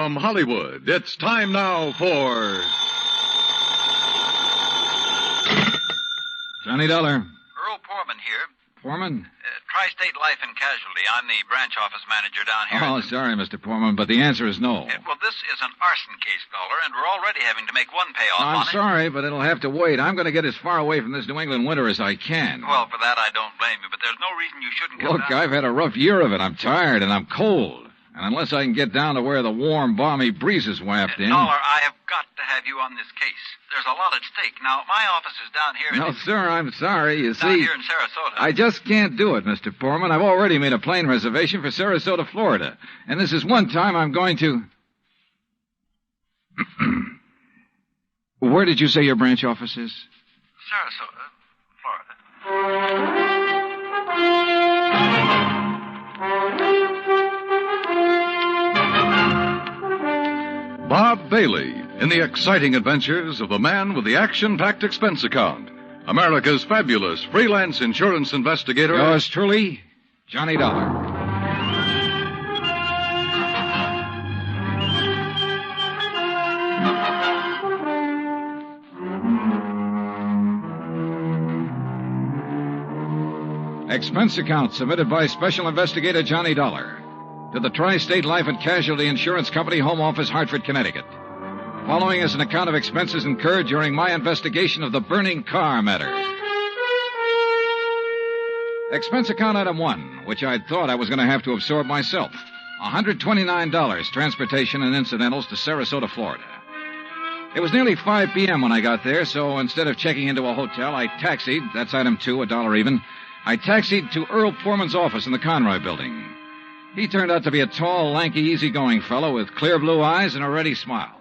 from Hollywood, it's time now for... Johnny Dollar. Earl Poorman here. Poorman? Tri-State Life and Casualty. I'm the branch office manager down here. Oh, sorry, Mr. Poorman, but the answer is no. Well, this is an arson case, caller, and we're already having to make one payoff on I'm sorry, but it'll have to wait. I'm going to get as far away from this New England winter as I can. Well, for that, I don't blame you, but there's no reason you shouldn't come Look, down. I've had a rough year of it. I'm tired, and I'm cold. And unless I can get down to where the warm, balmy breezes waft in... Dollar, I have got to have you on this case. There's a lot at stake. Now, my office is down here... No, sir, I'm sorry. You down see... here in Sarasota. I just can't do it, Mr. Poorman. I've already made a plane reservation for Sarasota, Florida. And this is one time I'm going to... Where did you say your branch office is? Sarasota, Florida. Bob Bailey in the exciting adventures of the man with the action-packed expense account. America's fabulous freelance insurance investigator. Yours truly, Johnny Dollar. Expense account submitted by Special Investigator Johnny Dollar to the Tri-State Life and Casualty Insurance Company, Home Office, Hartford, Connecticut. Following is an account of expenses incurred during my investigation of the burning car matter. Expense account item 1, which I'd thought I was going to have to absorb myself. $129, transportation and incidentals to Sarasota, Florida. It was nearly 5 p.m. when I got there, so instead of checking into a hotel, I taxied, that's item 2, $1 even. I taxied to Earl Poorman's office in the Conroy building. He turned out to be a tall, lanky, easygoing fellow with clear blue eyes and a ready smile.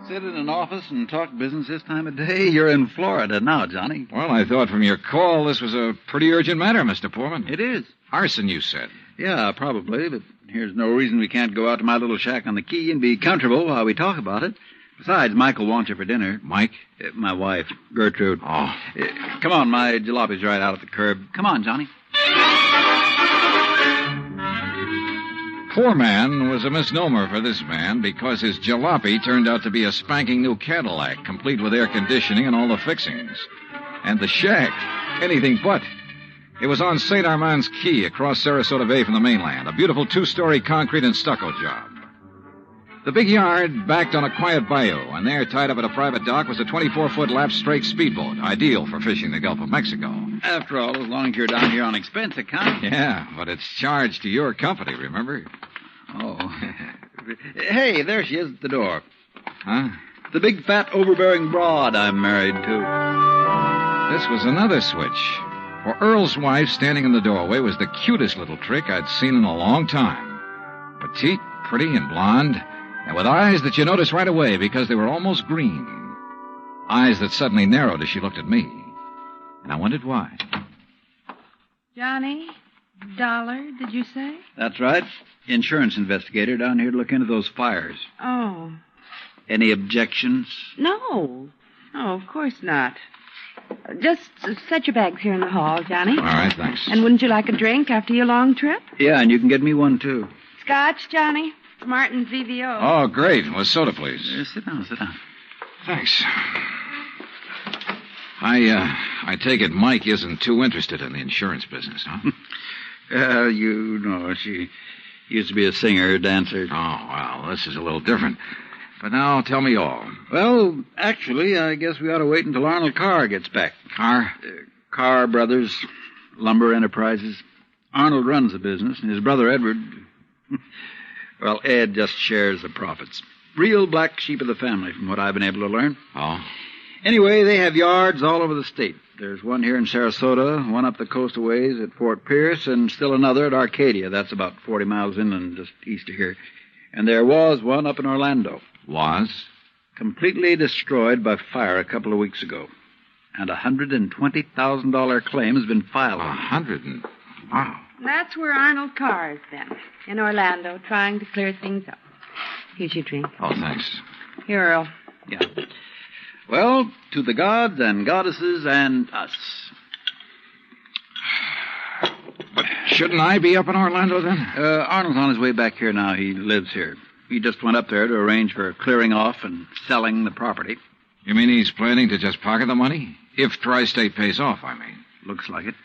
Sit in an office and talk business this time of day? You're in Florida now, Johnny. Well, I thought from your call this was a pretty urgent matter, Mr. Poorman. It is. Arson, you said. Yeah, probably, but here's no reason we can't go out to my little shack on the quay and be comfortable while we talk about it. Besides, Michael wants you for dinner. Mike? My wife, Gertrude. Oh. Come on, my jalopy's right out at the curb. Come on, Johnny. Poor man was a misnomer for this man because his jalopy turned out to be a spanking new Cadillac, complete with air conditioning and all the fixings. And the shack, anything but. It was on St. Armand's Key across Sarasota Bay from the mainland, a beautiful 2-story concrete and stucco job. The big yard backed on a quiet bayou, and there, tied up at a private dock, was a 24-foot lap-strake speedboat, ideal for fishing the Gulf of Mexico. After all, as long as you're down here on expense account. Yeah, but it's charged to your company, remember? Oh. Hey, there she is at the door. Huh? The big, fat, overbearing broad I'm married to. This was another switch. For Earl's wife, standing in the doorway, was the cutest little trick I'd seen in a long time. Petite, pretty, and blonde, and with eyes that you noticed right away because they were almost green. Eyes that suddenly narrowed as she looked at me. And I wondered why. Johnny Dollar, did you say? That's right. Insurance investigator down here to look into those fires. Oh. Any objections? No. No, of course not. Just set your bags here in the hall, Johnny. All right, thanks. And wouldn't you like a drink after your long trip? Yeah, and you can get me one, too. Scotch, Johnny? Martin's VVO. Oh, great. Well, soda, please. Sit down. Thanks. I take it Mike isn't too interested in the insurance business, huh? You know, she used to be a singer, dancer. Oh, well, this is a little different. But now, tell me all. Well, actually, I guess we ought to wait until Arnold Carr gets back. Carr? Carr Brothers, Lumber Enterprises. Arnold runs the business, and his brother Edward... Well, Ed just shares the profits. Real black sheep of the family, from what I've been able to learn. Oh? Anyway, they have yards all over the state. There's one here in Sarasota, one up the coast a ways at Fort Pierce, and still another at Arcadia. That's about 40 miles inland, just east of here. And there was one up in Orlando. Was? Completely destroyed by fire a couple of weeks ago. And a $120,000 claim has been filed. Wow. That's where Arnold Carr has been, in Orlando, trying to clear things up. Here's your drink. Oh, thanks. Here, Earl. Yeah. Well, to the gods and goddesses and us. But shouldn't I be up in Orlando, then? Arnold's on his way back here now. He lives here. He just went up there to arrange for clearing off and selling the property. You mean he's planning to just pocket the money? If Tri-State pays off, I mean. Looks like it.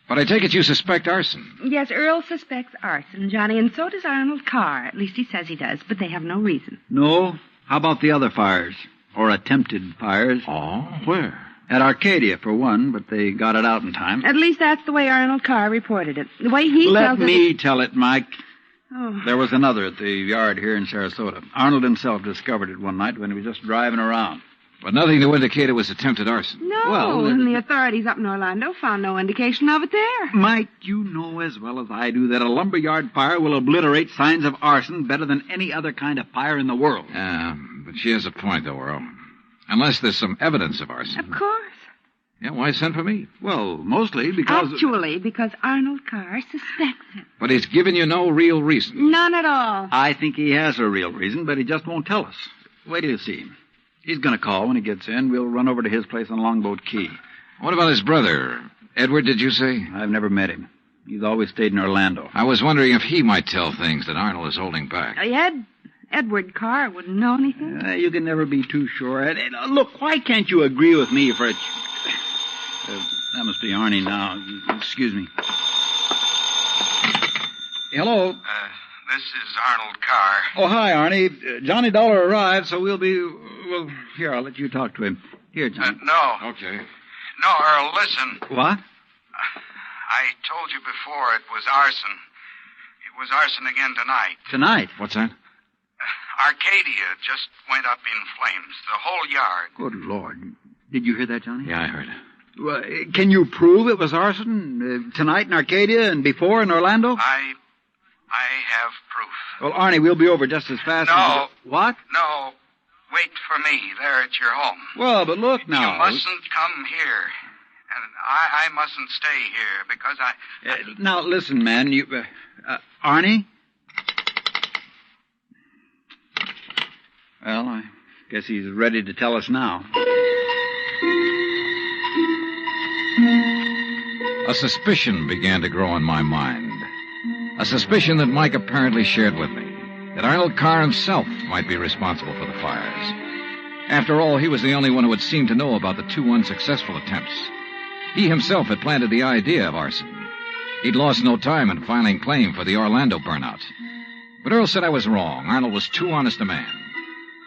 But I take it you suspect arson. Yes, Earl suspects arson, Johnny, and so does Arnold Carr. At least he says he does, but they have no reason. No? How about the other fires? Or attempted fires? Oh, where? At Arcadia, for one, but they got it out in time. At least that's the way Arnold Carr reported it. The way he Let tells it... me tell it, Mike. Oh. There was another at the yard here in Sarasota. Arnold himself discovered it one night when he was just driving around. But nothing to indicate it was attempted arson. No, Well, and the authorities up in Orlando found no indication of it there. Mike, you know as well as I do that a lumberyard fire will obliterate signs of arson better than any other kind of fire in the world. Yeah, but she has a point, though, Earl. Unless there's some evidence of arson. Of course. Yeah, why send for me? Well, mostly because... Actually, because Arnold Carr suspects it. But he's given you no real reason. None at all. I think he has a real reason, but he just won't tell us. Wait till you see him. He's going to call when he gets in. We'll run over to his place on Longboat Key. What about his brother? Edward, did you say? I've never met him. He's always stayed in Orlando. I was wondering if he might tell things that Arnold is holding back. Edward Carr wouldn't know anything. You can never be too sure. Look, why can't you agree with me for a... that must be Arnie now. Excuse me. Hello. This is Arnold Carr. Oh, hi, Arnie. Johnny Dollar arrived, so we'll be... Well, here, I'll let you talk to him. Here, Johnny. No. Okay. No, Earl, listen. What? I told you before it was arson. It was arson again tonight. Tonight? What's that? Arcadia just went up in flames. The whole yard. Good Lord. Did you hear that, Johnny? Yeah, I heard. Well, can you prove it was arson tonight in Arcadia and before in Orlando? I have proof. Well, Arnie, we'll be over just as fast as... No. What? No. Wait for me there at your home. Well, but look now. You mustn't come here. And I mustn't stay here because I... Now, listen, man. You... Arnie? Well, I guess he's ready to tell us now. A suspicion began to grow in my mind. A suspicion that Mike apparently shared with me. That Arnold Carr himself might be responsible for the fires. After all, he was the only one who had seemed to know about the two unsuccessful attempts. He himself had planted the idea of arson. He'd lost no time in filing claim for the Orlando burnout. But Earl said I was wrong. Arnold was too honest a man.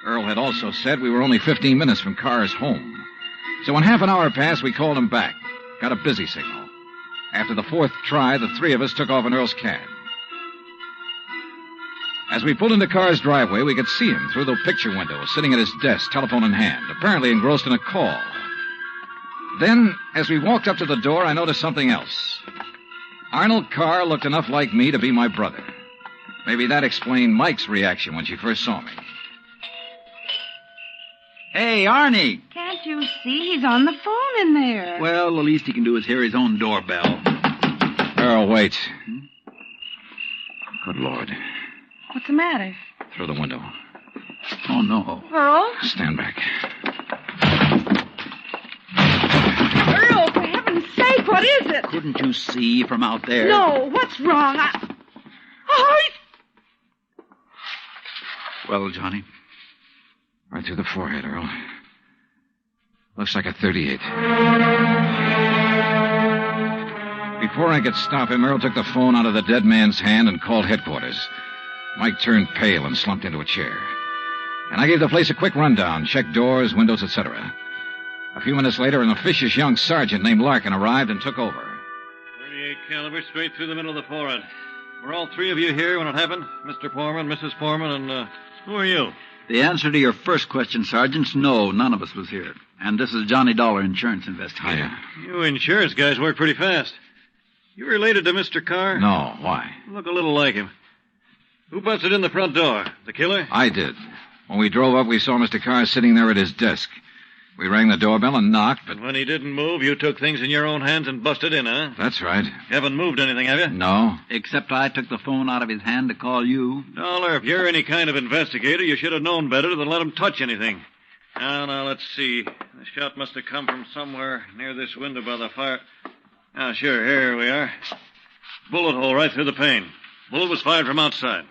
Earl had also said we were only 15 minutes from Carr's home. So when half an hour passed, we called him back. Got a busy signal. After the fourth try, the three of us took off in Earl's cab. As we pulled into Carr's driveway, we could see him through the picture window, sitting at his desk, telephone in hand, apparently engrossed in a call. Then, as we walked up to the door, I noticed something else. Arnold Carr looked enough like me to be my brother. Maybe that explained Mike's reaction when she first saw me. Hey, Arnie. Can't you see? He's on the phone in there. Well, the least he can do is hear his own doorbell. Earl, wait. Good Lord. What's the matter? Through the window. Oh, no. Earl? Stand back. Earl, for heaven's sake, what is it? Couldn't you see from out there? No, what's wrong? Oh, Well, Johnny? Right through the forehead, Earl. Looks like a .38. Before I could stop him, Earl took the phone out of the dead man's hand and called headquarters. Mike turned pale and slumped into a chair. And I gave the place a quick rundown, checked doors, windows, etc. A few minutes later, an officious young sergeant named Larkin arrived and took over. 38 caliber straight through the middle of the forehead. Were all three of you here when it happened? Mr. Foreman, Mrs. Foreman, and, who are you? The answer to your first question, Sergeant, no, none of us was here. And this is Johnny Dollar, insurance investigator. Hiya. You insurance guys work pretty fast. You related to Mr. Carr? No, why? Look a little like him. Who busted in the front door? The killer? I did. When we drove up, we saw Mr. Carr sitting there at his desk. We rang the doorbell and knocked, but... And when he didn't move, you took things in your own hands and busted in, huh? That's right. You haven't moved anything, have you? No. Except I took the phone out of his hand to call you. Dollar, if you're any kind of investigator, you should have known better than let him touch anything. Now, let's see. The shot must have come from somewhere near this window by the fire. Ah, sure, here we are. Bullet hole right through the pane. Bullet was fired from outside.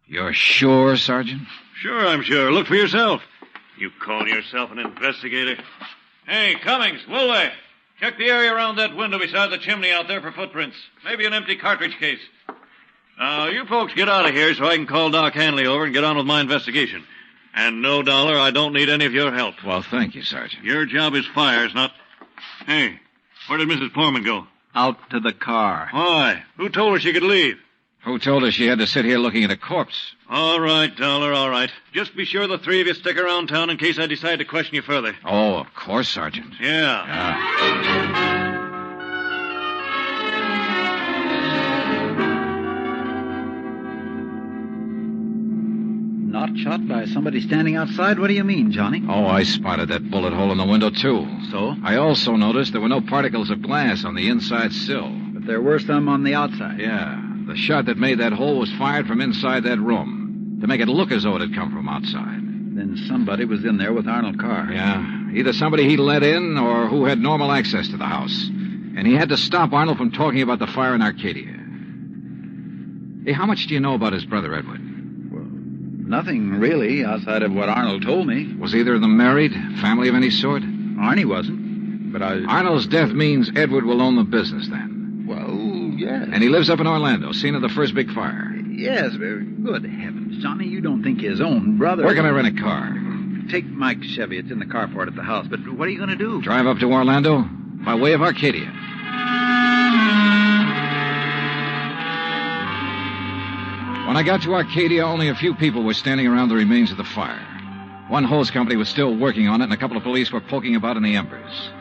You're sure, Sergeant? Sure, I'm sure. Look for yourself. You call yourself an investigator? Hey, Cummings, Woolway, check the area around that window beside the chimney out there for footprints. Maybe an empty cartridge case. Now, you folks get out of here so I can call Doc Hanley over and get on with my investigation. And no, Dollar, I don't need any of your help. Well, thank you, Sergeant. Your job is fires, not... Hey, where did Mrs. Poorman go? Out to the car. Why? Who told her she could leave? Who told her she had to sit here looking at a corpse? All right, Dollar, all right. Just be sure the three of you stick around town in case I decide to question you further. Oh, of course, Sergeant. Yeah. Not shot by somebody standing outside? What do you mean, Johnny? Oh, I spotted that bullet hole in the window, too. So? I also noticed there were no particles of glass on the inside sill. But there were some on the outside. Yeah. The shot that made that hole was fired from inside that room to make it look as though it had come from outside. Then somebody was in there with Arnold Carr. Yeah. Either somebody he let in or who had normal access to the house. And he had to stop Arnold from talking about the fire in Arcadia. Hey, how much do you know about his brother, Edward? Nothing, really, outside of what Arnold told me. Was either of them married? Family of any sort? Arnie wasn't, but Arnold's death means Edward will own the business, then. Well, yes. And he lives up in Orlando, scene of the first big fire. Yes, very good heavens. Johnny, you don't think his own brother... Where can I rent a car? Take Mike's Chevy. It's in the carport at the house. But what are you going to do? Drive up to Orlando by way of Arcadia. When I got to Arcadia, only a few people were standing around the remains of the fire. One hose company was still working on it, and a couple of police were poking about in the embers.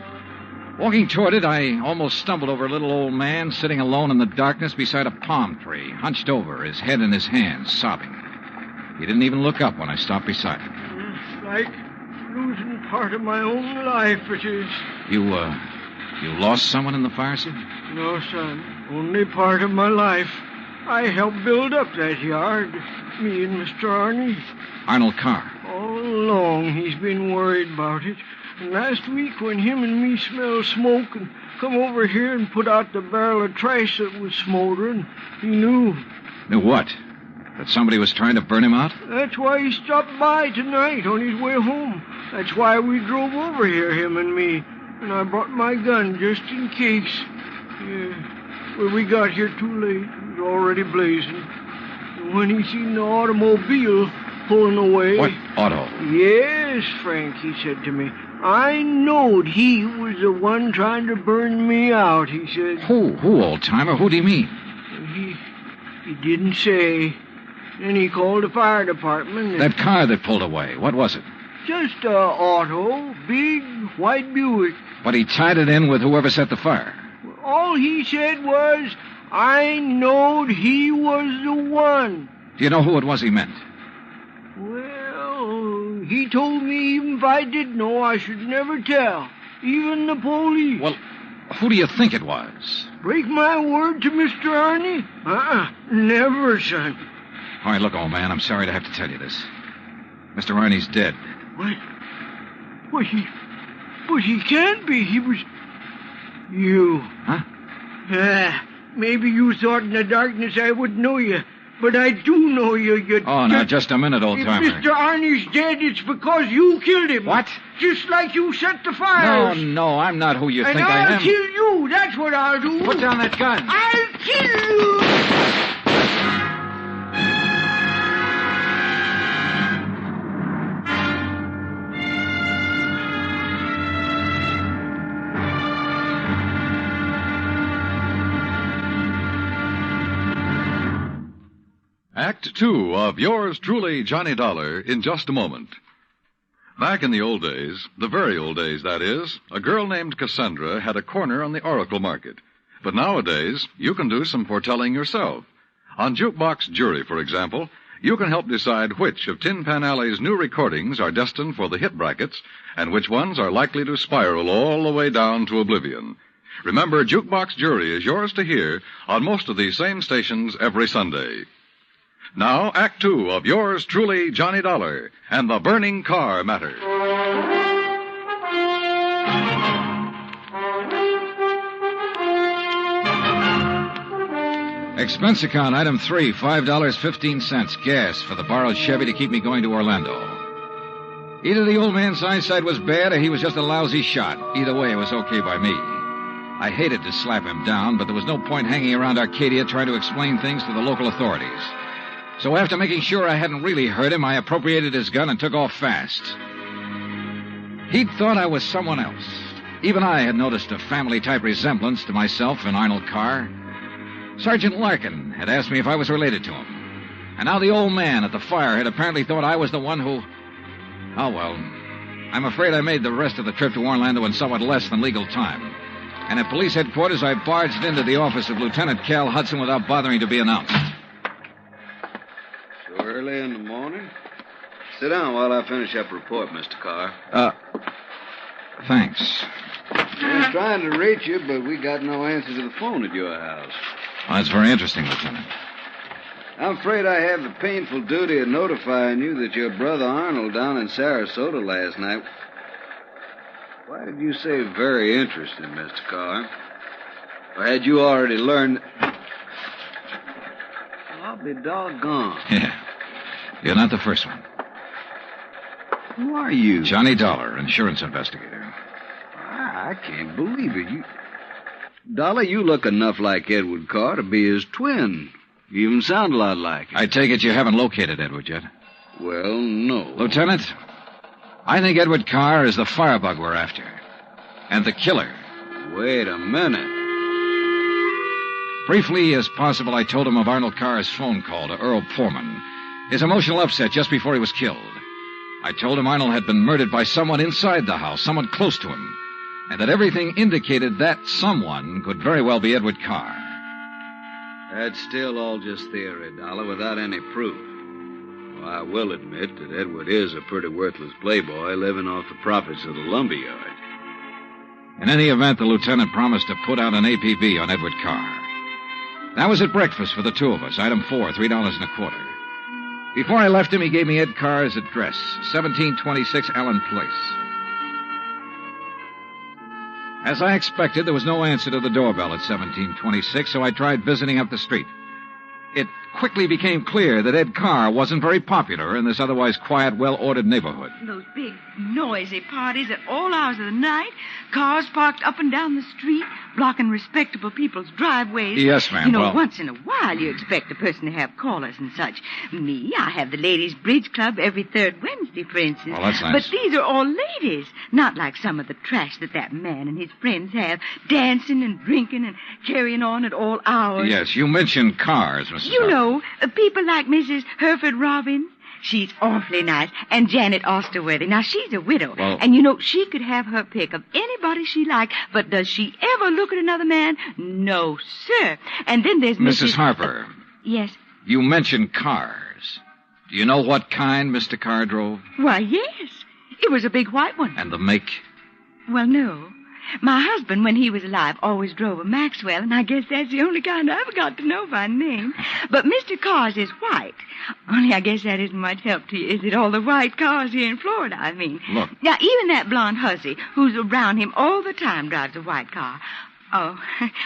Walking toward it, I almost stumbled over a little old man sitting alone in the darkness beside a palm tree, hunched over, his head in his hands, sobbing. He didn't even look up when I stopped beside him. It's like losing part of my own life, it is. You lost someone in the fire, sir? No, son. Only part of my life. I helped build up that yard, me and Mr. Arnie. Arnold Carr. All along he's been worried about it. And last week when him and me smelled smoke and come over here and put out the barrel of trash that was smoldering, he knew. Knew what? That somebody was trying to burn him out? That's why he stopped by tonight on his way home. That's why we drove over here, him and me. And I brought my gun just in case. Yeah. Well, we got here too late. It was already blazing. And when he seen the automobile pulling away... What auto? Yes, Frank, he said to me. I knowed he was the one trying to burn me out, he said. Who, old-timer? Who do you mean? He didn't say. Then he called the fire department. And that car that pulled away, what was it? Just a auto, big white Buick. But he tied it in with whoever set the fire. All he said was, I knowed he was the one. Do you know who it was he meant? Well, he told me even if I did know, I should never tell. Even the police. Well, who do you think it was? Break my word to Mr. Arnie? Never, son. All right, look, old man, I'm sorry to have to tell you this. Mr. Arnie's dead. What? But he can't be. He was... You. Huh? Maybe you thought in the darkness I would know you. But I do know you. Now, just a minute, old-timer. If Mr. Arnie's dead, it's because you killed him. What? Just like you set the fires. No, I'm not who you think I am. And I'll kill you. That's what I'll do. Put down that gun. I'll kill you. Act 2 of yours truly, Johnny Dollar, in just a moment. Back in the old days, the very old days, that is, a girl named Cassandra had a corner on the oracle market. But nowadays, you can do some foretelling yourself. On Jukebox Jury, for example, you can help decide which of Tin Pan Alley's new recordings are destined for the hit brackets and which ones are likely to spiral all the way down to oblivion. Remember, Jukebox Jury is yours to hear on most of these same stations every Sunday. Now, Act 2 of yours truly, Johnny Dollar, and the burning car matter. Expense account, item 3, $5.15, gas for the borrowed Chevy to keep me going to Orlando. Either the old man's eyesight was bad or he was just a lousy shot. Either way, it was okay by me. I hated to slap him down, but there was no point hanging around Arcadia trying to explain things to the local authorities. So after making sure I hadn't really hurt him, I appropriated his gun and took off fast. He'd thought I was someone else. Even I had noticed a family-type resemblance to myself and Arnold Carr. Sergeant Larkin had asked me if I was related to him. And now the old man at the fire had apparently thought I was the one who... Oh, well, I'm afraid I made the rest of the trip to Orlando in somewhat less than legal time. And at police headquarters, I barged into the office of Lieutenant Cal Hudson without bothering to be announced. So early in the morning? Sit down while I finish up a report, Mr. Carr. Thanks. I was trying to reach you, but we got no answer to the phone at your house. Well, that's very interesting, Lieutenant. I'm afraid I have the painful duty of notifying you that your brother Arnold down in Sarasota last night... Why did you say very interesting, Mr. Carr? Or had you already learned... I'll be doggone. Yeah. You're not the first one. Who are you? Johnny Dollar, insurance investigator. I can't believe it. Dollar, you look enough like Edward Carr to be his twin. You even sound a lot like him. I take it you haven't located Edward yet? Well, no. Lieutenant, I think Edward Carr is the firebug we're after. And the killer. Wait a minute. Briefly as possible, I told him of Arnold Carr's phone call to Earl Foreman. His emotional upset just before he was killed. I told him Arnold had been murdered by someone inside the house, someone close to him. And that everything indicated that someone could very well be Edward Carr. That's still all just theory, Dollar, without any proof. Well, I will admit that Edward is a pretty worthless playboy living off the profits of the lumberyard. In any event, the lieutenant promised to put out an APB on Edward Carr. That was at breakfast for the two of us, item 4, $3.25. Before I left him, he gave me Ed Carr's address, 1726 Allen Place. As I expected, there was no answer to the doorbell at 1726, so I tried visiting up the street. It quickly became clear that Ed Carr wasn't very popular in this otherwise quiet, well-ordered neighborhood. Those big, noisy parties at all hours of the night, cars parked up and down the street, blocking respectable people's driveways. Yes, ma'am. You know, once in a while you expect a person to have callers and such. Me, I have the ladies' bridge club every third Wednesday, for instance. Well, that's nice. But these are all ladies, not like some of the trash that man and his friends have, dancing and drinking and carrying on at all hours. Yes, you mentioned cars, Mrs. You know, people like Mrs. Hereford Robbins. She's awfully nice. And Janet Osterworthy. Now, she's a widow. Well, and, you know, she could have her pick of anybody she liked. But does she ever look at another man? No, sir. And then there's Mrs. Harper. Yes? You mentioned cars. Do you know what kind Mr. Carr drove? Why, yes. It was a big white one. And the make? Well, no. My husband, when he was alive, always drove a Maxwell, and I guess that's the only kind I ever got to know by name. But Mr. Carr's is white. Only I guess that isn't much help to you, is it? All the white cars here in Florida, I mean. Look. Now, even that blonde hussy who's around him all the time drives a white car. Oh,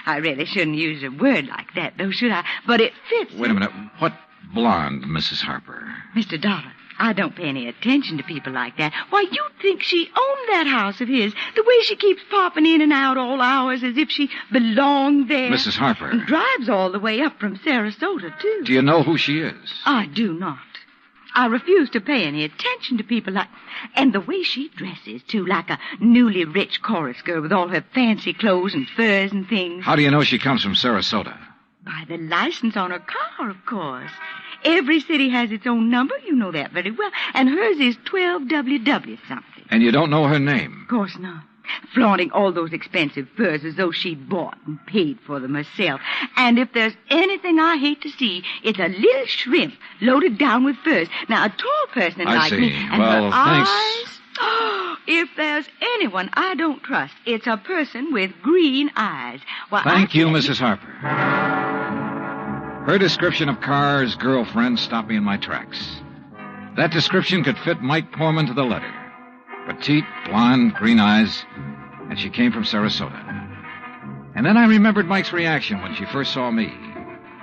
I really shouldn't use a word like that, though, should I? But it fits. Wait a minute. What blonde, Mrs. Harper? Mr. Dollar, I don't pay any attention to people like that. Why, you'd think she owned that house of his, the way she keeps popping in and out all hours as if she belonged there. Mrs. Harper. And drives all the way up from Sarasota, too. Do you know who she is? I do not. I refuse to pay any attention to people like... And the way she dresses, too, like a newly rich chorus girl with all her fancy clothes and furs and things. How do you know she comes from Sarasota? By the license on her car, of course. Every city has its own number, you know that very well. And hers is 12WW something. And you don't know her name? Of course not. Flaunting all those expensive furs as though she'd bought and paid for them herself. And if there's anything I hate to see, it's a little shrimp loaded down with furs. Now, a tall person like me... And well, her thanks. eyes... Oh, if there's anyone I don't trust, it's a person with green eyes. Well, Thank you, Mrs. Harper. Her description of Carr's girlfriend stopped me in my tracks. That description could fit Mike Porman to the letter. Petite, blonde, green eyes, and she came from Sarasota. And then I remembered Mike's reaction when she first saw me.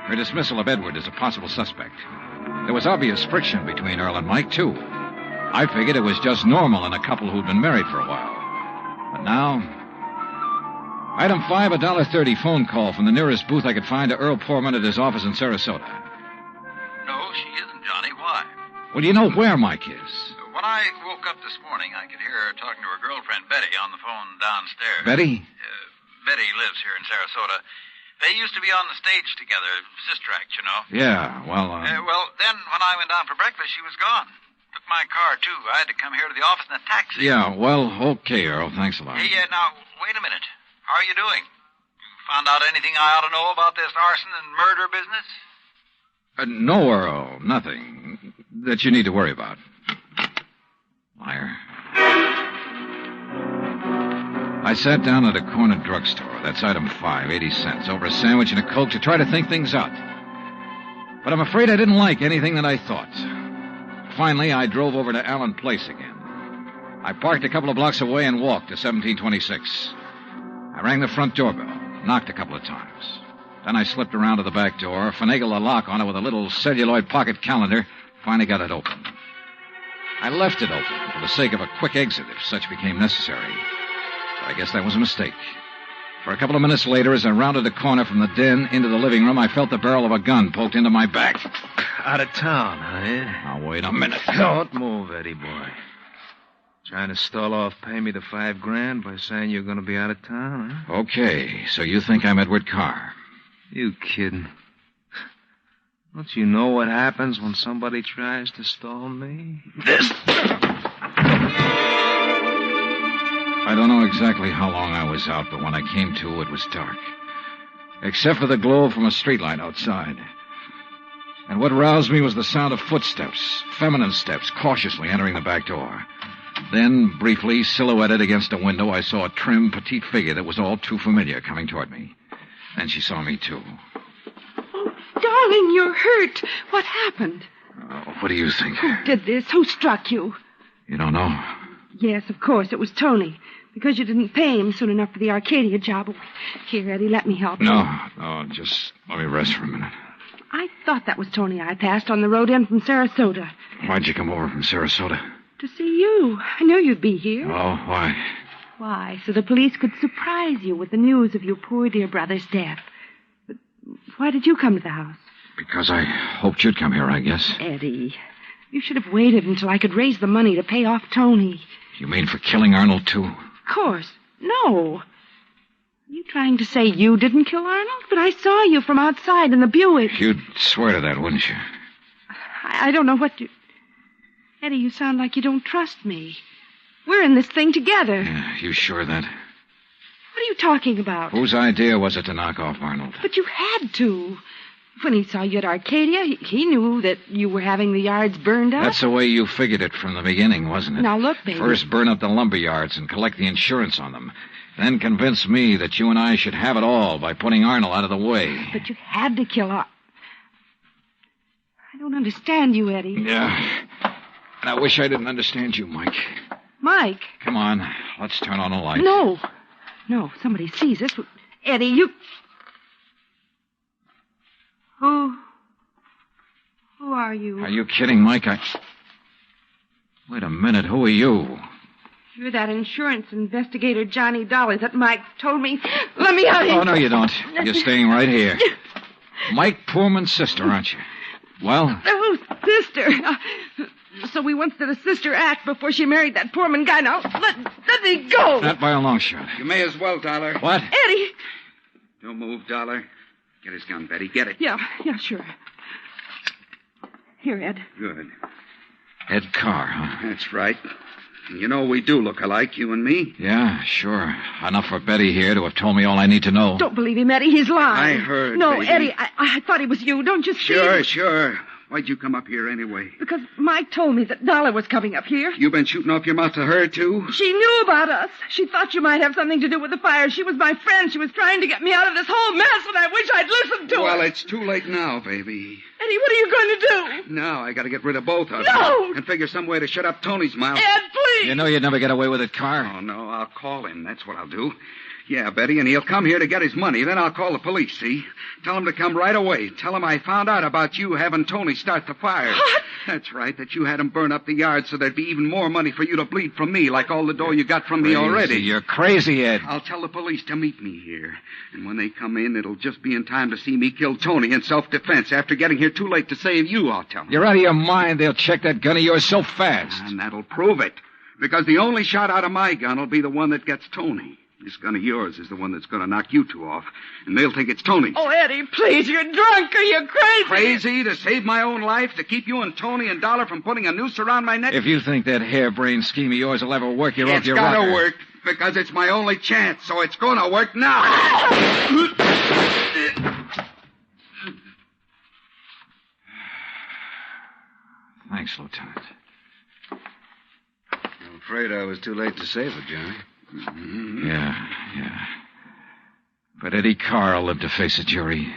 Her dismissal of Edward as a possible suspect. There was obvious friction between Earl and Mike, too. I figured it was just normal in a couple who'd been married for a while. But now... Item 5, a $1.30 phone call from the nearest booth I could find to Earl Poorman at his office in Sarasota. No, she isn't, Johnny. Why? Well, do you know where Mike is? When I woke up this morning, I could hear her talking to her girlfriend, Betty, on the phone downstairs. Betty? Betty lives here in Sarasota. They used to be on the stage together, sister act, you know. Yeah, well, well, then when I went down for breakfast, she was gone. Took my car, too. I had to come here to the office in a taxi. Yeah, well, okay, Earl. Thanks a lot. Hey, now, wait a minute. How are you doing? You found out anything I ought to know about this arson and murder business? No, Earl. Nothing that you need to worry about. Liar. I sat down at a corner drugstore. That's item 5, 80 cents, over a sandwich and a Coke to try to think things out. But I'm afraid I didn't like anything that I thought. Finally, I drove over to Allen Place again. I parked a couple of blocks away and walked to 1726. I rang the front doorbell, knocked a couple of times. Then I slipped around to the back door, finagled a lock on it with a little celluloid pocket calendar, finally got it open. I left it open for the sake of a quick exit if such became necessary. But I guess that was a mistake. For a couple of minutes later, as I rounded the corner from the den into the living room, I felt the barrel of a gun poked into my back. Out of town, huh? Now, wait a minute. Don't move, Eddie boy. Trying to stall off pay me the $5,000 by saying you're going to be out of town, huh? Okay, so you think I'm Edward Carr? You kidding? Don't you know what happens when somebody tries to stall me? This... I don't know exactly how long I was out, but when I came to, it was dark. Except for the glow from a streetlight outside. And what roused me was the sound of footsteps, feminine steps, cautiously entering the back door. Then, briefly, silhouetted against a window, I saw a trim, petite figure that was all too familiar coming toward me. Then she saw me, too. Oh, darling, you're hurt. What happened? What do you think? Who did this? Who struck you? You don't know? Yes, of course, it was Tony. Because you didn't pay him soon enough for the Arcadia job. Here, Eddie, let me help you. No, just let me rest for a minute. I thought that was Tony I passed on the road in from Sarasota. Why'd you come over from Sarasota? To see you. I knew you'd be here. Oh, why? Why, so the police could surprise you with the news of your poor dear brother's death. But why did you come to the house? Because I hoped you'd come here, I guess. Eddie, you should have waited until I could raise the money to pay off Tony. You mean for killing Arnold, too? Of course. No. Are you trying to say you didn't kill Arnold? But I saw you from outside in the Buick. You'd swear to that, wouldn't you? I don't know what you... Eddie, you sound like you don't trust me. We're in this thing together. Yeah, you sure of that? What are you talking about? Whose idea was it to knock off Arnold? But you had to. When he saw you at Arcadia, he knew that you were having the yards burned up. That's the way you figured it from the beginning, wasn't it? Now, look, baby. First burn up the lumber yards and collect the insurance on them. Then convince me that you and I should have it all by putting Arnold out of the way. But you had to kill Arnold. I don't understand you, Eddie. Yeah. And I wish I didn't understand you, Mike. Mike? Come on. Let's turn on the light. No. No, if somebody sees us. Eddie, you... Who are you? Are you kidding, Mike? Wait a minute. Who are you? You're that insurance investigator, Johnny Dollar, that Mike told me. Let me out of here. Oh, no, you don't. You're staying right here. Mike Poorman's sister, aren't you? Well? Oh, sister. So we once did a sister act before she married that Poorman guy. Now, let me go. Not by a long shot. You may as well, Dollar. What? Eddie. Don't move, Dollar. Get his gun, Betty. Get it. Yeah, sure. Here, Ed. Good. Ed Carr, huh? That's right. You know we do look alike, you and me. Yeah, sure. Enough for Betty here to have told me all I need to know. Don't believe him, Eddie. He's lying. I heard, No, baby. Eddie, I thought it was you. Don't you see? Sure. Why'd you come up here anyway? Because Mike told me that Dollar was coming up here. You been shooting off your mouth to her, too? She knew about us. She thought you might have something to do with the fire. She was my friend. She was trying to get me out of this whole mess, and I wish I'd listened to her. Well, it's too late now, baby. Eddie, what are you going to do? Now I got to get rid of both of them. No! And figure some way to shut up Tony's mouth. Ed, please! You know you'd never get away with it, Carr. Oh, no, I'll call him. That's what I'll do. Yeah, Betty, and he'll come here to get his money. Then I'll call the police, see? Tell him to come right away. Tell him I found out about you having Tony start the fire. What? That's right, that you had him burn up the yard so there'd be even more money for you to bleed from me, like all the dough you got from me already. You're crazy, Ed. I'll tell the police to meet me here. And when they come in, it'll just be in time to see me kill Tony in self-defense. After getting here too late to save you, I'll tell them. You're out of your mind. They'll check that gun of yours so fast. And that'll prove it. Because the only shot out of my gun will be the one that gets Tony. This gun of yours is the one that's going to knock you two off. And they'll think it's Tony's. Oh, Eddie, please, you're drunk or you're crazy. Crazy to save my own life? To keep you and Tony and Dollar from putting a noose around my neck? If you think that harebrained scheme of yours will ever work, you're off your rocker. It's got to work, because it's my only chance, so it's going to work now. Thanks, Lieutenant. I'm afraid I was too late to save her, Johnny. Mm-hmm. Yeah. But Eddie Carr lived to face a jury.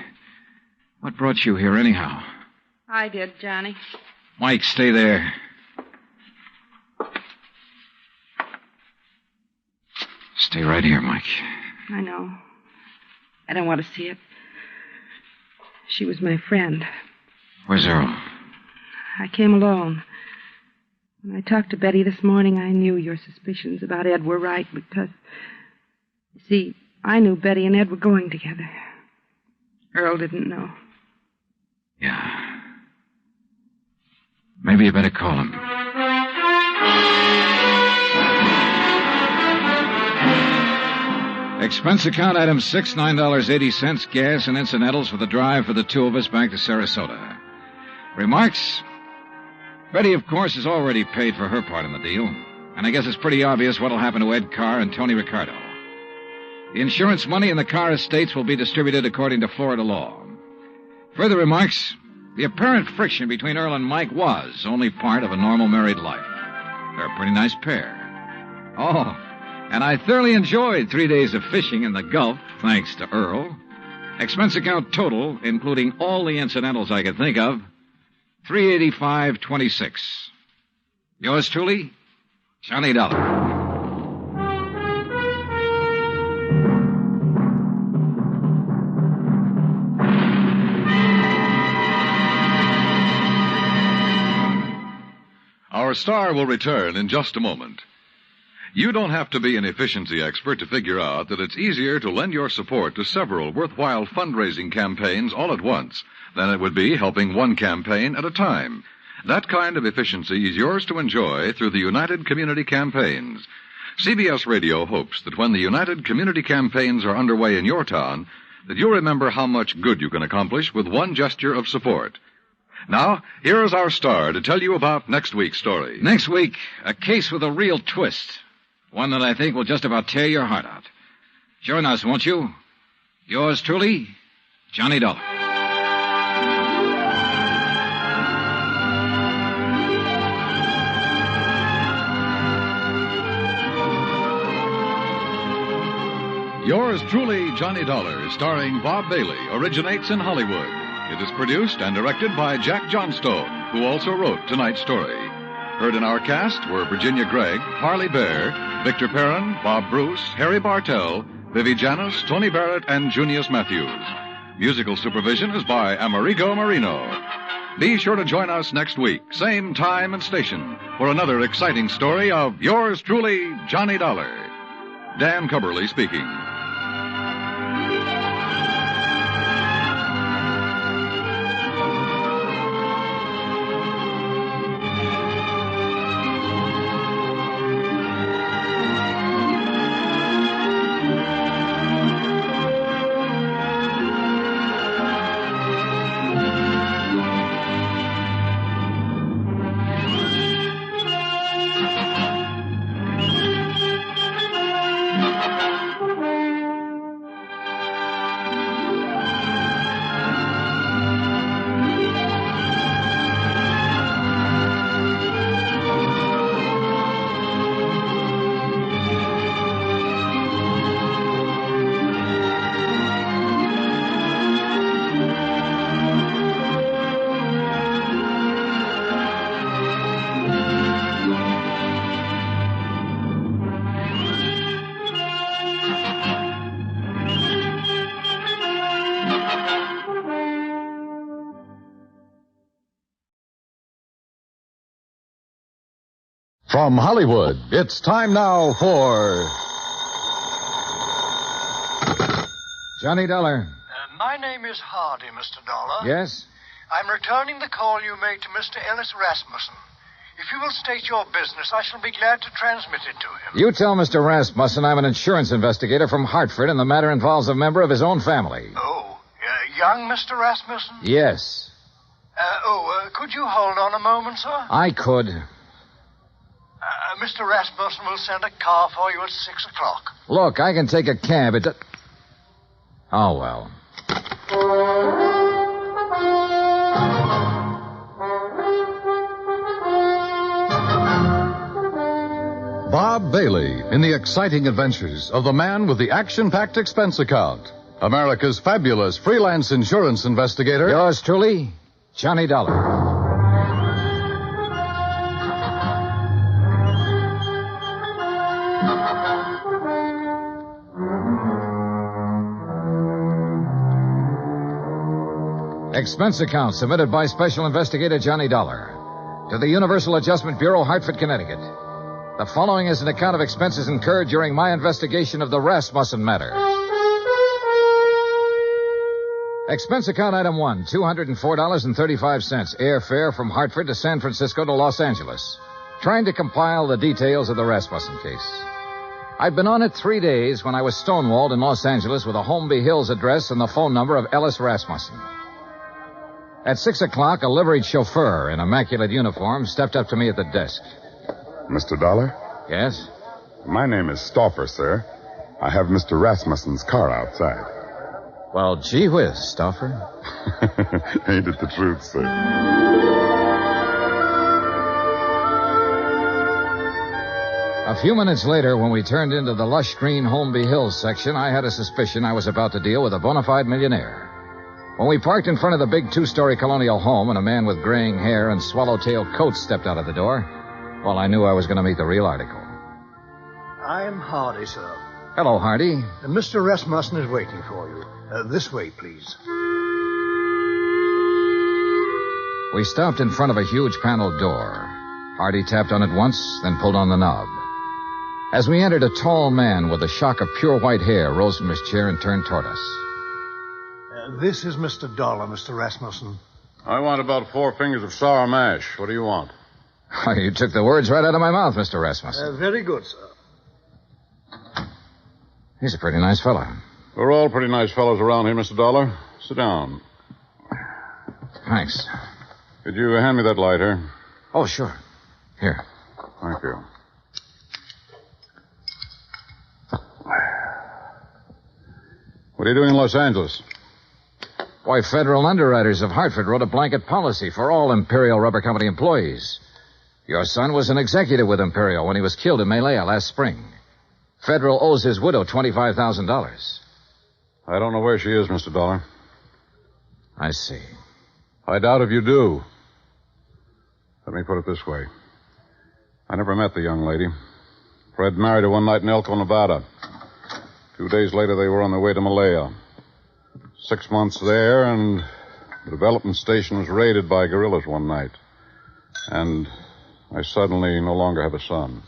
What brought you here, anyhow? I did, Johnny. Mike, stay there. Stay right here, Mike. I know. I don't want to see it. She was my friend. Where's Earl? I came alone. When I talked to Betty this morning, I knew your suspicions about Ed were right because, you see, I knew Betty and Ed were going together. Earl didn't know. Yeah. Maybe you better call him. Expense account item 6, $9.80, gas and incidentals for the drive for the two of us back to Sarasota. Remarks? Betty, of course, has already paid for her part in the deal, and I guess it's pretty obvious what'll happen to Ed Carr and Tony Ricardo. The insurance money in the Carr estates will be distributed according to Florida law. Further remarks, the apparent friction between Earl and Mike was only part of a normal married life. They're a pretty nice pair. Oh, and I thoroughly enjoyed 3 days of fishing in the Gulf, thanks to Earl. Expense account total, including all the incidentals I could think of, $385.26. Yours truly, Johnny Dollar. Our star will return in just a moment. You don't have to be an efficiency expert to figure out that it's easier to lend your support to several worthwhile fundraising campaigns all at once than it would be helping one campaign at a time. That kind of efficiency is yours to enjoy through the United Community Campaigns. CBS Radio hopes that when the United Community Campaigns are underway in your town, that you'll remember how much good you can accomplish with one gesture of support. Now, here is our star to tell you about next week's story. Next week, a case with a real twist. One that I think will just about tear your heart out. Join us, won't you? Yours truly, Johnny Dollar. Yours truly, Johnny Dollar, starring Bob Bailey, originates in Hollywood. It is produced and directed by Jack Johnstone, who also wrote tonight's story. Heard in our cast were Virginia Gregg, Harley Bear, Victor Perrin, Bob Bruce, Harry Bartell, Vivi Janis, Tony Barrett, and Junius Matthews. Musical supervision is by Amerigo Marino. Be sure to join us next week, same time and station, for another exciting story of yours truly, Johnny Dollar. Dan Cubberly speaking. From Hollywood, it's time now for... Johnny Dollar. My name is Hardy, Mr. Dollar. Yes? I'm returning the call you made to Mr. Ellis Rasmussen. If you will state your business, I shall be glad to transmit it to him. You tell Mr. Rasmussen I'm an insurance investigator from Hartford, and the matter involves a member of his own family. Oh, young Mr. Rasmussen? Yes. Could you hold on a moment, sir? I could. Mr. Rasmussen will send a car for you at 6 o'clock. Look, I can take a cab. Oh, well. Bob Bailey in the exciting adventures of the man with the action-packed expense account. America's fabulous freelance insurance investigator. Yours truly, Johnny Dollar. Expense account submitted by Special Investigator Johnny Dollar to the Universal Adjustment Bureau, Hartford, Connecticut. The following is an account of expenses incurred during my investigation of the Rasmussen matter. Expense account item 1, $204.35, airfare from Hartford to San Francisco to Los Angeles. Trying to compile the details of the Rasmussen case. I'd been on it 3 days when I was stonewalled in Los Angeles with a Holmby Hills address and the phone number of Ellis Rasmussen. At 6 o'clock, a liveried chauffeur in immaculate uniform stepped up to me at the desk. Mr. Dollar? Yes? My name is Stauffer, sir. I have Mr. Rasmussen's car outside. Well, gee whiz, Stauffer. Ain't it the truth, sir? A few minutes later, when we turned into the lush green Holmby Hills section, I had a suspicion I was about to deal with a bona fide millionaire. When we parked in front of the big two-story colonial home and a man with graying hair and swallowtail coat stepped out of the door, well, I knew I was going to meet the real article. I'm Hardy, sir. Hello, Hardy. Mr. Rasmussen is waiting for you. This way, please. We stopped in front of a huge paneled door. Hardy tapped on it once, then pulled on the knob. As we entered, a tall man with a shock of pure white hair rose from his chair and turned toward us. This is Mr. Dollar, Mr. Rasmussen. I want about 4 fingers of sour mash. What do you want? Oh, you took the words right out of my mouth, Mr. Rasmussen. Very good, sir. He's a pretty nice fellow. We're all pretty nice fellows around here, Mr. Dollar. Sit down. Thanks. Could you hand me that lighter? Oh, sure. Here. Thank you. What are you doing in Los Angeles? Why, federal underwriters of Hartford wrote a blanket policy for all Imperial Rubber Company employees. Your son was an executive with Imperial when he was killed in Malaya last spring. Federal owes his widow $25,000. I don't know where she is, Mr. Dollar. I see. I doubt if you do. Let me put it this way. I never met the young lady. Fred married her one night in Elko, Nevada. 2 days later, they were on their way to Malaya. 6 months there, and the development station was raided by guerrillas one night. And I suddenly no longer have a son.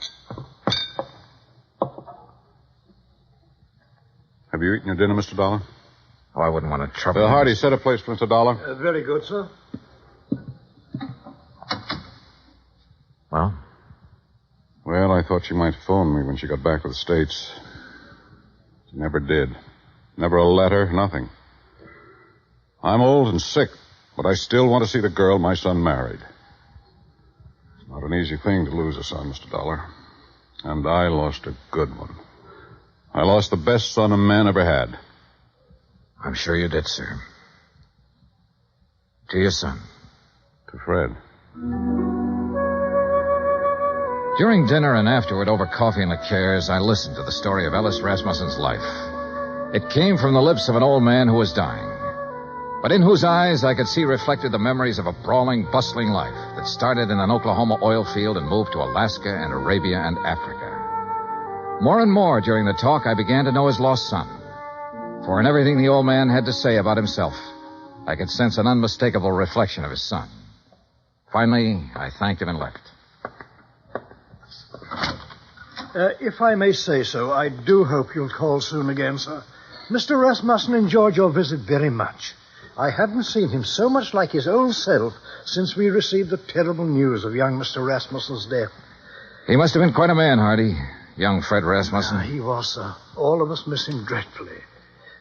Have you eaten your dinner, Mr. Dollar? Oh, I wouldn't want to trouble you. Hardy, set a place for Mr. Dollar. Very good, sir. Well? Well, I thought she might phone me when she got back to the States. She never did. Never a letter, nothing. I'm old and sick, but I still want to see the girl my son married. It's not an easy thing to lose a son, Mr. Dollar. And I lost a good one. I lost the best son a man ever had. I'm sure you did, sir. To your son. To Fred. During dinner and afterward over coffee and liqueurs, I listened to the story of Ellis Rasmussen's life. It came from the lips of an old man who was dying, but in whose eyes I could see reflected the memories of a brawling, bustling life that started in an Oklahoma oil field and moved to Alaska and Arabia and Africa. More and more during the talk, I began to know his lost son. For in everything the old man had to say about himself, I could sense an unmistakable reflection of his son. Finally, I thanked him and left. If I may say so, I do hope you'll call soon again, sir. Mr. Rasmussen enjoyed your visit very much. I haven't seen him so much like his own self since we received the terrible news of young Mr. Rasmussen's death. He must have been quite a man, Hardy. Young Fred Rasmussen. He was, sir. All of us miss him dreadfully.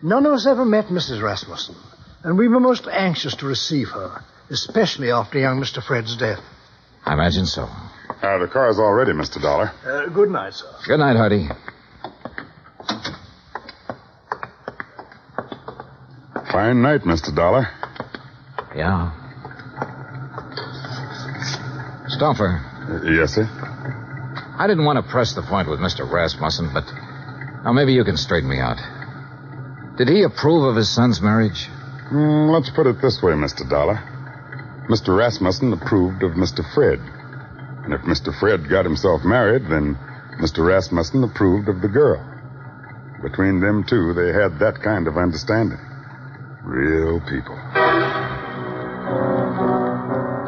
None of us ever met Mrs. Rasmussen, and we were most anxious to receive her, especially after young Mr. Fred's death. I imagine so. The car's all ready, Mr. Dollar. Good night, sir. Good night, Hardy. Fine night, Mr. Dollar. Yeah. Stauffer. Yes, sir? I didn't want to press the point with Mr. Rasmussen, but now maybe you can straighten me out. Did he approve of his son's marriage? Let's put it this way, Mr. Dollar. Mr. Rasmussen approved of Mr. Fred. And if Mr. Fred got himself married, then Mr. Rasmussen approved of the girl. Between them two, they had that kind of understanding. Real people.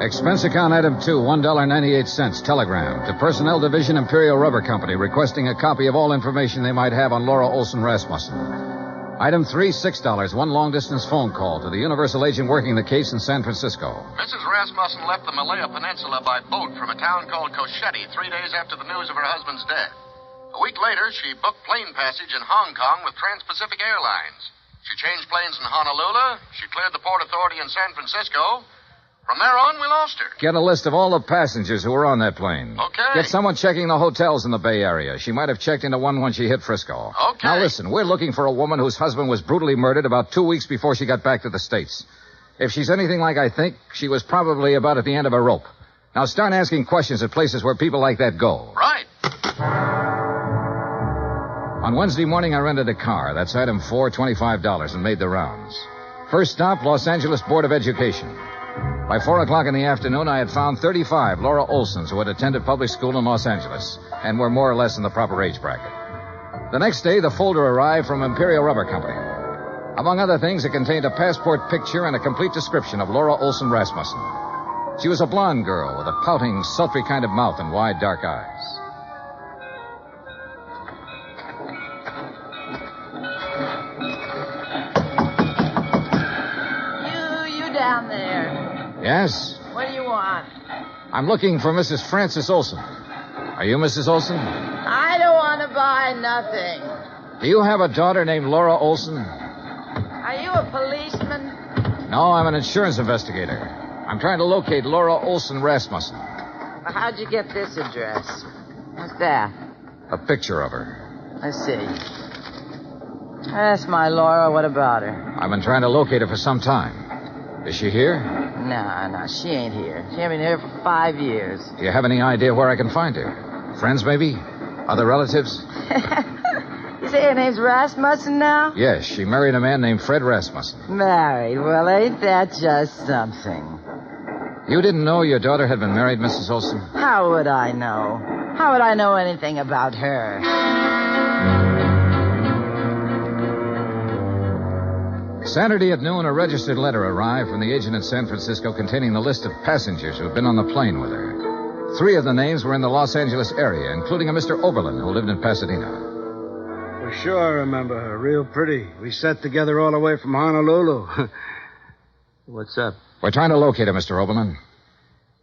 Expense account item 2, $1.98. Telegram to Personnel Division, Imperial Rubber Company, requesting a copy of all information they might have on Laura Olson Rasmussen. Item 3, $6. One long-distance phone call to the Universal agent working the case in San Francisco. Mrs. Rasmussen left the Malaya Peninsula by boat from a town called Cosheti 3 days after the news of her husband's death. A week later, she booked plane passage in Hong Kong with Trans-Pacific Airlines. She changed planes in Honolulu. She cleared the Port Authority in San Francisco. From there on, we lost her. Get a list of all the passengers who were on that plane. Okay. Get someone checking the hotels in the Bay Area. She might have checked into one when she hit Frisco. Okay. Now listen, we're looking for a woman whose husband was brutally murdered about 2 weeks before she got back to the States. If she's anything like I think, she was probably about at the end of a rope. Now start asking questions at places where people like that go. Right. On Wednesday morning, I rented a car. That's item 4, $25, and made the rounds. First stop, Los Angeles Board of Education. By 4 o'clock in the afternoon, I had found 35 Laura Olsons who had attended public school in Los Angeles and were more or less in the proper age bracket. The next day, the folder arrived from Imperial Rubber Company. Among other things, it contained a passport picture and a complete description of Laura Olson Rasmussen. She was a blonde girl with a pouting, sultry kind of mouth and wide, dark eyes. You down there. Yes? What do you want? I'm looking for Mrs. Frances Olson. Are you Mrs. Olson? I don't want to buy nothing. Do you have a daughter named Laura Olson? Are you a policeman? No, I'm an insurance investigator. I'm trying to locate Laura Olson Rasmussen. Well, how'd you get this address? What's that? A picture of her. I see. That's my Laura. What about her? I've been trying to locate her for some time. Is she here? No, she ain't here. She ain't been here for 5 years. Do you have any idea where I can find her? Friends, maybe? Other relatives? You say her name's Rasmussen now? Yes, she married a man named Fred Rasmussen. Married? Well, ain't that just something? You didn't know your daughter had been married, Mrs. Olson? How would I know? How would I know anything about her? Saturday at noon, a registered letter arrived from the agent in San Francisco containing the list of passengers who had been on the plane with her. 3 of the names were in the Los Angeles area, including a Mr. Oberlin, who lived in Pasadena. Well, sure, I remember her. Real pretty. We sat together all the way from Honolulu. What's up? We're trying to locate her, Mr. Oberlin.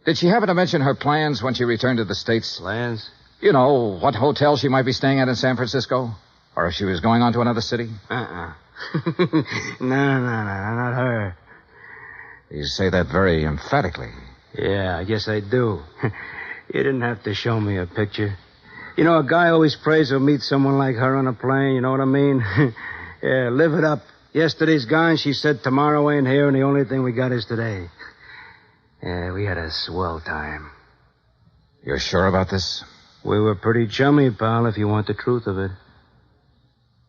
Did she happen to mention her plans when she returned to the States? Plans? You know, what hotel she might be staying at in San Francisco? Or if she was going on to another city? No, not her. You say that very emphatically. Yeah, I guess I do. You didn't have to show me a picture. You know, a guy always prays he'll meet someone like her on a plane, you know what I mean? Yeah, live it up. Yesterday's gone, she said tomorrow ain't here, and the only thing we got is today. Yeah, we had a swell time. You're sure about this? We were pretty chummy, pal, if you want the truth of it.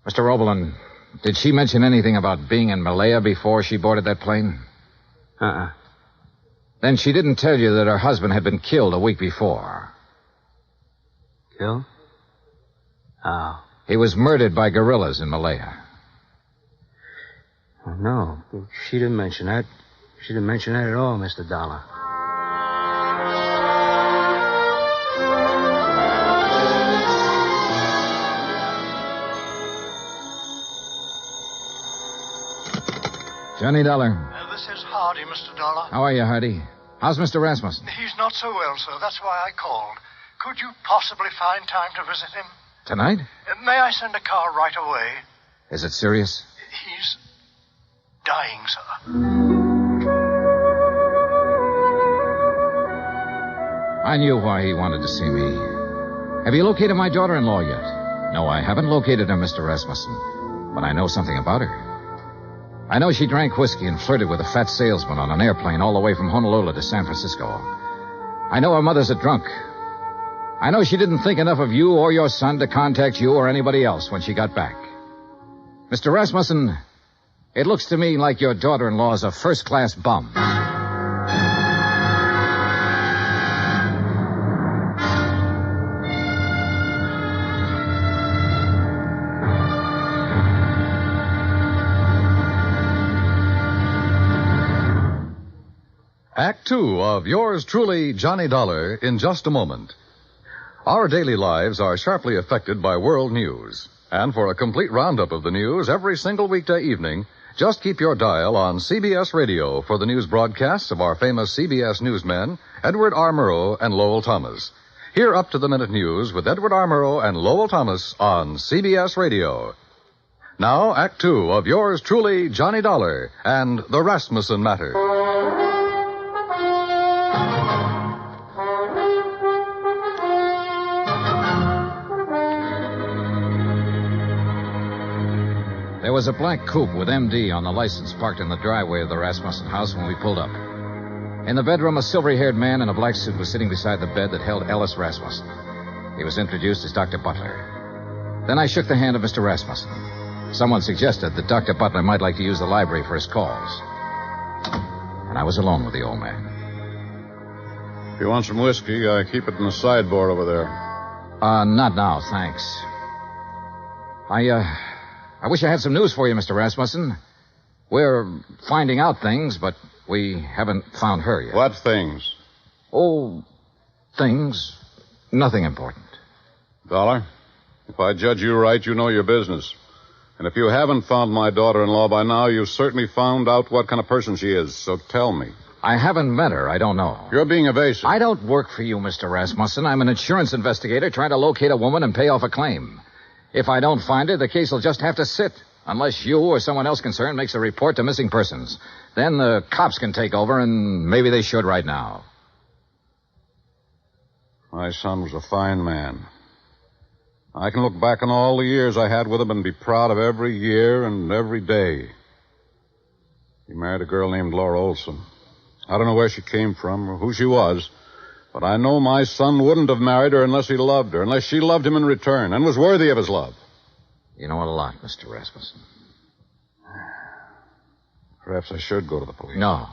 Mr. Oberlin, did she mention anything about being in Malaya before she boarded that plane? Then she didn't tell you that her husband had been killed a week before. Killed? How? He was murdered by guerrillas in Malaya. Oh, no, she didn't mention that. She didn't mention that at all, Mr. Dollar. Johnny Dollar. This is Hardy, Mr. Dollar. How are you, Hardy? How's Mr. Rasmussen? He's not so well, sir. That's why I called. Could you possibly find time to visit him? Tonight? May I send a car right away? Is it serious? He's dying, sir. I knew why he wanted to see me. Have you located my daughter-in-law yet? No, I haven't located her, Mr. Rasmussen. But I know something about her. I know she drank whiskey and flirted with a fat salesman on an airplane all the way from Honolulu to San Francisco. I know her mother's a drunk. I know she didn't think enough of you or your son to contact you or anybody else when she got back. Mr. Rasmussen, it looks to me like your daughter-in-law is a first-class bum. Act Two of yours truly, Johnny Dollar, in just a moment. Our daily lives are sharply affected by world news. And for a complete roundup of the news every single weekday evening, just keep your dial on CBS Radio for the news broadcasts of our famous CBS newsmen, Edward R. Murrow and Lowell Thomas. Hear up-to-the-minute news with Edward R. Murrow and Lowell Thomas on CBS Radio. Now, Act Two of yours truly, Johnny Dollar, and the Rasmussen Matter. There was a black coupe with MD on the license parked in the driveway of the Rasmussen house when we pulled up. In the bedroom, a silvery-haired man in a black suit was sitting beside the bed that held Ellis Rasmussen. He was introduced as Dr. Butler. Then I shook the hand of Mr. Rasmussen. Someone suggested that Dr. Butler might like to use the library for his calls. And I was alone with the old man. If you want some whiskey, I keep it in the sideboard over there. Not now, thanks. I wish I had some news for you, Mr. Rasmussen. We're finding out things, but we haven't found her yet. What things? Oh, things. Nothing important. Dollar, if I judge you right, you know your business. And if you haven't found my daughter-in-law by now, you've certainly found out what kind of person she is. So tell me. I haven't met her. I don't know. You're being evasive. I don't work for you, Mr. Rasmussen. I'm an insurance investigator trying to locate a woman and pay off a claim. If I don't find her, the case will just have to sit, unless you or someone else concerned makes a report to missing persons. Then the cops can take over, and maybe they should right now. My son was a fine man. I can look back on all the years I had with him and be proud of every year and every day. He married a girl named Laura Olson. I don't know where she came from or who she was, but I know my son wouldn't have married her unless he loved her, unless she loved him in return and was worthy of his love. You know a lot, Mr. Rasmussen. Perhaps I should go to the police. No,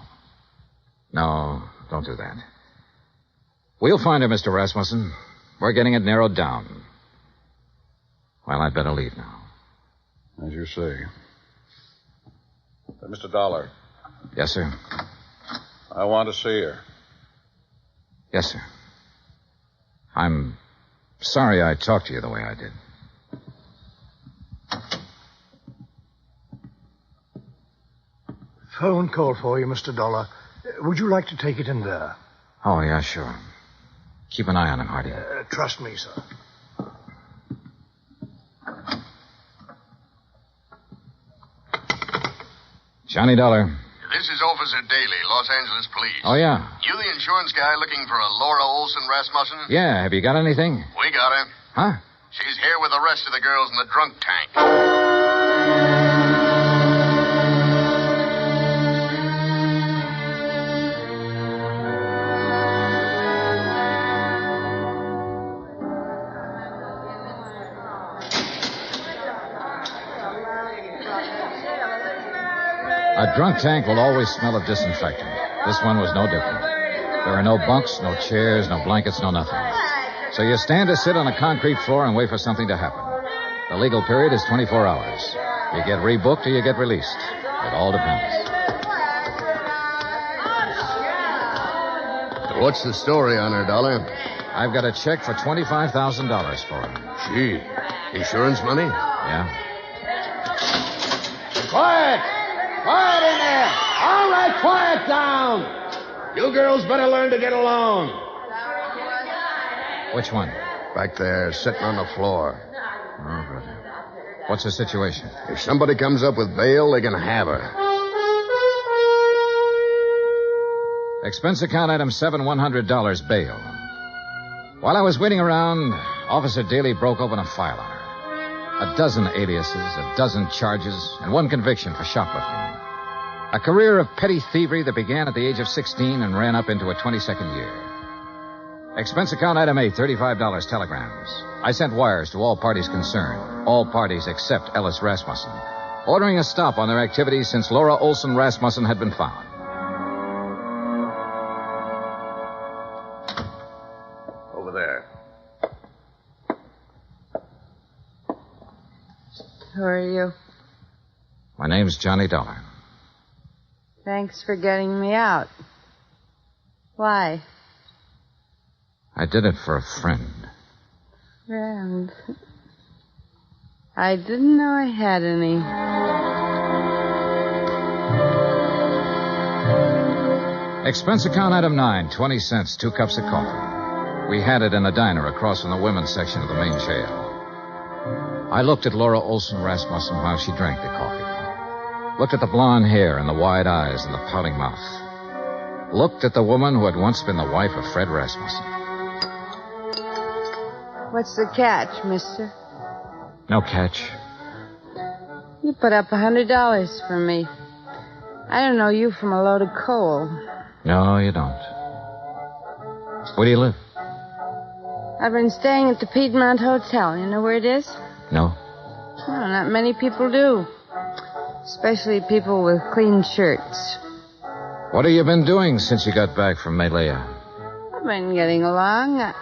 don't do that. We'll find her, Mr. Rasmussen. We're getting it narrowed down. Well, I'd better leave now. As you say. Mr. Dollar. Yes, sir. I want to see her. Yes, sir. I'm sorry I talked to you the way I did. Phone call for you, Mr. Dollar. Would you like to take it in there? Oh, yeah, sure. Keep an eye on him, Hardy. Trust me, sir. Johnny Dollar. This is Officer Daly, Los Angeles Police. Oh, yeah? You the insurance guy looking for a Laura Olson Rasmussen? Yeah, have you got anything? We got her. Huh? She's here with the rest of the girls in the drunk tank. A drunk tank will always smell of disinfectant. This one was no different. There are no bunks, no chairs, no blankets, no nothing. So you stand or sit on a concrete floor and wait for something to happen. The legal period is 24 hours. You get rebooked or you get released. It all depends. What's the story on her, Dollar? I've got a check for $25,000 for her. Gee, insurance money? Yeah. Quiet! Quiet in there! All right, quiet down! You girls better learn to get along. Which one? Back there, sitting on the floor. Oh, good. What's the situation? If somebody comes up with bail, they can have her. Expense account item 7, $100 bail. While I was waiting around, Officer Daly broke open a file on her. A dozen aliases, a dozen charges, and one conviction for shoplifting. A career of petty thievery that began at the age of 16 and ran up into a 22nd year. Expense account item 8, $35 telegrams. I sent wires to all parties concerned, all parties except Ellis Rasmussen, ordering a stop on their activities since Laura Olson Rasmussen had been found. Over there. Who are you? My name's Johnny Dollar. Thanks for getting me out. Why? I did it for a friend. Friend. I didn't know I had any. Expense account item 9, 20 cents, 2 cups of coffee. We had it in a diner across from the women's section of the main jail. I looked at Laura Olson Rasmussen while she drank the coffee. Looked at the blonde hair and the wide eyes and the pouting mouth. Looked at the woman who had once been the wife of Fred Rasmussen. What's the catch, mister? No catch. You put up $100 for me. I don't know you from a load of coal. No, you don't. Where do you live? I've been staying at the Piedmont Hotel. You know where it is? No. No, not many people do. Especially people with clean shirts. What have you been doing since you got back from Malaya? I've been getting along.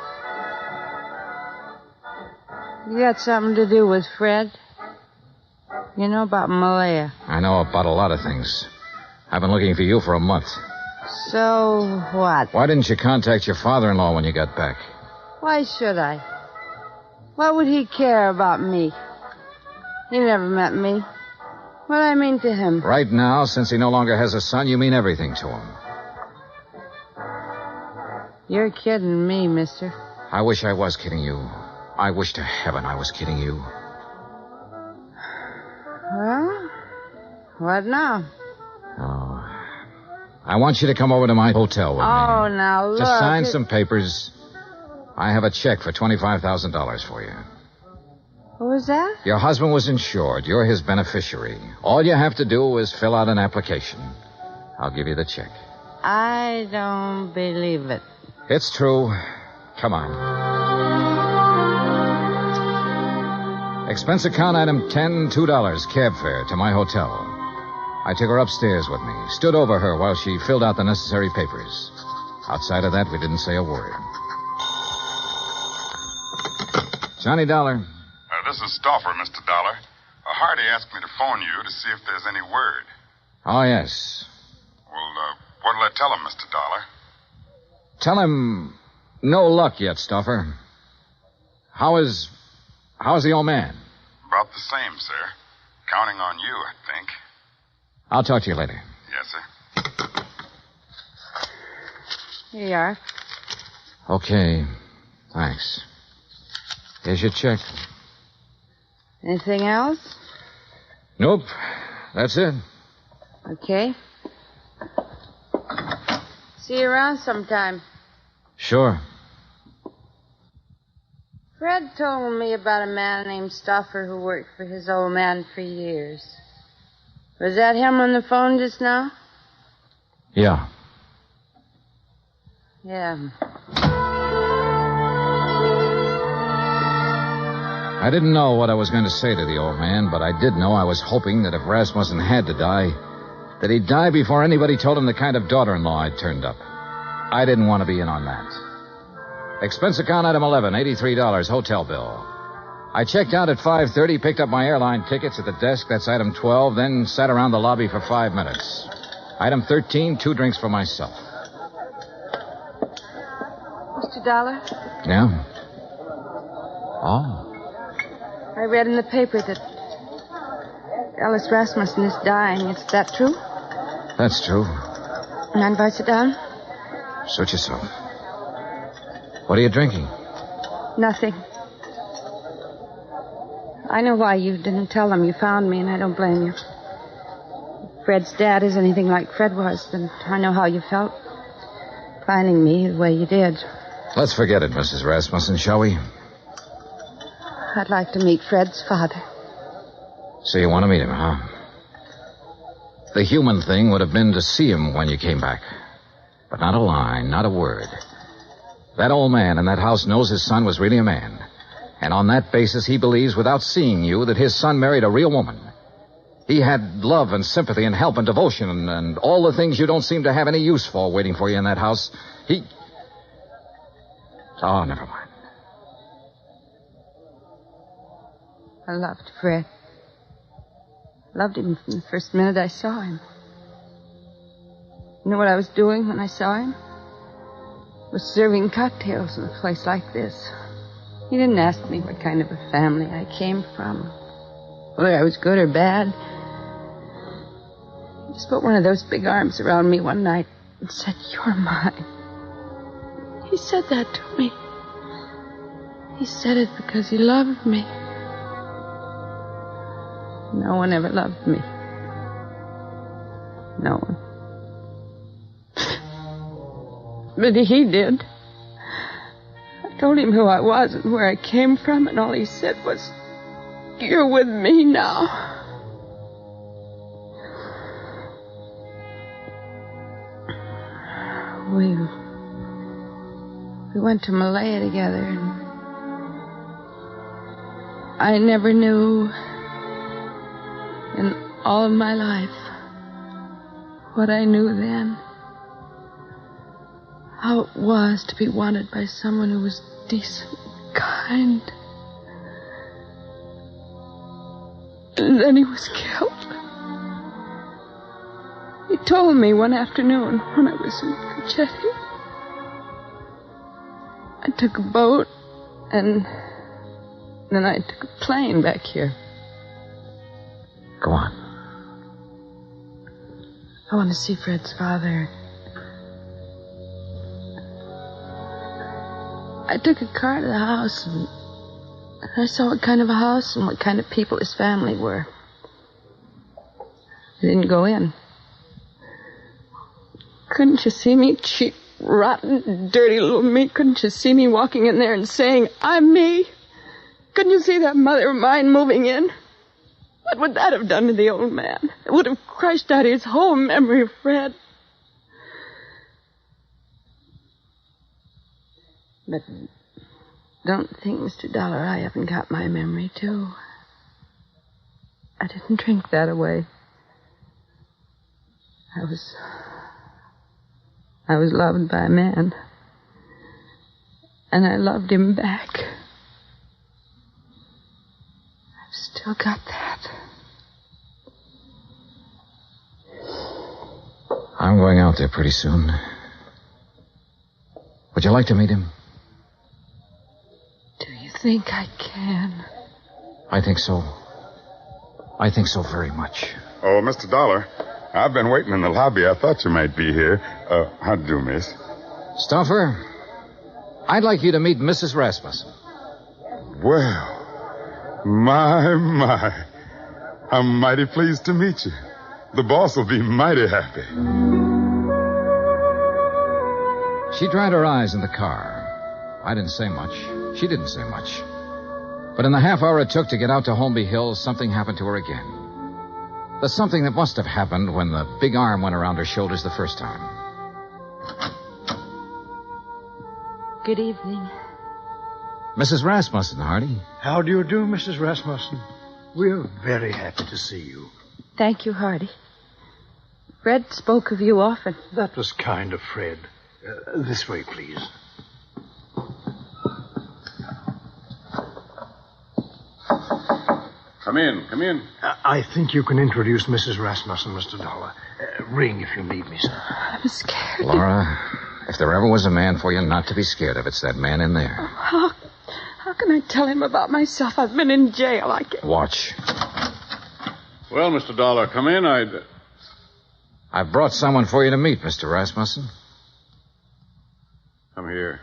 You got something to do with Fred? You know about Malaya? I know about a lot of things. I've been looking for you for a month. So what? Why didn't you contact your father-in-law when you got back? Why should I? What would he care about me? He never met me. What do I mean to him? Right now, since he no longer has a son, you mean everything to him. You're kidding me, mister. I wish I was kidding you. I wish to heaven I was kidding you. Well, what now? Oh. I want you to come over to my hotel with me. Oh, now look. Just sign some papers. I have a check for $25,000 for you. What was that? Your husband was insured. You're his beneficiary. All you have to do is fill out an application. I'll give you the check. I don't believe it. It's true. Come on. Expense account item 10, $2, cab fare to my hotel. I took her upstairs with me, stood over her while she filled out the necessary papers. Outside of that, we didn't say a word. Johnny Dollar. This is Stauffer, Mr. Dollar. Hardy asked me to phone you to see if there's any word. Oh, yes. Well, what'll I tell him, Mr. Dollar? Tell him no luck yet, Stauffer. How's the old man? About the same, sir. Counting on you, I think. I'll talk to you later. Yes, sir. Here you are. Okay. Thanks. Here's your check. Anything else? Nope. That's it. Okay. See you around sometime. Sure. Fred told me about a man named Stauffer who worked for his old man for years. Was that him on the phone just now? Yeah. Yeah. I didn't know what I was going to say to the old man, but I did know I was hoping that if Rasmussen had to die, that he'd die before anybody told him the kind of daughter-in-law I'd turned up. I didn't want to be in on that. Expense account item 11, $83, hotel bill. I checked out at 5:30, picked up my airline tickets at the desk, that's item 12, then sat around the lobby for 5 minutes. Item 13, 2 drinks for myself. Mr. Dollar? Yeah? Oh. I read in the paper that Ellis Rasmussen is dying. Is that true? That's true. Mind if I sit down? Suit yourself. What are you drinking? Nothing. I know why you didn't tell them you found me, and I don't blame you. If Fred's dad is anything like Fred was, then I know how you felt. Finding me the way you did. Let's forget it, Mrs. Rasmussen, shall we? I'd like to meet Fred's father. So you want to meet him, huh? The human thing would have been to see him when you came back. But not a line, not a word. That old man in that house knows his son was really a man. And on that basis, he believes, without seeing you, that his son married a real woman. He had love and sympathy and help and devotion and all the things you don't seem to have any use for waiting for you in that house. Oh, never mind. I loved Fred. Loved him from the first minute I saw him. You know what I was doing when I saw him? Was serving cocktails in a place like this. He didn't ask me what kind of a family I came from, whether I was good or bad. He just put one of those big arms around me one night and said, "You're mine." He said that to me. He said it because he loved me. No one ever loved me. No one. But he did. I told him who I was and where I came from, and all he said was, "You're with me now." We went to Malaya together, and I never knew in all of my life what I knew then. How it was to be wanted by someone who was decent, kind. And then he was killed. He told me one afternoon when I was in Cochetti. I took a boat, and then I took a plane back here. Go on. I want to see Fred's father. I took a car to the house, and I saw what kind of a house and what kind of people his family were. I didn't go in. Couldn't you see me, cheap, rotten, dirty little me? Couldn't you see me walking in there and saying, "I'm me"? Couldn't you see that mother of mine moving in? What would that have done to the old man? It would have crushed out his whole memory of Fred. But don't think, Mr. Dollar, I haven't got my memory, too. I didn't drink that away. I was loved by a man. And I loved him back. I've still got that. I'm going out there pretty soon. Would you like to meet him? Do you think I can? I think so. I think so very much. Oh, Mr. Dollar, I've been waiting in the lobby. I thought you might be here. How'd you do, miss? Stuffer, I'd like you to meet Mrs. Rasmussen. Well, my. I'm mighty pleased to meet you. The boss will be mighty happy. She dried her eyes in the car. I didn't say much. She didn't say much. But in the half hour it took to get out to Holmby Hills, something happened to her again. The something that must have happened when the big arm went around her shoulders the first time. Good evening. Mrs. Rasmussen, Hardy. How do you do, Mrs. Rasmussen? We're very happy to see you. Thank you, Hardy. Fred spoke of you often. That was kind of Fred. This way, please. Come in. I think you can introduce Mrs. Rasmussen, Mr. Dollar. Ring if you need me, sir. I'm scared. Laura, if there ever was a man for you not to be scared of, it's that man in there. How can I tell him about myself? I've been in jail. I can't. Watch. Well, Mr. Dollar, come in. I've brought someone for you to meet, Mr. Rasmussen. Come here.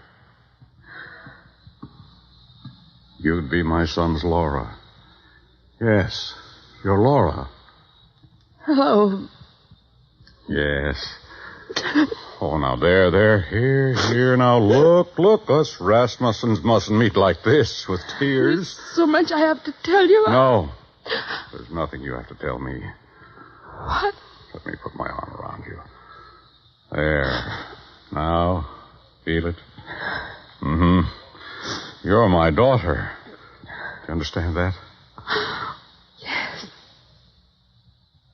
You'd be my son's Laura. Yes, you're Laura. Hello. Yes. Oh, now, there. Here. Now, look. Us Rasmussens mustn't meet like this with tears. There's so much I have to tell you. No. There's nothing you have to tell me. What? Let me put my arm around you. There. Now, feel it? Mm-hmm. You're my daughter. Do you understand that? Yes.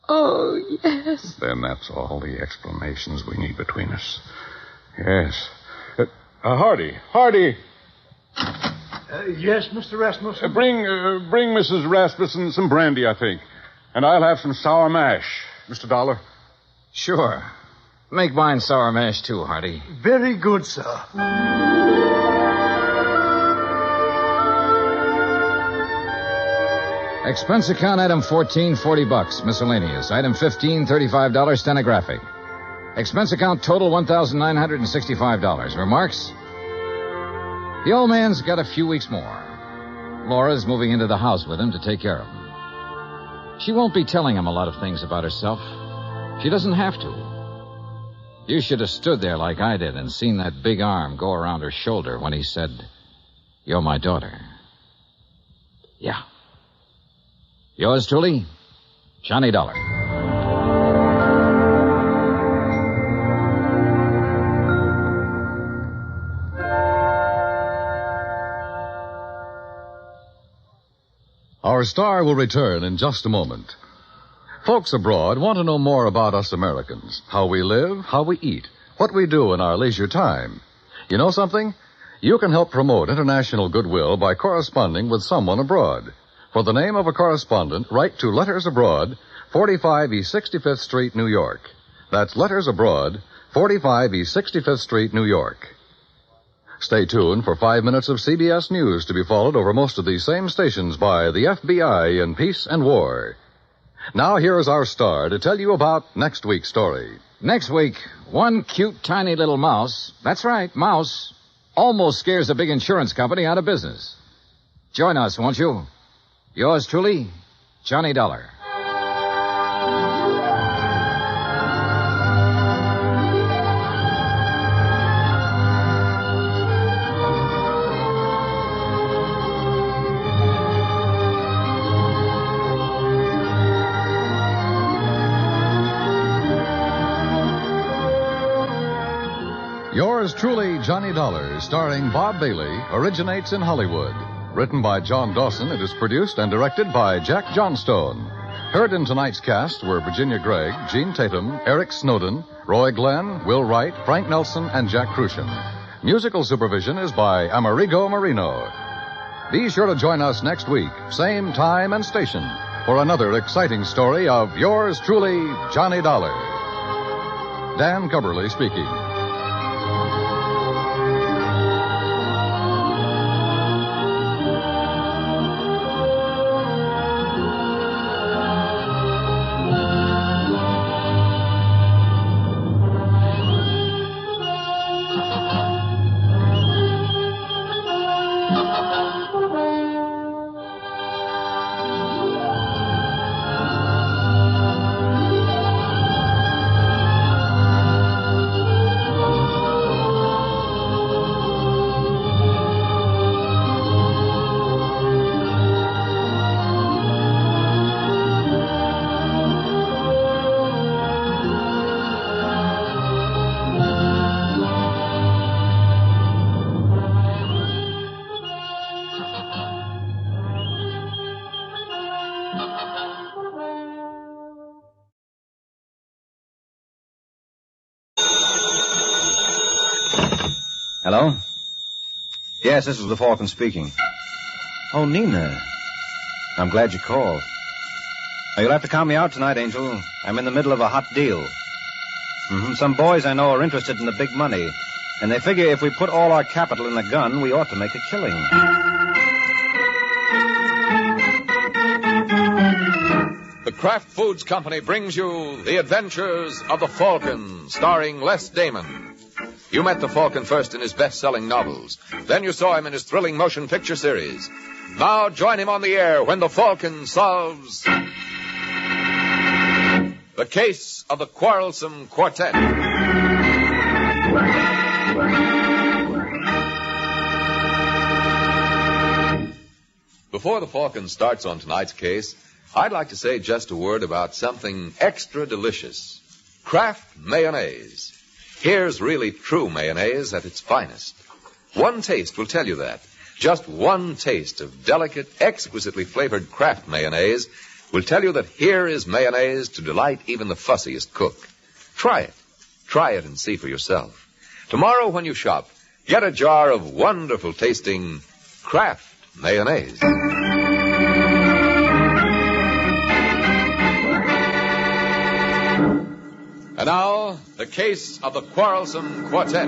Oh, yes. Then that's all the explanations we need between us. Yes. Hardy. Yes, Mr. Rasmussen? Bring Mrs. Rasmussen some brandy, I think. And I'll have some sour mash. Mr. Dollar? Sure. Make mine sour mash, too, Hardy. Very good, sir. Expense account item 14, $40. Miscellaneous. Item 15, $35, stenographic. Expense account total $1,965. Remarks? The old man's got a few weeks more. Laura's moving into the house with him to take care of him. She won't be telling him a lot of things about herself. She doesn't have to. You should have stood there like I did and seen that big arm go around her shoulder when he said, "You're my daughter." Yeah. Yours truly, Johnny Dollar. Our star will return in just a moment. Folks abroad want to know more about us Americans, how we live, how we eat, what we do in our leisure time. You know something? You can help promote international goodwill by corresponding with someone abroad. For the name of a correspondent, write to Letters Abroad, 45 East 65th Street, New York. That's Letters Abroad, 45 East 65th Street, New York. Stay tuned for 5 minutes of CBS News to be followed over most of these same stations by the FBI in peace and war. Now here is our star to tell you about next week's story. Next week, one cute, tiny little mouse, that's right, mouse, almost scares a big insurance company out of business. Join us, won't you? Yours truly, Johnny Dollar. Yours truly, Johnny Dollar, starring Bob Bailey, originates in Hollywood. Written by John Dawson, it is produced and directed by Jack Johnstone. Heard in tonight's cast were Virginia Gregg, Gene Tatum, Eric Snowden, Roy Glenn, Will Wright, Frank Nelson, and Jack Crucian. Musical supervision is by Amerigo Marino. Be sure to join us next week, same time and station, for another exciting story of yours truly, Johnny Dollar. Dan Cubberly speaking. Hello? Yes, this is the Falcon speaking. Oh, Nina. I'm glad you called. Now, you'll have to count me out tonight, Angel. I'm in the middle of a hot deal. Some boys I know are interested in the big money, and they figure if we put all our capital in a gun, we ought to make a killing. The Kraft Foods Company brings you The Adventures of the Falcon, starring Les Damon. You met the Falcon first in his best-selling novels. Then you saw him in his thrilling motion picture series. Now join him on the air when the Falcon solves the case of the Quarrelsome Quartet. Before the Falcon starts on tonight's case, I'd like to say just a word about something extra delicious. Kraft mayonnaise. Here's really true mayonnaise at its finest. One taste will tell you that. Just one taste of delicate, exquisitely flavored Kraft mayonnaise will tell you that here is mayonnaise to delight even the fussiest cook. Try it. Try it and see for yourself. Tomorrow when you shop, get a jar of wonderful tasting Kraft mayonnaise. And now, the case of the Quarrelsome Quartet.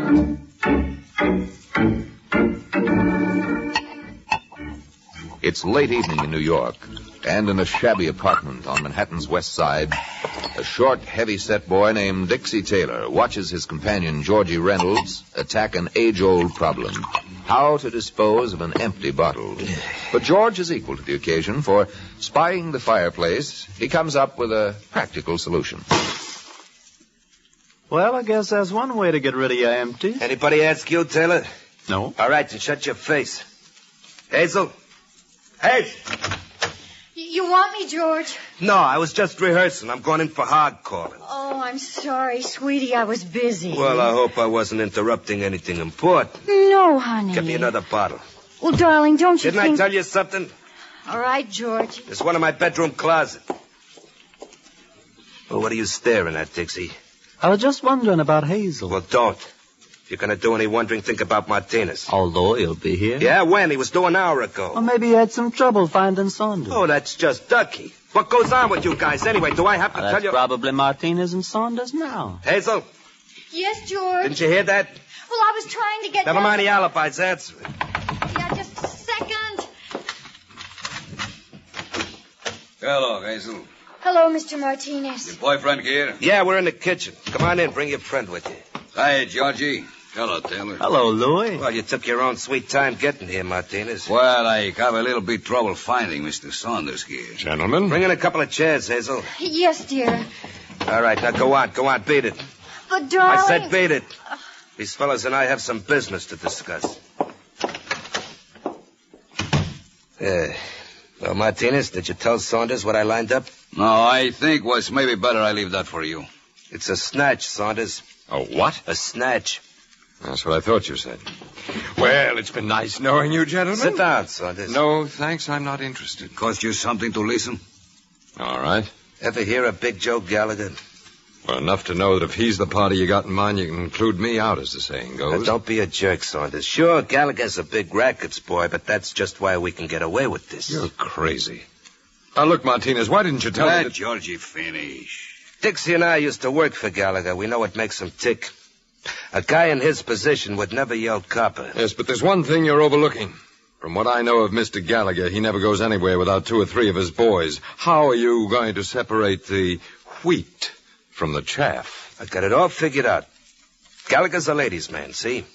It's late evening in New York, and in a shabby apartment on Manhattan's West Side, a short, heavy-set boy named Dixie Taylor watches his companion, Georgie Reynolds, attack an age-old problem: how to dispose of an empty bottle. But George is equal to the occasion, for, spying the fireplace, he comes up with a practical solution. Well, I guess that's one way to get rid of your empties. Anybody ask you, Taylor? No. All right, then shut your face. Hazel? Hazel! You want me, George? No, I was just rehearsing. I'm going in for hard calling. Oh, I'm sorry, sweetie. I was busy. Well, I hope I wasn't interrupting anything important. No, honey. Get me another bottle. Well, darling, don't you Didn't think... I tell you something? All right, George. There's one in my bedroom closet. Well, what are you staring at, Dixie? I was just wondering about Hazel. Well, don't. If you're going to do any wondering, think about Martinez. Although he'll be here. Yeah, when? He was due an hour ago. Or maybe he had some trouble finding Saunders. Oh, that's just ducky. What goes on with you guys anyway? Do I have to tell you? That's probably Martinez and Saunders now. Hazel? Yes, George? Didn't you hear that? Well, I was trying to get... Never mind the alibis. Answer it. Yeah, just a second. Hello, Hazel. Hello, Mr. Martinez. Your boyfriend here? Yeah, we're in the kitchen. Come on in. Bring your friend with you. Hi, Georgie. Hello, Taylor. Hello, Louis. Well, you took your own sweet time getting here, Martinez. Well, I have a little bit trouble finding Mr. Saunders here. Gentlemen? Bring in a couple of chairs, Hazel. Yes, dear. All right, now go on. Go on, beat it. But, darling... I said beat it. These fellas and I have some business to discuss. Well, Martinez, did you tell Saunders what I lined up? No, I think was maybe better I leave that for you. It's a snatch, Saunders. A what? A snatch. That's what I thought you said. Well, it's been nice knowing you, gentlemen. Sit down, Saunders. No, thanks. I'm not interested. Cost you something to listen? All right. Ever hear of Big Joe Gallagher? Well, enough to know that if he's the party you got in mind, you can include me out, as the saying goes. Now, don't be a jerk, Saunders. Sure, Gallagher's a big rackets boy, but that's just why we can get away with this. You're crazy. Now, look, Martinez, why didn't you tell me that... Georgie finish. Dixie and I used to work for Gallagher. We know what makes him tick. A guy in his position would never yell copper. Yes, but there's one thing you're overlooking. From what I know of Mr. Gallagher, he never goes anywhere without 2 or 3 of his boys. How are you going to separate the wheat from the chaff? I got it all figured out. Gallagher's a ladies' man, see?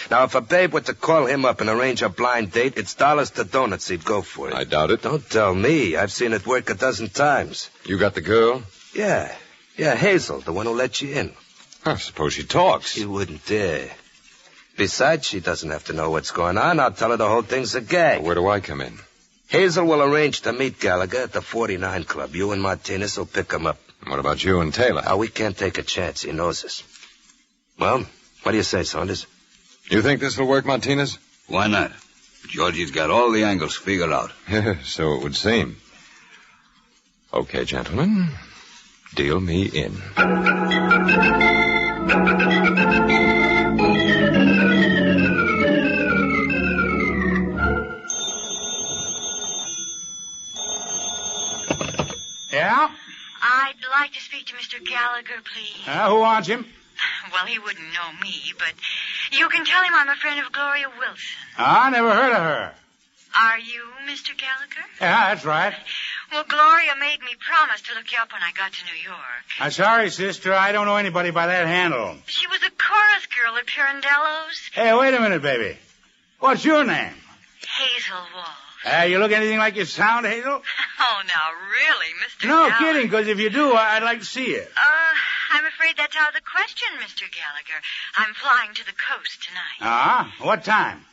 Now, if a babe were to call him up and arrange a blind date, it's dollars to donuts he'd go for it. I doubt it. Don't tell me. I've seen it work a dozen times. You got the girl? Yeah, Hazel, the one who let you in. I suppose she talks. She wouldn't dare. Besides, she doesn't have to know what's going on. I'll tell her the whole thing's a gag. Where do I come in? Hazel will arrange to meet Gallagher at the 49 Club. You and Martinez will pick him up. What about you and Taylor? Now, we can't take a chance. He knows us. Well, what do you say, Saunders? You think this will work, Martinez? Why not? Georgie's got all the angles figured out. So it would seem. Okay, gentlemen. Deal me in. Yeah? I'd like to speak to Mr. Gallagher, please. Who wants him? Well, he wouldn't know me, but you can tell him I'm a friend of Gloria Wilson. I never heard of her. Are you Mr. Gallagher? Yeah, that's right. Well, Gloria made me promise to look you up when I got to New York. I'm sorry, sister. I don't know anybody by that handle. She was a chorus girl at Pirandello's. Hey, wait a minute, baby. What's your name? Hazel Walsh. You look anything like you sound, Hazel? Oh, now, really, Mr. No, Gallagher. kidding, because if you do, I'd like to see it. I'm afraid that's out of the question, Mr. Gallagher. I'm flying to the coast tonight. What time?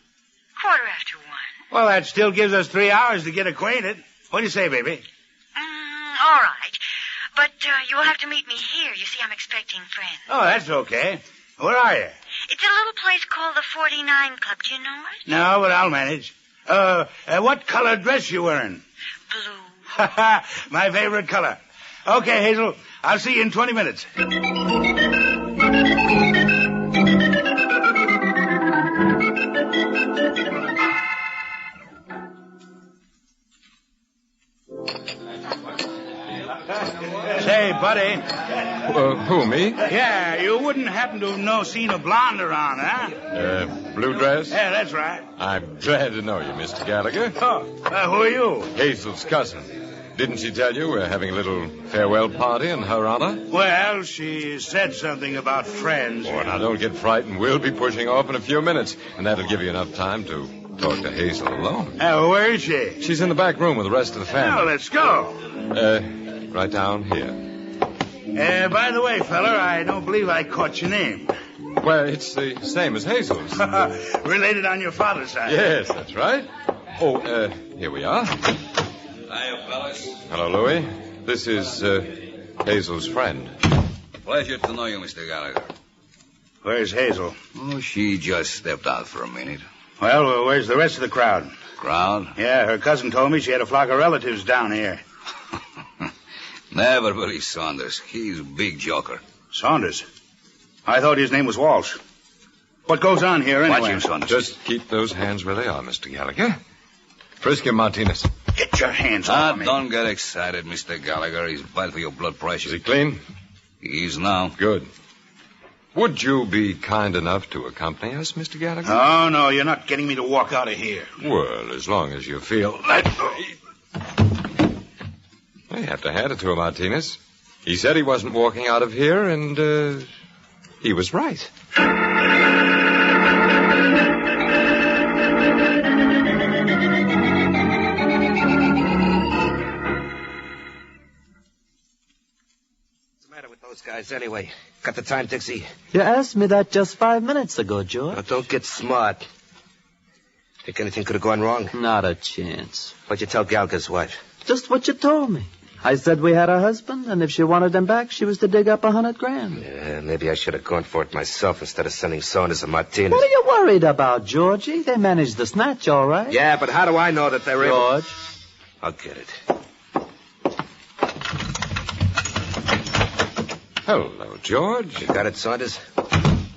1:15. Well, that still gives us 3 hours to get acquainted. What do you say, baby? All right. But you'll have to meet me here. You see, I'm expecting friends. Oh, that's okay. Where are you? It's a little place called the 49 Club. Do you know it? No, but I'll manage. What color dress you wearing? Blue. My favorite color. Okay, Hazel. I'll see you in 20 minutes. Say, buddy. Who, me? Yeah, you wouldn't happen to have seen a blonde around, huh? Blue dress? Yeah, that's right. I'm glad to know you, Mr. Gallagher. Oh, who are you? Hazel's cousin. Didn't she tell you we're having a little farewell party in her honor? Well, she said something about friends. Oh, now don't get frightened. We'll be pushing off in a few minutes, and that'll give you enough time to talk to Hazel alone. Where is she? She's in the back room with the rest of the family. Well, let's go. Right down here. By the way, feller, I don't believe I caught your name. Well, it's the same as Hazel's. Related on your father's side. Yes, that's right. Oh, here we are. Hiya, fellas. Hello, Louis. This is Hazel's friend. Pleasure to know you, Mr. Gallagher. Where's Hazel? Oh, she just stepped out for a minute. Well, where's the rest of the crowd? Crowd? Yeah, her cousin told me she had a flock of relatives down here. Never believe Saunders. He's a big joker. Saunders? I thought his name was Walsh. What goes on here anyway? Watch him, Saunders. Just keep those hands where they are, Mr. Gallagher. Frisk him, Martinez. Get your hands off me. Don't get excited, Mr. Gallagher. He's bad for your blood pressure. Is he clean? He is now. Good. Would you be kind enough to accompany us, Mr. Gallagher? Oh, no, you're not getting me to walk out of here. Well, as long as you feel that way. I have to hand it to him, Martinez. He said he wasn't walking out of here, and he was right. Those guys anyway. Got the time, Dixie? You asked me that just 5 minutes ago, George. Now, don't get smart. Think anything could have gone wrong? Not a chance. What'd you tell Gallagher's wife? Just what you told me. I said we had a husband, and if she wanted him back, she was to dig up $100,000. Yeah, maybe I should have gone for it myself instead of sending Saunders and Martinez. What are you worried about, Georgie? They managed the snatch, all right. Yeah, but how do I know that they're George. I'll get it. Hello, George. You got it, Saunders?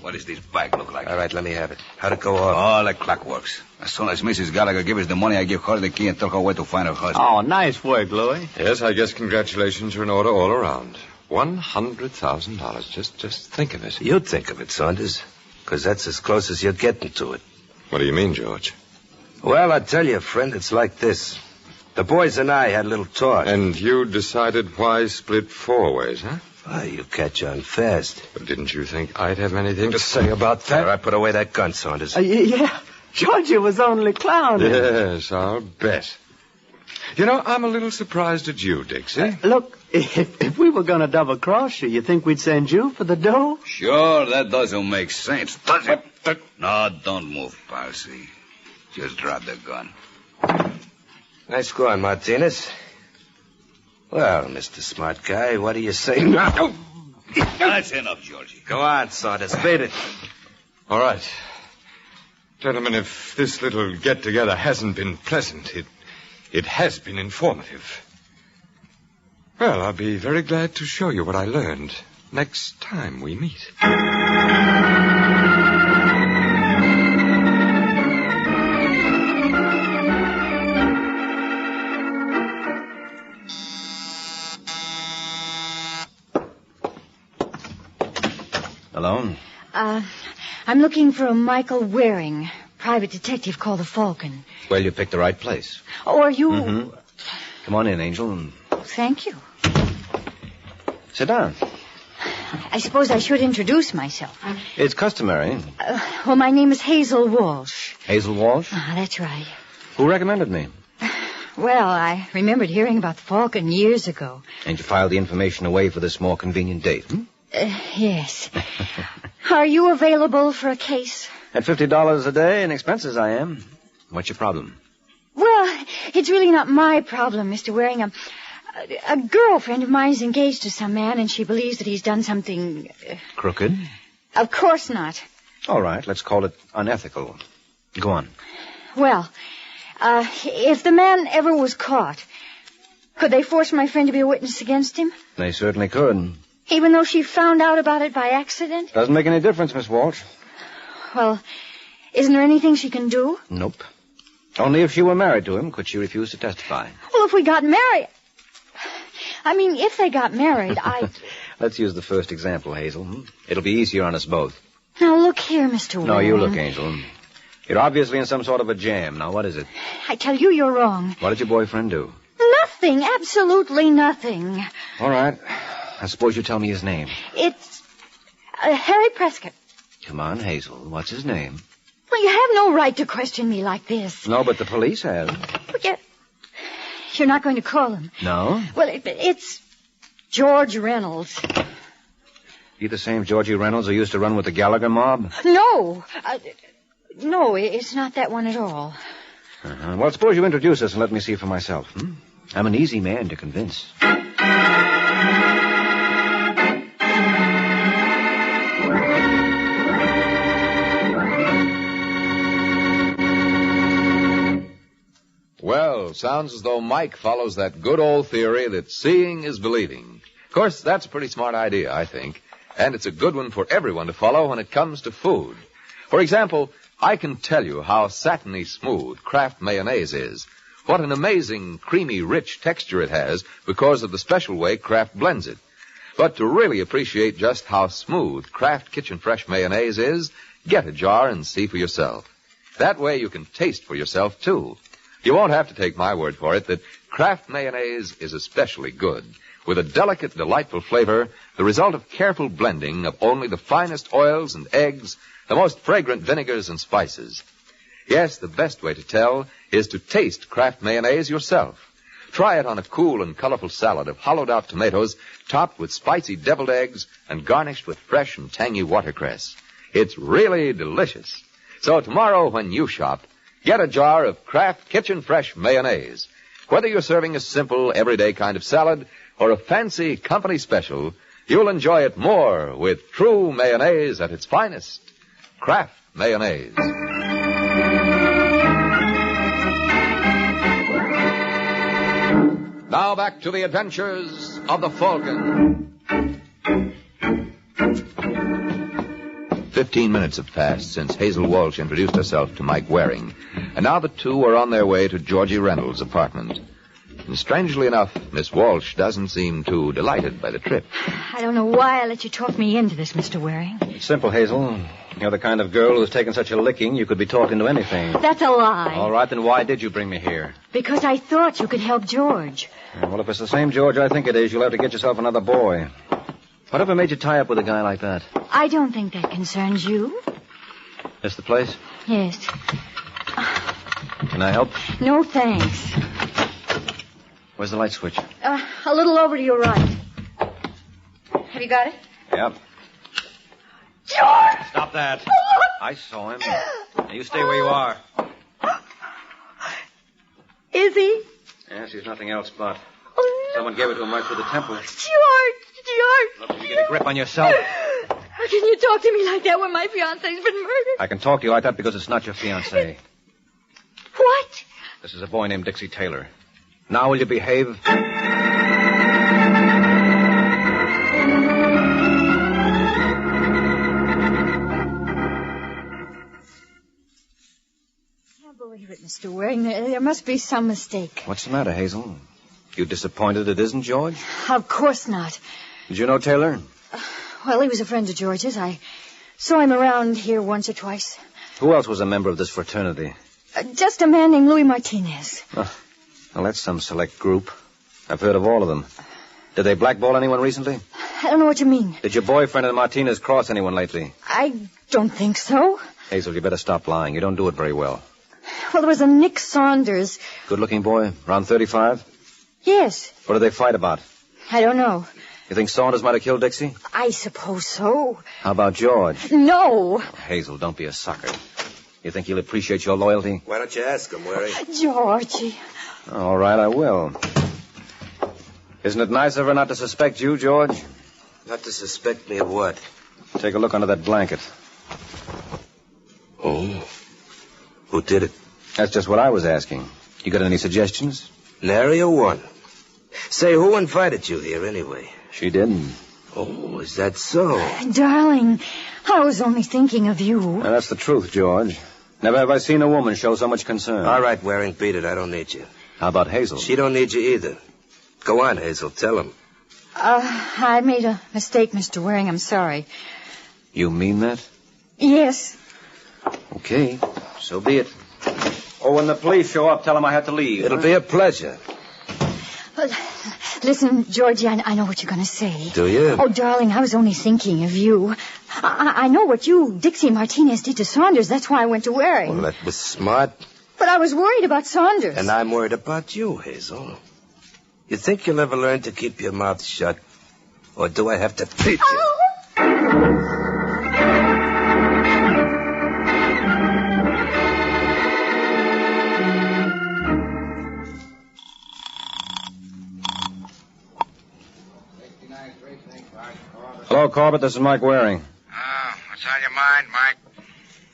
What does this bag look like? All right, let me have it. How'd it go off? Oh, like clockworks. As soon as Mrs. Gallagher gives us the money, I give her the key and tell her where to find her husband. Oh, nice work, Louis. Yes, I guess congratulations are in order all around. $100,000. Just think of it. You think of it, Saunders, because that's as close as you're getting to it. What do you mean, George? Well, I tell you, friend, it's like this. The boys and I had a little talk. And you decided why split 4 ways, huh? Why, you catch on fast. But didn't you think I'd have anything to say about that? All right, put away that gun, Saunders. Yeah, Georgie was only clowning. Yes, I'll bet. You know, I'm a little surprised at you, Dixie. Look, if we were going to double-cross you think we'd send you for the dough? Sure, that doesn't make sense, does it? No, don't move, Parsi. Just drop the gun. Nice going, Martinez. Well, Mr. Smart Guy, what do you say now? That's enough, Georgie. Go on, Saunders. Beat it. All right. Gentlemen, if this little get-together hasn't been pleasant, it has been informative. Well, I'll be very glad to show you what I learned next time we meet. Alone? I'm looking for a Michael Waring, private detective called the Falcon. Well, you picked the right place. Oh, are you... Mm-hmm. Come on in, Angel. Thank you. Sit down. I suppose I should introduce myself. It's customary. Well, my name is Hazel Walsh. Hazel Walsh? That's right. Who recommended me? Well, I remembered hearing about the Falcon years ago. And you filed the information away for this more convenient date, Yes. Are you available for a case? At $50 a day in expenses, I am. What's your problem? Well, it's really not my problem, Mr. Waring. A girlfriend of mine is engaged to some man, and she believes that he's done something... Crooked? Of course not. All right, let's call it unethical. Go on. Well, if the man ever was caught, could they force my friend to be a witness against him? They certainly could. Even though she found out about it by accident? Doesn't make any difference, Miss Walsh. Well, isn't there anything she can do? Nope. Only if she were married to him could she refuse to testify. Well, if we got married... if they got married, I'd... Let's use the first example, Hazel. It'll be easier on us both. Now, look here, Mr. Waring. No, you look, Angel. You're obviously in some sort of a jam. Now, what is it? I tell you, you're wrong. What did your boyfriend do? Nothing. Absolutely nothing. All right. I suppose you tell me his name. It's Harry Prescott. Come on, Hazel. What's his name? Well, you have no right to question me like this. No, but the police have. But you're not going to call him. No? Well, it's George Reynolds. You the same Georgie Reynolds who used to run with the Gallagher mob? No. No, it's not that one at all. Uh-huh. Well, suppose you introduce us and let me see for myself. I'm an easy man to convince. Well, sounds as though Mike follows that good old theory that seeing is believing. Of course, that's a pretty smart idea, I think. And it's a good one for everyone to follow when it comes to food. For example, I can tell you how satiny smooth Kraft mayonnaise is. What an amazing, creamy, rich texture it has because of the special way Kraft blends it. But to really appreciate just how smooth Kraft Kitchen Fresh mayonnaise is, get a jar and see for yourself. That way you can taste for yourself, too. You won't have to take my word for it that Kraft mayonnaise is especially good, with a delicate, delightful flavor, the result of careful blending of only the finest oils and eggs, the most fragrant vinegars and spices. Yes, the best way to tell is to taste Kraft mayonnaise yourself. Try it on a cool and colorful salad of hollowed-out tomatoes topped with spicy deviled eggs and garnished with fresh and tangy watercress. It's really delicious. So tomorrow when you shop, get a jar of Kraft Kitchen Fresh mayonnaise. Whether you're serving a simple, everyday kind of salad or a fancy company special, you'll enjoy it more with true mayonnaise at its finest. Kraft mayonnaise. Now back to the adventures of the Falcon. 15 minutes have passed since Hazel Walsh introduced herself to Mike Waring, and now the two are on their way to Georgie Reynolds' apartment. And strangely enough, Miss Walsh doesn't seem too delighted by the trip. I don't know why I let you talk me into this, Mr. Waring. It's simple, Hazel. You're the kind of girl who's taken such a licking you could be talking to anything. That's a lie. All right, then why did you bring me here? Because I thought you could help George. Well, if it's the same George I think it is, you'll have to get yourself another boy. Whatever made you tie up with a guy like that? I don't think that concerns you. This the place? Yes. Can I help? No, thanks. Where's the light switch? A little over to your right. Have you got it? Yep. George! Stop that. I saw him. Now you stay where you are. Is he? Yes, he's nothing else but. Someone gave it to him right through the temple. George! Look, you get a grip on yourself. How can you talk to me like that when my fiancé's been murdered? I can talk to you like that because it's not your fiancé. What? This is a boy named Dixie Taylor. Now will you behave? I can't believe it, Mr. Waring. There must be some mistake. What's the matter, Hazel? You disappointed it isn't George? Of course not. Did you know Taylor? Well, he was a friend of George's. I saw him around here once or twice. Who else was a member of this fraternity? Just a man named Louis Martinez. Well, that's some select group. I've heard of all of them. Did they blackball anyone recently? I don't know what you mean. Did your boyfriend and Martinez cross anyone lately? I don't think so. Hazel, you better stop lying. You don't do it very well. Well, there was a Nick Saunders. Good-looking boy, around 35? Yes. What did they fight about? I don't know. You think Saunders might have killed Dixie? I suppose so. How about George? No. Oh, Hazel, don't be a sucker. You think he'll appreciate your loyalty? Why don't you ask him, Wary? Georgie. All right, I will. Isn't it nice of her not to suspect you, George? Not to suspect me of what? Take a look under that blanket. Oh. Who did it? That's just what I was asking. You got any suggestions? Nary a one. Say, who invited you here anyway? She didn't. Oh, is that so? Darling, I was only thinking of you. Now, that's the truth, George. Never have I seen a woman show so much concern. All right, Waring, beat it. I don't need you. How about Hazel? She don't need you either. Go on, Hazel. Tell him. I made a mistake, Mr. Waring. I'm sorry. You mean that? Yes. Okay, so be it. Oh, when the police show up, tell them I have to leave. It'll be a pleasure. Listen, Georgie, I know what you're going to say. Do you? Oh, darling, I was only thinking of you. I know what you, Dixie Martinez, did to Saunders. That's why I went to Waring. Well, that was smart. But I was worried about Saunders. And I'm worried about you, Hazel. You think you'll ever learn to keep your mouth shut? Or do I have to teach you? Hello, Corbett. This is Mike Waring. What's on your mind, Mike?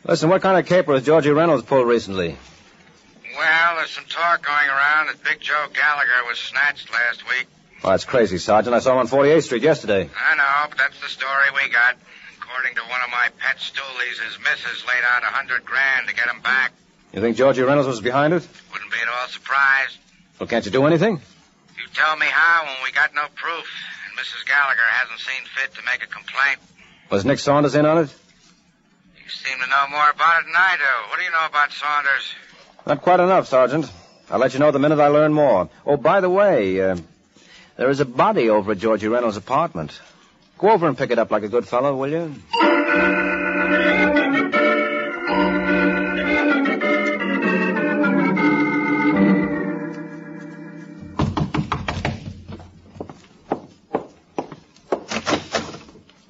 Listen, what kind of caper has Georgie Reynolds pulled recently? Well, there's some talk going around that Big Joe Gallagher was snatched last week. Well, that's crazy, Sergeant. I saw him on 48th Street yesterday. I know, but that's the story we got. According to one of my pet stoolies, his missus laid out $100,000 to get him back. You think Georgie Reynolds was behind it? Wouldn't be at all surprised. Well, can't you do anything? You tell me how when we got no proof, and Mrs. Gallagher hasn't seen fit to make a complaint. Was Nick Saunders in on it? You seem to know more about it than I do. What do you know about Saunders? Not quite enough, Sergeant. I'll let you know the minute I learn more. Oh, by the way, there is a body over at Georgie Reynolds' apartment. Go over and pick it up like a good fellow, will you?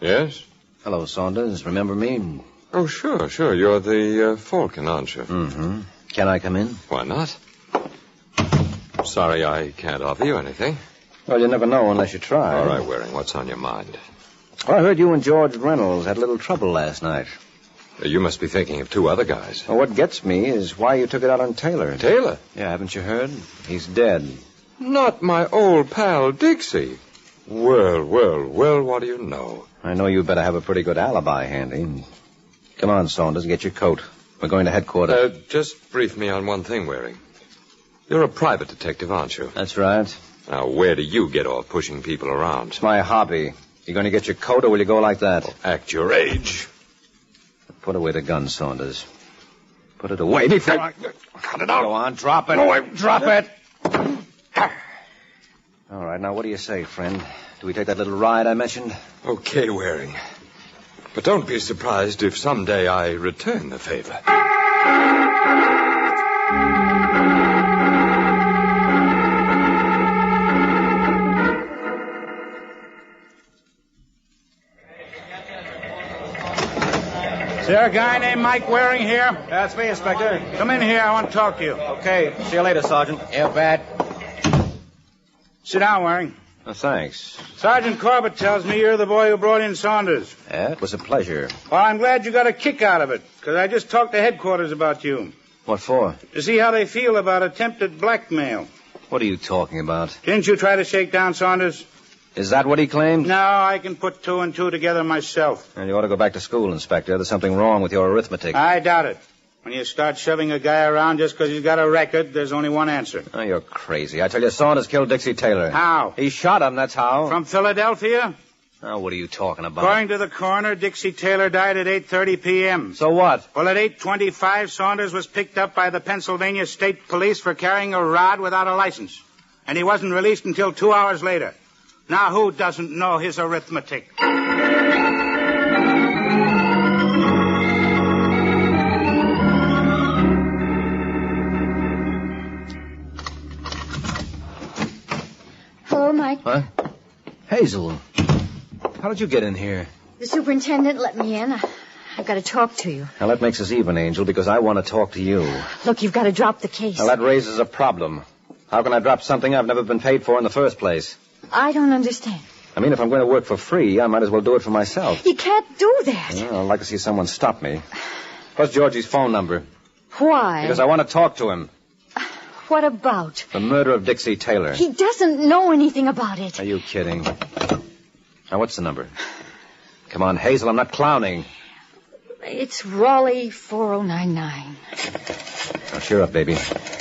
Yes? Hello, Saunders. Remember me? Oh, sure. You're the Falcon, aren't you? Mm-hmm. Can I come in? Why not? Sorry I can't offer you anything. Well, you never know unless you try. All right, Waring, what's on your mind? Well, I heard you and George Reynolds had a little trouble last night. You must be thinking of two other guys. Well, what gets me is why you took it out on Taylor. Taylor? Yeah, haven't you heard? He's dead. Not my old pal, Dixie. Well, what do you know? I know you better have a pretty good alibi handy. Come on, Saunders, get your coat. We're going to headquarters. Just brief me on one thing, Waring. You're a private detective, aren't you? That's right. Now, where do you get off pushing people around? It's my hobby. You going to get your coat, or will you go like that? Oh, act your age. Put away the gun, Saunders. Put it away before I... Cut it out. Go on, drop it. No, Drop it. All right, now what do you say, friend? Do we take that little ride I mentioned? Okay, Waring. But don't be surprised if someday I return the favor. Is there a guy named Mike Waring here? That's me, Inspector. Come in here. I want to talk to you. Okay. See you later, Sergeant. Yeah, bad. Sit down, Waring. Oh, thanks. Sergeant Corbett tells me you're the boy who brought in Saunders. Yeah, it was a pleasure. Well, I'm glad you got a kick out of it, because I just talked to headquarters about you. What for? To see how they feel about attempted blackmail. What are you talking about? Didn't you try to shake down Saunders? Is that what he claimed? No, I can put two and two together myself. And you ought to go back to school, Inspector. There's something wrong with your arithmetic. I doubt it. When you start shoving a guy around just because he's got a record, there's only one answer. Oh, you're crazy. I tell you, Saunders killed Dixie Taylor. How? He shot him, that's how. From Philadelphia? Now, what are you talking about? According to the coroner, Dixie Taylor died at 8:30 p.m. So what? Well, at 8:25, Saunders was picked up by the Pennsylvania State Police for carrying a rod without a license. And he wasn't released until 2 hours later. Now, who doesn't know his arithmetic? Hello, Mike. Huh? Hazel, how did you get in here? The superintendent let me in. I've got to talk to you. Now, that makes us even, Angel, because I want to talk to you. Look, you've got to drop the case. Now, that raises a problem. How can I drop something I've never been paid for in the first place? I don't understand. I mean, if I'm going to work for free, I might as well do it for myself. You can't do that. Well, I'd like to see someone stop me. What's Georgie's phone number? Why? Because I want to talk to him. What about? The murder of Dixie Taylor. He doesn't know anything about it. Are you kidding? Now, what's the number? Come on, Hazel, I'm not clowning. It's Raleigh 4099. Now, cheer up, baby.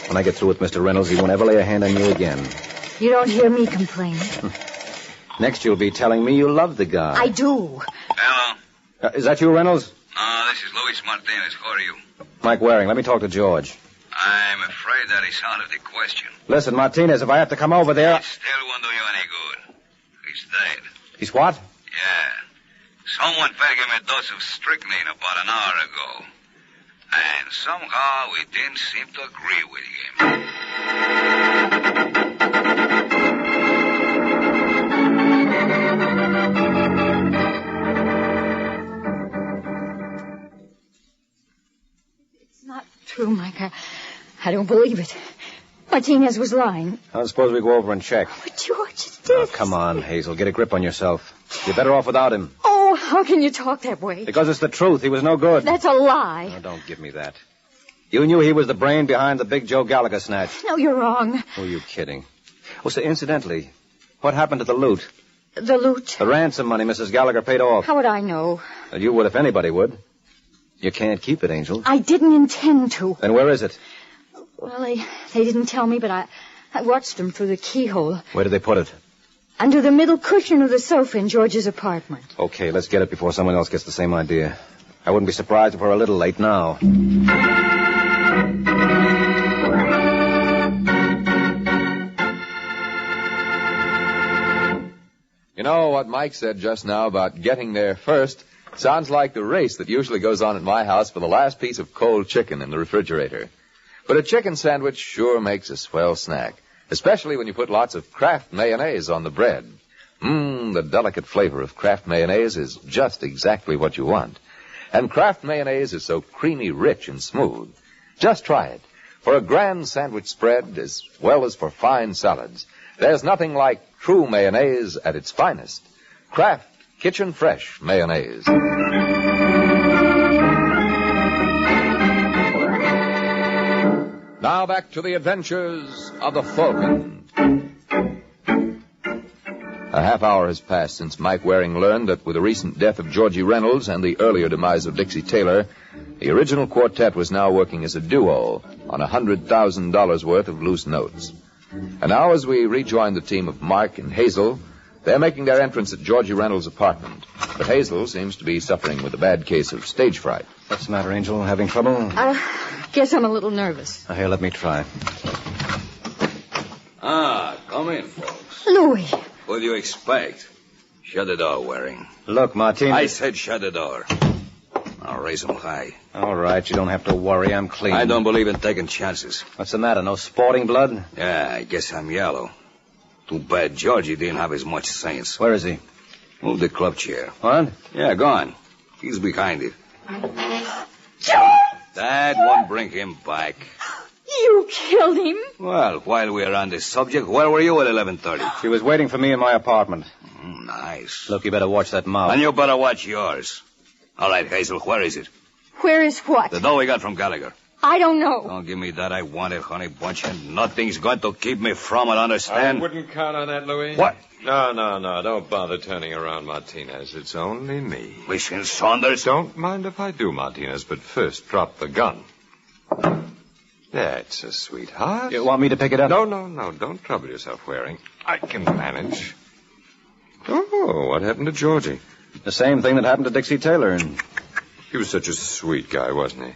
When I get through with Mr. Reynolds, he won't ever lay a hand on you again. You don't hear me complain. Next, you'll be telling me you love the guy. I do. Hello? Is that you, Reynolds? No, this is Luis Martinez. Who are you? Mike Waring. Let me talk to George. I'm afraid that is out of the question. Listen, Martinez, if I have to come over there... It still won't do you any good. He's dead. He's what? Yeah. Someone fed him a dose of strychnine about an hour ago. And somehow we didn't seem to agree with him. It's not true, Mike. I don't believe it. Martinez was lying. I suppose we go over and check. But George, it's this. Oh, come on, Hazel. Get a grip on yourself. You're better off without him. Oh, how can you talk that way? Because it's the truth. He was no good. That's a lie. Oh, don't give me that. You knew he was the brain behind the big Joe Gallagher snatch. No, you're wrong. Who are you kidding? Oh, so incidentally, what happened to the loot? The loot? The ransom money Mrs. Gallagher paid off. How would I know? Well, you would if anybody would. You can't keep it, Angel. I didn't intend to. Then where is it? Well, they didn't tell me, but I watched them through the keyhole. Where did they put it? Under the middle cushion of the sofa in George's apartment. Okay, let's get it before someone else gets the same idea. I wouldn't be surprised if we're a little late now. You know what Mike said just now about getting there first? Sounds like the race that usually goes on at my house for the last piece of cold chicken in the refrigerator. But a chicken sandwich sure makes a swell snack, especially when you put lots of Kraft mayonnaise on the bread. The delicate flavor of Kraft mayonnaise is just exactly what you want. And Kraft mayonnaise is so creamy, rich, and smooth. Just try it. For a grand sandwich spread, as well as for fine salads, there's nothing like true mayonnaise at its finest. Kraft Kitchen Fresh mayonnaise. Now back to the adventures of the Falcon. A half hour has passed since Mike Waring learned that with the recent death of Georgie Reynolds and the earlier demise of Dixie Taylor, the original quartet was now working as a duo on $100,000 worth of loose notes. And now as we rejoin the team of Mark and Hazel, they're making their entrance at Georgie Reynolds' apartment. But Hazel seems to be suffering with a bad case of stage fright. What's the matter, Angel? Having trouble? Guess I'm a little nervous. Here, let me try. Come in, folks. Louis. What do you expect? Shut the door, Waring. Look, Martinez. I said shut the door. I'll raise them high. All right, you don't have to worry. I'm clean. I don't believe in taking chances. What's the matter? No sporting blood? Yeah, I guess I'm yellow. Too bad Georgie didn't have as much sense. Where is he? Move the club chair. What? Yeah, go on. He's behind it. George! That won't bring him back. You killed him? Well, while we're on this subject, where were you at 11:30? She was waiting for me in my apartment. Nice. Look, you better watch that mouth. And you better watch yours. All right, Hazel, where is it? Where is what? The dough we got from Gallagher. I don't know. Don't give me that. I want it, honey bunch, and nothing's going to keep me from it, understand? I wouldn't count on that, Louis. What? No. Don't bother turning around, Martinez. It's only me. Listen, Saunders. Don't mind if I do, Martinez, but first drop the gun. That's a sweetheart. You want me to pick it up? No. Don't trouble yourself, Waring. I can manage. Oh, what happened to Georgie? The same thing that happened to Dixie Taylor. He was such a sweet guy, wasn't he?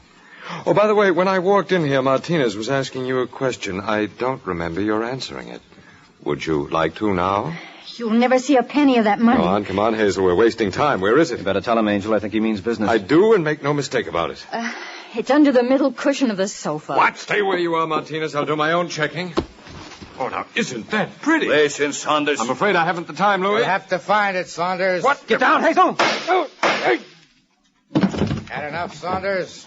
Oh, by the way, when I walked in here, Martinez was asking you a question. I don't remember your answering it. Would you like to now? You'll never see a penny of that money. Come on, Hazel. We're wasting time. Where is it? You better tell him, Angel. I think he means business. I do, and make no mistake about it. It's under the middle cushion of the sofa. What? Stay where you are, Martinez. I'll do my own checking. Oh, now, isn't that pretty? Listen, Saunders. I'm afraid I haven't the time, Louis. We'll have to find it, Saunders. What? Get down, Hazel! Oh, hey. Had enough, Saunders?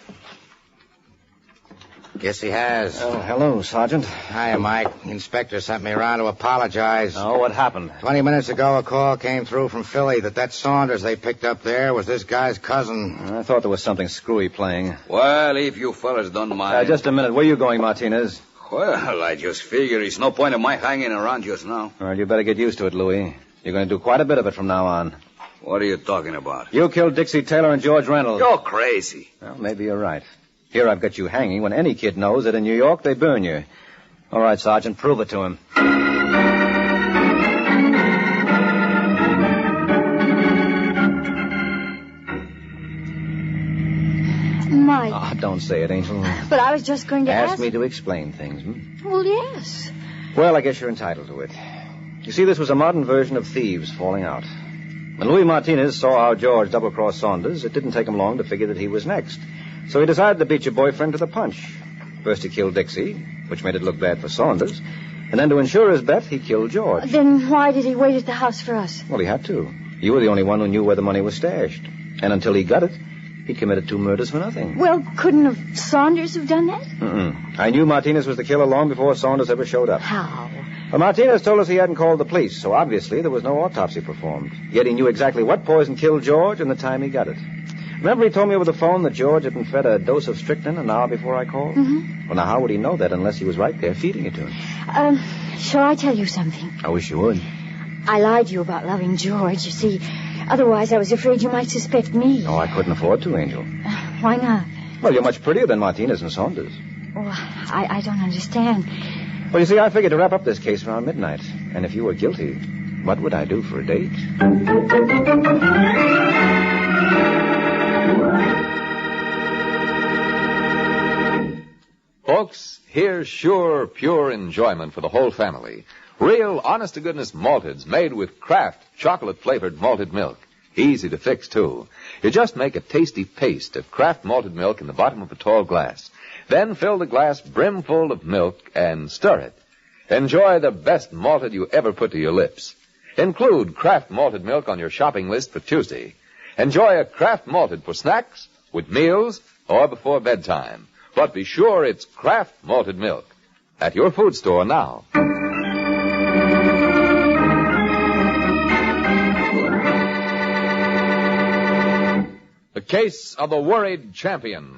Yes, he has. Oh, hello, Sergeant. Hiya, Mike. Inspector sent me around to apologize. Oh, what happened? 20 minutes ago, a call came through from Philly that Saunders they picked up there was this guy's cousin. I thought there was something screwy playing. Well, if you fellas don't mind. Just a minute. Where are you going, Martinez? Well, I just figure it's no point in my hanging around just now. Well, you better get used to it, Louis. You're going to do quite a bit of it from now on. What are you talking about? You killed Dixie Taylor and George Reynolds. You're crazy. Well, maybe you're right. Here I've got you hanging when any kid knows that in New York they burn you. All right, Sergeant, prove it to him. Mike. Oh, don't say it, Angel. But I was just going to Ask me to explain things. Well, yes. Well, I guess you're entitled to it. You see, this was a modern version of thieves falling out. When Louis Martinez saw how George double-crossed Saunders, it didn't take him long to figure that he was next. So he decided to beat your boyfriend to the punch. First he killed Dixie, which made it look bad for Saunders. And then to ensure his bet, he killed George. Then why did he wait at the house for us? Well, he had to. You were the only one who knew where the money was stashed. And until he got it, he committed 2 murders for nothing. Well, couldn't Saunders have done that? I knew Martinez was the killer long before Saunders ever showed up. How? Well, Martinez told us he hadn't called the police, so obviously there was no autopsy performed. Yet he knew exactly what poison killed George and the time he got it. Remember he told me over the phone that George had been fed a dose of strychnine an hour before I called? Mm-hmm. Well, now, how would he know that unless he was right there feeding it to him? Shall I tell you something? I wish you would. I lied to you about loving George, you see. Otherwise, I was afraid you might suspect me. Oh, I couldn't afford to, Angel. Why not? Well, you're much prettier than Martinez and Saunders. Oh, I don't understand. Well, you see, I figured to wrap up this case around midnight. And if you were guilty, what would I do for a date? Folks, here's sure, pure enjoyment for the whole family. Real, honest-to-goodness malteds made with Kraft chocolate-flavored malted milk. Easy to fix, too. You just make a tasty paste of Kraft malted milk in the bottom of a tall glass. Then fill the glass brimful of milk and stir it. Enjoy the best malted you ever put to your lips. Include Kraft malted milk on your shopping list for Tuesday. Enjoy a Kraft malted for snacks, with meals, or before bedtime. But be sure it's Kraft malted milk. At your food store now. The Case of the Worried Champion.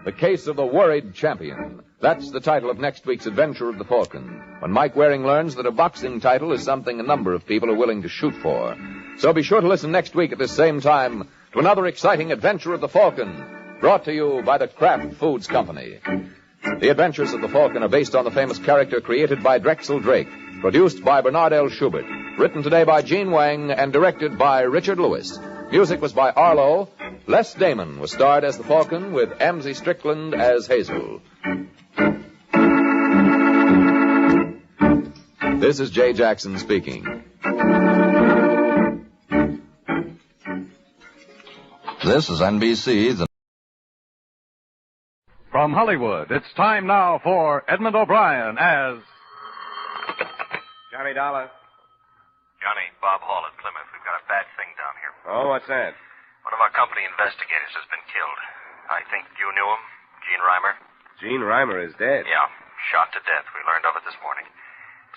The Case of the Worried Champion. That's the title of next week's adventure of the Falcon, when Mike Waring learns that a boxing title is something a number of people are willing to shoot for. So be sure to listen next week at this same time to another exciting adventure of the Falcon, brought to you by the Kraft Foods Company. The Adventures of the Falcon are based on the famous character created by Drexel Drake, produced by Bernard L. Schubert, written today by Gene Wang, and directed by Richard Lewis. Music was by Arlo. Les Damon was starred as the Falcon, with Amzie Strickland as Hazel. This is Jay Jackson speaking. This is NBC. From Hollywood, it's time now for Edmund O'Brien as Johnny Dollar. Johnny, Bob Hall at Plymouth. We've got a bad thing down here. Oh, what's that? One of our company investigators has been killed. I think you knew him, Gene Reimer. Gene Reimer is dead. Yeah, shot to death. We learned of it this morning.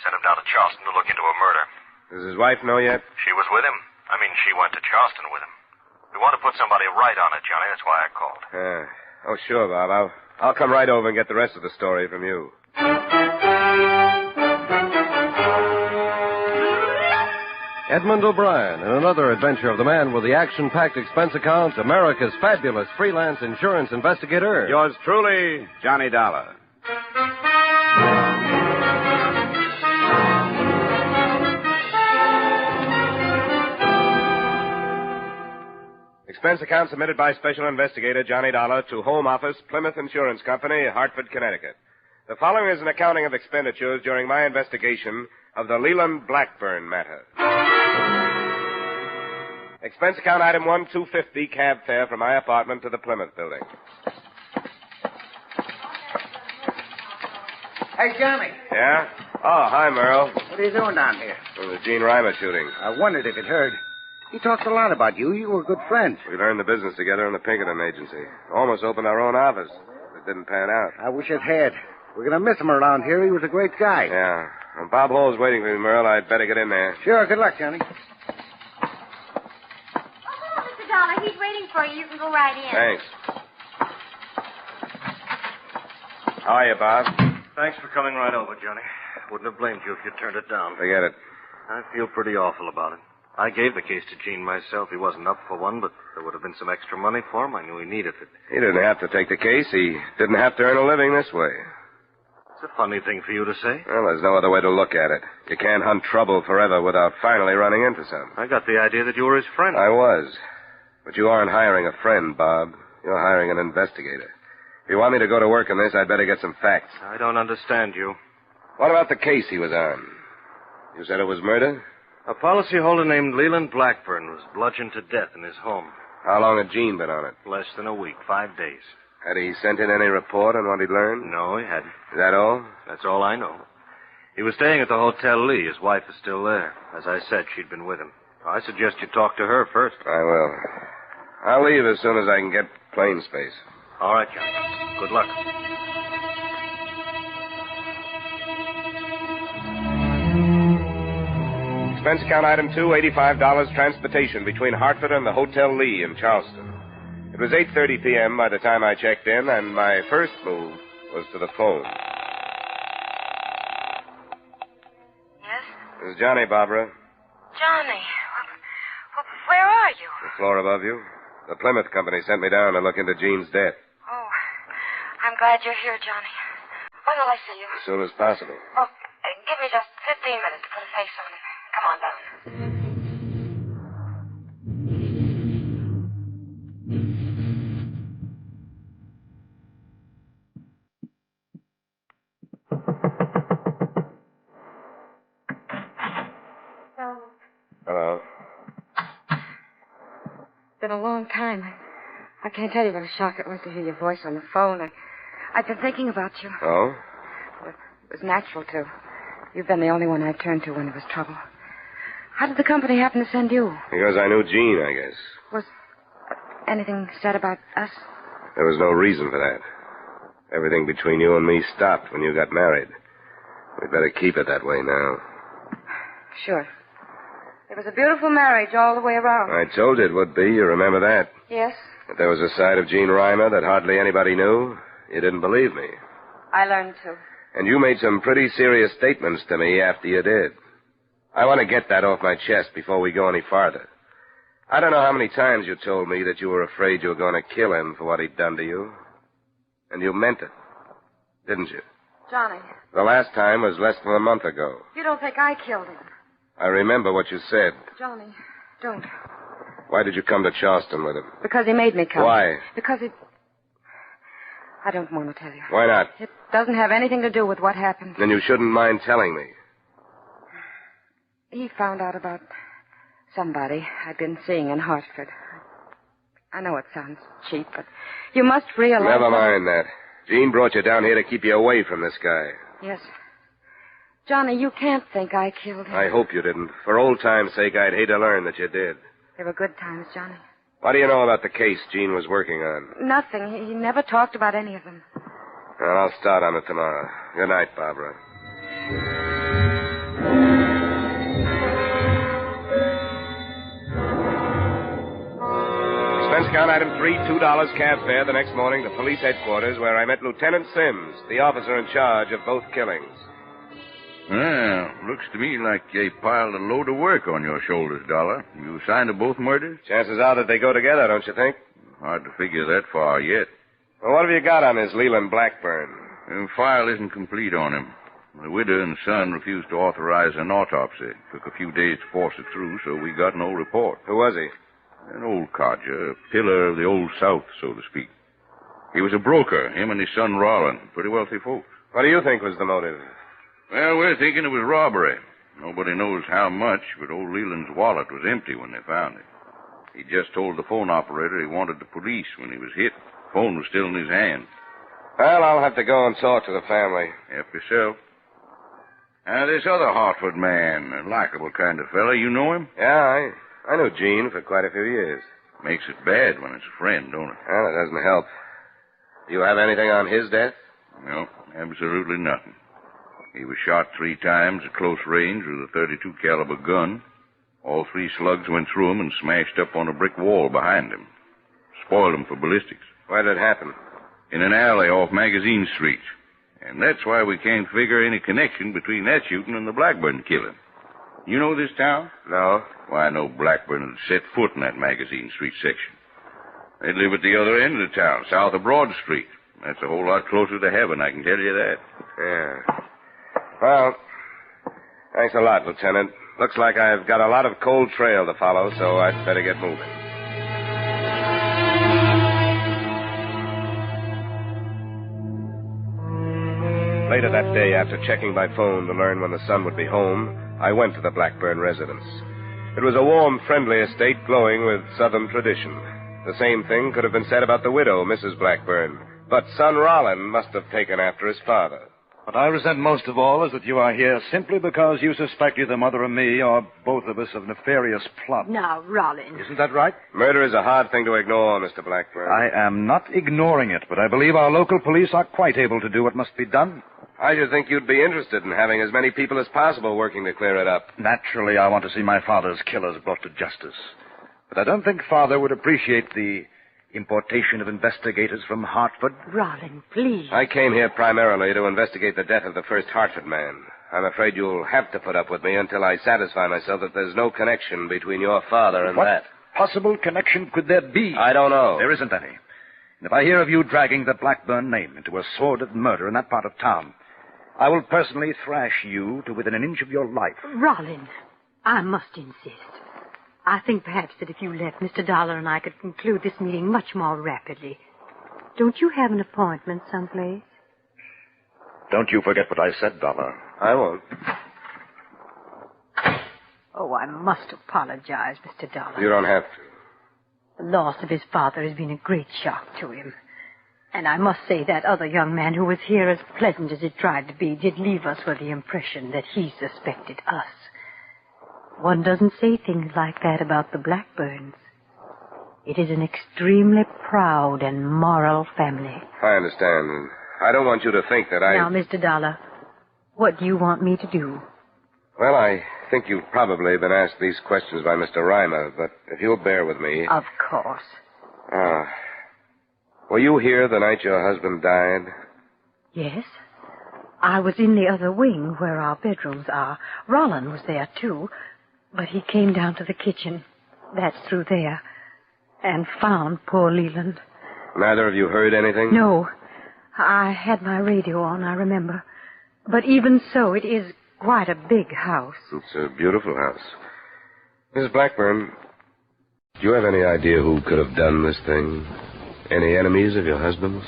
Sent him down to Charleston to look into a murder. Does his wife know yet? She was with him. I mean, she went to Charleston with him. We want to put somebody right on it, Johnny. That's why I called. Oh, sure, Bob. I'll come right over and get the rest of the story from you. Edmund O'Brien in another adventure of the man with the action-packed expense account, America's fabulous freelance insurance investigator. Yours truly, Johnny Dollar. Expense account submitted by Special Investigator Johnny Dollar to Home Office, Plymouth Insurance Company, Hartford, Connecticut. The following is an accounting of expenditures during my investigation of the LELAND BLACKBURN matter. Expense account item 1, $250 cab fare from my apartment to the Plymouth building. Hey, Johnny. Yeah? Oh, hi, Merle. What are you doing down here? It was the Gene Reimer shooting. I wondered if it heard. He talked a lot about you. You were good friends. We learned the business together in the Pinkerton agency. Almost opened our own office. It didn't pan out. I wish it had. We're going to miss him around here. He was a great guy. Yeah. Well, Bob Hall's waiting for me, Merle. I'd better get in there. Sure. Good luck, Johnny. Mr. Dollar, he's waiting for you. You can go right in. Thanks. How are you, Bob? Thanks for coming right over, Johnny. Wouldn't have blamed you if you turned it down. Forget it. I feel pretty awful about it. I gave the case to Gene myself. He wasn't up for one, but there would have been some extra money for him. I knew he needed it. He didn't have to take the case. He didn't have to earn a living this way. It's a funny thing for you to say. Well, there's no other way to look at it. You can't hunt trouble forever without finally running into some. I got the idea that you were his friend. I was. But you aren't hiring a friend, Bob. You're hiring an investigator. If you want me to go to work on this, I'd better get some facts. I don't understand you. What about the case he was on? You said it was murder? A policyholder named Leland Blackburn was bludgeoned to death in his home. How long had Gene been on it? Less than a week, 5 days. Had he sent in any report on what he'd learned? No, he hadn't. Is that all? That's all I know. He was staying at the Hotel Lee. His wife is still there. As I said, she'd been with him. I suggest you talk to her first. I will. I'll leave as soon as I can get plane space. All right, Johnny. Good luck. Expense account item 2, $85 transportation between Hartford and the Hotel Lee in Charleston. It was 8:30 p.m. by the time I checked in, and my first move was to the phone. Yes? This is Johnny, Barbara. Johnny, where are you? The floor above you. The Plymouth company sent me down to look into Gene's death. Oh, I'm glad you're here, Johnny. When will I see you? As soon as possible. Oh, give me just 15 minutes to put a face on it. Come on down. Hello. It's been a long time. I can't tell you what a shock it was to hear your voice on the phone. I've been thinking about you. Oh? It was natural to. You've been the only one I turned to when there was trouble. How did the company happen to send you? Because I knew Gene, I guess. Was anything said about us? There was no reason for that. Everything between you and me stopped when you got married. We'd better keep it that way now. Sure. It was a beautiful marriage all the way around. I told you it would be. You remember that? Yes. That there was a side of Gene Reimer that hardly anybody knew. You didn't believe me. I learned to. And you made some pretty serious statements to me after you did. I want to get that off my chest before we go any farther. I don't know how many times you told me that you were afraid you were going to kill him for what he'd done to you. And you meant it, didn't you? Johnny. The last time was less than a month ago. You don't think I killed him? I remember what you said. Johnny, don't. Why did you come to Charleston with him? Because he made me come. Why? Because it... I don't want to tell you. Why not? It doesn't have anything to do with what happened. Then you shouldn't mind telling me. He found out about somebody I'd been seeing in Hartford. I know it sounds cheap, but you must realize... Never mind that. Gene brought you down here to keep you away from this guy. Yes. Johnny, you can't think I killed him. I hope you didn't. For old time's sake, I'd hate to learn that you did. They were good times, Johnny. What do you know about the case Gene was working on? Nothing. He never talked about any of them. Well, I'll start on it tomorrow. Good night, Barbara. Expense account item 3, $2 cab fare the next morning to police headquarters where I met Lieutenant Sims, the officer in charge of both killings. Well, looks to me like they piled a load of work on your shoulders, Dollar. You assigned to both murders? Chances are that they go together, don't you think? Hard to figure that far yet. Well, what have you got on this Leland Blackburn? The file isn't complete on him. The widow and son refused to authorize an autopsy. Took a few days to force it through, so we got no report. Who was he? An old codger, a pillar of the old South, so to speak. He was a broker, him and his son Rollin, pretty wealthy folks. What do you think was the motive? Well, we're thinking it was robbery. Nobody knows how much, but old Leland's wallet was empty when they found it. He just told the phone operator he wanted the police when he was hit. The phone was still in his hand. Well, I'll have to go and talk to the family. Help yourself. This other Hartford man, a likable kind of fella, you know him? Yeah, I knew Gene for quite a few years. Makes it bad when it's a friend, don't it? Well, it doesn't help. Do you have anything on his death? No, absolutely nothing. He was shot 3 times at close range with a .32 caliber gun. All 3 slugs went through him and smashed up on a brick wall behind him. Spoiled him for ballistics. Where did it happen? In an alley off Magazine Street. And that's why we can't figure any connection between that shooting and the Blackburn killing. You know this town? No. Why, I know Blackburn had set foot in that Magazine Street section. They live at the other end of the town, south of Broad Street. That's a whole lot closer to heaven, I can tell you that. Yeah. Well, thanks a lot, Lieutenant. Looks like I've got a lot of cold trail to follow, so I'd better get moving. Later that day, after checking my phone to learn when the son would be home, I went to the Blackburn residence. It was a warm, friendly estate glowing with Southern tradition. The same thing could have been said about the widow, Mrs. Blackburn, but son Rollin must have taken after his father. What I resent most of all is that you are here simply because you suspect either Mother or me or both of us of nefarious plot. Now, Rollin. Isn't that right? Murder is a hard thing to ignore, Mr. Blackburn. I am not ignoring it, but I believe our local police are quite able to do what must be done. I should think you'd be interested in having as many people as possible working to clear it up. Naturally, I want to see my father's killers brought to justice. But I don't think Father would appreciate the importation of investigators from Hartford. Rollin, please. I came here primarily to investigate the death of the first Hartford man. I'm afraid you'll have to put up with me until I satisfy myself that there's no connection between your father and what that. What possible connection could there be? I don't know. There isn't any. And if I hear of you dragging the Blackburn name into a sordid murder in that part of town, I will personally thrash you to within an inch of your life. Rollin, I must insist. I think perhaps that if you left, Mr. Dollar and I could conclude this meeting much more rapidly. Don't you have an appointment someplace? Don't you forget what I said, Dollar. I won't. Oh, I must apologize, Mr. Dollar. You don't have to. The loss of his father has been a great shock to him. And I must say that other young man who was here, as pleasant as it tried to be, did leave us with the impression that he suspected us. One doesn't say things like that about the Blackburns. It is an extremely proud and moral family. I understand. I don't want you to think that I... Now, Mr. Dollar, what do you want me to do? Well, I think you've probably been asked these questions by Mr. Reimer, but if you'll bear with me... Of course. Were you here the night your husband died? Yes. I was in the other wing where our bedrooms are. Rollin was there, too. But he came down to the kitchen. That's through there. And found poor Leland. Neither of you heard anything? No. I had my radio on, I remember. But even so, it is quite a big house. It's a beautiful house. Mrs. Blackburn, do you have any idea who could have done this thing? Any enemies of your husband's?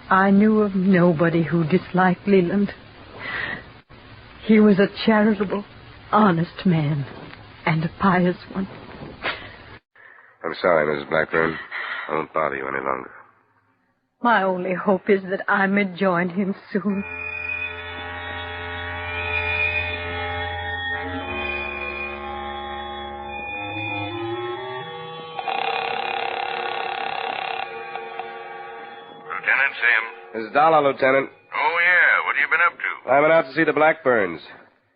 I knew of nobody who disliked Leland. He was a charitable, honest man, and a pious one. I'm sorry, Mrs. Blackburn. I won't bother you any longer. My only hope is that I may join him soon. Lieutenant Sim. This is Dollar, Lieutenant. Oh, yeah. What have you been up to? I went out to see the Blackburns.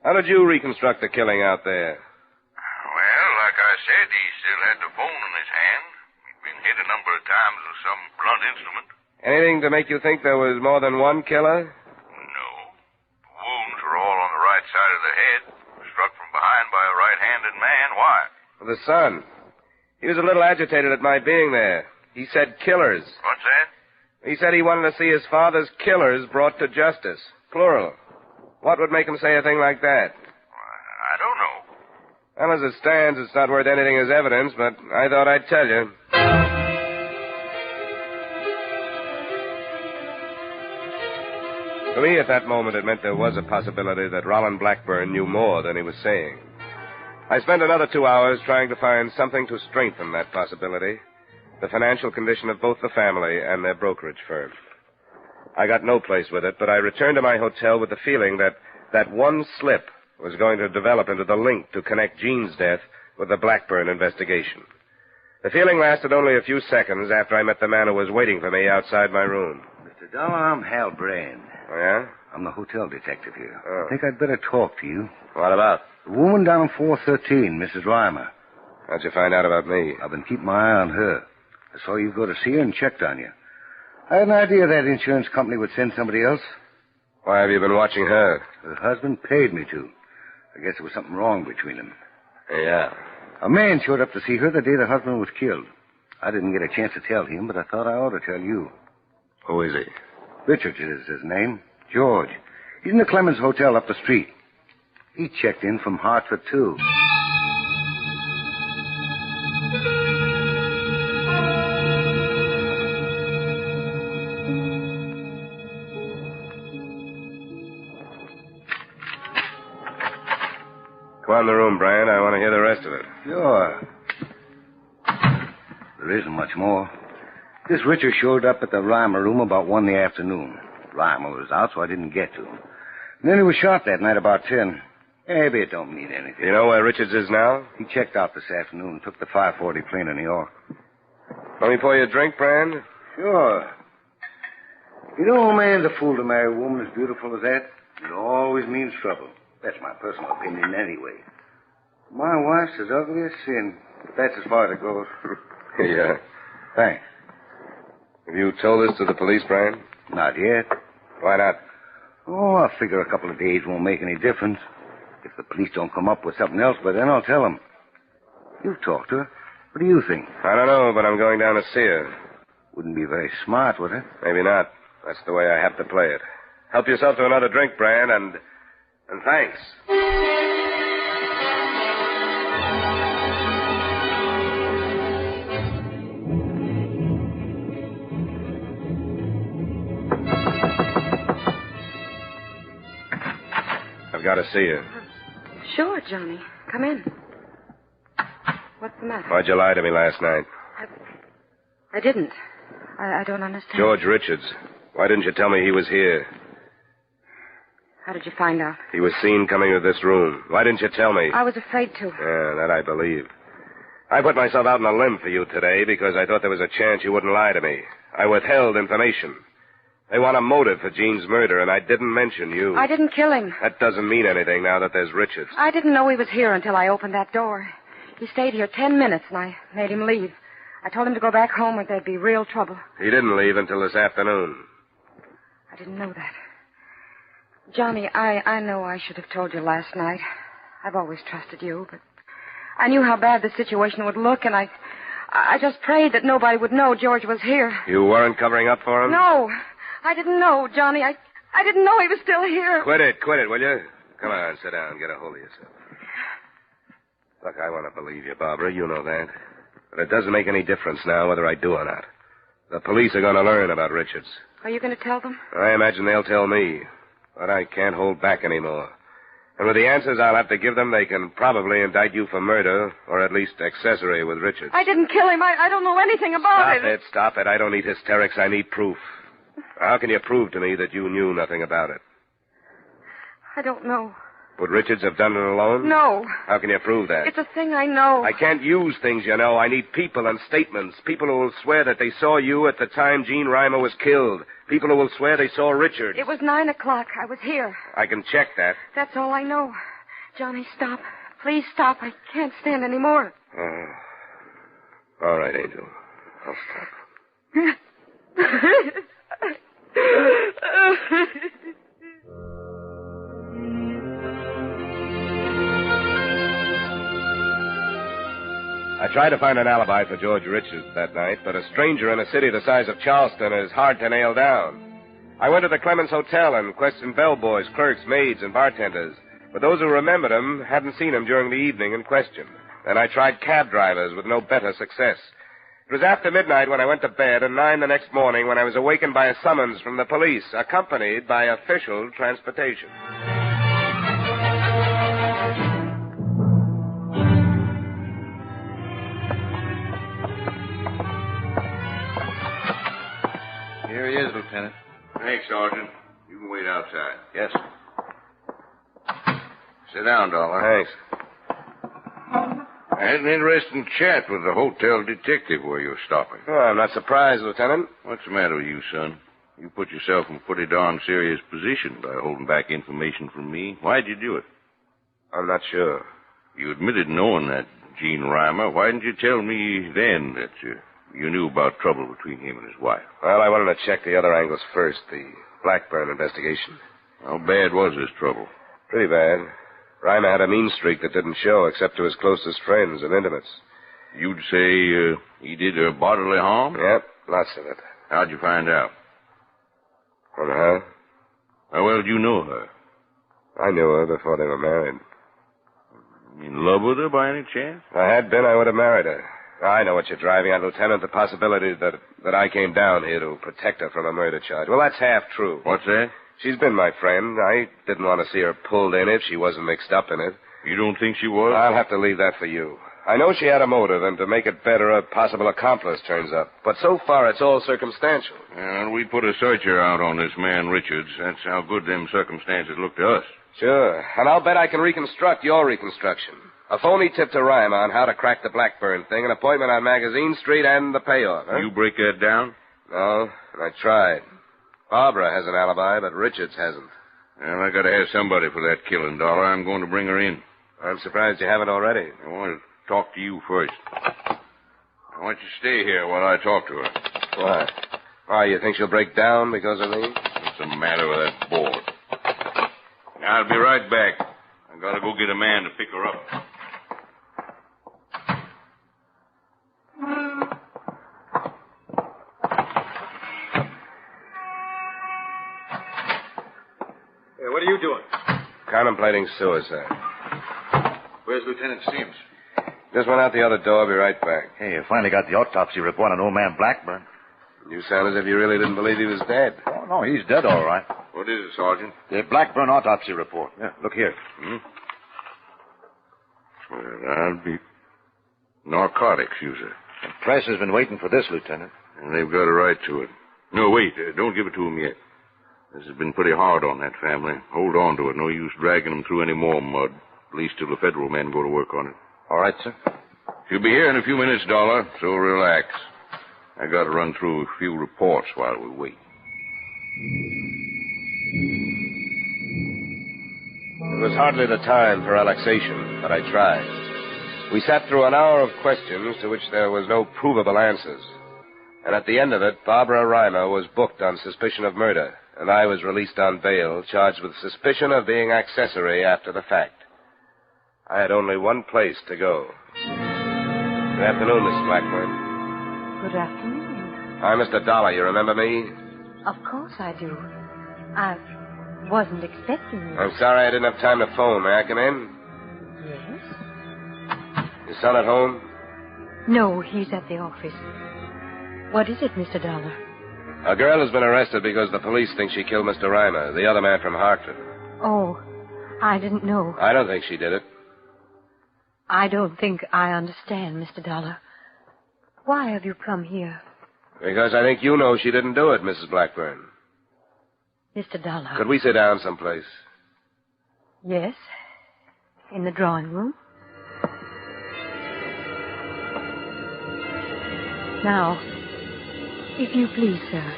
How did you reconstruct the killing out there? Well, like I said, he still had the phone in his hand. He'd been hit a number of times with some blunt instrument. Anything to make you think there was more than one killer? No. The wounds were all on the right side of the head. Struck from behind by a right-handed man. Why? The son. He was a little agitated at my being there. He said killers. What's that? He said he wanted to see his father's killers brought to justice. Plural. What would make him say a thing like that? I don't know. Well, as it stands, it's not worth anything as evidence, but I thought I'd tell you. To me, at that moment, it meant there was a possibility that Roland Blackburn knew more than he was saying. I spent another 2 hours trying to find something to strengthen that possibility, the financial condition of both the family and their brokerage firm. I got no place with it, but I returned to my hotel with the feeling that that one slip was going to develop into the link to connect Jean's death with the Blackburn investigation. The feeling lasted only a few seconds after I met the man who was waiting for me outside my room. Mr. Dollar, I'm Hal Brand. Oh, yeah? I'm the hotel detective here. I think I'd better talk to you. What about? The woman down on 413, Mrs. Reimer. How'd you find out about me? I've been keeping my eye on her. I saw you go to see her and checked on you. I had an idea that insurance company would send somebody else. Why have you been watching her? Her husband paid me to. I guess there was something wrong between them. Yeah. A man showed up to see her the day the husband was killed. I didn't get a chance to tell him, but I thought I ought to tell you. Who is he? Richards is his name. George. He's in the Clemens Hotel up the street. He checked in from Hartford, too. Come on in the room, Brian. I want to hear the rest of it. Sure. There isn't much more. This Richard showed up at the Reimer room about 1 in the afternoon. Reimer was out, so I didn't get to him. And then he was shot that night about 10. Maybe it don't mean anything. You know where Richards is now? He checked out this afternoon, took the 540 plane to New York. Let me pour you a drink, Brian? Sure. You know, a man's a fool to marry a woman as beautiful as that. It always means trouble. That's my personal opinion anyway. My wife's as ugly as sin. But that's as far as it goes. Yeah. Thanks. Have you told this to the police, Brian? Not yet. Why not? Oh, I figure a couple of days won't make any difference. If the police don't come up with something else, by then I'll tell them. You've talked to her. What do you think? I don't know, but I'm going down to see her. Wouldn't be very smart, would it? Maybe not. That's the way I have to play it. Help yourself to another drink, Brian, and thanks. I've got to see you. Sure, Johnny. Come in. What's the matter? Why'd you lie to me last night? I didn't. I don't understand. George Richards. Why didn't you tell me he was here? How did you find out? He was seen coming to this room. Why didn't you tell me? I was afraid to. Yeah, that I believe. I put myself out on a limb for you today because I thought there was a chance you wouldn't lie to me. I withheld information. They want a motive for Jean's murder, and I didn't mention you. I didn't kill him. That doesn't mean anything now that there's Richards. I didn't know he was here until I opened that door. He stayed here 10 minutes, and I made him leave. I told him to go back home or there'd be real trouble. He didn't leave until this afternoon. I didn't know that. Johnny, I know I should have told you last night. I've always trusted you, but I knew how bad the situation would look, and I just prayed that nobody would know George was here. You weren't covering up for him? No. I didn't know, Johnny. I didn't know he was still here. Quit it, will you? Come on, sit down, get a hold of yourself. Look, I want to believe you, Barbara. You know that. But it doesn't make any difference now whether I do or not. The police are going to learn about Richards. Are you going to tell them? I imagine they'll tell me. But I can't hold back anymore. And with the answers I'll have to give them, they can probably indict you for murder, or at least accessory with Richards. I didn't kill him. I don't know anything about it. Stop it. I don't need hysterics. I need proof. How can you prove to me that you knew nothing about it? I don't know. Would Richards have done it alone? No. How can you prove that? It's a thing I know. I can't use things you know. I need people and statements. People who will swear that they saw you at the time Jean Reimer was killed. People who will swear they saw Richards. It was 9 o'clock. I was here. I can check that. That's all I know. Johnny, stop. Please stop. I can't stand any more. All right, Angel. I'll stop. I tried to find an alibi for George Richards that night, but a stranger in a city the size of Charleston is hard to nail down. I went to the Clemens Hotel and questioned bellboys, clerks, maids, and bartenders, But those who remembered him hadn't seen him during the evening in question. Then I tried cab drivers with no better success. It was after midnight when I went to bed, and 9 the next morning when I was awakened by a summons from the police, accompanied by official transportation. Here he is, Lieutenant. Thanks, Sergeant. You can wait outside. Yes. Sit down, Dollar. Thanks. I had an interesting chat with the hotel detective where you were stopping. Oh, I'm not surprised, Lieutenant. What's the matter with you, son? You put yourself in a pretty darn serious position by holding back information from me. Why'd you do it? I'm not sure. You admitted knowing that Gene Reimer. Why didn't you tell me then that you knew about trouble between him and his wife? Well, I wanted to check the other angles first, the Blackburn investigation. How bad was this trouble? Pretty bad. Reimer had a mean streak that didn't show except to his closest friends and intimates. You'd say he did her bodily harm? Yep, lots of it. How'd you find out? From her? How well did you know her? I knew her before they were married. In love with her by any chance? If I had been, I would have married her. I know what you're driving at, Lieutenant, the possibility that I came down here to protect her from a murder charge. Well, that's half true. What's that? She's been my friend. I didn't want to see her pulled in if she wasn't mixed up in it. You don't think she was? I'll have to leave that for you. I know she had a motive, and to make it better, a possible accomplice turns up. But so far, it's all circumstantial. And we put a searcher out on this man, Richards. That's how good them circumstances look to us. Sure. And I'll bet I can reconstruct your reconstruction. A phony tip to Reimer on how to crack the Blackburn thing, an appointment on Magazine Street, and the payoff. Huh? You break that down? No, and I tried. Barbara has an alibi, but Richards hasn't. Well, I gotta have somebody for that killing, Dollar. I'm going to bring her in. I'm surprised you haven't already. I want to talk to you first. I want you to stay here while I talk to her. Why? Why, you think she'll break down because of me? What's the matter with that board? I'll be right back. I gotta go get a man to pick her up. What are you doing? Contemplating suicide. Where's Lieutenant Sims? Just went out the other door. I'll be right back. Hey, you finally got the autopsy report on old man Blackburn. You sound as if you really didn't believe he was dead. Oh, no, he's dead all right. What is it, Sergeant? The Blackburn autopsy report. Yeah, look here. Well, I'll be narcotics user. The press has been waiting for this, Lieutenant. And they've got a right to it. No, wait. Don't give it to them yet. This has been pretty hard on that family. Hold on to it. No use dragging them through any more mud. At least till the federal men go to work on it. All right, sir. She'll be here in a few minutes, Dollar, so relax. I gotta run through a few reports while we wait. It was hardly the time for relaxation, but I tried. We sat through an hour of questions to which there was no provable answers. And at the end of it, Barbara Reimer was booked on suspicion of murder, and I was released on bail, charged with suspicion of being accessory after the fact. I had only one place to go. Good afternoon, Mrs. Blackburn. Good afternoon. I'm Mr. Dollar. You remember me? Of course I do. I wasn't expecting you. I'm sorry I didn't have time to phone. May I come in? Yes? Your son at home? No, he's at the office. What is it, Mr. Dollar? A girl has been arrested because the police think she killed Mr. Reimer, the other man from Hartford. Oh, I didn't know. I don't think she did it. I don't think I understand, Mr. Dollar. Why have you come here? Because I think you know she didn't do it, Mrs. Blackburn. Mr. Dollar. Could we sit down someplace? Yes. In the drawing room. Now, if you please, sir,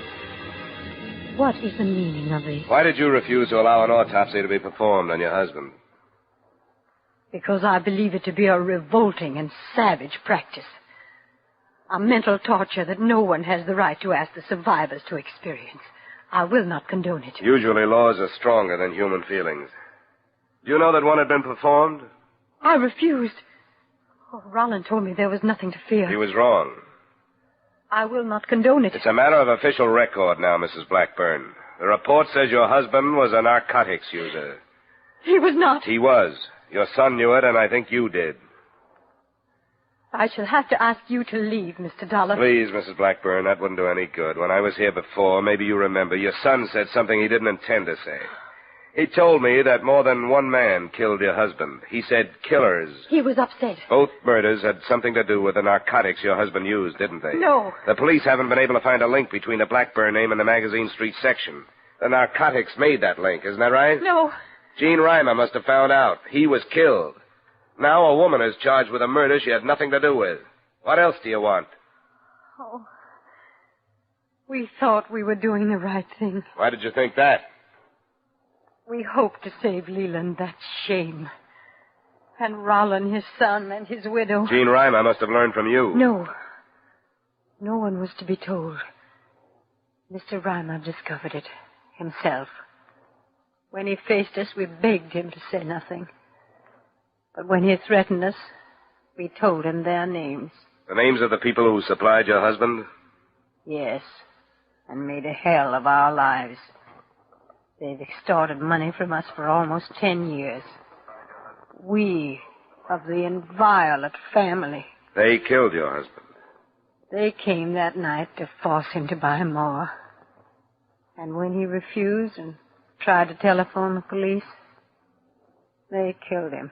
what is the meaning of this? Why did you refuse to allow an autopsy to be performed on your husband? Because I believe it to be a revolting and savage practice. A mental torture that no one has the right to ask the survivors to experience. I will not condone it. Usually laws are stronger than human feelings. Do you know that one had been performed? I refused. Oh, Rollin told me there was nothing to fear. He was wrong. I will not condone it. It's a matter of official record now, Mrs. Blackburn. The report says your husband was a narcotics user. He was not. He was. Your son knew it, and I think you did. I shall have to ask you to leave, Mr. Dollar. Please, Mrs. Blackburn, that wouldn't do any good. When I was here before, maybe you remember, your son said something he didn't intend to say. He told me that more than one man killed your husband. He said killers. He was upset. Both murders had something to do with the narcotics your husband used, didn't they? No. The police haven't been able to find a link between the Blackburn name and the Magazine Street section. The narcotics made that link, isn't that right? No. Gene Reimer must have found out. He was killed. Now a woman is charged with a murder she had nothing to do with. What else do you want? Oh. We thought we were doing the right thing. Why did you think that? We hoped to save Leland that shame. And Rollin, his son, and his widow. Gene Reimer must have learned from you. No. No one was to be told. Mr. Reimer discovered it himself. When he faced us, we begged him to say nothing. But when he threatened us, we told him their names. The names of the people who supplied your husband? Yes, and made a hell of our lives. They've extorted money from us for almost 10 years. We, of the inviolate family. They killed your husband. They came that night to force him to buy more. And when he refused and tried to telephone the police, they killed him.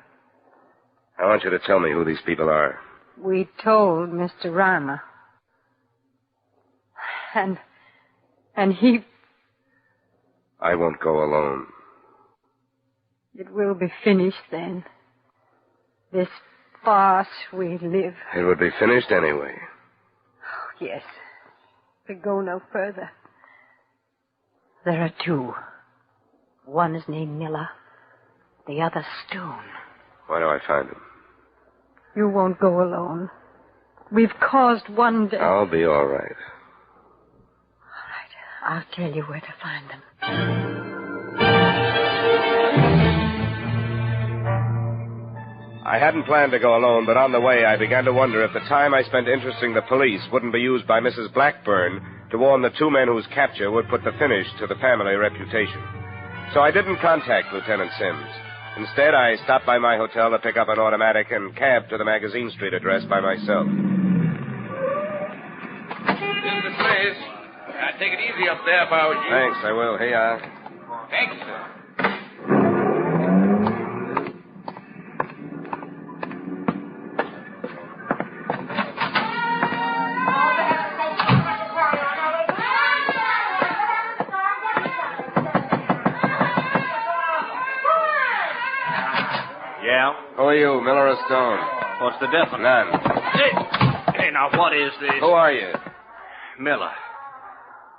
I want you to tell me who these people are. We told Mr. Reimer. And he... I won't go alone. It will be finished then. This farce we live. It would be finished anyway. Oh, yes. We go no further. There are two. One is named Miller. The other Stone. Where do I find him? You won't go alone. We've caused one death. I'll be all right. All right. I'll tell you where to find them. I hadn't planned to go alone, but on the way I began to wonder if the time I spent interesting the police wouldn't be used by Mrs. Blackburn to warn the two men whose capture would put the finish to the family reputation. So I didn't contact Lieutenant Sims. Instead, I stopped by my hotel to pick up an automatic and cab to the Magazine Street address by myself. This is the place. Take it easy up there if I was you. Thanks, I will. Here you are. Thanks, sir. Yeah? Who are you, Miller or Stone? What's the difference? None. Hey, now, what is this? Who are you? Miller.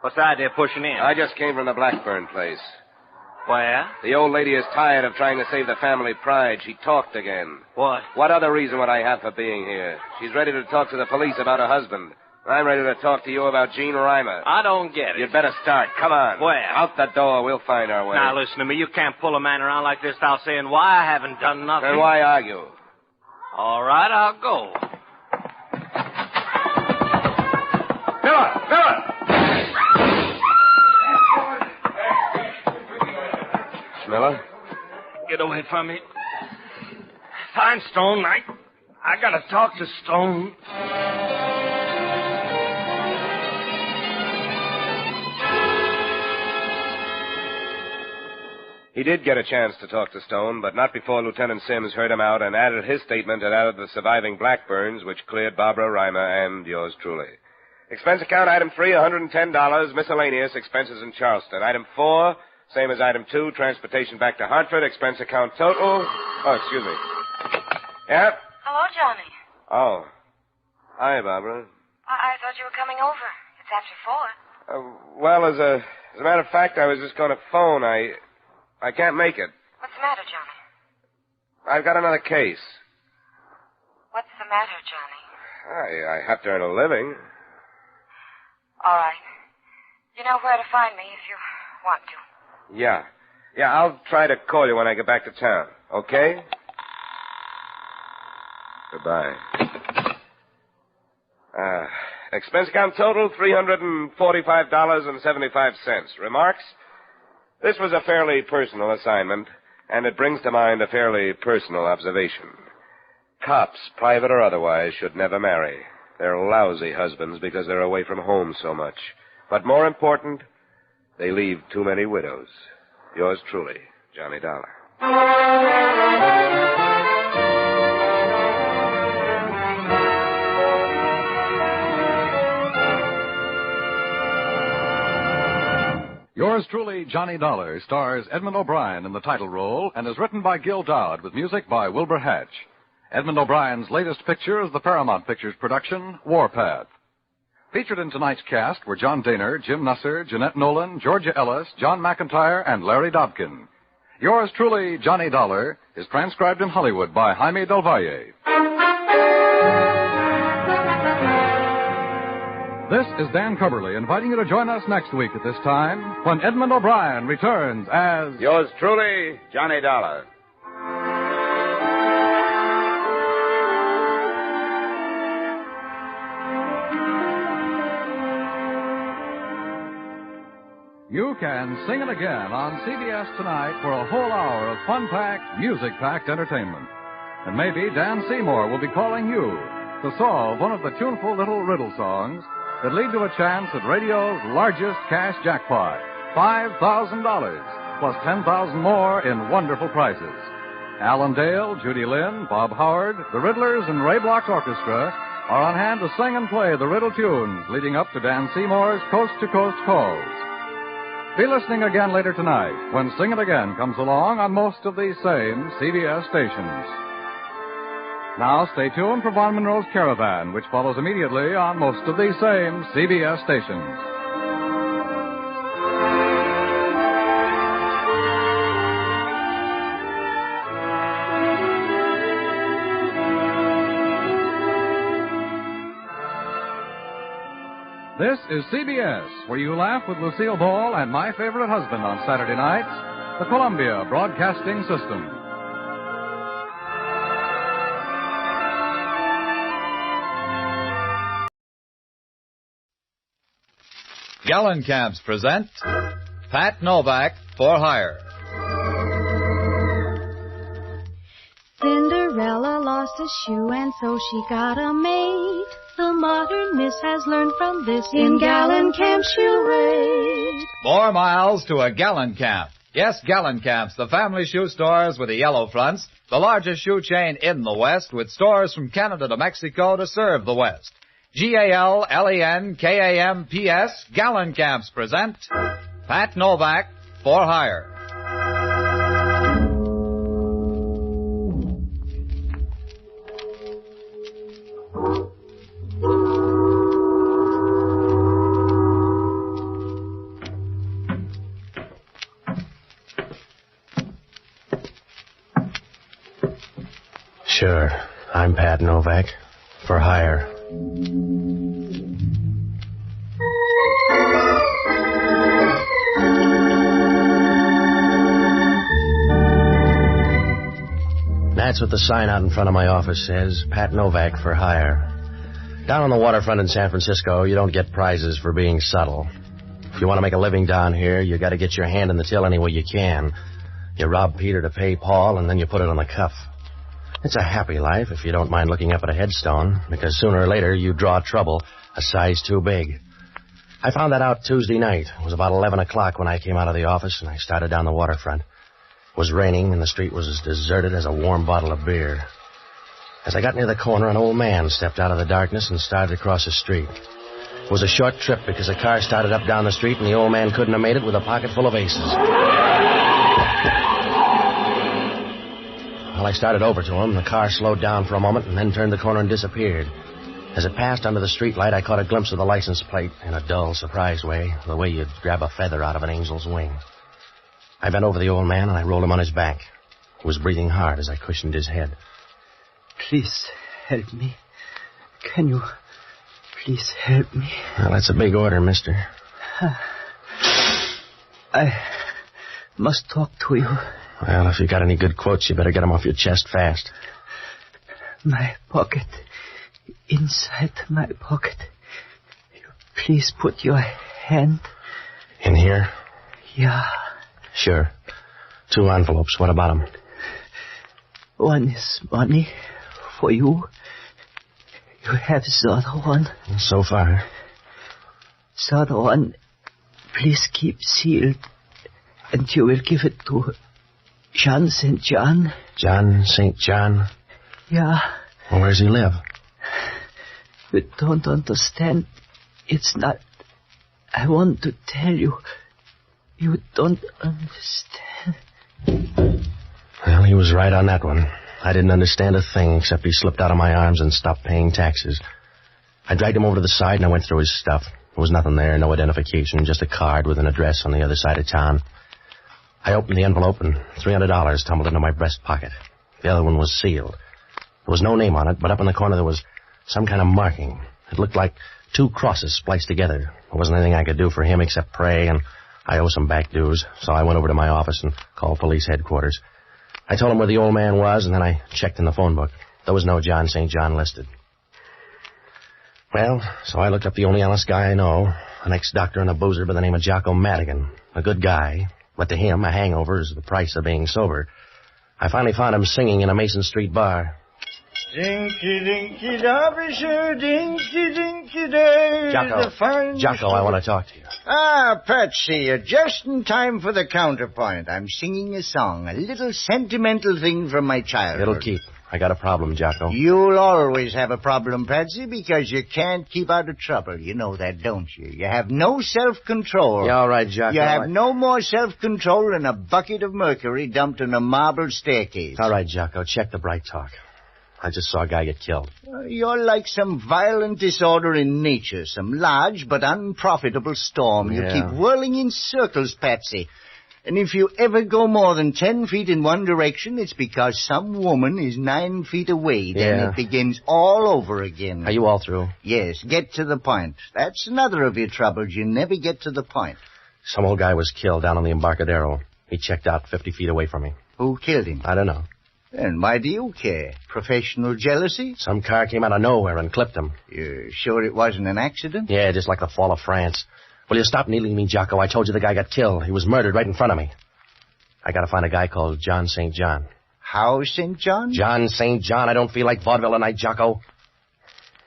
What's the idea of pushing in? I just came from the Blackburn place. Where? The old lady is tired of trying to save the family pride. She talked again. What? What other reason would I have for being here? She's ready to talk to the police about her husband. I'm ready to talk to you about Gene Reimer. I don't get it. You'd better start. Come on. Where? Out the door. We'll find our way. Now, listen to me. You can't pull a man around like this without saying why I haven't done nothing. Then why argue? All right, I'll go. Miller! Miller! Miller? Get away from me. Find Stone. I gotta talk to Stone. He did get a chance to talk to Stone, but not before Lieutenant Sims heard him out and added his statement and added the surviving Blackburns, which cleared Barbara Reimer and yours truly. Expense account, item 3, $110, miscellaneous expenses in Charleston. Item 4, same as item 2, transportation back to Hartford, expense account total. Oh, excuse me. Yeah? Hello, Johnny. Oh. Hi, Barbara. I thought you were coming over. It's after 4. Well, as a matter of fact, I was just going to phone. I can't make it. What's the matter, Johnny? I've got another case. What's the matter, Johnny? I have to earn a living. All right. You know where to find me if you want to. Yeah. Yeah, I'll try to call you when I get back to town. Okay? Goodbye. Expense account total, $345.75. Remarks? This was a fairly personal assignment. And it brings to mind a fairly personal observation. Cops, private or otherwise, should never marry. They're lousy husbands because they're away from home so much. But more important, they leave too many widows. Yours truly, Johnny Dollar. Yours truly, Johnny Dollar, stars Edmund O'Brien in the title role and is written by Gil Dowd with music by Wilbur Hatch. Edmund O'Brien's latest picture is the Paramount Pictures production, Warpath. Featured in tonight's cast were John Daner, Jim Nusser, Jeanette Nolan, Georgia Ellis, John McIntyre, and Larry Dobkin. Yours truly, Johnny Dollar, is transcribed in Hollywood by Jaime Del Valle. This is Dan Coverly inviting you to join us next week at this time when Edmund O'Brien returns as... Yours truly, Johnny Dollar. You can sing it again on CBS tonight for a whole hour of fun-packed, music-packed entertainment. And maybe Dan Seymour will be calling you to solve one of the tuneful little riddle songs that lead to a chance at radio's largest cash jackpot, $5,000, plus $10,000 more in wonderful prizes. Alan Dale, Judy Lynn, Bob Howard, the Riddlers, and Ray Bloch's orchestra are on hand to sing and play the riddle tunes leading up to Dan Seymour's coast-to-coast calls. Be listening again later tonight when Sing It Again comes along on most of these same CBS stations. Now stay tuned for Von Monroe's Caravan, which follows immediately on most of these same CBS stations. This is CBS, where you laugh with Lucille Ball and My Favorite Husband on Saturday nights, the Columbia Broadcasting System. Gallencamps present Pat Novak for Hire. Cinderella lost a shoe and so she got a maid. The modern miss has learned from this in Gallencamp she'll raid. More miles to a Gallencamp. Yes, Gallencamps, the family shoe stores with the yellow fronts, the largest shoe chain in the West with stores from Canada to Mexico to serve the West. Gallenkamps, Gallencamps present Pat Novak for Hire. Sure, I'm Pat Novak for hire. That's what the sign out in front of my office says, Pat Novak for hire. Down on the waterfront in San Francisco, you don't get prizes for being subtle. If you want to make a living down here, you got to get your hand in the till any way you can. You rob Peter to pay Paul, and then you put it on the cuff. It's a happy life if you don't mind looking up at a headstone, because sooner or later you draw trouble a size too big. I found that out Tuesday night. It was about 11 o'clock when I came out of the office, and I started down the waterfront. It was raining, and the street was as deserted as a warm bottle of beer. As I got near the corner, an old man stepped out of the darkness and started across the street. It was a short trip because the car started up down the street, and the old man couldn't have made it with a pocket full of aces. Well, I started over to him. The car slowed down for a moment and then turned the corner and disappeared. As it passed under the streetlight, I caught a glimpse of the license plate in a dull, surprised way, the way you'd grab a feather out of an angel's wing. I bent over the old man and I rolled him on his back. He was breathing hard as I cushioned his head. Please help me. Can you please help me? Well, that's a big order, mister. I must talk to you. Well, if you got any good quotes, you better get them off your chest fast. My pocket. Inside my pocket. Please put your hand. In here? Yeah. Sure. 2 envelopes. What about them? One is money for you. You have the other one. So far. The other one, please keep sealed. And you will give it to John St. John. John St. John? Yeah. Well, where does he live? You don't understand. It's not... I want to tell you. You don't understand. Well, he was right on that one. I didn't understand a thing except he slipped out of my arms and stopped paying taxes. I dragged him over to the side and I went through his stuff. There was nothing there, no identification, just a card with an address on the other side of town. I opened the envelope and $300 tumbled into my breast pocket. The other one was sealed. There was no name on it, but up in the corner there was some kind of marking. It looked like 2 crosses spliced together. There wasn't anything I could do for him except pray, and I owe some back dues, so I went over to my office and called police headquarters. I told them where the old man was, and then I checked in the phone book. There was no John St. John listed. Well, so I looked up the only honest guy I know, an ex-doctor and a boozer by the name of Jocko Madigan. A good guy, but to him, a hangover is the price of being sober. I finally found him singing in a Mason Street bar. Dinky, dinky, dobby-shoo, dinky, dinky, day. Jocko, I want to talk to you. Ah, Patsy, you're just in time for the counterpoint. I'm singing a song, a little sentimental thing from my childhood. It'll keep. I got a problem, Jocko. You'll always have a problem, Patsy, because you can't keep out of trouble. You know that, don't you? You have no self-control. Yeah, all right, Jocko. You have no more self-control than a bucket of mercury dumped in a marble staircase. All right, Jocko, check the bright talk. I just saw a guy get killed. You're like some violent disorder in nature, some large but unprofitable storm. You keep whirling in circles, Patsy. And if you ever go more than 10 feet in one direction, it's because some woman is 9 feet away. Then it begins all over again. Are you all through? Yes, get to the point. That's another of your troubles. You never get to the point. Some old guy was killed down on the Embarcadero. He checked out 50 feet away from me. Who killed him? I don't know. Then why do you care? Professional jealousy? Some car came out of nowhere and clipped him. You're sure it wasn't an accident? Yeah, just like the fall of France. Will you stop needling me, Jocko? I told you the guy got killed. He was murdered right in front of me. I gotta find a guy called John St. John. How, St. John? John St. John. I don't feel like vaudeville tonight, Jocko.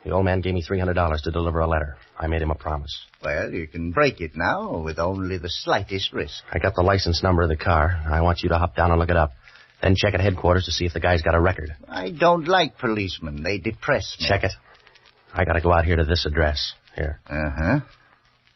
The old man gave me $300 to deliver a letter. I made him a promise. Well, you can break it now with only the slightest risk. I got the license number of the car. I want you to hop down and look it up. Then check at headquarters to see if the guy's got a record. I don't like policemen. They depress me. Check it. I gotta go out here to this address. Here. Uh-huh.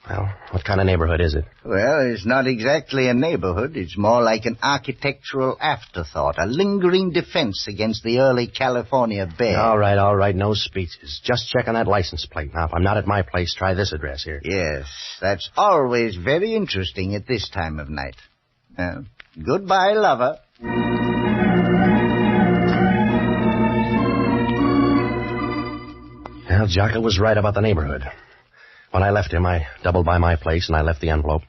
Well, what kind of neighborhood is it? Well, it's not exactly a neighborhood. It's more like an architectural afterthought, a lingering defense against the early California bear. All right. No speeches. Just check on that license plate. Now, if I'm not at my place, try this address here. Yes, that's always very interesting at this time of night. Goodbye, lover. Well, Jocko was right about the neighborhood. When I left him, I doubled by my place and I left the envelope.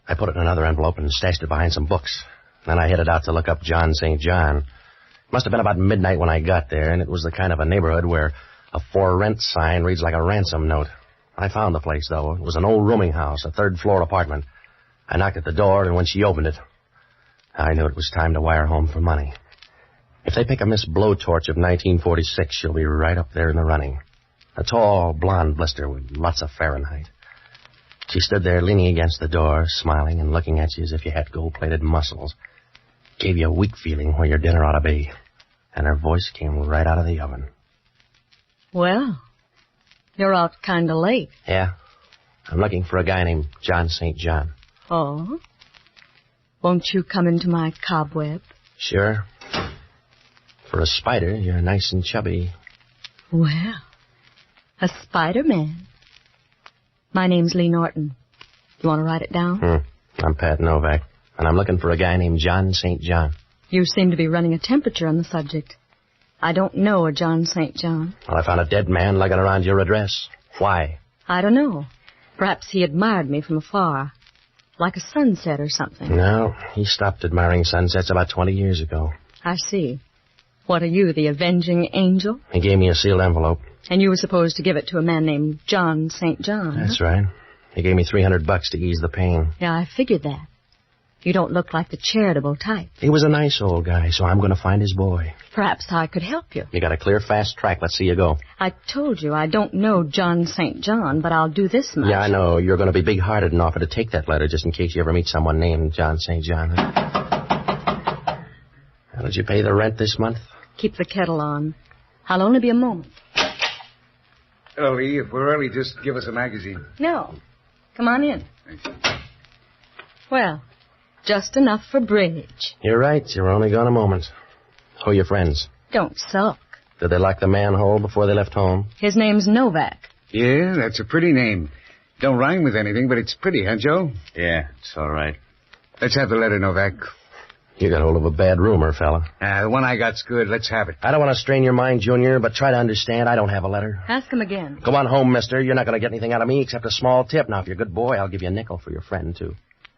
I put it in another envelope and stashed it behind some books. Then I headed out to look up John St. John. It must have been about midnight when I got there, and it was the kind of a neighborhood where a for rent sign reads like a ransom note. I found the place, though. It was an old rooming house, a third-floor apartment. I knocked at the door, and when she opened it, I knew it was time to wire home for money. If they pick a Miss Blowtorch of 1946, she'll be right up there in the running. A tall, blonde blister with lots of Fahrenheit. She stood there leaning against the door, smiling and looking at you as if you had gold-plated muscles. Gave you a weak feeling where your dinner ought to be. And her voice came right out of the oven. Well, you're out kind of late. Yeah. I'm looking for a guy named John St. John. Oh? Won't you come into my cobweb? Sure. For a spider, you're nice and chubby. Well, a Spider-Man. My name's Lee Norton. You want to write it down? I'm Pat Novak, and I'm looking for a guy named John St. John. You seem to be running a temperature on the subject. I don't know a John St. John. Well, I found a dead man lugging around your address. Why? I don't know. Perhaps he admired me from afar. Like a sunset or something. No, he stopped admiring sunsets about 20 years ago. I see. What are you, the avenging angel? He gave me a sealed envelope. And you were supposed to give it to a man named John St. John. That's right. He gave me $300 to ease the pain. Yeah, I figured that. You don't look like the charitable type. He was a nice old guy, so I'm going to find his boy. Perhaps I could help you. You got a clear, fast track. Let's see you go. I told you I don't know John St. John, but I'll do this much. Yeah, I know. You're going to be big-hearted and offer to take that letter just in case you ever meet someone named John St. John. How did you pay the rent this month? Keep the kettle on. I'll only be a moment. Lee, if we're early, just give us a magazine. No. Come on in. Well, just enough for bridge. You're right. You're only gone a moment. Who are your friends? Don't sulk. Did they lock the manhole before they left home? His name's Novak. Yeah, that's a pretty name. Don't rhyme with anything, but it's pretty, huh, Joe? Yeah, it's all right. Let's have the letter, Novak. You got hold of a bad rumor, fella. The one I got's good. Let's have it. I don't want to strain your mind, Junior, but try to understand. I don't have a letter. Ask him again. Go on home, mister. You're not going to get anything out of me except a small tip. Now, if you're a good boy, I'll give you a nickel for your friend, too.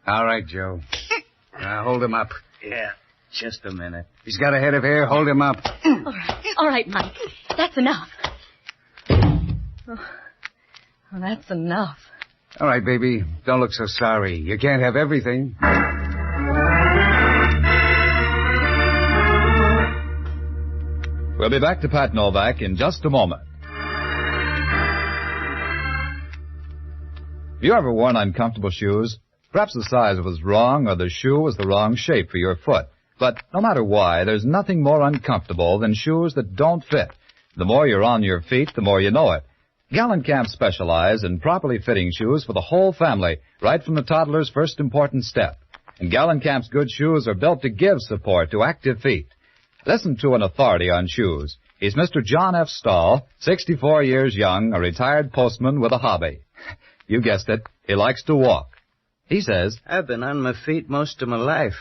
All right, Joe. Now, hold him up. Yeah, just a minute. He's got a head of hair. Hold him up. All right, Mike. That's enough. Oh, that's enough. All right, baby. Don't look so sorry. You can't have everything. We'll be back to Pat Novak in just a moment. Have you ever worn uncomfortable shoes? Perhaps the size was wrong or the shoe was the wrong shape for your foot. But no matter why, there's nothing more uncomfortable than shoes that don't fit. The more you're on your feet, the more you know it. Gallencamp specialize in properly fitting shoes for the whole family, right from the toddler's first important step. And Gallencamp's good shoes are built to give support to active feet. Listen to an authority on shoes. He's Mr. John F. Stahl, 64 years young, a retired postman with a hobby. You guessed it, he likes to walk. He says, I've been on my feet most of my life.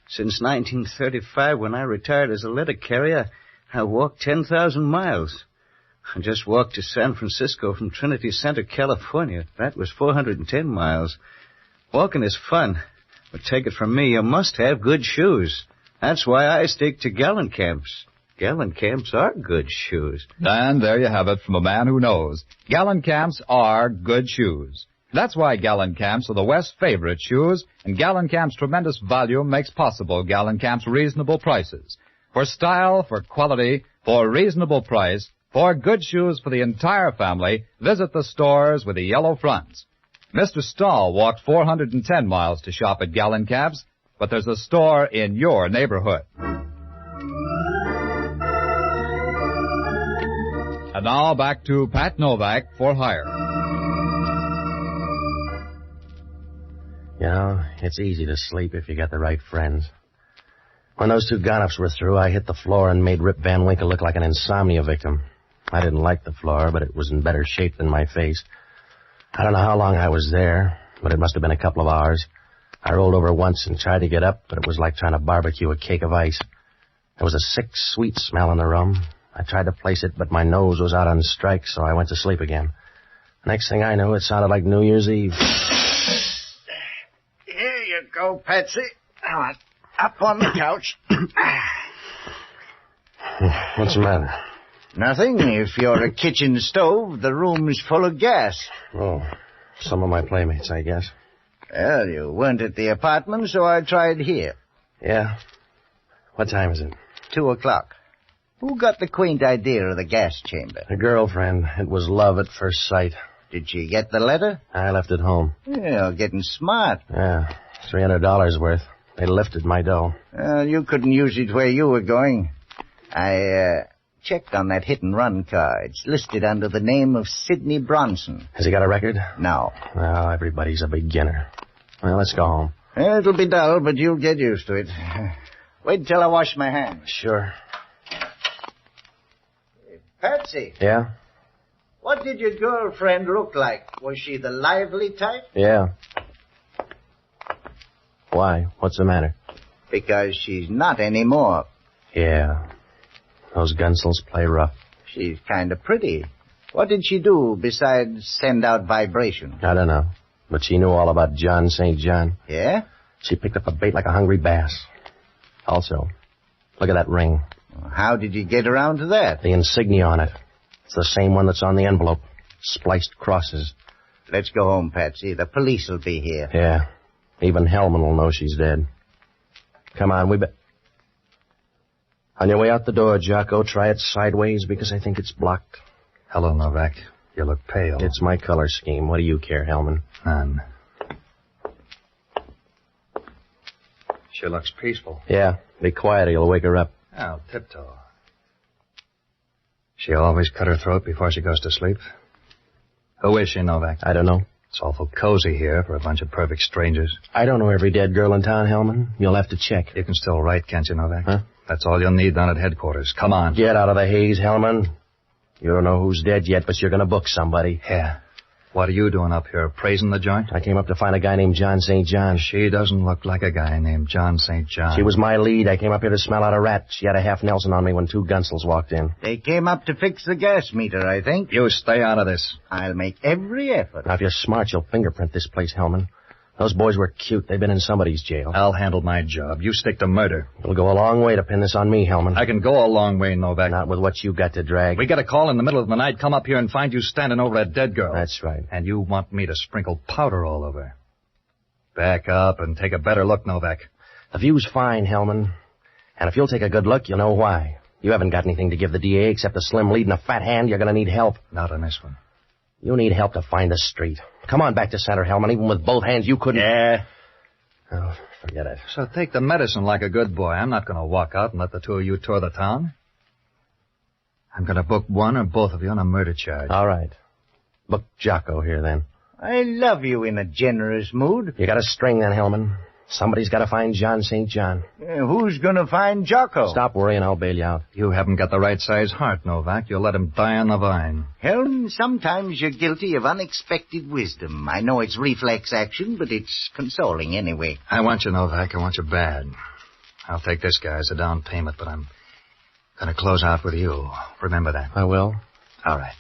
Since 1935, when I retired as a letter carrier, I walked 10,000 miles. I just walked to San Francisco from Trinity Center, California. That was 410 miles. Walking is fun, but take it from me, you must have good shoes. That's why I stick to Gallencamps. Gallencamps are good shoes. And there you have it from a man who knows. Gallencamps are good shoes. That's why Gallencamps are the West's favorite shoes, and Gallencamp's tremendous volume makes possible Gallencamp's reasonable prices. For style, for quality, for reasonable price, for good shoes for the entire family, visit the stores with the yellow fronts. Mr. Stahl walked 410 miles to shop at Gallencamps, but there's a store in your neighborhood. And now back to Pat Novak for hire. You know, it's easy to sleep if you got the right friends. When those two gun-ups were through, I hit the floor and made Rip Van Winkle look like an insomnia victim. I didn't like the floor, but it was in better shape than my face. I don't know how long I was there, but it must have been a couple of hours. I rolled over once and tried to get up, but it was like trying to barbecue a cake of ice. There was a sick, sweet smell in the room. I tried to place it, but my nose was out on strike, so I went to sleep again. Next thing I knew, it sounded like New Year's Eve. Here you go, Patsy. Now, up on the couch. What's the matter? Nothing. If you're a kitchen stove, the room is full of gas. Oh, some of my playmates, I guess. Well, you weren't at the apartment, so I tried here. Yeah? What time is it? 2:00. Who got the quaint idea of the gas chamber? A girlfriend. It was love at first sight. Did she get the letter? I left it home. Yeah, getting smart. Yeah, $300 worth. They lifted my dough. You couldn't use it where you were going. I checked on that hit-and-run car. It's listed under the name of Sidney Bronson. Has he got a record? No. Well, everybody's a beginner. Well, let's go home. It'll be dull, but you'll get used to it. Wait till I wash my hands. Sure. Patsy. Yeah? What did your girlfriend look like? Was she the lively type? Yeah. Why? What's the matter? Because she's not anymore. Yeah. Those gunsels play rough. She's kind of pretty. What did she do besides send out vibration? I don't know. But she knew all about John St. John. Yeah? She picked up a bait like a hungry bass. Also, look at that ring. How did you get around to that? The insignia on it. It's the same one that's on the envelope. Spliced crosses. Let's go home, Patsy. The police will be here. Yeah. Even Hellman will know she's dead. Come on, On your way out the door, Jocko, try it sideways because I think it's blocked. Hello, Novak. You look pale. It's my color scheme. What do you care, Hellman? None. She looks peaceful. Yeah, be quiet or you'll wake her up. I'll tiptoe. She always cut her throat before she goes to sleep? Who is she, Novak? I don't know. It's awful cozy here for a bunch of perfect strangers. I don't know every dead girl in town, Hellman. You'll have to check. You can still write, can't you, Novak? Huh? That's all you'll need down at headquarters. Come on. Get out of the haze, Hellman. You don't know who's dead yet, but you're going to book somebody. Yeah. What are you doing up here, praising the joint? I came up to find a guy named John St. John. She doesn't look like a guy named John St. John. She was my lead. I came up here to smell out a rat. She had a half Nelson on me when 2 gunsels walked in. They came up to fix the gas meter, I think. You stay out of this. I'll make every effort. Now, if you're smart, you'll fingerprint this place, Hellman. Those boys were cute. They've been in somebody's jail. I'll handle my job. You stick to murder. It'll go a long way to pin this on me, Hellman. I can go a long way, Novak. Not with what you got to drag. We get a call in the middle of the night, come up here and find you standing over a dead girl. That's right. And you want me to sprinkle powder all over. Back up and take a better look, Novak. The view's fine, Hellman. And if you'll take a good look, you'll know why. You haven't got anything to give the DA except a slim lead and a fat hand. You're going to need help. Not on this one. You need help to find the street. Come on back to center, Hellman. Even with both hands, you couldn't... Yeah. Oh, forget it. So take the medicine like a good boy. I'm not going to walk out and let the two of you tour the town. I'm going to book one or both of you on a murder charge. All right. Book Jocko here, then. I love you in a generous mood. You got a string, then, Hellman. Somebody's got to find John St. John. Who's going to find Jocko? Stop worrying, I'll bail you out. You haven't got the right size heart, Novak. You'll let him die on the vine. Helm, sometimes you're guilty of unexpected wisdom. I know it's reflex action, but it's consoling anyway. I want you, Novak. I want you bad. I'll take this guy as a down payment, but I'm going to close out with you. Remember that. I will. All right.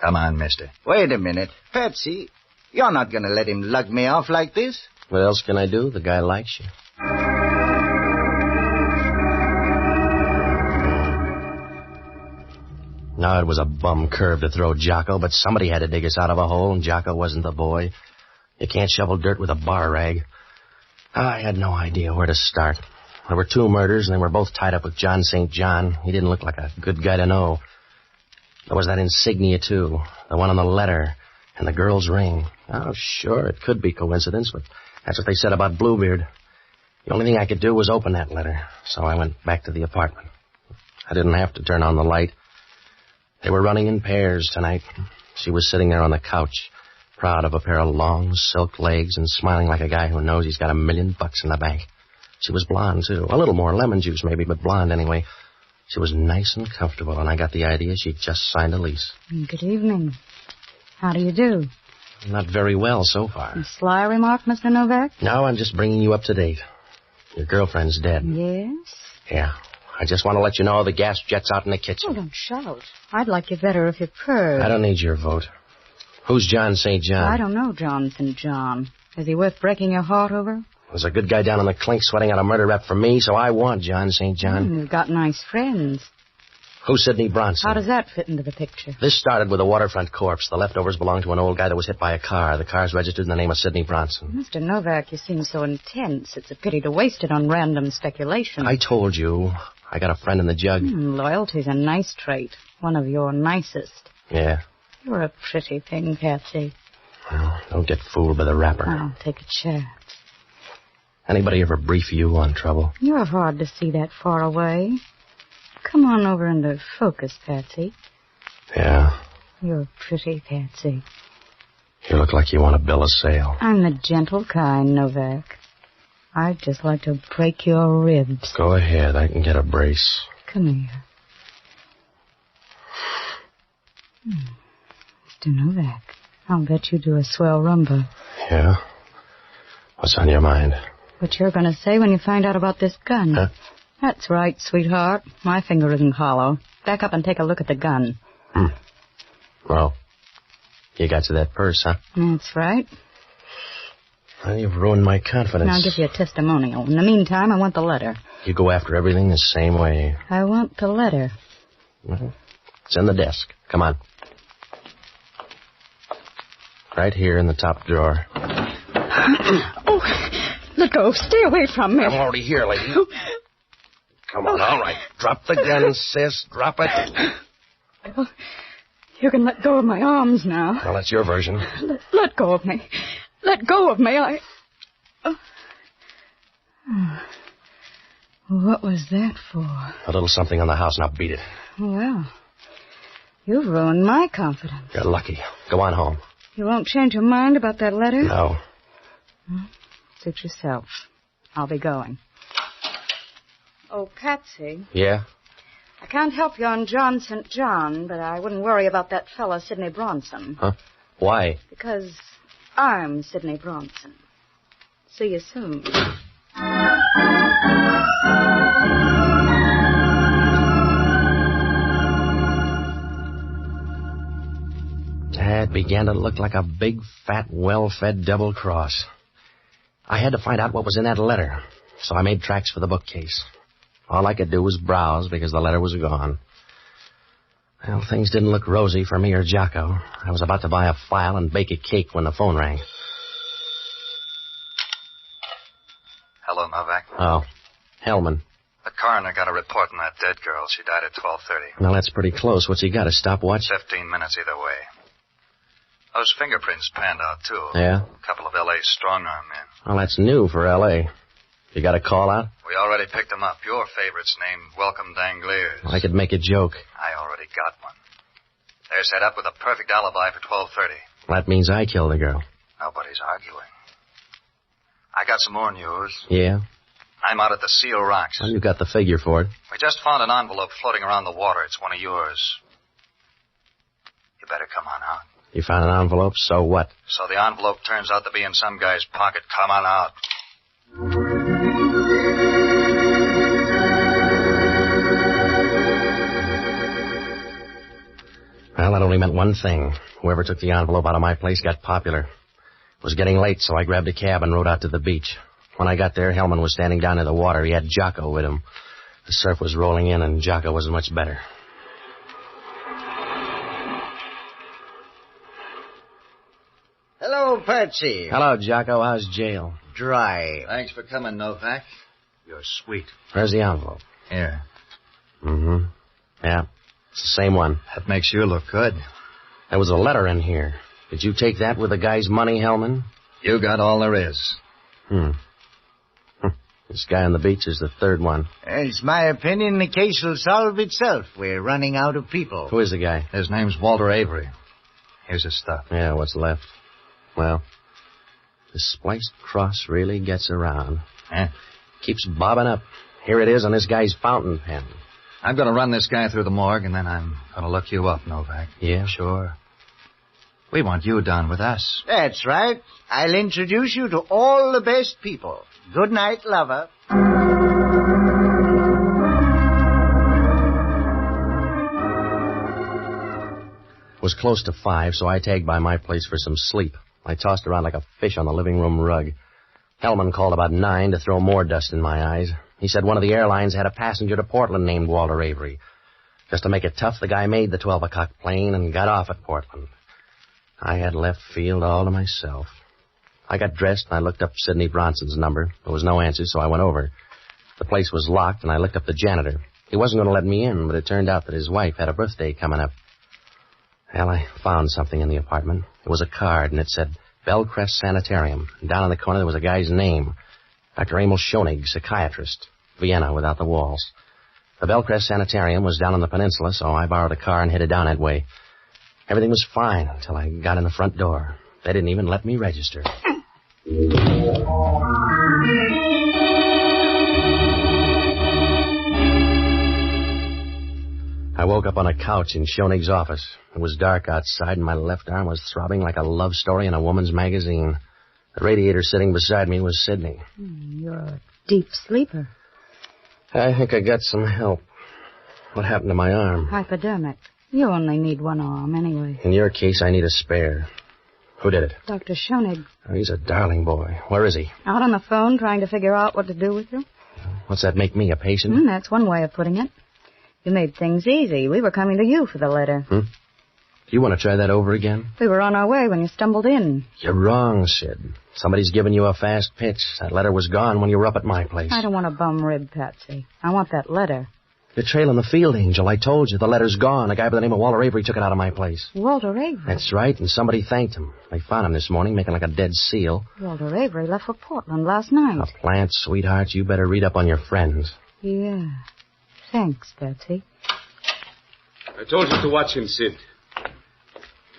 Come on, mister. Wait a minute. Patsy, you're not going to let him lug me off like this? What else can I do? The guy likes you. No, it was a bum curve to throw Jocko, but somebody had to dig us out of a hole, and Jocko wasn't the boy. You can't shovel dirt with a bar rag. I had no idea where to start. There were 2 murders, and they were both tied up with John St. John. He didn't look like a good guy to know. There was that insignia, too, the one on the letter, and the girl's ring. Oh, sure, it could be coincidence, but that's what they said about Bluebeard. The only thing I could do was open that letter, so I went back to the apartment. I didn't have to turn on the light. They were running in pairs tonight. She was sitting there on the couch, proud of a pair of long silk legs and smiling like a guy who knows he's got $1 million in the bank. She was blonde, too. A little more lemon juice, maybe, but blonde anyway. She was nice and comfortable, and I got the idea she'd just signed a lease. Good evening. How do you do? Not very well so far. A sly remark, Mr. Novak? No, I'm just bringing you up to date. Your girlfriend's dead. Yes? Yeah. I just want to let you know the gas jet's out in the kitchen. Oh, don't shout. I'd like you better if you purred. I don't need your vote. Who's John St. John? I don't know John St. John. Is he worth breaking your heart over? There's a good guy down in the clink sweating out a murder rep for me, so I want John St. John. You've got nice friends. Who's Sidney Bronson? How does that fit into the picture? This started with a waterfront corpse. The leftovers belonged to an old guy that was hit by a car. The car's registered in the name of Sidney Bronson. Mr. Novak, you seem so intense. It's a pity to waste it on random speculation. I told you. I got a friend in the jug. Loyalty's a nice trait. One of your nicest. Yeah. You're a pretty thing, Patsy. Well, don't get fooled by the wrapper. I'll take a chance. Anybody ever brief you on trouble? You're hard to see that far away. Come on over into focus, Patsy. Yeah. You're pretty, Patsy. You look like you want to bill a sale. I'm the gentle kind, Novak. I'd just like to break your ribs. Go ahead. I can get a brace. Come here. Mr. Novak, I'll bet you do a swell rumba. Yeah? What's on your mind? What you're going to say when you find out about this gun. Huh? That's right, sweetheart. My finger isn't hollow. Back up and take a look at the gun. Well, you got to that purse, huh? That's right. Well, you've ruined my confidence. I'll give you a testimonial. In the meantime, I want the letter. You go after everything the same way. I want the letter. Well, it's in the desk. Come on. Right here in the top drawer. Oh, let go. Stay away from me. I'm already here, lady. Come on, all right. Drop the gun, sis. Drop it. Well, you can let go of my arms now. Well, that's your version. Let go of me. Let go of me. What was that for? A little something on the house. Now beat it. Well, you've ruined my confidence. You're lucky. Go on home. You won't change your mind about that letter? No. Suit yourself. I'll be going. Oh, Patsy. Yeah? I can't help you on John St. John, but I wouldn't worry about that fellow, Sidney Bronson. Huh? Why? Because I'm Sidney Bronson. See you soon. Dad began to look like a big, fat, well-fed double cross. I had to find out what was in that letter, so I made tracks for the bookcase. All I could do was browse because the letter was gone. Well, things didn't look rosy for me or Jocko. I was about to buy a file and bake a cake when the phone rang. Hello, Novak. Oh, Hellman. The coroner got a report on that dead girl. She died at 12:30. Well, that's pretty close. What's he got, a stopwatch? 15 minutes either way. Those fingerprints panned out, too. Yeah? A couple of L.A. strong-arm men. Well, that's new for L.A. You got a call out? We already picked them up. Your favorite's named Welcome Dangliers. I could make a joke. I already got one. They're set up with a perfect alibi for 12:30. That means I killed the girl. Nobody's arguing. I got some more news. Yeah? I'm out at the Seal Rocks. Well, you got the figure for it. We just found an envelope floating around the water. It's one of yours. You better come on out. You found an envelope, so what? So the envelope turns out to be in some guy's pocket. Come on out. Well, that only meant one thing. Whoever took the envelope out of my place got popular. It was getting late, so I grabbed a cab and rode out to the beach. When I got there, Hellman was standing down in the water. He had Jocko with him. The surf was rolling in, and Jocko wasn't much better. Hello, Patsy. Hello, Jocko. How's jail? Dry. Thanks for coming, Novak. You're sweet. Where's the envelope? Here. Mm-hmm. Yeah, it's the same one. That makes you look good. There was a letter in here. Did you take that with the guy's money, Hellman? You got all there is. This guy on the beach is the third one. It's my opinion the case will solve itself. We're running out of people. Who is the guy? His name's Walter Avery. Here's his stuff. Yeah, what's left? Well, the spliced cross really gets around. Keeps bobbing up. Here it is on this guy's fountain pen. I'm going to run this guy through the morgue, and then I'm going to look you up, Novak. Yeah? Sure. We want you down with us. That's right. I'll introduce you to all the best people. Good night, lover. It was close to 5, so I tagged by my place for some sleep. I tossed around like a fish on the living room rug. Hellman called about 9 to throw more dust in my eyes. He said one of the airlines had a passenger to Portland named Walter Avery. Just to make it tough, the guy made the 12 o'clock plane and got off at Portland. I had left field all to myself. I got dressed and I looked up Sidney Bronson's number. There was no answer, so I went over. The place was locked, and I looked up the janitor. He wasn't going to let me in, but it turned out that his wife had a birthday coming up. Well, I found something in the apartment. It was a card, and it said Bellcrest Sanitarium. And down in the corner there was a guy's name. Dr. Emil Schoenig, psychiatrist. Vienna without the walls. The Bellcrest Sanitarium was down on the peninsula, so I borrowed a car and headed down that way. Everything was fine until I got in the front door. They didn't even let me register. I woke up on a couch in Schoenig's office. It was dark outside, and my left arm was throbbing like a love story in a woman's magazine. The radiator sitting beside me was Sidney. You're a deep sleeper. I think I got some help. What happened to my arm? Hypodermic. You only need one arm anyway. In your case, I need a spare. Who did it? Dr. Schoenig. Oh, he's a darling boy. Where is he? Out on the phone trying to figure out what to do with you. What's that make me, a patient? That's one way of putting it. You made things easy. We were coming to you for the letter. You want to try that over again? We were on our way when you stumbled in. You're wrong, Sid. Somebody's giving you a fast pitch. That letter was gone when you were up at my place. I don't want a bum rib, Patsy. I want that letter. You're trailing the field angel. I told you the letter's gone. A guy by the name of Walter Avery took it out of my place. Walter Avery? That's right, and somebody thanked him. They found him this morning making like a dead seal. Walter Avery left for Portland last night. A plant, sweetheart. You better read up on your friends. Yeah. Thanks, Patsy. I told you to watch him, Sid.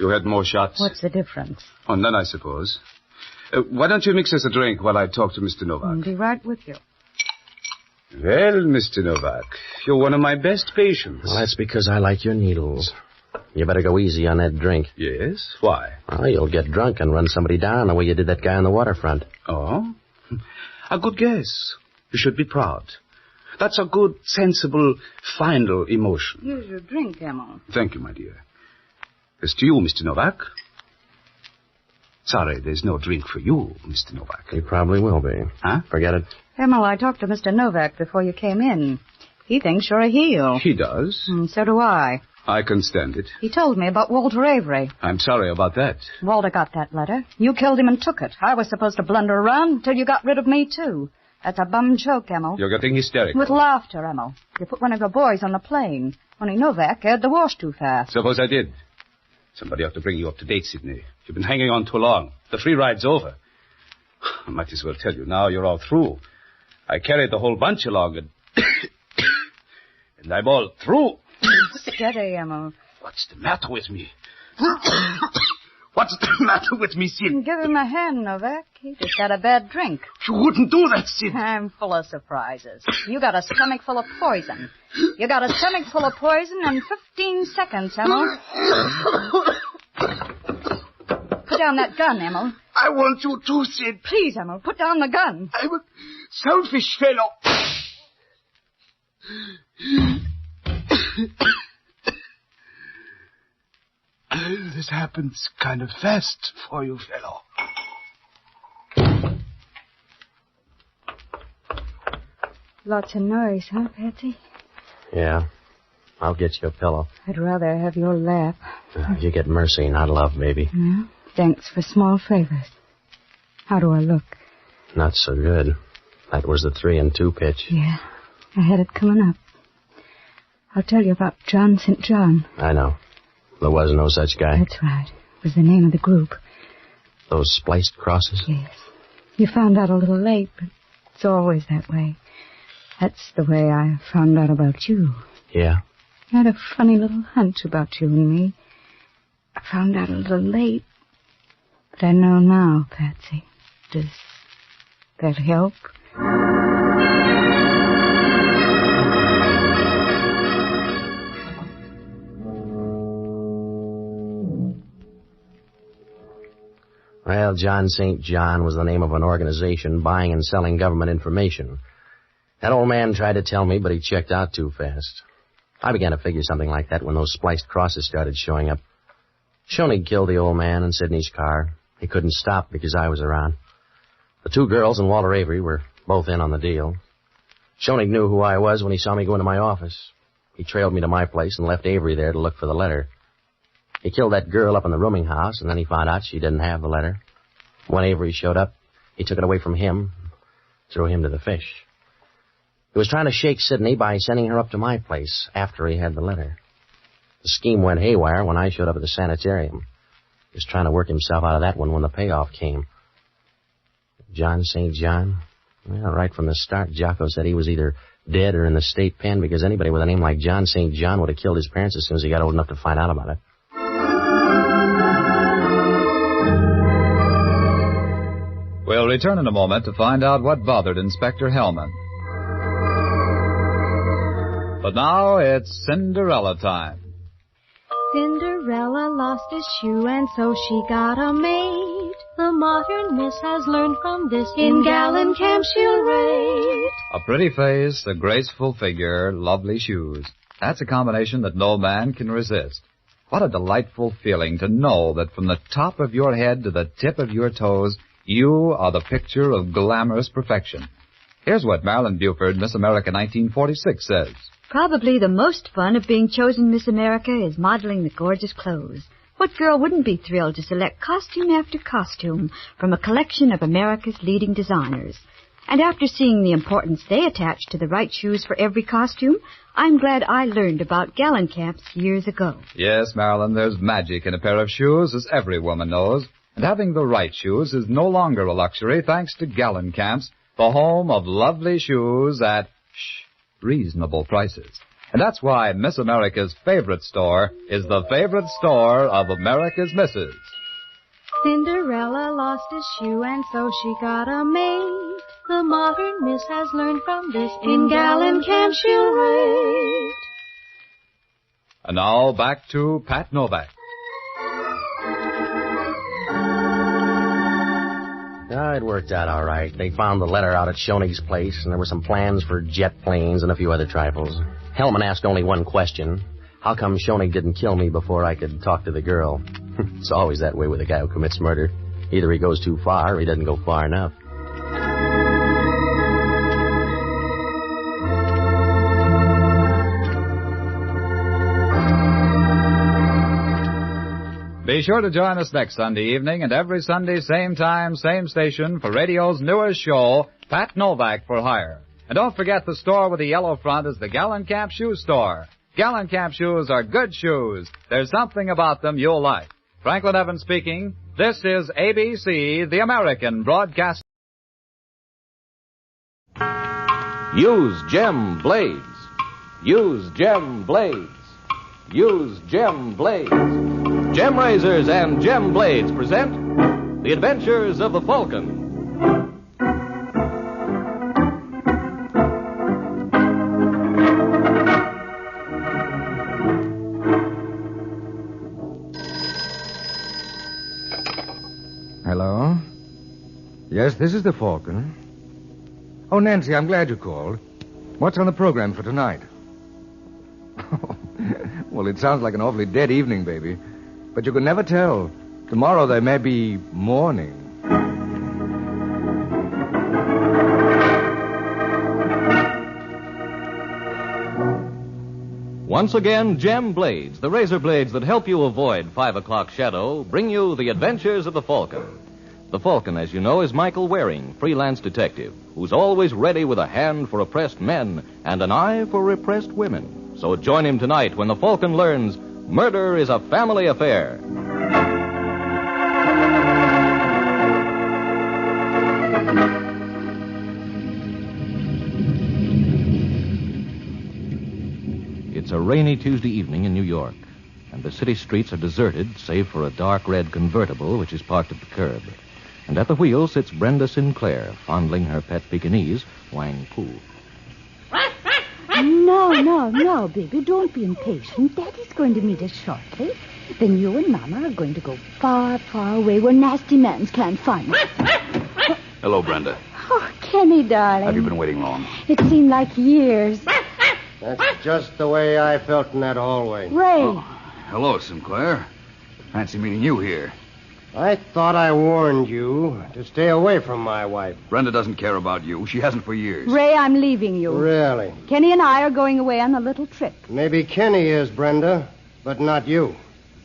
You had more shots. What's the difference? Oh, none, I suppose. Why don't you mix us a drink while I talk to Mr. Novak? I'll be right with you. Well, Mr. Novak, you're one of my best patients. Well, that's because I like your needles. You better go easy on that drink. Yes? Why? Well, you'll get drunk and run somebody down the way you did that guy on the waterfront. Oh? A good guess. You should be proud. That's a good, sensible, final emotion. Here's your drink, Emma. Thank you, my dear. It's to you, Mr. Novak. Sorry, there's no drink for you, Mr. Novak. He probably will be. Huh? Forget it. Emma, I talked to Mr. Novak before you came in. He thinks you're a heel. He does. And so do I. I can stand it. He told me about Walter Avery. I'm sorry about that. Walter got that letter. You killed him and took it. I was supposed to blunder around until you got rid of me, too. That's a bum joke, Emma. You're getting hysterical. With laughter, Emma. You put one of your boys on the plane. Only Novak aired the wash too fast. Suppose I did. Somebody ought to bring you up to date, Sidney. You've been hanging on too long. The free ride's over. I might as well tell you now you're all through. I carried the whole bunch along and... and I'm all through. Steady, Emma. What's the matter with me? What's the matter with me, Sid? Give him a hand, Novak. He just had a bad drink. You wouldn't do that, Sid. I'm full of surprises. You got a stomach full of poison. You got a stomach full of poison in 15 seconds, Emma. Put down that gun, Emma. I want you to, Sid. Please, Emma, put down the gun. I'm a selfish fellow. This happens kind of fast for you, fellow. Lots of noise, huh, Patsy? Yeah. I'll get you a pillow. I'd rather have your lap. You get mercy, not love, baby. Yeah? Thanks for small favors. How do I look? Not so good. That was the 3-2 pitch. Yeah. I had it coming up. I'll tell you about John St. John. I know. There was no such guy. That's right. It was the name of the group. Those spliced crosses? Yes. You found out a little late, but it's always that way. That's the way I found out about you. Yeah? I had a funny little hunch about you and me. I found out a little late, but I know now, Patsy. Does that help? Well, John St. John was the name of an organization buying and selling government information. That old man tried to tell me, but he checked out too fast. I began to figure something like that when those spliced crosses started showing up. Schoenig killed the old man in Sidney's car. He couldn't stop because I was around. The 2 girls and Walter Avery were both in on the deal. Schoenig knew who I was when he saw me go into my office. He trailed me to my place and left Avery there to look for the letter. He killed that girl up in the rooming house, and then he found out she didn't have the letter. When Avery showed up, he took it away from him, threw him to the fish. He was trying to shake Sidney by sending her up to my place after he had the letter. The scheme went haywire when I showed up at the sanitarium. He was trying to work himself out of that one when the payoff came. John St. John? Well, right from the start, Jocko said he was either dead or in the state pen because anybody with a name like John St. John would have killed his parents as soon as he got old enough to find out about it. We'll return in a moment to find out what bothered Inspector Hellman. But now it's Cinderella time. Cinderella lost a shoe and so she got a maid. The modern miss has learned from this. In Gallen Camp she'll rate. A pretty face, a graceful figure, lovely shoes. That's a combination that no man can resist. What a delightful feeling to know that from the top of your head to the tip of your toes, you are the picture of glamorous perfection. Here's what Marilyn Buford, Miss America 1946, says. Probably the most fun of being chosen Miss America is modeling the gorgeous clothes. What girl wouldn't be thrilled to select costume after costume from a collection of America's leading designers? And after seeing the importance they attach to the right shoes for every costume, I'm glad I learned about Gallenkamps years ago. Yes, Marilyn, there's magic in a pair of shoes, as every woman knows. And having the right shoes is no longer a luxury thanks to Gallenkamps, the home of lovely shoes at, reasonable prices. And that's why Miss America's favorite store is the favorite store of America's misses. Cinderella lost a shoe and so she got a maid. The modern miss has learned from this. In Gallenkamp she'll rate. And now back to Pat Novak. It worked out all right. They found the letter out at Shoney's place, and there were some plans for jet planes and a few other trifles. Hellman asked only one question. How come Shoney didn't kill me before I could talk to the girl? It's always that way with a guy who commits murder. Either he goes too far or he doesn't go far enough. Be sure to join us next Sunday evening and every Sunday, same time, same station, for radio's newest show, Pat Novak for Hire. And don't forget the store with the yellow front is the Gallenkamp Shoe Store. Gallenkamp shoes are good shoes. There's something about them you'll like. Franklin Evans speaking. This is ABC, the American Broadcast. Use Gem Blades. Use Gem Blades. Use Gem Blades. Gem Razors and Gem Blades present The Adventures of the Falcon. Hello? Yes, this is the Falcon. Oh, Nancy, I'm glad you called. What's on the program for tonight? Well, it sounds like an awfully dead evening, baby. But you can never tell. Tomorrow there may be morning. Once again, Gem Blades, the razor blades that help you avoid 5 o'clock shadow, bring you The Adventures of the Falcon. The Falcon, as you know, is Michael Waring, freelance detective, who's always ready with a hand for oppressed men and an eye for repressed women. So join him tonight when the Falcon learns murder is a family affair. It's a rainy Tuesday evening in New York, and the city streets are deserted save for a dark red convertible which is parked at the curb. And at the wheel sits Brenda Sinclair, fondling her pet Pekingese, Wang Pu. No, baby, don't be impatient. Daddy's going to meet us shortly. Then you and Mama are going to go far, far away where nasty mans can't find us. Hello, Brenda. Oh, Kenny, darling. Have you been waiting long? It seemed like years. That's just the way I felt in that hallway. Ray. Oh, hello, Sinclair. Fancy meeting you here. I thought I warned you to stay away from my wife. Brenda doesn't care about you. She hasn't for years. Ray, I'm leaving you. Really? Kenny and I are going away on a little trip. Maybe Kenny is, Brenda, but not you.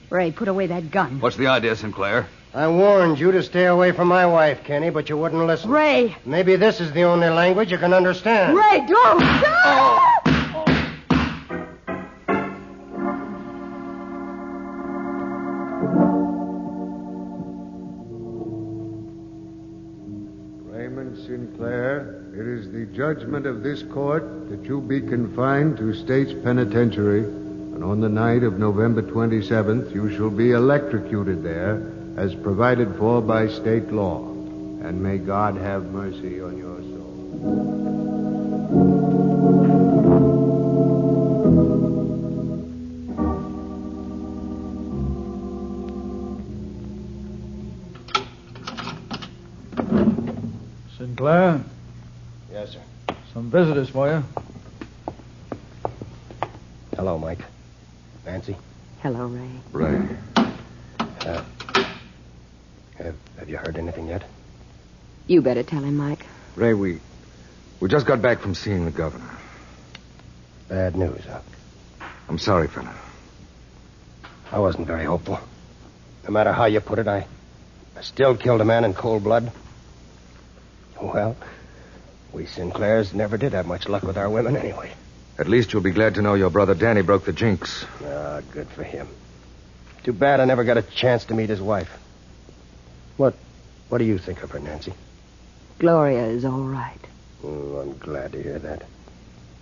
Ray, put away that gun. What's the idea, Sinclair? I warned you to stay away from my wife, Kenny, but you wouldn't listen. Ray. Maybe this is the only language you can understand. Ray, don't! Oh. Sinclair, it is the judgment of this court that you be confined to State's Penitentiary, and on the night of November 27th, you shall be electrocuted there, as provided for by state law. And may God have mercy on your soul. Sinclair? Yes, sir. Some visitors for you. Hello, Mike. Nancy? Hello, Ray. Ray. Have you heard anything yet? You better tell him, Mike. Ray, we just got back from seeing the governor. Bad news, huh? I'm sorry, fella. I wasn't very hopeful. No matter how you put it, I still killed a man in cold blood. Well, we Sinclairs never did have much luck with our women anyway. At least you'll be glad to know your brother Danny broke the jinx. Ah, good for him. Too bad I never got a chance to meet his wife. What do you think of her, Nancy? Gloria is all right. Oh, I'm glad to hear that.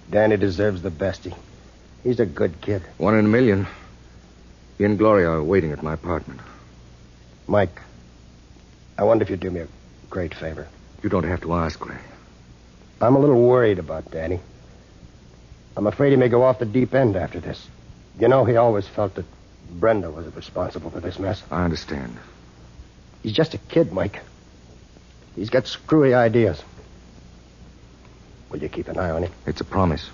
Danny deserves the best. He's a good kid. 1 in a million. He and Gloria are waiting at my apartment. Mike, I wonder if you'd do me a great favor. You don't have to ask, Ray. I'm a little worried about Danny. I'm afraid he may go off the deep end after this. You know, he always felt that Brenda was responsible for this mess. I understand. He's just a kid, Mike. He's got screwy ideas. Will you keep an eye on him? It's a promise.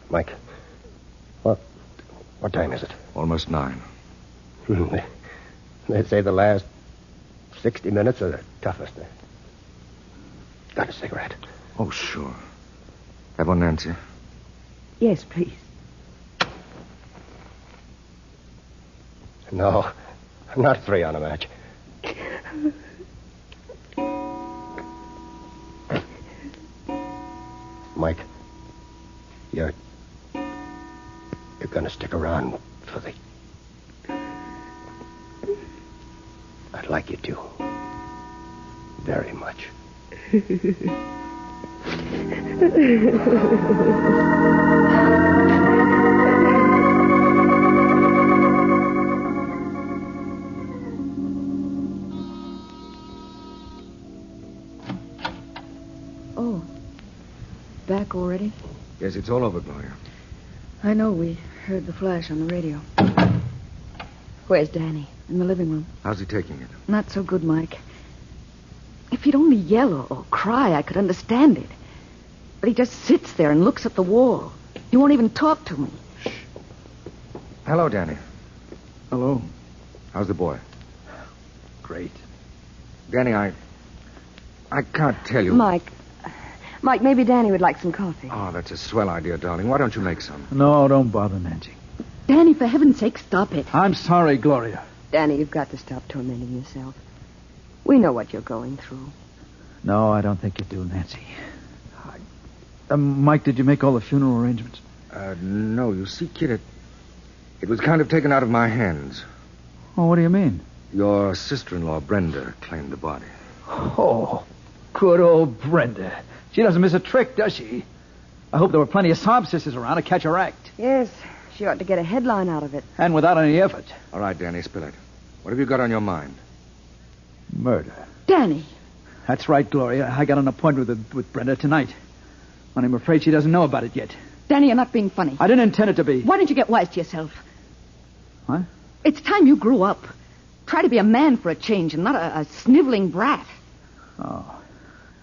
Mike, what time is it? Almost 9. They say the last 60 minutes are the toughest. Got a cigarette? Oh, sure. Have one, Nancy? Yes, please. No, not 3 on a match. Mike, you're going to stick around for the... I'd like you to. Very much. Oh, back already? Yes, it's all over, Gloria. I know. We heard the flash on the radio. Where's Danny? In the living room. How's he taking it? Not so good, Mike. If he'd only yell or cry, I could understand it. But he just sits there and looks at the wall. He won't even talk to me. Shh. Hello, Danny. Hello. How's the boy? Great. Danny, I can't tell you. Mike, maybe Danny would like some coffee. Oh, that's a swell idea, darling. Why don't you make some? No, don't bother, Nancy. Danny, for heaven's sake, stop it. I'm sorry, Gloria. Danny, you've got to stop tormenting yourself. We know what you're going through. No, I don't think you do, Nancy. Mike, did you make all the funeral arrangements? No. You see, kid, it was kind of taken out of my hands. Oh, what do you mean? Your sister-in-law, Brenda, claimed the body. Oh, good old Brenda. She doesn't miss a trick, does she? I hope there were plenty of sob sisters around to catch her act. Yes, she ought to get a headline out of it. And without any effort. All right, Danny, spill it. What have you got on your mind? Murder. Danny. That's right, Gloria. I got an appointment with Brenda tonight. And I'm afraid she doesn't know about it yet. Danny, you're not being funny. I didn't intend it to be. Why don't you get wise to yourself? What? It's time you grew up. Try to be a man for a change and not a sniveling brat. Oh,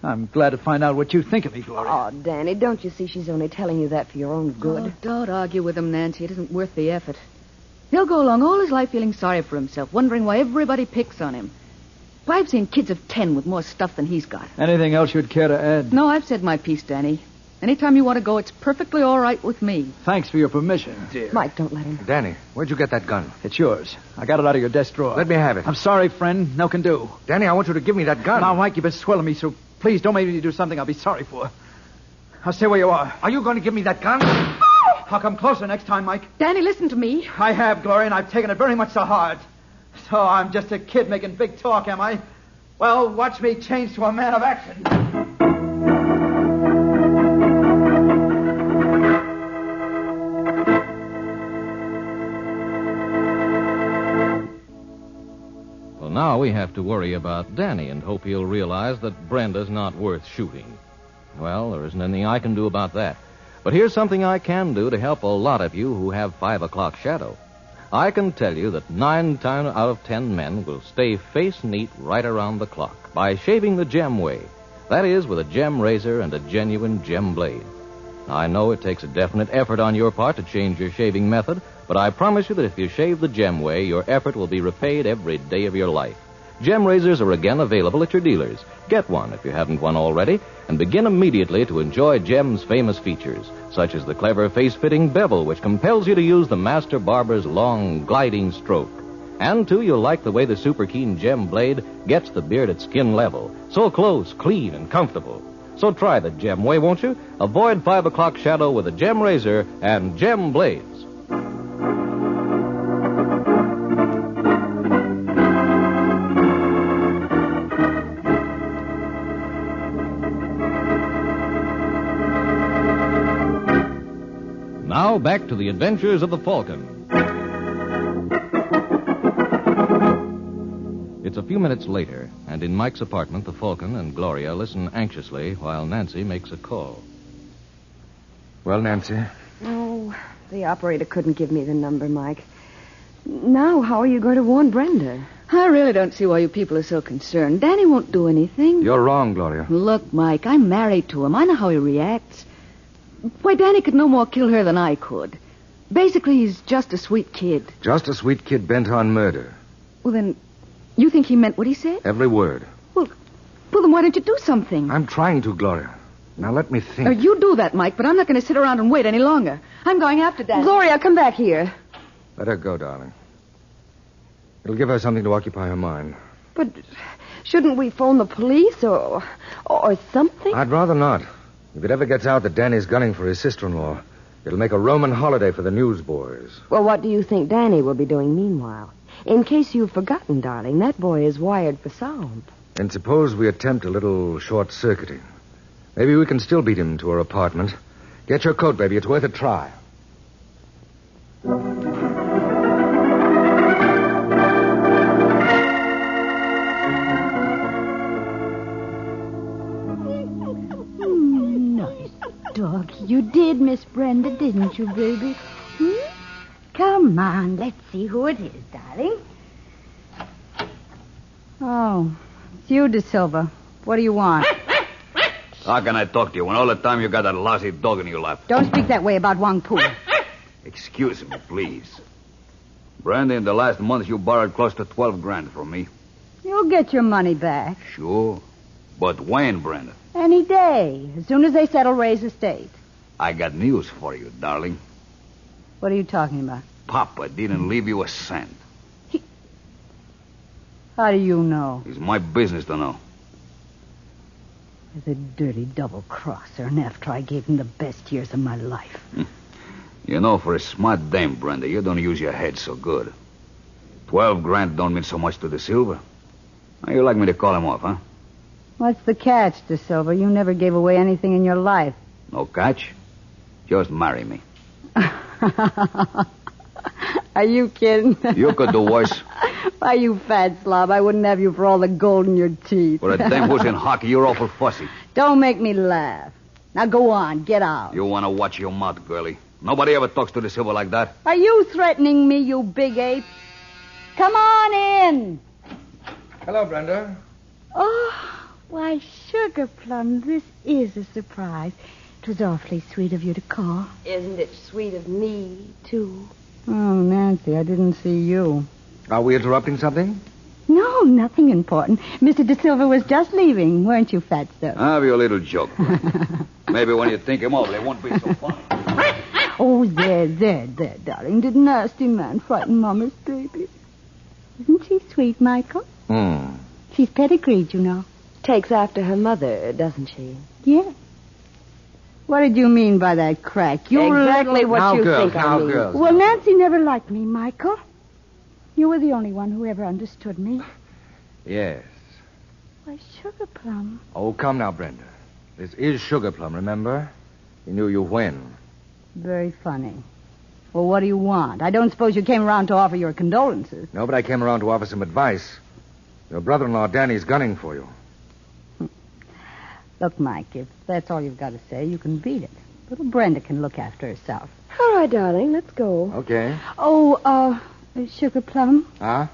I'm glad to find out what you think of me, Gloria. Oh, Danny, don't you see she's only telling you that for your own good? Oh, don't argue with him, Nancy. It isn't worth the effort. He'll go along all his life feeling sorry for himself, wondering why everybody picks on him. Well, I've seen kids of 10 with more stuff than he's got. Anything else you'd care to add? No, I've said my piece, Danny. Anytime you want to go, it's perfectly all right with me. Thanks for your permission, dear. Mike, don't let him. Danny, where'd you get that gun? It's yours. I got it out of your desk drawer. Let me have it. I'm sorry, friend. No can do. Danny, I want you to give me that gun. Now, Mike, you've been swelling me, so please don't make me do something I'll be sorry for. Now, stay where you are. Are you going to give me that gun? I'll come closer next time, Mike. Danny, listen to me. I have, Gloria, and I've taken it very much to heart. So I'm just a kid making big talk, am I? Well, watch me change to a man of action. Well, now we have to worry about Danny and hope he'll realize that Brenda's not worth shooting. Well, there isn't anything I can do about that. But here's something I can do to help a lot of you who have 5 o'clock shadow. I can tell you that 9 times out of 10 men will stay face neat right around the clock by shaving the gem way. That is, with a gem razor and a genuine gem blade. Now, I know it takes a definite effort on your part to change your shaving method, but I promise you that if you shave the gem way, your effort will be repaid every day of your life. Gem razors are again available at your dealers. Get one if you haven't one already, and begin immediately to enjoy Gem's famous features, such as the clever face-fitting bevel, which compels you to use the master barber's long, gliding stroke. And, too, you'll like the way the super keen gem blade gets the beard at skin level. So close, clean, and comfortable. So try the gem way, won't you? Avoid 5 o'clock shadow with a gem razor and gem blades. Now back to the adventures of the Falcon. It's a few minutes later, and in Mike's apartment, the Falcon and Gloria listen anxiously while Nancy makes a call. Well, Nancy? Oh, the operator couldn't give me the number, Mike. Now, how are you going to warn Brenda? I really don't see why you people are so concerned. Danny won't do anything. You're wrong, Gloria. Look, Mike, I'm married to him. I know how he reacts. Why, Danny could no more kill her than I could. Basically, he's just a sweet kid. Just a sweet kid bent on murder. Well, then, you think he meant what he said? Every word. Well, then why don't you do something? I'm trying to, Gloria. Now let me think. You do that, Mike, but I'm not going to sit around and wait any longer. I'm going after Danny. Gloria, come back here. Let her go, darling. It'll give her something to occupy her mind. But shouldn't we phone the police or something? I'd rather not. If it ever gets out that Danny's gunning for his sister-in-law, it'll make a Roman holiday for the newsboys. Well, what do you think Danny will be doing meanwhile? In case you've forgotten, darling, that boy is wired for sound. And suppose we attempt a little short-circuiting. Maybe we can still beat him to her apartment. Get your coat, baby. It's worth a try. Nice dog. You did, Miss Brenda, didn't you, baby? Come on, let's see who it is, darling. Oh, it's you, De Silva. What do you want? How can I talk to you when all the time you got that lousy dog in your lap? Don't speak that way about Wang Pu. Excuse me, please. Brandy, in the last month you borrowed close to 12 grand from me. You'll get your money back. Sure. But when, Brenda? Any day, as soon as they settle Ray's estate. I got news for you, darling. What are you talking about? Papa didn't leave you a cent. How do you know? It's my business to know. He's a dirty double-crosser, and after I gave him the best years of my life. You know, for a smart dame, Brenda, you don't use your head so good. 12 grand don't mean so much to De Silva. How you like me to call him off, huh? What's the catch, De Silva? You never gave away anything in your life. No catch? Just marry me. Are you kidding? You could do worse. Why, you fat slob, I wouldn't have you for all the gold in your teeth. For a dame who's in hockey, you're awful fussy. Don't make me laugh. Now go on, get out. You want to watch your mouth, girlie. Nobody ever talks to De Silva like that. Are you threatening me, you big ape? Come on in. Hello, Brenda. Oh, why, Sugar Plum, this is a surprise. It was awfully sweet of you to call. Isn't it sweet of me, too? Oh, Nancy, I didn't see you. Are we interrupting something? No, nothing important. Mr. De Silva was just leaving, weren't you, Fatso? Have your little joke. Maybe when you think him over, it won't be so funny. Oh, there, darling. Did nasty man frighten Mama's baby? Isn't she sweet, Michael? She's pedigreed, you know. Takes after her mother, doesn't she? Yeah. What did you mean by that crack? Exactly what you think I mean. Girls. Well, Nancy never liked me, Michael. You were the only one who ever understood me. Yes. Why, Sugar Plum. Oh, come now, Brenda. This is Sugar Plum, remember? He knew you when. Very funny. Well, what do you want? I don't suppose you came around to offer your condolences. No, but I came around to offer some advice. Your brother-in-law, Danny's gunning for you. Look, Mike, if that's all you've got to say, you can beat it. Little Brenda can look after herself. All right, darling, let's go. Okay. Oh, Sugar Plum, Huh?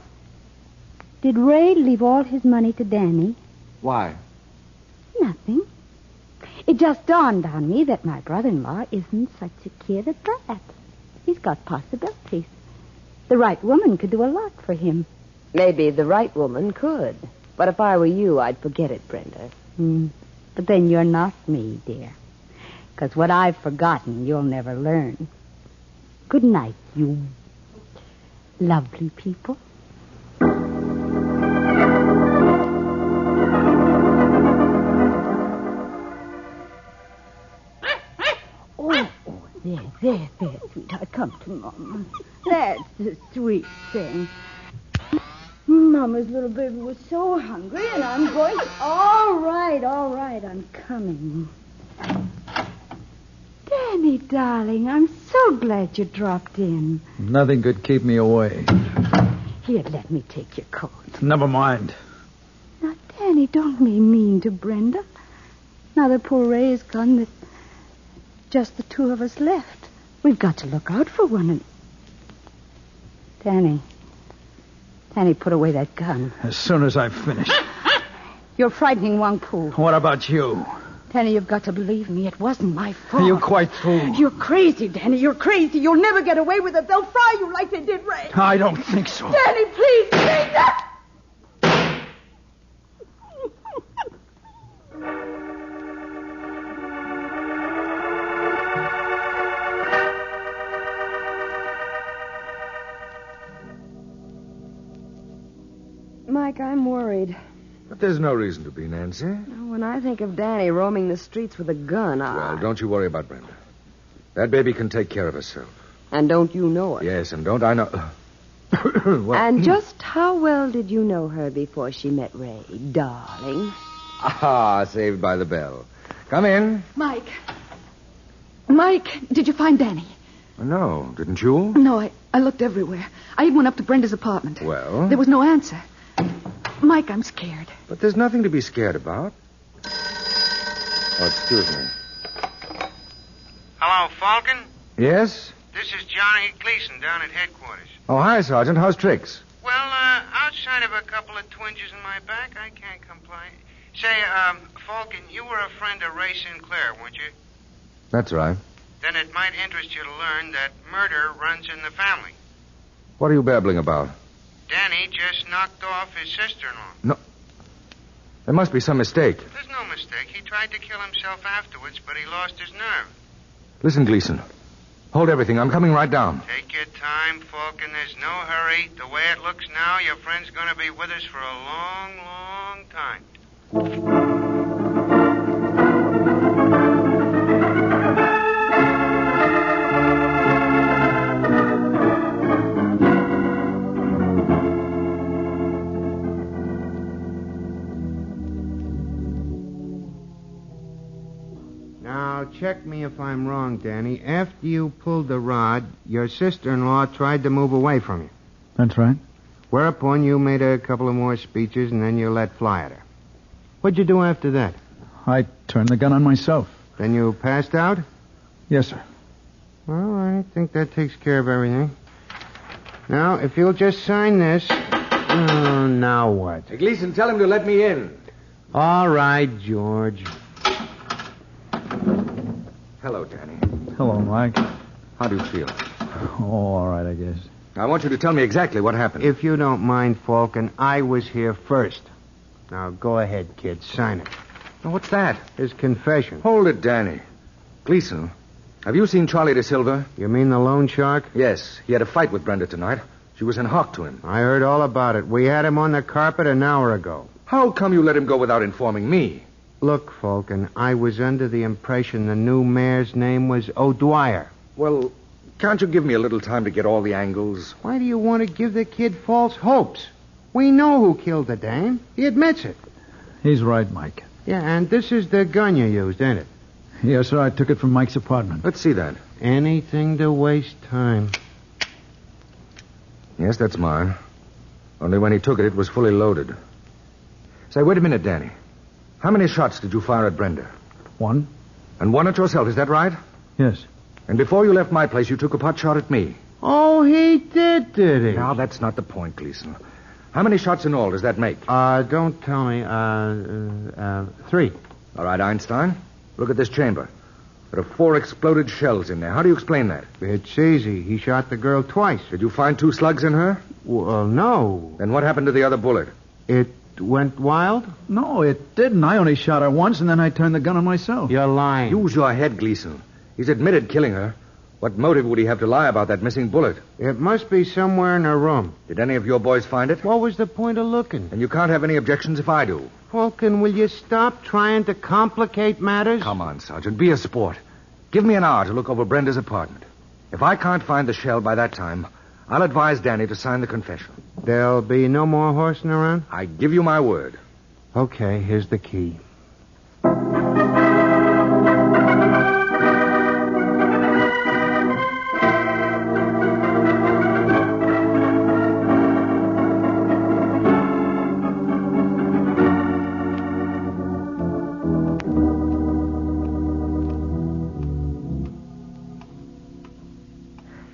did Ray leave all his money to Danny? Why? Nothing. It just dawned on me that my brother-in-law isn't such a kid at that. He's got possibilities. The right woman could do a lot for him. Maybe the right woman could. But if I were you, I'd forget it, Brenda. But then you're not me, dear. Because what I've forgotten, you'll never learn. Good night, you lovely people. There, sweetheart. Come to Mama. That's the sweet thing. Mama's little baby was so hungry, and I'm going to... All right, I'm coming. Danny, darling, I'm so glad you dropped in. Nothing could keep me away. Here, let me take your coat. Never mind. Now, Danny, don't be mean to Brenda. Now that poor Ray is gone, there's just the two of us left. We've got to look out for one another. Danny, put away that gun. As soon as I've finished. You're frightening Wang Pu. What about you? Danny, you've got to believe me. It wasn't my fault. You're quite fool. You're crazy, Danny. You're crazy. You'll never get away with it. They'll fry you like they did Ray. I don't think so. Danny, please. Mike, I'm worried. But there's no reason to be, Nancy. When I think of Danny roaming the streets with a gun, Well, don't you worry about Brenda. That baby can take care of herself. And don't you know it? Yes, and don't I know... Well, And just how well did you know her before she met Ray, darling? Saved by the bell. Come in. Mike, did you find Danny? No, didn't you? No, I looked everywhere. I even went up to Brenda's apartment. Well? There was no answer. Mike, I'm scared. But there's nothing to be scared about. Oh, excuse me. Hello, Falcon? Yes? This is Johnny Gleason down at headquarters. Oh, hi, Sergeant. How's tricks? Well, outside of a couple of twinges in my back, I can't complain. Say, Falcon, you were a friend of Ray Sinclair, weren't you? That's right. Then it might interest you to learn that murder runs in the family. What are you babbling about? Danny just knocked off his sister-in-law. No. There must be some mistake. There's no mistake. He tried to kill himself afterwards, but he lost his nerve. Listen, Gleason. Hold everything. I'm coming right down. Take your time, Falcon. There's no hurry. The way it looks now, your friend's going to be with us for a long, long time. Now, check me if I'm wrong, Danny. After you pulled the rod, your sister-in-law tried to move away from you. That's right. Whereupon you made a couple of more speeches, and then you let fly at her. What'd you do after that? I turned the gun on myself. Then you passed out? Yes, sir. Well, I think that takes care of everything. Now, if you'll just sign this... Oh, now what? Hey, Gleason, tell him to let me in. All right, George. Hello, Danny. Hello, Mike. How do you feel? Oh, all right, I guess. I want you to tell me exactly what happened. If you don't mind, Falcon, I was here first. Now, go ahead, kid. Sign it. Now, what's that? His confession. Hold it, Danny. Gleason, have you seen Charlie De Silva? You mean the loan shark? Yes. He had a fight with Brenda tonight. She was in hock to him. I heard all about it. We had him on the carpet an hour ago. How come you let him go without informing me? Look, Falcon, I was under the impression the new mayor's name was O'Dwyer. Well, can't you give me a little time to get all the angles? Why do you want to give the kid false hopes? We know who killed the dame. He admits it. He's right, Mike. Yeah, and this is the gun you used, ain't it? Yes, sir. I took it from Mike's apartment. Let's see that. Anything to waste time. Yes, that's mine. Only when he took it, it was fully loaded. Say, wait a minute, Danny. How many shots did you fire at Brenda? One. And one at yourself, is that right? Yes. And before you left my place, you took a pot shot at me. Oh, he did he? Now, that's not the point, Gleason. How many shots in all does that make? Don't tell me. 3. All right, Einstein. Look at this chamber. There are 4 exploded shells in there. How do you explain that? It's easy. He shot the girl twice. Did you find 2 slugs in her? Well, no. Then what happened to the other bullet? It went wild? No, it didn't. I only shot her once, and then I turned the gun on myself. You're lying. Use your head, Gleason. He's admitted killing her. What motive would he have to lie about that missing bullet? It must be somewhere in her room. Did any of your boys find it? What was the point of looking? And you can't have any objections if I do. Falcon, will you stop trying to complicate matters? Come on, Sergeant. Be a sport. Give me an hour to look over Brenda's apartment. If I can't find the shell by that time, I'll advise Danny to sign the confession. There'll be no more horsing around? I give you my word. Okay, here's the key.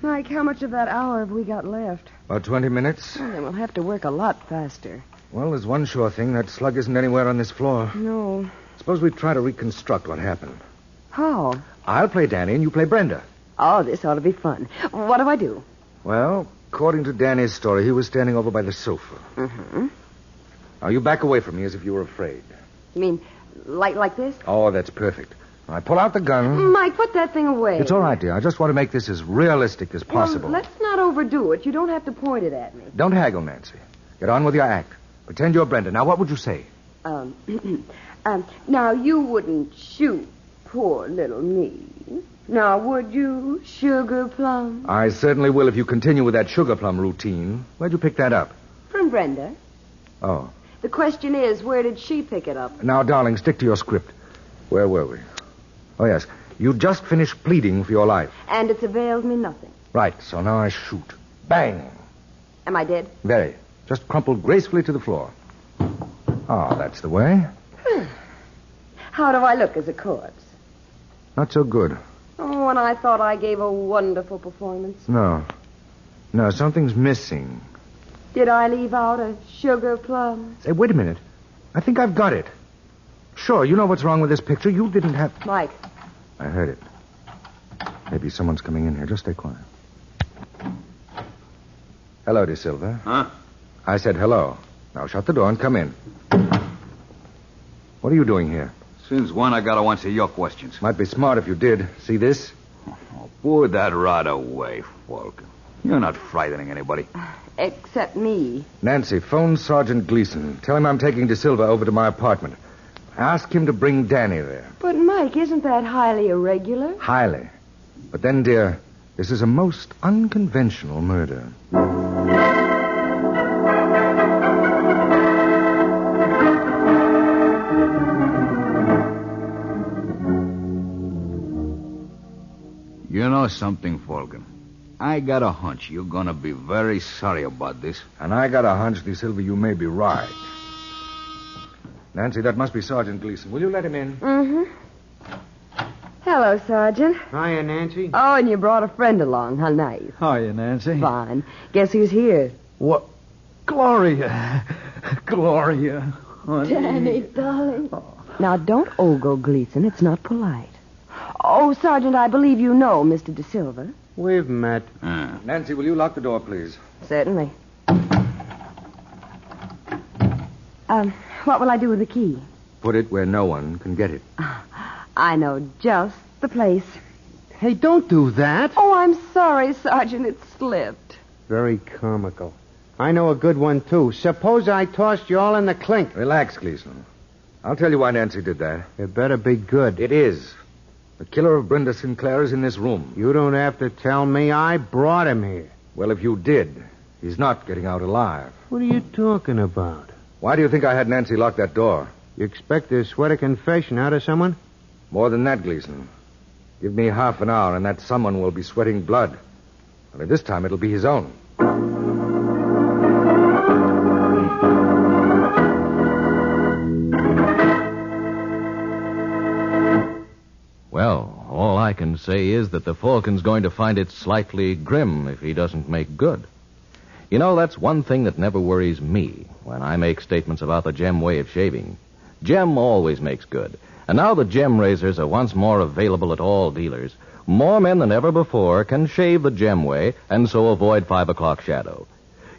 Mike, how much of that hour have we got left? About 20 minutes. Well, then we'll have to work a lot faster. Well, there's one sure thing. That slug isn't anywhere on this floor. No. Suppose we try to reconstruct what happened. How? I'll play Danny and you play Brenda. Oh, this ought to be fun. What do I do? Well, according to Danny's story, he was standing over by the sofa. Mm-hmm. Now, you back away from me as if you were afraid. You mean like this? Oh, that's perfect. I pull out the gun. Mike, put that thing away. It's all right, dear. I just want to make this as realistic as possible. Well, let's not overdo it. You don't have to point it at me. Don't haggle, Nancy. Get on with your act. Pretend you're Brenda. Now, what would you say? Now, you wouldn't shoot poor little me. Now, would you, Sugar Plum? I certainly will if you continue with that sugar plum routine. Where'd you pick that up? From Brenda. Oh. The question is, where did she pick it up? Now, darling, stick to your script. Where were we? Oh, yes. You just finished pleading for your life. And it's availed me nothing. Right, so now I shoot. Bang! Am I dead? Very. Just crumpled gracefully to the floor. Ah, that's the way. How do I look as a corpse? Not so good. Oh, and I thought I gave a wonderful performance. No. No, something's missing. Did I leave out a sugar plum? Say, wait a minute. I think I've got it. Sure, you know what's wrong with this picture. You didn't have... Mike. I heard it. Maybe someone's coming in here. Just stay quiet. Hello, De Silva. Huh? I said hello. Now shut the door and come in. What are you doing here? Since when I gotta answer your questions? Might be smart if you did. See this? Oh, put that right away, Falcon. You're not frightening anybody. Except me. Nancy, phone Sergeant Gleason. Tell him I'm taking De Silva over to my apartment. Ask him to bring Danny there. But, Mike, isn't that highly irregular? Highly. But then, dear, this is a most unconventional murder. You know something, Falcon? I got a hunch you're gonna be very sorry about this. And I got a hunch, De Silva, you may be right. Nancy, that must be Sergeant Gleason. Will you let him in? Mm-hmm. Hello, Sergeant. Hiya, Nancy. Oh, and you brought a friend along. How nice. Hiya, Nancy. Fine. Guess who's here? What? Gloria. Gloria. Honey. Danny, darling. Now, don't ogle Gleason. It's not polite. Oh, Sergeant, I believe you know Mr. De Silva. We've met. Nancy, will you lock the door, please? Certainly. What will I do with the key? Put it where no one can get it. I know just the place. Hey, don't do that. Oh, I'm sorry, Sergeant. It slipped. Very comical. I know a good one, too. Suppose I tossed you all in the clink. Relax, Gleason. I'll tell you why Nancy did that. It better be good. It is. The killer of Brenda Sinclair is in this room. You don't have to tell me. I brought him here. Well, if you did, he's not getting out alive. What are you talking about? Why do you think I had Nancy lock that door? You expect to sweat a confession out of someone? More than that, Gleason. Give me half an hour, and that someone will be sweating blood. Only this time it'll be his own. Well, all I can say is that the Falcon's going to find it slightly grim if he doesn't make good. You know, that's one thing that never worries me when I make statements about the Gem way of shaving. Gem always makes good. And now that Gem razors are once more available at all dealers, more men than ever before can shave the Gem way and so avoid 5 o'clock shadow.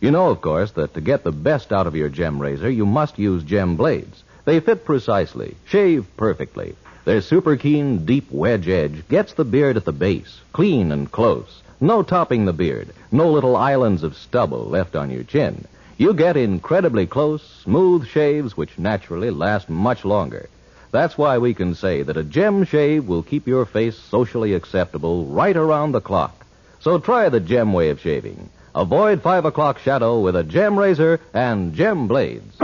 You know, of course, that to get the best out of your Gem razor, you must use Gem blades. They fit precisely, shave perfectly. Their super keen, deep wedge edge gets the beard at the base, clean and close. No topping the beard, no little islands of stubble left on your chin. You get incredibly close, smooth shaves which naturally last much longer. That's why we can say that a Gem shave will keep your face socially acceptable right around the clock. So try the Gem way of shaving. Avoid 5 o'clock shadow with a Gem razor and Gem blades.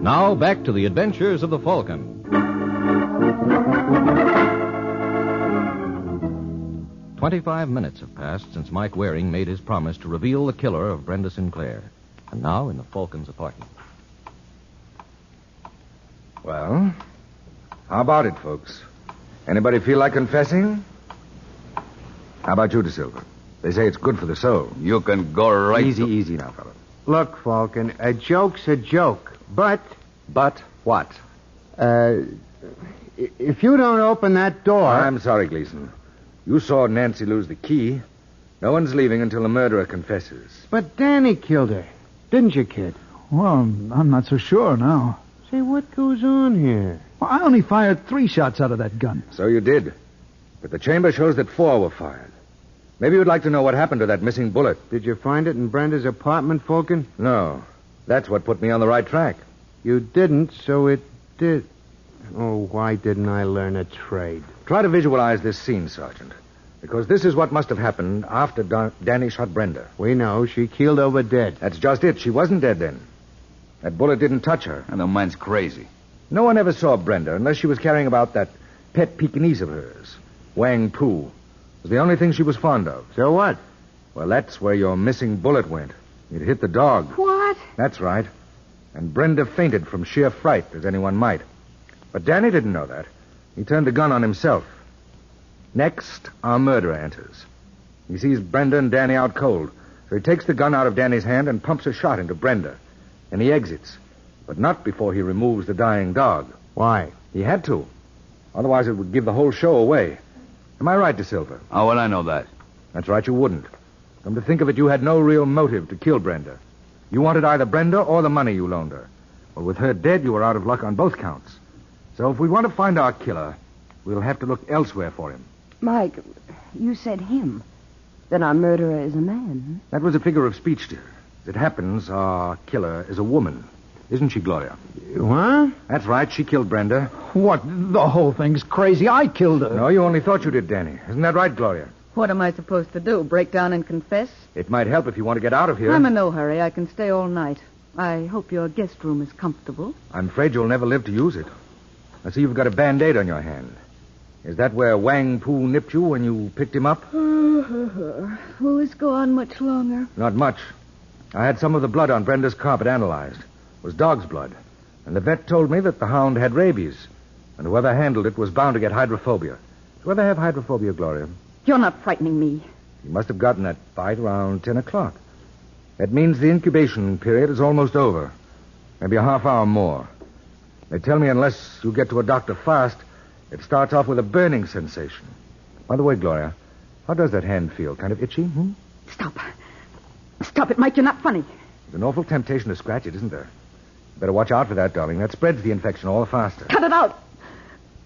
Now back to the adventures of the Falcon. 25 minutes have passed since Mike Waring made his promise to reveal the killer of Brenda Sinclair. And now in the Falcon's apartment. Well, how about it, folks? Anybody feel like confessing? How about you, De Silva? They say it's good for the soul. You can go right... Easy now, fella. Look, Falcon, a joke's a joke, but... But what? If you don't open that door... I'm sorry, Gleason. You saw Nancy lose the key. No one's leaving until the murderer confesses. But Danny killed her. Didn't you, kid? Well, I'm not so sure now. Say, what goes on here? Well, I only fired 3 shots out of that gun. So you did. But the chamber shows that 4 were fired. Maybe you'd like to know what happened to that missing bullet. Did you find it in Brenda's apartment, Falcon? No. That's what put me on the right track. You didn't, so it did. Oh, why didn't I learn a trade? Try to visualize this scene, Sergeant. Because this is what must have happened after Danny shot Brenda. We know. She keeled over dead. That's just it. She wasn't dead then. That bullet didn't touch her. And the man's crazy. No one ever saw Brenda unless she was carrying about that pet Pekingese of hers. Wang Pu. It was the only thing she was fond of. So what? Well, that's where your missing bullet went. It hit the dog. What? That's right. And Brenda fainted from sheer fright, as anyone might. But Danny didn't know that. He turned the gun on himself. Next, our murderer enters. He sees Brenda and Danny out cold, so he takes the gun out of Danny's hand and pumps a shot into Brenda. And he exits, but not before he removes the dying dog. Why? He had to. Otherwise, it would give the whole show away. Am I right, De Silva? How would I know that? That's right, you wouldn't. Come to think of it, you had no real motive to kill Brenda. You wanted either Brenda or the money you loaned her. Well, with her dead, you were out of luck on both counts. So if we want to find our killer, we'll have to look elsewhere for him. Mike, you said him. Then our murderer is a man. That was a figure of speech, dear. As it happens, our killer is a woman. Isn't she, Gloria? What? That's right. She killed Brenda. What? The whole thing's crazy. I killed her. No, you only thought you did, Danny. Isn't that right, Gloria? What am I supposed to do? Break down and confess? It might help if you want to get out of here. I'm in no hurry. I can stay all night. I hope your guest room is comfortable. I'm afraid you'll never live to use it. I see you've got a Band-Aid on your hand. Is that where Wang Pu nipped you when you picked him up? Will this go on much longer? Not much. I had some of the blood on Brenda's carpet analyzed. It was dog's blood. And the vet told me that the hound had rabies. And whoever handled it was bound to get hydrophobia. Do you ever have hydrophobia, Gloria? You're not frightening me. You must have gotten that bite around 10 o'clock. That means the incubation period is almost over. Maybe a half hour more. They tell me unless you get to a doctor fast, it starts off with a burning sensation. By the way, Gloria, how does that hand feel? Kind of itchy? Stop. Stop it, Mike. You're not funny. There's an awful temptation to scratch it, isn't there? Better watch out for that, darling. That spreads the infection all the faster. Cut it out.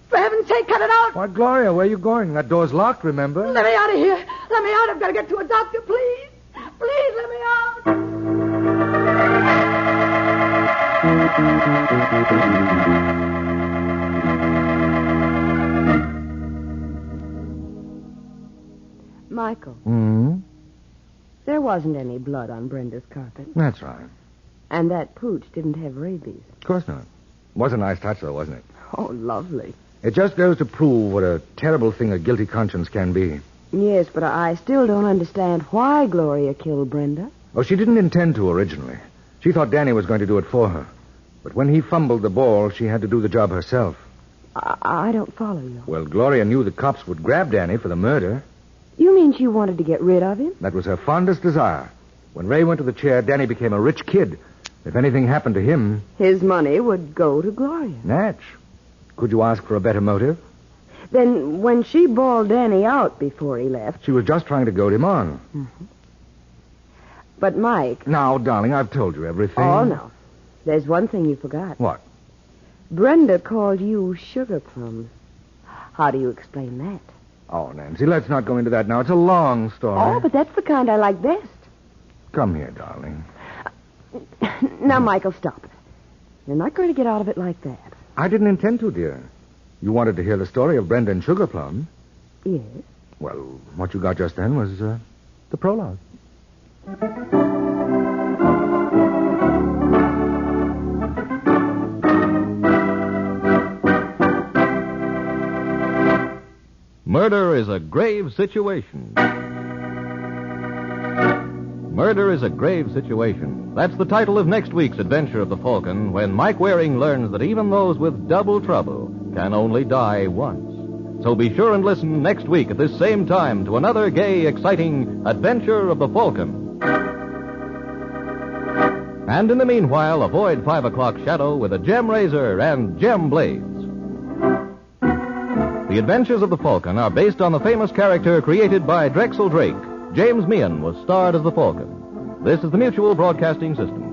For heaven's sake, cut it out. Why, Gloria, where are you going? That door's locked, remember? Let me out of here. Let me out. I've got to get to a doctor, please. Please, let me out. Michael. There wasn't any blood on Brenda's carpet. That's right. And that pooch didn't have rabies. Of course not. Was a nice touch, though, wasn't it? Oh, lovely. It just goes to prove what a terrible thing a guilty conscience can be. Yes, but I still don't understand why Gloria killed Brenda. Oh, she didn't intend to originally. She thought Danny was going to do it for her. But when he fumbled the ball, she had to do the job herself. I don't follow you. Well, Gloria knew the cops would grab Danny for the murder. You mean she wanted to get rid of him? That was her fondest desire. When Ray went to the chair, Danny became a rich kid. If anything happened to him... His money would go to Gloria. Natch. Could you ask for a better motive? Then when she bawled Danny out before he left... She was just trying to goad him on. Mm-hmm. But, Mike... Now, darling, I've told you everything. Oh, no. There's one thing you forgot. What? Brenda called you sugar plums. How do you explain that? Oh, Nancy, let's not go into that now. It's a long story. Oh, but that's the kind I like best. Come here, darling. Now, Michael, stop it. You're not going to get out of it like that. I didn't intend to, dear. You wanted to hear the story of Brenda and Sugarplum. Yes. Well, what you got just then was the prologue. Murder is a grave situation. Murder is a grave situation. That's the title of next week's adventure of the Falcon, when Mike Waring learns that even those with double trouble can only die once. So be sure and listen next week at this same time to another gay, exciting adventure of the Falcon. And in the meanwhile, avoid 5 o'clock shadow with a gem razor and gem blades. The Adventures of the Falcon are based on the famous character created by Drexel Drake. James Meehan was starred as the Falcon. This is the Mutual Broadcasting System.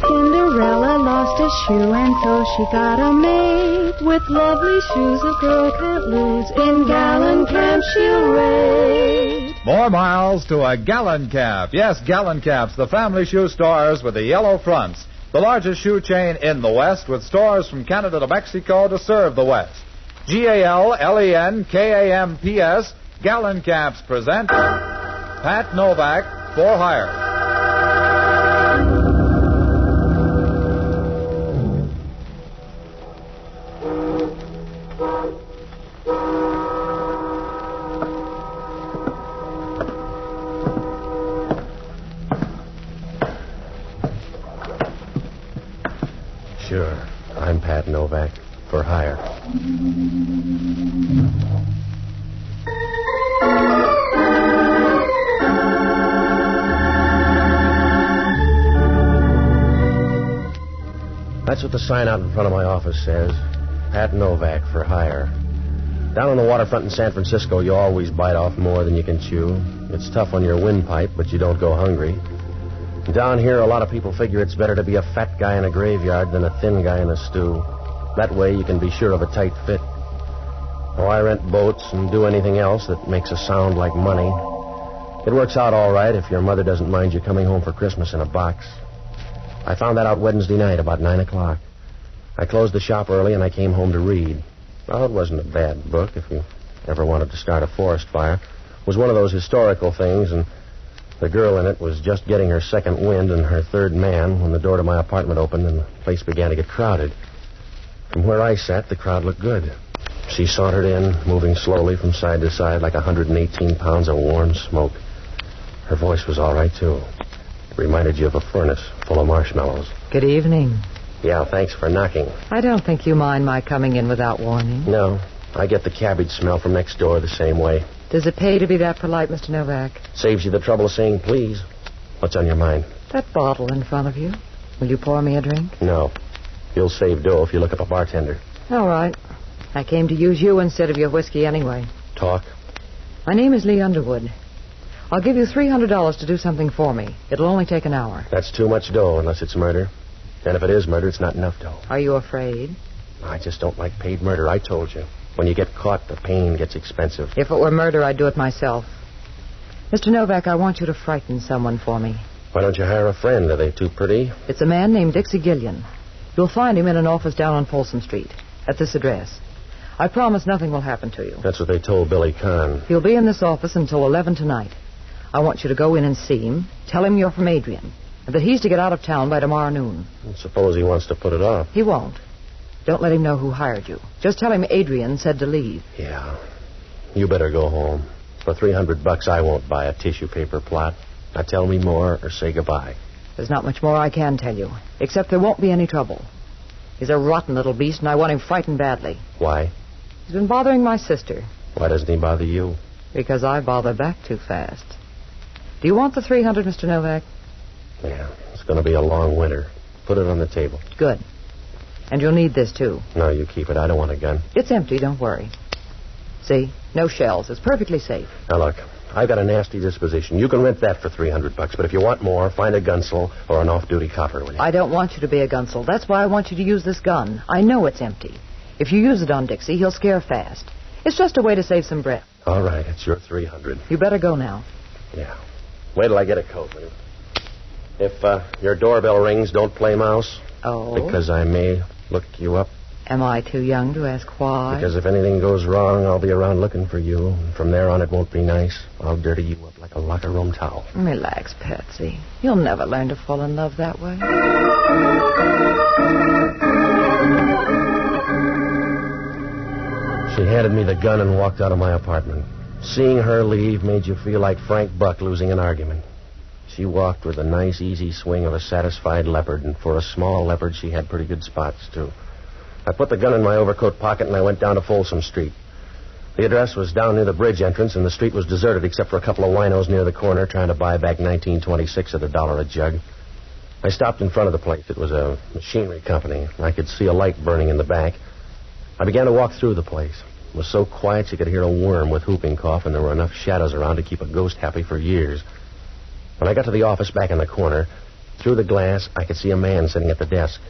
Cinderella lost a shoe and so she got a maid. With lovely shoes a girl can't lose. In Gallon Camp she'll raid. More miles to a Gallon Cap. Yes, Gallon Caps, the family shoe stores with the yellow fronts. The largest shoe chain in the West, with stores from Canada to Mexico to serve the West. GALLENKAMPS, Gallon Caps present Pat Novak for Hire. Sure. I'm Pat Novak, for hire. That's what the sign out in front of my office says. Pat Novak, for hire. Down on the waterfront in San Francisco, you always bite off more than you can chew. It's tough on your windpipe, but you don't go hungry. Down here, a lot of people figure it's better to be a fat guy in a graveyard than a thin guy in a stew. That way you can be sure of a tight fit. Oh, I rent boats and do anything else that makes a sound like money. It works out all right if your mother doesn't mind you coming home for Christmas in a box. I found that out Wednesday night about 9 o'clock. I closed the shop early and I came home to read. Well, it wasn't a bad book if you ever wanted to start a forest fire. It was one of those historical things, and the girl in it was just getting her second wind and her third man when the door to my apartment opened and the place began to get crowded. From where I sat, the crowd looked good. She sauntered in, moving slowly from side to side like 118 pounds of warm smoke. Her voice was all right, too. It reminded you of a furnace full of marshmallows. Good evening. Yeah, thanks for knocking. I don't think you mind my coming in without warning. No, I get the cabbage smell from next door the same way. Does it pay to be that polite, Mr. Novak? Saves you the trouble of saying please. What's on your mind? That bottle in front of you. Will you pour me a drink? No. You'll save dough if you look up a bartender. All right. I came to use you instead of your whiskey anyway. Talk. My name is Lee Underwood. I'll give you $300 to do something for me. It'll only take an hour. That's too much dough unless it's murder. And if it is murder, it's not enough dough. Are you afraid? I just don't like paid murder. I told you. When you get caught, the pain gets expensive. If it were murder, I'd do it myself. Mr. Novak, I want you to frighten someone for me. Why don't you hire a friend? Are they too pretty? It's a man named DIXIE GILLIAN. You'll find him in an office down on Folsom Street, at this address. I promise nothing will happen to you. That's what they told Billy Kahn. He'll be in this office until 11 tonight. I want you to go in and see him. Tell him you're from Adrian, and that he's to get out of town by tomorrow noon. Suppose he wants to put it off. He won't. Don't let him know who hired you. Just tell him Adrian said to leave. Yeah. You better go home. For $300, I won't buy a tissue paper plot. Now tell me more or say goodbye. There's not much more I can tell you, except there won't be any trouble. He's a rotten little beast, and I want him frightened badly. Why? He's been bothering my sister. Why doesn't he bother you? Because I bother back too fast. Do you want the $300, Mr. Novak? Yeah, it's going to be a long winter. Put it on the table. Good. And you'll need this, too. No, you keep it. I don't want a gun. It's empty, don't worry. See? No shells. It's perfectly safe. Now, look, I've got a nasty disposition. You can rent that for $300, but if you want more, find a gunsel or an off-duty copper with you. I don't want you to be a gunsel. That's why I want you to use this gun. I know it's empty. If you use it on Dixie, he'll scare fast. It's just a way to save some breath. All right, it's your 300. You better go now. Yeah. Wait till I get a coat, will you? If your doorbell rings, don't play mouse. Oh? Because I may look you up. Am I too young to ask why? Because if anything goes wrong, I'll be around looking for you. And from there on, it won't be nice. I'll dirty you up like a locker room towel. Relax, Patsy. You'll never learn to fall in love that way. She handed me the gun and walked out of my apartment. Seeing her leave made you feel like Frank Buck losing an argument. She walked with the nice, easy swing of a satisfied leopard, and for a small leopard, she had pretty good spots, too. I put the gun in my overcoat pocket, and I went down to Folsom Street. The address was down near the bridge entrance, and the street was deserted except for a couple of winos near the corner trying to buy back 1926 at $1 a jug. I stopped in front of the place. It was a machinery company. I could see a light burning in the back. I began to walk through the place. It was so quiet you could hear a worm with whooping cough, and there were enough shadows around to keep a ghost happy for years. When I got to the office back in the corner, through the glass, I could see a man sitting at the desk.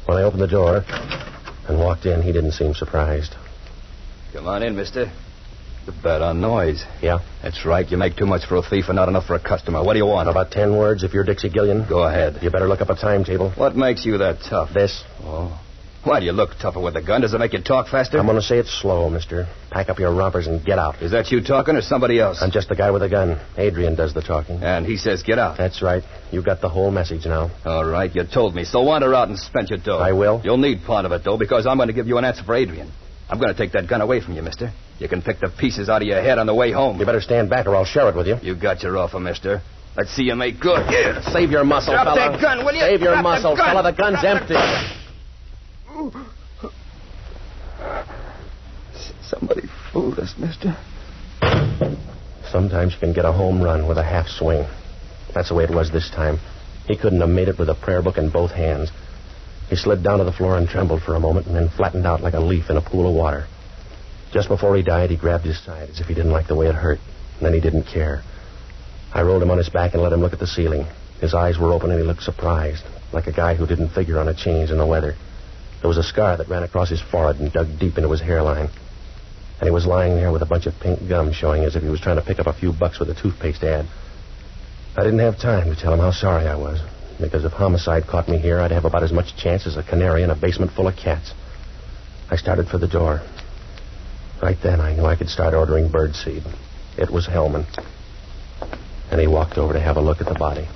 When I opened the door and walked in, he didn't seem surprised. Come on in, mister. The bet on noise. Yeah? That's right. You make too much for a thief and not enough for a customer. What do you want? About 10 words if you're Dixie Gillian. Go ahead. You better look up a timetable. What makes you that tough? This. Oh. Why do you look tougher with a gun? Does it make you talk faster? I'm going to say it slow, mister. Pack up your rompers and get out. Is that you talking or somebody else? I'm just the guy with a gun. Adrian does the talking. And he says get out. That's right. You got the whole message now. All right, you told me. So wander out and spend your dough. I will. You'll need part of it, though, because I'm going to give you an answer for Adrian. I'm going to take that gun away from you, mister. You can pick the pieces out of your head on the way home. You better stand back or I'll share it with you. You got your offer, mister. Let's see you make good. Yeah. Save your muscle, Drop fella. that gun, will you? Save your Drop muscle, the gun. fella. The gun's empty. Somebody fooled us, mister. Sometimes you can get a home run with a half swing. That's the way it was this time. He couldn't have made it with a prayer book in both hands. He slid down to the floor and trembled for a moment and then flattened out like a leaf in a pool of water. Just before he died, he grabbed his side as if he didn't like the way it hurt. And then he didn't care. I rolled him on his back and let him look at the ceiling. His eyes were open and he looked surprised, like a guy who didn't figure on a change in the weather. There was a scar that ran across his forehead and dug deep into his hairline. And he was lying there with a bunch of pink gum showing as if he was trying to pick up a few bucks with a toothpaste ad. I didn't have time to tell him how sorry I was, because if homicide caught me here, I'd have about as much chance as a canary in a basement full of cats. I started for the door. Right then, I knew I could start ordering birdseed. It was Hellman. And he walked over to have a look at the body.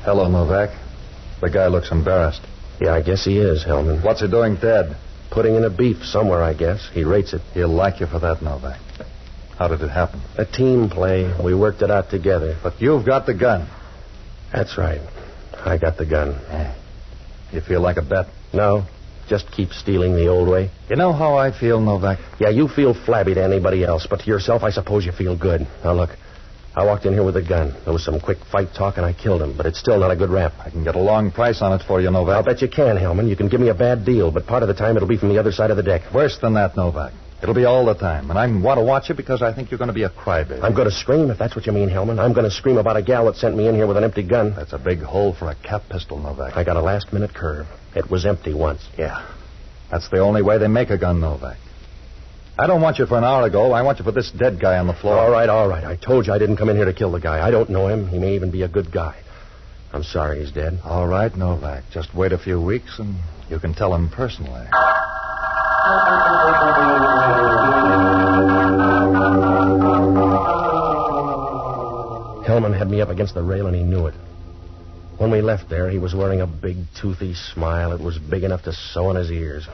Hello, Novak. The guy looks embarrassed. Yeah, I guess he is, Hellman. What's he doing dead? Putting in a beef somewhere, I guess. He rates it. He'll like you for that, Novak. How did it happen? A team play. We worked it out together. But you've got the gun. That's right. I got the gun. You feel like a bet? No. Just keep stealing the old way. You know how I feel, Novak? Yeah, you feel flabby to anybody else, but to yourself, I suppose you feel good. Now, look. I walked in here with a gun. There was some quick fight talk, and I killed him, but it's still not a good rap. I can get a long price on it for you, Novak. I'll bet you can, Hellman. You can give me a bad deal, but part of the time it'll be from the other side of the deck. Worse than that, Novak. It'll be all the time, and I want to watch you because I think you're going to be a crybaby. I'm going to scream, if that's what you mean, Hellman. I'm going to scream about a gal that sent me in here with an empty gun. That's a big hole for a cap pistol, Novak. I got a last-minute curve. It was empty once. Yeah. That's the only way they make a gun, Novak. I don't want you for an hour ago. I want you for this dead guy on the floor. All right. I told you I didn't come in here to kill the guy. I don't know him. He may even be a good guy. I'm sorry he's dead. All right, Novak. Just wait a few weeks and you can tell him personally. Hellman had me up against the rail and he knew it. When we left there, he was wearing a big, toothy smile. It was big enough to sew in his ears.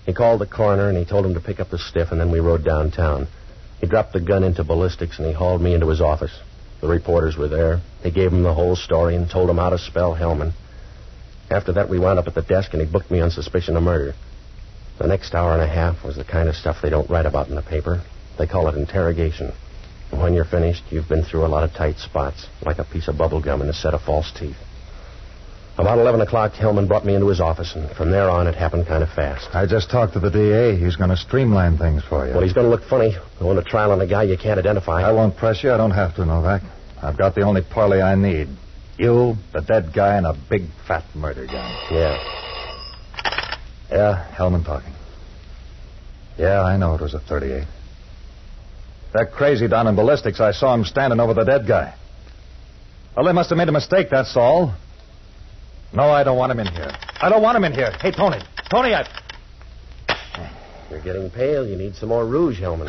He called the coroner, and he told him to pick up the stiff, and then we rode downtown. He dropped the gun into ballistics, and he hauled me into his office. The reporters were there. He gave them the whole story and told them how to spell Hellman. After that, we wound up at the desk, and he booked me on suspicion of murder. The next hour and a half was the kind of stuff they don't write about in the paper. They call it interrogation. And when you're finished, you've been through a lot of tight spots, like a piece of bubble gum in a set of false teeth. About 11 o'clock, Hellman brought me into his office, and from there on, it happened kind of fast. I just talked to the DA. He's going to streamline things for you. Well, he's going to look funny, going to trial on a guy you can't identify. I won't press you. I don't have to, Novak. I've got the only parley I need. You, the dead guy, and a big, fat murder gun. Yeah. Yeah, Hellman talking. Yeah, I know it was a .38. That crazy down in ballistics, I saw him standing over the dead guy. Well, they must have made a mistake, that's all. No, I don't want him in here. I don't want him in here. Hey, Tony. Tony, You're getting pale. You need some more rouge, Hellman.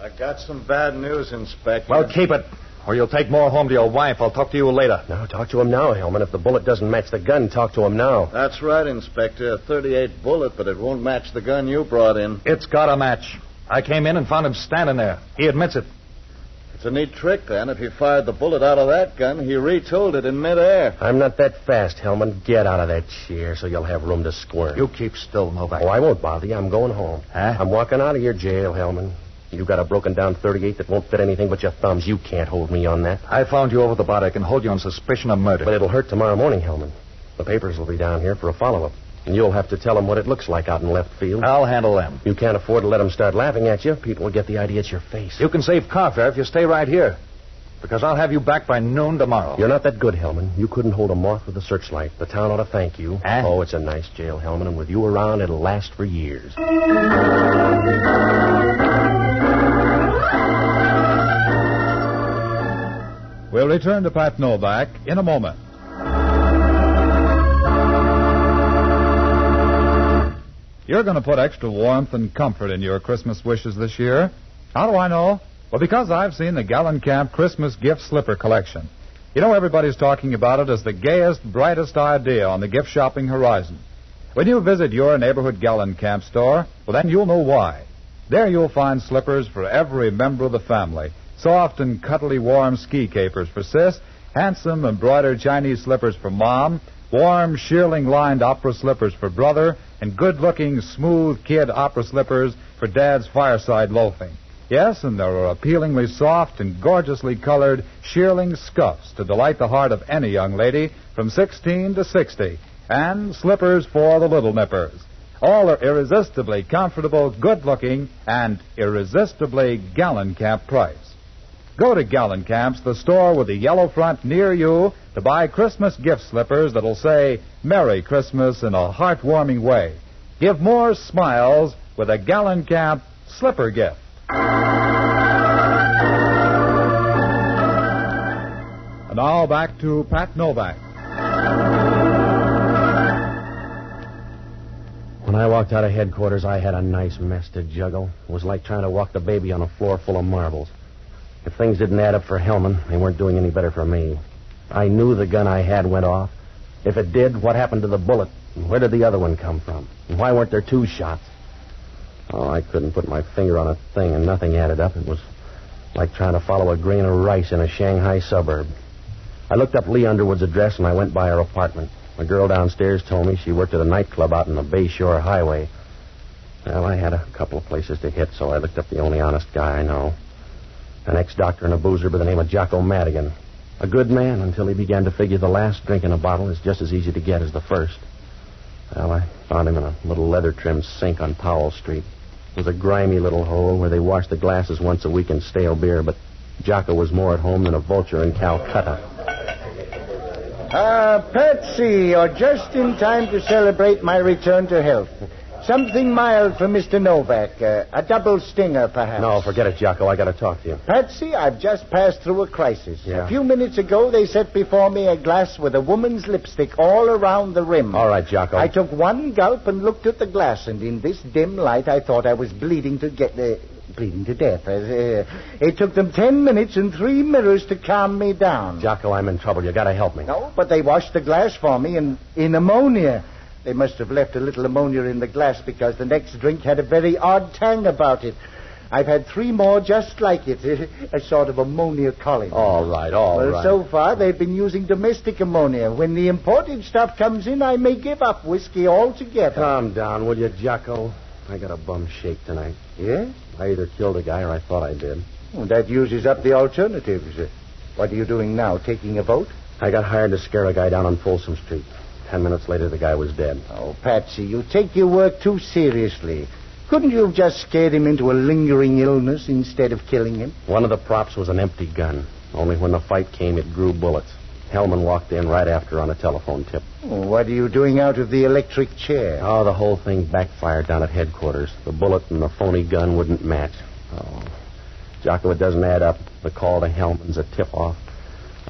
I got some bad news, Inspector. Well, keep it, or you'll take more home to your wife. I'll talk to you later. No, talk to him now, Hellman. If the bullet doesn't match the gun, talk to him now. That's right, Inspector. A .38 bullet, but it won't match the gun you brought in. It's got a match. I came in and found him standing there. He admits it. It's a neat trick, then. If he fired the bullet out of that gun, he retooled it in midair. I'm not that fast, Hellman. Get out of that chair so you'll have room to squirm. You keep still, Novak. Oh, I won't bother you. I'm going home. Huh? I'm walking out of your jail, Hellman. You got a broken-down .38 that won't fit anything but your thumbs. You can't hold me on that. I found you over the body. I can hold you on suspicion of murder. But it'll hurt tomorrow morning, Hellman. The papers will be down here for a follow-up. And you'll have to tell them what it looks like out in left field. I'll handle them. You can't afford to let them start laughing at you. People will get the idea it's your face. You can save car fare if you stay right here. Because I'll have you back by noon tomorrow. You're not that good, Hellman. You couldn't hold a moth with a searchlight. The town ought to thank you. Huh? Oh, it's a nice jail, Hellman, and with you around, it'll last for years. We'll return to Pat Novak in a moment. You're going to put extra warmth and comfort in your Christmas wishes this year. How do I know? Well, because I've seen the Gallencamp Christmas gift slipper collection. You know, everybody's talking about it as the gayest, brightest idea on the gift shopping horizon. When you visit your neighborhood Gallencamp store, well, then you'll know why. There you'll find slippers for every member of the family. Soft and cuddly warm ski capers for Sis, handsome embroidered Chinese slippers for Mom, warm shearling-lined opera slippers for Brother, and good-looking, smooth kid opera slippers for Dad's fireside loafing. Yes, and there are appealingly soft and gorgeously colored shearling scuffs to delight the heart of any young lady from 16 to 60, and slippers for the little nippers. All are irresistibly comfortable, good-looking, and irresistibly Gallencamp price. Go to Gallencamp's, the store with the yellow front near you, to buy Christmas gift slippers that'll say Merry Christmas in a heartwarming way. Give more smiles with a Gallencamp slipper gift. And now back to Pat Novak. When I walked out of headquarters, I had a nice mess to juggle. It was like trying to walk the baby on a floor full of marbles. If things didn't add up for Hellman, they weren't doing any better for me. I knew the gun I had went off. If it did, what happened to the bullet? And where did the other one come from? And why weren't there two shots? Oh, I couldn't put my finger on a thing, and nothing added up. It was like trying to follow a grain of rice in a Shanghai suburb. I looked up Lee Underwood's address, and I went by her apartment. The girl downstairs told me she worked at a nightclub out on the Bayshore Highway. Well, I had a couple of places to hit, so I looked up the only honest guy I know. An ex-doctor and a boozer by the name of Jocko Madigan. A good man until he began to figure the last drink in a bottle is just as easy to get as the first. Well, I found him in a little leather-trimmed sink on Powell Street. It was a grimy little hole where they washed the glasses once a week in stale beer, but Jocko was more at home than a vulture in Calcutta. Patsy, you're just in time to celebrate my return to health. Something mild for Mr. Novak. A double stinger, perhaps. No, forget it, Jocko. I got to talk to you. Patsy, I've just passed through a crisis. Yeah. A few minutes ago, they set before me a glass with a woman's lipstick all around the rim. All right, Jocko. I took one gulp and looked at the glass, and in this dim light, I thought I was bleeding to death. It took them 10 minutes and 3 mirrors to calm me down. Jocko, I'm in trouble. You got to help me. No, but they washed the glass for me in ammonia. They must have left a little ammonia in the glass because the next drink had a very odd tang about it. I've had 3 more just like it, a sort of ammonia colony. All right. Well, so far, they've been using domestic ammonia. When the imported stuff comes in, I may give up whiskey altogether. Calm down, will you, Jocko? I got a bum shake tonight. Yeah? I either killed a guy or I thought I did. Well, that uses up the alternatives. What are you doing now, taking a vote? I got hired to scare a guy down on Folsom Street. 10 minutes later, the guy was dead. Oh, Patsy, you take your work too seriously. Couldn't you have just scared him into a lingering illness instead of killing him? One of the props was an empty gun. Only when the fight came, it grew bullets. Hellman walked in right after on a telephone tip. What are you doing out of the electric chair? Oh, the whole thing backfired down at headquarters. The bullet and the phony gun wouldn't match. Oh, Jocko, it doesn't add up. The call to Hellman's a tip-off.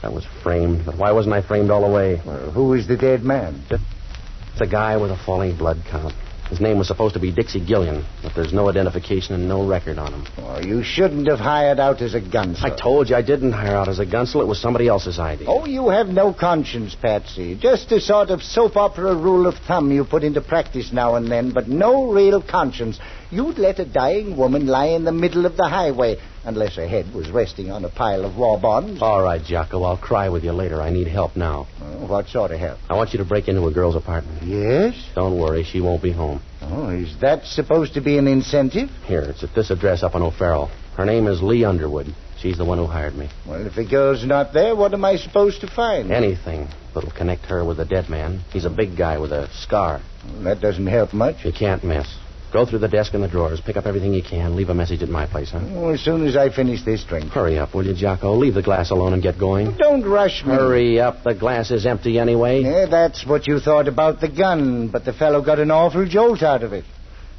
I was framed, but why wasn't I framed all the way? Well, who is the dead man? It's a guy with a falling blood count. His name was supposed to be Dixie GILLIAN, but there's no identification and no record on him. Oh, you shouldn't have hired out as a gunsel. I told you I didn't hire out as a gunsel. It was somebody else's idea. Oh, you have no conscience, Patsy. Just a sort of soap opera rule of thumb you put into practice now and then, but no real conscience. You'd let a dying woman lie in the middle of the highway, unless her head was resting on a pile of war bonds. All right, Jocko, I'll cry with you later. I need help now. What sort of help? I want you to break into a girl's apartment. Yes? Don't worry, she won't be home. Oh, is that supposed to be an incentive? Here, it's at this address up on O'Farrell. Her name is Lee Underwood. She's the one who hired me. Well, if the girl's not there, what am I supposed to find? Anything that'll connect her with the dead man. He's a big guy with a scar. Well, that doesn't help much. You can't miss. Go through the desk and the drawers, pick up everything you can, leave a message at my place, huh? Oh, as soon as I finish this drink. Hurry up, will you, Jocko? Leave the glass alone and get going. Don't rush me. Hurry up. The glass is empty anyway. Yeah, that's what you thought about the gun, but the fellow got an awful jolt out of it.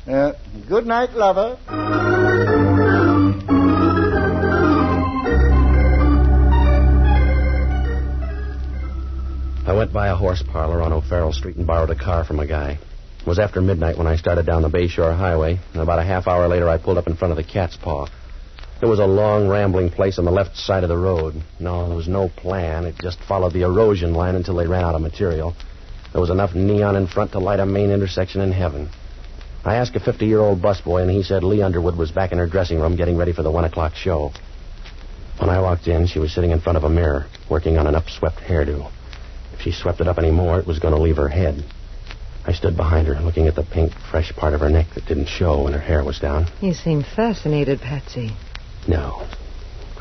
Good night, lover. I went by a horse parlor on O'Farrell Street and borrowed a car from a guy. It was after midnight when I started down the Bayshore Highway, and about a half hour later I pulled up in front of the Cat's Paw. It was a long, rambling place on the left side of the road. No, there was no plan. It just followed the erosion line until they ran out of material. There was enough neon in front to light a main intersection in heaven. I asked a 50-year-old busboy, and he said Lee Underwood was back in her dressing room getting ready for the 1 o'clock show. When I walked in, she was sitting in front of a mirror, working on an upswept hairdo. If she swept it up any more, it was going to leave her head. I stood behind her, looking at the pink, fresh part of her neck that didn't show when her hair was down. You seem fascinated, Patsy. No.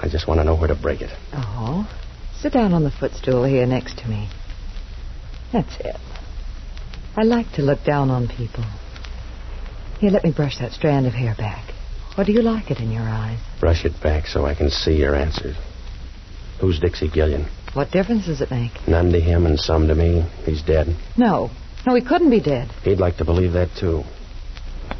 I just want to know where to break it. Oh. Sit down on the footstool here next to me. That's it. I like to look down on people. Here, let me brush that strand of hair back. Or do you like it in your eyes? Brush it back so I can see your answers. Who's Dixie GILLIAN? What difference does it make? None to him and some to me. He's dead. No, he couldn't be dead. He'd like to believe that, too.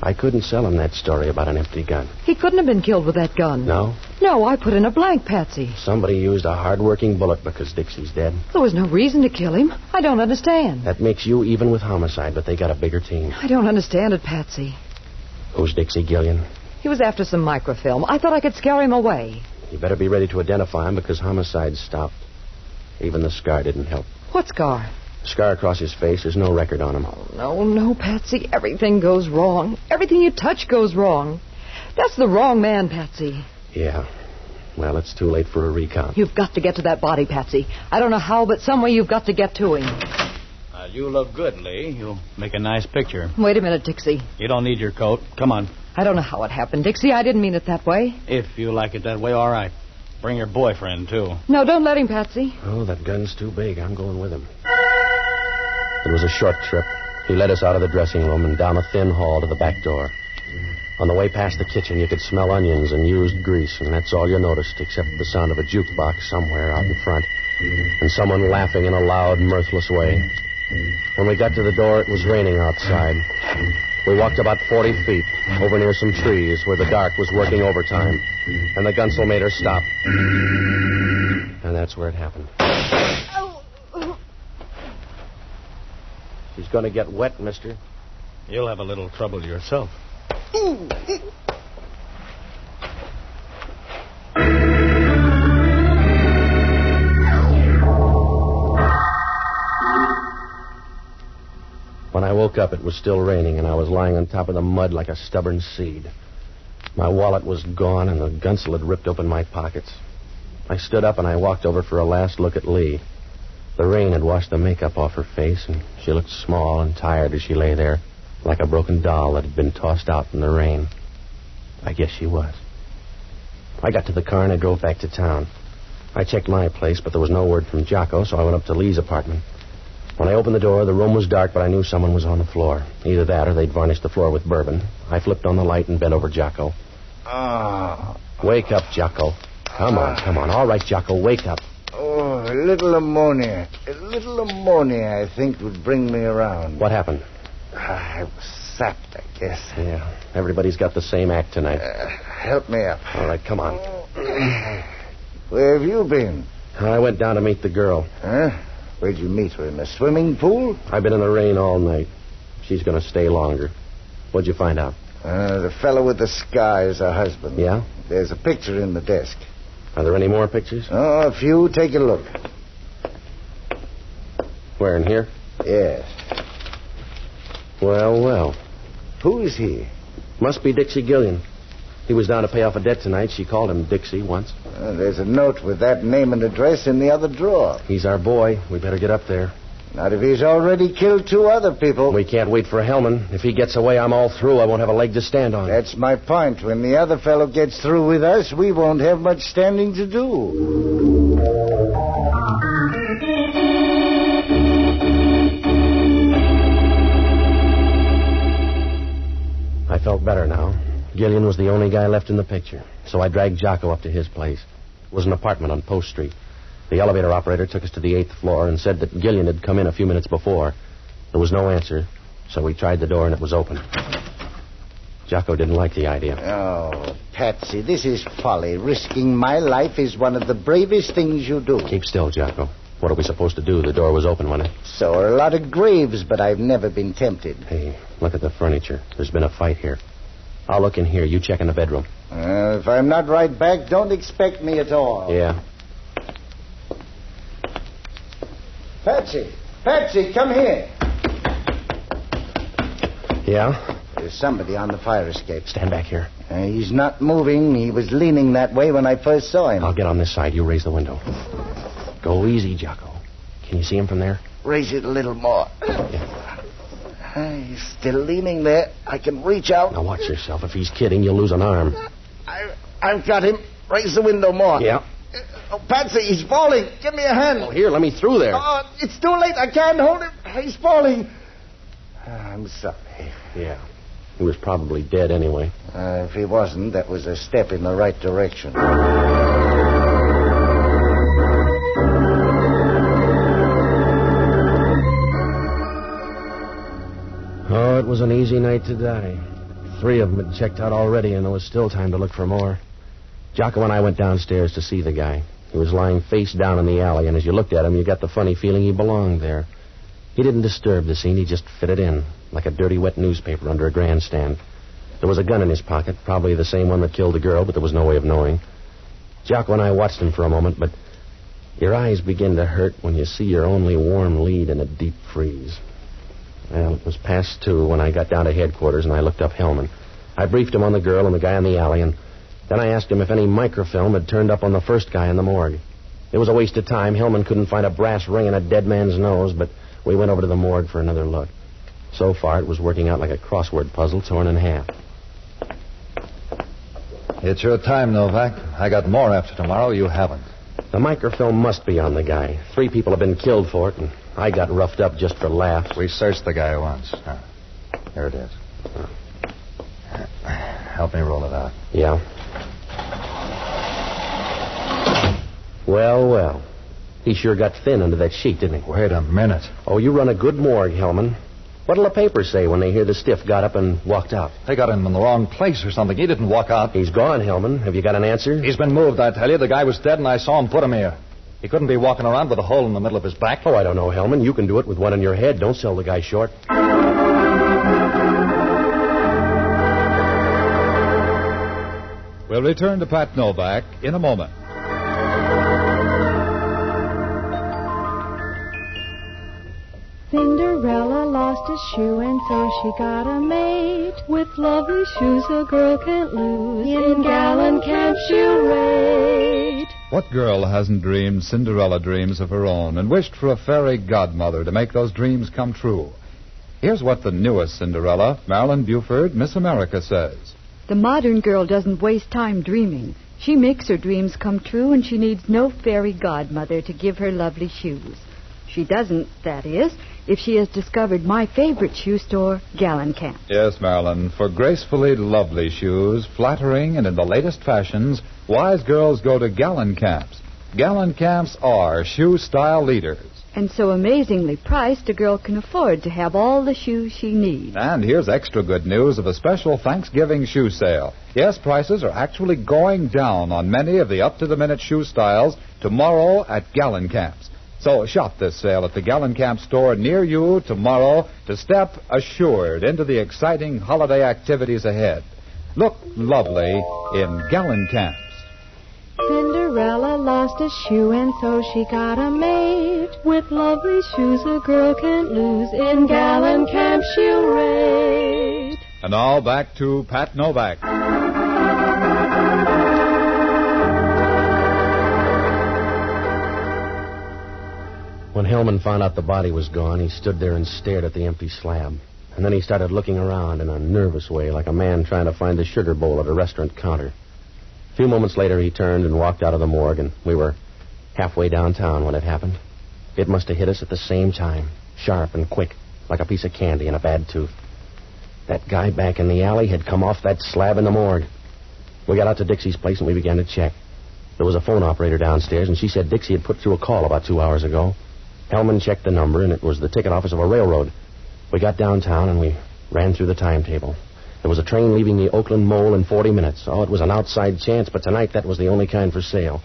I couldn't sell him that story about an empty gun. He couldn't have been killed with that gun. No? No, I put in a blank, Patsy. Somebody used a hard-working bullet because Dixie's dead. There was no reason to kill him. I don't understand. That makes you even with homicide, but they got a bigger team. I don't understand it, Patsy. Who's Dixie GILLIAN? He was after some microfilm. I thought I could scare him away. You better be ready to identify him because homicide stopped. Even the scar didn't help. What scar? Scar across his face. There's no record on him. Oh, no, Patsy. Everything goes wrong. Everything you touch goes wrong. That's the wrong man, Patsy. Yeah. Well, it's too late for a recount. You've got to get to that body, Patsy. I don't know how, but some way you've got to get to him. You look good, Lee. You'll make a nice picture. Wait a minute, Dixie. You don't need your coat. Come on. I don't know how it happened, Dixie. I didn't mean it that way. If you like it that way, all right. Bring your boyfriend, too. No, don't let him, Patsy. Oh, that gun's too big. I'm going with him. It was a short trip. He led us out of the dressing room and down a thin hall to the back door. On the way past the kitchen, you could smell onions and used grease, and that's all you noticed, except the sound of a jukebox somewhere out in front, and someone laughing in a loud, mirthless way. When we got to the door, it was raining outside. We walked about 40 feet, over near some trees where the dark was working overtime, and the gunsel made her stop. And that's where it happened. She's going to get wet, mister. You'll have a little trouble yourself. When I woke up, it was still raining, and I was lying on top of the mud like a stubborn seed. My wallet was gone, and the gunsel had ripped open my pockets. I stood up, and I walked over for a last look at Lee. The rain had washed the makeup off her face, and she looked small and tired as she lay there, like a broken doll that had been tossed out in the rain. I guess she was. I got to the car, and I drove back to town. I checked my place, but there was no word from Jocko, so I went up to Lee's apartment. When I opened the door, the room was dark, but I knew someone was on the floor. Either that or they'd varnished the floor with bourbon. I flipped on the light and bent over Jocko. Wake up, Jocko. Come on. All right, Jocko, wake up. Oh, Oh, a little ammonia. A little ammonia, I think, would bring me around. What happened? I was sapped, I guess. Yeah, everybody's got the same act tonight. Help me up. All right, come on. Where have you been? I went down to meet the girl. Huh? Where'd you meet her? In the swimming pool? I've been in the rain all night. She's going to stay longer. What'd you find out? The fellow with the scar is her husband. Yeah? There's a picture in the desk. Are there any more pictures? Oh, a few. Take a look. Where, in here? Yes. Well, well. Who is he? Must be Dixie Gillian. He was down to pay off a debt tonight. She called him Dixie once. There's a note with that name and address in the other drawer. He's our boy. We better get up there. Not if he's already killed 2 other people. We can't wait for Hellman. If he gets away, I'm all through. I won't have a leg to stand on. That's my point. When the other fellow gets through with us, we won't have much standing to do. I felt better now. Gillian was the only guy left in the picture, so I dragged Jocko up to his place. It was an apartment on Post Street. The elevator operator took us to the 8th floor and said that Gillian had come in a few minutes before. There was no answer, so we tried the door and it was open. Jocko didn't like the idea. Oh, Patsy, this is folly. Risking my life is one of the bravest things you do. Keep still, Jocko. What are we supposed to do? The door was open, wasn't it? So are a lot of graves, but I've never been tempted. Hey, look at the furniture. There's been a fight here. I'll look in here. You check in the bedroom. If I'm not right back, don't expect me at all. Yeah. Patsy, come here. Yeah? There's somebody on the fire escape. Stand back here. He's not moving. He was leaning that way when I first saw him. I'll get on this side. You raise the window. Go easy, Jocko. Can you see him from there? Raise it a little more. Yeah. He's still leaning there. I can reach out. Now watch yourself. If he's kidding, you'll lose an arm. I've got him. Raise the window more. Yeah. Oh, Patsy, he's falling. Give me a hand. Well, here, let me through there. Oh, it's too late. I can't hold him. He's falling. I'm sorry. Yeah. He was probably dead anyway. If he wasn't, that was a step in the right direction. Oh, it was an easy night to die. 3 of them had checked out already, and there was still time to look for more. Jocko and I went downstairs to see the guy. He was lying face down in the alley, and as you looked at him, you got the funny feeling he belonged there. He didn't disturb the scene. He just fitted in, like a dirty, wet newspaper under a grandstand. There was a gun in his pocket, probably the same one that killed the girl, but there was no way of knowing. Jocko and I watched him for a moment, but your eyes begin to hurt when you see your only warm lead in a deep freeze. Well, it was past 2 when I got down to headquarters, and I looked up Hellman. I briefed him on the girl and the guy in the alley, and then I asked him if any microfilm had turned up on the first guy in the morgue. It was a waste of time. Hellman couldn't find a brass ring in a dead man's nose, but we went over to the morgue for another look. So far, it was working out like a crossword puzzle torn in half. It's your time, Novak. I got more after tomorrow. You haven't. The microfilm must be on the guy. 3 people have been killed for it, and I got roughed up just for laughs. We searched the guy once. Here it is. Help me roll it out. Yeah. Well, well. He sure got thin under that sheet, didn't he? Wait a minute. Oh, you run a good morgue, Hellman. What'll the papers say when they hear the stiff got up and walked out? They got him in the wrong place or something. He didn't walk out. He's gone, Hellman. Have you got an answer? He's been moved, I tell you. The guy was dead, and I saw him put him here. He couldn't be walking around with a hole in the middle of his back. Oh, I don't know, Hellman. You can do it with one in your head. Don't sell the guy short. We'll return to Pat Novak in a moment. Cinderella lost a shoe and so she got a mate. With lovely shoes a girl can't lose. In gallant camp she'll rate. What girl hasn't dreamed Cinderella dreams of her own and wished for a fairy godmother to make those dreams come true? Here's what the newest Cinderella, Marilyn Buford, Miss America, says. The modern girl doesn't waste time dreaming. She makes her dreams come true, and she needs no fairy godmother to give her lovely shoes. She doesn't, that is, if she has discovered my favorite shoe store, Gallencamp. Yes, Marilyn. For gracefully lovely shoes, flattering and in the latest fashions, wise girls go to Gallencamps. Gallenkamp's are shoe style leaders. And so amazingly priced, a girl can afford to have all the shoes she needs. And here's extra good news of a special Thanksgiving shoe sale. Yes, prices are actually going down on many of the up-to-the-minute shoe styles tomorrow at Gallenkamp's. So shop this sale at the Gallenkamp store near you tomorrow to step assured into the exciting holiday activities ahead. Look lovely in Gallenkamp's. Cinderella lost a shoe and so she got a maid. With lovely shoes a girl can't lose. In Gallencamp she'll raid. And now back to Pat Novak. When Hellman found out the body was gone, he stood there and stared at the empty slab. And then he started looking around in a nervous way, like a man trying to find the sugar bowl at a restaurant counter. A few moments later, he turned and walked out of the morgue, and we were halfway downtown when it happened. It must have hit us at the same time, sharp and quick, like a piece of candy in a bad tooth. That guy back in the alley had come off that slab in the morgue. We got out to Dixie's place, and we began to check. There was a phone operator downstairs, and she said Dixie had put through a call about 2 hours ago. Hellman checked the number, and it was the ticket office of a railroad. We got downtown, and we ran through the timetable. There was a train leaving the Oakland Mole in 40 minutes. Oh, it was an outside chance, but tonight that was the only kind for sale.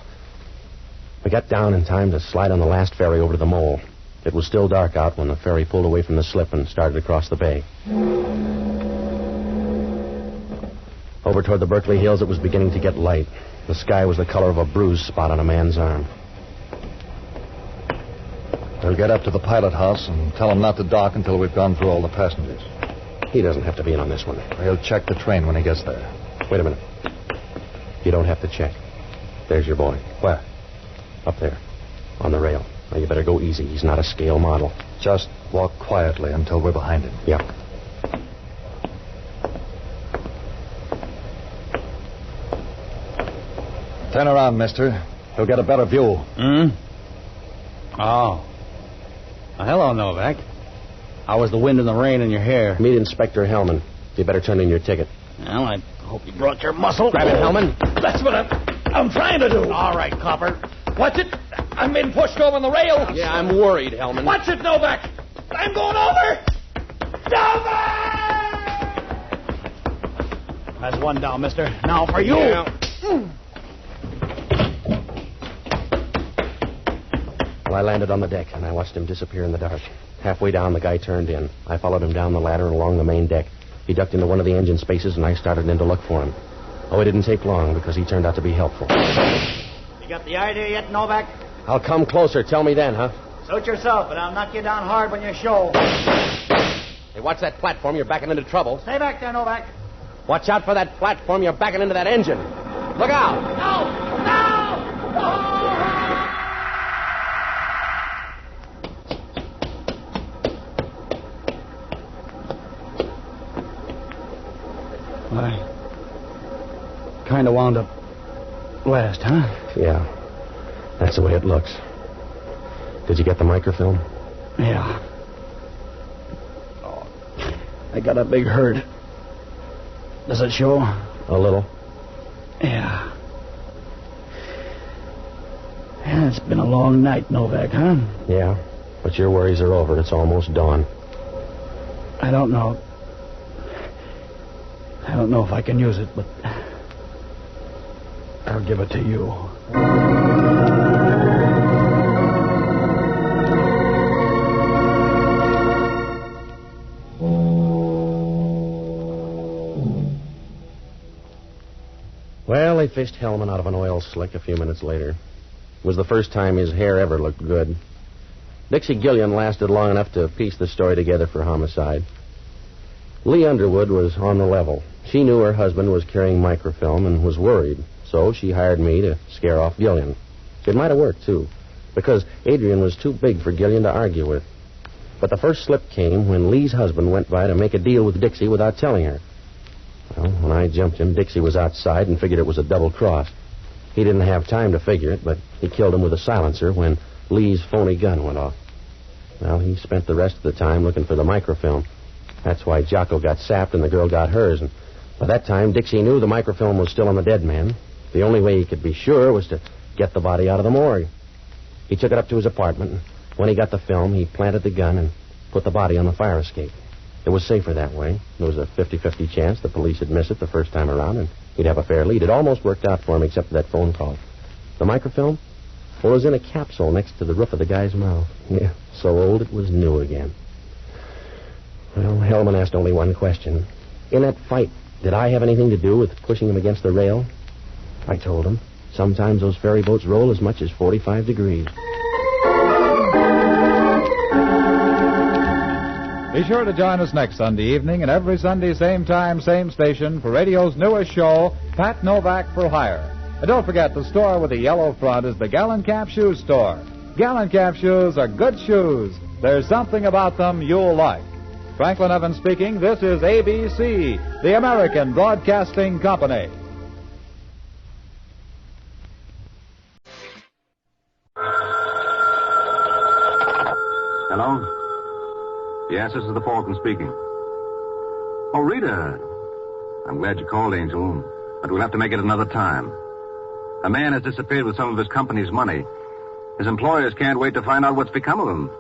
We got down in time to slide on the last ferry over to the Mole. It was still dark out when the ferry pulled away from the slip and started across the bay. Over toward the Berkeley Hills, it was beginning to get light. The sky was the color of a bruise spot on a man's arm. We'll get up to the pilot house and tell him not to dock until we've gone through all the passengers. He doesn't have to be in on this one. He'll check the train when he gets there. Wait a minute. You don't have to check. There's your boy. Where? Up there. On the rail. Now, you better go easy. He's not a scale model. Just walk quietly until we're behind him. Yeah. Turn around, mister. We'll get a better view. Oh. Well, hello, Novak. How was the wind and the rain in your hair? Meet Inspector Hellman. You better turn in your ticket. Well, I hope you brought your muscle. Grab it, Hellman. That's what I'm trying to do. All right, copper. What's it? I'm being pushed over the rail. Yeah, I'm worried, Hellman. What's it, Novak? I'm going over. Novak! That's one down, mister. Now for you. Yeah. Well, I landed on the deck, and I watched him disappear in the dark. Halfway down, the guy turned in. I followed him down the ladder and along the main deck. He ducked into one of the engine spaces, and I started in to look for him. Oh, it didn't take long, because he turned out to be helpful. You got the idea yet, Novak? I'll come closer. Tell me then, huh? Suit yourself, but I'll knock you down hard when you show. Hey, watch that platform. You're backing into trouble. Stay back there, Novak. Watch out for that platform. You're backing into that engine. Look out. No! I kind of wound up last, huh? Yeah. That's the way it looks. Did you get the microfilm? Yeah. Oh, I got a big hurt. Does it show? A little. Yeah. Yeah, it's been a long night, Novak, huh? Yeah. But your worries are over. It's almost dawn. I don't know. I don't know if I can use it, but I'll give it to you. Well, they fished Hellman out of an oil slick a few minutes later. It was the first time his hair ever looked good. Dixie Gillian lasted long enough to piece the story together for homicide. Lee Underwood was on the level. She knew her husband was carrying microfilm and was worried, so she hired me to scare off Gillian. It might have worked, too, because Adrian was too big for Gillian to argue with. But the first slip came when Lee's husband went by to make a deal with Dixie without telling her. Well, when I jumped him, Dixie was outside and figured it was a double cross. He didn't have time to figure it, but he killed him with a silencer when Lee's phony gun went off. Well, he spent the rest of the time looking for the microfilm. That's why Jocko got sapped and the girl got hers, and by that time, Dixie knew the microfilm was still on the dead man. The only way he could be sure was to get the body out of the morgue. He took it up to his apartment, and when he got the film, he planted the gun and put the body on the fire escape. It was safer that way. There was a 50-50 chance the police would miss it the first time around, and he'd have a fair lead. It almost worked out for him, except for that phone call. The microfilm? Well, it was in a capsule next to the roof of the guy's mouth. Yeah, so old it was new again. Well, Hellman asked only one question. In that fight, did I have anything to do with pushing him against the rail? I told him. Sometimes those ferry boats roll as much as 45 degrees. Be sure to join us next Sunday evening and every Sunday, same time, same station, for radio's newest show, Pat Novak for Hire. And don't forget, the store with the yellow front is the Gallencamp Shoe Store. Gallencamp shoes are good shoes. There's something about them you'll like. Franklin Evans speaking. This is ABC, the American Broadcasting Company. Hello? Yes, this is the Falcon speaking. Oh, Rita. I'm glad you called, Angel, but we'll have to make it another time. A man has disappeared with some of his company's money. His employers can't wait to find out what's become of him.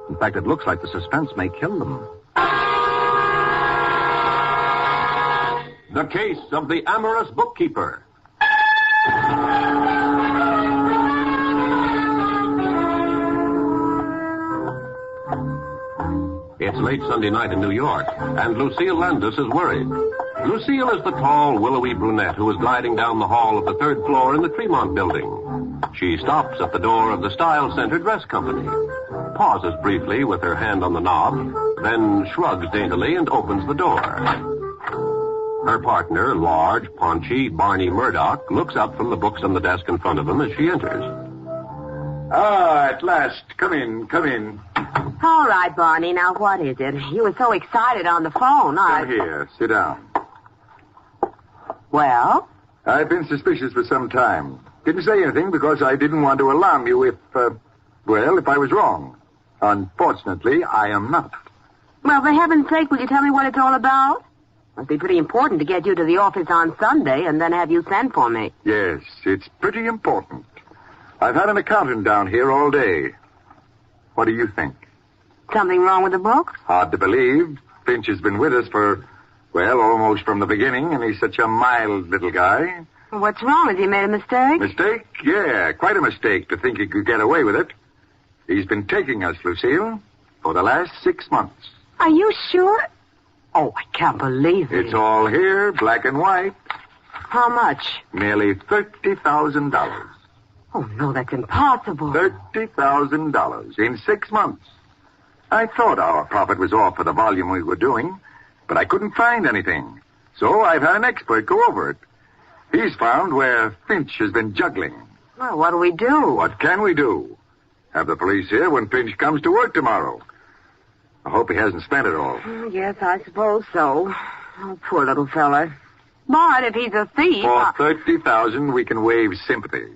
In fact, it looks like the suspense may kill them. The case of the amorous bookkeeper. It's late Sunday night in New York, and Lucille Landis is worried. Lucille is the tall, willowy brunette who is gliding down the hall of the third floor in the Tremont building. She stops at the door of the Style Center Dress Company, pauses briefly with her hand on the knob, then shrugs daintily and opens the door. Her partner, large, paunchy Barney Murdoch, looks up from the books on the desk in front of him as she enters. Ah, at last. Come in, come in. All right, Barney. Now, what is it? You were so excited on the phone. Come here. Sit down. Well? I've been suspicious for some time. Didn't say anything because I didn't want to alarm you if I was wrong. Unfortunately, I am not. Well, for heaven's sake, will you tell me what it's all about? Must be pretty important to get you to the office on Sunday and then have you send for me. Yes, it's pretty important. I've had an accountant down here all day. What do you think? Something wrong with the books? Hard to believe. Finch has been with us for, almost from the beginning, and he's such a mild little guy. What's wrong? Has he made a mistake? Mistake? Yeah, quite a mistake to think he could get away with it. He's been taking us, Lucille, for the last 6 months. Are you sure? Oh, I can't believe it. It's all here, black and white. How much? Nearly $30,000. Oh, no, that's impossible. $30,000 in 6 months. I thought our profit was off for the volume we were doing, but I couldn't find anything. So I've had an expert go over it. He's found where Finch has been juggling. Well, what do we do? What can we do? Have the police here when Finch comes to work tomorrow. I hope he hasn't spent it all. Yes, I suppose so. Oh, poor little fella. But if he's a thief... For $30,000, we can waive sympathy.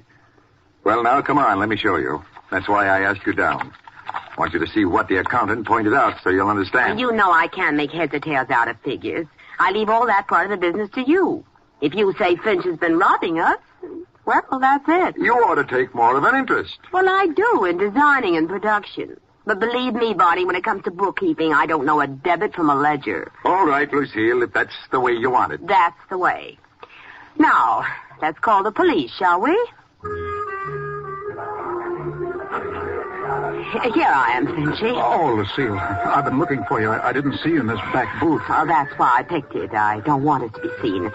Well, now, come on, let me show you. That's why I asked you down. I want you to see what the accountant pointed out so you'll understand. You know I can't make heads or tails out of figures. I leave all that part of the business to you. If you say Finch has been robbing us, well, that's it. You ought to take more of an interest. Well, I do in designing and production. But believe me, Barney, when it comes to bookkeeping, I don't know a debit from a ledger. All right, Lucille, if that's the way you want it. That's the way. Now, let's call the police, shall we? Here I am, Finchy. Oh, Lucille, I've been looking for you. I didn't see you in this back booth. Oh, that's why I picked it. I don't want it to be seen.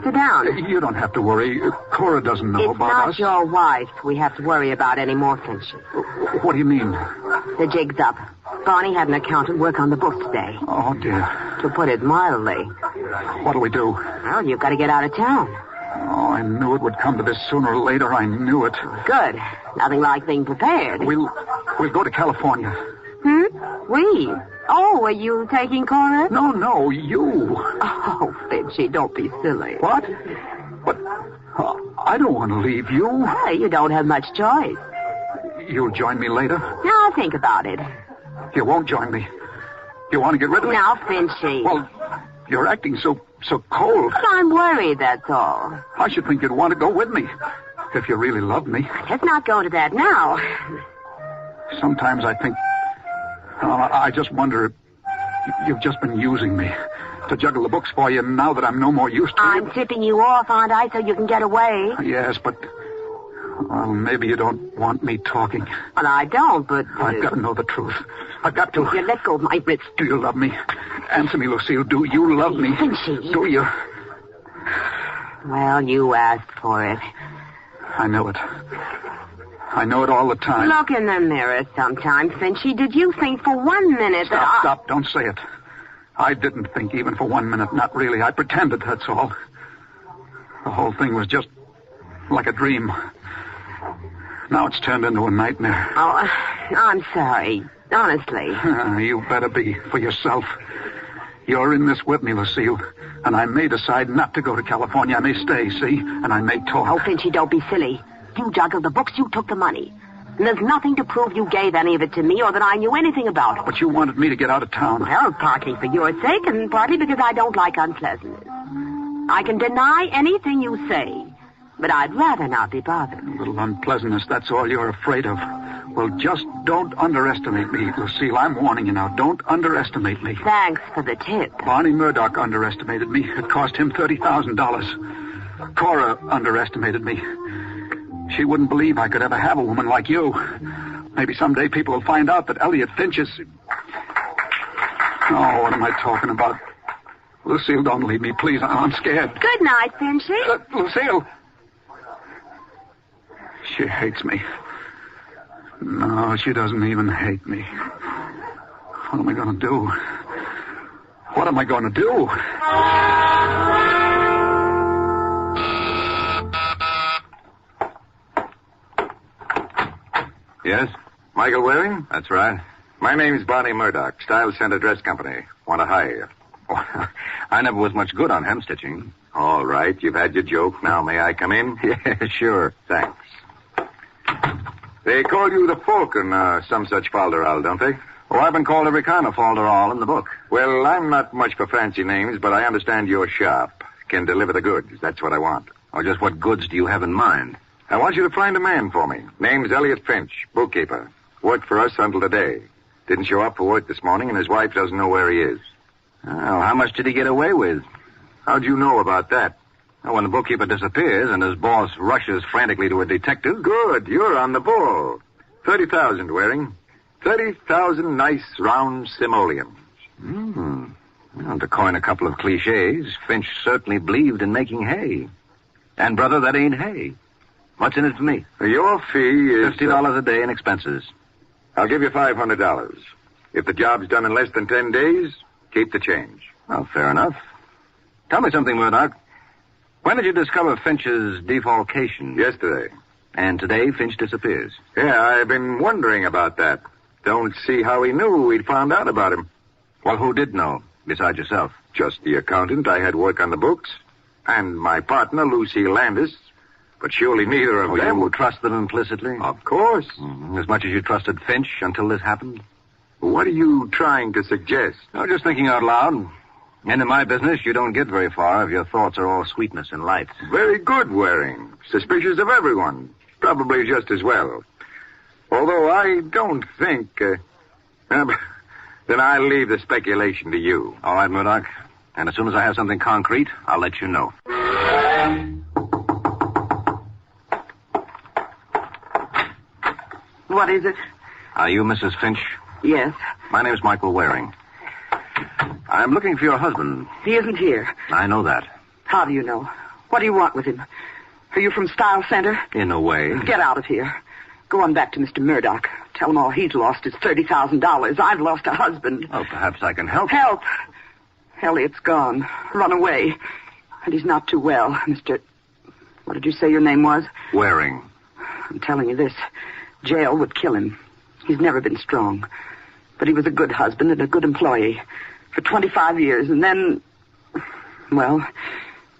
Sit down. You don't have to worry. Cora doesn't know about us. It's not your wife we have to worry about anymore, Finchy. What do you mean? The jig's up. Barney had an accountant work on the books today. Oh, dear. To put it mildly. What'll we do? Well, you've got to get out of town. Oh, I knew it would come to this sooner or later. I knew it. Good. Nothing like being prepared. We'll go to California. We? Oh, are you taking Cora? No, you. Oh, Finchy, don't be silly. What? But I don't want to leave you. Well, you don't have much choice. You'll join me later? Now, think about it. You won't join me. You want to get rid of me? Now, Finchy. Well, you're acting so cold. But I'm worried, that's all. I should think you'd want to go with me. If you really love me. Let's not go into that now. Sometimes I think... I just wonder if you've just been using me to juggle the books for you now that I'm no more use to I'm tipping you off, aren't I, so you can get away? Yes, but... Well, maybe you don't want me talking. Well, I don't, but... I've got to know the truth. I've got to... You let go of my wrist. Do you love me? Answer me, Lucille. Do you love me? Finchy. Do you? Well, you asked for it. I know it. I know it all the time. Look in the mirror sometime, Finchy. Did you think for 1 minute that Stop. Don't say it. I didn't think even for 1 minute. Not really. I pretended, that's all. The whole thing was just like a dream. Now it's turned into a nightmare. Oh, I'm sorry. Honestly. You better be, for yourself. You're in this with me, Lucille. And I may decide not to go to California. I may stay, see? And I may talk. Oh, Finchy, don't be silly. You juggled the books, you took the money. And there's nothing to prove you gave any of it to me or that I knew anything about it. But you wanted me to get out of town. Well, partly for your sake and partly because I don't like unpleasantness. I can deny anything you say, but I'd rather not be bothered. A little unpleasantness, that's all you're afraid of. Well, just don't underestimate me, Lucille. I'm warning you now. Don't underestimate me. Thanks for the tip. Barney Murdoch underestimated me. It cost him $30,000. Cora underestimated me. She wouldn't believe I could ever have a woman like you. Maybe someday people will find out that Elliot Finch is... Oh, what am I talking about? Lucille, don't leave me, please. I'm scared. Good night, Finchy. Lucille. She hates me. No, she doesn't even hate me. What am I going to do? What am I going to do? Yes? Michael Waring? That's right. My name's Barney Murdoch, Style Center Dress Company. Want to hire you. Oh, I never was much good on hem stitching. All right, you've had your joke. Now may I come in? Yeah, sure. Thanks. They call you the Falcon, some such falderall, don't they? Oh, I've been called every kind of falderall in the book. Well, I'm not much for fancy names, but I understand you're sharp. Can deliver the goods. That's what I want. Or just what goods do you have in mind? I want you to find a man for me. Name's Elliot Finch, bookkeeper. Worked for us until today. Didn't show up for work this morning, and his wife doesn't know where he is. Oh, how much did he get away with? How'd you know about that? Well, when the bookkeeper disappears and his boss rushes frantically to a detective... Good. You're on the ball. 30,000, Waring. 30,000 nice, round simoleons. Well, to coin a couple of cliches, Finch certainly believed in making hay. And, brother, that ain't hay. What's in it for me? Your fee is... $50 a day in expenses. I'll give you $500. If the job's done in less than 10 days, keep the change. Well, fair enough. Tell me something, Murdoch. When did you discover Finch's defalcation? Yesterday. And today, Finch disappears. Yeah, I've been wondering about that. Don't see how he knew we'd found out about him. Well, who did know, besides yourself? Just the accountant I had work on the books. And my partner, Lucy Landis. But surely neither of them... You trust them implicitly? Of course. As much as you trusted Finch until this happened? What are you trying to suggest? Oh, just thinking out loud. And in my business, you don't get very far if your thoughts are all sweetness and light. Very good, Waring. Suspicious of everyone. Probably just as well. Although I don't think... then I'll leave the speculation to you. All right, Murdoch. And as soon as I have something concrete, I'll let you know. What is it? Are you Mrs. Finch? Yes. My name's Michael Waring. I'm looking for your husband. He isn't here. I know that. How do you know? What do you want with him? Are you from Style Center? In a way. Get out of here. Go on back to Mr. Murdoch. Tell him all he's lost is $30,000. I've lost a husband. Oh, perhaps I can help. Help! Elliot's gone. Run away. And he's not too well, Mr... What did you say your name was? Waring. I'm telling you this. Jail would kill him. He's never been strong. But he was a good husband and a good employee. For 25 years, and then... Well,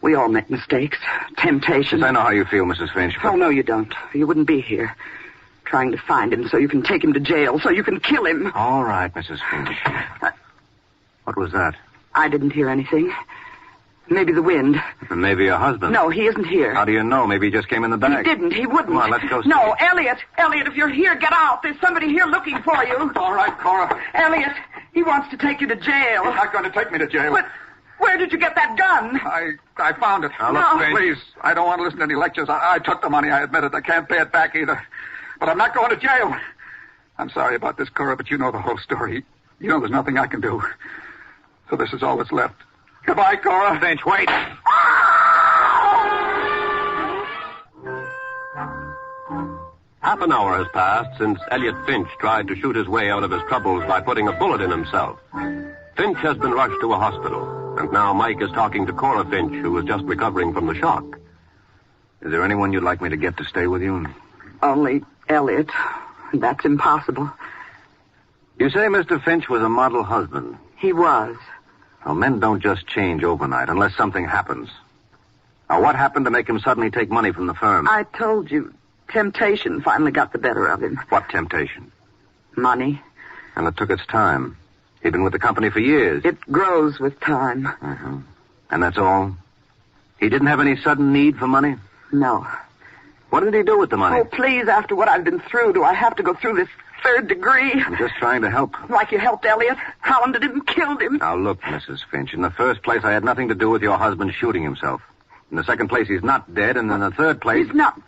we all make mistakes. Temptations. Yes, I know how you feel, Mrs. Finch, but... Oh, no, you don't. You wouldn't be here. Trying to find him so you can take him to jail, so you can kill him. All right, Mrs. Finch. What was that? I didn't hear anything. Maybe the wind. And maybe your husband. No, he isn't here. How do you know? Maybe he just came in the back. He didn't. He wouldn't. Come on, let's go see. No, Elliot. Elliot, if you're here, get out. There's somebody here looking for you. All right, Cora. Elliot, he wants to take you to jail. He's not going to take me to jail. But where did you get that gun? I found it. Now, look, Finch. Please, I don't want to listen to any lectures. I took the money, I admit it. I can't pay it back either. But I'm not going to jail. I'm sorry about this, Cora, but you know the whole story. You know there's nothing I can do. So this is all that's left. Goodbye, Cora. Finch, wait. Half an hour has passed since Elliot Finch tried to shoot his way out of his troubles by putting a bullet in himself. Finch has been rushed to a hospital, and now Mike is talking to Cora Finch, who is just recovering from the shock. Is there anyone you'd like me to get to stay with you? Only Elliot. That's impossible. You say Mr. Finch was a model husband. He was. Well, men don't just change overnight unless something happens. Now, what happened to make him suddenly take money from the firm? I told you. Temptation finally got the better of him. What temptation? Money. And it took its time. He'd been with the company for years. It grows with time. Uh-huh. And that's all? He didn't have any sudden need for money? No. What did he do with the money? Oh, please, after what I've been through, do I have to go through this 3rd degree? I'm just trying to help. Like you helped Elliot? Hounded him, killed him. Now, look, Mrs. Finch, in the first place, I had nothing to do with your husband shooting himself. In the second place, he's not dead, and in the third place... He's not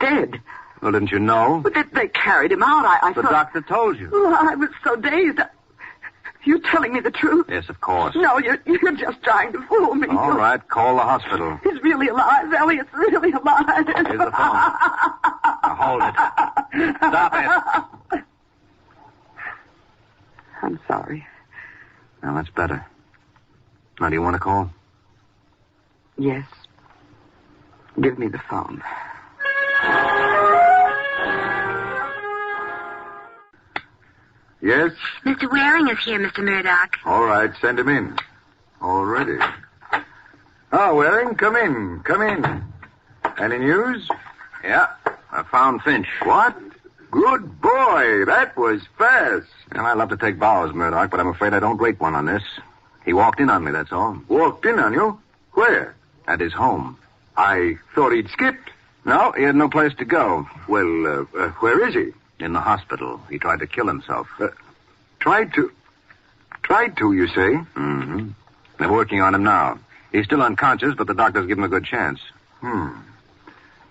dead. Well, didn't you know? But they carried him out. I The thought... doctor told you. Oh, I was so dazed. You telling me the truth? Yes, of course. No, you're just trying to fool me. All right, call the hospital. He's really alive. Elliot's really alive. Here's the phone. Now, hold it. Stop it. I'm sorry. Now, that's better. Now, do you want to call? Yes. Give me the phone. Yes? Mr. Waring is here, Mr. Murdoch. All right, send him in. Already. Ah, Waring, come in. Come in. Any news? Yeah, I found Finch. What? Good boy. That was fast. And I love to take bows, Murdoch, but I'm afraid I don't rate one on this. He walked in on me, that's all. Walked in on you? Where? At his home. I thought he'd skipped. No, he had no place to go. Well, where is he? In the hospital. He tried to kill himself. Tried to, you say? Mm-hmm. They're working on him now. He's still unconscious, but the doctors give him a good chance.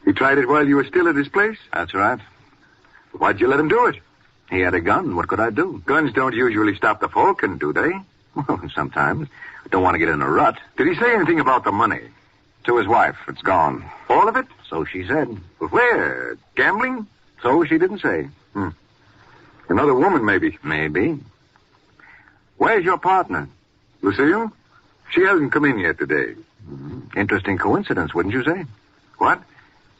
He tried it while you were still at his place? That's right. Why'd you let him do it? He had a gun. What could I do? Guns don't usually stop the Falcon, do they? Well, sometimes. Don't want to get in a rut. Did he say anything about the money? To his wife. It's gone. All of it? So she said. But where? Gambling? So she didn't say. Another woman, maybe. Maybe. Where's your partner? Lucille? She hasn't come in yet today. Interesting coincidence, wouldn't you say? What?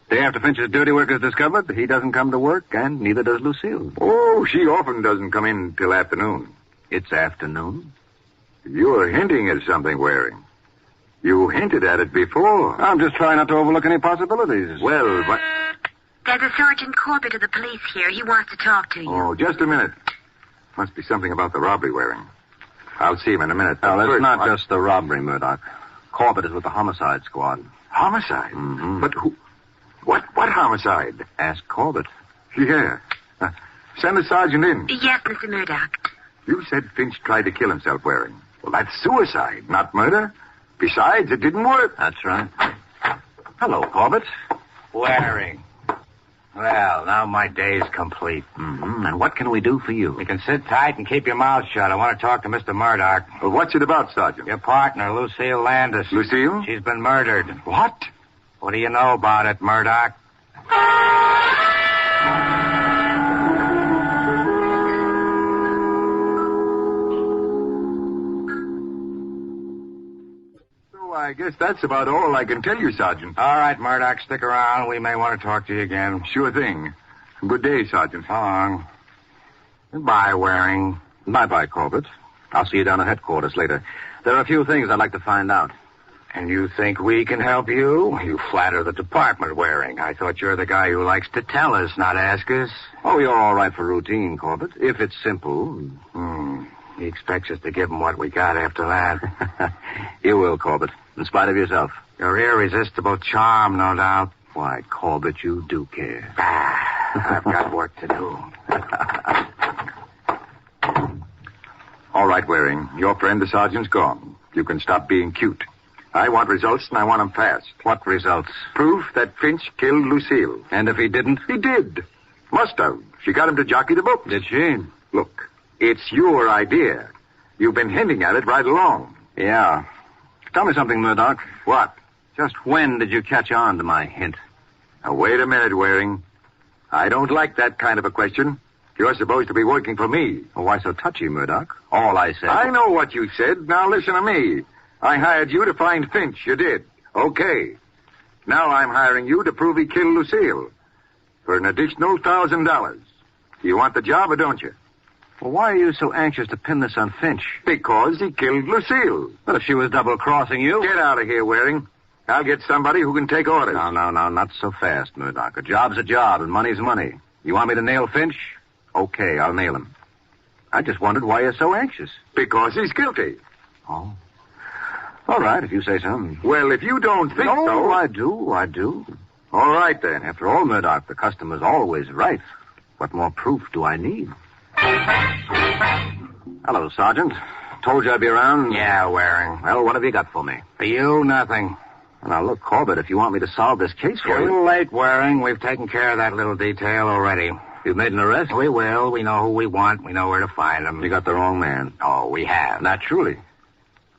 Day after Finch's dirty work is discovered, he doesn't come to work, and neither does Lucille. Oh, she often doesn't come in till afternoon. It's afternoon? You're hinting at something, Waring. You hinted at it before. I'm just trying not to overlook any possibilities. Well, but... There's a Sergeant Corbett of the police here. He wants to talk to you. Oh, just a minute. Must be something about the robbery, Waring. I'll see him in a minute. No, that's first, not just the robbery, Murdoch. Corbett is with the homicide squad. Homicide? Mm-hmm. But who... What homicide? Ask Corbett. Yeah. Send the sergeant in. Yes, Mr. Murdoch. You said Finch tried to kill himself, Waring. Well, that's suicide, not murder. Besides, it didn't work. That's right. Hello, Corbett. Waring. Well, now my day's complete. Mm-hmm. And what can we do for you? You can sit tight and keep your mouth shut. I want to talk to Mr. Murdoch. Well, what's it about, Sergeant? Your partner, Lucille Landis. Lucille? She's been murdered. What? What do you know about it, Murdoch? So I guess that's about all I can tell you, Sergeant. All right, Murdoch, stick around. We may want to talk to you again. Sure thing. Good day, Sergeant. So long. Goodbye, Waring. Bye-bye, Corbett. I'll see you down at headquarters later. There are a few things I'd like to find out. And you think we can help you? You flatter the department, Waring. I thought you're the guy who likes to tell us, not ask us. Oh, you're all right for routine, Corbett, if it's simple. He expects us to give him what we got after that. You will, Corbett, in spite of yourself. Your irresistible charm, no doubt. Why, Corbett, you do care. I've got work to do. All right, Waring. Your friend, the sergeant's gone. You can stop being cute. I want results, and I want them fast. What results? Proof that Finch killed Lucille. And if he didn't? He did. Must have. She got him to jockey the book. Did she? Look, it's your idea. You've been hinting at it right along. Yeah. Tell me something, Murdoch. What? Just when did you catch on to my hint? Now, wait a minute, Waring. I don't like that kind of a question. You're supposed to be working for me. Well, why so touchy, Murdoch? All I said... I know what you said. Now listen to me. I hired you to find Finch. You did. Okay. Now I'm hiring you to prove he killed Lucille. For an additional $1,000. You want the job or don't you? Well, why are you so anxious to pin this on Finch? Because he killed Lucille. But if she was double-crossing you... Get out of here, Waring. I'll get somebody who can take orders. No, not so fast, Murdoch. A job's a job, and money's money. You want me to nail Finch? Okay, I'll nail him. I just wondered why you're so anxious. Because he's guilty. Oh. All right, if you say so. Well, if you don't think so... No, I do. All right, then. After all, Murdoch, the customer's always right. What more proof do I need? Hello, Sergeant. Told you I'd be around. Yeah, Waring. Well, what have you got for me? For you, nothing. Now, look, Corbett, if you want me to solve this case for You're a you... little late, Waring. We've taken care of that little detail already. You've made an arrest? We will. We know who we want. We know where to find them. You got the wrong man. Oh, we have. Naturally.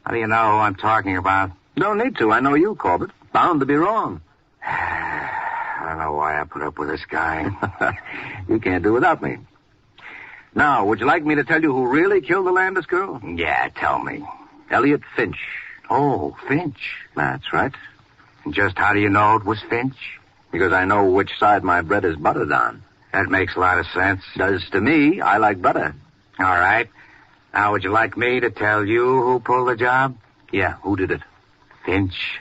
How do you know who I'm talking about? Don't need to. I know you, Corbett. Bound to be wrong. I don't know why I put up with this guy. You can't do without me. Now, would you like me to tell you who really killed the Landis girl? Yeah, tell me. Elliot Finch. Oh, Finch. That's right. And just how do you know it was Finch? Because I know which side my bread is buttered on. That makes a lot of sense. Does to me. I like butter. All right. Now, would you like me to tell you who pulled the job? Yeah, who did it? Finch.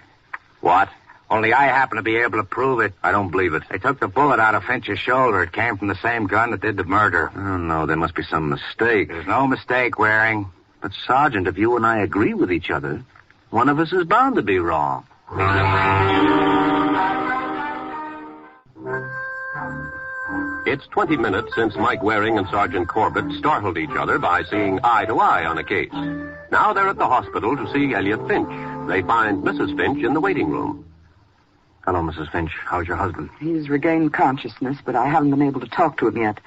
What? Only I happen to be able to prove it. I don't believe it. They took the bullet out of Finch's shoulder. It came from the same gun that did the murder. Oh, no, there must be some mistake. There's no mistake, Waring. But, Sergeant, if you and I agree with each other, one of us is bound to be wrong. It's 20 minutes since Mike Waring and Sergeant Corbett startled each other by seeing eye to eye on a case. Now they're at the hospital to see Elliot Finch. They find Mrs. Finch in the waiting room. Hello, Mrs. Finch. How's your husband? He's regained consciousness, but I haven't been able to talk to him yet.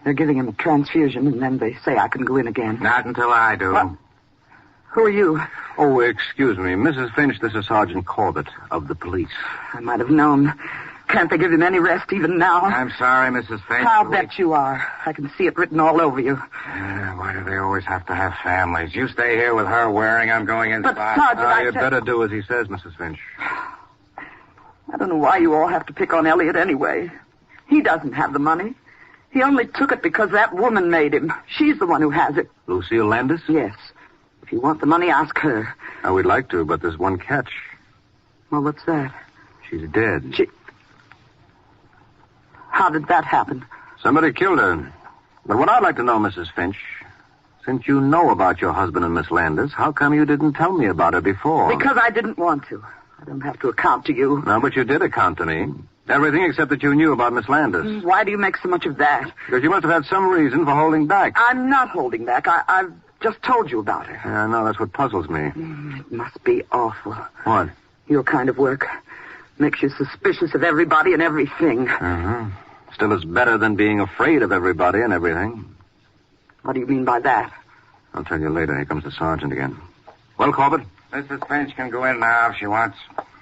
They're giving him a transfusion, and then they say I can go in again. Not until I do. What? Who are you? Oh, excuse me. Mrs. Finch, this is Sergeant Corbett of the police. I might have known. Can't they give him any rest even now? I'm sorry, Mrs. Finch. I'll bet you are. I can see it written all over you. Why do they always have to have families? You stay here with her, Waring. I'm going inside. But, Sergeant, You'd better do as he says, Mrs. Finch. I don't know why you all have to pick on Elliot anyway. He doesn't have the money. He only took it because that woman made him. She's the one who has it. Lucille Landis? Yes. If you want the money, ask her. We'd like to, but there's one catch. Well, what's that? She's dead. How did that happen? Somebody killed her. But what I'd like to know, Mrs. Finch, since you know about your husband and Miss Landis, how come you didn't tell me about her before? Because I didn't want to. I don't have to account to you. No, but you did account to me. Everything except that you knew about Miss Landis. Why do you make so much of that? Because you must have had some reason for holding back. I'm not holding back. I've just told you about her. Yeah, I know. That's what puzzles me. It must be awful. What? Your kind of work. Makes you suspicious of everybody and everything. Uh-huh. Still, it's better than being afraid of everybody and everything. What do you mean by that? I'll tell you later. Here comes the sergeant again. Well, Corbett? Mrs. Finch can go in now if she wants.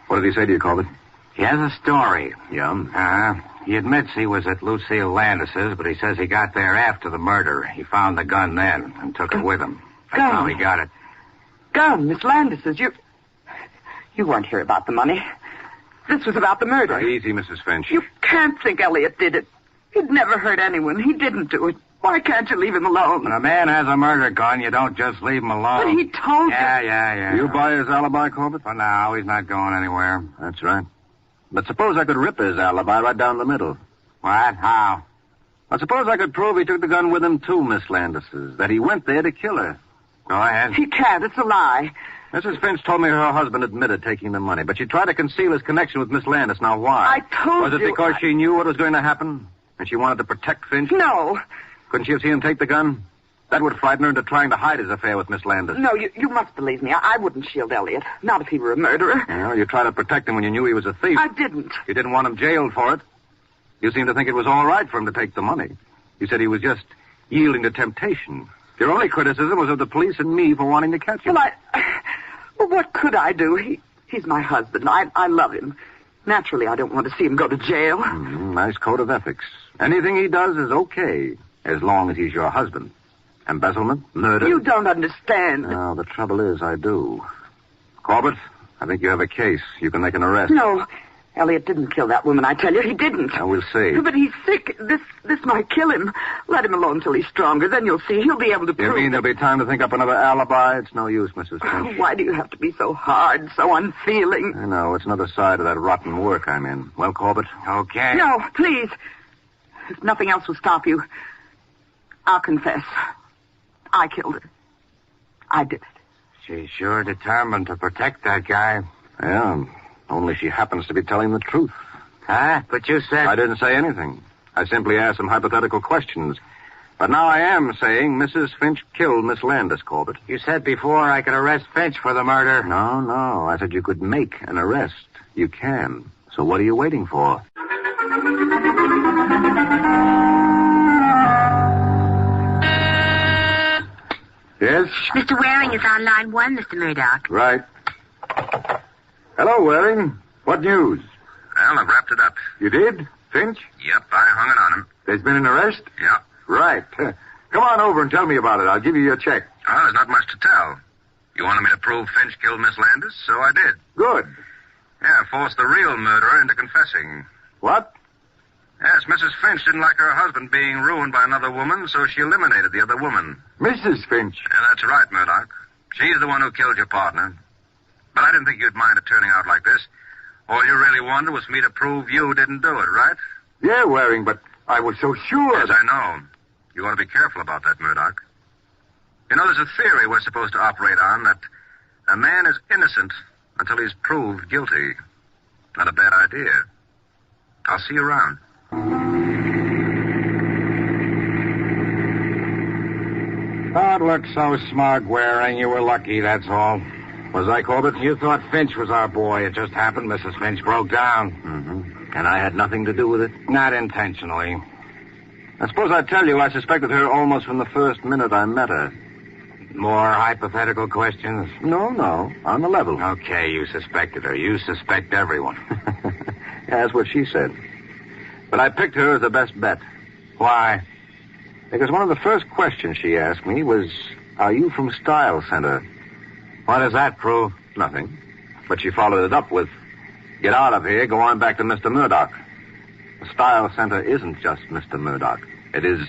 What did he say to you, Corbett? He has a story. Yeah? He admits he was at Lucille Landis's, but he says he got there after the murder. He found the gun then and took it with him. That's how he got it. Gun, Miss Landis's. You weren't here about the money. This was about the murder. Easy, Mrs. Finch. You can't think Elliot did it. He'd never hurt anyone. He didn't do it. Why can't you leave him alone? When a man has a murder gun, you don't just leave him alone. But he told you. Yeah. You buy his alibi, Corbett? For now, he's not going anywhere. That's right. But suppose I could rip his alibi right down the middle. What? How? I suppose I could prove he took the gun with him to Miss Landis's, that he went there to kill her. Go ahead. He can't. It's a lie. Mrs. Finch told me her husband admitted taking the money, but she tried to conceal his connection with Miss Landis. Now, why? I told you. Was it because she knew what was going to happen? And she wanted to protect Finch? No. Couldn't she have seen him take the gun? That would frighten her into trying to hide his affair with Miss Landis. No, you must believe me. I wouldn't shield Elliot. Not if he were a murderer. Well, you tried to protect him when you knew he was a thief. I didn't. You didn't want him jailed for it. You seemed to think it was all right for him to take the money. You said he was just yielding to temptation. Your only criticism was of the police and me for wanting to catch him. Well, what could I do? He's my husband. I love him. Naturally, I don't want to see him go to jail. Nice code of ethics. Anything he does is okay, as long as he's your husband. Embezzlement, murder. You don't understand. No, the trouble is, I do. Corbett, I think you have a case. You can make an arrest. No, Elliot didn't kill that woman, I tell you. He didn't. Now, we'll see. But he's sick. This might kill him. Let him alone till he's stronger. Then you'll see. He'll be able to prove You mean there'll be time to think up another alibi? It's no use, Mrs. Finch. Why do you have to be so hard, so unfeeling? I know. It's another side of that rotten work I'm in. Well, Corbett? Okay. No, please. If nothing else will stop you, I'll confess. I killed her. I did it. She's sure determined to protect that guy. Yeah, only she happens to be telling the truth. Huh? But you said... I didn't say anything. I simply asked some hypothetical questions. But now I am saying Mrs. Finch killed Miss Landis, Corbett. You said before I could arrest Finch for the murder. No. I said you could make an arrest. You can. So what are you waiting for? Yes? Mr. Waring is on line 1, Mr. Murdoch. Right. Hello, Waring. What news? Well, I've wrapped it up. You did? Finch? Yep, I hung it on him. There's been an arrest? Yep. Right. Come on over and tell me about it. I'll give you your check. Oh, there's not much to tell. You wanted me to prove Finch killed Miss Landis, so I did. Good. Yeah, forced the real murderer into confessing. What? Yes, Mrs. Finch didn't like her husband being ruined by another woman, so she eliminated the other woman. Mrs. Finch? Yeah, that's right, Murdoch. She's the one who killed your partner. But I didn't think you'd mind it turning out like this. All you really wanted was me to prove you didn't do it, right? Yeah, Waring, but I was so sure. Yes, I know. You want to be careful about that, Murdoch. You know, there's a theory we're supposed to operate on that a man is innocent until he's proved guilty. Not a bad idea. I'll see you around. Don't look so smug, Waring. You were lucky, that's all. Was I, Corbett? You thought Finch was our boy. It just happened Mrs. Finch broke down. Mm-hmm. And I had nothing to do with it? Not intentionally. I suppose I'd tell you I suspected her almost from the first minute I met her. More hypothetical questions? No. On the level. Okay, you suspected her. You suspect everyone. Yeah, that's what she said. But I picked her as the best bet. Why? Because one of the first questions she asked me was, are you from Style Center? What does that prove? Nothing. But she followed it up with, get out of here, go on back to Mr. Murdoch. The Style Center isn't just Mr. Murdoch. It is,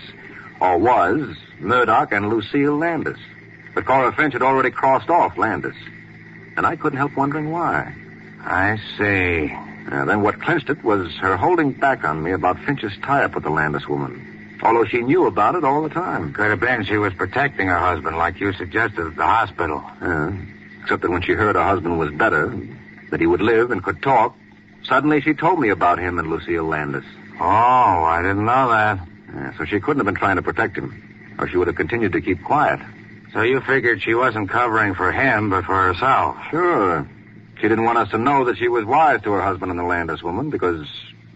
or was, Murdoch and Lucille Landis. But Cora Finch had already crossed off Landis. And I couldn't help wondering why. I see. Then what clinched it was her holding back on me about Finch's tie-up with the Landis woman. Although she knew about it all the time. Could have been she was protecting her husband like you suggested at the hospital. Yeah. Except that when she heard her husband was better, that he would live and could talk, suddenly she told me about him and Lucille Landis. Oh, I didn't know that. Yeah, so she couldn't have been trying to protect him, or she would have continued to keep quiet. So you figured she wasn't covering for him, but for herself? Sure. She didn't want us to know that she was wise to her husband and the Landis woman, because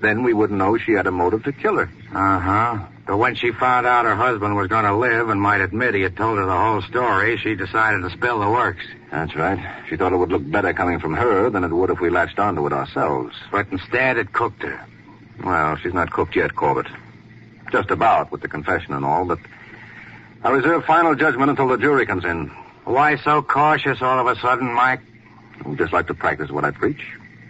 then we wouldn't know she had a motive to kill her. Uh-huh. But when she found out her husband was going to live and might admit he had told her the whole story, she decided to spill the works. That's right. She thought it would look better coming from her than it would if we latched onto it ourselves. But instead, it cooked her. Well, she's not cooked yet, Corbett. Just about, with the confession and all, but I reserve final judgment until the jury comes in. Why so cautious all of a sudden, Mike? I just like to practice what I preach.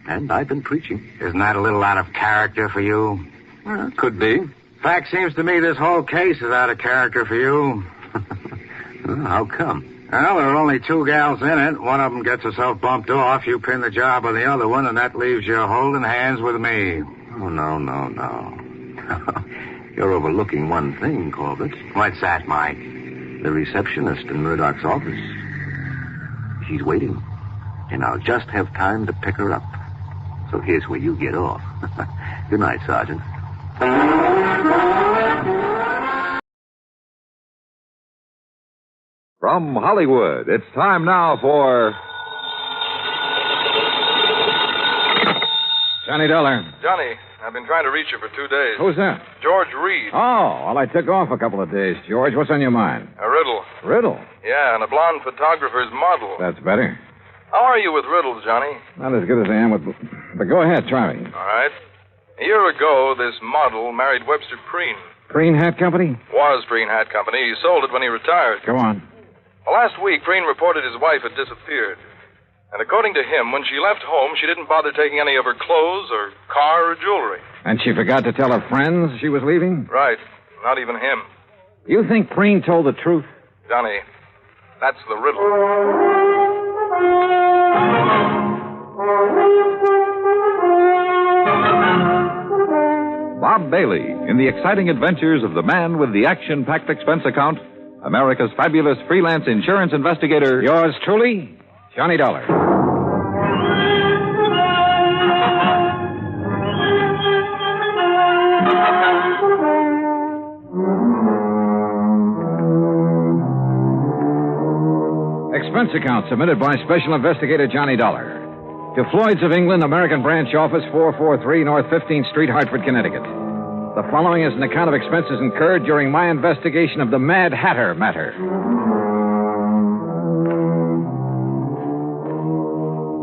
And I've been preaching. Isn't that a little out of character for you? Well, could be. Fact seems to me this whole case is out of character for you. Well, how come? Well, there are only two gals in it. One of them gets herself bumped off. You pin the job on the other one, and that leaves you holding hands with me. Oh, no. You're overlooking one thing, Corbett. What's that, Mike? the receptionist in Murdoch's office. She's waiting, and I'll just have time to pick her up. So here's where you get off. Good night, Sergeant. From Hollywood, it's time now for... Johnny Dollar. Johnny, I've been trying to reach you for 2 days. Who's that? George Reed. Oh, well, I took off a couple of days, George. What's on your mind? A riddle. Riddle? Yeah, and a blonde photographer's model. That's better. How are you with riddles, Johnny? Not as good as I am with... But go ahead, try me. All right. A year ago, this model married Webster Preen. Preen Hat Company? Was Preen Hat Company. He sold it when he retired. Go on. Well, last week, Preen reported his wife had disappeared. And according to him, when she left home, she didn't bother taking any of her clothes or car or jewelry. And she forgot to tell her friends she was leaving? Right. Not even him. You think Preen told the truth? Johnny, that's the riddle. Bob Bailey in the exciting adventures of the man with the action-packed expense account, America's fabulous freelance insurance investigator. Yours truly, Johnny Dollar. Expense account submitted by Special Investigator Johnny Dollar. To Floyd's of England, American Branch Office, 443 North 15th Street, Hartford, Connecticut. The following is an account of expenses incurred during my investigation of the Mad Hatter matter.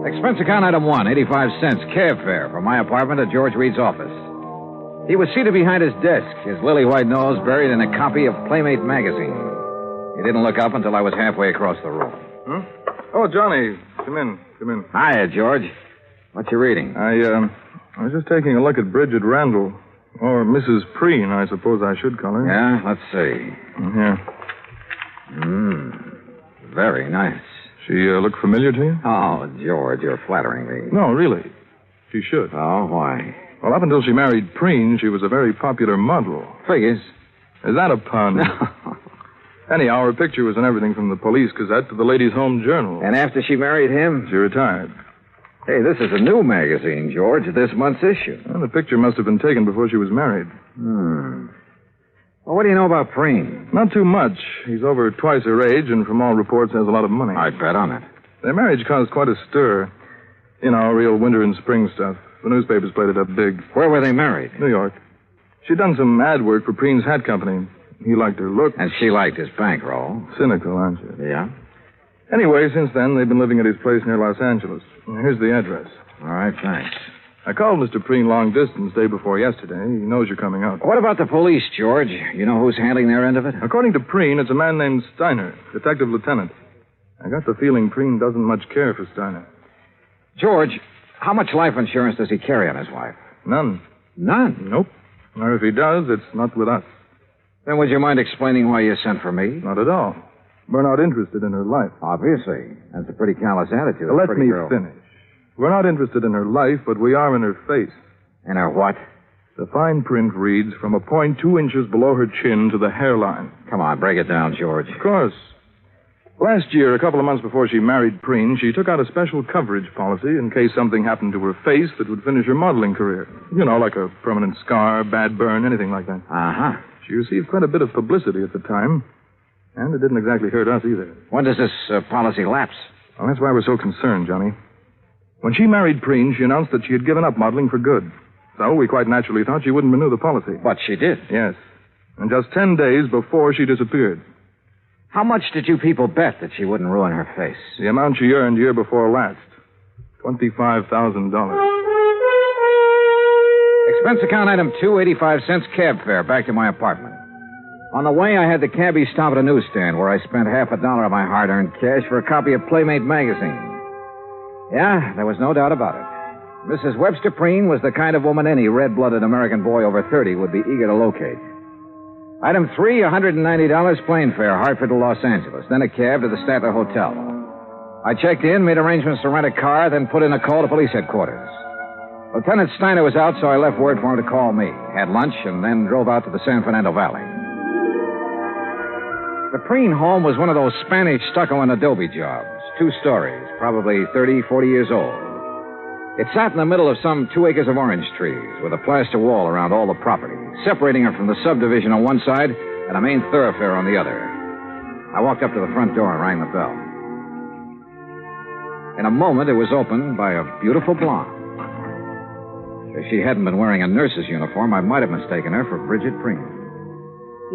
Expense account item 1, 85 cents, cab fare from my apartment to George Reed's office. He was seated behind his desk, his lily white nose buried in a copy of Playmate magazine. He didn't look up until I was halfway across the room. Oh, Johnny, come in. Hiya, George. What you reading? I was just taking a look at Bridget Randall. Or Mrs. Preen, I suppose I should call her. Yeah, let's see. Yeah. Very nice. She look familiar to you? Oh, George, you're flattering me. No, really. She should. Oh, why? Well, up until she married Preen, she was a very popular model. Figures. Is that a pun? No. Anyhow, her picture was in everything from the Police Gazette to the Ladies' Home Journal. And after she married him? She retired. Hey, this is a new magazine, George, this month's issue. Well, the picture must have been taken before she was married. Well, what do you know about Preen? Not too much. He's over twice her age, and from all reports has a lot of money. I'd bet on it. Their marriage caused quite a stir. You know, real winter and spring stuff. The newspapers played it up big. Where were they married? New York. She'd done some ad work for Preen's Hat Company. He liked her look. And she liked his bankroll. Cynical, aren't you? Yeah? Anyway, since then, they've been living at his place near Los Angeles. Here's the address. All right, thanks. I called Mr. Preen long distance day before yesterday. He knows you're coming out. What about the police, George? You know who's handling their end of it? According to Preen, it's a man named Steiner, detective lieutenant. I got the feeling Preen doesn't much care for Steiner. George, how much life insurance does he carry on his wife? None. None? Nope. Or if he does, it's not with us. Then would you mind explaining why you sent for me? Not at all. We're not interested in her life. Obviously. That's a pretty callous attitude. Let me finish. We're not interested in her life, but we are in her face. In her what? The fine print reads from a point 2 inches below her chin to the hairline. Come on, break it down, George. Of course. Last year, a couple of months before she married Preen, she took out a special coverage policy in case something happened to her face that would finish her modeling career. You know, like a permanent scar, bad burn, anything like that. Uh-huh. She received quite a bit of publicity at the time, and it didn't exactly hurt us either. When does this policy lapse? Well, that's why we're so concerned, Johnny. When she married Preen, she announced that she had given up modeling for good. So we quite naturally thought she wouldn't renew the policy. But she did. Yes. And just 10 days before she disappeared. How much did you people bet that she wouldn't ruin her face? The amount she earned year before last. $25,000. Expense account item 2, 85 cents cab fare back to my apartment. On the way, I had the cabbie stop at a newsstand where I spent $50 of my hard-earned cash for a copy of Playmate magazine. Yeah, there was no doubt about it. Mrs. Webster Preen was the kind of woman any red-blooded American boy over 30 would be eager to locate. Item 3, $190 plane fare, Hartford to Los Angeles, then a cab to the Statler Hotel. I checked in, made arrangements to rent a car, then put in a call to police headquarters. Lieutenant Steiner was out, so I left word for him to call me, had lunch, and then drove out to the San Fernando Valley. The Preen home was one of those Spanish stucco and adobe jobs. 2 stories, probably 30, 40 years old. It sat in the middle of some 2 acres of orange trees with a plaster wall around all the property, separating it from the subdivision on one side and a main thoroughfare on the other. I walked up to the front door and rang the bell. In a moment, it was opened by a beautiful blonde. If she hadn't been wearing a nurse's uniform, I might have mistaken her for Bridget Preen.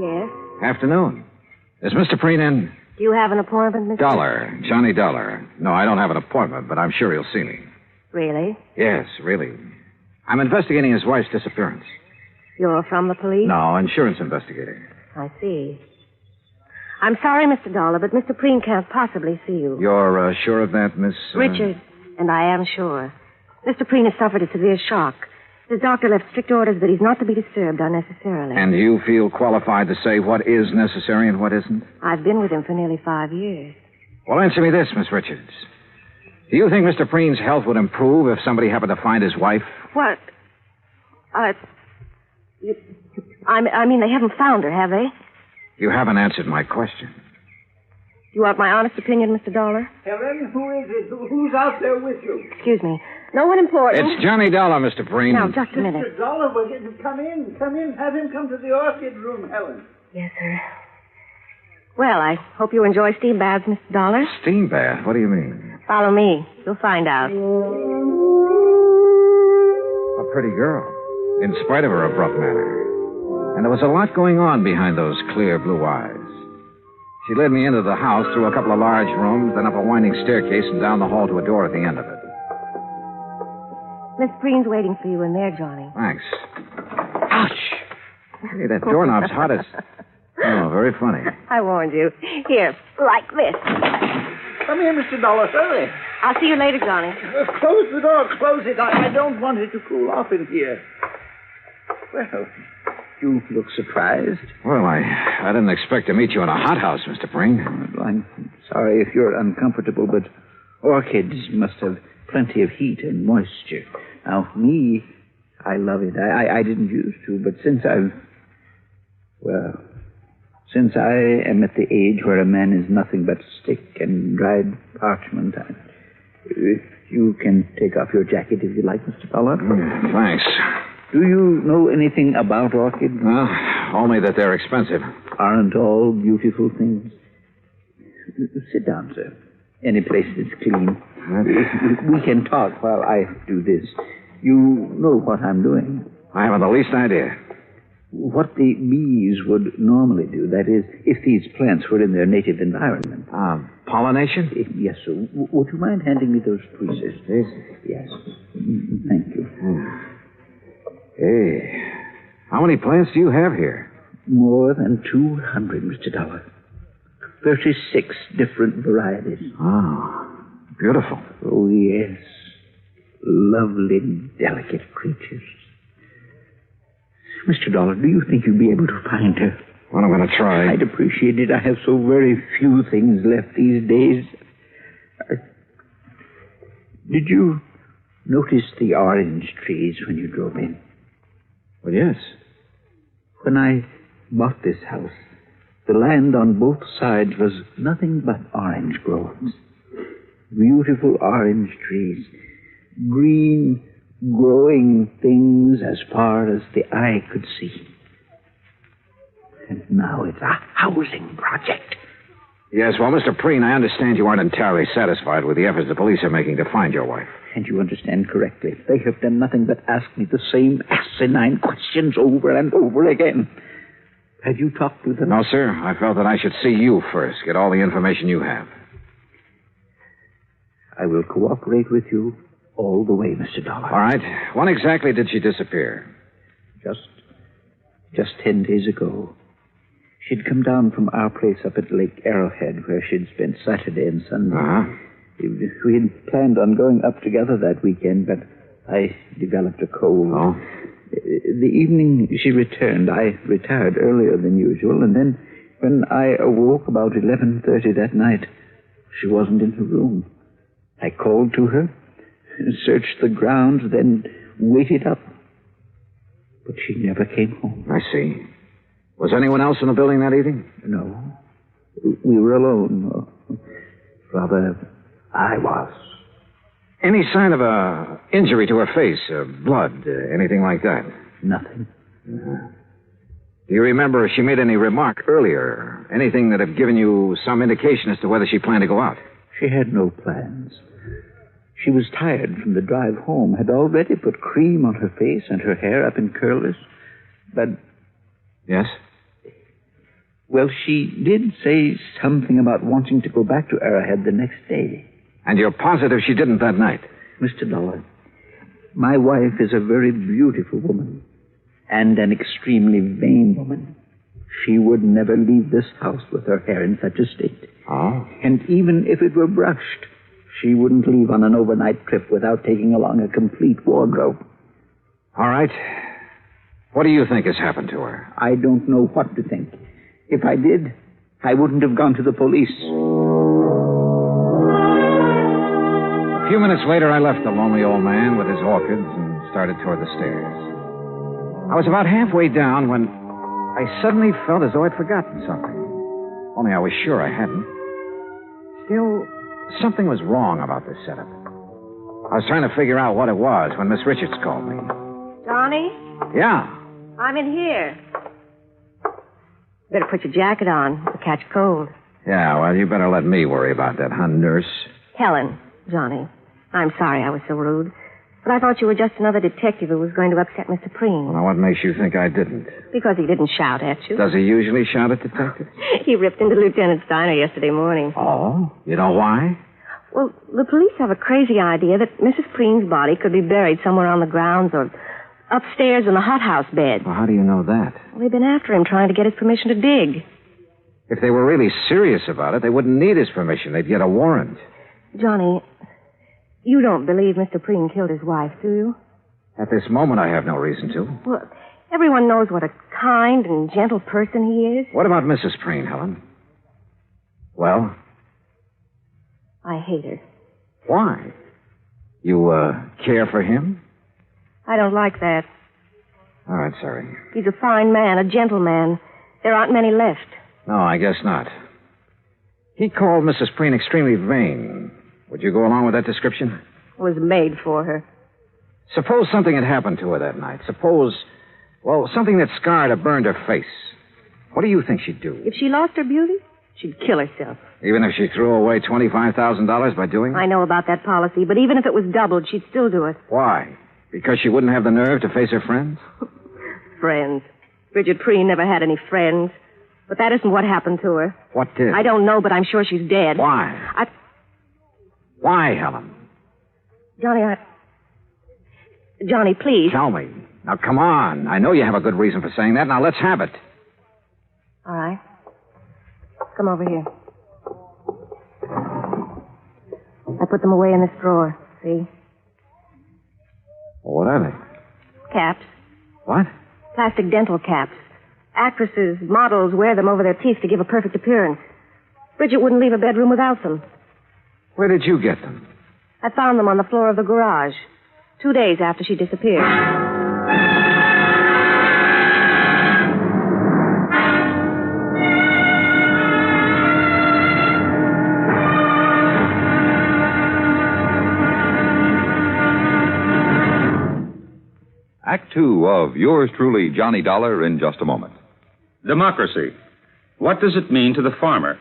Yes? Afternoon. Is Mr. Preen in? Do you have an appointment, Mr. Dollar. Johnny Dollar. No, I don't have an appointment, but I'm sure he'll see me. Really? Yes, really. I'm investigating his wife's disappearance. You're from the police? No, insurance investigator. I see. I'm sorry, Mr. Dollar, but Mr. Preen can't possibly see you. You're sure of that, Miss... Richard, and I am sure. Mr. Preen has suffered a severe shock. His doctor left strict orders that he's not to be disturbed unnecessarily. And you feel qualified to say what is necessary and what isn't? I've been with him for nearly 5 years. Well, answer me this, Miss Richards. Do you think Mr. Preen's health would improve if somebody happened to find his wife? What? I mean, they haven't found her, have they? You haven't answered my question. You want my honest opinion, Mr. Dollar? Helen, who is it? Who's out there with you? Excuse me. No one important. It's Johnny Dollar, Mr. Preen. Now, just a minute. Mr. Dollar, come in. Come in. Have him come to the orchid room, Helen. Yes, sir. Well, I hope you enjoy steam baths, Mr. Dollar. Steam bath? What do you mean? Follow me. You'll find out. A pretty girl, in spite of her abrupt manner. And there was a lot going on behind those clear blue eyes. She led me into the house through a couple of large rooms, then up a winding staircase and down the hall to a door at the end of it. Miss Preen's waiting for you in there, Johnny. Thanks. Ouch! Hey, that doorknob's hot as... Oh, very funny. I warned you. Here, like this. Come here, Mr. Dollar. Hurry. I'll see you later, Johnny. Close the door. Close it. I don't want it to cool off in here. Well, you look surprised. Well, I didn't expect to meet you in a hothouse, Mr. Preen. Well, I'm sorry if you're uncomfortable, but orchids must have plenty of heat and moisture. Now, me, I love it. I didn't used to, but since I am at the age where a man is nothing but stick and dried parchment, you can take off your jacket if you like, Mr. Dollar. Thanks. Do you know anything about orchids? Well, only that they're expensive. Aren't all beautiful things? Sit down, sir. Any place that's clean. We can talk while I do this. You know what I'm doing. I haven't the least idea. What the bees would normally do, that is, if these plants were in their native environment. Pollination? Yes, sir. Would you mind handing me those tweezers? Yes. Thank you. Hey, how many plants do you have here? More than 200, Mr. Dollar. 36 different varieties. Oh, beautiful. Oh, yes. Lovely, delicate creatures. Mr. Dollar, do you think you'd be able to find her? Well, I'm going to try. I'd appreciate it. I have so very few things left these days. Did you notice the orange trees when you drove in? Well, yes. When I bought this house, the land on both sides was nothing but orange groves. Beautiful orange trees. Green, growing things as far as the eye could see. And now it's a housing project. Yes, well, Mr. Preen, I understand you aren't entirely satisfied with the efforts the police are making to find your wife. And you understand correctly. They have done nothing but ask me the same asinine questions over and over again. Have you talked to them? No, sir. I felt that I should see you first, get all the information you have. I will cooperate with you all the way, Mr. Dollar. All right. When exactly did she disappear? Just 10 days ago. She'd come down from our place up at Lake Arrowhead, where she'd spent Saturday and Sunday. Uh-huh. We had planned on going up together that weekend, but I developed a cold. Oh? The evening she returned, I retired earlier than usual, and then when I awoke about 11:30 that night, she wasn't in her room. I called to her, searched the grounds, then waited up. But she never came home. I see. Was anyone else in the building that evening? No. We were alone. Or rather, I was. Any sign of a injury to her face? Blood? Anything like that? Nothing. Do you remember if she made any remark earlier? Anything that had given you some indication as to whether she planned to go out? She had no plans. She was tired from the drive home, had already put cream on her face and her hair up in curlers. But... Yes? Well, she did say something about wanting to go back to Arrowhead the next day. And you're positive she didn't that night? Mr. Dollar, my wife is a very beautiful woman. And an extremely vain woman. She would never leave this house with her hair in such a state. Oh? And even if it were brushed, she wouldn't leave on an overnight trip without taking along a complete wardrobe. All right. What do you think has happened to her? I don't know what to think. If I did, I wouldn't have gone to the police. A few minutes later, I left the lonely old man with his orchids and started toward the stairs. I was about halfway down when I suddenly felt as though I'd forgotten something. Only I was sure I hadn't. Still, something was wrong about this setup. I was trying to figure out what it was when Miss Richards called me. Johnny? Yeah. I'm in here. Better put your jacket on. You'll catch cold. Yeah, well, you better let me worry about that, huh, nurse? Helen, Johnny. I'm sorry I was so rude. But I thought you were just another detective who was going to upset Mr. Preen. Well, what makes you think I didn't? Because he didn't shout at you. Does he usually shout at detectives? He ripped into Lieutenant Steiner yesterday morning. Oh? You know why? Well, the police have a crazy idea that Mrs. Preen's body could be buried somewhere on the grounds or upstairs in the hothouse bed. Well, how do you know that? Well, they've been after him trying to get his permission to dig. If they were really serious about it, they wouldn't need his permission. They'd get a warrant. Johnny, you don't believe Mr. Preen killed his wife, do you? At this moment, I have no reason to. Well, everyone knows what a kind and gentle person he is. What about Mrs. Preen, Helen? Well? I hate her. Why? You, care for him? I don't like that. All right, sorry. He's a fine man, a gentleman. There aren't many left. No, I guess not. He called Mrs. Preen extremely vain. Would you go along with that description? It was made for her. Suppose something had happened to her that night. Suppose, well, something that scarred or burned her face. What do you think she'd do? If she lost her beauty, she'd kill herself. Even if she threw away $25,000 by doing it? I know about that policy, but even if it was doubled, she'd still do it. Why? Because she wouldn't have the nerve to face her friends? Friends. Bridget Preen never had any friends. But that isn't what happened to her. What did? I don't know, but I'm sure she's dead. Why? Why, Helen? Johnny, please. Tell me. Now, come on. I know you have a good reason for saying that. Now, let's have it. All right. Come over here. I put them away in this drawer. See? Well, what are they? Caps. What? Plastic dental caps. Actresses, models wear them over their teeth to give a perfect appearance. Bridget wouldn't leave a bedroom without them. Where did you get them? I found them on the floor of the garage 2 days after she disappeared. Act two of yours truly, Johnny Dollar, in just a moment. Democracy. What does it mean to the farmer?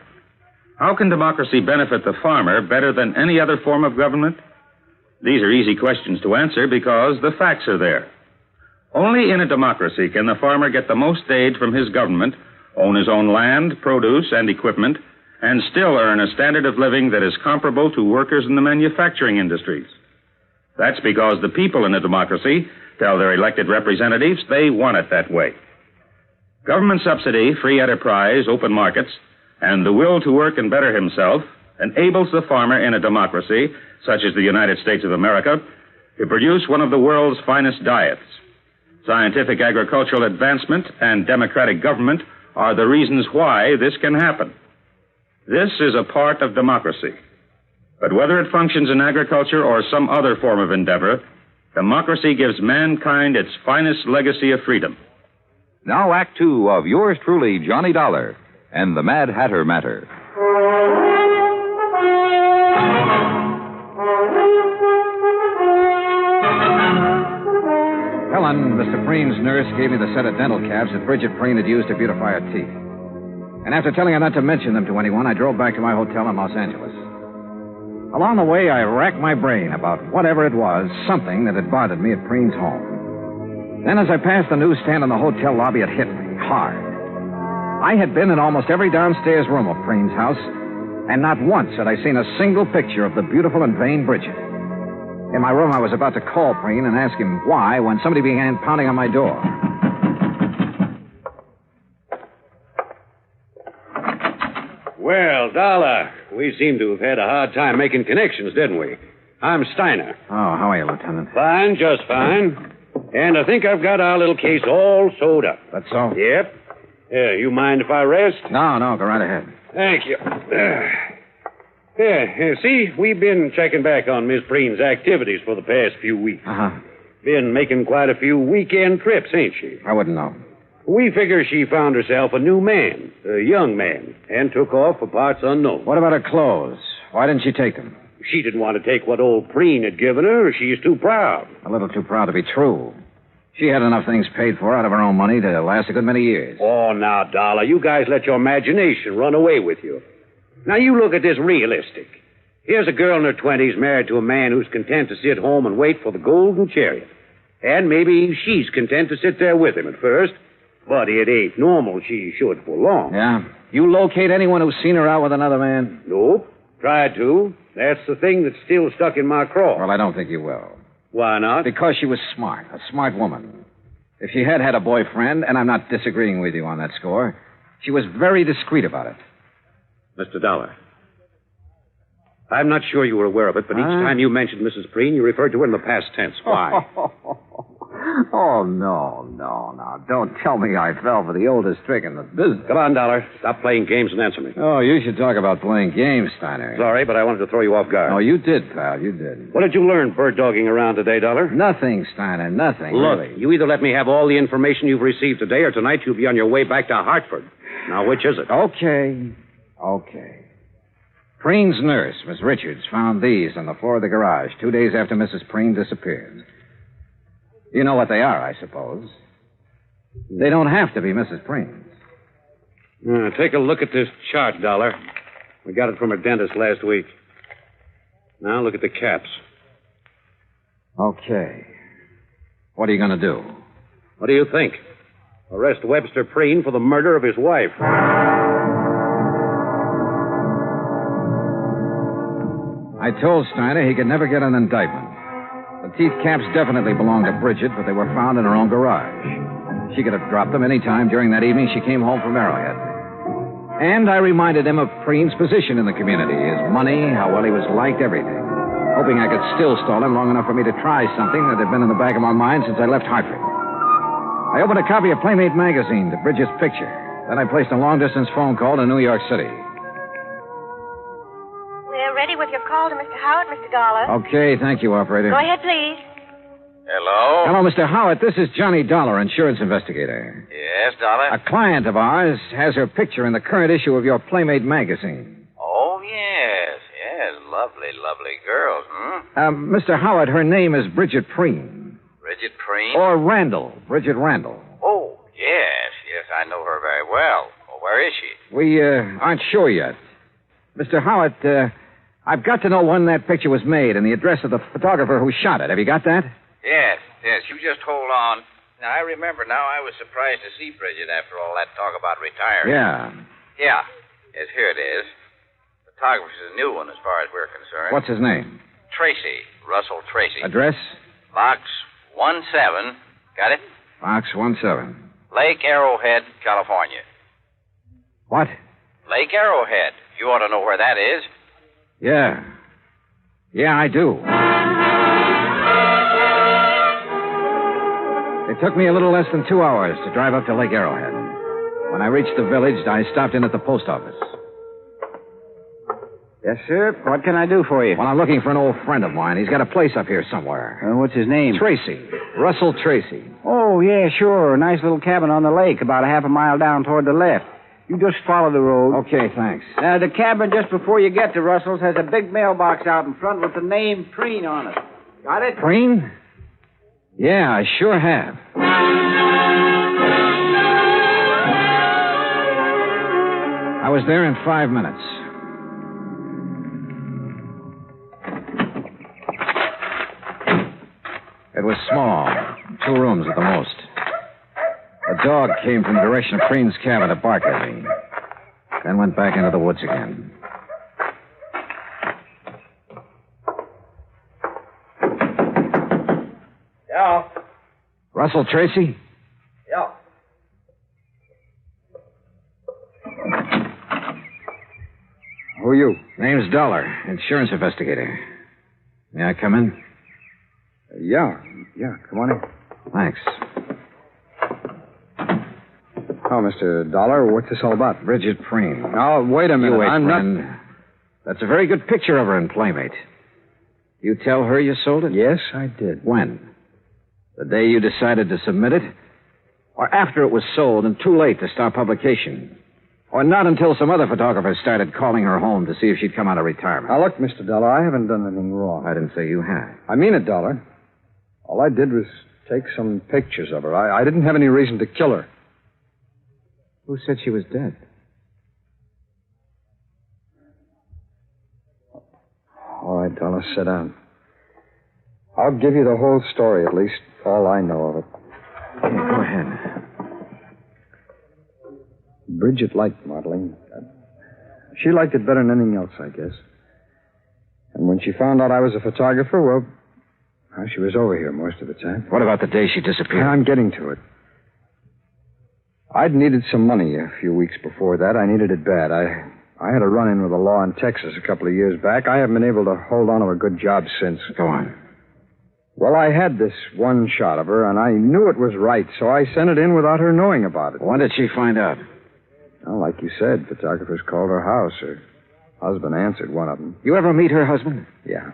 How can democracy benefit the farmer better than any other form of government? These are easy questions to answer because the facts are there. Only in a democracy can the farmer get the most aid from his government, own his own land, produce, and equipment, and still earn a standard of living that is comparable to workers in the manufacturing industries. That's because the people in a democracy tell their elected representatives they want it that way. Government subsidy, free enterprise, open markets, and the will to work and better himself enables the farmer in a democracy, such as the United States of America, to produce one of the world's finest diets. Scientific agricultural advancement and democratic government are the reasons why this can happen. This is a part of democracy. But whether it functions in agriculture or some other form of endeavor, democracy gives mankind its finest legacy of freedom. Now, Act two of yours truly, Johnny Dollar, and the Mad Hatter matter. Helen, Mr. Preen's nurse, gave me the set of dental caps that Bridget Preen had used to beautify her teeth. And after telling her not to mention them to anyone, I drove back to my hotel in Los Angeles. Along the way, I racked my brain about whatever it was, something that had bothered me at Preen's home. Then as I passed the newsstand in the hotel lobby, it hit me hard. I had been in almost every downstairs room of Preen's house, and not once had I seen a single picture of the beautiful and vain Bridget. In my room, I was about to call Preen and ask him why when somebody began pounding on my door. Well, Dollar, we seem to have had a hard time making connections, didn't we? I'm Steiner. Oh, how are you, Lieutenant? Fine, just fine. And I think I've got our little case all sewed up. That's so? Yep. You mind if I rest? No, go right ahead. Thank you. See, we've been checking back on Miss Preen's activities for the past few weeks. Uh-huh. Been making quite a few weekend trips, ain't she? I wouldn't know. We figure she found herself a new man, a young man, and took off for parts unknown. What about her clothes? Why didn't she take them? She didn't want to take what old Preen had given her. She's too proud. A little too proud to be true. She had enough things paid for out of her own money to last a good many years. Oh, now, Dollar, you guys let your imagination run away with you. Now, you look at this realistic. Here's a girl in her 20s married to a man who's content to sit home and wait for the golden chariot. And maybe she's content to sit there with him at first, but it ain't normal she should for long. Yeah? You locate anyone who's seen her out with another man? Nope. Tried to. That's the thing that's still stuck in my craw. Well, I don't think you will. Why not? Because she was smart, a smart woman. If she had had a boyfriend, and I'm not disagreeing with you on that score, she was very discreet about it. Mr. Dollar, I'm not sure you were aware of it, but each time you mentioned Mrs. Preen, you referred to her in the past tense. Why? Oh, no. Don't tell me I fell for the oldest trick in the business. Come on, Dollar. Stop playing games and answer me. Oh, you should talk about playing games, Steiner. Sorry, but I wanted to throw you off guard. Oh, you did, pal. You did. What did you learn bird-dogging around today, Dollar? Nothing, Steiner. Nothing. Look, really. You either let me have all the information you've received today, or tonight you'll be on your way back to Hartford. Now, which is it? Okay. Preen's nurse, Miss Richards, found these on the floor of the garage 2 days after Mrs. Preen disappeared. You know what they are, I suppose. They don't have to be Mrs. Preen's. Take a look at this chart, Dollar. We got it from her dentist last week. Now look at the caps. Okay. What are you going to do? What do you think? Arrest Webster Preen for the murder of his wife. I told Steiner he could never get an indictment. The teeth caps definitely belonged to Bridget, but they were found in her own garage. She could have dropped them any time during that evening she came home from Arrowhead. And I reminded him of Preen's position in the community, his money, how well he was liked, everything. Hoping I could still stall him long enough for me to try something that had been in the back of my mind since I left Hartford. I opened a copy of Playmate magazine to Bridget's picture. Then I placed a long-distance phone call to New York City. We're ready with your call to Mr. Howard, Mr. Dollar. Okay, thank you, operator. Go ahead, please. Hello? Hello, Mr. Howard. This is Johnny Dollar, insurance investigator. Yes, Dollar? A client of ours has her picture in the current issue of your Playmate magazine. Oh, yes. Lovely girls, Mr. Howard, her name is Bridget Preen. Bridget Preen? Or Randall. Bridget Randall. Oh, yes, I know her very well. Well, where is she? We aren't sure yet. Mr. Howard, I've got to know when that picture was made and the address of the photographer who shot it. Have you got that? Yes, you just hold on. Now, I remember now I was surprised to see Bridget after all that talk about retiring. Yeah. Yes, here it is. Photographer's a new one as far as we're concerned. What's his name? Tracy. Russell Tracy. Address? Box 17. Got it? Box 17. Lake Arrowhead, California. What? Lake Arrowhead. You ought to know where that is. Yeah. Yeah, I do. It took me a little less than 2 hours to drive up to Lake Arrowhead. When I reached the village, I stopped in at the post office. Yes, sir. What can I do for you? Well, I'm looking for an old friend of mine. He's got a place up here somewhere. What's his name? Tracy. Russell Tracy. Oh, yeah, sure. Nice little cabin on the lake, about a half a mile down toward the left. You just follow the road. Okay, thanks. The cabin just before you get to Russell's has a big mailbox out in front with the name Preen on it. Got it? Preen? Yeah, I sure have. I was there in 5 minutes. It was small, 2 rooms at the most. A dog came from the direction of Preen's cabin to bark at me, then went back into the woods again. Yeah. Russell Tracy? Yeah. Who are you? Name's Dollar, insurance investigator. May I come in? Yeah, come on in. Thanks. Oh, Mr. Dollar, what's this all about? Bridget Preen. Oh, wait a minute. You wait, I'm friend. not... That's a very good picture of her in Playmate. You tell her you sold it? Yes, I did. When? The day you decided to submit it? Or after it was sold and too late to start publication? Or not until some other photographers started calling her home to see if she'd come out of retirement? Now, look, Mr. Dollar, I haven't done anything wrong. I didn't say you had. I mean it, Dollar. All I did was take some pictures of her. I didn't have any reason to kill her. Who said she was dead? All right, Dollar, sit down. I'll give you the whole story, at least all I know of it. Yeah, go ahead. Bridget liked modeling. She liked it better than anything else, I guess. And when she found out I was a photographer, well, she was over here most of the time. What about the day she disappeared? I'm getting to it. I'd needed some money a few weeks before that. I needed it bad. I had a run-in with the law in Texas a couple of years back. I haven't been able to hold on to a good job since. Go on. Well, I had this one shot of her, and I knew it was right, so I sent it in without her knowing about it. When did she find out? Well, like you said, photographers called her house. Her husband answered one of them. You ever meet her husband? Yeah,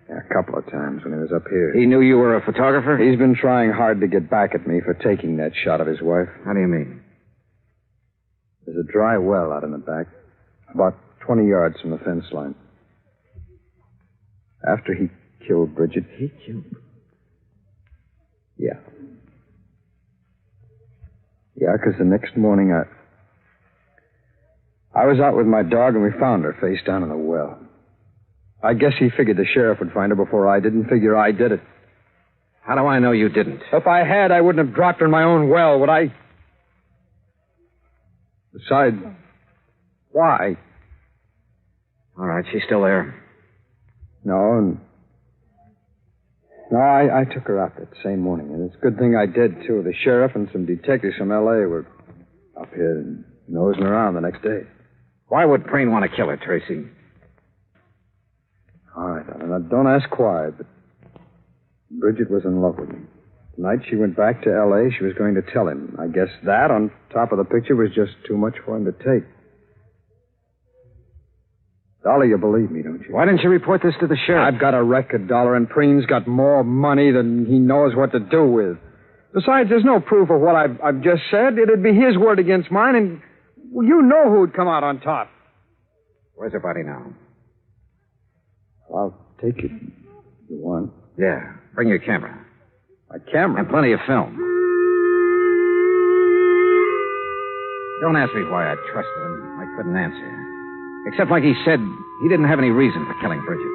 a couple of times when he was up here. He knew you were a photographer? He's been trying hard to get back at me for taking that shot of his wife. How do you mean? There's a dry well out in the back, about 20 yards from the fence line. After he killed Bridget... He killed? Yeah. Yeah, because the next morning I was out with my dog and we found her face down in the well. I guess he figured the sheriff would find her before I did and figure I did it. How do I know you didn't? If I had, I wouldn't have dropped her in my own well, would I? Besides, why? All right, she's still there. No, I took her out that same morning, and it's a good thing I did, too. The sheriff and some detectives from L.A. were up here nosing around the next day. Why would Preen want to kill her, Tracy? All right, now don't ask why, but Bridget was in love with me. Tonight she went back to L.A. She was going to tell him. I guess that, on top of the picture, was just too much for him to take. Dollar, you believe me, don't you? Why didn't you report this to the sheriff? I've got a record, Dollar, and Preen's got more money than he knows what to do with. Besides, there's no proof of what I've just said. It'd be his word against mine, and you know who'd come out on top. Where's her body now? I'll take it if you want. Yeah, bring your camera. My camera? And plenty of film. Don't ask me why I trusted him. I couldn't answer. Except, like he said, he didn't have any reason for killing Bridget.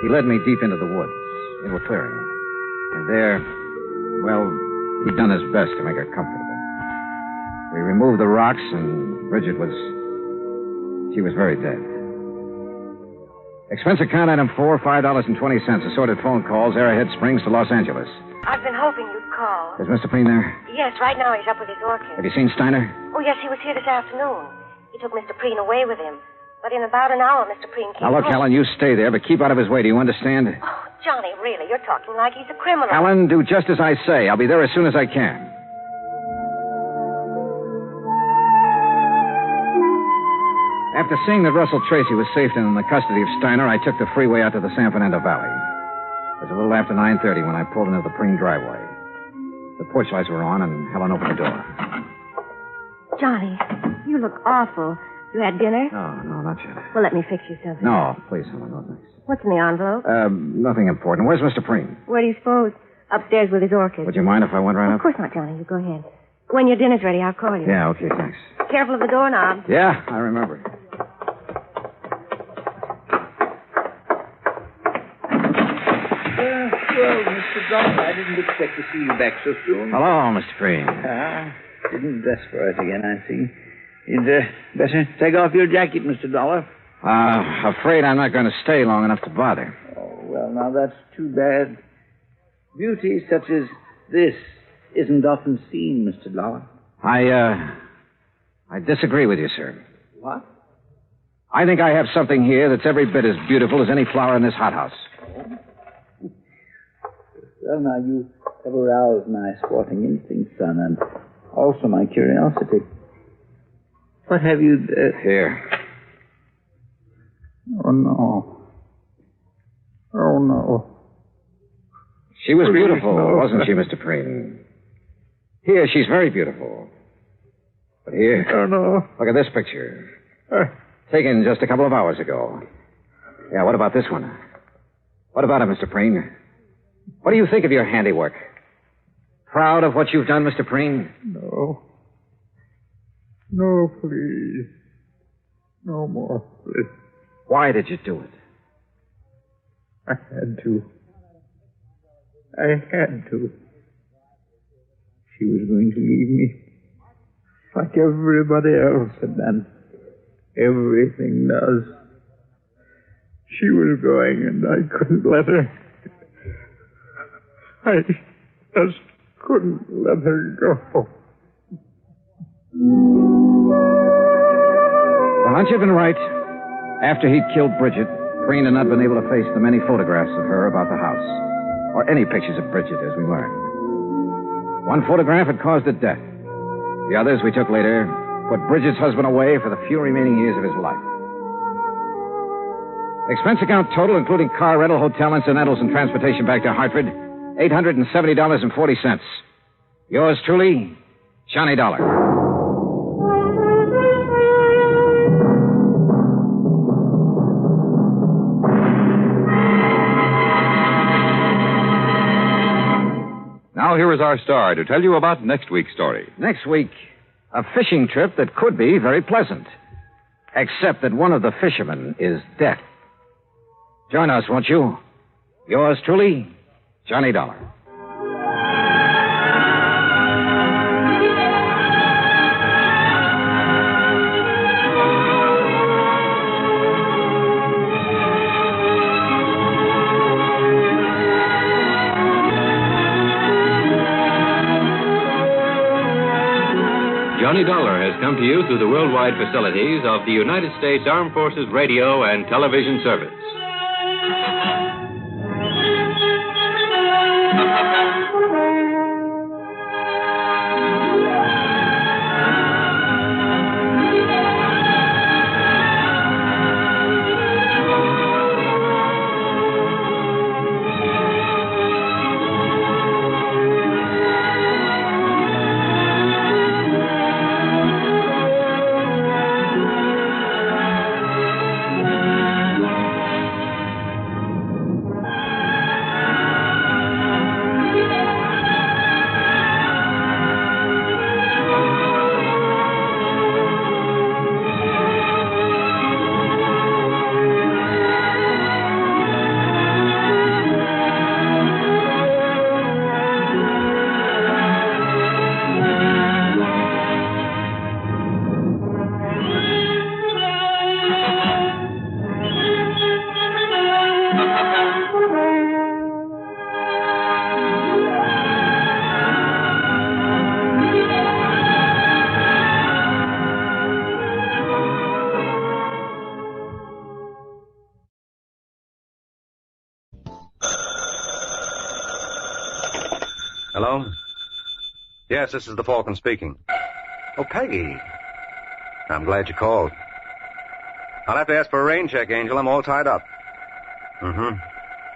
He led me deep into the woods, into a clearing. And there, well, he'd done his best to make her comfortable. We removed the rocks, and Bridget she was very dead. Expense account item 4, $5.20. Assorted phone calls, Arrowhead Springs to Los Angeles. I've been hoping you'd call. Is Mr. Preen there? Yes, right now he's up with his orchid. Have you seen Steiner? Oh, yes, he was here this afternoon. He took Mr. Preen away with him. But in about an hour, Mr. Preen came Now, look, home. Helen, you stay there, but keep out of his way. Do you understand? Oh, Johnny, really, you're talking like he's a criminal. Helen, do just as I say. I'll be there as soon as I can. After seeing that Russell Tracy was safe in the custody of Steiner, I took the freeway out to the San Fernando Valley. It was a little after 9:30 when I pulled into the Preen driveway. The porch lights were on, and Helen opened the door. Johnny, you look awful. You had dinner? No, not yet. Well, let me fix you something. No, please, Helen, no thanks. What's in the envelope? Nothing important. Where's Mr. Preen? Where do you suppose? Upstairs with his orchid. Would you mind if I went right Of up? course not, Johnny. You go ahead. When your dinner's ready, I'll call you. Yeah, okay, thanks. Careful of the doorknob. Yeah, I remember. Well, Mr. Dollar, I didn't expect to see you back so soon. Hello, Mr. Preen. Didn't dress for it again, I see. You'd better take off your jacket, Mr. Dollar. Afraid I'm not going to stay long enough to bother. Oh, well, now that's too bad. Beauty such as this isn't often seen, Mr. Dollar. I disagree with you, sir. What? I think I have something here that's every bit as beautiful as any flower in this hothouse. Well, now, you have aroused my sporting instincts, son, and also my curiosity. What have you... Here. Oh, no. Oh, no. She was beautiful, wasn't she, Mr. Preen? Here, she's very beautiful. But here... Oh, no. Look at this picture. Taken just a couple of hours ago. Yeah, what about this one? What about it, Mr. Preen? What do you think of your handiwork? Proud of what you've done, Mr. Preen? No. No, please. No more, please. Why did you do it? I had to. I had to. She was going to leave me. Like everybody else had done. Everything does. She was going and I couldn't let her. I just couldn't let her go. Well, Hunt, you've been right. After he'd killed Bridget, Preen had not been able to face the many photographs of her about the house, or any pictures of Bridget, as we learned. One photograph had caused her death. The others we took later put Bridget's husband away for the few remaining years of his life. Expense account total, including car rental, hotel incidentals, and transportation back to Hartford, $870.40. Yours truly, Johnny Dollar. Now here is our star to tell you about next week's story. Next week, a fishing trip that could be very pleasant. Except that one of the fishermen is deaf. Join us, won't you? Yours truly, Johnny Dollar. Johnny Dollar has come to you through the worldwide facilities of the United States Armed Forces Radio and Television Service. Hello? Yes, this is the Falcon speaking. Oh, Peggy. I'm glad you called. I'll have to ask for a rain check, Angel. I'm all tied up. Mm-hmm.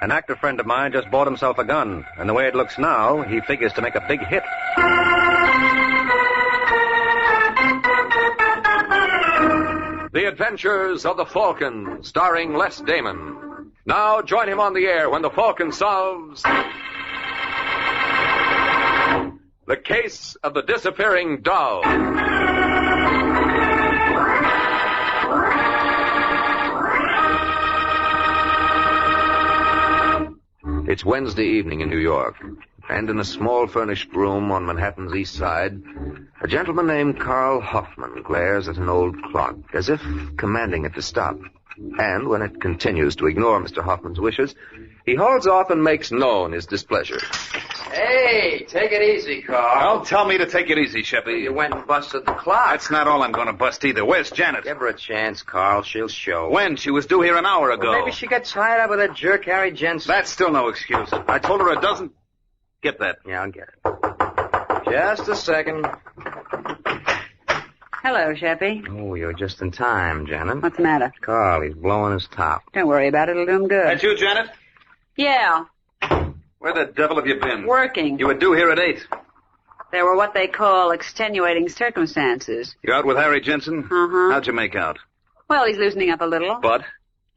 An actor friend of mine just bought himself a gun, and the way it looks now, he figures to make a big hit. The Adventures of the Falcon, starring Les Damon. Now join him on the air when the Falcon solves the case of the disappearing doll. It's Wednesday evening in New York, and in a small furnished room on Manhattan's East Side, a gentleman named Carl Hoffman glares at an old clock, as if commanding it to stop. And when it continues to ignore Mr. Hoffman's wishes, he hauls off and makes known his displeasure. Hey, take it easy, Carl. Don't tell me to take it easy, Sheppy. You went and busted the clock. That's not all I'm going to bust either. Where's Janet? Give her a chance, Carl. She'll show. When? She was due here an hour ago. Well, maybe she got tied up with that jerk Harry Jensen. That's still no excuse. I told her a dozen... Get that. Yeah, I'll get it. Just a second. Hello, Sheppy. Oh, you're just in time, Janet. What's the matter? Carl, he's blowing his top. Don't worry about it. It'll do him good. That you, Janet? Yeah. Where the devil have you been? Working. You were due here at 8. There were what they call extenuating circumstances. You out with Harry Jensen? Uh-huh. How'd you make out? Well, he's loosening up a little. But?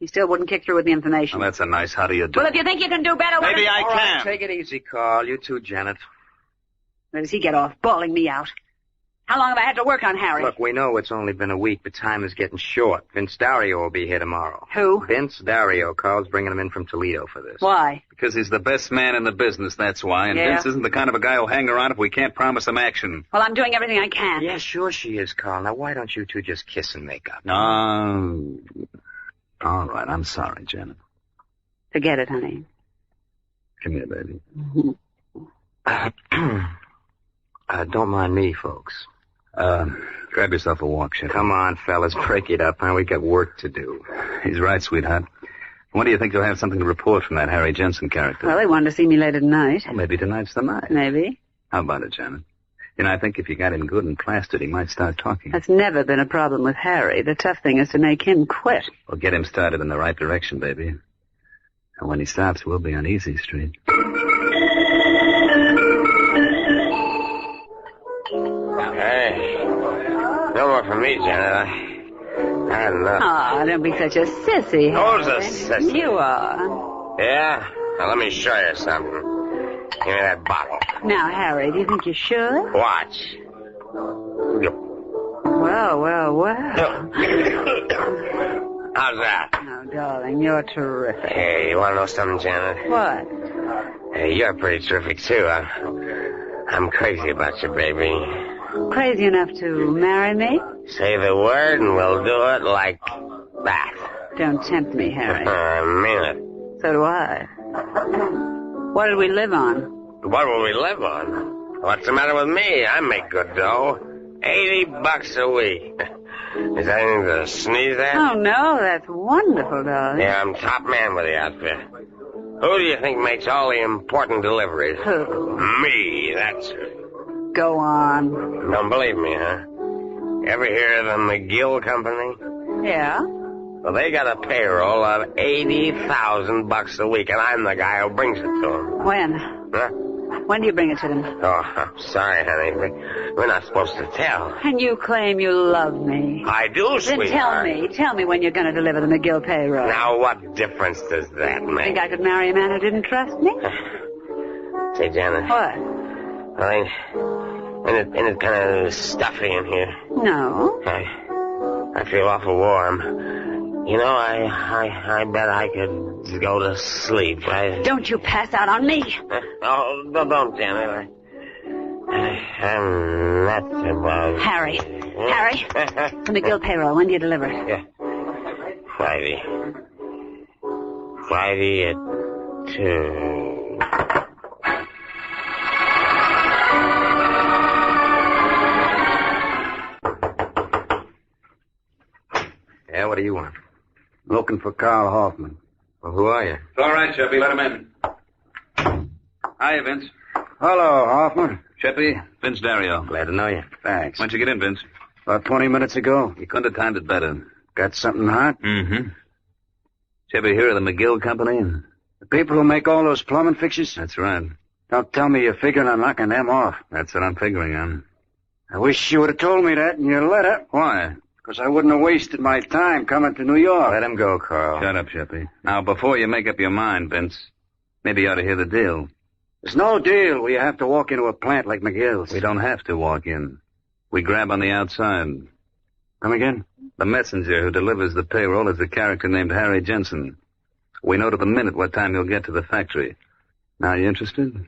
He still wouldn't kick through with the information. Well, that's a nice how do you do. Well, if you think you can do better... Maybe I All can. right, take it easy, Carl. You too, Janet. Where does he get off bawling me out? How long have I had to work on Harry? Look, we know it's only been a week, but time is getting short. Vince Dario will be here tomorrow. Who? Vince Dario. Carl's bringing him in from Toledo for this. Why? Because he's the best man in the business, that's why. And Yeah. Vince isn't the kind of a guy who'll hang around if we can't promise him action. Well, I'm doing everything I can. Yeah, sure she is, Carl. Now, why don't you two just kiss and make up? All right, I'm sorry, Janet. Forget it, honey. Come here, baby. Don't mind me, folks. Grab yourself a walk, Shep. Come on, fellas, break it up, huh? We got work to do. He's right, sweetheart. When do you think you'll have something to report from that Harry Jensen character? Well, they wanted to see me late at night. Well, maybe tonight's the night. Maybe. How about it, Janet? You know, I think if you got him good and plastered, he might start talking. That's never been a problem with Harry. The tough thing is to make him quit. Well, get him started in the right direction, baby. And when he stops, we'll be on Easy Street. Hey, no more for me, Janet. I had enough. Aw, don't be such a sissy, Who's Harry. a sissy? You are. Yeah? Now, let me show you something. Give me that bottle. Now, Harry, do you think you should? Watch. Well, well, well. How's that? Oh, darling, you're terrific. Hey, you want to know something, Janet? What? Hey, you're pretty terrific, too. I'm crazy about you, baby. Crazy enough to marry me? Say the word and we'll do it like that. Don't tempt me, Harry. I mean it. So do I. What did we live on? What will we live on? What's the matter with me? I make good dough. $80 a week. Is that anything to sneeze at? Oh, no, that's wonderful, darling. Yeah, I'm top man with the outfit. Who do you think makes all the important deliveries? Who? Me, that's it. Go on. Don't believe me, huh? Ever hear of the McGill Company? Yeah? Well, they got a payroll of $80,000 a week, and I'm the guy who brings it to them. When? Huh? When do you bring it to them? Oh, I'm sorry, honey. We're not supposed to tell. And you claim you love me. I do, Then sweetheart. tell me when you're going to deliver the McGill payroll. Now, what difference does that make? Think I could marry a man who didn't trust me? Say, Janet. What? Well, ain't it kind of stuffy in here? No. I feel awful warm. You know, I bet I could go to sleep. Don't you pass out on me. Oh, don't, Janet. I'm nuts about... Harry. Harry. The McGill payroll. When do you deliver it? Yeah. Friday at 2. Yeah, what do you want? Looking for Carl Hoffman. Well, who are you? All right, Sheppy, let him in. Hiya, Vince. Hello, Hoffman. Sheppy, Vince Dario. Glad to know you. Thanks. When'd you get in, Vince? About 20 minutes ago. You couldn't have timed it better. Got something hot? Mm-hmm. Sheppy, here are the McGill Company? The people who make all those plumbing fixtures? That's right. Don't tell me you're figuring on knocking them off. That's what I'm figuring on. I wish you would have told me that in your letter. Why? because I wouldn't have wasted my time coming to New York. Let him go, Carl. Shut up, Sheppy. Now, before you make up your mind, Vince, maybe you ought to hear the deal. There's no deal where you have to walk into a plant like McGill's. We don't have to walk in. We grab on the outside. Come again? The messenger who delivers the payroll is a character named Harry Jensen. We know to the minute what time he'll get to the factory. Now, you interested?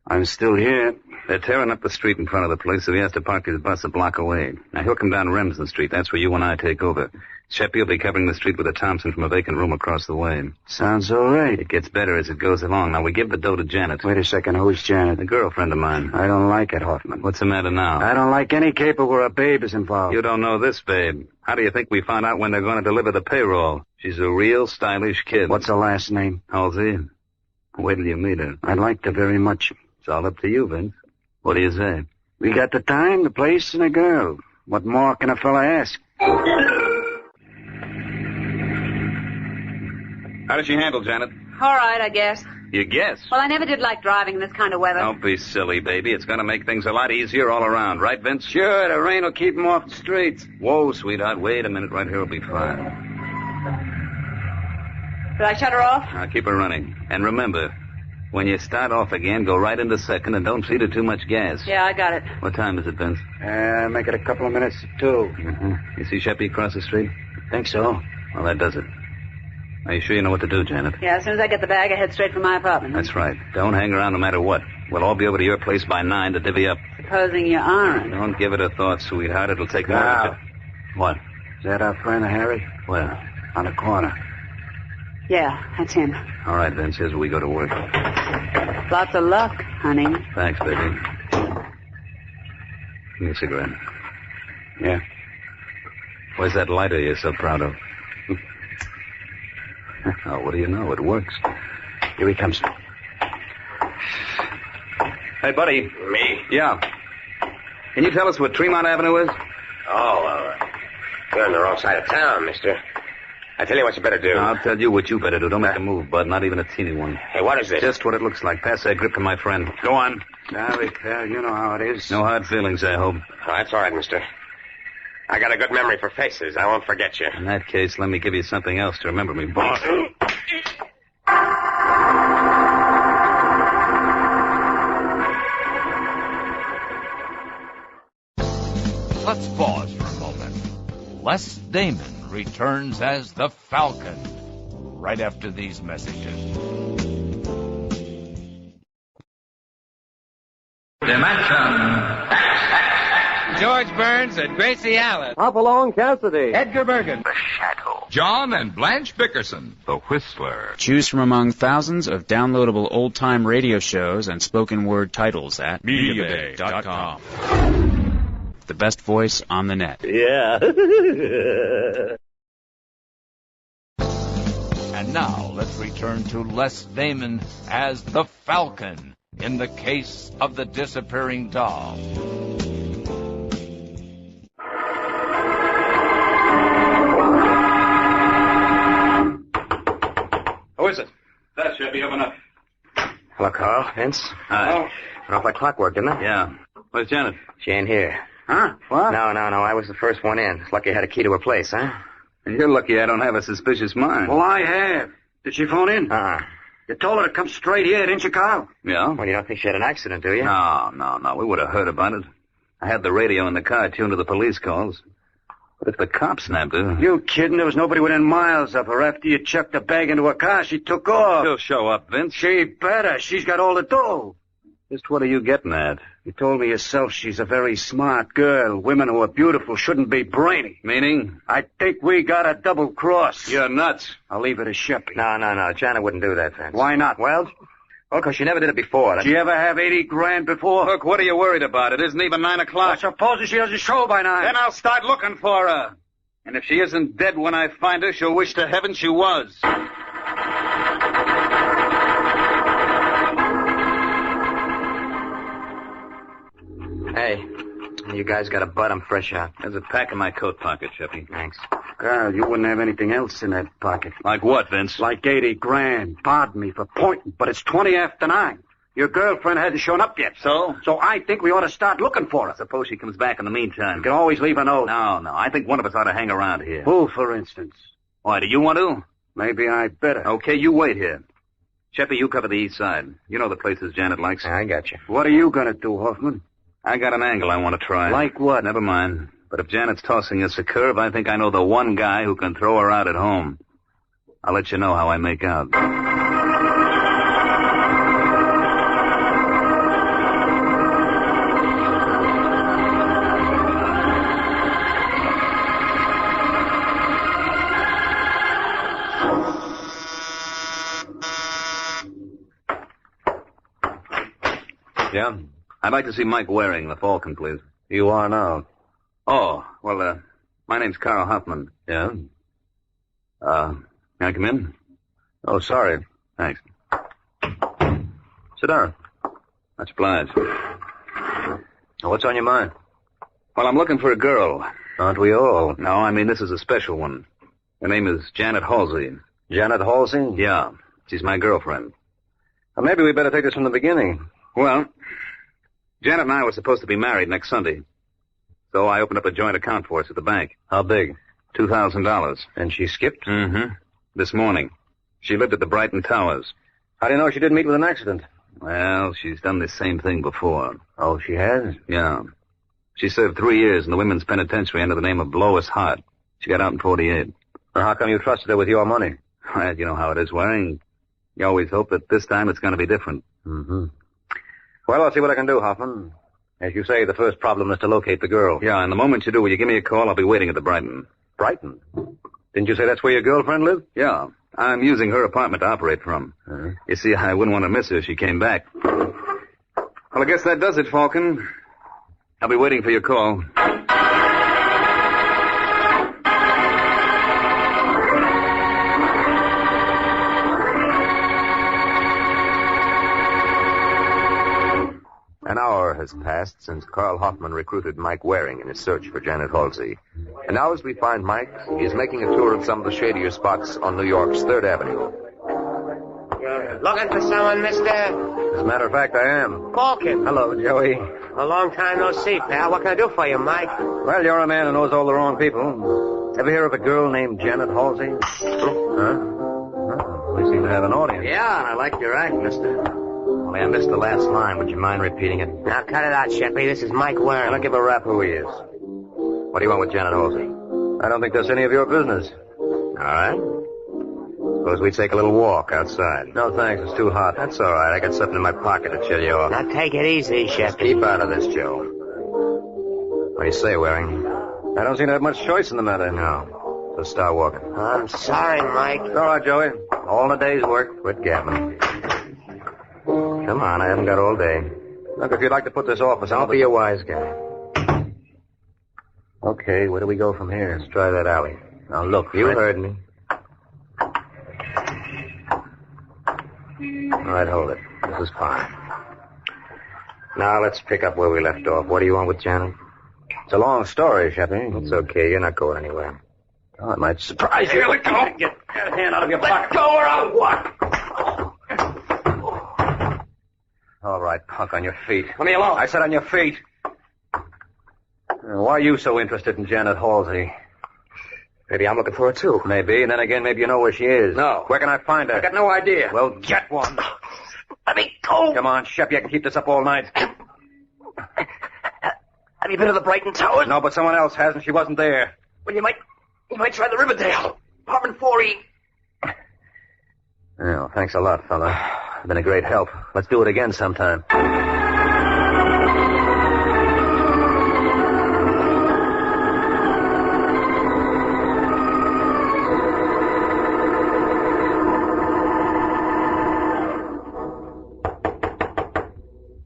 I'm still here. They're tearing up the street in front of the place, so he has to park his bus a block away. Now, he'll come down Remsen Street. That's where you and I take over. Sheppy will be covering the street with a Thompson from a vacant room across the way. Sounds all right. It gets better as it goes along. Now, we give the dough to Janet. Wait a second. Who's Janet? A girlfriend of mine. I don't like it, Hoffman. What's the matter now? I don't like any caper where a babe is involved. You don't know this, babe. How do you think we found out when they're going to deliver the payroll? She's a real stylish kid. What's her last name? Halsey. Wait till you meet her. I liked her very much. It's all up to you, Vince. What do you say? We got the time, the place, and a girl. What more can a fella ask? How did she handle, Janet? All right, I guess. You guess? Well, I never did like driving in this kind of weather. Don't be silly, baby. It's going to make things a lot easier all around, right, Vince? Sure, the rain will keep him off the streets. Whoa, sweetheart, wait a minute. Right here will be fine. Did I shut her off? Now, keep her running. And remember, when you start off again, go right into second and don't feed her too much gas. Yeah, I got it. What time is it, Vince? Make it a couple of minutes to 2. Mm-hmm. You see Sheppy across the street? Think so. Well, that does it. Are you sure you know what to do, Janet? Yeah, as soon as I get the bag, I head straight for my apartment. That's right. Don't hang around no matter what. We'll all be over to your place by 9 to divvy up. Supposing you aren't. Don't give it a thought, sweetheart. It'll take more Now. than... What? Is that our friend Harry? Where? On the corner. Yeah, that's him. All right, Vince. Here's where we go to work. Lots of luck, honey. Thanks, baby. Give me a cigarette. Yeah. Where's that lighter you're so proud of? Oh, what do you know? It works. Here he comes. Hey, buddy. Me? Yeah. Can you tell us what Tremont Avenue is? Oh, you're on the wrong side of town, mister. I tell you what you better do. I'll tell you what you better do. Don't make a move, bud. Not even a teeny one. Hey, what is this? Just what it looks like. Pass that grip to my friend. Go on. Sorry, pal. You know how it is. No hard feelings, I hope. Oh, that's all right, mister. I got a good memory for faces. I won't forget you. In that case, let me give you something else to remember me, boss. Let's pause for a moment. Les Damon returns as the Falcon right after these messages. Dimension. George Burns and Gracie Allen. Hopalong Cassidy. Edgar Bergen. The Shadow. John and Blanche Bickerson, the Whistler. Choose from among thousands of downloadable old-time radio shows and spoken word titles at MediaBay.com. The best voice on the net. Yeah. And now let's return to Les Damon as the Falcon in the case of the disappearing doll. Who is it? That should be open up. Hello, Carl. Vince. Hi. Went off like clockwork, didn't it? Yeah. Where's Janet? She ain't here. Huh? What? No. I was the first one in. It's lucky I had a key to her place, huh? And you're lucky I don't have a suspicious mind. Well, I have. Did she phone in? Uh-uh. You told her to come straight here, didn't you, Carl? Yeah? Well, you don't think she had an accident, do you? No. We would have heard about it. I had the radio in the car tuned to the police calls. But if the cops snapped her... You kidding? There was nobody within miles of her. After you chucked the bag into her car, she took off. She'll show up, Vince. She better. She's got all the dough. Just what are you getting at? You told me yourself she's a very smart girl. Women who are beautiful shouldn't be brainy. Meaning? I think we got a double cross. You're nuts. I'll leave it to Sheppy. No. Janet wouldn't do that, Vince. Why not? Well, because she never did it before. Did she ever have 80 grand before? Look, what are you worried about? It isn't even 9 o'clock. Well, supposing she doesn't show by 9. Then I'll start looking for her. And if she isn't dead when I find her, she'll wish to heaven she was. Hey, you guys got a butt? I'm fresh out. There's a pack in my coat pocket, Sheppy. Thanks. Carl, you wouldn't have anything else in that pocket. Like what, Vince? Like 80 grand. Pardon me for pointing, but it's 20 after 9. Your girlfriend hasn't shown up yet. So? So I think we ought to start looking for her. Suppose she comes back in the meantime. You can always leave a note. No. I think one of us ought to hang around here. Who, for instance? Why, do you want to? Maybe I'd better. Okay, you wait here. Sheppy, you cover the east side. You know the places Janet likes. I got you. What are you going to do, Hoffman? I got an angle I want to try. Like what? Never mind. But if Janet's tossing us a curve, I think I know the one guy who can throw her out at home. I'll let you know how I make out. Yeah? I'd like to see Mike Waring, the Falcon, please. You are now. Oh, well, my name's Carl Hoffman. Yeah? Can I come in? Oh, sorry. Thanks. Sit down. Much obliged. What's on your mind? Well, I'm looking for a girl. Aren't we all? No, I mean, this is a special one. Her name is Janet Halsey. Janet Halsey? Yeah. She's my girlfriend. Well, maybe we better take this from the beginning. Well, Janet and I were supposed to be married next Sunday. So I opened up a joint account for us at the bank. How big? $2,000. And she skipped? Mm-hmm. This morning. She lived at the Brighton Towers. How do you know she didn't meet with an accident? Well, she's done this same thing before. Oh, she has? Yeah. She served 3 years in the women's penitentiary under the name of Lois Hart. She got out in 48. Well, how come you trusted her with your money? Well, you know how it is, Waring. You always hope that this time it's going to be different. Mm-hmm. Well, I'll see what I can do, Hoffman. As you say, the first problem is to locate the girl. Yeah, and the moment you do, will you give me a call? I'll be waiting at the Brighton. Brighton? Didn't you say that's where your girlfriend lived? Yeah. I'm using her apartment to operate from. Uh-huh. You see, I wouldn't want to miss her if she came back. Well, I guess that does it, Falcon. I'll be waiting for your call. An hour has passed since Carl Hoffman recruited Mike Waring in his search for Janet Halsey. And now as we find Mike, he is making a tour of some of the shadier spots on New York's 3rd Avenue. Looking for someone, mister? As a matter of fact, I am. Falcon. Hello, Joey. A long time no see, pal. What can I do for you, Mike? Well, you're a man who knows all the wrong people. Ever hear of a girl named Janet Halsey? Huh? Oh, we seem to have an audience. Yeah, and I like your act, mister. Only I missed the last line. Would you mind repeating it? Now, cut it out, Sheppy. This is Mike Waring. I don't give a rap who he is. What do you want with Janet Halsey? I don't think that's any of your business. All right. Suppose we take a little walk outside. No, thanks. It's too hot. That's all right. I got something in my pocket to chill you off. Now, take it easy, Sheppy. Keep out of this, Joe. What do you say, Waring? I don't seem to have much choice in the matter. No. Let's start walking. I'm sorry, Mike. It's all right, Joey. All in a day's work. Quit gabbing. Come on, I haven't got all day. Look, if you'd like to put this off for something... Don't be a wise guy. Okay, where do we go from here? Let's try that alley. Now, look, you heard me. All right, hold it. This is fine. Now, let's pick up where we left off. What do you want with Janet? It's a long story, Sheppy. It's okay. You're not going anywhere. Oh, it might surprise you. Here we go. Get that hand out of your pocket. Let go or I'll what? All right, punk, on your feet. Let me alone. I said on your feet. Why are you so interested in Janet Halsey? Maybe I'm looking for her, too. Maybe, and then again, maybe you know where she is. No. Where can I find her? I got no idea. Well, get one. Let me go. Come on, Shep, you can keep this up all night. Have you been to the Brighton Towers? No, but someone else has, and she wasn't there. Well, you might try the Riverdale. Apartment 4E. Oh, thanks a lot, fella. You've been a great help. Let's do it again sometime.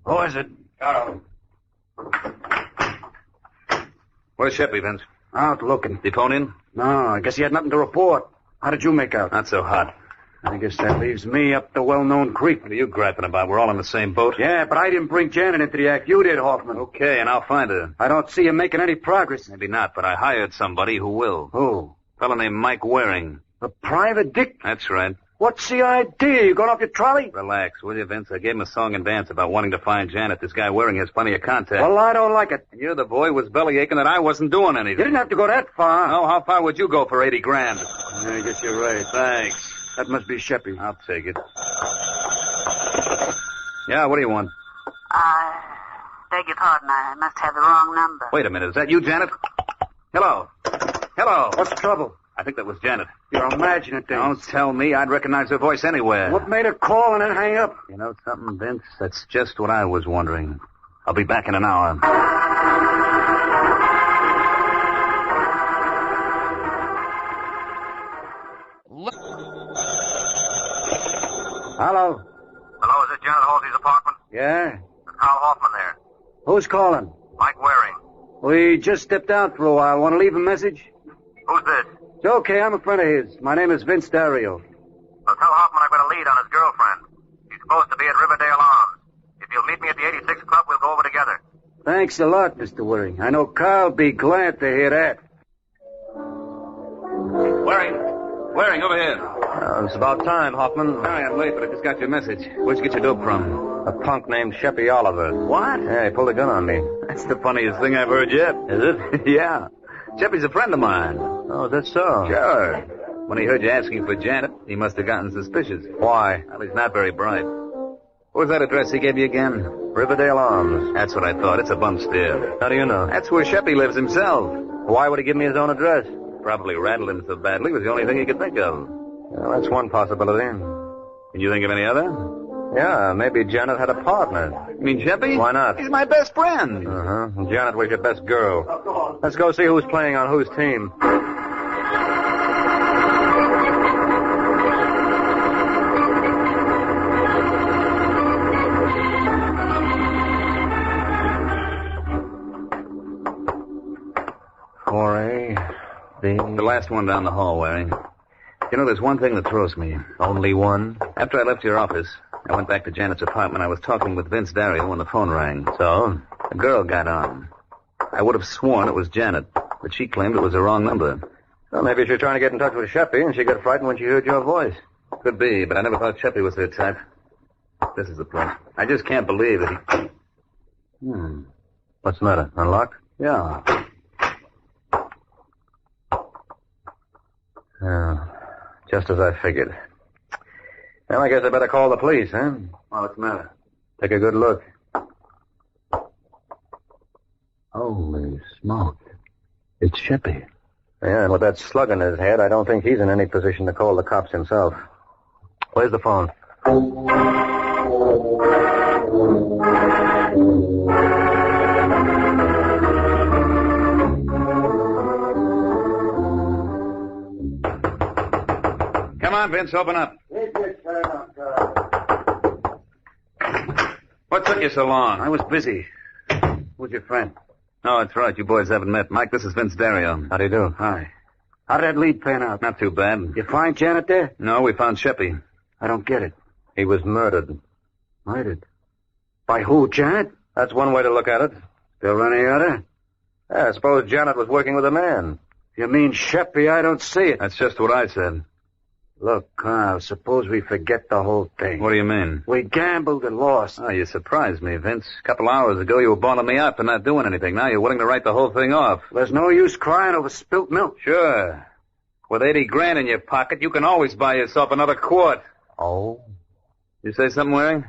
Who is it? Where's Sheppy, Vince? Out looking. Did he phone in? No, I guess he had nothing to report. How did you make out? Not so hot. I guess that leaves me up the well-known creek. What are you griping about? We're all in the same boat. Yeah, but I didn't bring Janet into the act. You did, Hoffman. Okay, and I'll find her. I don't see you making any progress. Maybe not, but I hired somebody who will. Who? A fellow named Mike Waring. A private dick? That's right. What's the idea? You going off your trolley? Relax, will you, Vince? I gave him a song and dance about wanting to find Janet. This guy Waring has plenty of contact. Well, I don't like it. And you're the boy who was belly aching that I wasn't doing anything. You didn't have to go that far. No, how far would you go for 80 grand? I guess you're right. Thanks. That must be Sheppy. I'll take it. Yeah, what do you want? Beg your pardon, I must have the wrong number. Wait a minute, is that you, Janet? Hello? Hello? What's the trouble? I think that was Janet. You're imagining things. Don't tell me. I'd recognize her voice anywhere. What made her call and then hang up? You know something, Vince? That's just what I was wondering. I'll be back in an hour. Hello? Hello, is it Janet Halsey's apartment? Yeah? It's Carl Hoffman there. Who's calling? Mike Waring. We just stepped out for a while. Want to leave a message? Who's this? It's okay. I'm a friend of his. My name is Vince Dario. Well, tell Hoffman I've got a lead on his girlfriend. She's supposed to be at Riverdale Arms. If you'll meet me at the 86 Club, we'll go over together. Thanks a lot, Mr. Waring. I know Carl'll be glad to hear that. Waring, over here. It's about time, Hoffman. Sorry, I'm late, but I just got your message. Where'd you get your dope from? A punk named Sheppy Oliver. What? Yeah, he pulled a gun on me. That's the funniest thing I've heard yet. Is it? Yeah. Sheppy's a friend of mine. Oh, is that so? Sure. When he heard you asking for Janet, he must have gotten suspicious. Why? Well, he's not very bright. What was that address he gave you again? Riverdale Arms. That's what I thought. It's a bump steer. How do you know? That's where Sheppy lives himself. Why would he give me his own address? Probably rattled him so badly it was the only thing he could think of. Well, that's one possibility. Can you think of any other? Yeah, maybe Janet had a partner. You mean Sheppy? Why not? He's my best friend. Uh-huh. Janet was your best girl. Let's go see who's playing on whose team. The last one down the hall, Waring. You know, there's one thing that throws me. Only one? After I left your office, I went back to Janet's apartment. I was talking with Vince Dario when the phone rang. So? A girl got on. I would have sworn it was Janet, but she claimed it was the wrong number. Well, maybe she was trying to get in touch with Sheppy, and she got frightened when she heard your voice. Could be, but I never thought Sheppy was her type. This is the place. I just can't believe that he... What's the matter? Unlocked? Yeah. Just as I figured. Well, I guess I better call the police, huh? Well, what's the matter? Take a good look. Holy smoke. It's Sheppy. Yeah, and with that slug in his head, I don't think he's in any position to call the cops himself. Where's the phone? Come on, Vince, open up. What took you so long? I was busy. Who's your friend? Oh, that's right. You boys haven't met. Mike, this is Vince Dario. How do you do? Hi. How did that lead pan out? Not too bad. You find Janet there? No, we found Sheppy. I don't get it. He was murdered. Murdered? By who, Janet? That's one way to look at it. Still any other? Yeah, I suppose Janet was working with a man. You mean Sheppy? I don't see it. That's just what I said. Look, Carl, suppose we forget the whole thing. What do you mean? We gambled and lost. Oh, you surprised me, Vince. A couple hours ago, you were bawling me out for not doing anything. Now you're willing to write the whole thing off. There's no use crying over spilt milk. Sure. With 80 grand in your pocket, you can always buy yourself another quart. Oh? You say something, Waring?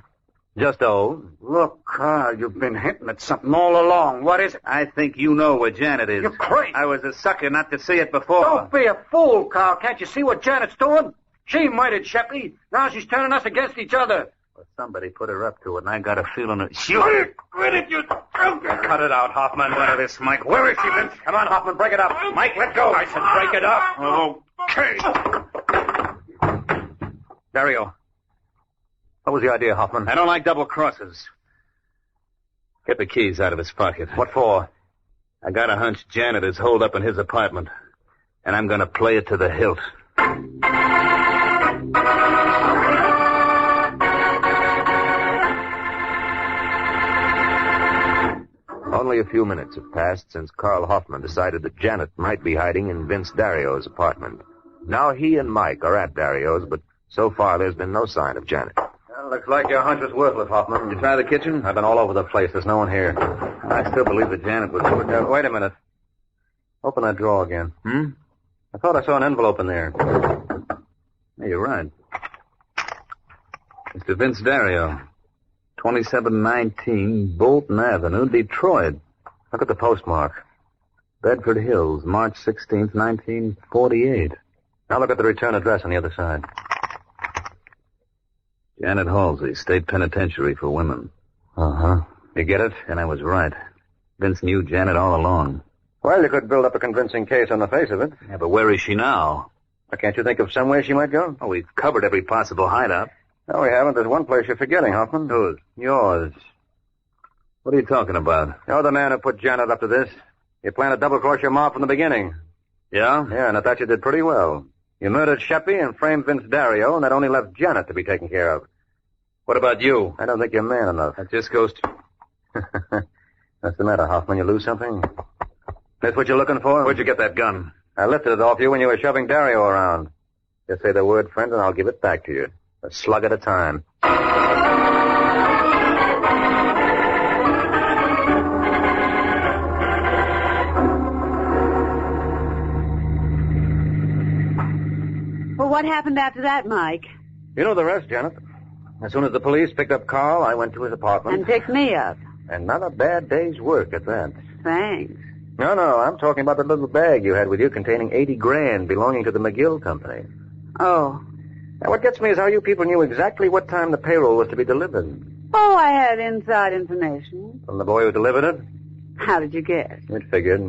Just Look, Carl, you've been hinting at something all along. What is it? I think you know where Janet is. You're crazy. I was a sucker not to see it before. Don't be a fool, Carl. Can't you see what Janet's doing? She murdered Sheppy. Now she's turning us against each other. Well, somebody put her up to it, and I got a feeling that... Quit it, you drunken! Cut it out, Hoffman. What of this, Mike? Where is she, Vince? Come on, Hoffman, break it up. Mike, let go. I said break it up. Okay. Dario. What was the idea, Hoffman? I don't like double crosses. Get the keys out of his pocket. What for? I got a hunch Janet is holed up in his apartment, and I'm going to play it to the hilt. Only a few minutes have passed since Carl Hoffman decided that Janet might be hiding in Vince Dario's apartment. Now he and Mike are at Dario's, but So far, there's been no sign of Janet. Well, looks like your hunch was worthless, Hoffman. You try the kitchen? I've been all over the place. There's no one here. I still believe that Janet would do it. Wait a minute. Open that drawer again. I thought I saw an envelope in there. Yeah, you're right. Mr. Vince Dario, 2719 Bolton Avenue, Detroit. Look at the postmark. Bedford Hills, March 16th, 1948. Now look at the return address on the other side. Janet Halsey, State Penitentiary for Women. Uh-huh. You get it? And I was right. Vince knew Janet all along. Well, you could build up a convincing case on the face of it. Yeah, but where is she now? Well, can't you think of somewhere she might go? Oh, we've covered every possible hideout. No, we haven't. There's one place you're forgetting, Hoffman. Whose? Yours. What are you talking about? You're the man who put Janet up to this. You planned to double-cross your ma from the beginning. Yeah? Yeah, and I thought you did pretty well. You murdered Sheppy and framed Vince Dario, and that only left Janet to be taken care of. What about you? I don't think you're man enough. That just goes to... What's the matter, Hoffman? You lose something? That's what you're looking for? Where'd you get that gun? I lifted it off you when you were shoving Dario around. Just say the word, friend, and I'll give it back to you. A slug at a time. Well, what happened after that, Mike? You know the rest, Janet. As soon as the police picked up Carl, I went to his apartment. And picked me up. And not a bad day's work at that. Thanks. No, I'm talking about the little bag you had with you containing $80,000 belonging to the McGill Company. Oh. Now, what gets me is how you people knew exactly what time the payroll was to be delivered. Oh, I had inside information. From the boy who delivered it? How did you guess? It figured.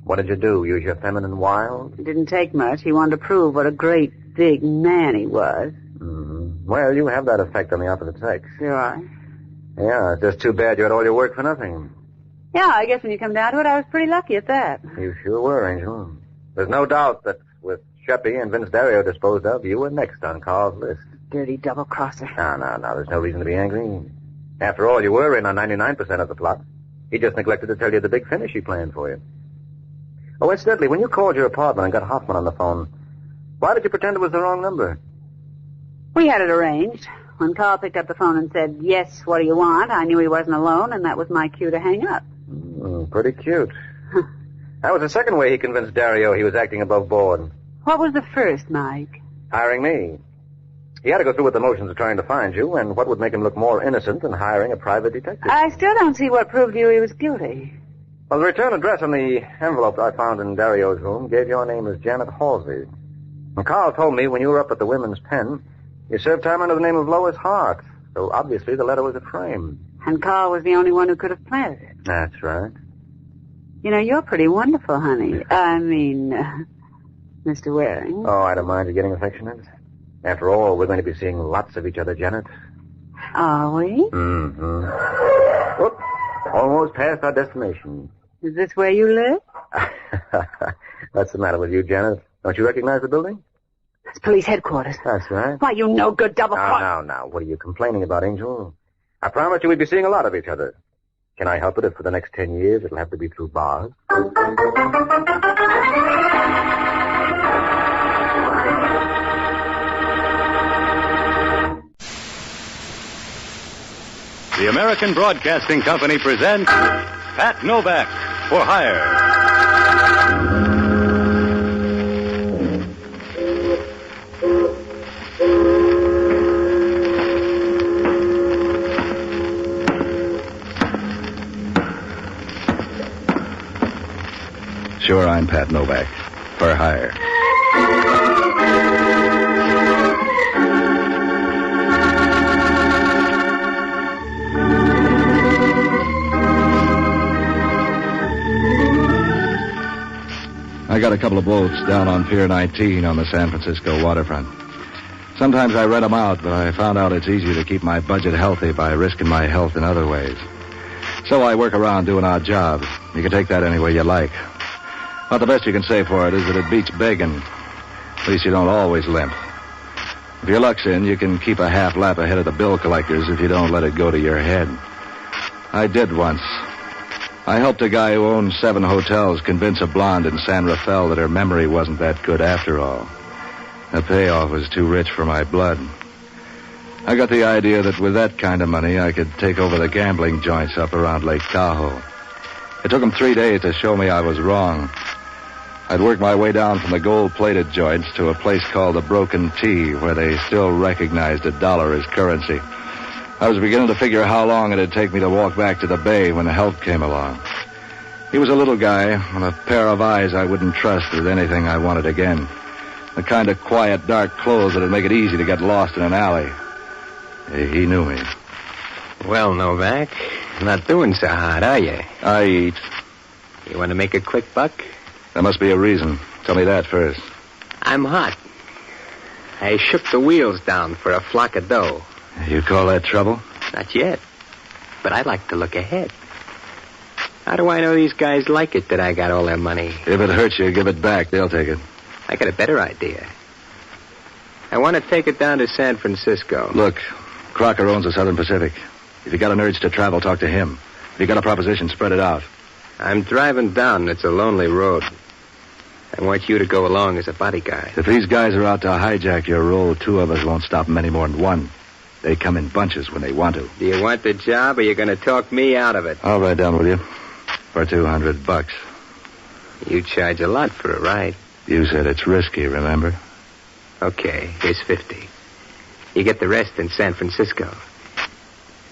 What did you do? Use your feminine wiles? It didn't take much. He wanted to prove what a great big man he was. Mm-hmm. Well, you have that effect on the opposite sex. Sure. Yeah, it's just too bad you had all your work for nothing. Yeah, I guess when you come down to it, I was pretty lucky at that. You sure were, Angel. There's no doubt that with Sheppy and Vince Dario disposed of, you were next on Carl's list. Dirty double-crosser. No. There's no reason to be angry. After all, you were in on 99% of the plot. He just neglected to tell you the big finish he planned for you. Oh, incidentally, when you called your apartment and got Hoffman on the phone, why did you pretend it was the wrong number? We had it arranged. When Carl picked up the phone and said, yes, what do you want, I knew he wasn't alone, and that was my cue to hang up. Pretty cute. That was the second way he convinced Dario he was acting above board. What was the first, Mike? Hiring me. He had to go through with the motions of trying to find you, and what would make him look more innocent than hiring a private detective? I still don't see what proved to you he was guilty. Well, the return address on the envelope I found in Dario's room gave your name as Janet Halsey. And Carl told me when you were up at the Women's Pen, you served time under the name of Lois Hart. So obviously the letter was a frame. And Carl was the only one who could have planted it. That's right. You know, you're pretty wonderful, honey. I mean, Mr. Waring. Oh, I don't mind you getting affectionate. After all, we're going to be seeing lots of each other, Janet. Are we? Mm-hmm. Whoop. Almost past our destination. Is this where you live? What's the matter with you, Janet? Don't you recognize the building? It's police headquarters. That's right. Why, you no good double-cross. Now. What are you complaining about, Angel? I promised you we'd be seeing a lot of each other. Can I help it if for the next 10 years it'll have to be through bars? The American Broadcasting Company presents Pat Novak for Hire. Sure, I'm Pat Novak. For hire. I got a couple of boats down on Pier 19 on the San Francisco waterfront. Sometimes I rent them out, but I found out it's easier to keep my budget healthy by risking my health in other ways. So I work around doing odd jobs. You can take that any way you like. But the best you can say for it is that it beats begging. At least you don't always limp. If your luck's in, you can keep a half lap ahead of the bill collectors if you don't let it go to your head. I did once. I helped a guy who owned 7 hotels convince a blonde in San Rafael that her memory wasn't that good after all. The payoff was too rich for my blood. I got the idea that with that kind of money, I could take over the gambling joints up around Lake Tahoe. It took them 3 days to show me I was wrong. I'd worked my way down from the gold-plated joints to a place called the Broken T, where they still recognized $1 as currency. I was beginning to figure how long it'd take me to walk back to the bay when help came along. He was a little guy with a pair of eyes I wouldn't trust with anything I wanted again. The kind of quiet, dark clothes that'd make it easy to get lost in an alley. He knew me. Well, Novak, not doing so hard, are you? I eat. You want to make a quick buck? There must be a reason. Tell me that first. I'm hot. I shook the wheels down for a flock of dough. You call that trouble? Not yet. But I like to look ahead. How do I know these guys like it that I got all their money? If it hurts you, give it back. They'll take it. I got a better idea. I want to take it down to San Francisco. Look, Crocker owns the Southern Pacific. If you got an urge to travel, talk to him. If you got a proposition, spread it out. I'm driving down. It's a lonely road. I want you to go along as a bodyguard. If these guys are out to hijack your role, 2 of us won't stop them any more than 1. They come in bunches when they want to. Do you want the job, or are you going to talk me out of it? I'll ride down with you. For $200. You charge a lot for a ride. You said it's risky, remember? Okay, here's 50. You get the rest in San Francisco.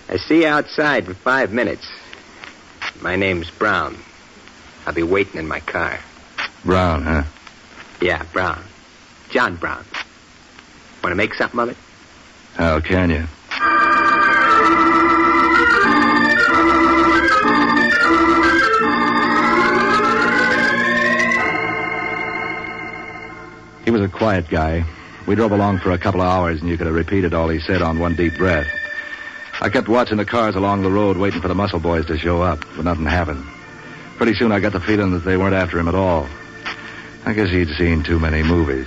I see you outside in 5 minutes. My name's Brown. I'll be waiting in my car. Brown, huh? Yeah, Brown. John Brown. Want to make something of it? How can you? He was a quiet guy. We drove along for a couple of hours, and you could have repeated all he said on one deep breath. I kept watching the cars along the road, waiting for the muscle boys to show up, but nothing happened. Pretty soon I got the feeling that they weren't after him at all. I guess he'd seen too many movies.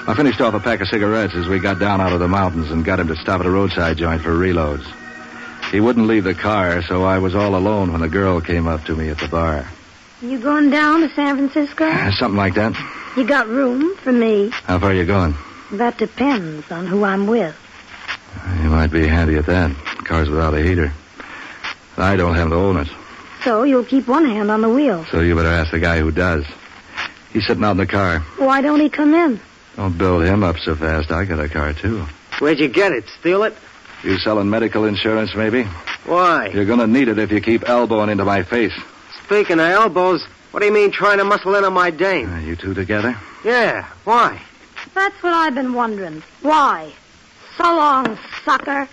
I finished off a pack of cigarettes as we got down out of the mountains and got him to stop at a roadside joint for reloads. He wouldn't leave the car, so I was all alone when the girl came up to me at the bar. You going down to San Francisco? Something like that. You got room for me? How far are you going? That depends on who I'm with. You might be handy at that. Car's without a heater. I don't have to own it. So you'll keep one hand on the wheel. So you better ask the guy who does. He's sitting out in the car. Why don't he come in? Don't build him up so fast. I got a car, too. Where'd you get it? Steal it? You selling medical insurance, maybe? Why? You're going to need it if you keep elbowing into my face. Speaking of elbows, what do you mean trying to muscle in on my dame? You 2 together? Yeah, why? That's what I've been wondering. Why? So long, sucker.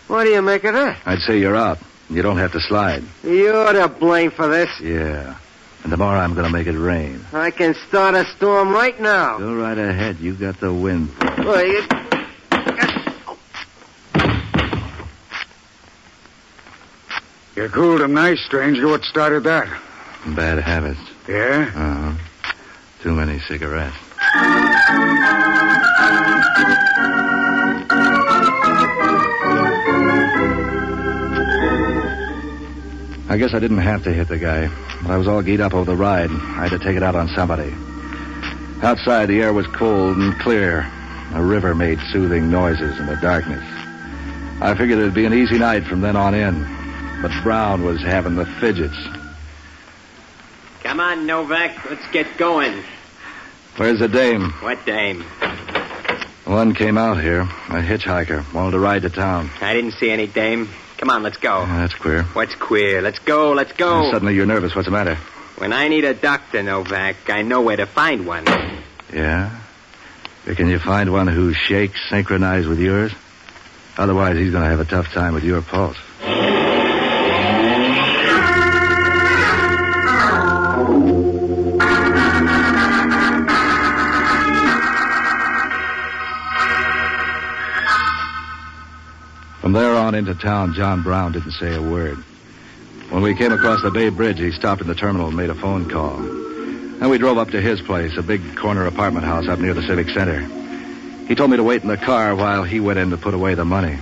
What do you make of that? I'd say you're out. You don't have to slide. You're to blame for this. Yeah. And tomorrow I'm going to make it rain. I can start a storm right now. Go right ahead. You got the wind. You cooled him nice, stranger. What started that? Bad habits. Yeah? Uh-huh. Too many cigarettes. I guess I didn't have to hit the guy, but I was all geared up over the ride. I had to take it out on somebody. Outside, the air was cold and clear. A river made soothing noises in the darkness. I figured it'd be an easy night from then on in, but Brown was having the fidgets. Come on, Novak. Let's get going. Where's the dame? What dame? One came out here, a hitchhiker, wanted to ride to town. I didn't see any dame. Come on, let's go. That's queer. What's queer? Let's go, let's go. And suddenly you're nervous. What's the matter? When I need a doctor, Novak, I know where to find one. Yeah? Can you find one whose shakes synchronize with yours? Otherwise, he's going to have a tough time with your pulse. From there on into town, John Brown didn't say a word. When we came across the Bay Bridge, he stopped in the terminal and made a phone call. Then we drove up to his place, a big corner apartment house up near the Civic Center. He told me to wait in the car while he went in to put away the money.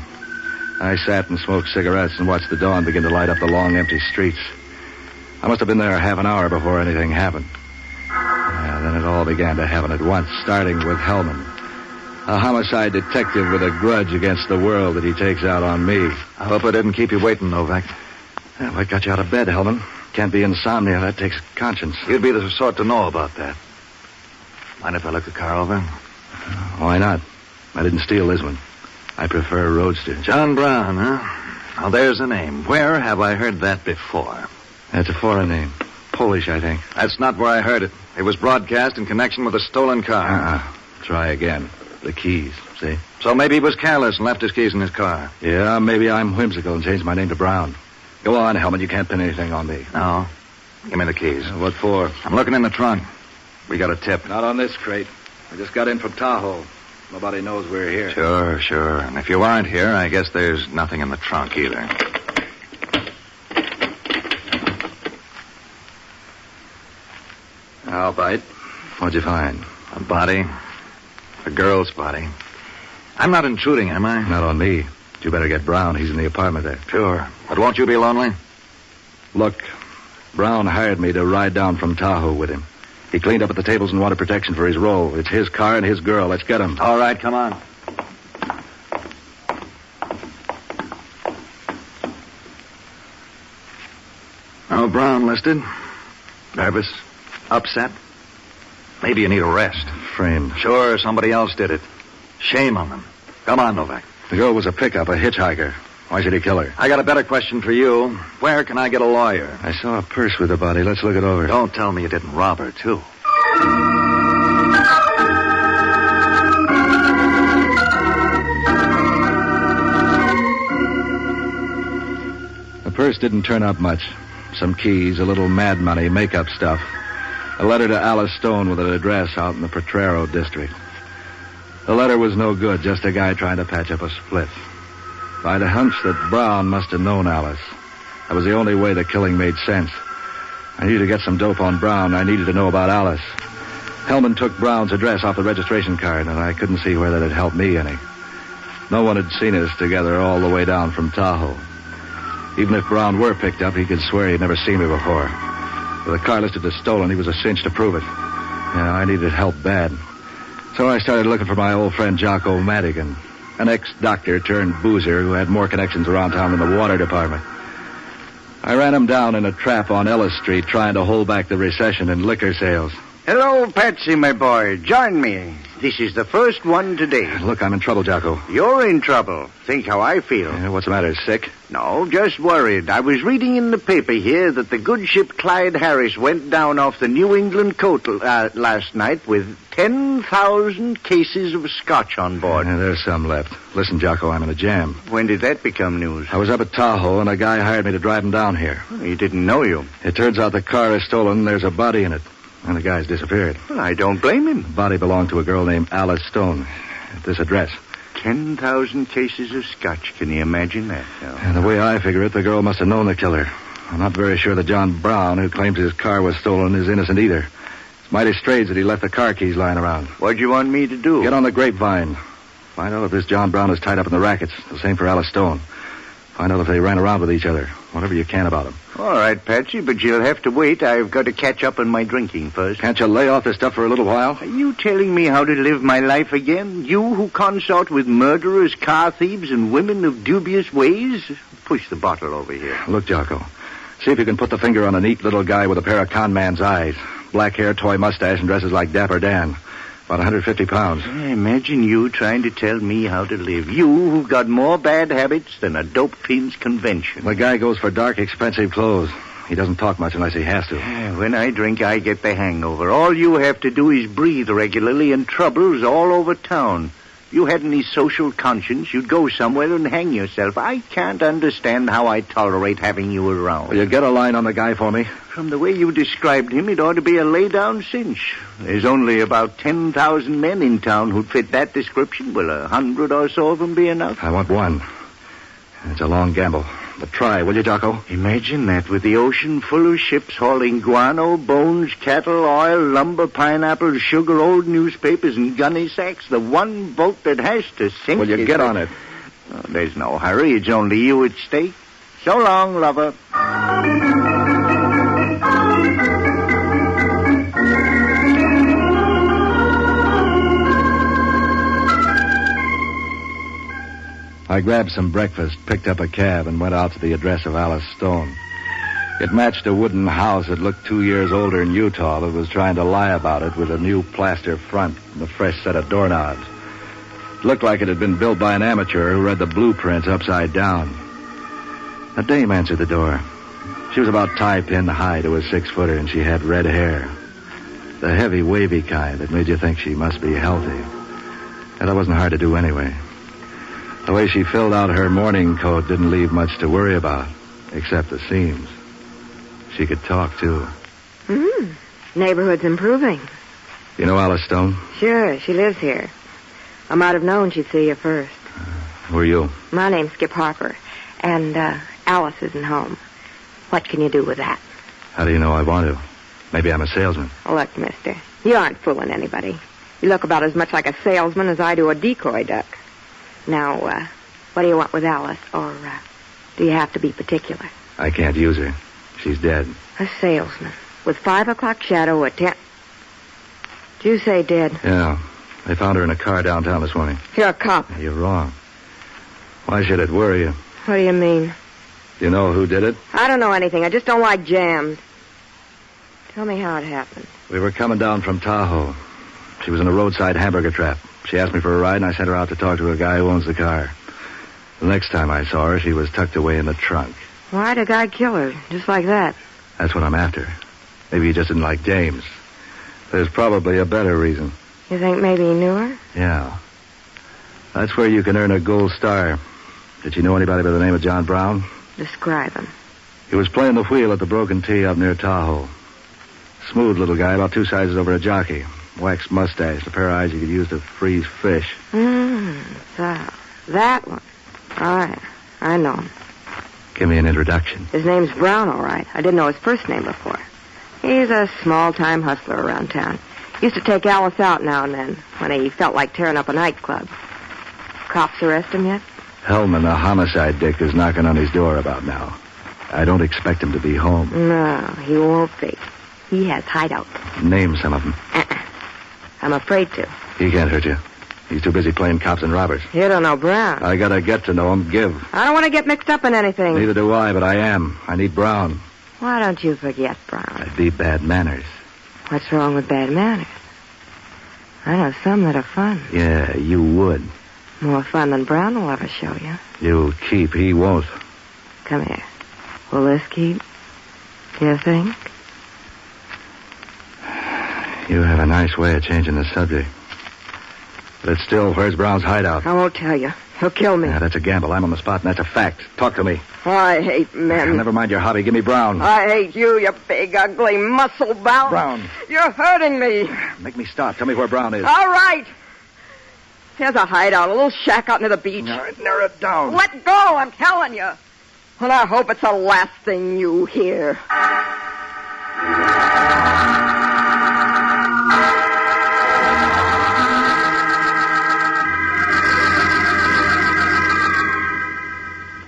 I sat and smoked cigarettes and watched the dawn begin to light up the long, empty streets. I must have been there half an hour before anything happened. It all began to happen at once, starting with Hellman. A homicide detective with a grudge against the world that he takes out on me. I hope I didn't keep you waiting, Novak. Yeah, what got you out of bed, Hellman? Can't be insomnia. That takes conscience. You'd be the sort to know about that. Mind if I look the car over? Why not? I didn't steal this one. I prefer a roadster. John Brown, huh? Now, there's a name. Where have I heard that before? That's a foreign name. Polish, I think. That's not where I heard it. It was broadcast in connection with a stolen car. Try again. The keys, see? So maybe he was careless and left his keys in his car. Yeah, maybe I'm whimsical and changed my name to Brown. Go on, Hellman. You can't pin anything on me. No. Give me the keys. What for? I'm looking in the trunk. We got a tip. Not on this crate. I just got in from Tahoe. Nobody knows we're here. Sure. And if you aren't here, I guess there's nothing in the trunk either. I'll bite. What'd you find? A body. A girl's body. I'm not intruding, am I? Not on me. You better get Brown. He's in the apartment there. Sure. But won't you be lonely? Look, Brown hired me to ride down from Tahoe with him. He cleaned up at the tables and water protection for his role. It's his car and his girl. Let's get him. All right, come on. Oh, Brown listed. Nervous. Upset. Maybe you need a rest. Framed. Sure, somebody else did it. Shame on them. Come on, Novak. The girl was a pickup, a hitchhiker. Why should he kill her? I got a better question for you. Where can I get a lawyer? I saw a purse with the body. Let's look it over. Don't tell me you didn't rob her, too. The purse didn't turn up much. Some keys, a little mad money, makeup stuff. A letter to Alice Stone with an address out in the Potrero district. The letter was no good, just a guy trying to patch up a split. I had a hunch that Brown must have known Alice. That was the only way the killing made sense. I needed to get some dope on Brown. I needed to know about Alice. Hellman took Brown's address off the registration card, and I couldn't see where that had helped me any. No one had seen us together all the way down from Tahoe. Even if Brown were picked up, he could swear he'd never seen me before. With the car listed as stolen, he was a cinch to prove it. Yeah, I needed help bad. So I started looking for my old friend Jocko Madigan, an ex-doctor turned boozer who had more connections around town than the water department. I ran him down in a trap on Ellis Street trying to hold back the recession in liquor sales. Hello, Patsy, my boy. Join me. This is the first one today. Look, I'm in trouble, Jocko. You're in trouble. Think how I feel. What's the matter? Sick? No, just worried. I was reading in the paper here that the good ship Clyde Harris went down off the New England coast last night with 10,000 cases of scotch on board. Yeah, there's some left. Listen, Jocko, I'm in a jam. When did that become news? I was up at Tahoe, and a guy hired me to drive him down here. He didn't know you. It turns out the car is stolen, and there's a body in it. And the guy's disappeared. Well, I don't blame him. The body belonged to a girl named Alice Stone at this address. 10,000 cases of scotch. Can you imagine that? No. And the way I figure it, the girl must have known the killer. I'm not very sure that John Brown, who claims his car was stolen, is innocent either. It's mighty strange that he left the car keys lying around. What'd you want me to do? Get on the grapevine. Find out if this John Brown is tied up in the rackets. The same for Alice Stone. Find out if they ran around with each other. Whatever you can about them. All right, Patsy, but you'll have to wait. I've got to catch up on my drinking first. Can't you lay off this stuff for a little while? Are you telling me how to live my life again? You who consort with murderers, car thieves, and women of dubious ways? Push the bottle over here. Look, Jocko. See if you can put the finger on a neat little guy with a pair of con man's eyes. Black hair, toy mustache, and dresses like Dapper Dan. About 150 pounds. Imagine you trying to tell me how to live. You who've got more bad habits than a dope fiend's convention. The guy goes for dark, expensive clothes. He doesn't talk much unless he has to. When I drink, I get the hangover. All you have to do is breathe regularly, and trouble's all over town. If you had any social conscience, you'd go somewhere and hang yourself. I can't understand how I tolerate having you around. Will you get a line on the guy for me? From the way you described him, it ought to be a lay-down cinch. There's only about 10,000 men in town who'd fit that description. Will 100 or so of them be enough? I want one. It's a long gamble. But try, will you, Jocko? Imagine that, with the ocean full of ships hauling guano, bones, cattle, oil, lumber, pineapples, sugar, old newspapers, and gunny sacks. The one boat that has to sink. Will you get on it? Oh, there's no hurry. It's only you at stake. So long, lover. I grabbed some breakfast, picked up a cab, and went out to the address of Alice Stone. It matched a wooden house that looked 2 years older in Utah, but was trying to lie about it with a new plaster front and a fresh set of doorknobs. It looked like it had been built by an amateur who read the blueprints upside down. A dame answered the door. She was about tie-pin high to a 6-footer, and she had red hair. The heavy, wavy kind that made you think she must be healthy. And that wasn't hard to do anyway. The way she filled out her morning coat didn't leave much to worry about, except the seams. She could talk, too. Neighborhood's improving. You know Alice Stone? Sure, she lives here. I might have known she'd see you first. Who are you? My name's Skip Harper, and Alice isn't home. What can you do with that? How do you know I want to? Maybe I'm a salesman. Look, mister, you aren't fooling anybody. You look about as much like a salesman as I do a decoy duck. Now, what do you want with Alice, or do you have to be particular? I can't use her. She's dead. A salesman with 5 o'clock shadow at 10. Did you say dead? Yeah. They found her in a car downtown this morning. You're a cop. You're wrong. Why should it worry you? What do you mean? Do you know who did it? I don't know anything. I just don't like jams. Tell me how it happened. We were coming down from Tahoe. She was in a roadside hamburger trap. She asked me for a ride, and I sent her out to talk to a guy who owns the car. The next time I saw her, she was tucked away in the trunk. Why'd a guy kill her, just like that? That's what I'm after. Maybe he just didn't like James. There's probably a better reason. You think maybe he knew her? Yeah. That's where you can earn a gold star. Did you know anybody by the name of John Brown? Describe him. He was playing the wheel at the Broken Tee up near Tahoe. Smooth little guy, about 2 sizes over a jockey. Waxed mustache, a pair of eyes you could use to freeze fish. So, that one. All right, I know him. Give me an introduction. His name's Brown, all right. I didn't know his first name before. He's a small-time hustler around town. Used to take Alice out now and then, when he felt like tearing up a nightclub. Cops arrest him yet? Hellman, the homicide dick, is knocking on his door about now. I don't expect him to be home. No, he won't be. He has hideouts. Name some of them. I'm afraid to. He can't hurt you. He's too busy playing cops and robbers. You don't know Brown. I gotta get to know him. Give. I don't want to get mixed up in anything. Neither do I, but I am. I need Brown. Why don't you forget Brown? I'd be bad manners. What's wrong with bad manners? I know some that are fun. Yeah, you would. More fun than Brown will ever show you. You'll keep. He won't. Come here. Will this keep? Do you think? You have a nice way of changing the subject. But it's still, where's Brown's hideout? I won't tell you. He'll kill me. Yeah, that's a gamble. I'm on the spot, and that's a fact. Talk to me. I hate men. Never mind your hobby. Give me Brown. I hate you, you big, ugly, muscle-bound. Brown. You're hurting me. Make me stop. Tell me where Brown is. All right. Here's a hideout, a little shack out near the beach. Narrow it down. Let go, I'm telling you. And I hope it's the last thing you hear.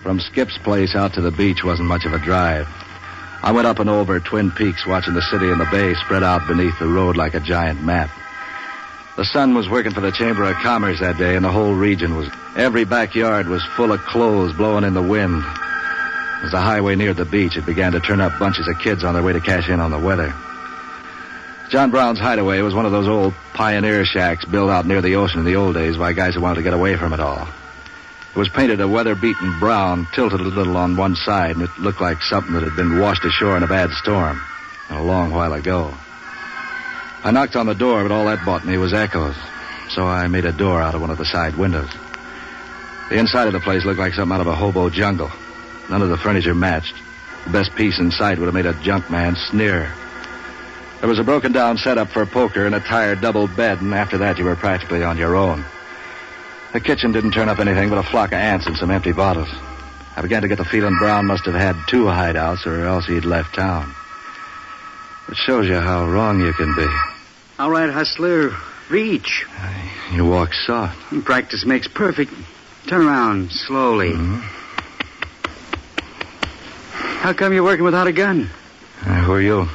From Skip's place out to the beach wasn't much of a drive. I went up and over Twin Peaks, watching the city and the bay spread out beneath the road like a giant map. The sun was working for the Chamber of Commerce that day, and the whole region was... Every backyard was full of clothes blowing in the wind. As the highway neared the beach, it began to turn up bunches of kids on their way to cash in on the weather. John Brown's hideaway was one of those old pioneer shacks built out near the ocean in the old days by guys who wanted to get away from it all. It was painted a weather-beaten brown, tilted a little on one side, and it looked like something that had been washed ashore in a bad storm a long while ago. I knocked on the door, but all that bought me was echoes, so I made a door out of one of the side windows. The inside of the place looked like something out of a hobo jungle. None of the furniture matched. The best piece in sight would have made a junk man sneer. There was a broken-down setup for poker and a tired double bed, and after that you were practically on your own. The kitchen didn't turn up anything but a flock of ants and some empty bottles. I began to get the feeling Brown must have had 2 hideouts, or else he'd left town. It shows you how wrong you can be. All right, hustler. Reach. You walk soft. Practice makes perfect. Turn around slowly. Mm-hmm. How come you're working without a gun? Who are you?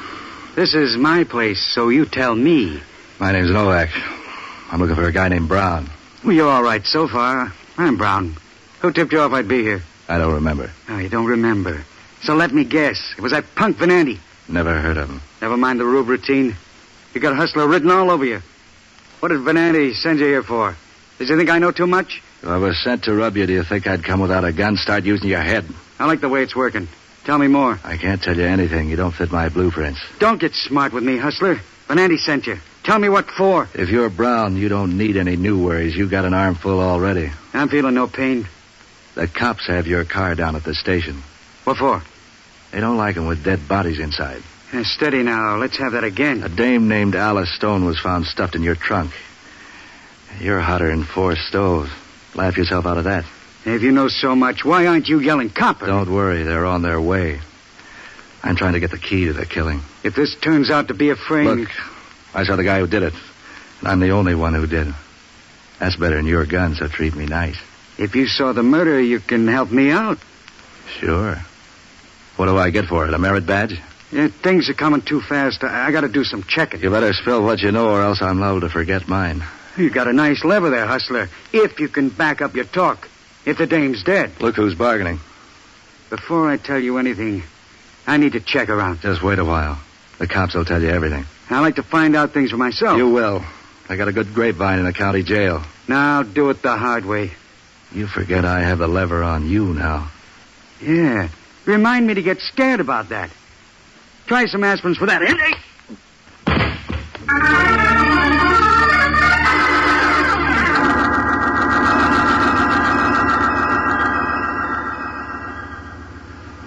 This is my place, so you tell me. My name's Novak. I'm looking for a guy named Brown. Well, you're all right so far. I'm Brown. Who tipped you off I'd be here? I don't remember. Oh, you don't remember. So let me guess. It was that punk Venanti. Never heard of him. Never mind the rube routine. You got Hustler written all over you. What did Venanti send you here for? Does he think I know too much? If I was sent to rub you, do you think I'd come without a gun, start using your head? I like the way it's working. Tell me more. I can't tell you anything. You don't fit my blueprints. Don't get smart with me, Hustler. Venanti sent you. Tell me what for. If you're Brown, you don't need any new worries. You got an armful already. I'm feeling no pain. The cops have your car down at the station. What for? They don't like 'em with dead bodies inside. Steady now. Let's have that again. A dame named Alice Stone was found stuffed in your trunk. You're hotter than 4 stoves. Laugh yourself out of that. If you know so much, why aren't you yelling copper? Don't worry. They're on their way. I'm trying to get the key to the killing. If this turns out to be a frame... Look, I saw the guy who did it. And I'm the only one who did. That's better than your gun, so treat me nice. If you saw the murder, you can help me out. Sure. What do I get for it, a merit badge? Yeah, things are coming too fast. I got to do some checking. You better spill what you know, or else I'm liable to forget mine. You got a nice lever there, Hustler. If you can back up your talk. If the dame's dead. Look who's bargaining. Before I tell you anything, I need to check around. Just wait a while. The cops will tell you everything. I like to find out things for myself. You will. I got a good grapevine in the county jail. Now do it the hard way. You forget I have the lever on you now. Yeah. Remind me to get scared about that. Try some aspirins for that.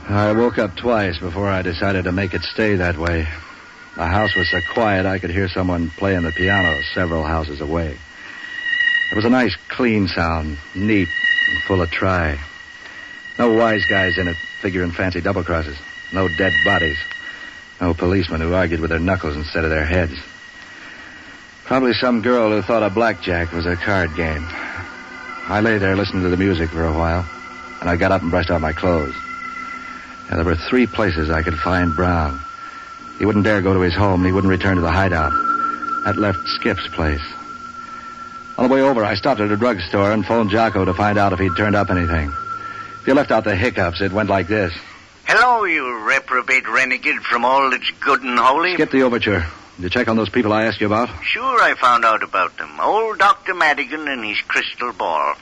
I woke up twice before I decided to make it stay that way. The house was so quiet I could hear someone playing the piano several houses away. It was a nice, clean sound, neat and full of try. No wise guys in it figuring fancy double crosses. No dead bodies. No policemen who argued with their knuckles instead of their heads. Probably some girl who thought a blackjack was a card game. I lay there listening to the music for a while, and I got up and brushed off my clothes. There were 3 places I could find Brown. He wouldn't dare go to his home, and he wouldn't return to the hideout. That left Skip's place. On the way over, I stopped at a drugstore and phoned Jocko to find out if he'd turned up anything. If you left out the hiccups, it went like this. Hello, you reprobate renegade from all that's good and holy. Skip the overture. Did you check on those people I asked you about? Sure, I found out about them. Old Dr. Madigan and his crystal ball.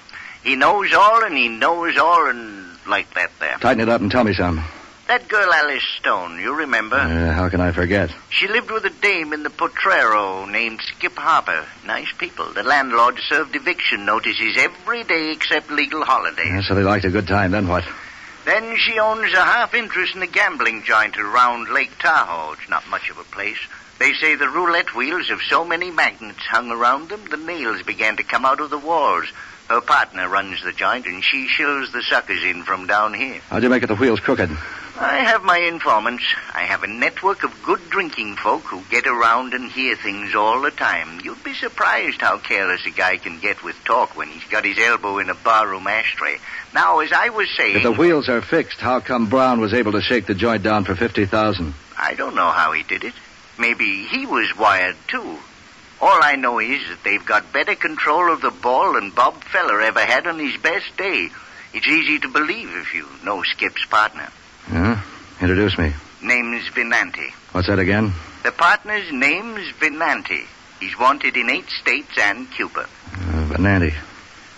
He knows all and he knows all and like that there. Tighten it up and tell me some. That girl Alice Stone, you remember? How can I forget? She lived with a dame in the Potrero named Skip Harper. Nice people. The landlord served eviction notices every day except legal holidays. So they liked a good time, then what? Then she owns a half interest in a gambling joint around Lake Tahoe. It's not much of a place. They say the roulette wheels have so many magnets hung around them, the nails began to come out of the walls. Her partner runs the joint, and she shills the suckers in from down here. How'd you make it the wheels crooked? I have my informants. I have a network of good drinking folk who get around and hear things all the time. You'd be surprised how careless a guy can get with talk when he's got his elbow in a barroom ashtray. Now, as I was saying... If the wheels are fixed, how come Brown was able to shake the joint down for $50,000? I don't know how he did it. Maybe he was wired, too. All I know is that they've got better control of the ball than Bob Feller ever had on his best day. It's easy to believe if you know Skip's partner. Yeah? Introduce me. Name's Venanti. What's that again? The partner's name's Venanti. He's wanted in 8 states and Cuba. Venanti.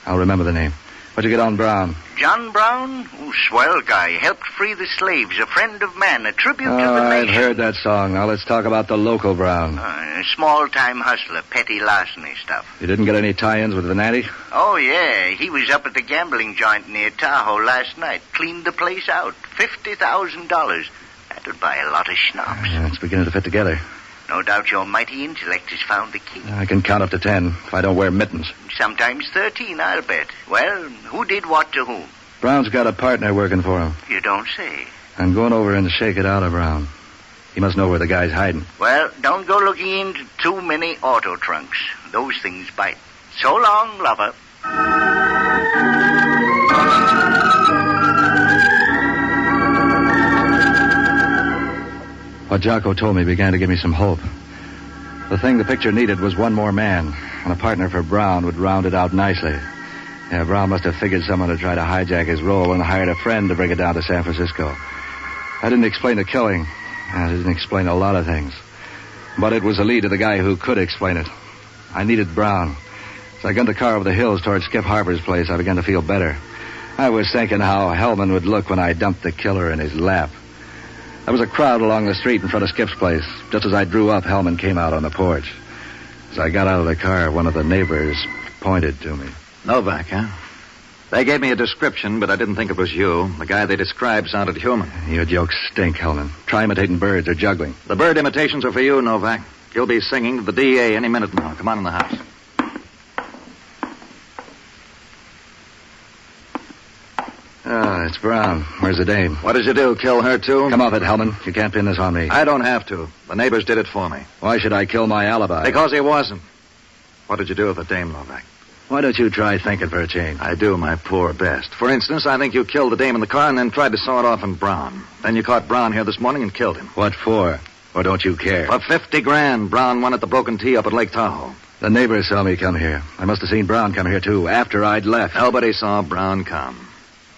I'll remember the name. What'd you get on Brown? John Brown? Oh, swell guy. Helped free the slaves. A friend of man. A tribute to the nation. I've heard that song. Now let's talk about the local Brown. A small-time hustler. Petty larceny stuff. You didn't get any tie-ins with Venanti? Oh, yeah. He was up at the gambling joint near Tahoe last night. Cleaned the place out. $50,000. That would buy a lot of schnapps. It's beginning to fit together. No doubt your mighty intellect has found the key. I can count up to 10 if I don't wear mittens. Sometimes 13, I'll bet. Well, who did what to whom? Brown's got a partner working for him. You don't say. I'm going over and shake it out of Brown. He must know where the guy's hiding. Well, don't go looking into too many auto trunks. Those things bite. So long, lover. What Jocko told me began to give me some hope. The thing the picture needed was one more man, and a partner for Brown would round it out nicely. Yeah, Brown must have figured someone to try to hijack his role and hired a friend to bring it down to San Francisco. I didn't explain the killing. I didn't explain a lot of things. But it was a lead to the guy who could explain it. I needed Brown. As I gunned the car over the hills towards Skip Harper's place, I began to feel better. I was thinking how Hellman would look when I dumped the killer in his lap. There was a crowd along the street in front of Skip's place. Just as I drew up, Hellman came out on the porch. As I got out of the car, one of the neighbors pointed to me. Novak, huh? They gave me a description, but I didn't think it was you. The guy they described sounded human. Your jokes stink, Hellman. Try imitating birds or juggling. The bird imitations are for you, Novak. You'll be singing to the DA any minute now. Come on in the house. Ah, it's Brown. Where's the dame? What did you do, kill her, too? Come off it, Hellman. You can't pin this on me. I don't have to. The neighbors did it for me. Why should I kill my alibi? Because he wasn't. What did you do with the dame, Novak? Why don't you try thinking for a change? I do my poor best. For instance, I think you killed the dame in the car and then tried to saw it off in Brown. Then you caught Brown here this morning and killed him. What for? Or don't you care? For $50,000. Brown won at the Broken T up at Lake Tahoe. The neighbors saw me come here. I must have seen Brown come here, too, after I'd left. Nobody saw Brown come.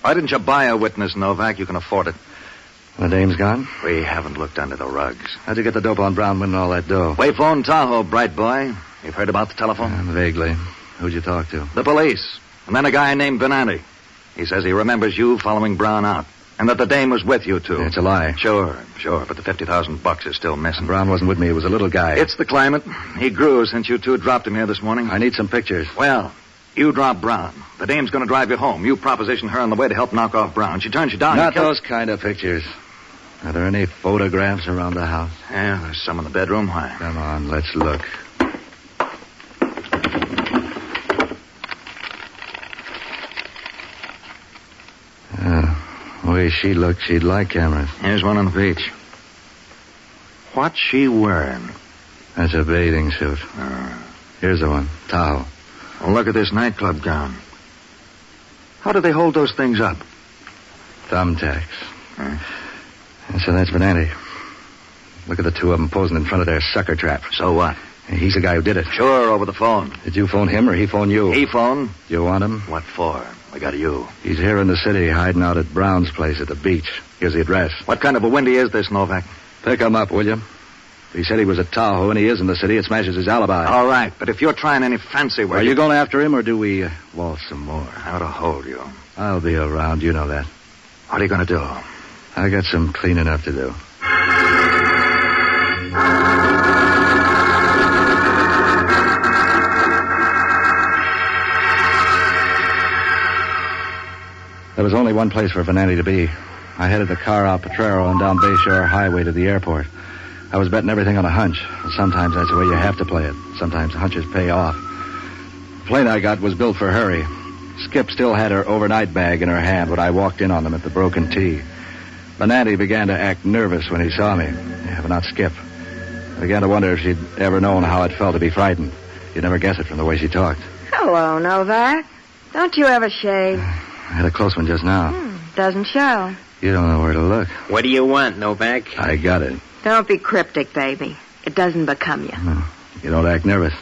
Why didn't you buy a witness, Novak? You can afford it. The dame's gone? We haven't looked under the rugs. How'd you get the dope on Brown winning all that dough? Wayphone Tahoe, bright boy. You've heard about the telephone? Vaguely. Who'd you talk to? The police. And then a guy named Venanti. He says he remembers you following Brown out. And that the dame was with you, too. It's a lie. Sure. But the $50,000 is still missing. Brown wasn't with me. He was a little guy. It's the climate. He grew since you two dropped him here this morning. I need some pictures. Well, you drop Brown. The dame's going to drive you home. You proposition her on the way to help knock off Brown. She turns you down. Not those kind of pictures. Are there any photographs around the house? Yeah, there's some in the bedroom. Why? Come on, let's look. The way she looked, she'd like cameras. Here's one on the beach. What's she wearing? That's a bathing suit. Here's the one. Tahoe. Well, look at this nightclub gown. How do they hold those things up? Thumbtacks. And so that's Venanti. Look at the two of them posing in front of their sucker trap. So what? He's the guy who did it. Sure, over the phone. Did you phone him or he phone you? He phoned. You want him? What for? We got you. He's here in the city, hiding out at Brown's place at the beach. Here's the address. What kind of a windy is this, Novak? Pick him up, will you? If he said he was at Tahoe and he is in the city, it smashes his alibi. All right, but if you're trying any fancy work... Are you going after him or do we waltz some more? How to hold you? I'll be around, you know that. What are you going to do? I got some cleaning up to do. There was only one place for Venanti to be. I headed the car out Potrero and down Bayshore Highway to the airport. I was betting everything on a hunch. Sometimes that's the way you have to play it. Sometimes hunches pay off. The plane I got was built for hurry. Skip still had her overnight bag in her hand when I walked in on them at the Broken T. Venanti began to act nervous when he saw me. Yeah, but not Skip. I began to wonder if she'd ever known how it felt to be frightened. You'd never guess it from the way she talked. Hello, Novak. Don't you ever shave? I had a close one just now. Doesn't show. You don't know where to look. What do you want, Novak? I got it. Don't be cryptic, baby. It doesn't become you. You don't act nervous.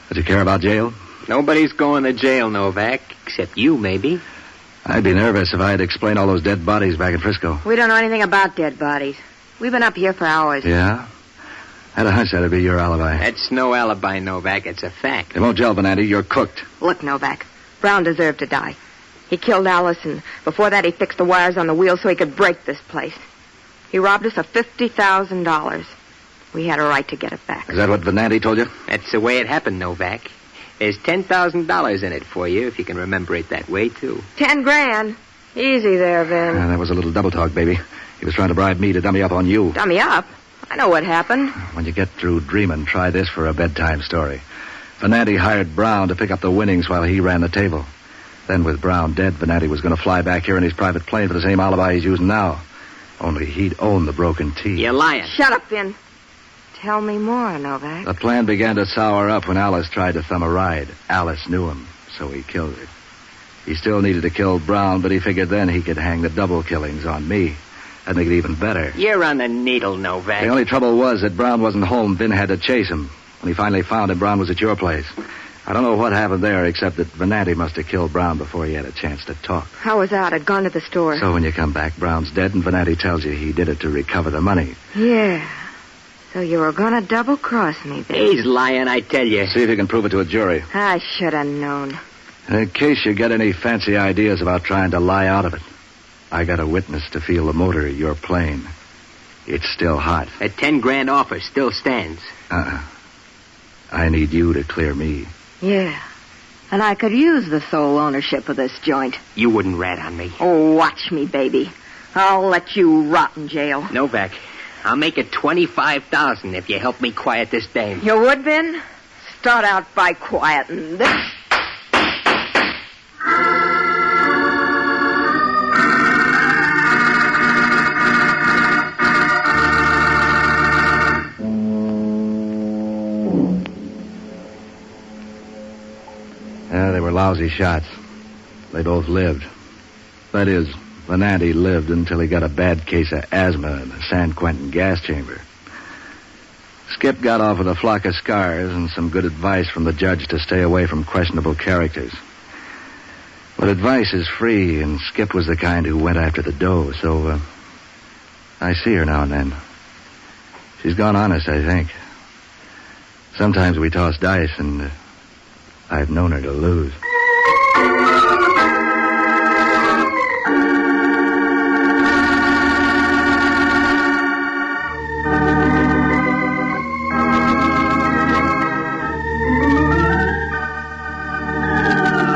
Does you care about jail? Nobody's going to jail, Novak, except you, maybe. I'd be nervous if I had to explain all those dead bodies back in Frisco. We don't know anything about dead bodies. We've been up here for hours. Yeah? I had a hunch that'd be your alibi. That's no alibi, Novak. It's a fact. It won't gel, Venanti. You're cooked. Look, Novak, Brown deserved to die. He killed Alice, and before that he fixed the wires on the wheel so he could break this place. He robbed us of $50,000. We had a right to get it back. Is that what Venanti told you? That's the way it happened, Novak. There's $10,000 in it for you, if you can remember it that way, too. $10,000? Easy there, Vin. That was a little double talk, baby. He was trying to bribe me to dummy up on you. Dummy up? I know what happened. When you get through dreaming, try this for a bedtime story. Venanti hired Brown to pick up the winnings while he ran the table. Then with Brown dead, Venanti was going to fly back here in his private plane for the same alibi he's using now. Only he'd own the Broken T. You're lying. Shut up, Vin. Tell me more, Novak. The plan began to sour up when Alice tried to thumb a ride. Alice knew him, so he killed her. He still needed to kill Brown, but he figured then he could hang the double killings on me. That'd make it even better. You're on the needle, Novak. The only trouble was that Brown wasn't home. Vin had to chase him. When he finally found him, Brown was at your place. I don't know what happened there, except that Venanti must have killed Brown before he had a chance to talk. I was out. I'd gone to the store. So when you come back, Brown's dead, and Venanti tells you he did it to recover the money. Yeah. So you were going to double-cross me, baby. He's lying, I tell you. See if you can prove it to a jury. I should have known. In case you get any fancy ideas about trying to lie out of it, I got a witness to feel the motor of your plane. It's still hot. A $10,000 offer still stands. I need you to clear me. Yeah. And I could use the sole ownership of this joint. You wouldn't rat on me. Oh, watch me, baby. I'll let you rot in jail. Novak, I'll make it $25,000 if you help me quiet this dame. You would, Ben? Start out by quieting this. They were lousy shots. They both lived. That is, Venanti lived until he got a bad case of asthma in the San Quentin gas chamber. Skip got off with a flock of scars and some good advice from the judge to stay away from questionable characters. But advice is free, and Skip was the kind who went after the dough, so, I see her now and then. She's gone honest, I think. Sometimes we toss dice, and I've known her to lose.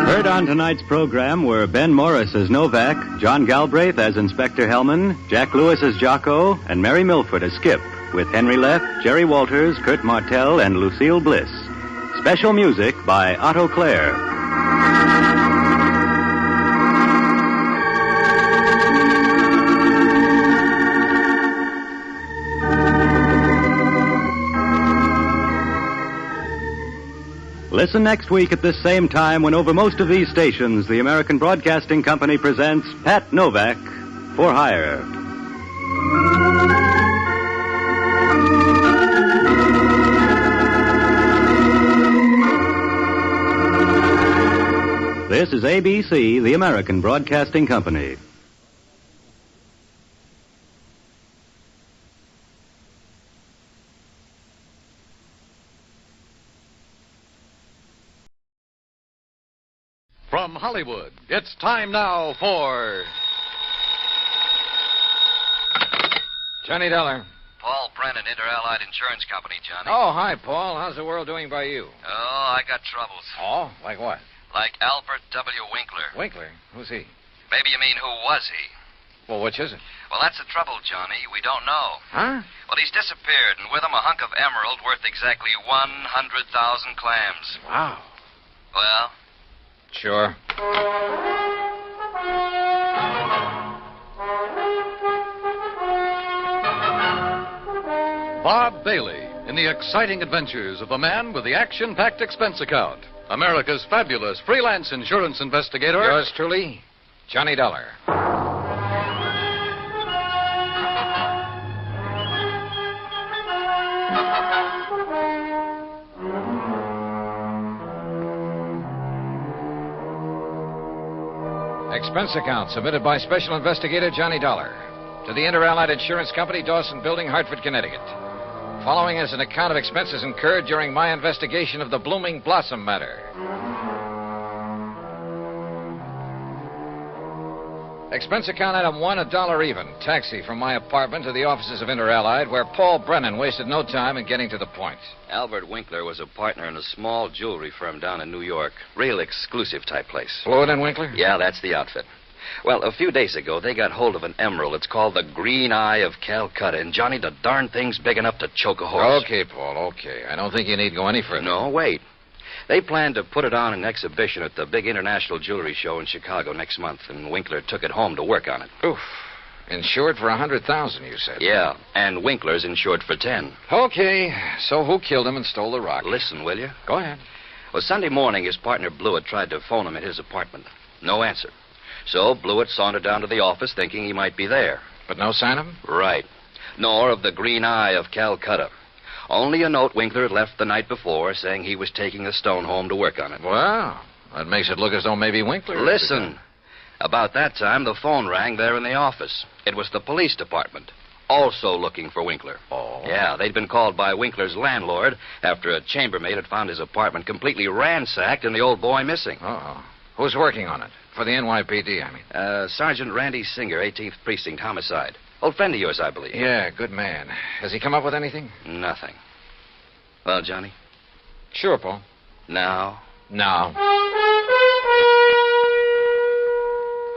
Heard on tonight's program were Ben Morris as Novak, John Galbraith as Inspector Hellman, Jack Lewis as Jocko, and Mary Milford as Skip, with Henry Leff, Jerry Walters, Kurt Martell, and Lucille Bliss. Special music by Otto Clare. Listen next week at this same time when over most of these stations, the American Broadcasting Company presents Pat Novak for Hire. This is ABC, the American Broadcasting Company. From Hollywood, it's time now for Johnny Dollar. Paul Brennan, Inter-Allied Insurance Company, Johnny. Oh, hi, Paul. How's the world doing by you? Oh, I got troubles. Oh, like what? Like Albert W. Winkler. Winkler? Who's he? Maybe you mean who was he? Well, which is it? Well, that's the trouble, Johnny. We don't know. Huh? Well, he's disappeared, and with him a hunk of emerald worth exactly 100,000 clams. Wow. Well? Sure. Bob Bailey in the exciting adventures of the man with the action-packed expense account. America's fabulous freelance insurance investigator. Yours truly, Johnny Dollar. Expense account submitted by Special Investigator Johnny Dollar to the Inter-Allied Insurance Company, Dawson Building, Hartford, Connecticut. Following is an account of expenses incurred during my investigation of the Blooming Blossom matter. Expense account item 1, $1 even. Taxi from my apartment to the offices of Inter-Allied, where Paul Brennan wasted no time in getting to the point. Albert Winkler was a partner in a small jewelry firm down in New York. Real exclusive type place. Floyd and Winkler? Yeah, that's the outfit. Well, a few days ago, they got hold of an emerald. It's called the Green Eye of Calcutta. And, Johnny, the darn thing's big enough to choke a horse. Okay, Paul, okay. I don't think you need go any further. No, wait. They planned to put it on an exhibition at the big international jewelry show in Chicago next month, and Winkler took it home to work on it. Oof. Insured for 100,000, you said. Yeah, and Winkler's insured for 10. Okay, so who killed him and stole the rock? Listen, will you? Go ahead. Well, Sunday morning, his partner Blewett tried to phone him at his apartment. No answer. So Blewett sauntered down to the office thinking he might be there. But no sign of him? Right. Nor of the Green Eye of Calcutta. Only a note Winkler had left the night before saying he was taking the stone home to work on it. Well, that makes it look as though maybe Winkler... Listen. About that time, the phone rang there in the office. It was the police department, also looking for Winkler. Oh. Yeah, they'd been called by Winkler's landlord after a chambermaid had found his apartment completely ransacked and the old boy missing. Uh-oh. Who's working on it? For the NYPD, I mean. Sergeant Randy Singer, 18th Precinct, homicide. Old friend of yours, I believe. Yeah, good man. Has he come up with anything? Nothing. Well, Johnny? Sure, Paul. Now? Now.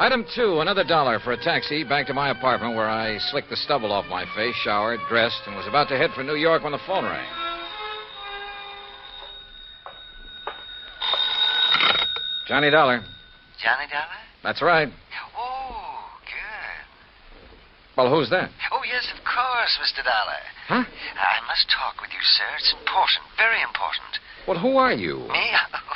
Item 2, another $1 for a taxi back to my apartment where I slicked the stubble off my face, showered, dressed, and was about to head for New York when the phone rang. Johnny Dollar. Johnny Dollar? That's right. Oh, good. Well, who's that? Oh, yes, of course, Mr. Dollar. Huh? I must talk with you, sir. It's important, very important. Well, who are you? Me?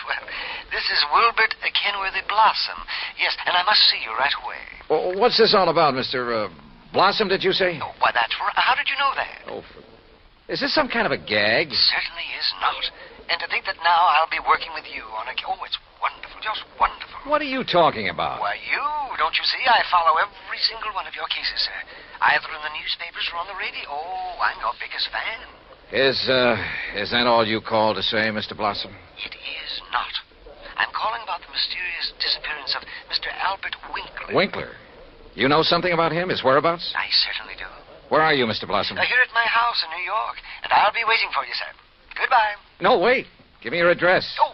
Well, this is Wilbert Kenworthy Blossom. Yes, and I must see you right away. Well, what's this all about, Mr. Blossom, did you say? Oh, why, that's right. How did you know that? Is this some kind of a gag? Certainly is not. And to think that now I'll be working with you on a... Oh, it's wonderful, just wonderful. What are you talking about? Why, don't you see? I follow every single one of your cases, sir. Either in the newspapers or on the radio. Oh, I'm your biggest fan. Is that all you called to say, Mr. Blossom? It is not. I'm calling about the mysterious disappearance of Mr. Albert Winkler. Winkler? You know something about him, his whereabouts? I certainly do. Where are you, Mr. Blossom? Here at my house in New York, and I'll be waiting for you, sir. Goodbye. No, wait. Give me your address. Oh,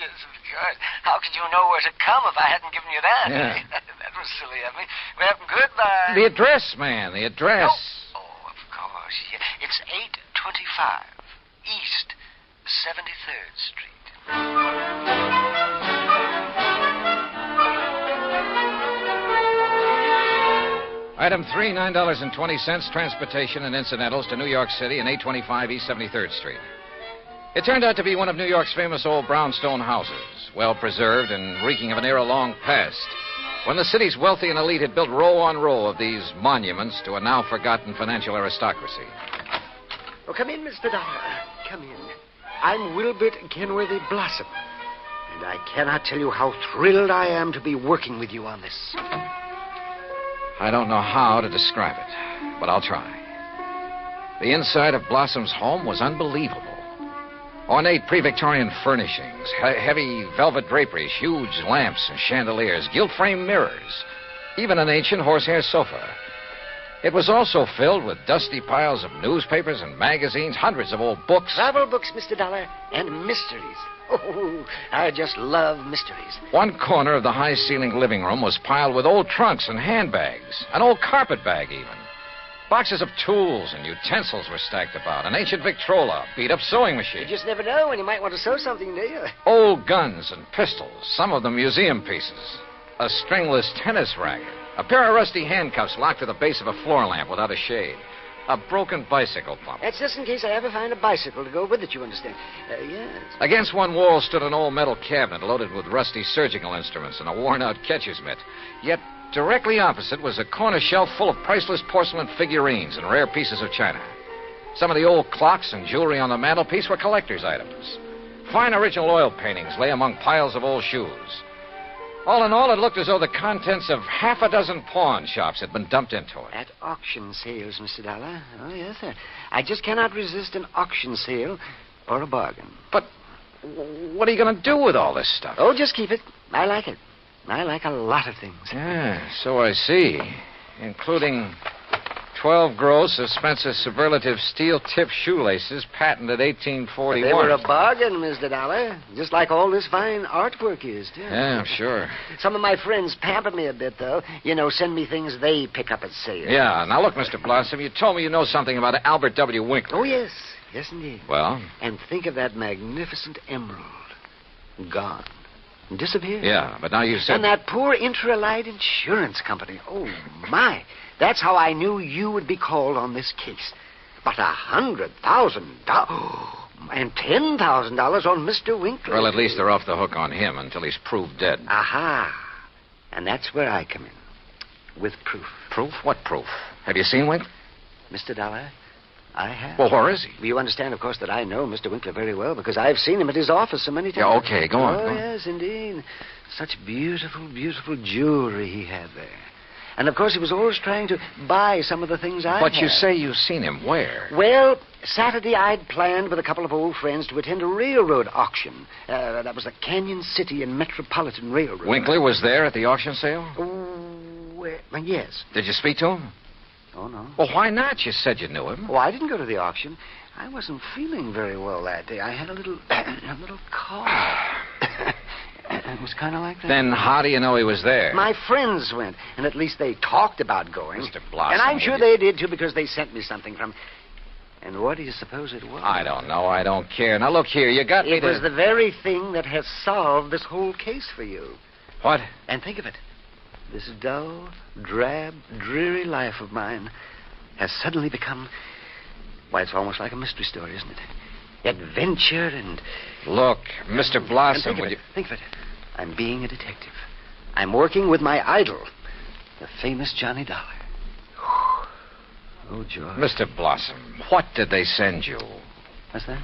yes, of course. How could you know where to come if I hadn't given you that? Yeah. That was silly of me. Well, goodbye. The address, man, the address. Oh, of course. Yeah. It's 825 East 73rd Street. Item 3, $9.20, transportation and incidentals to New York City and 825 East 73rd Street. It turned out to be one of New York's famous old brownstone houses, well preserved and reeking of an era long past, when the city's wealthy and elite had built row on row of these monuments to a now forgotten financial aristocracy. Oh, come in, Mr. Dollar. Come in. I'm Wilbert Kenworthy Blossom, and I cannot tell you how thrilled I am to be working with you on this. I don't know how to describe it, but I'll try. The inside of Blossom's home was unbelievable. Ornate pre-Victorian furnishings, heavy velvet draperies, huge lamps and chandeliers, gilt-framed mirrors, even an ancient horsehair sofa. It was also filled with dusty piles of newspapers and magazines, hundreds of old books. Travel books, Mr. Dollar, and mysteries. Oh, I just love mysteries. One corner of the high-ceilinged living room was piled with old trunks and handbags, an old carpet bag even. Boxes of tools and utensils were stacked about, an ancient Victrola, beat-up sewing machine. You just never know when you might want to sew something, do you? Old guns and pistols, some of them museum pieces. A stringless tennis racket. A pair of rusty handcuffs locked to the base of a floor lamp without a shade. A broken bicycle pump. That's just in case I ever find a bicycle to go with it, you understand. Yes. Against one wall stood an old metal cabinet loaded with rusty surgical instruments and a worn-out catcher's mitt. Yet directly opposite was a corner shelf full of priceless porcelain figurines and rare pieces of china. Some of the old clocks and jewelry on the mantelpiece were collector's items. Fine original oil paintings lay among piles of old shoes. All in all, it looked as though the contents of half a dozen pawn shops had been dumped into it. At auction sales, Mr. Dollar. Oh, yes, sir. I just cannot resist an auction sale or a bargain. But what are you going to do with all this stuff? Oh, just keep it. I like it. I like a lot of things. Yeah, so I see. Including 12 gross of Spencer's superlative steel-tip shoelaces, patented 1841. They were a bargain, Mr. Dollar. Just like all this fine artwork is, too. Yeah, I'm sure. Some of my friends pamper me a bit, though. You know, send me things they pick up at sale. Yeah, now look, Mr. Blossom, you told me you know something about Albert W. Winkler. Oh, yes. Yes, indeed. Well? And think of that magnificent emerald. Gone. Disappeared. Yeah, but now you said... And that poor Intralite Insurance Company. Oh, my. That's how I knew you would be called on this case. But $100,000... and $10,000 on Mr. Winkler. Well, at least they're off the hook on him until he's proved dead. Aha. And that's where I come in. With proof. Proof? What proof? Have you seen Winkler? Mr. Dollar, I have. Well, where is he? You understand, of course, that I know Mr. Winkler very well because I've seen him at his office so many times. Yeah, okay, go on. Oh, go on. yes, indeed. Such beautiful, beautiful jewelry he had there. And, of course, he was always trying to buy some of the things I had. But you say you've seen him where? Well, Saturday I'd planned with a couple of old friends to attend a railroad auction. That was the Canyon City and Metropolitan Railroad. Winkler was there at the auction sale? Well, yes. Did you speak to him? Oh, no. Well, why not? You said you knew him. Oh, I didn't go to the auction. I wasn't feeling very well that day. I had a little cough. It was kind of like that. Then how do you know he was there? My friends went, and at least they talked about going. Mr. Blossom. And I'm sure they did, too, because they sent me something from... And what do you suppose it was? I don't know. I don't care. Now, look here. You got me It was the very thing that has solved this whole case for you. What? And think of it. This dull, drab, dreary life of mine has suddenly become... Why, it's almost like a mystery story, isn't it? Adventure and... Look, Mr. Blossom, Think of it. I'm being a detective. I'm working with my idol, the famous Johnny Dollar. Oh, George. Mr. Blossom, what did they send you? What's that?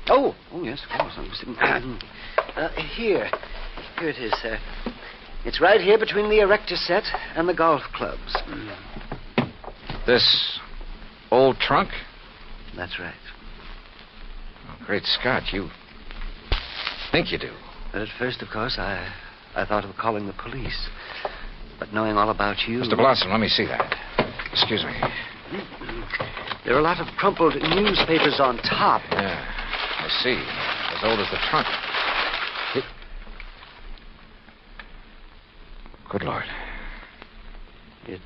Oh, yes, of course. Here it is, sir. It's right here between the erector set and the golf clubs. This old trunk? That's right. Oh, great Scott, you think you do. But at first, of course, I thought of calling the police. But knowing all about you... Mr. Blossom, let me see that. Excuse me. There are a lot of crumpled newspapers on top. Yeah, I see. As old as the trunk. Good Lord. It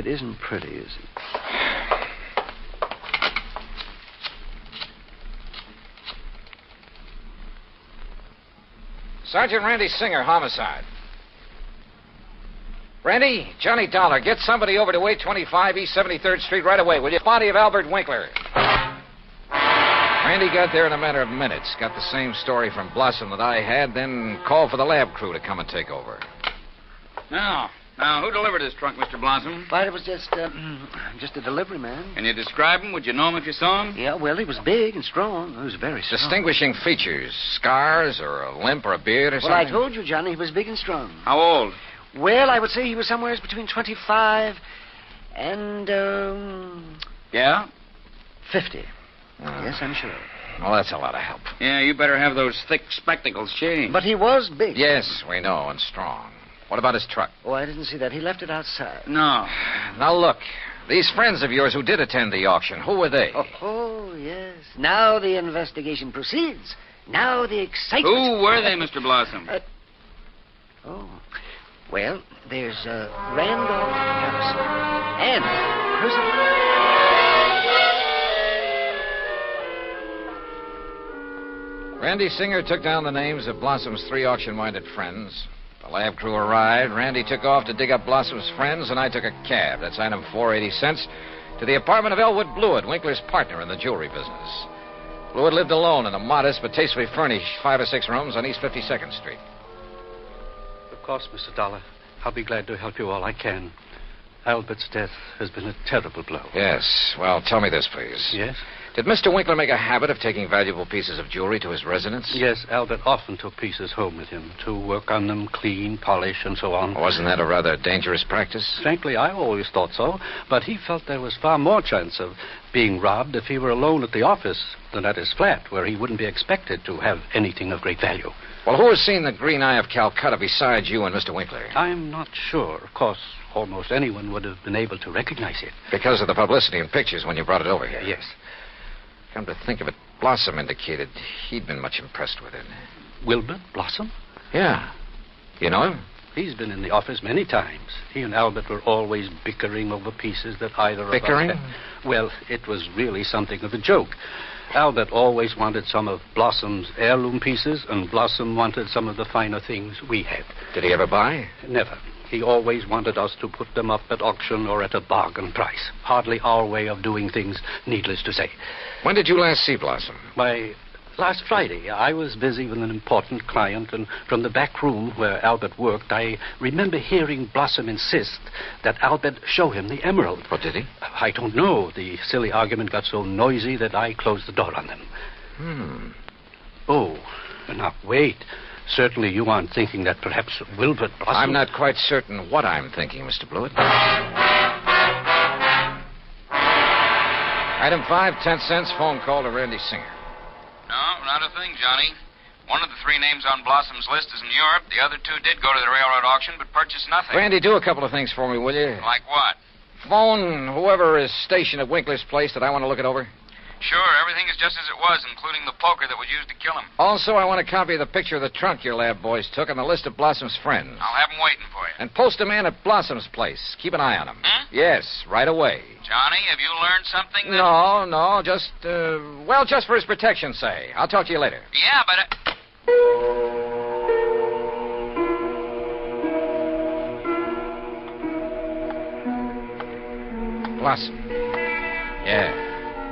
isn't pretty, is it? Sergeant Randy Singer, homicide. Randy, Johnny Dollar, get somebody over to 825 East 73rd Street right away, will you? Body of Albert Winkler. Randy got there in a matter of minutes. Got the same story from Blossom that I had, then called for the lab crew to come and take over. Now, who delivered this trunk, Mr. Blossom? Why, it was just a delivery man. Can you describe him? Would you know him if you saw him? Yeah, well, he was big and strong. He was very strong. Distinguishing features, scars or a limp or a beard or something? Well, I told you, Johnny, he was big and strong. How old? Well, I would say he was somewhere between 25 and, Yeah? 50. Yes, I'm sure. Well, that's a lot of help. Yeah, you better have those thick spectacles changed. But he was big. Yes, we know, and strong. What about his truck? Oh, I didn't see that. He left it outside. No. Now, look. These friends of yours who did attend the auction, who were they? Oh, yes. Now the investigation proceeds. Now the excitement... Who were they, Mr. Blossom? Well, there's Randolph Harrison and Percival... Randy Singer took down the names of Blossom's 3 auction-minded friends. The lab crew arrived. Randy took off to dig up Blossom's friends, and I took a cab. That's item 480 cents to the apartment of Elwood Blewett, Winkler's partner in the jewelry business. Blewett lived alone in a modest but tastefully furnished 5 or 6 rooms on East 52nd Street. Of course, Mr. Dollar. I'll be glad to help you all I can. Albert's death has been a terrible blow. Yes. Well, tell me this, please. Yes? Did Mr. Winkler make a habit of taking valuable pieces of jewelry to his residence? Yes, Albert often took pieces home with him to work on them, clean, polish, and so on. Wasn't that a rather dangerous practice? Frankly, I always thought so, but he felt there was far more chance of being robbed if he were alone at the office than at his flat, where he wouldn't be expected to have anything of great value. Well, who has seen the Green Eye of Calcutta besides you and Mr. Winkler? I'm not sure. Of course, almost anyone would have been able to recognize it. Because of the publicity and pictures when you brought it over here? Yes. Come to think of it, Blossom indicated he'd been much impressed with it. Wilbur Blossom? Yeah. You know him? He's been in the office many times. He and Albert were always bickering over pieces that either of us... Bickering? Well, it was really something of a joke. Albert always wanted some of Blossom's heirloom pieces, and Blossom wanted some of the finer things we had. Did he ever buy? Never. He always wanted us to put them up at auction or at a bargain price. Hardly our way of doing things, needless to say. When did you last see Blossom? Why, Last Friday, I was busy with an important client, and from the back room where Albert worked, I remember hearing Blossom insist that Albert show him the emerald. What did he? I don't know. The silly argument got so noisy that I closed the door on them. Oh, now, wait. Certainly you aren't thinking that perhaps Wilbert Blossom... I'm not quite certain what I'm thinking, Mr. Blewett. Item 5, 10 cents, phone call to Randy Singer. No, not a thing, Johnny. One of the 3 names on Blossom's list is in Europe. The other 2 did go to the railroad auction, but purchased nothing. Randy, do a couple of things for me, will you? Like what? Phone whoever is stationed at Winkler's place that I want to look it over. Sure, everything is just as it was, including the poker that was used to kill him. Also, I want a copy of the picture of the trunk your lab boys took and the list of Blossom's friends. I'll have them waiting for you. And post a man at Blossom's place. Keep an eye on him. Yes, right away. Johnny, have you learned something? No, just, just for his protection, say. I'll talk to you later. Yeah, but... Blossom. Yeah,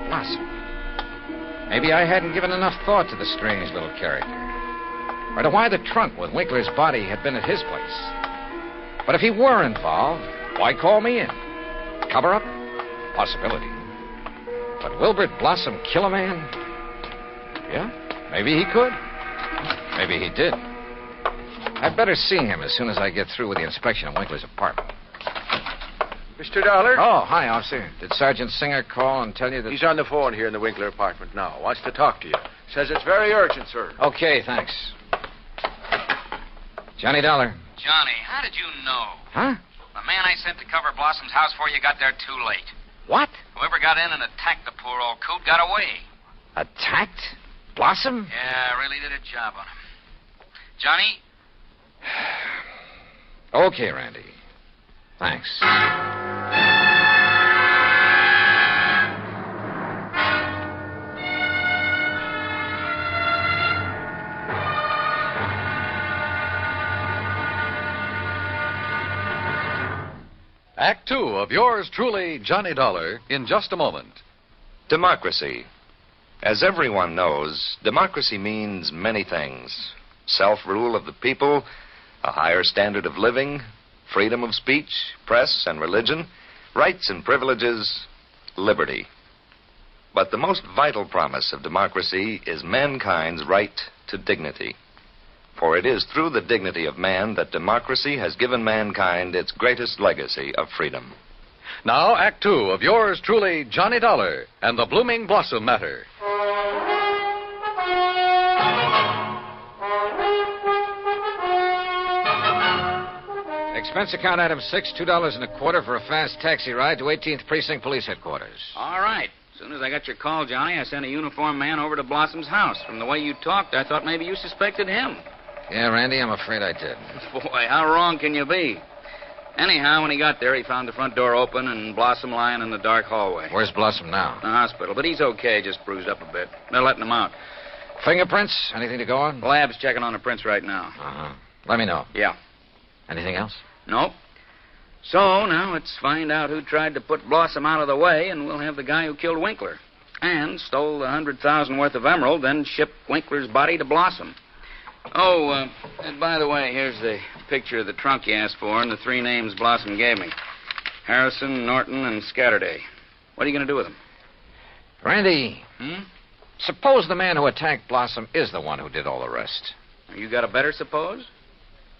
Blossom. Maybe I hadn't given enough thought to the strange little character. Or to why the trunk with Winkler's body had been at his place. But if he were involved, why call me in? Cover up? Possibility. But Wilbert Blossom kill a man? Yeah, maybe he could. Maybe he did. I'd better see him as soon as I get through with the inspection of Winkler's apartment. Mr. Dollar? Oh, hi, officer. Did Sergeant Singer call and tell you that... He's on the phone here in the Winkler apartment now. Wants to talk to you. Says it's very urgent, sir. Okay, thanks. Johnny Dollar. Johnny, how did you know? Huh? The man I sent to cover Blossom's house for you got there too late. What? Whoever got in and attacked the poor old coot got away. Attacked? Blossom? Yeah, really did a job on him. Johnny? Okay, Randy. Thanks. Act 2 of yours truly, Johnny Dollar, in just a moment. Democracy. As everyone knows, democracy means many things. Self-rule of the people, a higher standard of living, freedom of speech, press and religion, rights and privileges, liberty. But the most vital promise of democracy is mankind's right to dignity. For it is through the dignity of man that democracy has given mankind its greatest legacy of freedom. Now, Act 2 of yours truly, Johnny Dollar, and the Blooming Blossom Matter. Expense account item 6, $2.25 for a fast taxi ride to 18th Precinct Police Headquarters. All right. As soon as I got your call, Johnny, I sent a uniformed man over to Blossom's house. From the way you talked, I thought maybe you suspected him. Yeah, Randy, I'm afraid I did. Boy, how wrong can you be? Anyhow, when he got there, he found the front door open and Blossom lying in the dark hallway. Where's Blossom now? The hospital, but he's okay, just bruised up a bit. They're letting him out. Fingerprints? Anything to go on? The lab's checking on the prints right now. Uh-huh. Let me know. Yeah. Anything else? Nope. So, now let's find out who tried to put Blossom out of the way, and we'll have the guy who killed Winkler. And stole the $100,000 worth of emerald, then shipped Winkler's body to Blossom. Oh, and by the way, here's the picture of the trunk you asked for and the 3 names Blossom gave me. Harrison, Norton, and Scatterday. What are you going to do with them? Randy, suppose the man who attacked Blossom is the one who did all the rest. You got a better suppose?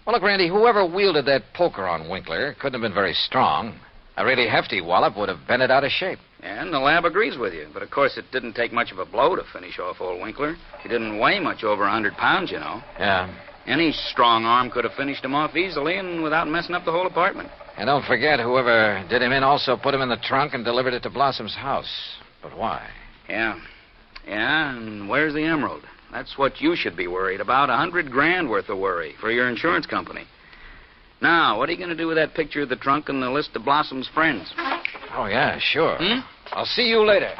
Well, look, Randy, whoever wielded that poker on Winkler couldn't have been very strong. A really hefty wallop would have bent it out of shape. And the lab agrees with you. But, of course, it didn't take much of a blow to finish off old Winkler. He didn't weigh much over 100 pounds, you know. Yeah. Any strong arm could have finished him off easily and without messing up the whole apartment. And don't forget, whoever did him in also put him in the trunk and delivered it to Blossom's house. But why? Yeah. Yeah, and where's the emerald? That's what you should be worried about. $100,000 worth of worry for your insurance company. Now, what are you going to do with that picture of the trunk and the list of Blossom's friends? Oh, yeah, sure. I'll see you later.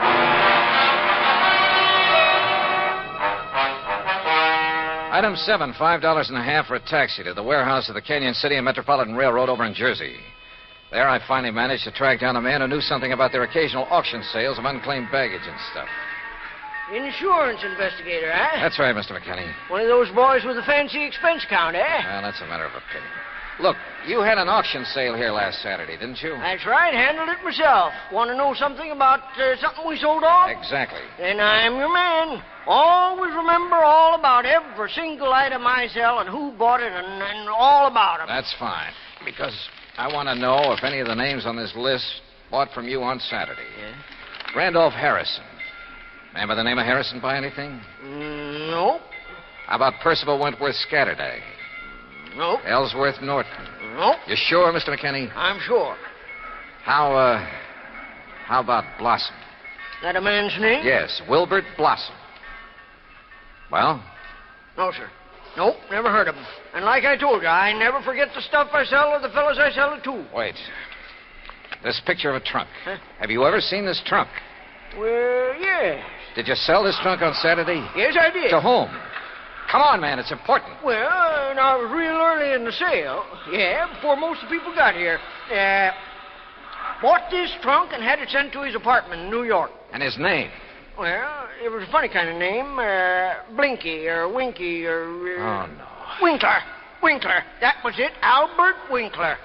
Item 7, $5.50 for a taxi to the warehouse of the Canyon City and Metropolitan Railroad over in Jersey. There I finally managed to track down a man who knew something about their occasional auction sales of unclaimed baggage and stuff. Insurance investigator, eh? That's right, Mr. McKinney. One of those boys with a fancy expense count, eh? Well, that's a matter of opinion. Look, you had an auction sale here last Saturday, didn't you? That's right. Handled it myself. Want to know something about something we sold off? Exactly. Then I'm your man. Always remember all about every single item I sell and who bought it and all about them. That's fine. Because I want to know if any of the names on this list bought from you on Saturday. Yeah? Randolph Harrison. Man by the name of Harrison buy anything? Nope. How about Percival Wentworth Scatterday? Nope. Ellsworth Norton? Nope. You sure, Mr. McKinney? I'm sure. How about Blossom? That a man's name? Yes, Wilbert Blossom. Well? No, sir. Nope, never heard of him. And like I told you, I never forget the stuff I sell or the fellas I sell it to. Wait. This picture of a trunk. Huh? Have you ever seen this trunk? Well, yes. Did you sell this trunk on Saturday? Yes, I did. To whom? Come on, man, it's important. Well, I was real early in the sale. Yeah, before most of the people got here. Bought this trunk and had it sent to his apartment in New York. And his name? Well, it was a funny kind of name. Blinky or Winky or... Oh, no. Winkler. Winkler. That was it. Albert Winkler.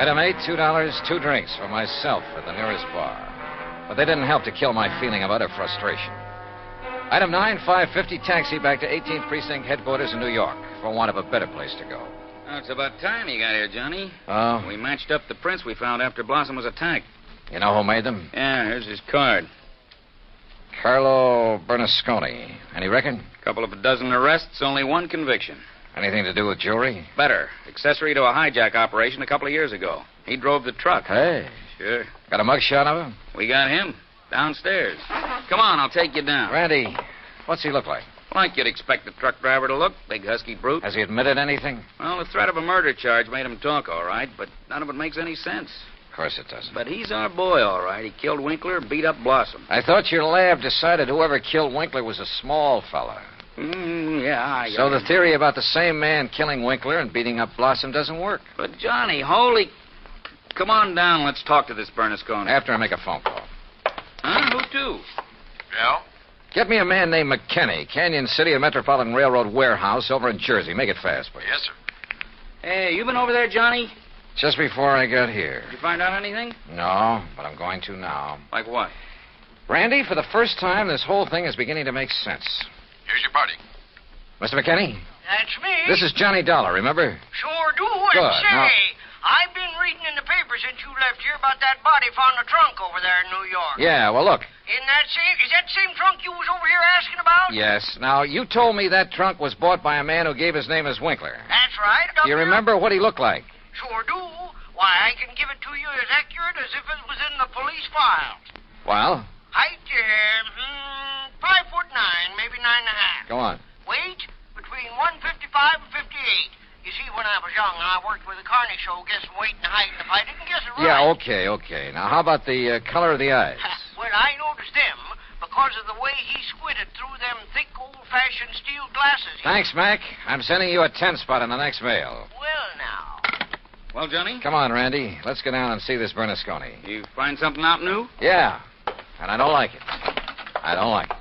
Item 8, $2, 2 drinks for myself at the nearest bar. But they didn't help to kill my feeling of utter frustration. Item 9, $5.50 taxi back to 18th Precinct headquarters in New York for want of a better place to go. Oh, it's about time you got here, Johnny. Oh? We matched up the prints we found after Blossom was attacked. You know who made them? Yeah, here's his card. Carlo Bernasconi. Any reckon? Couple of a dozen arrests, only one conviction. Anything to do with jewelry? Better. Accessory to a hijack operation a couple of years ago. He drove the truck. Hey. Sure. Got a mugshot of him? We got him. Downstairs. Come on, I'll take you down. Randy, what's he look like? Like you'd expect the truck driver to look. Big husky brute. Has he admitted anything? Well, the threat of a murder charge made him talk, all right, but none of it makes any sense. Of course it doesn't. But he's our boy, all right. He killed Winkler, beat up Blossom. I thought your lab decided whoever killed Winkler was a small fella. Yeah, So the theory about the same man killing Winkler and beating up Blossom doesn't work. But, Johnny, holy... Come on down. Let's talk to this Bernasconi. After I make a phone call. Huh? Who to? Yeah? Get me a man named McKinney, Canyon City and Metropolitan Railroad warehouse over in Jersey. Make it fast, please. Yes, sir. Hey, you been over there, Johnny? Just before I got here. Did you find out anything? No, but I'm going to now. Like what? Randy, for the first time, this whole thing is beginning to make sense. Here's your party. Mr. McKinney? That's me. This is Johnny Dollar, remember? Sure do. Good. And say, Now- I've been reading in the paper since you left here about that body found in the trunk over there in New York. Yeah, well, look. Is that the same trunk you was over here asking about? Yes. Now, you told me that trunk was bought by a man who gave his name as Winkler. That's right. Do you remember what he looked like? Sure do. Why, I can give it to you as accurate as if it was in the police file. Well, Height, 5'9", maybe 9.5. go on. Weight, between 155 and 58. You see, when I was young, I worked with a Carney show guessing weight and height, and if I didn't guess it right... Yeah, okay. Now, how about the color of the eyes? Well, I noticed them because of the way he squinted through them thick, old-fashioned steel glasses. Thanks, Mac. I'm sending you a 10-spot in the next mail. Well, now... Well, Johnny? Come on, Randy. Let's go down and see this Bernasconi. You find something out new? Yeah, and I don't like it. I don't like it.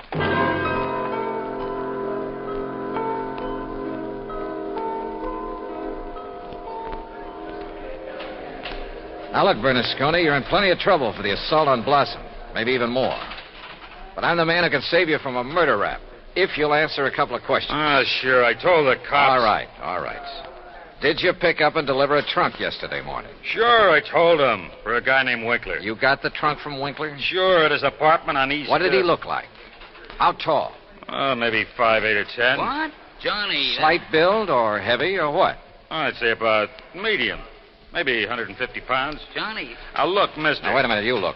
Now, look, Bernasconi, you're in plenty of trouble for the assault on Blossom. Maybe even more. But I'm the man who can save you from a murder rap, if you'll answer a couple of questions. Sure. I told the cops. All right. Did you pick up and deliver a trunk yesterday morning? Sure, I told him. For a guy named Winkler. You got the trunk from Winkler? Sure, at his apartment on East... What did he look like? How tall? Maybe 5'8" or 10. What? Johnny... Slight build or heavy or what? I'd say about medium. Maybe 150 pounds. Johnny... Now, look, mister. Now, wait a minute. You look.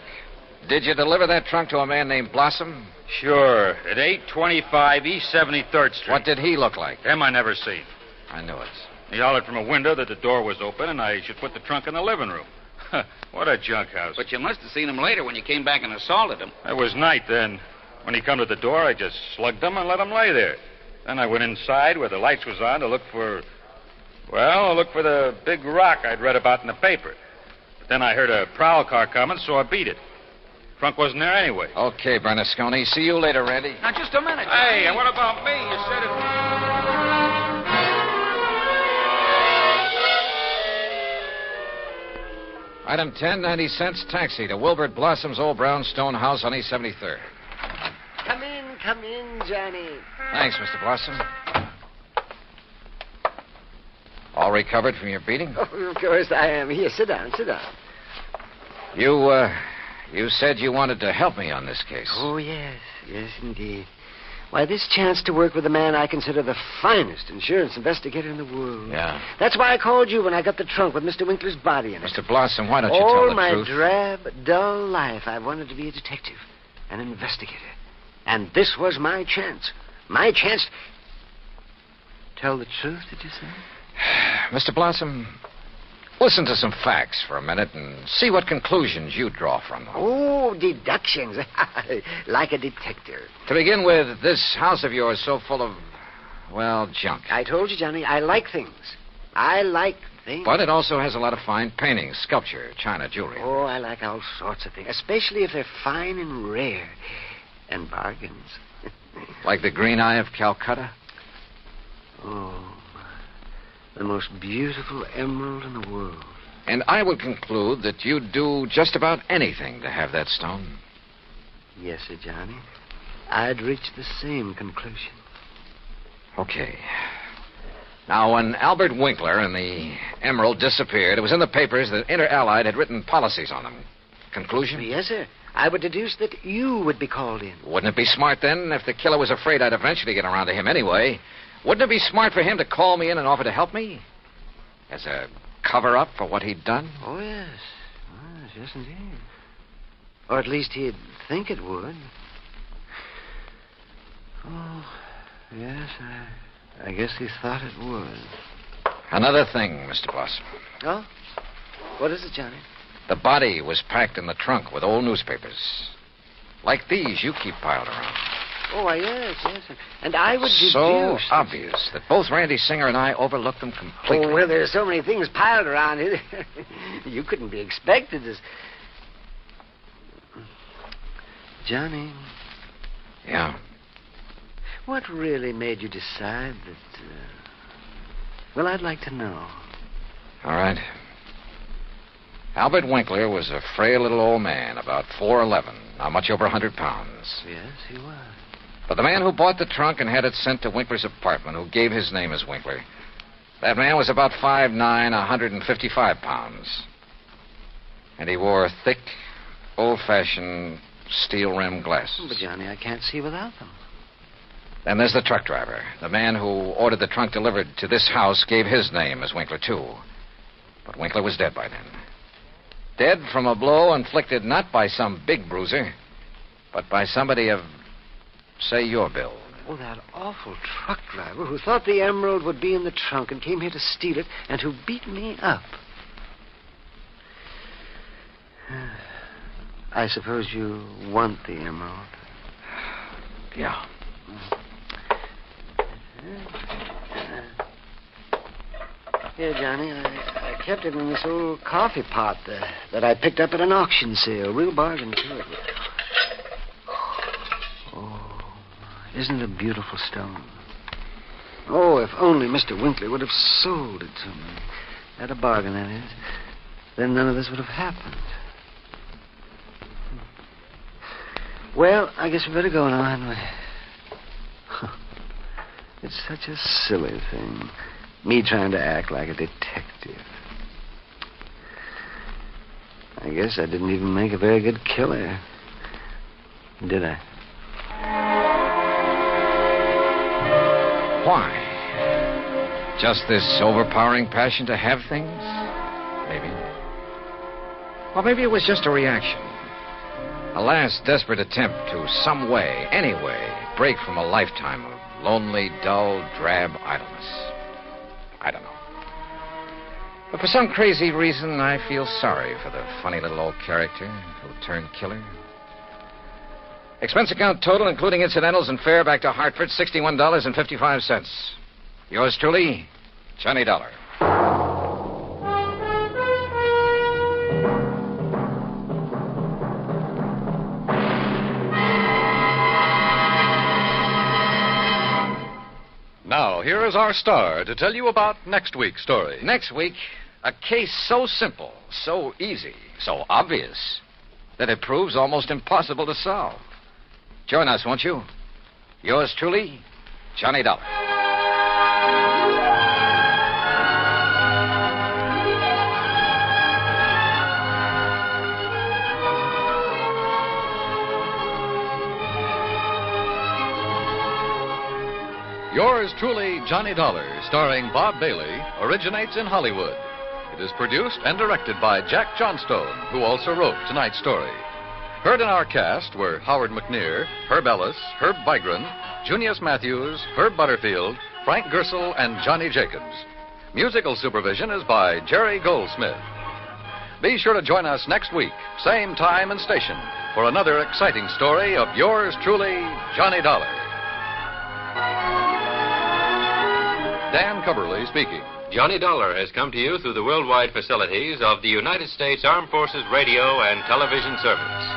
Did you deliver that trunk to a man named Blossom? Sure. At 825 East 73rd Street. What did he look like? Him I never seen. I knew it. He hollered from a window that the door was open and I should put the trunk in the living room. What a junk house. But you must have seen him later when you came back and assaulted him. It was night then. When he come to the door, I just slugged him and let him lay there. Then I went inside where the lights was on to look for... Well, I looked for the big rock I'd read about in the paper. But then I heard a prowl car coming, so I beat it. Trunk wasn't there anyway. Okay, Bernasconi. See you later, Randy. Now, just a minute. Hey, and what about me? You said it. Item 10, 90 cents, taxi to Wilbert Blossom's old brownstone house on East 73rd. Come in, Johnny. Thanks, Mr. Blossom. All recovered from your beating? Oh, of course I am. Here, sit down. You said you wanted to help me on this case. Oh, yes, indeed. Why, this chance to work with a man I consider the finest insurance investigator in the world. Yeah. That's why I called you when I got the trunk with Mr. Winkler's body in it. Mr. Blossom, why don't you tell All the my truth? drab, dull life, I wanted to be a detective, an investigator. And this was my chance. My chance. Tell the truth, did you say? Mr. Blossom, listen to some facts for a minute and see what conclusions you draw from them. Oh, deductions. Like a detective. To begin with, this house of yours is so full of, well, junk. I told you, Johnny, I like things. I like things. But it also has a lot of fine paintings, sculpture, china, jewelry. Oh, I like all sorts of things, especially if they're fine and rare. And bargains. Like the Green Eye of Calcutta? Oh, the most beautiful emerald in the world. And I would conclude that you'd do just about anything to have that stone. Yes, sir, Johnny. I'd reach the same conclusion. Okay. Now, when Albert Winkler and the emerald disappeared, it was in the papers that Inter Allied had written policies on them. Conclusion? Yes, sir. I would deduce that you would be called in. Wouldn't it be smart, then, if the killer was afraid I'd eventually get around to him anyway? Wouldn't it be smart for him to call me in and offer to help me? As a cover-up for what he'd done? Oh, yes. Yes, indeed. Or at least he'd think it would. Oh, yes, I guess he thought it would. Another thing, Mr. Blossom. Oh? What is it, Johnny? The body was packed in the trunk with old newspapers. Like these you keep piled around. Oh, yes. And I would deduce... So obvious that both Randy Singer and I overlooked them completely. Oh, well, there's so many things piled around here. You couldn't be expected as... Johnny. Yeah? What really made you decide that... Well, I'd like to know. All right. Albert Winkler was a frail little old man, about 4'11", not much over 100 pounds. Yes, he was. But the man who bought the trunk and had it sent to Winkler's apartment, who gave his name as Winkler, that man was about 5'9", 155 pounds. And he wore thick, old-fashioned steel-rimmed glasses. But, Johnny, I can't see without them. Then there's the truck driver. The man who ordered the trunk delivered to this house gave his name as Winkler, too. But Winkler was dead by then. Dead from a blow inflicted not by some big bruiser, but by somebody of, say, your build. Oh, that awful truck driver who thought the emerald would be in the trunk and came here to steal it and who beat me up. I suppose you want the emerald. Yeah. Here, Johnny, I kept it in this old coffee pot that I picked up at an auction sale. Real bargain, too. Oh, isn't it a beautiful stone? Oh, if only Mr. Winkler would have sold it to me. At a bargain, that is. Then none of this would have happened. Well, I guess we better go now, hadn't we? It's such a silly thing. Me trying to act like a detective. I guess I didn't even make a very good killer. Did I? Why? Just this overpowering passion to have things? Maybe. Or maybe it was just a reaction. A last desperate attempt to some way, any way, break from a lifetime of lonely, dull, drab idleness. I don't know. But for some crazy reason, I feel sorry for the funny little old character who turned killer. Expense account total, including incidentals and fare back to Hartford, $61.55. Yours truly, Johnny Dollar. Now, here is our star to tell you about next week's story. Next week, a case so simple, so easy, so obvious, that it proves almost impossible to solve. Join us, won't you? Yours truly, Johnny Dollar. Yours truly, Johnny Dollar, starring Bob Bailey, originates in Hollywood. It is produced and directed by Jack Johnstone, who also wrote tonight's story. Heard in our cast were Howard McNear, Herb Ellis, Herb Vigran, Junius Matthews, Herb Butterfield, Frank Gersel, and Johnny Jacobs. Musical supervision is by Jerry Goldsmith. Be sure to join us next week, same time and station, for another exciting story of yours truly, Johnny Dollar. Dan Cubberly speaking. Johnny Dollar has come to you through the worldwide facilities of the United States Armed Forces Radio and Television Service.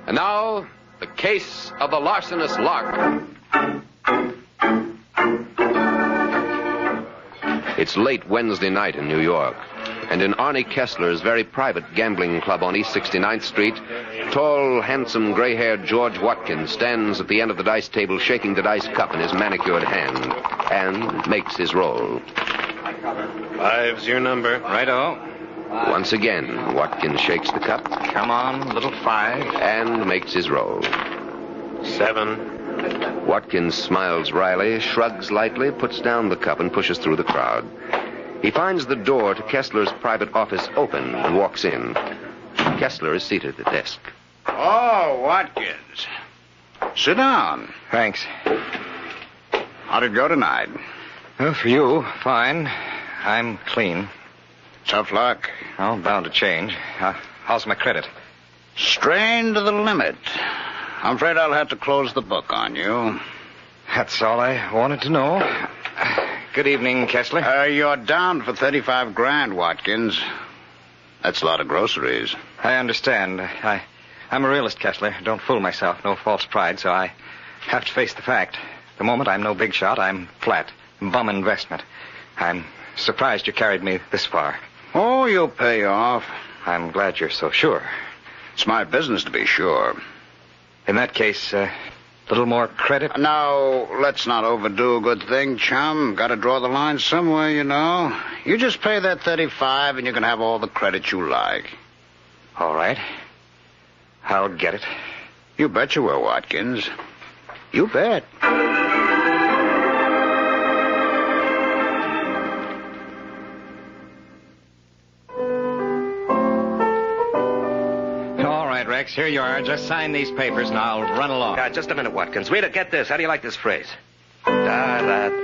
And now, the case of the larcenous LARK. It's late Wednesday night in New York, and in Arnie Kessler's very private gambling club on East 69th Street, tall, handsome, gray-haired George Watkins stands at the end of the dice table shaking the dice cup in his manicured hand and makes his roll. 5's your number. Righto. Once again, Watkins shakes the cup. Come on, little 5. And makes his roll. 7. Watkins smiles wryly, shrugs lightly, puts down the cup, and pushes through the crowd. He finds the door to Kessler's private office open and walks in. Kessler is seated at the desk. Oh, Watkins. Sit down. Thanks. How'd it go tonight? Well, for you, fine. I'm clean. Tough luck. Oh, bound to change. How's my credit? Strained to the limit. I'm afraid I'll have to close the book on you. That's all I wanted to know. Good evening, Kessler. You're down for 35 grand, Watkins. That's a lot of groceries. I understand. I'm a realist, Kessler. Don't fool myself. No false pride, so I have to face the fact. The moment I'm no big shot, I'm flat. Bum investment. I'm surprised you carried me this far. Oh, you'll pay off. I'm glad you're so sure. It's my business to be sure. In that case, a little more credit? Now, let's not overdo a good thing, chum. Got to draw the line somewhere, you know. You just pay that 35 and you can have all the credit you like. All right. I'll get it. You bet you will, Watkins. You bet. Rex, here you are. Just sign these papers and I'll run along. Just a minute, Watkins. Reader, get this. How do you like this phrase? Da-da-dee,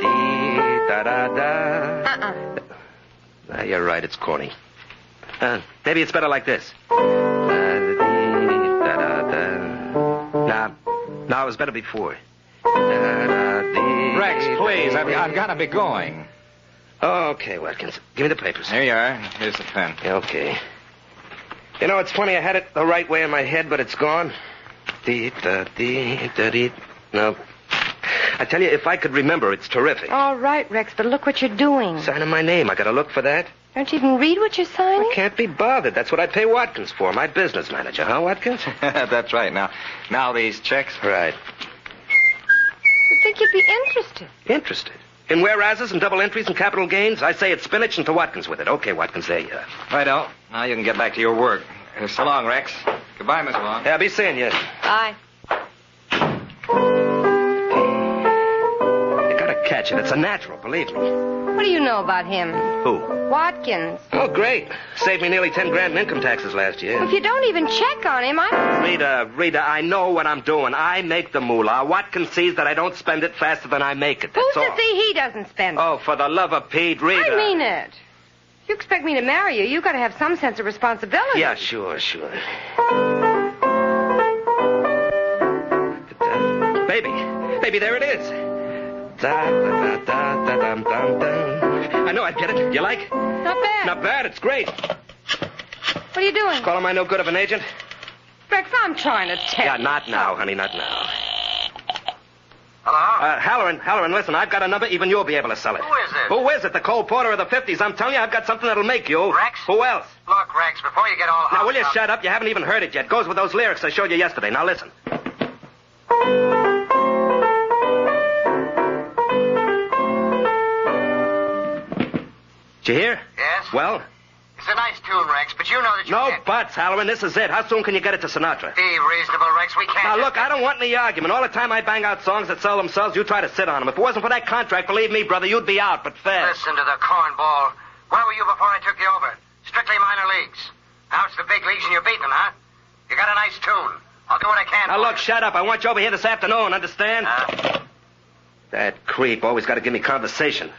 da-da-da. You're right. It's corny. Maybe it's better like this. Da-da-dee, da-da-da. Now, it was better before. Rex, please, I've got to be going. Okay, Watkins. Give me the papers. Here you are. Here's the pen. Okay. You know, it's funny. I had it the right way in my head, but it's gone. No. I tell you, if I could remember, it's terrific. All right, Rex, but look what you're doing. Signing my name. I got to look for that. Don't you even read what you're signing? I can't be bothered. That's what I pay Watkins for, my business manager, huh, Watkins? That's right. Now these checks. Right. I think you'd be interested. Interested? In whereases and double entries and capital gains? I say it's spinach and to Watkins with it. Okay, Watkins, there you are. Righto. Now you can get back to your work. So long, Rex. Goodbye, Miss Long. Yeah, be seeing you. Bye. You gotta catch it. It's a natural, believe me. What do you know about him? Who? Watkins. Oh, great. Saved me nearly 10 grand in income taxes last year. If you don't even check on him, Rita, I know what I'm doing. I make the moolah. Watkins sees that I don't spend it faster than I make it. That's Who's all. to see he doesn't spend it? Oh, for the love of Pete, Rita. I mean it. If you expect me to marry you, got to have some sense of responsibility. Yeah, sure. Baby, there it is. I know I'd get it. You like? Not bad. Not bad. It's great. What are you doing? Calling my no good of an agent? Rex, I'm trying to tell Yeah, you. not now, honey, not now. Hello? Halloran, listen, I've got a number. Even you'll be able to sell it. Who is it? Who is it? The Cole Porter of the 50s. I'm telling you, I've got something that'll make you. Rex? Who else? Look, Rex, before you get all Now, will you up... shut up? You haven't even heard it yet. Goes with those lyrics I showed you yesterday. Now, listen. Did you hear? Yes? Well? It's a nice tune, Rex, but you know that you No can't... buts, Halloran. This is it. How soon can you get it to Sinatra? Be reasonable, Rex. We can't... Now, look, I don't want any argument. All the time I bang out songs that sell themselves, you try to sit on them. If it wasn't for that contract, believe me, brother, you'd be out, but fast. Listen to the cornball. Where were you before I took you over? Strictly minor leagues. Now it's the big leagues and you're beating them, huh? You got a nice tune. I'll do what I can. Now, look, shut up. I want you over here this afternoon, understand? That creep always got to give me conversation.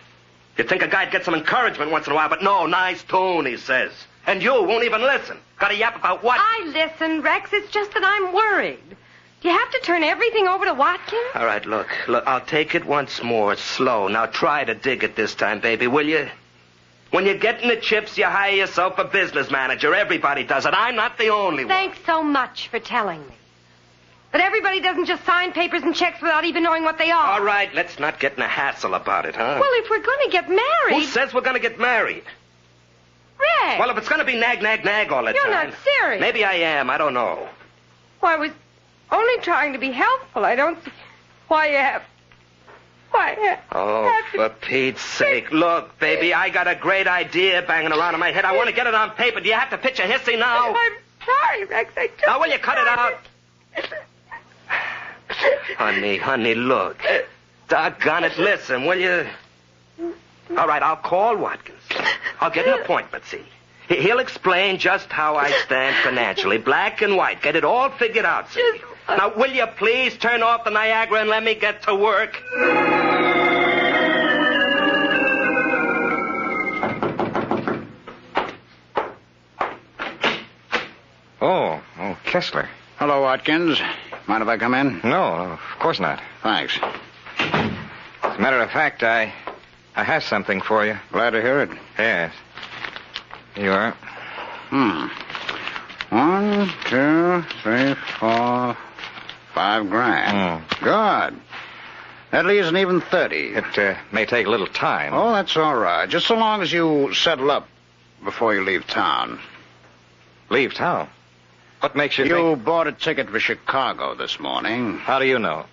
You'd think a guy'd get some encouragement once in a while, but no, nice tune, he says. And you won't even listen. Got to yap about what? I listen, Rex. It's just that I'm worried. Do you have to turn everything over to Watkins? All right, look, I'll take it once more, slow. Now try to dig it this time, baby, will you? When you're getting the chips, you hire yourself a business manager. Everybody does it. I'm not the only one. Thanks so much for telling me. But everybody doesn't just sign papers and checks without even knowing what they are. All right, let's not get in a hassle about it, huh? Well, if we're going to get married... Who says we're going to get married? Rex! Well, if it's going to be nag all the time... You're not serious. Maybe I am. I don't know. Well, I was only trying to be helpful. I don't see why you have... Oh, for Pete's sake. Look, baby, I got a great idea banging around in my head. I want to get it on paper. Do you have to pitch a hissy now? I'm sorry, Rex. Now, will you cut it out? Honey, look. Doggone it, listen, will you? All right, I'll call Watkins. I'll get an appointment, see. He'll explain just how I stand financially, black and white. Get it all figured out, see. Now, will you please turn off the Niagara and let me get to work? Oh, Kessler. Hello, Watkins. Mind if I come in? No, of course not. Thanks. As a matter of fact, I have something for you. Glad to hear it. Yes. Here you are. 1, 2, 3, 4, 5 grand. Good. That leaves an even 30. It may take a little time. Oh, that's all right. Just so long as you settle up before you leave town. Leave town? What makes you You bought a ticket for Chicago this morning. How do you know?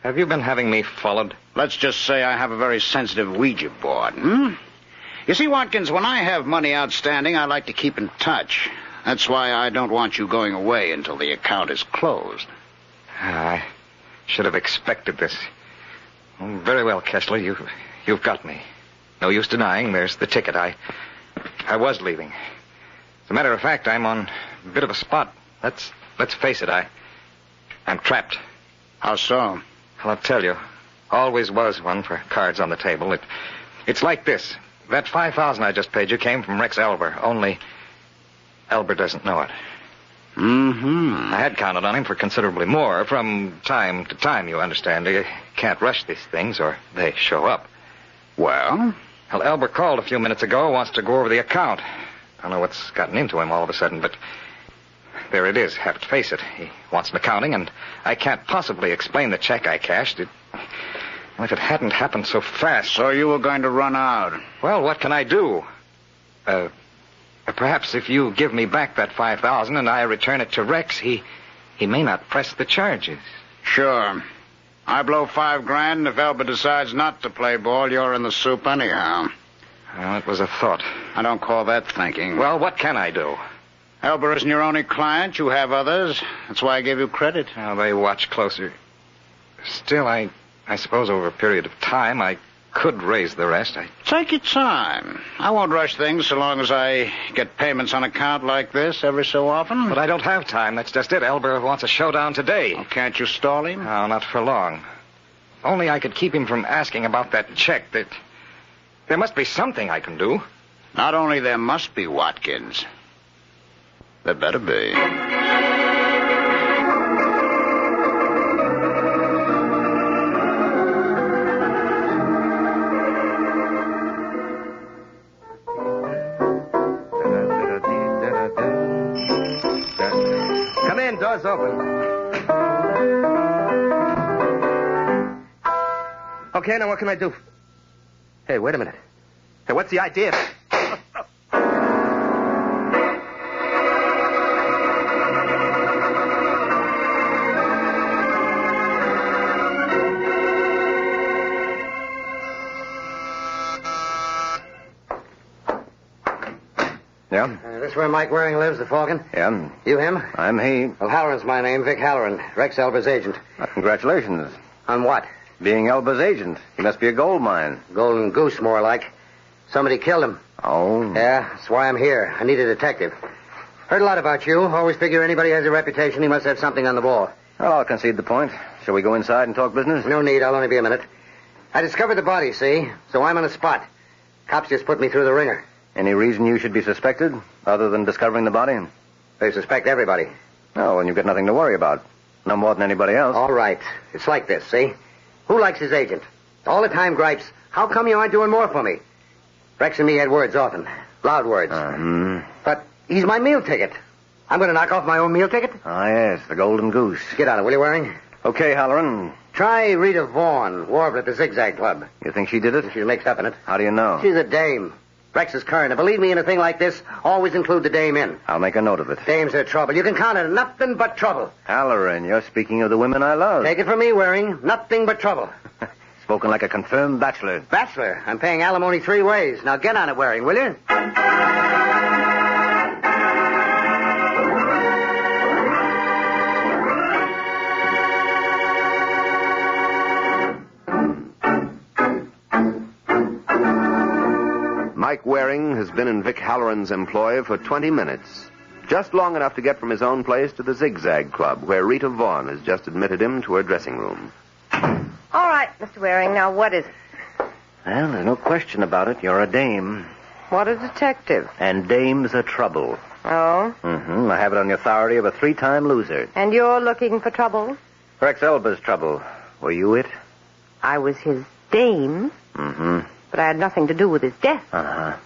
Have you been having me followed? Let's just say I have a very sensitive Ouija board, You see, Watkins, when I have money outstanding, I like to keep in touch. That's why I don't want you going away until the account is closed. I should have expected this. Oh, very well, Kessler, you've got me. No use denying there's the ticket. I was leaving. As a matter of fact, I'm on a bit of a spot. Let's face it, I'm trapped. How so? Well, I'll tell you. Always was one for cards on the table. It's like this. That $5,000 I just paid you came from Rex Elber. Only Elber doesn't know it. Mm-hmm. I had counted on him for considerably more. From time to time, you understand. You can't rush these things or they show up. Well? Well, Elber called a few minutes ago, wants to go over the account. I don't know what's gotten into him all of a sudden, but there it is. Have to face it. He wants an accounting, and I can't possibly explain the check I cashed. Well, if it hadn't happened so fast. So you were going to run out? Well, what can I do? Perhaps if you give me back that $5,000 and I return it to Rex, he may not press the charges. Sure. I blow $5,000, and if Elba decides not to play ball, you're in the soup anyhow. Well, it was a thought. I don't call that thinking. Well, what can I do? Elba isn't your only client. You have others. That's why I gave you credit. Well, they watch closer. Still, I suppose over a period of time, I could raise the rest. Take your time. I won't rush things so long as I get payments on account like this every so often. But I don't have time. That's just it. Elber wants a showdown today. Well, can't you stall him? No, not for long. If only I could keep him from asking about that check. There must be something I can do. Not only there must be, Watkins. There better be. Come in, door's open. Okay, now what can I do? Hey, wait a minute. Hey, what's the idea? Yeah? This where Mike Waring lives, the Falcon? Yeah. You him? I'm he. Well, Halloran's my name, Vic Halloran, Rex Elba's agent. Congratulations. On what? Being Elba's agent. He must be a gold mine. Golden goose, more like. Somebody killed him. Oh? Yeah, that's why I'm here. I need a detective. Heard a lot about you. Always figure anybody has a reputation, he must have something on the ball. Well, I'll concede the point. Shall we go inside and talk business? No need. I'll only be a minute. I discovered the body, see? So I'm on the spot. Cops just put me through the ringer. Any reason you should be suspected, other than discovering the body? They suspect everybody. Oh, and you've got nothing to worry about. No more than anybody else. All right. It's like this, see? Who likes his agent? All the time gripes. How come you aren't doing more for me? Rex and me had words often. Loud words. But he's my meal ticket. I'm going to knock off my own meal ticket? Ah, yes, the golden goose. Get on it, will you, Waring? Okay, Halloran. Try Rita Vaughn, warbler at the Zigzag Club. You think she did it? She's mixed up in it. How do you know? She's a dame. Rex is current. And believe me, in a thing like this, always include the dame in. I'll make a note of it. Dames are trouble. You can count on it. Nothing but trouble. Halloran, you're speaking of the women I love. Take it from me, Waring. Nothing but trouble. Spoken like a confirmed bachelor. Bachelor? I'm paying alimony 3 ways. Now get on it, Waring, will you? Mike Waring has been in Vic Halloran's employ for 20 minutes. Just long enough to get from his own place to the Zigzag Club, where Rita Vaughn has just admitted him to her dressing room. All right, Mr. Waring, now what is it? Well, there's no question about it. You're a dame. What a detective. And dames are trouble. Oh? Mm-hmm. I have it on the authority of a 3-time loser. And you're looking for trouble? Rex Elba's trouble. Were you it? I was his dame, Mm-hmm. but I had nothing to do with his death. Uh-huh.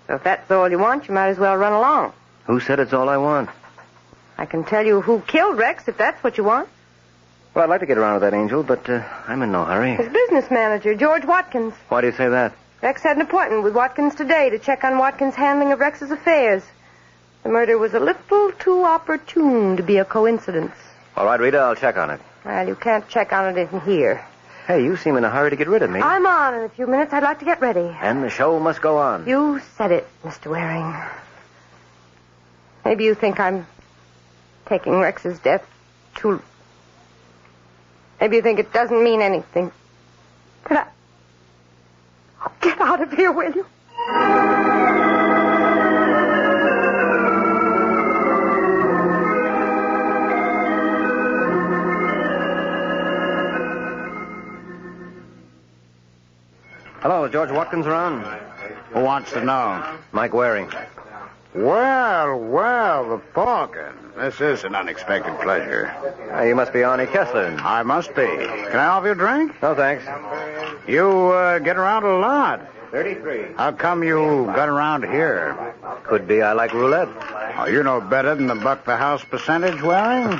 So if that's all you want, you might as well run along. Who said it's all I want? I can tell you who killed Rex if that's what you want. Well, I'd like to get around with that angel, but I'm in no hurry. His business manager, George Watkins. Why do you say that? Rex had an appointment with Watkins today to check on Watkins' handling of Rex's affairs. The murder was a little too opportune to be a coincidence. All right, Rita, I'll check on it. Well, you can't check on it in here. Hey, you seem in a hurry to get rid of me. I'm on in a few minutes. I'd like to get ready. And the show must go on. You said it, Mr. Waring. Maybe you think I'm taking Rex's death too... Maybe you think it doesn't mean anything. But I'll get out of here, will you? Hello, George Watkins around? Who wants to know? Mike Waring. Well, the Falcon. This is an unexpected pleasure. You must be Arnie Kessler. I must be. Can I offer you a drink? No, thanks. You get around a lot. 33. How come you got around here? Could be I like roulette. Oh, you know better than the buck the house percentage, Waring?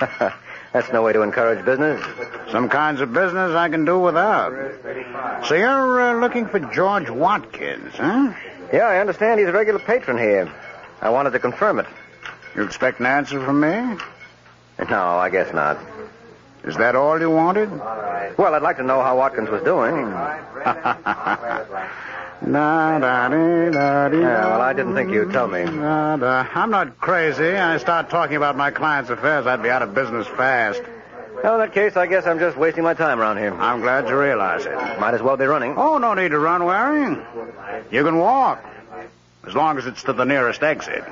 That's no way to encourage business. Some kinds of business I can do without. So you're looking for George Watkins, huh? Yeah, I understand he's a regular patron here. I wanted to confirm it. You expect an answer from me? No, I guess not. Is that all you wanted? Well, I'd like to know how Watkins was doing. Well, I didn't think you'd tell me. I'm not crazy. I start talking about my client's affairs, I'd be out of business fast. Well, in that case, I guess I'm just wasting my time around here. I'm glad you realize it. Might as well be running. Oh, no need to run, Waring. You can walk, as long as it's to the nearest exit.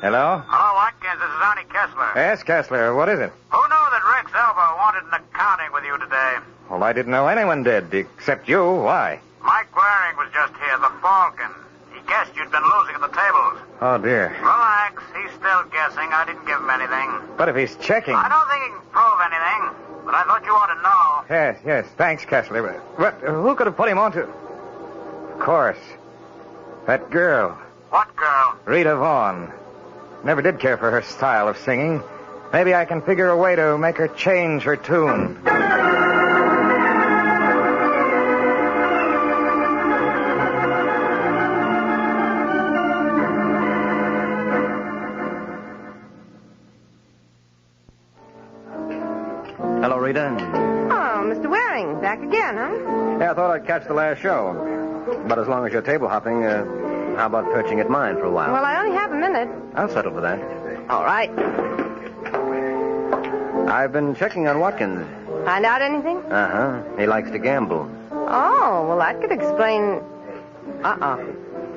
Hello? Hello, Watkins. This is Arnie Kessler. Yes, Kessler. What is it? Who knew that Rex Elba wanted an accounting with you today? Well, I didn't know anyone did, except you. Why? Mike Waring was just here, the Falcon. He guessed you'd been losing at the tables. Oh, dear. Relax. He's still guessing. I didn't give him anything. But if he's checking... I don't think he can prove anything, but I thought you ought to know. Yes. Thanks, Kessler. But who could have put him on to... Of course. That girl. What girl? Rita Vaughn. Never did care for her style of singing. Maybe I can figure a way to make her change her tune. Hello, Rita. Oh, Mr. Waring, back again, huh? Yeah, I thought I'd catch the last show. But as long as you're table hopping, how about perching at mine for a while? Well, I only have a minute. I'll settle for that. All right. I've been checking on Watkins. Find out anything? Uh-huh. He likes to gamble. Oh, well, that could explain...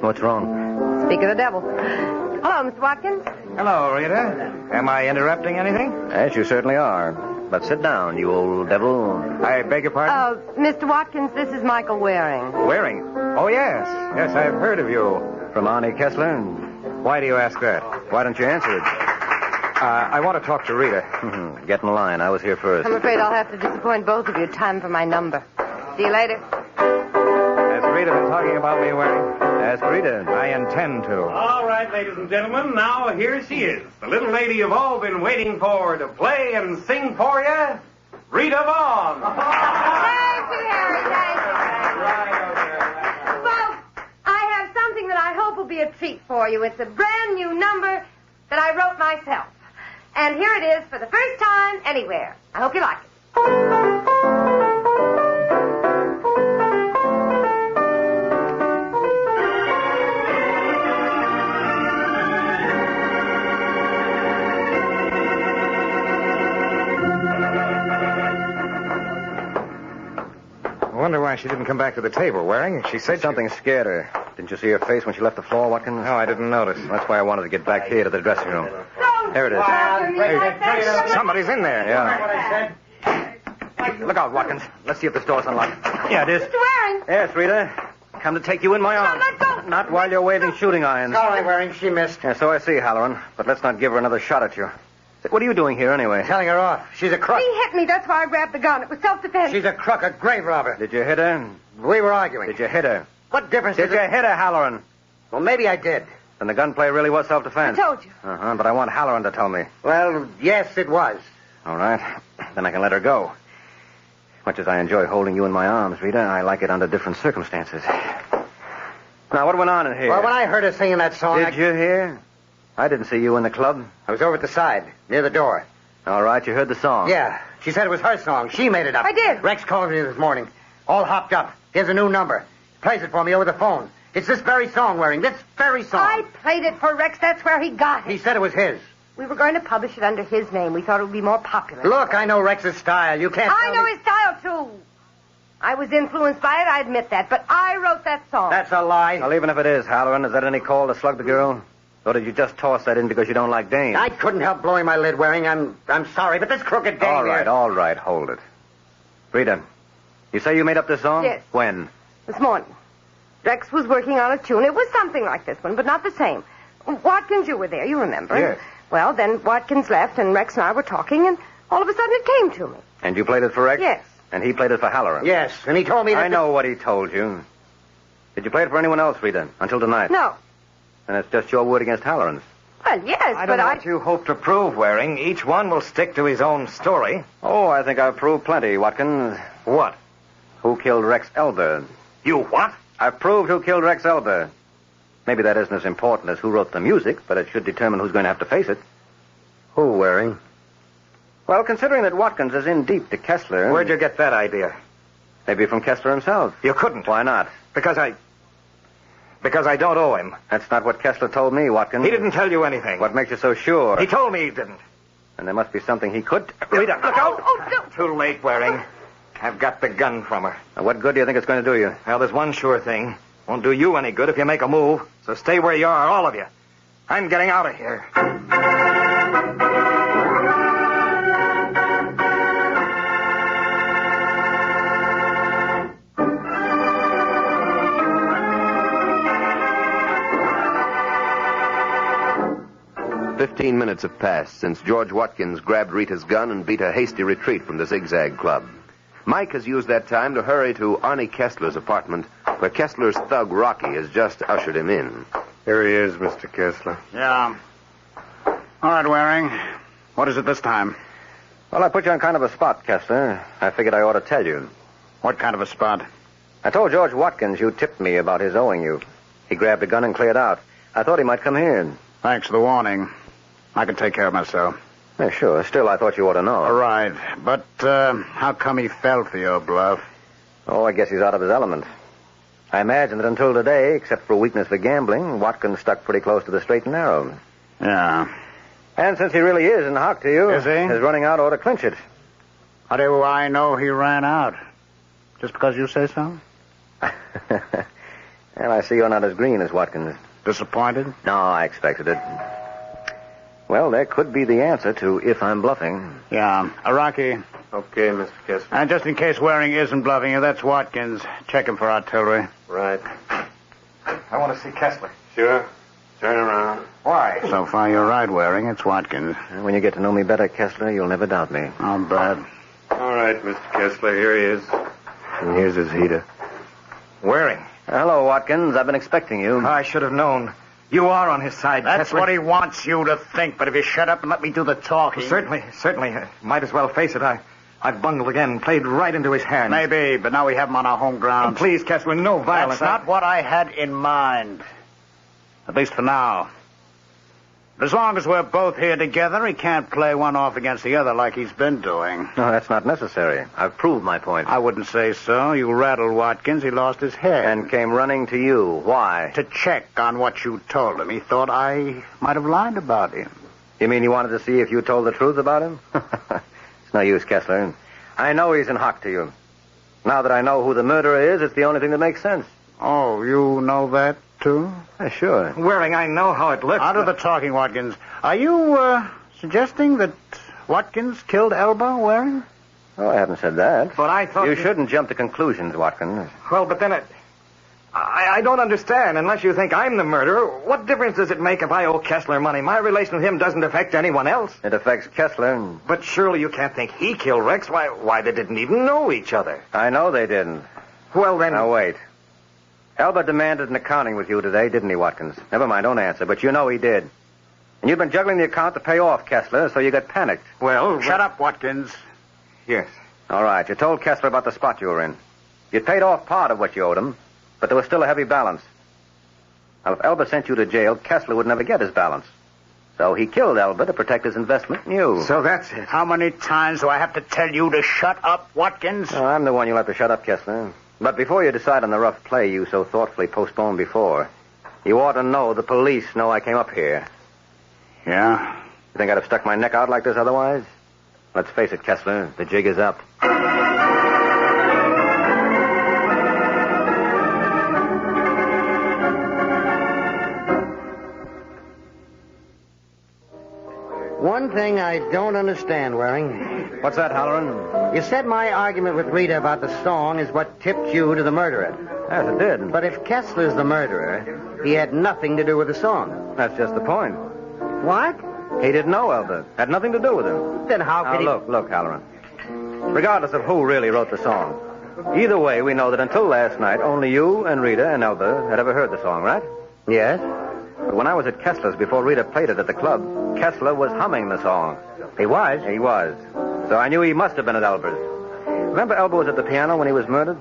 What's wrong? Speak of the devil. Hello, Mr. Watkins. Hello, Rita. Am I interrupting anything? Yes, you certainly are. But sit down, you old devil. I beg your pardon? Mr. Watkins, this is Michael Waring. Waring? Oh, yes. Yes, I've heard of you. From Arnie Kessler? Why do you ask that? Why don't you answer it? I want to talk to Rita. Get in line. I was here first. I'm afraid I'll have to disappoint both of you. Time for my number. See you later. Has Rita been talking about me, Waring? Ask Rita. I intend to. All right, ladies and gentlemen, now here she is. The little lady you've all been waiting for to play and sing for you, Rita Vaughn. Thank you, Harry. Thank you. Folks, I have something that I hope will be a treat for you. It's a brand new number that I wrote myself. And here it is for the first time anywhere. I hope you like it. I wonder why she didn't come back to the table, Waring. She said something scared her. Didn't you see her face when she left the floor, Watkins? No, I didn't notice. That's why I wanted to get back here to the dressing room. Here it is. Hey, somebody's in there. Yeah. Look out, Watkins. Let's see if this door's unlocked. Yeah, it is. Mr. Waring. Yes, Rita. Come to take you in my arms. Let go. Not while you're waving shooting irons. Sorry, Waring. She missed. Yeah, so I see, Halloran. But let's not give her another shot at you. What are you doing here, anyway? Telling her off. She's a crook. He hit me. That's why I grabbed the gun. It was self-defense. She's a crook, a grave robber. Did you hit her? We were arguing. Did you hit her? What difference Did does you it... hit her, Halloran? Well, maybe I did. Then the gunplay really was self-defense. I told you. Uh-huh, but I want Halloran to tell me. Well, yes, it was. All right. Then I can let her go. Much as I enjoy holding you in my arms, Rita, I like it under different circumstances. Now, what went on in here? Well, when I heard her singing that song... Did you hear? I didn't see you in the club. I was over at the side, near the door. All right, you heard the song. Yeah. She said it was her song. She made it up. I did. Rex called me this morning. All hopped up. Here's a new number. Plays it for me over the phone. It's this very song, Waring. This very song. I played it for Rex. That's where he got it. He said it was his. We were going to publish it under his name. We thought it would be more popular. Look, I know Rex's style. You can't I tell know me... his style, too. I was influenced by it, I admit that. But I wrote that song. That's a lie. Well, even if it is, Halloran, is that any call to slug the girl? Or did you just toss that in because you don't like dames? I couldn't help blowing my lid, Waring. I'm sorry, but this crooked dame All right, hold it. Rita, you say you made up this song? Yes. When? This morning. Rex was working on a tune. It was something like this one, but not the same. Watkins, you were there, you remember. Yes. Well, then Watkins left, and Rex and I were talking, and all of a sudden it came to me. And you played it for Rex? Yes. And he played it for Halloran? Yes, and he told me that... I know what he told you. Did you play it for anyone else, Rita, until tonight? No. And it's just your word against Halloran's. Well, yes, I don't know what you hope to prove, Waring. Each one will stick to his own story. Oh, I think I've proved plenty, Watkins. What? Who killed Rex Elba. You what? I've proved who killed Rex Elba. Maybe that isn't as important as who wrote the music, but it should determine who's going to have to face it. Who, Waring? Well, considering that Watkins is in deep to Kessler... Where'd you get that idea? Maybe from Kessler himself. You couldn't. Why not? Because I don't owe him. That's not what Kessler told me, Watkins. He didn't tell you anything. What makes you so sure? He told me he didn't. And there must be something he could... Rita, look out! Oh, Too late, Waring. I've got the gun from her. Now, what good do you think it's going to do you? Well, there's one sure thing. Won't do you any good if you make a move. So stay where you are, all of you. I'm getting out of here. "15 minutes have passed since George Watkins grabbed Rita's gun and beat a hasty retreat from the Zigzag Club. Mike has used that time to hurry to Arnie Kessler's apartment, where Kessler's thug Rocky has just ushered him in. Here he is, Mr. Kessler. Yeah. All right, Waring. What is it this time? Well, I put you on kind of a spot, Kessler. I figured I ought to tell you. What kind of a spot? I told George Watkins you tipped me about his owing you. He grabbed a gun and cleared out. I thought he might come here. Thanks for the warning. I can take care of myself. Yeah, sure. Still, I thought you ought to know. All right. But how come he fell for your bluff? Oh, I guess he's out of his element. I imagine that until today, except for weakness for gambling, Watkins stuck pretty close to the straight and narrow. Yeah. And since he really is in hock to you... Is he? His running out ought to clinch it. How do I know he ran out? Just because you say so? Well, I see you're not as green as Watkins. Disappointed? No, I expected it. Well, there could be the answer to if I'm bluffing. Yeah. Rocky. Okay, Mr. Kessler. And just in case Waring isn't bluffing you, that's Watkins. Check him for artillery. Right. I want to see Kessler. Sure. Turn around. Why? So far, you're right, Waring. It's Watkins. When you get to know me better, Kessler, you'll never doubt me. Not bad. All right, Mr. Kessler, here he is. And here's his heater. Waring. Hello, Watkins. I've been expecting you. I should have known. You are on his side, That's Kessler. what he wants you to think, but if you shut up and let me do the talking... Certainly. Might as well face it. I've bungled again, played right into his hands. Maybe, but now we have him on our home ground. Please, Kessler, no violence. That's not what I had in mind. At least for now. But as long as we're both here together, he can't play one off against the other like he's been doing. No, that's not necessary. I've proved my point. I wouldn't say so. You rattled Watkins. He lost his head. And came running to you. Why? To check on what you told him. He thought I might have lied about him. You mean he wanted to see if you told the truth about him? It's no use, Kessler. I know he's in hock to you. Now that I know who the murderer is, it's the only thing that makes sense. Oh, you know that, too? Yeah, sure. Waring, I know how it looks. Out of the talking, Watkins. Are you, suggesting that Watkins killed Elba, Waring? Oh, I haven't said that. But I thought... You shouldn't jump to conclusions, Watkins. Well, but then I don't understand. Unless you think I'm the murderer, what difference does it make if I owe Kessler money? My relation with him doesn't affect anyone else. It affects Kessler. But surely you can't think he killed Rex. Why, they didn't even know each other. I know they didn't. Well, then... Now, wait. Elba demanded an accounting with you today, didn't he, Watkins? Never mind, don't answer, but you know he did. And you've been juggling the account to pay off Kessler, so you got panicked. Well... Shut up, Watkins. Yes. All right, you told Kessler about the spot you were in. You paid off part of what you owed him, but there was still a heavy balance. Now, if Elba sent you to jail, Kessler would never get his balance. So he killed Elba to protect his investment in you. So that's it. How many times do I have to tell you to shut up, Watkins? Oh, I'm the one you'll have to shut up, Kessler. But before you decide on the rough play you so thoughtfully postponed before, you ought to know the police know I came up here. Yeah? You think I'd have stuck my neck out like this otherwise? Let's face it, Kessler, the jig is up. One thing I don't understand, Waring. What's that, Halloran? You said my argument with Rita about the song is what tipped you to the murderer. Yes, it did. But if Kessler's the murderer, he had nothing to do with the song. That's just the point. What? He didn't know Elva. Had nothing to do with him. Then how could he... Look, Halloran. Regardless of who really wrote the song, either way, we know that until last night, only you and Rita and Elva had ever heard the song, right? Yes. But when I was at Kessler's before Rita played it at the club, Kessler was humming the song. He was? He was. So I knew he must have been at Elba's. Remember Elba was at the piano when he was murdered?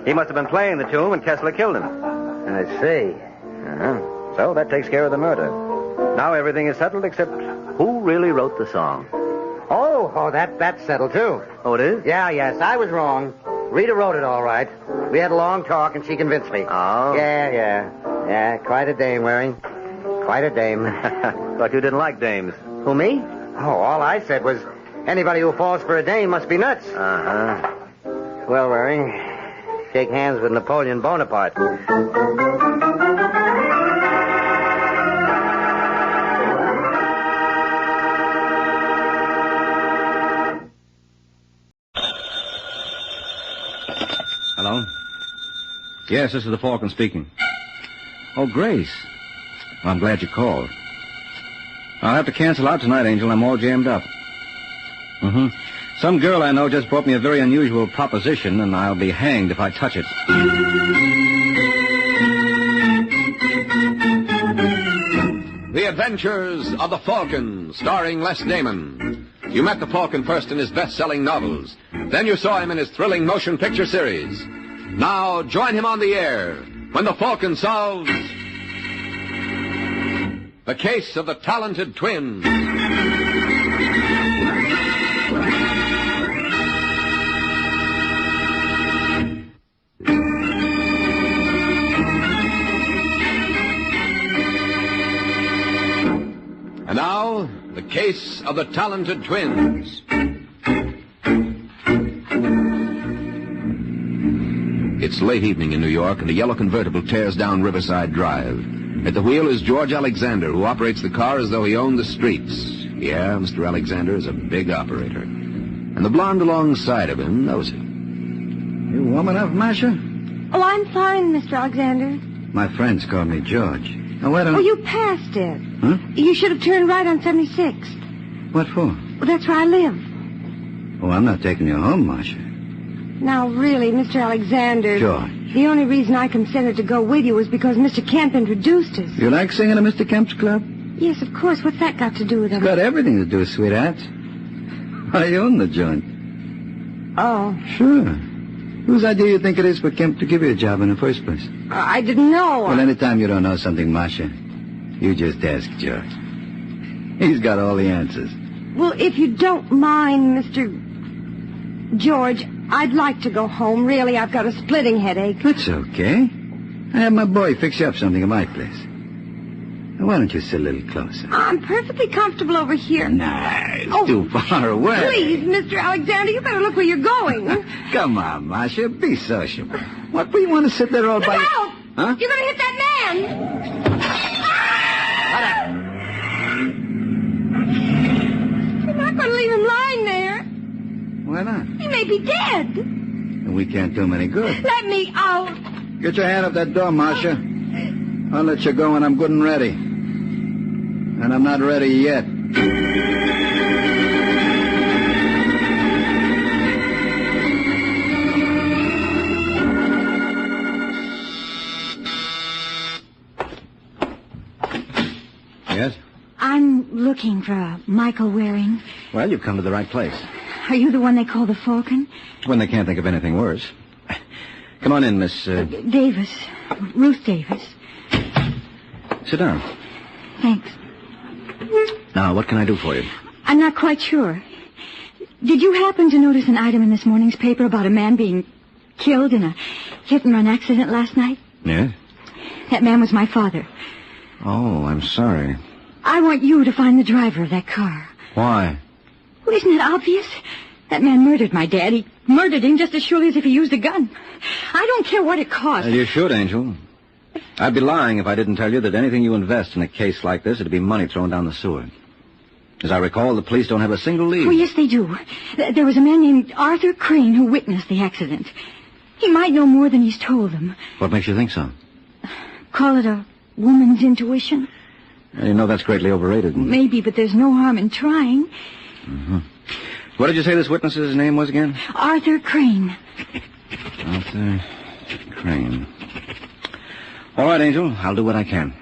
He must have been playing the tune when Kessler killed him. I see. Uh-huh. So that takes care of the murder. Now everything is settled except who really wrote the song. Oh, that's settled, too. Oh, it is? Yeah, yes, I was wrong. Rita wrote it all right. We had a long talk, and she convinced me. Oh? Yeah, quite a dame, Waring. Quite a dame. Thought you didn't like dames. Who, me? Oh, all I said was anybody who falls for a dame must be nuts. Uh-huh. Well, Waring, shake hands with Napoleon Bonaparte. Hello? Yes, this is the Falcon speaking. Oh, Grace. Well, I'm glad you called. I'll have to cancel out tonight, Angel. I'm all jammed up. Mm-hmm. Some girl I know just brought me a very unusual proposition, and I'll be hanged if I touch it. The Adventures of the Falcon, starring Les Damon. You met the Falcon first in his best-selling novels. Then you saw him in his thrilling motion picture series. Now, join him on the air when the Falcon solves the case of the talented twins. And now, the case of the talented twins. It's late evening in New York, and a yellow convertible tears down Riverside Drive. At the wheel is George Alexander, who operates the car as though he owned the streets. Yeah, Mr. Alexander is a big operator. And the blonde alongside of him knows it. You warm enough, Masha? Oh, I'm fine, Mr. Alexander. My friends call me George. Now, why don't... Oh, you passed it. Huh? You should have turned right on 76th. What for? Well, that's where I live. Oh, I'm not taking you home, Masha. Now, really, Mr. Alexander... George. The only reason I consented to go with you was because Mr. Kemp introduced us. You like singing at Mr. Kemp's club? Yes, of course. What's that got to do with it? It's got everything to do, sweetheart. I own the joint. Oh. Sure. Whose idea do you think it is for Kemp to give you a job in the first place? I didn't know. Well, anytime you don't know something, Masha, you just ask George. He's got all the answers. Well, if you don't mind, Mr. George, I'd like to go home. Really, I've got a splitting headache. That's okay. I have my boy fix you up something at my place. Now, why don't you sit a little closer? I'm perfectly comfortable over here. Nah, it's too far away. Please, Mr. Alexander, you better look where you're going. Come on, Masha, be sociable. What do you want to sit there all by... Look out! Huh? You're going to hit that man! You're not going to leave him lying there. Why not? He may be dead. And we can't do him any good. Let me out. Get your hand up that door, Masha. I'll let you go when I'm good and ready. And I'm not ready yet. Yes? I'm looking for Michael Waring. Well, you've come to the right place. Are you the one they call the Falcon? When they can't think of anything worse. Come on in, Miss... Davis. Ruth Davis. Sit down. Thanks. Now, what can I do for you? I'm not quite sure. Did you happen to notice an item in this morning's paper about a man being killed in a hit-and-run accident last night? Yes? That man was my father. Oh, I'm sorry. I want you to find the driver of that car. Why? Well, isn't it obvious? That man murdered my dad. He murdered him just as surely as if he used a gun. I don't care what it costs. You should, Angel. I'd be lying if I didn't tell you that anything you invest in a case like this, it'd be money thrown down the sewer. As I recall, the police don't have a single lead. Oh, yes, they do. There was a man named Arthur Crane who witnessed the accident. He might know more than he's told them. What makes you think so? Call it a woman's intuition? You know that's greatly overrated. Maybe, but there's no harm in trying. Mm-hmm. What did you say this witness's name was again? Arthur Crane. Arthur Crane. All right, Angel. I'll do what I can.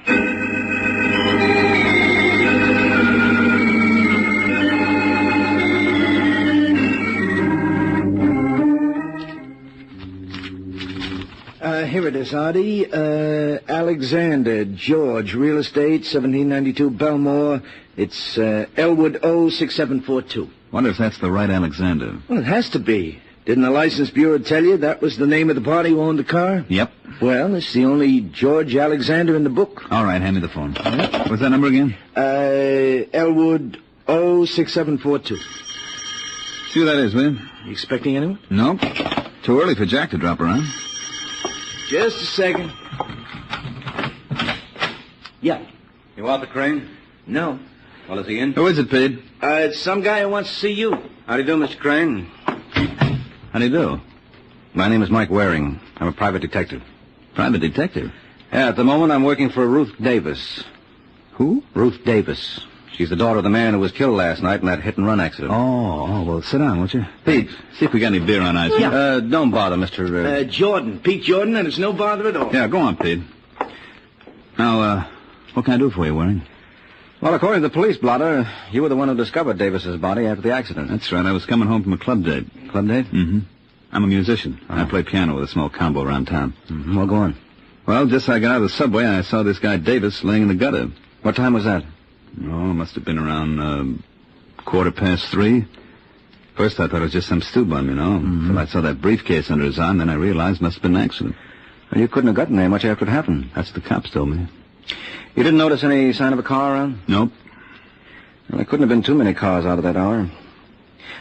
Here it is, Artie. Alexander George, real estate, 1792 Belmore. It's Elwood O6742. Wonder if that's the right Alexander. Well, it has to be. Didn't the license bureau tell you that was the name of the party who owned the car? Yep. Well, it's the only George Alexander in the book. All right, hand me the phone. What's that number again? Elwood O6742. See who that is, will you? You expecting anyone? Nope. Too early for Jack to drop around. Just a second. Yeah. You want the Crane? No. Well, is he in? Who is it, Pete? It's some guy who wants to see you. How do you do, Mr. Crane? How do you do? My name is Mike Waring. I'm a private detective. Private detective? Yeah, at the moment I'm working for Ruth Davis. Who? Ruth Davis. She's the daughter of the man who was killed last night in that hit-and-run accident. Oh, well, sit down, won't you? Pete, see if we got any beer on ice. Yeah. Don't bother, Mr. Jordan. Pete Jordan, and it's no bother at all. Yeah, go on, Pete. Now, what can I do for you, Waring? Well, according to the police blotter, you were the one who discovered Davis's body after the accident. That's right. I was coming home from a club date. Club date? Mm-hmm. I'm a musician. I play piano with a small combo around town. Mm-hmm. Well, go on. Well, just as I got out of the subway, I saw this guy Davis laying in the gutter. What time was that? Oh, it must have been around 3:15. First, I thought it was just some stew bum, you know. Mm-hmm. Till I saw that briefcase under his arm, then I realized it must have been an accident. Well, you couldn't have gotten there much after it happened. That's what the cops told me. You didn't notice any sign of a car around? Nope. Well, there couldn't have been too many cars out at that hour.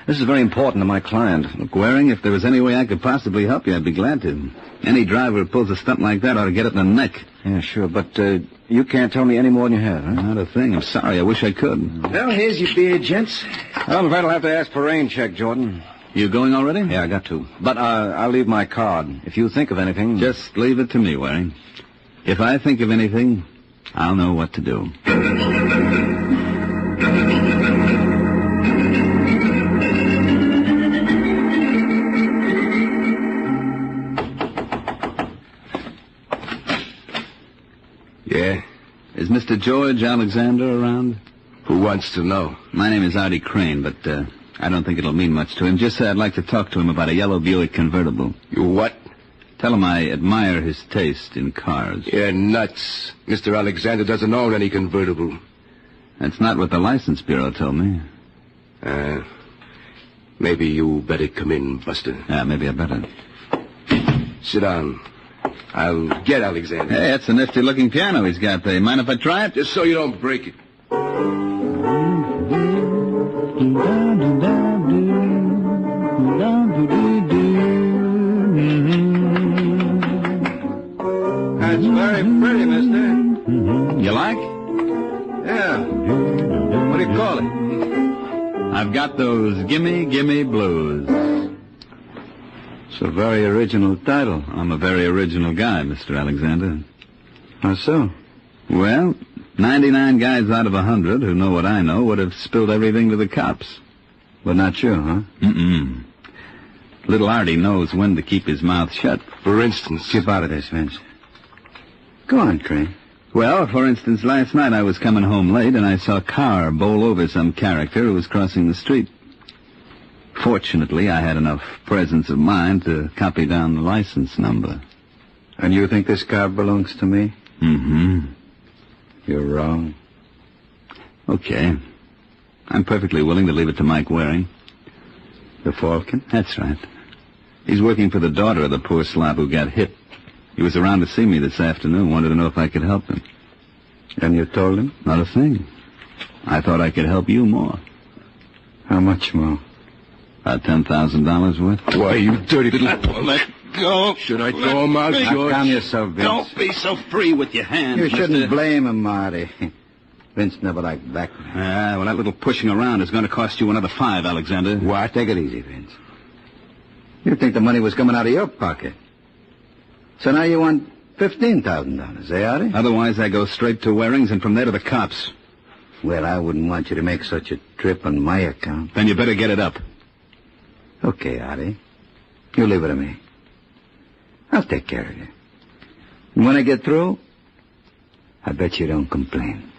This is very important to my client. Look, Waring, if there was any way I could possibly help you, I'd be glad to. Any driver who pulls a stunt like that ought to get it in the neck. Yeah, sure, but you can't tell me any more than you have, huh? Not a thing. I'm sorry. I wish I could. Well, here's your beer, gents. Well, I'm afraid I'll have to ask for a rain check, Jordan. You going already? Yeah, I got to. But I'll leave my card. If you think of anything... Just leave it to me, Waring. If I think of anything, I'll know what to do. Yeah? Is Mr. George Alexander around? Who wants to know? My name is Artie Crane, but I don't think it'll mean much to him. Just say I'd like to talk to him about a yellow Buick convertible. You what? Tell him I admire his taste in cars. You're nuts. Mr. Alexander doesn't own any convertible. That's not what the license bureau told me. Maybe you better come in, Buster. Yeah, maybe I better. Sit down. I'll get Alexander. Hey, that's a nifty-looking piano he's got there. Mind if I try it? Just so you don't break it. That's very pretty, mister. Mm-hmm. You like? Yeah. What do you call it? I've got those Gimme Gimme Blues. It's a very original title. I'm a very original guy, Mr. Alexander. How so? Well, 99 guys out of 100 who know what I know would have spilled everything to the cops. But not you, huh? Mm-mm. Little Artie knows when to keep his mouth shut. For instance... Keep out of this, Vince. Go on, Crane. Well, for instance, last night I was coming home late and I saw a car bowl over some character who was crossing the street. Fortunately, I had enough presence of mind to copy down the license number. And you think this car belongs to me? Mm-hmm. You're wrong. Okay. I'm perfectly willing to leave it to Mike Waring. The Falcon? That's right. He's working for the daughter of the poor slob who got hit. He was around to see me this afternoon, wanted to know if I could help him. And you told him? Not a thing. I thought I could help you more. How much more? About $10,000 worth. Why, you dirty little... Let go. Should I throw him out, George? Calm yourself, Vince. Don't be so free with your hands, You shouldn't blame him, Marty. Vince never liked blackmail. Well, that little pushing around is going to cost you another $5, Alexander. What? Take it easy, Vince. You'd think the money was coming out of your pocket. So now you want $15,000, eh, Artie? Otherwise, I go straight to Waring's and from there to the cops. Well, I wouldn't want you to make such a trip on my account. Then you better get it up. Okay, Artie. You leave it to me. I'll take care of you. And when I get through, I bet you don't complain.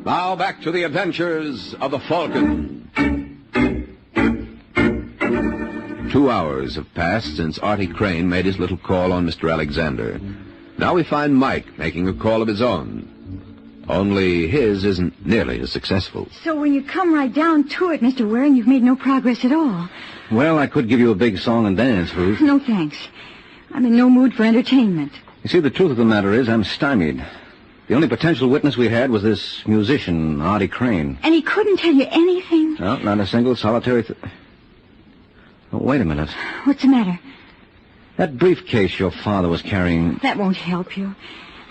Now back to the adventures of the Falcon. 2 hours have passed since Artie Crane made his little call on Mr. Alexander. Now we find Mike making a call of his own. Only his isn't nearly as successful. So when you come right down to it, Mr. Waring, you've made no progress at all. Well, I could give you a big song and dance, Ruth. No, thanks. I'm in no mood for entertainment. You see, the truth of the matter is I'm stymied. The only potential witness we had was this musician, Artie Crane. And he couldn't tell you anything? No, not a single solitary... Oh, wait a minute. What's the matter? That briefcase your father was carrying... That won't help you.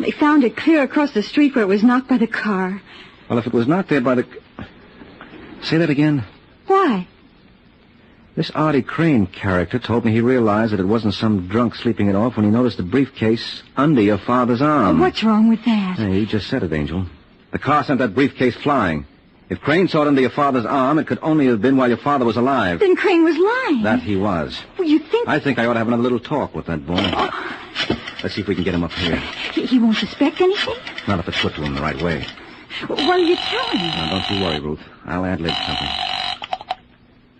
They found it clear across the street where it was knocked by the car. Well, if it was knocked there by the... Say that again. Why? This Artie Crane character told me he realized that it wasn't some drunk sleeping it off when he noticed the briefcase under your father's arm. What's wrong with that? Hey, he just said it, Angel. The car sent that briefcase flying. If Crane saw it under your father's arm, it could only have been while your father was alive. Then Crane was lying. That he was. Well, you think... I think I ought to have another little talk with that boy. Let's see if we can get him up here. He won't suspect anything? Not if it's put to him the right way. What are you telling him? Now, don't you worry, Ruth. I'll ad-lib something.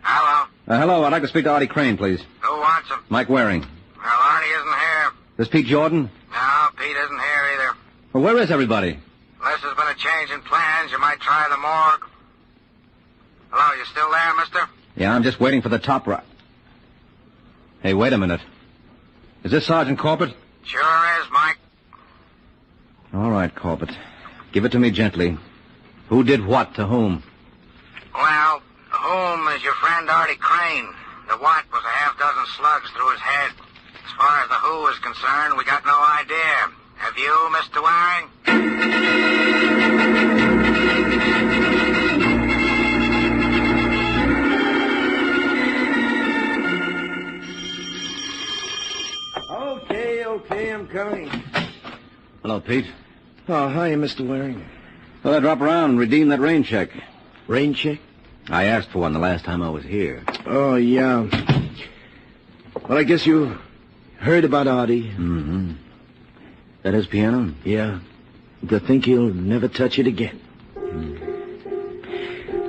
Hello? Hello, I'd like to speak to Artie Crane, please. Who wants him? Mike Waring. Well, Artie isn't here. This Pete Jordan? No, Pete isn't here either. Well, where is everybody? Unless there's been a change in plans, you might try the morgue. Hello, you still there, mister? Yeah, I'm just waiting for the top right. Hey, wait a minute. Is this Sergeant Corbett? Sure is, Mike. All right, Corbett. Give it to me gently. Who did what to whom? Well, whom is your friend Artie Crane. The what was a half dozen slugs through his head. As far as the who is concerned, we got no idea. Have you, Mr. Waring? Okay, I'm coming. Hello, Pete. Oh, hi, Mr. Waring. Thought I'd drop around and redeem that rain check. Rain check? I asked for one the last time I was here. Oh, yeah. Well, I guess you heard about Artie. Mm-hmm. That his piano? Yeah. To think he'll never touch it again.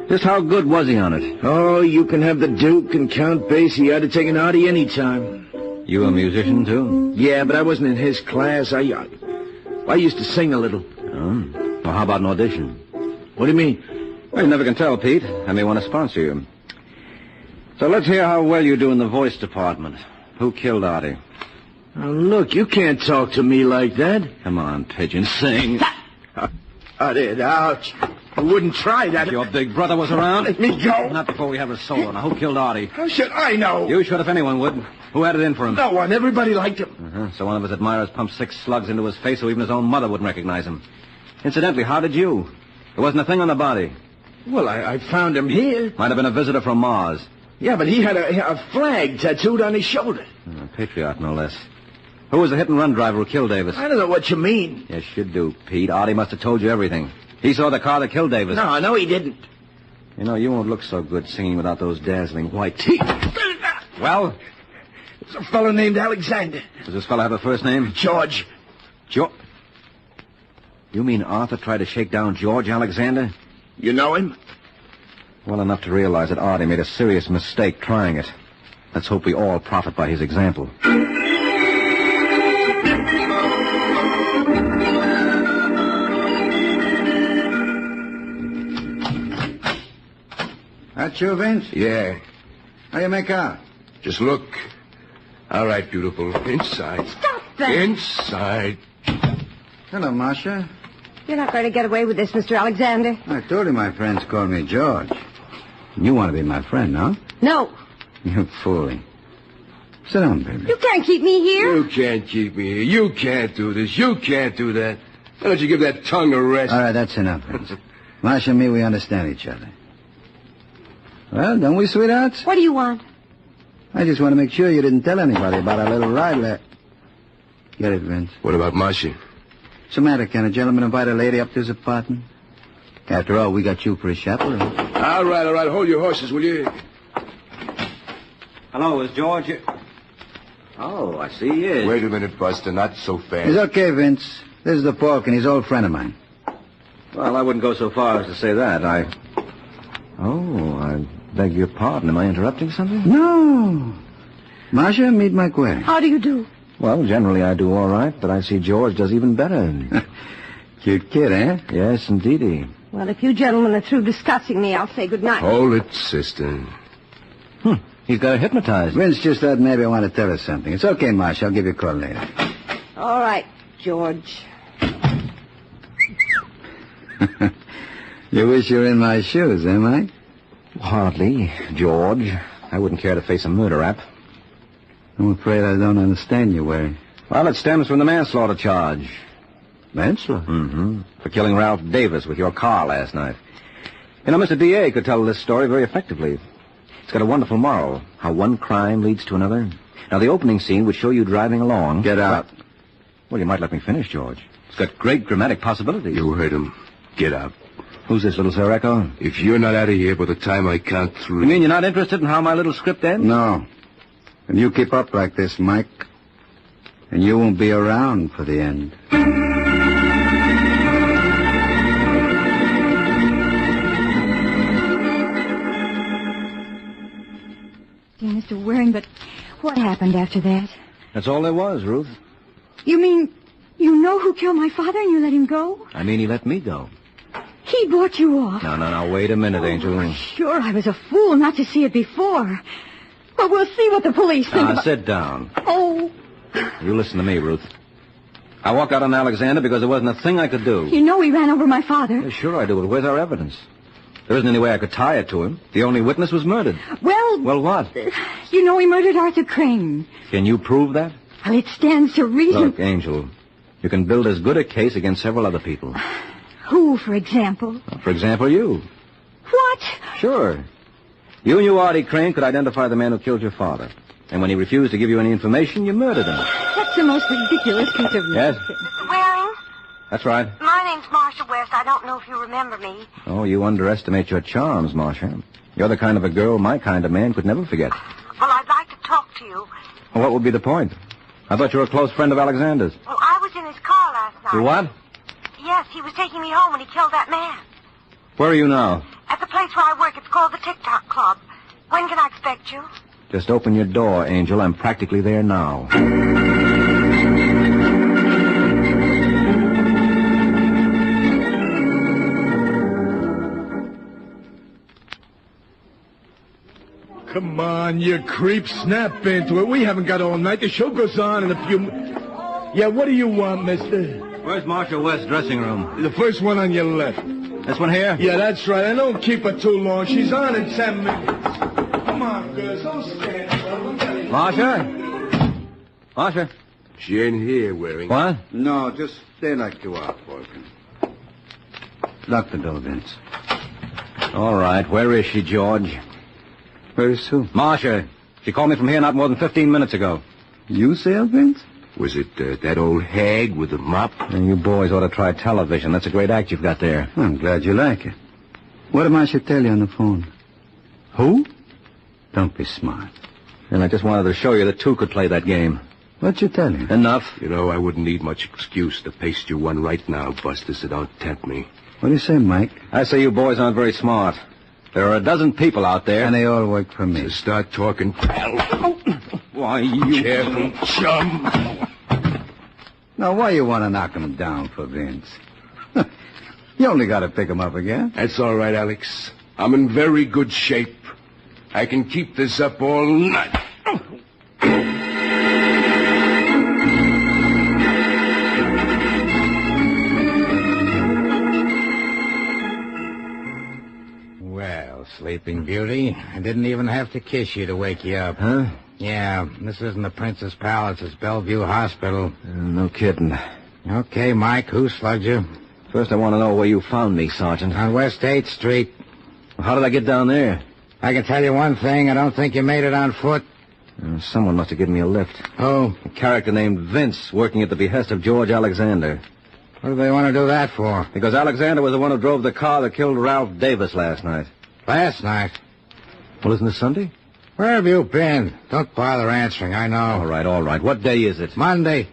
Just how good was he on it? Oh, you can have the Duke and Count Basie. I'd have taken Artie any time. You a musician, too? Yeah, but I wasn't in his class. I used to sing a little. Oh. Well, how about an audition? What do you mean? Well, you never can tell, Pete. I may want to sponsor you. So let's hear how well you do in the voice department. Who killed Artie? Oh, look, you can't talk to me like that. Come on, Pigeon, sing. Ouch. I wouldn't try that. If your big brother was around? Let me go. Not before we have a solo. Now, who killed Artie? How should I know? You should if anyone would. Who had it in for him? No one. Everybody liked him. Uh-huh. So one of his admirers pumped 6 slugs into his face so even his own mother wouldn't recognize him. Incidentally, how did you? There wasn't a thing on the body. Well, I found him here. Might have been a visitor from Mars. Yeah, but he had a flag tattooed on his shoulder. Patriot, no less. Who was the hit-and-run driver who killed Davis? I don't know what you mean. Yes, you do, Pete. Artie must have told you everything. He saw the car that killed Davis. No, he didn't. You know, you won't look so good singing without those dazzling white teeth. Well? There's a fellow named Alexander. Does this fellow have a first name? George. George? You mean Arthur tried to shake down George Alexander? You know him? Well enough to realize that Artie made a serious mistake trying it. Let's hope we all profit by his example. That's you, Vince? Yeah. How you make out? Just look. All right, beautiful. Inside. Stop that! Inside. Hello, Marcia. You're not going to get away with this, Mr. Alexander. I told you my friends call me George. You want to be my friend, no? No. You're fooling. Sit down, baby. You can't keep me here. You can't keep me here. You can't do this. You can't do that. Why don't you give that tongue a rest? All right, that's enough. Marcia and me, we understand each other. Well, don't we, sweethearts? What do you want? I just want to make sure you didn't tell anybody about our little ride there. Get it, Vince? What about Marcia? What's the matter? Can a gentleman invite a lady up to his apartment? After all, we got you for a chaperone. All right. Hold your horses, will you? Hello, is George here? Oh, I see he is. Wait a minute, Buster. Not so fast. It's okay, Vince. This is the Falcon. He's an old friend of mine. Well, I wouldn't go so far as to say that. Oh, I beg your pardon. Am I interrupting something? No. Marcia, meet my query. How do you do? Well, generally I do all right, but I see George does even better. Cute kid, eh? Yes, indeedy. Well, if you gentlemen are through discussing me, I'll say good night. Hold it, sister. He's got her hypnotized. Vince just thought maybe I want to tell her something. It's okay, Marcia. I'll give you a call later. All right, George. You wish you were in my shoes, eh, Mike? Hardly, George. I wouldn't care to face a murder rap. I'm afraid I don't understand you, Wary. Well, it stems from the manslaughter charge. Manslaughter? Mm-hmm. For killing Ralph Davis with your car last night. You know, Mr. D.A. could tell this story very effectively. It's got a wonderful moral. How one crime leads to another. Now, the opening scene would show you driving along. Get out. Well, you might let me finish, George. It's got great dramatic possibilities. You heard him. Get out. Who's this little Sir Echo? If you're not out of here by the time I count 3... You mean you're not interested in how my little script ends? No. And you keep up like this, Mike, and you won't be around for the end. Dear Mr. Waring, but what happened after that? That's all there was, Ruth. You mean you know who killed my father and you let him go? I mean, he let me go. He bought you off. No, wait a minute, Angel. Sure, I was a fool not to see it before. But we'll see what the police think about... Sit down. Oh. You listen to me, Ruth. I walked out on Alexander because there wasn't a thing I could do. You know he ran over my father. Yeah, sure I do, but where's our evidence? There isn't any way I could tie it to him. The only witness was murdered. Well... Well, what? You know he murdered Arthur Crane. Can you prove that? Well, it stands to reason... Look, Angel, you can build as good a case against several other people. Who, for example? Well, for example, you. What? Sure. You knew Artie Crane could identify the man who killed your father. And when he refused to give you any information, you murdered him. That's the most ridiculous piece of... Yes? Mr. Waring? That's right. My name's Marcia West. I don't know if you remember me. Oh, you underestimate your charms, Marcia. You're the kind of a girl my kind of man could never forget. Well, I'd like to talk to you. Well, what would be the point? I thought you were a close friend of Alexander's. Well, I was in his car last night. You what? Yes, he was taking me home when he killed that man. Where are you now? At the place where I work. It's called the TikTok Club. When can I expect you? Just open your door, Angel. I'm practically there now. Come on, you creep. Snap into it. We haven't got all night. The show goes on in a few... Yeah, what do you want, mister? Where's Marcia West's dressing room? The first one on your left. This one here? Yeah, that's right. I don't keep her too long. She's on in 10 minutes. Come on, girls. Don't stand. Marcia? Marcia? She ain't here, Waring. What? No, just stay like you are, Falcon. Lock the door, Vince. All right. Where is she, George? Where is who? Marcia. She called me from here not more than 15 minutes ago. You sail, Vince? Was it that old hag with the mop? And you boys ought to try television. That's a great act you've got there. I'm glad you like it. What did Marcia tell you on the phone? Who? Don't be smart. And I just wanted to show you that two could play that game. What'd you tell you? Enough. You know, I wouldn't need much excuse to paste you one right now, Buster, so don't tempt me. What do you say, Mike? I say you boys aren't very smart. There are a dozen people out there. And they all work for me. So start talking, pal. Why, you... Careful, chum. Now, why you want to knock him down for, Vince? You only got to pick him up again. That's all right, Alex. I'm in very good shape. I can keep this up all night. Oh, Sleeping Beauty. I didn't even have to kiss you to wake you up. Huh? Yeah, this isn't the Princess Palace. It's Bellevue Hospital. No kidding. Okay, Mike, who slugged you? First, I want to know where you found me, Sergeant. On West 8th Street. How did I get down there? I can tell you one thing. I don't think you made it on foot. Someone must have given me a lift. Who? A character named Vince, working at the behest of George Alexander. What do they want to do that for? Because Alexander was the one who drove the car that killed Ralph Davis last night. Last night? Well, isn't it Sunday? Where have you been? Don't bother answering, I know. All right. What day is it? Monday.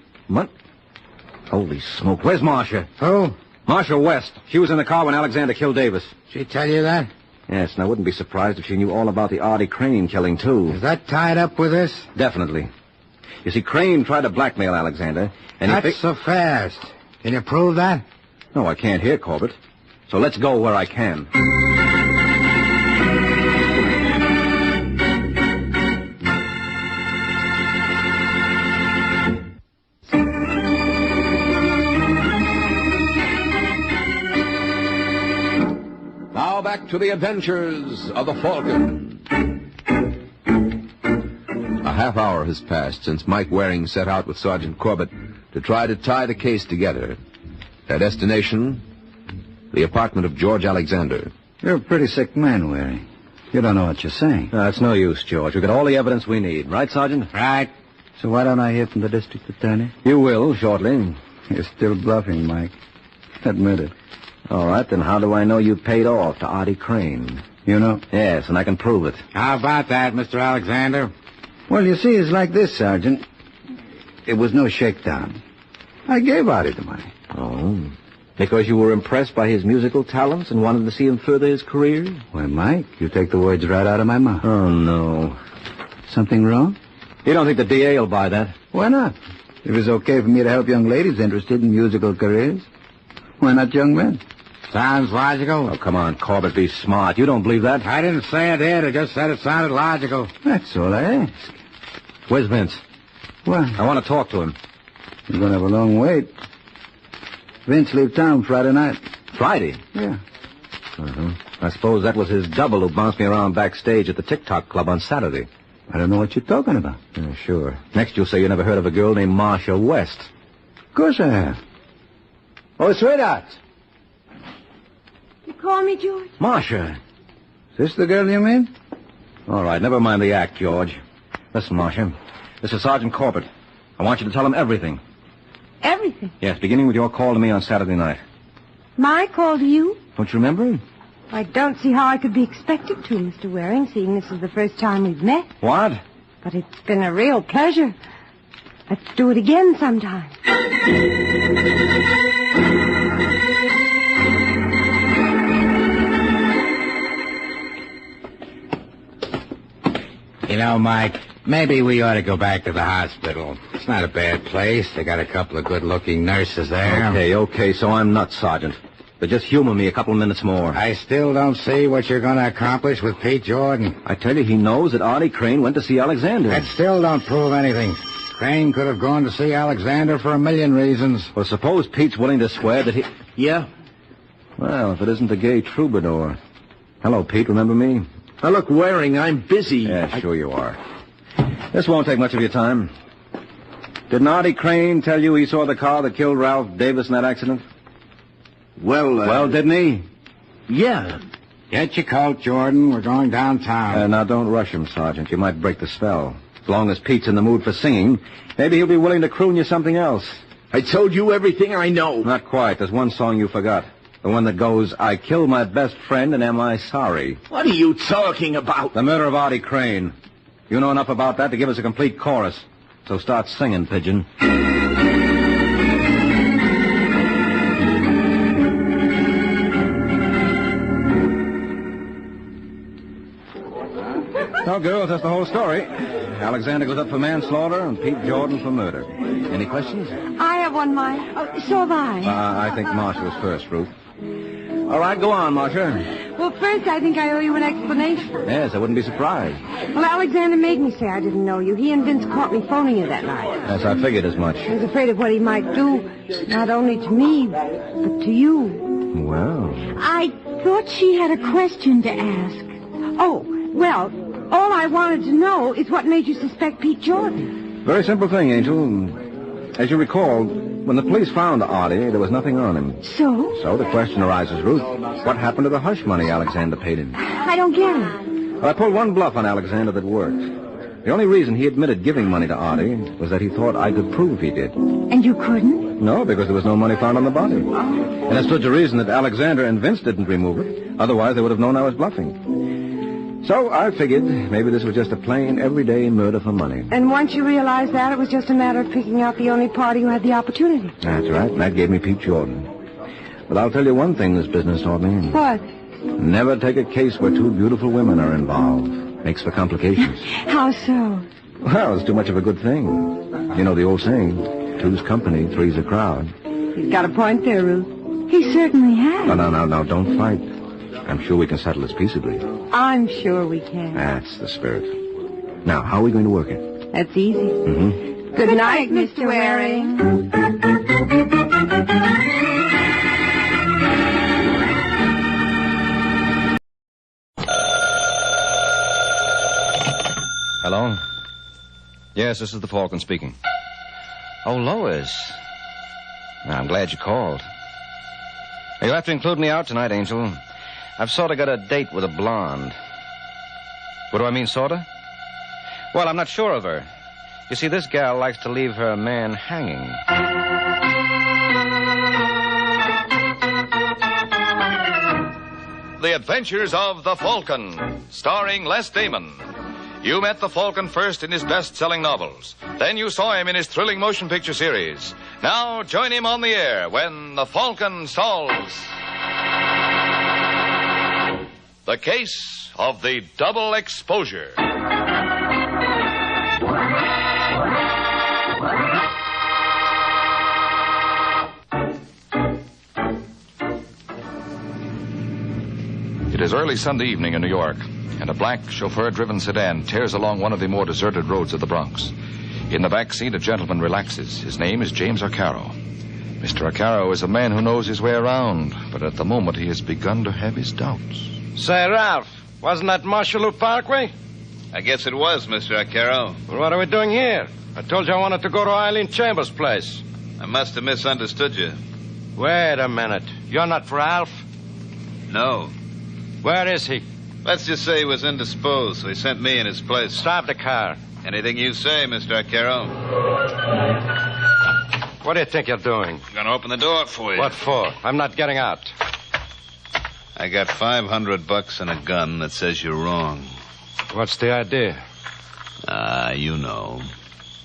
Holy smoke. Where's Marcia? Who? Marcia West. She was in the car when Alexander killed Davis. She tell you that? Yes, and I wouldn't be surprised if she knew all about the Artie Crane killing, too. Is that tied up with this? Definitely. You see, Crane tried to blackmail Alexander, and Not so fast. Can you prove that? No, I can't hear Corbett. So let's go where I can. Now back to the adventures of the Falcon. A half hour has passed since Mike Waring set out with Sergeant Corbett to try to tie the case together. Their destination, the apartment of George Alexander. You're a pretty sick man, Waring. You don't know what you're saying. It's no use, George. We've got all the evidence we need. Right, Sergeant? Right. So why don't I hear from the district attorney? You will, shortly. You're still bluffing, Mike. Admit it. All right, then how do I know you paid off to Artie Crane? You know? Yes, and I can prove it. How about that, Mr. Alexander? Well, you see, it's like this, Sergeant. It was no shakedown. I gave Artie the money. Oh. Because you were impressed by his musical talents and wanted to see him further his career? Why, Mike, you take the words right out of my mouth. Oh, no. Something wrong? You don't think the DA will buy that? Why not? If it's okay for me to help young ladies interested in musical careers, why not young men? Sounds logical. Oh, come on, Corbett, be smart. You don't believe that? I didn't say I did. I just said it sounded logical. That's all I ask. Where's Vince? What? I want to talk to him. You're going to have a long wait. Vince leave town Friday night. Friday? Yeah. Uh-huh. I suppose that was his double who bounced me around backstage at the TikTok Club on Saturday. I don't know what you're talking about. Yeah, sure. Next you'll say you never heard of a girl named Marcia West. Of course I have. Oh, sweetheart. You call me, George? Marcia. Is this the girl you mean? All right, never mind the act, George. Listen, Marcia. This is Sergeant Corbett. I want you to tell him everything. Everything? Yes, beginning with your call to me on Saturday night. My call to you? Don't you remember? I don't see how I could be expected to, Mr. Waring, seeing this is the first time we've met. What? But it's been a real pleasure. Let's do it again sometime. You know, Mike, maybe we ought to go back to the hospital. It's not a bad place. They got a couple of good-looking nurses there. Okay, so I'm nuts, Sergeant. But just humor me a couple of minutes more. I still don't see what you're going to accomplish with Pete Jordan. I tell you, he knows that Artie Crane went to see Alexander. That still don't prove anything. Crane could have gone to see Alexander for a million reasons. Well, suppose Pete's willing to swear that he... Yeah? Well, if it isn't the gay troubadour. Hello, Pete, remember me? Now, look, Waring, I'm busy. Yeah, sure you are. This won't take much of your time. Didn't Artie Crane tell you he saw the car that killed Ralph Davis in that accident? Well, didn't he? Yeah. Get your coat, Jordan. We're going downtown. Now, don't rush him, Sergeant. You might break the spell. As long as Pete's in the mood for singing, maybe he'll be willing to croon you something else. I told you everything I know. Not quite. There's one song you forgot. The one that goes, I killed my best friend and am I sorry? What are you talking about? The murder of Artie Crane. You know enough about that to give us a complete chorus. So start singing, Pigeon. No, girls, that's the whole story. Alexander goes up for manslaughter and Pete Jordan for murder. Any questions? I have one, Mike. Oh, so have I. I think Marcia was first, Ruth. All right, go on, Marcia. Well, first, I think I owe you an explanation. Yes, I wouldn't be surprised. Well, Alexander made me say I didn't know you. He and Vince caught me phoning you that night. Yes, I figured as much. I was afraid of what he might do, not only to me, but to you. Well. I thought she had a question to ask. Oh, well, all I wanted to know is what made you suspect Pete Jordan. Very simple thing, Angel. As you recall, when the police found Artie, there was nothing on him. So? So the question arises, Ruth, what happened to the hush money Alexander paid him? I don't get it. Well, I pulled one bluff on Alexander that worked. The only reason he admitted giving money to Artie was that he thought I could prove he did. And you couldn't? No, because there was no money found on the body. And it stood to reason that Alexander and Vince didn't remove it. Otherwise, they would have known I was bluffing. So I figured maybe this was just a plain, everyday murder for money. And once you realized that, it was just a matter of picking out the only party who had the opportunity. That's right. And that gave me Pete Jordan. But I'll tell you one thing this business taught me. What? Never take a case where two beautiful women are involved. Makes for complications. How so? Well, it's too much of a good thing. You know the old saying, two's company, three's a crowd. He's got a point there, Ruth. He certainly has. No, don't fight. I'm sure we can settle this peaceably. I'm sure we can. That's the spirit. Now, how are we going to work it? That's easy. Mm-hmm. Good night, Mr. Waring. Hello? Yes, this is the Falcon speaking. Oh, Lois. I'm glad you called. You'll have to include me out tonight, Angel. I've sort of got a date with a blonde. What do I mean, sort of? Well, I'm not sure of her. You see, this gal likes to leave her man hanging. The Adventures of the Falcon, starring Les Damon. You met the Falcon first in his best-selling novels. Then you saw him in his thrilling motion picture series. Now join him on the air when the Falcon solves the case of the double exposure. It is early Sunday evening in New York, and a black chauffeur-driven sedan tears along one of the more deserted roads of the Bronx. In the back seat, a gentleman relaxes. His name is James Arcaro. Mr. Arcaro is a man who knows his way around, but at the moment he has begun to have his doubts. Say, Ralph, wasn't that Marshallou Parkway? I guess it was, Mr. Arcaro. Well, what are we doing here? I told you I wanted to go to Eileen Chambers' place. I must have misunderstood you. Wait a minute. You're not Ralph? No. Where is he? Let's just say he was indisposed, so he sent me in his place. Stop the car. Anything you say, Mr. Arcaro. What do you think you're doing? I'm going to open the door for you. What for? I'm not getting out. I got $500 and a gun that says you're wrong. What's the idea? You know.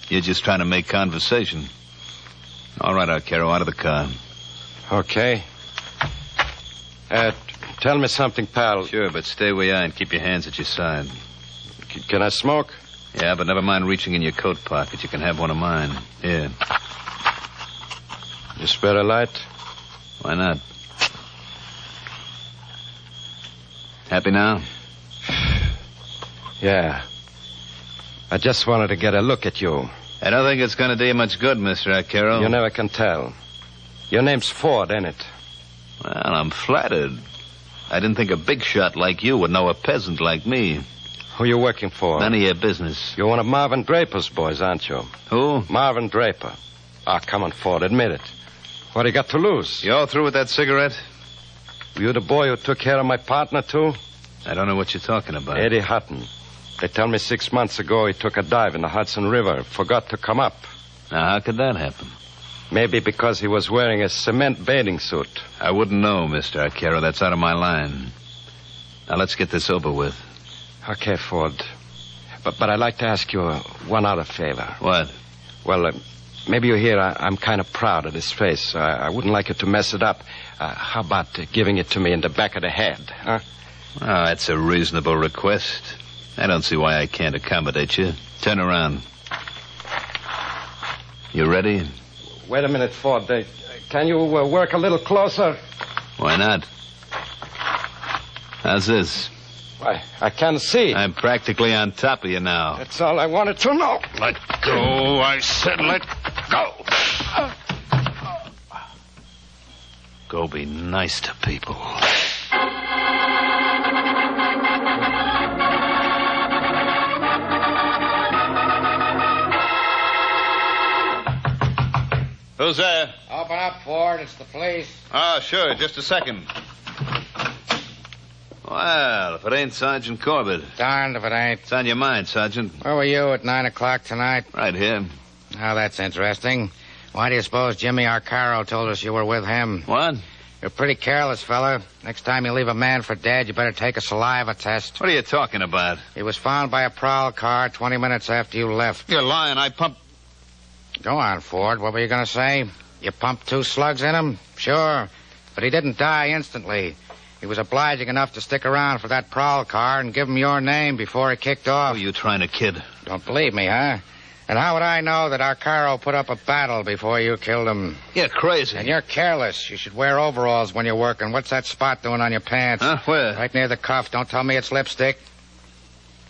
You're just trying to make conversation. All right, Arcaro, out of the car. Okay. Tell me something, pal. Sure, but stay where you are and keep your hands at your side. Can I smoke? Yeah, but never mind reaching in your coat pocket. You can have one of mine. Here. You spare a light? Why not? Happy now? Yeah. I just wanted to get a look at you. I don't think it's going to do you much good, Mr. Arcaro. You never can tell. Your name's Ford, ain't it? Well, I'm flattered. I didn't think a big shot like you would know a peasant like me. Who you working for? None of your business. You're one of Marvin Draper's boys, aren't you? Who? Marvin Draper. Come on, Ford, admit it. What do you got to lose? You all through with that cigarette? Were you the boy who took care of my partner, too? I don't know what you're talking about. Eddie Hutton. They tell me 6 months ago he took a dive in the Hudson River, forgot to come up. Now, how could that happen? Maybe because he was wearing a cement bathing suit. I wouldn't know, Mr. Arcaro. That's out of my line. Now, let's get this over with. Okay, Ford. But I'd like to ask you one other favor. What? Well, maybe you hear I'm kind of proud of this face. I wouldn't like you to mess it up. How about giving it to me in the back of the head, huh? Oh, that's a reasonable request. I don't see why I can't accommodate you. Turn around. You ready? Wait a minute, Ford. Can you work a little closer? Why not? How's this? Why, I can't see. I'm practically on top of you now. That's all I wanted to know. Let go. I said let go. Go be nice to people. Who's there? Open up, Ford. It's the police. Oh, sure. Just a second. Well, if it ain't Sergeant Corbett. Darned if it ain't. It's on your mind, Sergeant. Where were you at 9 o'clock tonight? Right here. Oh, that's interesting. Why do you suppose Jimmy Arcaro told us you were with him? What? You're pretty careless, fella. Next time you leave a man for dead, you better take a saliva test. What are you talking about? He was found by a prowl car 20 minutes after you left. You're lying. I pumped... Go on, Ford. What were you going to say? You pumped 2 slugs in him? Sure. But he didn't die instantly. He was obliging enough to stick around for that prowl car and give him your name before he kicked off. Who are you trying to kid? Don't believe me, huh? And how would I know that Arcaro put up a battle before you killed him? You're crazy. And you're careless. You should wear overalls when you're working. What's that spot doing on your pants? Huh? Where? Right near the cuff. Don't tell me it's lipstick.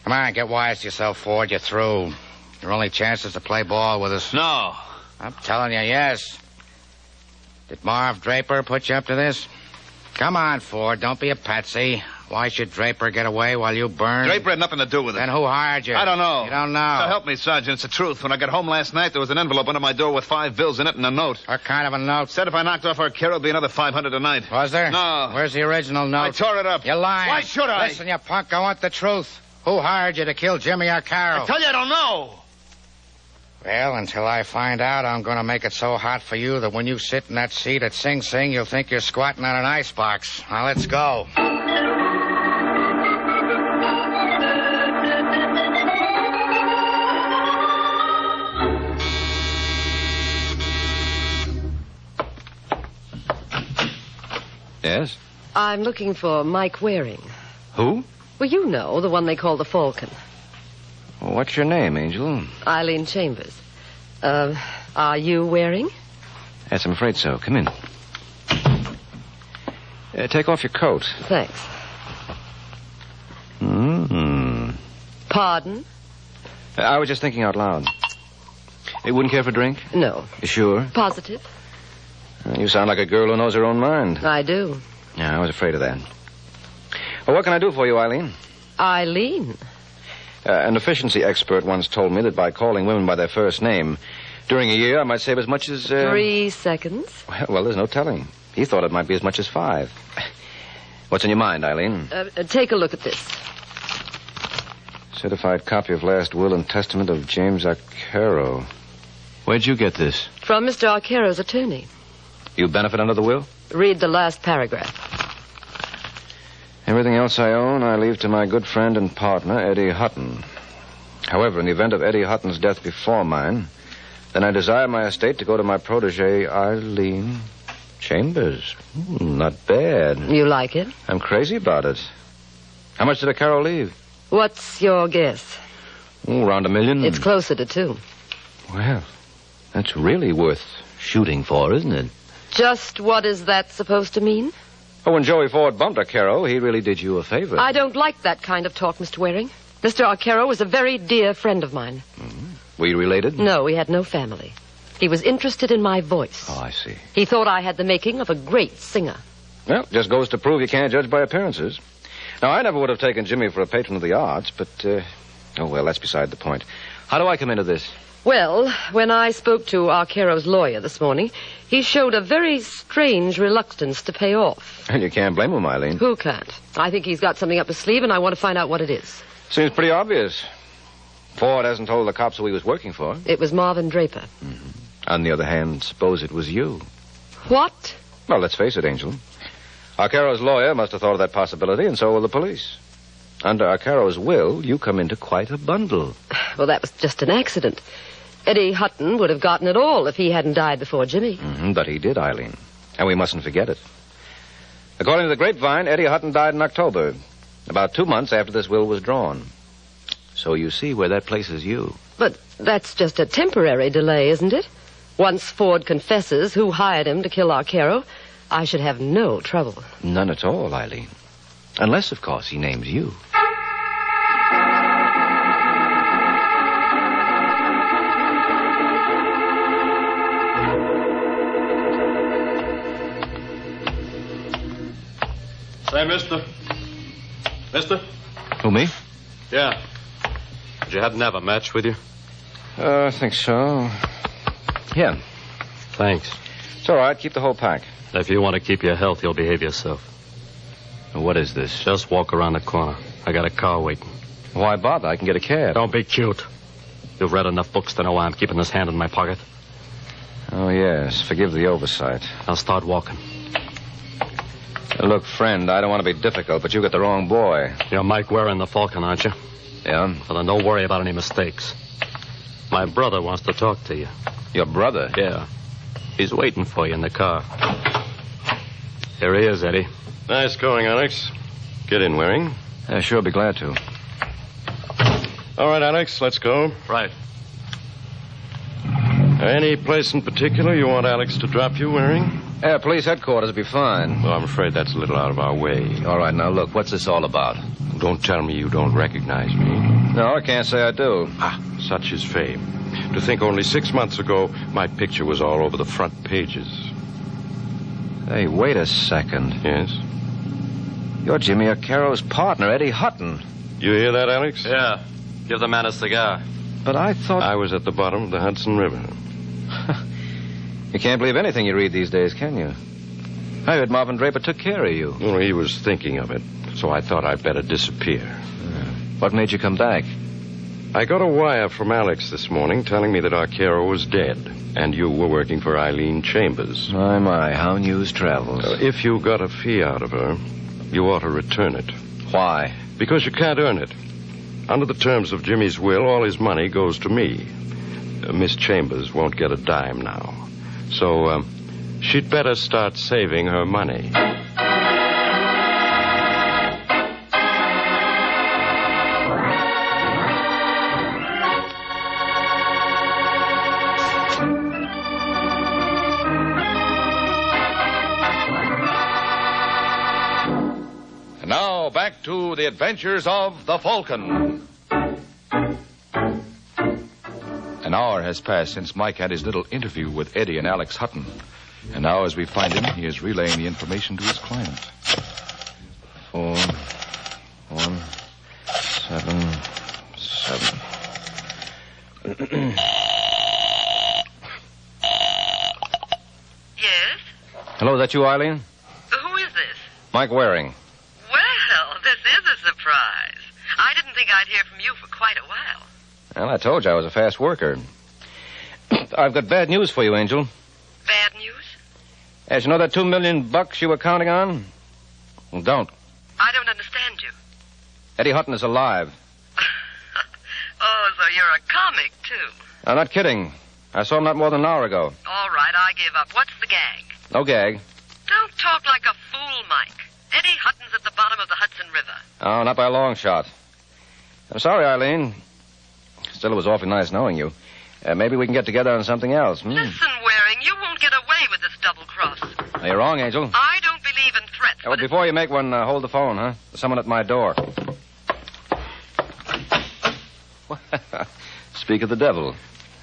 Come on, get wise to yourself, Ford. You're through. Your only chance is to play ball with us. No. I'm telling you, yes. Did Marv Draper put you up to this? Come on, Ford. Don't be a patsy. Why should Draper get away while you burn? Draper had nothing to do with it. Then who hired you? I don't know. You don't know? So help me, Sergeant. It's the truth. When I got home last night, there was an envelope under my door with 5 bills in it and a note. What kind of a note? Said if I knocked off Arcaro, it'd be another 500 tonight. Was there? No. Where's the original note? I tore it up. You're lying. Why should I? Listen, you punk, I want the truth. Who hired you to kill Jimmy Arcaro? I tell you, I don't know. Well, until I find out, I'm going to make it so hot for you that when you sit in that seat at Sing Sing, you'll think you're squatting on an icebox. Now, let's go. Yes? I'm looking for Mike Waring. Who? Well, you know, the one they call the Falcon. Well, what's your name, Angel? Eileen Chambers. Are you Waring? Yes, I'm afraid so. Come in. Take off your coat. Thanks. Pardon? I was just thinking out loud. You wouldn't care for a drink? No. You sure? Positive? You sound like a girl who knows her own mind. I do. Yeah, I was afraid of that. Well, what can I do for you, Eileen? Eileen? An efficiency expert once told me that by calling women by their first name, during a year I might save as much as... 3 seconds. Well, there's no telling. He thought it might be as much as 5. What's in your mind, Eileen? Take a look at this. Certified copy of last will and testament of James Arcaro. Where'd you get this? From Mr. Arcaro's attorney. You benefit under the will? Read the last paragraph. Everything else I own, I leave to my good friend and partner, Eddie Hutton. However, in the event of Eddie Hutton's death before mine, then I desire my estate to go to my protege, Eileen Chambers. Not bad. You like it? I'm crazy about it. How much did Arcaro leave? What's your guess? Around $1 million. It's closer to 2. Well, that's really worth shooting for, isn't it? Just what is that supposed to mean? Oh, when Joey Ford bumped Arcaro, he really did you a favor. I don't like that kind of talk, Mr. Waring. Mr. Arcaro was a very dear friend of mine. Were you related? No, we had no family. He was interested in my voice. Oh, I see. He thought I had the making of a great singer. Well, just goes to prove you can't judge by appearances. Now, I never would have taken Jimmy for a patron of the arts, but, oh, well, that's beside the point. How do I come into this? Well, when I spoke to Arcaro's lawyer this morning, he showed a very strange reluctance to pay off. And you can't blame him, Eileen. Who can't? I think he's got something up his sleeve, and I want to find out what it is. Seems pretty obvious. Ford hasn't told the cops who he was working for. It was Marvin Draper. On the other hand, suppose it was you. What? Well, let's face it, Angel. Arcaro's lawyer must have thought of that possibility, and so will the police. Under Arcaro's will, you come into quite a bundle. Well, that was just an accident. Eddie Hutton would have gotten it all if he hadn't died before Jimmy. But he did, Eileen. And we mustn't forget it. According to the grapevine, Eddie Hutton died in October, about 2 months after this will was drawn. So you see where that places you. But that's just a temporary delay, isn't it? Once Ford confesses who hired him to kill Arcaro, I should have no trouble. None at all, Eileen. Unless, of course, he names you. Say, mister. Mister? Who, me? Yeah. Did you happen to have a match with you? I think so. Here. Thanks. It's all right. Keep the whole pack. If you want to keep your health, you'll behave yourself. What is this? Just walk around the corner. I got a car waiting. Why bother? I can get a cab. Don't be cute. You've read enough books to know why I'm keeping this hand in my pocket. Oh, yes. Forgive the oversight. I'll start walking. Look, friend, I don't want to be difficult, but you got the wrong boy. You're Mike Warren, the Falcon, aren't you? Yeah? Well, then don't worry about any mistakes. My brother wants to talk to you. Your brother? Yeah. He's waiting for you in the car. Here he is, Eddie. Nice going, Alex. Get in, Waring. Sure, be glad to. All right, Alex, let's go. Right. Any place in particular you want Alex to drop you, Waring? Police headquarters will be fine. Well, I'm afraid that's a little out of our way. All right, now look, what's this all about? Don't tell me you don't recognize me. No, I can't say I do. Such is fame. To think only 6 months ago, my picture was all over the front pages. Hey, wait a second. Yes? You're Jimmy O'Carroll's partner, Eddie Hutton. You hear that, Alex? Yeah. Give the man a cigar. But I thought... I was at the bottom of the Hudson River. You can't believe anything you read these days, can you? I heard Marvin Draper took care of you. Well, he was thinking of it, so I thought I'd better disappear. What made you come back? I got a wire from Alex this morning telling me that Arcaro was dead, and you were working for Eileen Chambers. My, how news travels. If you got a fee out of her, you ought to return it. Why? Because you can't earn it. Under the terms of Jimmy's will, all his money goes to me. Miss Chambers won't get a dime now. So, she'd better start saving her money. And now, back to the adventures of the Falcon. An hour has passed since Mike had his little interview with Eddie and Alex Hutton. And now, as we find him, he is relaying the information to his client. 4, 1, 7, 7. Yes? Hello, is that you, Eileen? Who is this? Mike Waring. Well, this is a surprise. I didn't think I'd hear from you for quite a while. Well, I told you I was a fast worker. I've got bad news for you, Angel. Bad news? As you know that $2 million you were counting on? Well, don't. I don't understand you. Eddie Hutton is alive. Oh, so you're a comic, too. I'm not kidding. I saw him not more than an hour ago. All right, I give up. What's the gag? No gag. Don't talk like a fool, Mike. Eddie Hutton's at the bottom of the Hudson River. Oh, not by a long shot. I'm sorry, Eileen. Still, it was awfully nice knowing you. Maybe we can get together on something else. Listen, Waring, you won't get away with this double cross. No, you're wrong, Angel. I don't believe in threats. Well, before you make one, hold the phone, huh? There's someone at my door. Speak of the devil.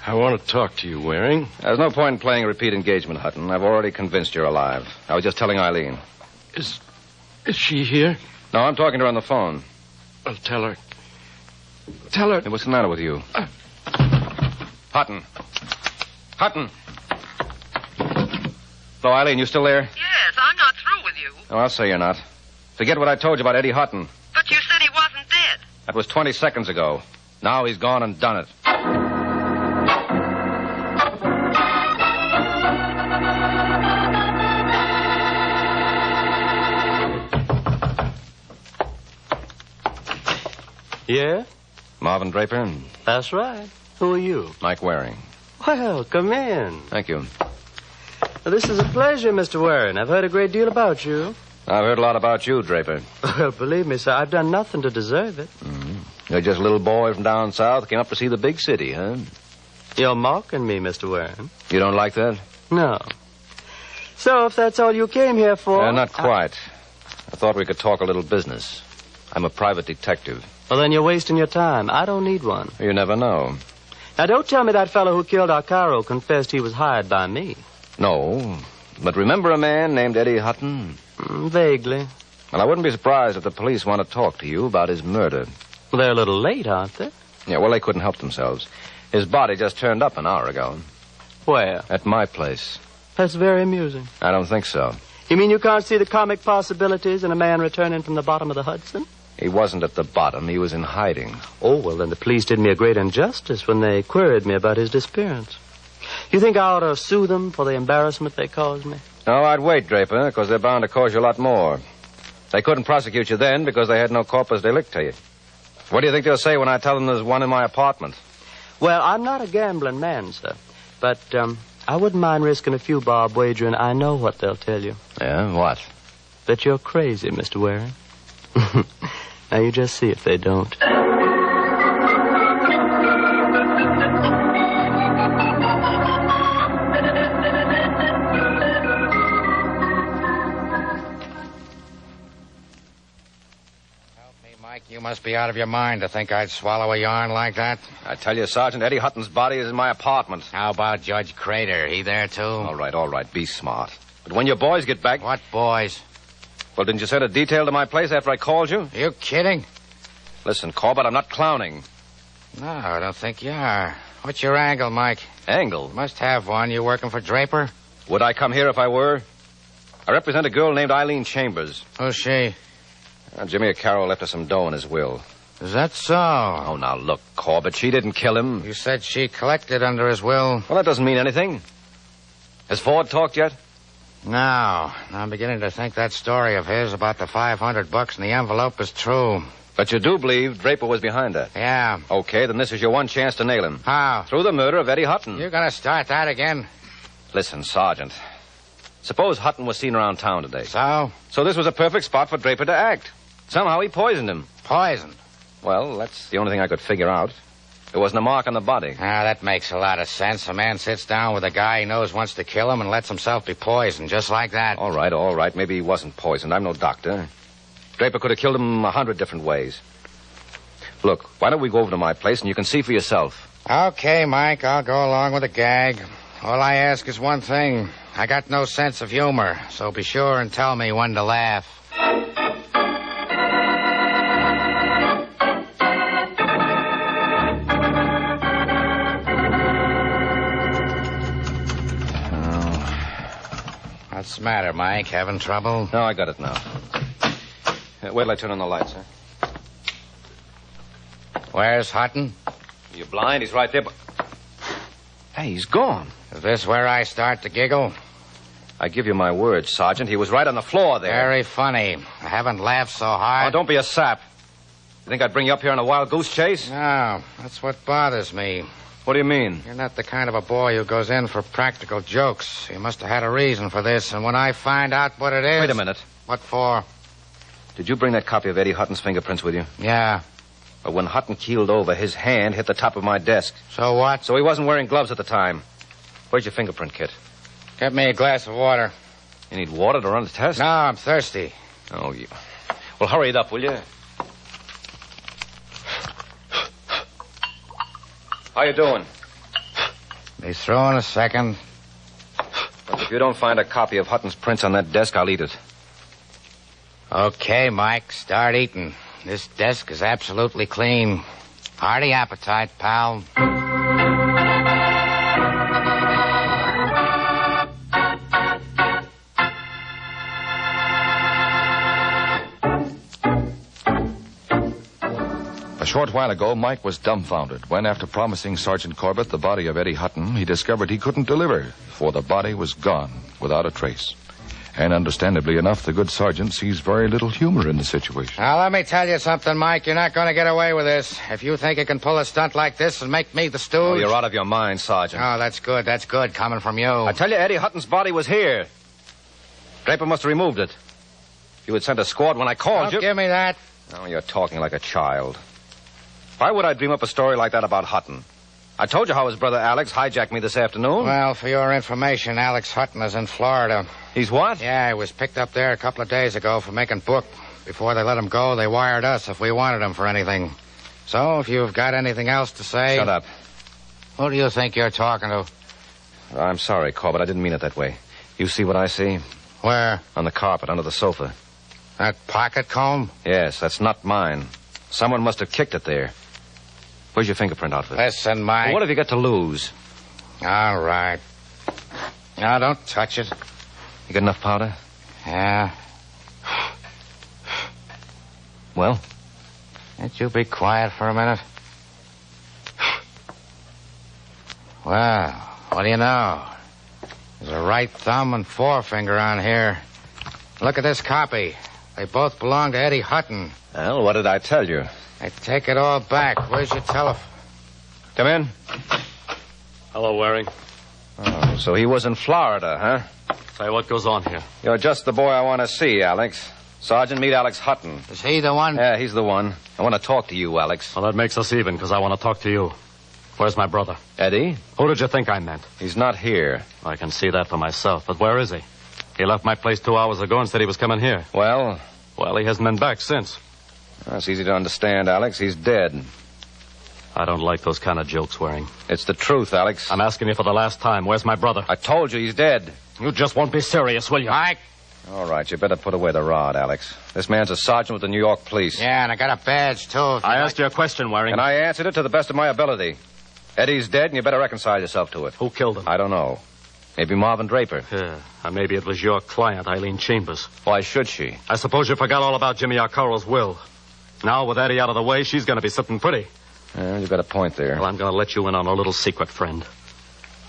I want to talk to you, Waring. There's no point in playing a repeat engagement, Hutton. I've already convinced you're alive. I was just telling Eileen. Is she here? No, I'm talking to her on the phone. Well, tell her. Tell her. Hey, what's the matter with you? Hutton. Hutton. Hello, Eileen, you still there? Yes, I'm not through with you. Oh, I'll say you're not. Forget what I told you about Eddie Hutton. But you said he wasn't dead. That was 20 seconds ago. Now he's gone and done it. Yeah? Marvin Draper. That's right. Who are you? Mike Waring. Well, come in. Thank you. Well, this is a pleasure, Mr. Warren. I've heard a great deal about you. I've heard a lot about you, Draper. Well, believe me, sir, I've done nothing to deserve it. You're just a little boy from down south, came up to see the big city, huh? You're mocking me, Mr. Warren. You don't like that? No. So, if that's all you came here for... Not quite. I thought we could talk a little business. I'm a private detective. Well, then you're wasting your time. I don't need one. You never know. Now, don't tell me that fellow who killed Arcaro confessed he was hired by me. No. But remember a man named Eddie Hutton? Vaguely. Well, I wouldn't be surprised if the police want to talk to you about his murder. Well, they're a little late, aren't they? Yeah, well, they couldn't help themselves. His body just turned up an hour ago. Where? At my place. That's very amusing. I don't think so. You mean you can't see the comic possibilities in a man returning from the bottom of the Hudson? He wasn't at the bottom. He was in hiding. Oh, well, then the police did me a great injustice when they queried me about his disappearance. You think I ought to sue them for the embarrassment they caused me? No, I'd wait, Draper, because they're bound to cause you a lot more. They couldn't prosecute you then because they had no corpus delicti. What do you think they'll say when I tell them there's one in my apartment? Well, I'm not a gambling man, sir. But, I wouldn't mind risking a few bob wagering. I know what they'll tell you. Yeah, what? That you're crazy, Mr. Waring. Now, you just see if they don't. You must be out of your mind to think I'd swallow a yarn like that. I tell you, Sergeant, Eddie Hutton's body is in my apartment. How about Judge Crater? He there, too? All right. Be smart. But when your boys get back... What boys? Well, didn't you send a detail to my place after I called you? Are you kidding? Listen, Corbett, I'm not clowning. No, I don't think you are. What's your angle, Mike? Angle? You must have one. You working for Draper? Would I come here if I were? I represent a girl named Eileen Chambers. Who's she? Jimmy O'Carroll left her some dough in his will. Is that so? Oh, now, look, Corbett, she didn't kill him. You said she collected under his will. Well, that doesn't mean anything. Has Ford talked yet? No. I'm beginning to think that story of his about the $500 in the envelope is true. But you do believe Draper was behind that? Yeah. Okay, then this is your one chance to nail him. How? Through the murder of Eddie Hutton. You're going to start that again? Listen, Sergeant. Suppose Hutton was seen around town today. So? So this was a perfect spot for Draper to act. Somehow he poisoned him. Poisoned? Well, that's the only thing I could figure out. There wasn't a mark on the body. Ah, that makes a lot of sense. A man sits down with a guy he knows wants to kill him and lets himself be poisoned, just like that. All right. Maybe he wasn't poisoned. I'm no doctor. Draper could have killed him 100 different ways. Look, why don't we go over to my place and you can see for yourself? Okay, Mike, I'll go along with the gag. All I ask is one thing. I got no sense of humor, so be sure and tell me when to laugh. What's the matter, Mike? Having trouble? No, I got it now. Wait till I turn on the lights, huh? Where's Hutton? You blind? He's right there, but... Hey, he's gone. Is this where I start to giggle? I give you my word, Sergeant. He was right on the floor there. Very funny. I haven't laughed so hard. Oh, don't be a sap. You think I'd bring you up here on a wild goose chase? No, that's what bothers me. What do you mean? You're not the kind of a boy who goes in for practical jokes. You must have had a reason for this, and when I find out what it is... Wait a minute. What for? Did you bring that copy of Eddie Hutton's fingerprints with you? Yeah. But when Hutton keeled over, his hand hit the top of my desk. So what? So he wasn't wearing gloves at the time. Where's your fingerprint kit? Get me a glass of water. You need water to run the test? No, I'm thirsty. Oh, you... Well, hurry it up, will you? How you doing? Be through in a second. Well, if you don't find a copy of Hutton's prints on that desk, I'll eat it. Okay, Mike, start eating. This desk is absolutely clean. Hearty appetite, pal. A short while ago, Mike was dumbfounded when, after promising Sergeant Corbett the body of Eddie Hutton, he discovered he couldn't deliver, for the body was gone without a trace. And understandably enough, the good sergeant sees very little humor in the situation. Now, let me tell you something, Mike. You're not going to get away with this. If you think you can pull a stunt like this and make me the stooge... Oh, you're out of your mind, Sergeant. Oh, that's good. That's good coming from you. I tell you, Eddie Hutton's body was here. Draper must have removed it. You had sent a squad when I called you. Don't give me that. Oh, you're talking like a child. Why would I dream up a story like that about Hutton? I told you how his brother Alex hijacked me this afternoon. Well, for your information, Alex Hutton is in Florida. He's what? Yeah, he was picked up there a couple of days ago for making book. Before they let him go, they wired us if we wanted him for anything. So, if you've got anything else to say... Shut up. Who do you think you're talking to? I'm sorry, Corbett. I didn't mean it that way. You see what I see? Where? On the carpet, under the sofa. That pocket comb? Yes, that's not mine. Someone must have kicked it there. Where's your fingerprint outfit? Listen, Mike. Well, what have you got to lose? All right. No, don't touch it. You got enough powder? Yeah. Well? Can't you be quiet for a minute? Well, what do you know? There's a right thumb and forefinger on here. Look at this copy. They both belong to Eddie Hutton. Well, what did I tell you? I take it all back. Where's your telephone? Come in. Hello, Waring. Oh, so he was in Florida, huh? Say, what goes on here? You're just the boy I want to see, Alex. Sergeant, meet Alex Hutton. Is he the one? Yeah, he's the one. I want to talk to you, Alex. Well, that makes us even, because I want to talk to you. Where's my brother? Eddie? Who did you think I meant? He's not here. I can see that for myself, but where is he? He left my place 2 hours ago and said he was coming here. Well? Well, he hasn't been back since. That's easy to understand, Alex. He's dead. I don't like those kind of jokes, Waring. It's the truth, Alex. I'm asking you for the last time. Where's my brother? I told you he's dead. You just won't be serious, will you? Mike! All right, you better put away the rod, Alex. This man's a sergeant with the New York police. Yeah, and I got a badge, too. I asked you a question, Waring. And I answered it to the best of my ability. Eddie's dead, and you better reconcile yourself to it. Who killed him? I don't know. Maybe Marvin Draper. Yeah, or maybe it was your client, Eileen Chambers. Why should she? I suppose you forgot all about Jimmy Arcaro's will. Now, with Eddie out of the way, she's going to be sitting pretty. Yeah, you've got a point there. Well, I'm going to let you in on a little secret, friend.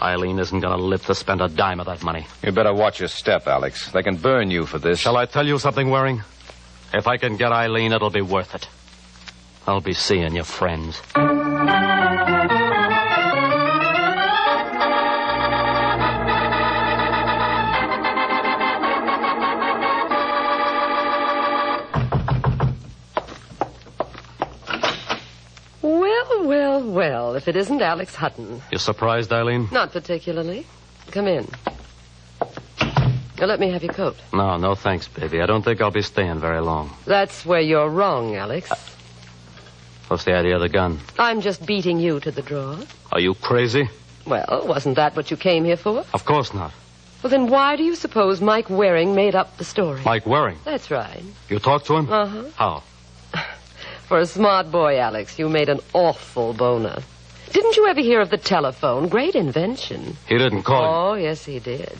Eileen isn't going to live to spend a dime of that money. You better watch your step, Alex. They can burn you for this. Shall I tell you something, Waring? If I can get Eileen, it'll be worth it. I'll be seeing your friends. Well, if it isn't Alex Hutton. You surprised, Eileen? Not particularly. Come in. Now, let me have your coat. No thanks, baby. I don't think I'll be staying very long. That's where you're wrong, Alex. What's the idea of the gun? I'm just beating you to the draw. Are you crazy? Well, wasn't that what you came here for? Of course not. Well, then why do you suppose Mike Waring made up the story? Mike Waring? That's right. You talked to him? Uh-huh. How? For a smart boy, Alex, you made an awful boner. Didn't you ever hear of the telephone? Great invention. He didn't call him. Oh, yes, he did.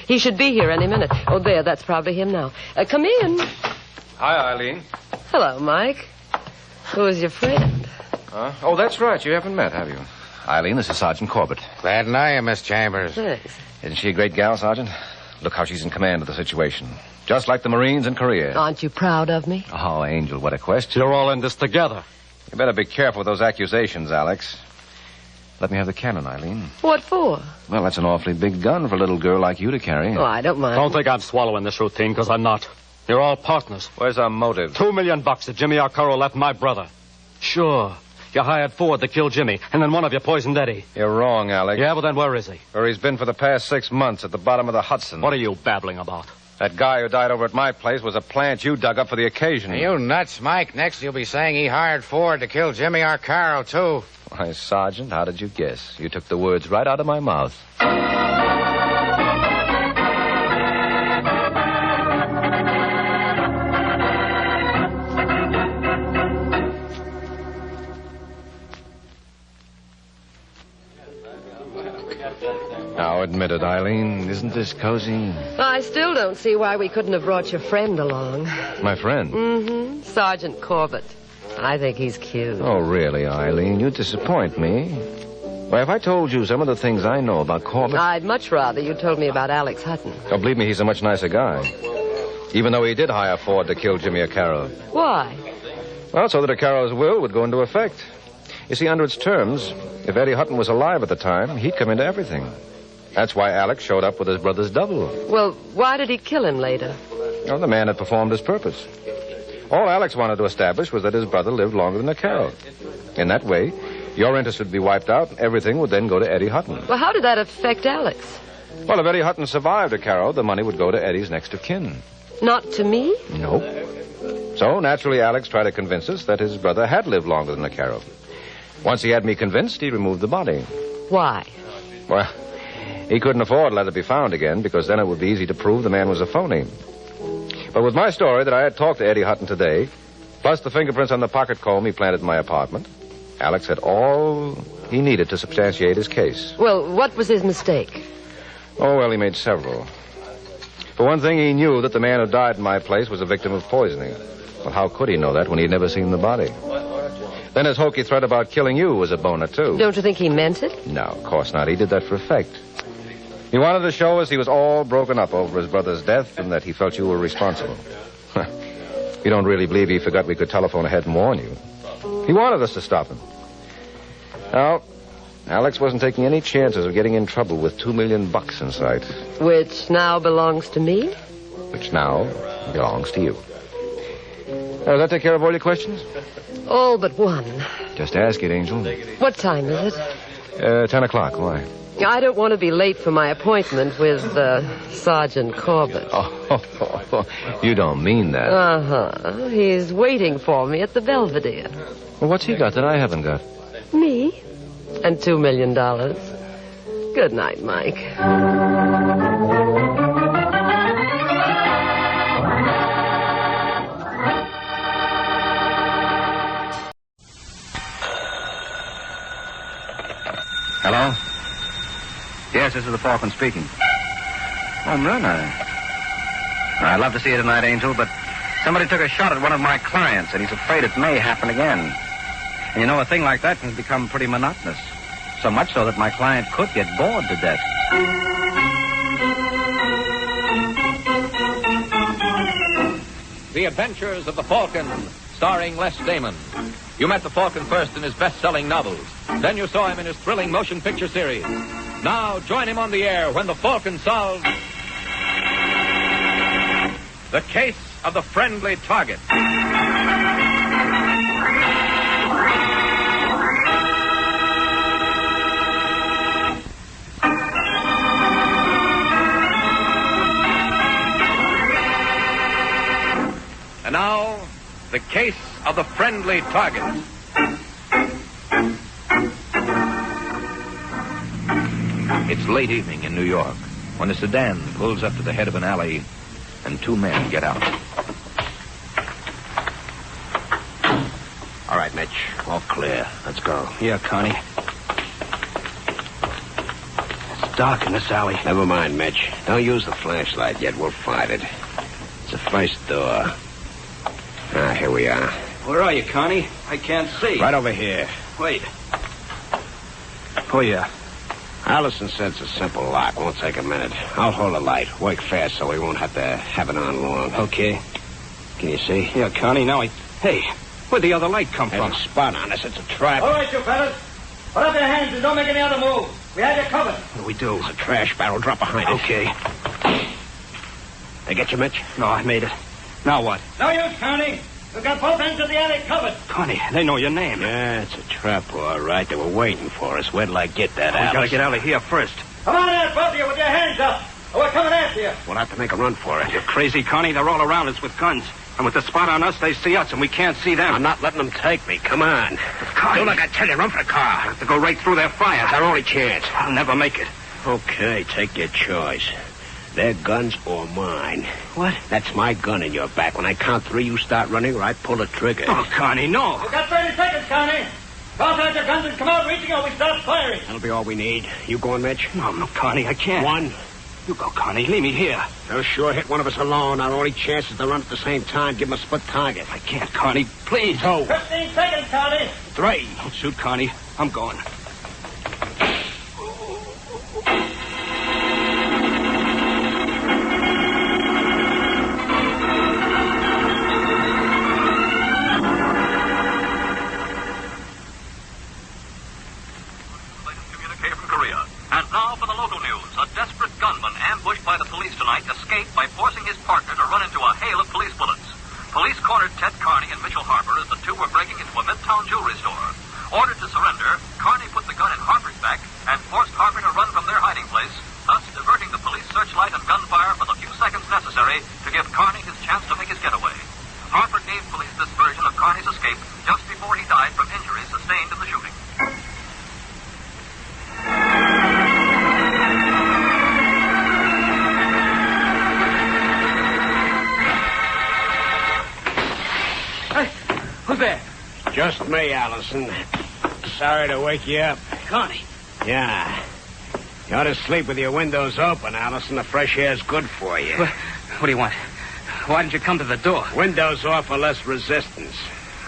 He should be here any minute. Oh, there, that's probably him now. Come in. Hi, Eileen. Hello, Mike. Who is your friend? Huh? Oh, that's right. You haven't met, have you? Eileen, this is Sergeant Corbett. Glad to know you, Miss Chambers. Thanks. Isn't she a great gal, Sergeant? Look how she's in command of the situation. Just like the Marines in Korea. Aren't you proud of me? Oh, Angel, what a question. You're all in this together. You better be careful with those accusations, Alex. Let me have the cannon, Eileen. What for? Well, that's an awfully big gun for a little girl like you to carry. Oh, I don't mind. Don't think I'm swallowing this routine, because I'm not. You're all partners. Where's our motive? $2 million that Jimmy Arcaro left my brother. Sure. You hired Ford to kill Jimmy, and then one of you poisoned Eddie. You're wrong, Alex. Yeah, well, then where is he? Where he's been for the past 6 months, at the bottom of the Hudson. What are you babbling about? That guy who died over at my place was a plant you dug up for the occasion. Are you nuts, Mike? Next you'll be saying he hired Ford to kill Jimmy Arcaro, too. Why, Sergeant, how did you guess? You took the words right out of my mouth. Now, admit it, Eileen. Isn't this cozy? I still don't see why we couldn't have brought your friend along. My friend? Mm-hmm. Sergeant Corbett. I think he's cute. Oh, really, Eileen? You disappoint me. Why, if I told you some of the things I know about Corbett... I'd much rather you told me about Alex Hutton. Oh, believe me, he's a much nicer guy. Even though he did hire Ford to kill Jimmy Arcaro. Why? Well, so that Arcaro's will would go into effect. You see, under its terms, if Eddie Hutton was alive at the time, he'd come into everything. That's why Alex showed up with his brother's double. Well, why did he kill him later? Well, the man had performed his purpose. All Alex wanted to establish was that his brother lived longer than Arcaro. In that way, your interest would be wiped out, and everything would then go to Eddie Hutton. Well, how did that affect Alex? Well, if Eddie Hutton survived Arcaro, the money would go to Eddie's next of kin. Not to me? Nope. So, naturally, Alex tried to convince us that his brother had lived longer than Arcaro. Once he had me convinced, he removed the body. Why? Well, he couldn't afford to let it be found again, because then it would be easy to prove the man was a phony. But with my story that I had talked to Eddie Hutton today, plus the fingerprints on the pocket comb he planted in my apartment, Alex had all he needed to substantiate his case. Well, what was his mistake? Oh, well, he made several. For one thing, he knew that the man who died in my place was a victim of poisoning. Well, how could he know that when he'd never seen the body? Then his hokey threat about killing you was a boner, too. Don't you think he meant it? No, of course not. He did that for effect. He wanted to show us he was all broken up over his brother's death and that he felt you were responsible. You don't really believe he forgot we could telephone ahead and warn you. He wanted us to stop him. Now, Alex wasn't taking any chances of getting in trouble with $2 million in sight. Which now belongs to me? Which now belongs to you. Does that take care of all your questions? All but one. Just ask it, Angel. What time is it? 10 o'clock. Why? I don't want to be late for my appointment with Sergeant Corbett. Oh, you don't mean that. Uh-huh. He's waiting for me at the Belvedere. Well, what's he got that I haven't got? Me? And $2 million. Good night, Mike. Hello? Yes, this is the Falcon speaking. Oh, Myrna. I'd love to see you tonight, Angel, but somebody took a shot at one of my clients, and he's afraid it may happen again. And you know, a thing like that can become pretty monotonous. So much so that my client could get bored to death. The Adventures of the Falcon, starring Les Damon. You met the Falcon first in his best-selling novels. Then you saw him in his thrilling motion picture series. Now join him on the air when the Falcon solves the case of the friendly target. And now, the case of the friendly target. It's late evening in New York when a sedan pulls up to the head of an alley and two men get out. All right, Mitch. All clear. Let's go. Here, Connie. It's dark in this alley. Never mind, Mitch. Don't use the flashlight yet. We'll find it. It's the first door. Ah, here we are. Where are you, Connie? I can't see. Right over here. Wait. Oh, yeah. Allison said it's a simple lock. Won't take a minute. I'll hold the light. Work fast so we won't have to have it on long. Okay. Can you see? Yeah, Connie, now Hey, where'd the other light come There's from? a spot on us. It's a trap. All right, you fellas. Put up your hands and don't make any other move. We have you covered. What do we do? There's a trash barrel. Drop behind it. Okay. They get you, Mitch? No, I made it. Now what? No use, Connie. We've got both ends of the alley covered. Connie, they know your name. Yeah, it's a trap, all right. They were waiting for us. Where'd I get that, We Alice? gotta get out of here first. Come on out, both of you, with your hands up. Or we're coming after you. We'll have to make a run for it. You're crazy, Connie. They're all around us with guns. And with the spot on us, they see us, and we can't see them. I'm not letting them take me. Come on. Connie. Do like I tell you. Run for the car. We have to go right through their fire. It's our only chance. I'll never make it. Okay, take your choice. Their guns or mine. What? That's my gun in your back. When I count 3, you start running or I pull the trigger. Oh, Connie, no. We've got 30 seconds, Connie. Toss out your guns and come out reaching or we start firing. That'll be all we need. You going, Mitch? No, Connie, I can't. 1. You go, Connie. Leave me here. They'll sure hit one of us alone. Our only chance is to run at the same time. Give them a split target. I can't, Connie. Please. 2. 15 seconds, Connie. 3. Don't shoot, Connie. I'm going. Escaped by forcing his partner to run into a hail of police bullets. Police cornered Ted Carney and Mitchell Harper as the two were breaking into a Midtown jewelry store. Ordered to surrender, Carney put the gun in Harper's back and forced Harper to run from their hiding place, thus diverting the police searchlight and gunfire for the few seconds necessary to give Carney his chance to make his getaway. Harper gave police this version of Carney's escape just before he died from injuries sustained in the shooting. Who's there? Just me, Allison. Sorry to wake you up. Connie. Yeah. You ought to sleep with your windows open, Allison. The fresh air's good for you. What do you want? Why didn't you come to the door? Windows offer less resistance.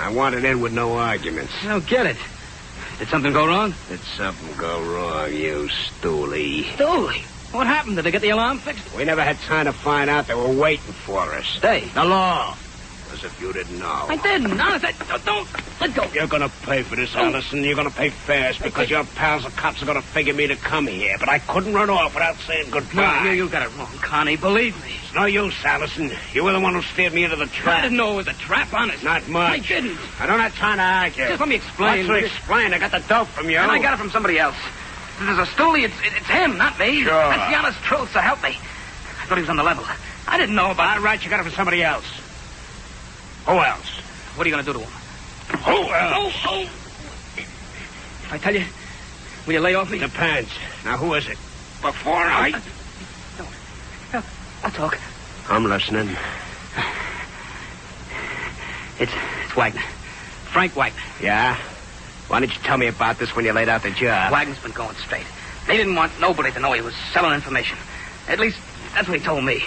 I want it in with no arguments. I don't get it. Did something go wrong? Did something go wrong, you stoolie? Stoolie? What happened? Did they get the alarm fixed? We never had time to find out. They were waiting for us. They? The law. As if you didn't know. I didn't. Honest, don't. Let go. You're going to pay for this, Allison. You're going to pay fast because your pals, the cops, are going to figure me to come here. But I couldn't run off without saying goodbye. No, you got it wrong, Connie. Believe me. It's no use, Allison. You were the one who steered me into the trap. I didn't know it was a trap, honest. Not much. I didn't. I don't have time to argue. Just let me explain. What's to explain? I got the dope from you. And I got it from somebody else. If there's a stoolie, it's him, not me. Sure. That's the honest truth, so help me. I thought he was on the level. I didn't know about... All right, you got it from somebody else. Who else? What are you going to do to him? Who else? Oh. I tell you, will you lay off me? Depends. Now, who is it? Before I... No, I'll talk. I'm listening. It's Wagner. Frank Wagner. Yeah? Why didn't you tell me about this when you laid out the job? Wagner's been going straight. They didn't want nobody to know he was selling information. At least, that's what he told me.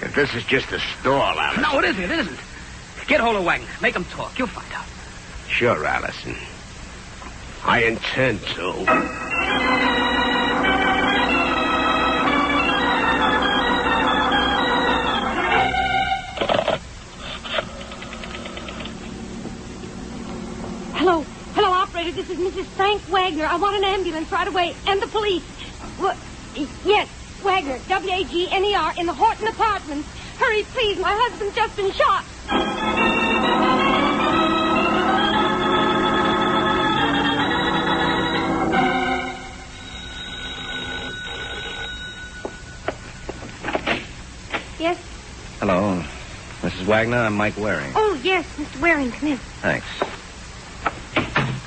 If this is just a stall, Allison... No, it isn't. It isn't. Get hold of Wagner. Make him talk. You'll find out. Sure, Allison. I intend to. Hello, operator. This is Mrs. Frank Wagner. I want an ambulance right away. And the police. Yes, Wagner. W-A-G-N-E-R in the Horton Apartments. Hurry, please. My husband's just been shot. Yes? Hello. Mrs. Wagner, I'm Mike Waring. Oh, yes, Mr. Waring, come in. Thanks.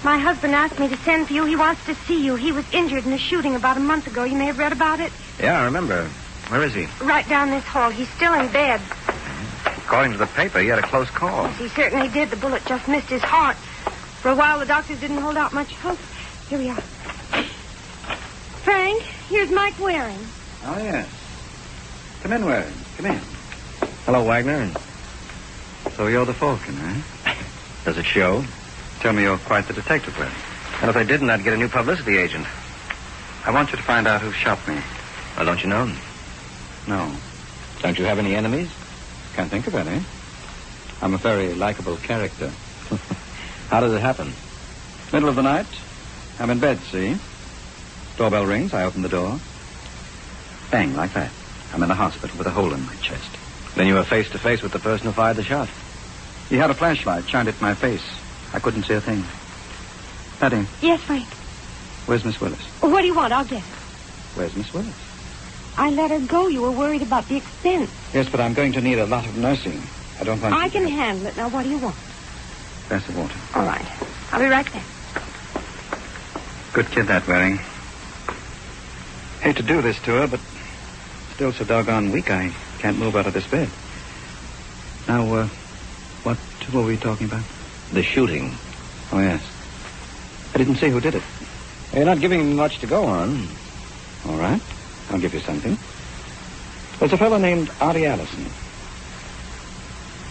My husband asked me to send for you. He wants to see you. He was injured in a shooting about a month ago. You may have read about it. Yeah, I remember. Where is he? Right down this hall. He's still in bed. According to the paper, he had a close call. Yes, he certainly did. The bullet just missed his heart. For a while, the doctors didn't hold out much hope. Here we are. Frank, here's Mike Waring. Oh, yes. Come in, Waring. Come in. Hello, Wagner. So you're the Falcon, eh? Does it show? Tell me you're quite the detective, Waring. And if I didn't, I'd get a new publicity agent. I want you to find out who shot me. Well, don't you know? No. Don't you have any enemies? Can't think of any. I'm a very likable character. How does it happen? Middle of the night. I'm in bed, see? Doorbell rings. I open the door. Bang, like that. I'm in the hospital with a hole in my chest. Then you were face to face with the person who fired the shot. He had a flashlight shined at my face. I couldn't see a thing. Patty. Yes, Frank. Where's Miss Willis? What do you want? I'll get it. Where's Miss Willis? I let her go. You were worried about the expense. Yes, but I'm going to need a lot of nursing. I don't want... I can handle it. Now, what do you want? Glass of water. All right. I'll be right back. Good kid, that Waring. Hate to do this to her, but still so doggone weak I can't move out of this bed. Now, what were we talking about? The shooting. Oh, yes. I didn't see who did it. You're not giving me much to go on. All right. I'll give you something. There's a fellow named Artie Allison.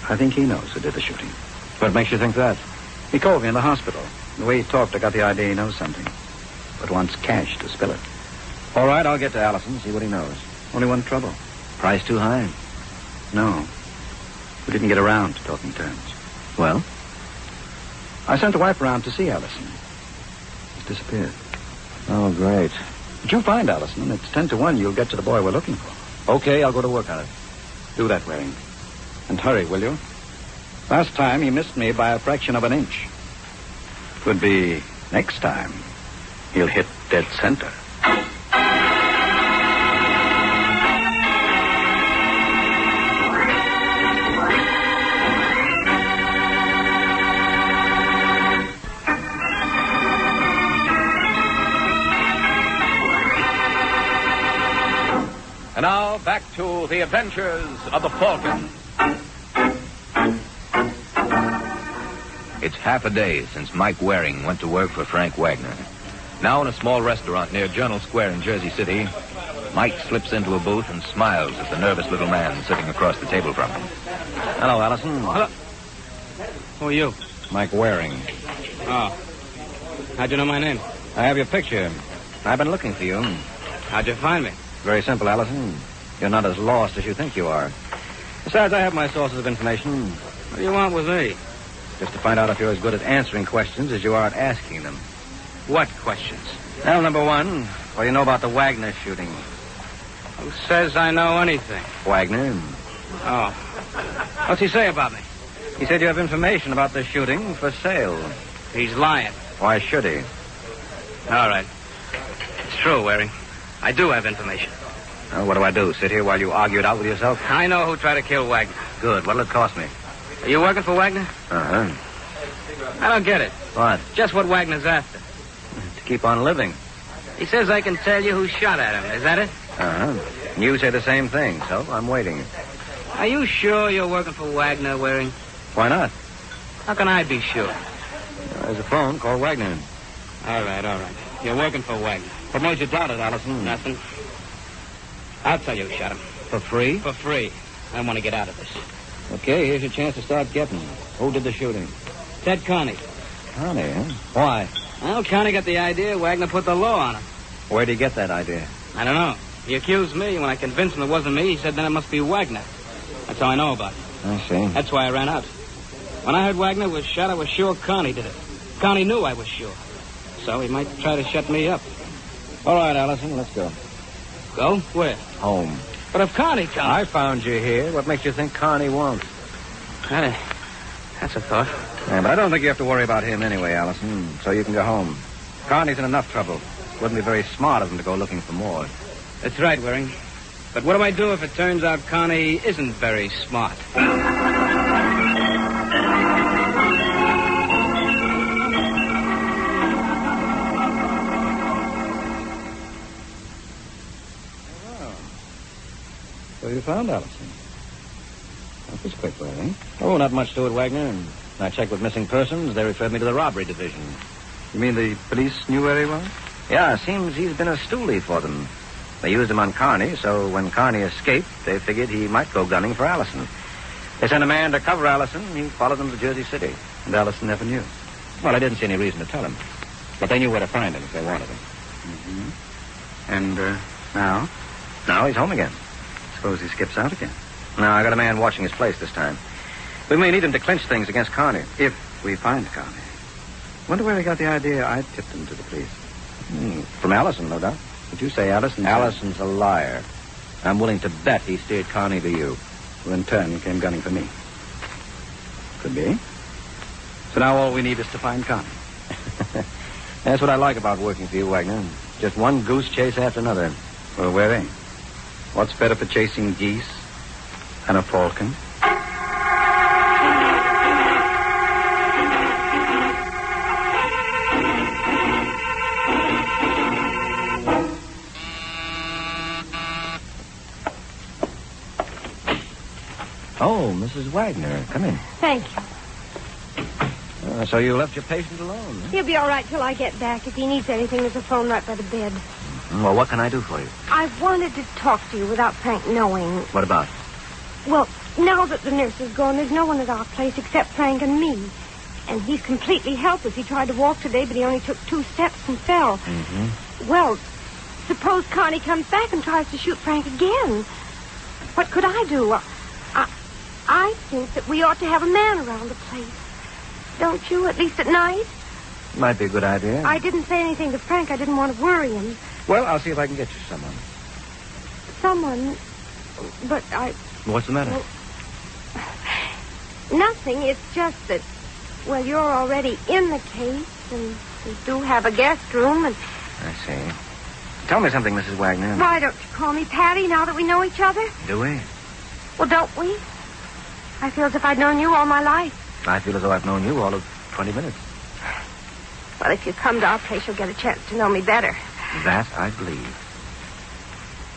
I think he knows who did the shooting. What makes you think that? He called me in the hospital. The way he talked, I got the idea he knows something. But wants cash to spill it. All right, I'll get to Allison, see what he knows. Only one trouble. Price too high? No. We didn't get around to talking terms. Well? I sent a wife around to see Allison. He's disappeared. Oh, great. But you'll find Allison, and it's 10 to 1 you'll get to the boy we're looking for. Okay, I'll go to work on it. Do that, Waring. And hurry, will you? Last time, he missed me by a fraction of an inch. Could be next time he'll hit dead center. And now, back to the adventures of the Falcon. It's half a day since Mike Waring went to work for Frank Wagner. Now in a small restaurant near Journal Square in Jersey City, Mike slips into a booth and smiles at the nervous little man sitting across the table from him. Hello, Allison. Hello. Who are you? Mike Waring. Oh. How'd you know my name? I have your picture. I've been looking for you. How'd you find me? Very simple, Allison. You're not as lost as you think you are. Besides, I have my sources of information. What do you want with me? Just to find out if you're as good at answering questions as you are at asking them. What questions? Well, number one, what do you know about the Wagner shooting? Who says I know anything? Wagner. Oh. What's he say about me? He said you have information about the shooting for sale. He's lying. Why should he? All right. It's true, Waring. I do have information. Well, what do I do? Sit here while you argue it out with yourself? I know who tried to kill Wagner. Good. What'll it cost me? Are you working for Wagner? Uh-huh. I don't get it. What? Just what Wagner's after. To keep on living. He says I can tell you who shot at him. Is that it? Uh-huh. You say the same thing, so I'm waiting. Are you sure you're working for Wagner, Waring? Why not? How can I be sure? There's a phone. Call Wagner. All right. You're working for Wagner. What made you doubt it, Allison? Nothing. I'll tell you who shot him. For free? For free. I want to get out of this. Okay, here's your chance to start getting. Who did the shooting? Ted Carney. Carney, huh? Why? Well, Carney got the idea Wagner put the law on him. Where'd he get that idea? I don't know. He accused me. When I convinced him it wasn't me, he said then it must be Wagner. That's how I know about it. I see. That's why I ran out. When I heard Wagner was shot, I was sure Carney did it. Carney knew I was sure. So he might try to shut me up. All right, Allison, let's go. Go? Where? Home. But if Carney comes... I found you here. What makes you think Carney won't? That's a thought. Yeah, but I don't think you have to worry about him anyway, Allison. So you can go home. Carney's in enough trouble. Wouldn't be very smart of him to go looking for more. That's right, Waring. But what do I do if it turns out Carney isn't very smart? So you found Allison. That was quick, Waring. Oh, not much to it, Wagner. I checked with missing persons. They referred me to the robbery division. You mean the police knew where he was? Yeah, seems he's been a stoolie for them. They used him on Carney, so when Carney escaped, they figured he might go gunning for Allison. They sent a man to cover Allison. He followed them to Jersey City. And Allison never knew. Well, I didn't see any reason to tell him. But they knew where to find him if they wanted him. Mm-hmm. And, now? Now he's home again. Suppose he skips out again. No, I got a man watching his place this time. We may need him to clinch things against Carney. If we find Carney. Wonder where he got the idea I tipped him to the police. From Allison, no doubt. Did you say Allison? Allison's a liar. I'm willing to bet he steered Carney to you. Who in turn came gunning for me. Could be. So now all we need is to find Carney. That's what I like about working for you, Wagner. Just one goose chase after another. Well, Waring, what's better for chasing geese than a falcon? Oh, Mrs. Wagner, come in. Thank you. So you left your patient alone? Huh? He'll be all right till I get back. If he needs anything, there's a phone right by the bed. Well, what can I do for you? I wanted to talk to you without Frank knowing. What about? Well, now that the nurse is gone, there's no one at our place except Frank and me. And he's completely helpless. He tried to walk today, but he only took 2 steps and fell. Mm-hmm. Well, suppose Carney comes back and tries to shoot Frank again. What could I do? I think that we ought to have a man around the place. Don't you, at least at night? Might be a good idea. I didn't say anything to Frank. I didn't want to worry him. Well, I'll see if I can get you someone. Someone? But I... What's the matter? Well, nothing. It's just that, well, you're already in the case, and we do have a guest room, and... I see. Tell me something, Mrs. Wagner. Why don't you call me Patty now that we know each other? Do we? Well, don't we? I feel as if I'd known you all my life. I feel as though I've known you all of 20 minutes. Well, if you come to our place, you'll get a chance to know me better. That I believe.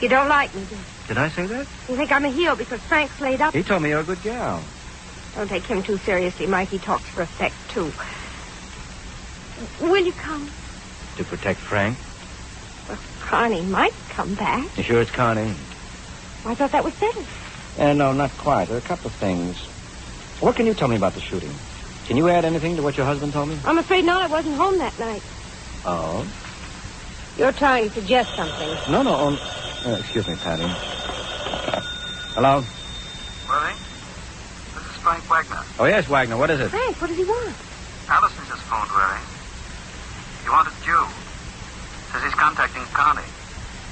You don't like me, do you? Did I say that? You think I'm a heel because Frank's laid up? He told me you're a good gal. Don't take him too seriously, Mike. He talks for effect, too. Will you come? To protect Frank? Well, Carney might come back. You sure it's Carney? I thought that was settled. No, not quite. There are a couple of things. What can you tell me about the shooting? Can you add anything to what your husband told me? I'm afraid not. I wasn't home that night. Oh? You're trying to suggest something. No. Excuse me, Patty. Hello? Willie? This is Frank Wagner. Oh, yes, Wagner. What is it? Frank, what does he want? Allison just phoned, Willie. He wanted you. Says he's contacting Connie.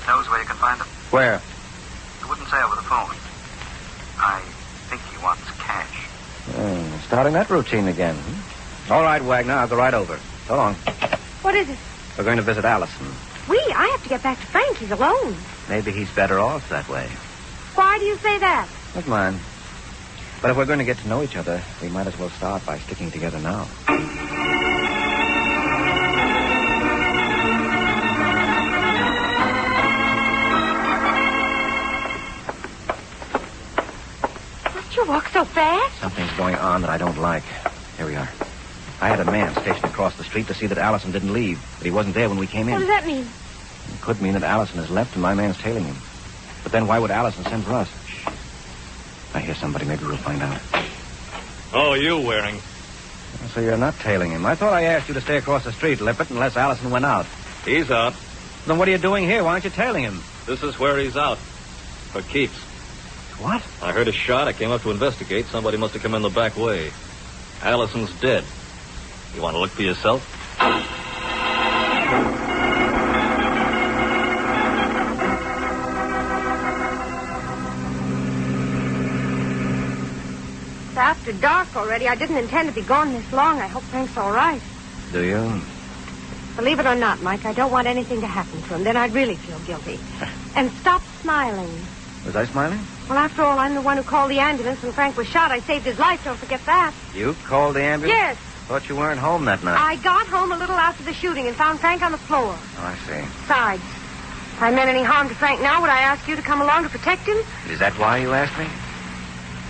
Knows where you can find him. Where? He wouldn't say over the phone. I think he wants cash. Starting that routine again. All right, Wagner. I'll go right over. So long. What is it? We're going to visit Allison. I have to get back to Frank. He's alone. Maybe he's better off that way. Why do you say that? Not mine. But if we're going to get to know each other, we might as well start by sticking together now. Must you walk so fast? Something's going on that I don't like. Here we are. I had a man stationed across the street to see that Allison didn't leave, but he wasn't there when we came in. What does that mean? It could mean that Allison has left and my man's tailing him. But then why would Allison send for us? Shh. I hear somebody. Maybe we'll find out. Oh, you Waring. So you're not tailing him. I thought I asked you to stay across the street, Lippert, unless Allison went out. He's out. Then what are you doing here? Why aren't you tailing him? This is where he's out. For keeps. What? I heard a shot. I came up to investigate. Somebody must have come in the back way. Allison's dead. You want to look for yourself? It's after dark already. I didn't intend to be gone this long. I hope Frank's all right. Do you? Believe it or not, Mike, I don't want anything to happen to him. Then I'd really feel guilty. And stop smiling. Was I smiling? Well, after all, I'm the one who called the ambulance when Frank was shot. I saved his life. Don't forget that. You called the ambulance? Yes. Thought you weren't home that night. I got home a little after the shooting and found Frank on the floor. Oh, I see. Besides, if I meant any harm to Frank now, would I ask you to come along to protect him? Is that why you asked me?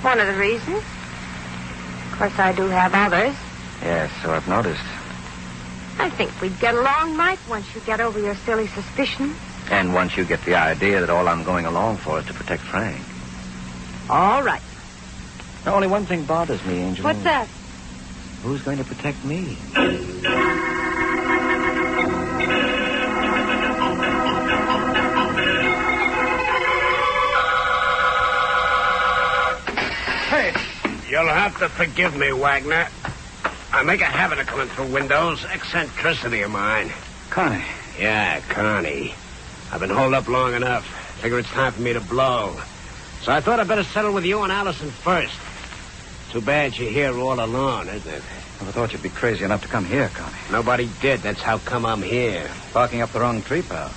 One of the reasons. Of course, I do have others. Yes, so I've noticed. I think we'd get along, Mike, once you get over your silly suspicions. And once you get the idea that all I'm going along for is to protect Frank. All right. Now, only one thing bothers me, Angel. What's that? Who's going to protect me? Hey, you'll have to forgive me, Wagner. I make a habit of coming through windows. Eccentricity of mine. Connie. Yeah, Connie. I've been holed up long enough. Figure it's time for me to blow. So I thought I'd better settle with you and Allison first. Too bad you're here all alone, isn't it? I thought you'd be crazy enough to come here, Connie. Nobody did. That's how come I'm here. Barking up the wrong tree, pal.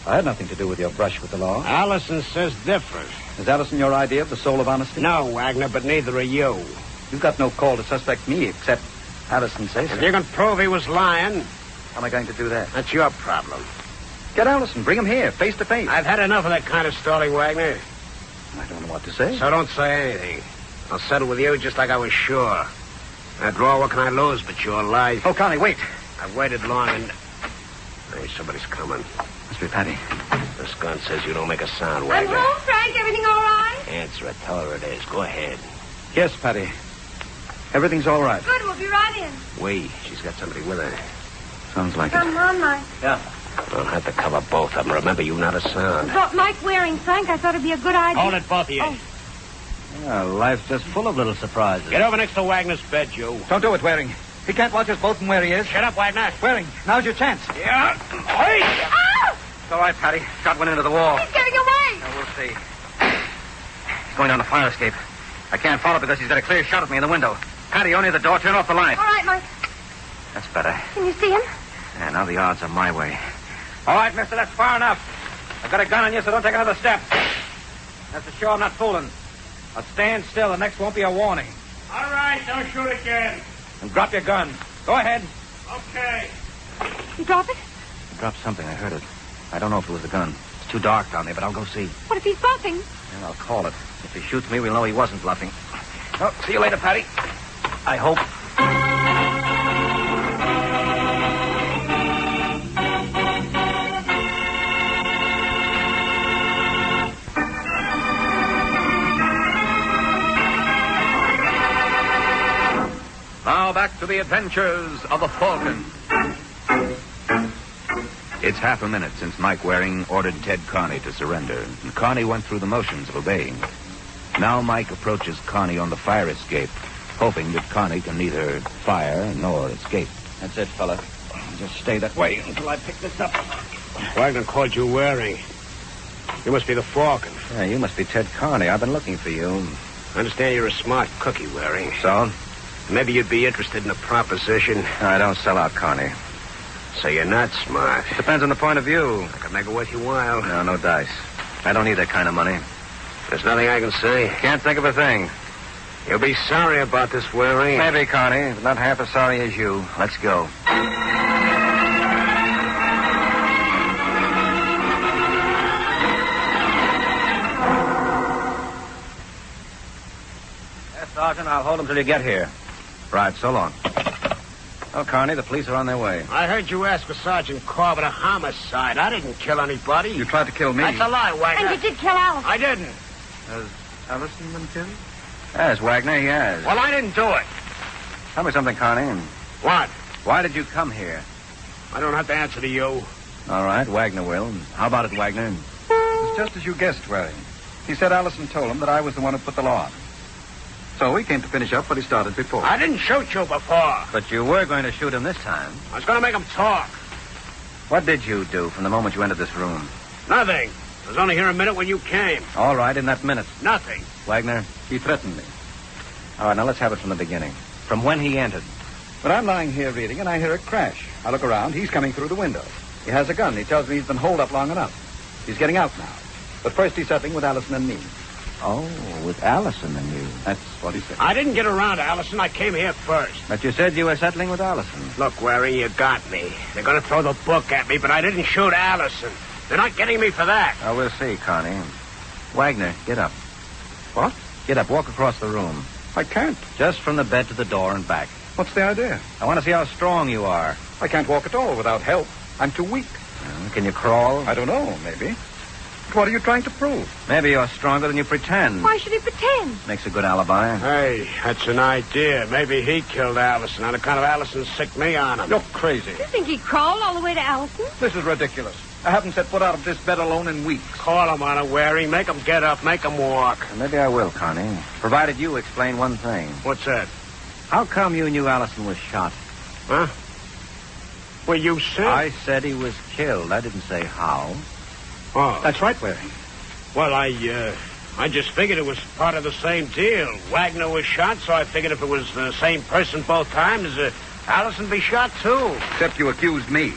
I had nothing to do with your brush with the law. Allison says different. Is Allison your idea of the soul of honesty? No, Wagner, but neither are you. You've got no call to suspect me except Allison says so. If you can prove he was lying... How am I going to do that? That's your problem. Get Allison. Bring him here, face to face. I've had enough of that kind of stalling, Wagner. I don't know what to say. So don't say anything. I'll settle with you just like I was sure. After all, what can I lose but your life? Oh, Connie, wait. I've waited long and... Hey, somebody's coming. Must be Patty. This gun says you don't make a sound, I'm Wagner. home, Frank. Everything all right? Answer it. Tell her it is. Go ahead. Yes, Patty. Everything's all right. Good. We'll be right in. Wait. She's got somebody with her. Sounds like Come on, Mike. Yeah. I'll have to cover both of them. Remember, you not a sound. I thought Mike wearing Frank. I thought it'd be a good idea. Hold it, both of you. Oh. Well, life's just full of little surprises. Get over next to Wagner's bed, you. Don't do it, Waring. He can't watch us both from where he is. Shut up, Wagner. Waring, now's your chance. Yeah. Hey! Ow! It's all right, Patty. Shot went into the wall. He's getting away. Now, we'll see. He's going down the fire escape. I can't follow because he's got a clear shot at me in the window. Patty, only the door. Turn off the light. All right, Mike. That's better. Can you see him? Yeah, now the odds are my way. All right, mister, that's far enough. I've got a gun on you, so don't take another step. That's for sure I'm not fooling. Now stand still. The next won't be a warning. All right, don't shoot again. And drop your gun. Go ahead. Okay. You drop it? He dropped something. I heard it. I don't know if it was a gun. It's too dark down there, but I'll go see. What if he's bluffing? And I'll call it. If he shoots me, we'll know he wasn't bluffing. Oh, see you later, Patty. I hope. now back to the adventures of the Falcon. It's half a minute since Mike Waring ordered Ted Carney to surrender, and Carney went through the motions of obeying. Now Mike approaches Carney on the fire escape, hoping that Carney can neither fire nor escape. That's it, fella. Just stay that way until I pick this up. Wagner called you Waring. You must be the Falcon. Yeah, you must be Ted Carney. I've been looking for you. I understand you're a smart cookie, Waring. So? Maybe you'd be interested in a proposition. I don't sell out, Carney. So you're not smart. It depends on the point of view. I could make it worth your while. No dice. I don't need that kind of money. There's nothing I can say. Can't think of a thing. You'll be sorry about this, Waring. Maybe, Carney, but not half as sorry as you. Let's go. Yes, Sergeant, I'll hold him till you get here. Right, so long. Well, Carney, the police are on their way. I heard you ask for Sergeant Carr about a homicide. I didn't kill anybody. You tried to kill me. That's a lie, Wagner. And you did kill Alice. I didn't. Has Allison been killed? Yes, Wagner, he has. Well, I didn't do it. Tell me something, Carney. What? Why did you come here? I don't have to answer to you. All right, Wagner will. How about it, Wagner? It's just as you guessed, Waring. He said Allison told him that I was the one who put the law on. So he came to finish up what he started before. I didn't shoot you before. But you were going to shoot him this time. I was going to make him talk. What did you do from the moment you entered this room? Nothing. I was only here a minute when you came. All right, in that minute. Nothing. Wagner? He threatened me. All right, now let's have it from the beginning. From when he entered. But I'm lying here reading, and I hear a crash. I look around. He's coming through the window. He has a gun. He tells me he's been holed up long enough. He's getting out now. But first he's settling with Allison and me. Oh, with Allison and you. That's what he said. I didn't get around to Allison. I came here first. But you said you were settling with Allison. Look, Waring, you got me. They're going to throw the book at me, but I didn't shoot Allison. They're not getting me for that. Oh, we'll see, Carney. Wagner, get up. What? Get up. Walk across the room. I can't. Just from the bed to the door and back. What's the idea? I want to see how strong you are. I can't walk at all without help. I'm too weak. Can you crawl? I don't know, maybe. But what are you trying to prove? Maybe you're stronger than you pretend. Why should he pretend? Makes a good alibi. Hey, that's an idea. Maybe he killed Allison on account of Allison sicked me on him. You're crazy. You think he crawled all the way to Allison? This is ridiculous. I haven't set foot out of this bed alone in weeks. Call him on it, Waring. Make him get up. Make him walk. Maybe I will, Carney. Provided you explain one thing. What's that? How come you knew Allison was shot? Huh? Well, you said... I said he was killed. I didn't say how. Oh. That's right, Waring. Well, I just figured it was part of the same deal. Wagner was shot, so I figured if it was the same person both times, Allison be shot, too. Except you accused me.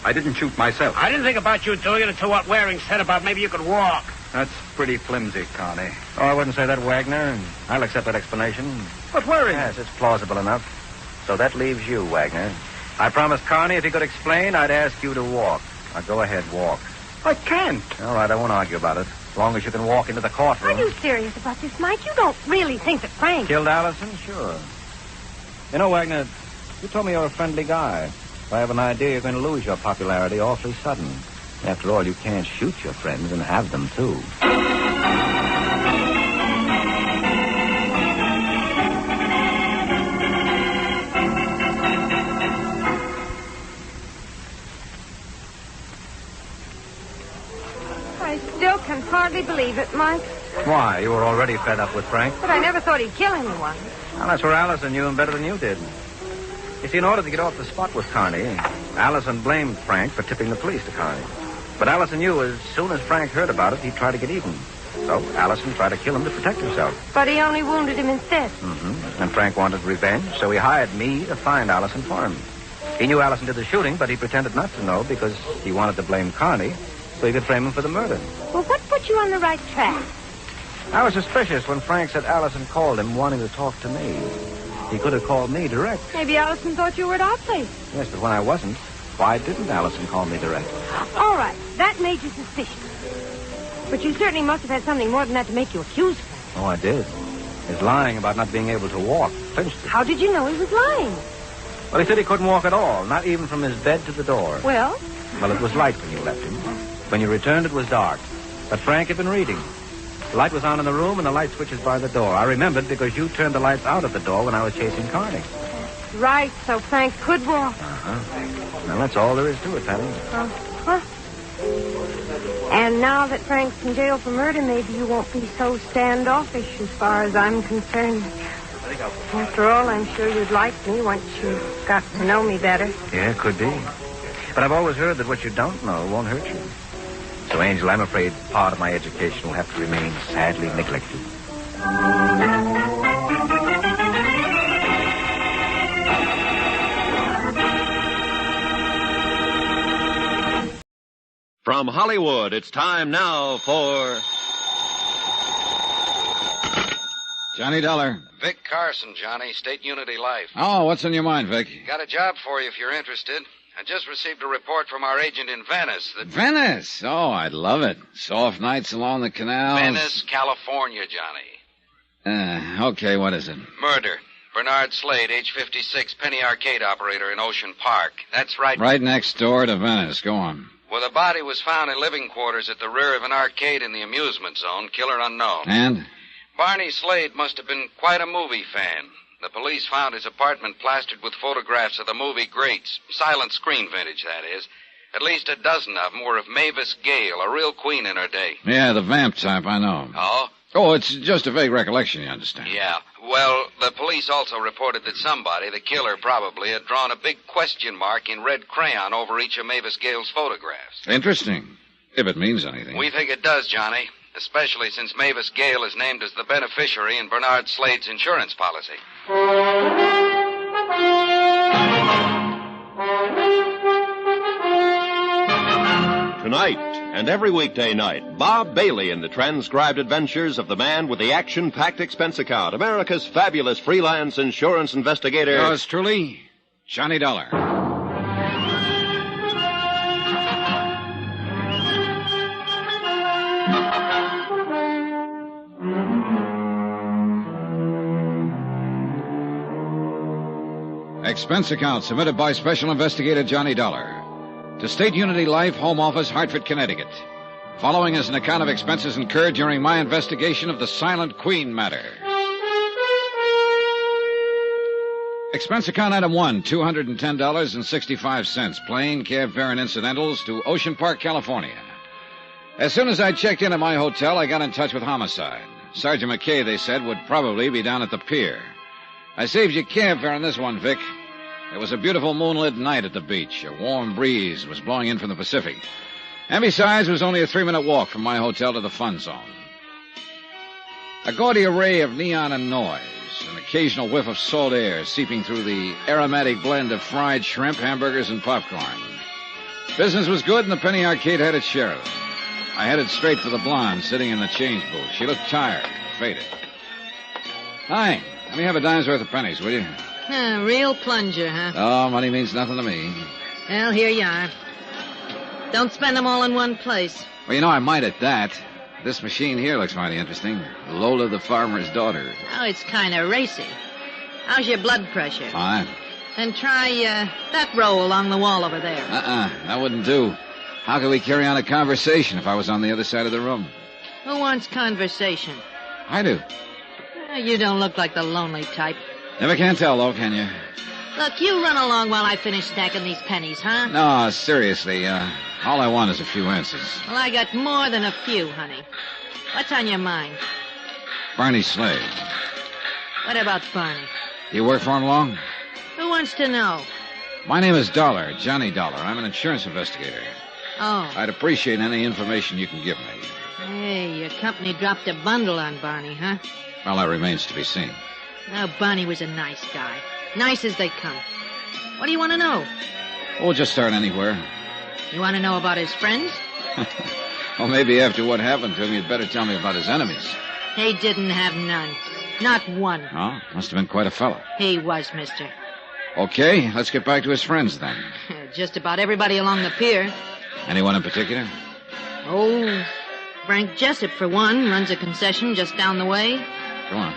I didn't shoot myself. I didn't think about you doing it until what Waring said about maybe you could walk. That's pretty flimsy, Carney. Oh, I wouldn't say that, Wagner. I'll accept that explanation. But Waring... Yes, it's plausible enough. So that leaves you, Wagner. I promised Carney if he could explain, I'd ask you to walk. Now, go ahead, walk. I can't. All right, I won't argue about it. As long as you can walk into the courtroom. Are you serious about this, Mike? You don't really think that Frank... Killed Allison? Sure. You know, Wagner, you told me you're a friendly guy. If I have an idea you're going to lose your popularity awfully sudden. After all, you can't shoot your friends and have them, too. I still can hardly believe it, Mike. Why? You were already fed up with Frank? But I never thought he'd kill anyone. Well, that's where Allison knew him better than you did. You see, in order to get off the spot with Carney, Allison blamed Frank for tipping the police to Carney. But Allison knew as soon as Frank heard about it, he'd try to get even. So Allison tried to kill him to protect himself. But he only wounded him instead. Mm-hmm. And Frank wanted revenge, so he hired me to find Allison for him. He knew Allison did the shooting, but he pretended not to know because he wanted to blame Carney so he could frame him for the murder. Well, what put you on the right track? I was suspicious when Frank said Allison called him wanting to talk to me. He could have called me direct. Maybe Allison thought you were at our place. Yes, but when I wasn't, why didn't Allison call me direct? All right, that made you suspicious. But you certainly must have had something more than that to make you accuse Frank. Oh, I did. His lying about not being able to walk clinched it. How did you know he was lying? Well, he said he couldn't walk at all, not even from his bed to the door. Well? Well, it was light when you left him. When you returned, it was dark. But Frank had been reading. The light was on in the room and the light switches by the door. I remembered because you turned the lights out at the door when I was chasing Carney. right, so Frank could walk. Uh-huh. Well, that's all there is to it, Patty. Huh? And now that Frank's in jail for murder, maybe you won't be so standoffish as far as I'm concerned. After all, I'm sure you'd like me once you got to know me better. Yeah, could be. But I've always heard that what you don't know won't hurt you. So, Angel, I'm afraid part of my education will have to remain sadly neglected. From Hollywood, it's time now for... Johnny Dollar. Vic Carson, Johnny, State Unity Life. Oh, what's on your mind, Vic? Got a job for you if you're interested. I just received a report from our agent in Venice that... Venice? Oh, I'd love it. Soft nights along the canals. Venice, California, Johnny. Okay, what is it? Murder. Bernard Slade, age 56, penny arcade operator in Ocean Park. That's right. Right next door to Venice. Go on. Well, the body was found in living quarters at the rear of an arcade in the amusement zone. Killer unknown. And? Barney Slade must have been quite a movie fan. The police found his apartment plastered with photographs of the movie greats. Silent screen vintage, that is. At least a dozen of them were of Mavis Gale, a real queen in her day. Yeah, the vamp type, I know. Oh? Oh, it's just a vague recollection, you understand. Yeah. Well, the police also reported that somebody, the killer probably, had drawn a big question mark in red crayon over each of Mavis Gale's photographs. Interesting. If it means anything. We think it does, Johnny. Especially since Mavis Gale is named as the beneficiary in Bernard Slade's insurance policy. Tonight and every weekday night, Bob Bailey in the transcribed adventures of the man with the action-packed expense account, America's fabulous freelance insurance investigator. Yours truly, Johnny Dollar. Expense account submitted by Special Investigator Johnny Dollar to State Unity Life, Home Office, Hartford, Connecticut. Following is an account of expenses incurred during my investigation of the Silent Queen matter. Expense account item 1, $210.65, plane, cab fare, and incidentals to Ocean Park, California. As soon as I checked in at my hotel, I got in touch with Homicide. Sergeant McKay, they said, would probably be down at the pier. I saved you cab fare on this one, Vic. It was a beautiful moonlit night at the beach. A warm breeze was blowing in from the Pacific. And besides, it was only a 3-minute walk from my hotel to the fun zone. A gaudy array of neon and noise, an occasional whiff of salt air seeping through the aromatic blend of fried shrimp, hamburgers, and popcorn. Business was good, and the penny arcade had its share of it. I headed straight for the blonde sitting in the change booth. She looked tired, faded. Hi. Let me have a dime's worth of pennies, will you? Real plunger, huh? Oh, money means nothing to me. Well, here you are. Don't spend them all in one place. Well, you know, I might at that. This machine here looks mighty interesting. Lola the farmer's daughter. Oh, it's kind of racy. How's your blood pressure? Fine. Then try that row along the wall over there. That wouldn't do. How could we carry on a conversation if I was on the other side of the room? Who wants conversation? I do. You don't look like the lonely type. Never can tell, though, can you? Look, you run along while I finish stacking these pennies, huh? No, seriously. All I want is a few answers. Well, I got more than a few, honey. What's on your mind? Barney Slade. What about Barney? You work for him long? Who wants to know? My name is Dollar, Johnny Dollar. I'm an insurance investigator. Oh. I'd appreciate any information you can give me. Hey, your company dropped a bundle on Barney, huh? Well, that remains to be seen. Oh, Barney was a nice guy. Nice as they come. What do you want to know? We'll just start anywhere. You want to know about his friends? Well, maybe after what happened to him, you'd better tell me about his enemies. He didn't have none. Not one. Oh, must have been quite a fellow. He was, mister. Okay, let's get back to his friends, then. Just about everybody along the pier. Anyone in particular? Oh, Frank Jessup, for one, runs a concession just down the way. Go on.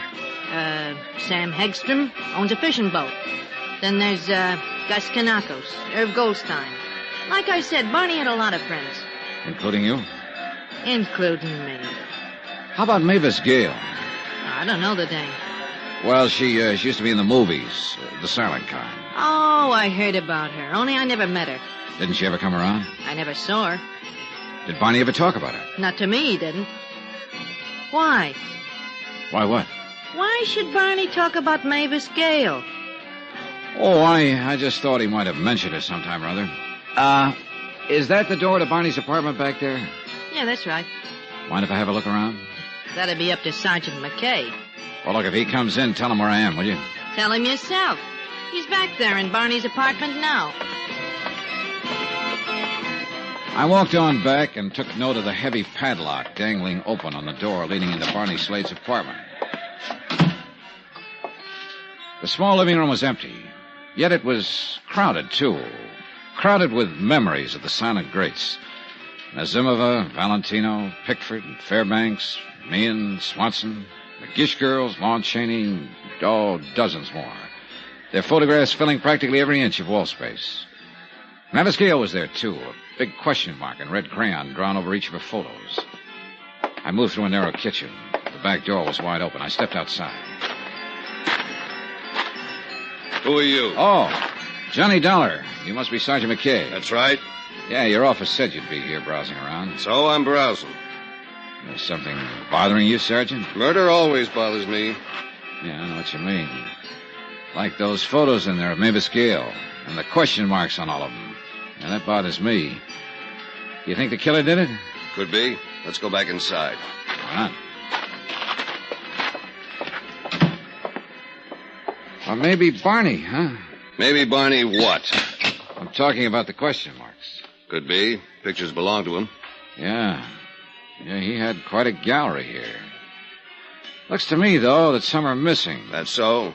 Sam Hegstrom owns a fishing boat. Then there's, Gus Kanakos, Irv Goldstein. Like I said, Barney had a lot of friends. Including you? Including me. How about Mavis Gale? I don't know the dame. Well, she used to be in the movies, the silent kind. Oh, I heard about her, only I never met her. Didn't she ever come around? I never saw her. Did Barney ever talk about her? Not to me, he didn't. Why? Why what? Why should Barney talk about Mavis Gale? Oh, I just thought he might have mentioned her sometime or other. Is that the door to Barney's apartment back there? Yeah, that's right. Mind if I have a look around? That'd be up to Sergeant McKay. Well, look, if he comes in, tell him where I am, will you? Tell him yourself. He's back there in Barney's apartment now. I walked on back and took note of the heavy padlock dangling open on the door leading into Barney Slade's apartment. The small living room was empty, yet it was crowded, too. Crowded with memories of the silent greats. Nazimova, Valentino, Pickford, Fairbanks, Meehan, Swanson, the Gish girls, Lon Chaney, dozens more. Their photographs filling practically every inch of wall space. Mavis Gale was there, too, a big question mark in red crayon drawn over each of her photos. I moved through a narrow kitchen. The back door was wide open. I stepped outside. Who are you? Oh, Johnny Dollar. You must be Sergeant McKay. That's right. Yeah, your office said you'd be here browsing around. So I'm browsing. There's something bothering you, Sergeant? Murder always bothers me. Yeah, I know what you mean. Like those photos in there of Mavis Gale and the question marks on all of them. Yeah, that bothers me. You think the killer did it? Could be. Let's go back inside. Why not? Or maybe Barney, huh? Maybe Barney what? I'm talking about the question marks. Could be. Pictures belong to him. Yeah. Yeah, he had quite a gallery here. Looks to me, though, that some are missing. That's so?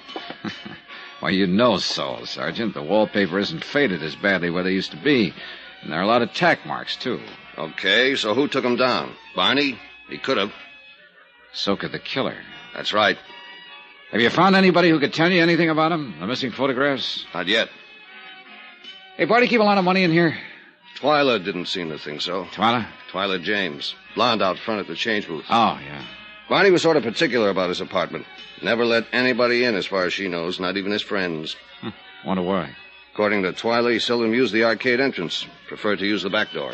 Well, you know so, Sergeant. The wallpaper isn't faded as badly where they used to be. And there are a lot of tack marks, too. Okay, so who took him down? Barney? He could have. So could the killer. That's right. Have you found anybody who could tell you anything about him? The missing photographs? Not yet. Hey, Barney, keep a lot of money in here? Twyla didn't seem to think so. Twyla? Twyla James. Blonde out front at the change booth. Oh, yeah. Barney was sort of particular about his apartment. Never let anybody in as far as she knows, not even his friends. Wonder why. According to Twyla, he seldom used the arcade entrance. Preferred to use the back door.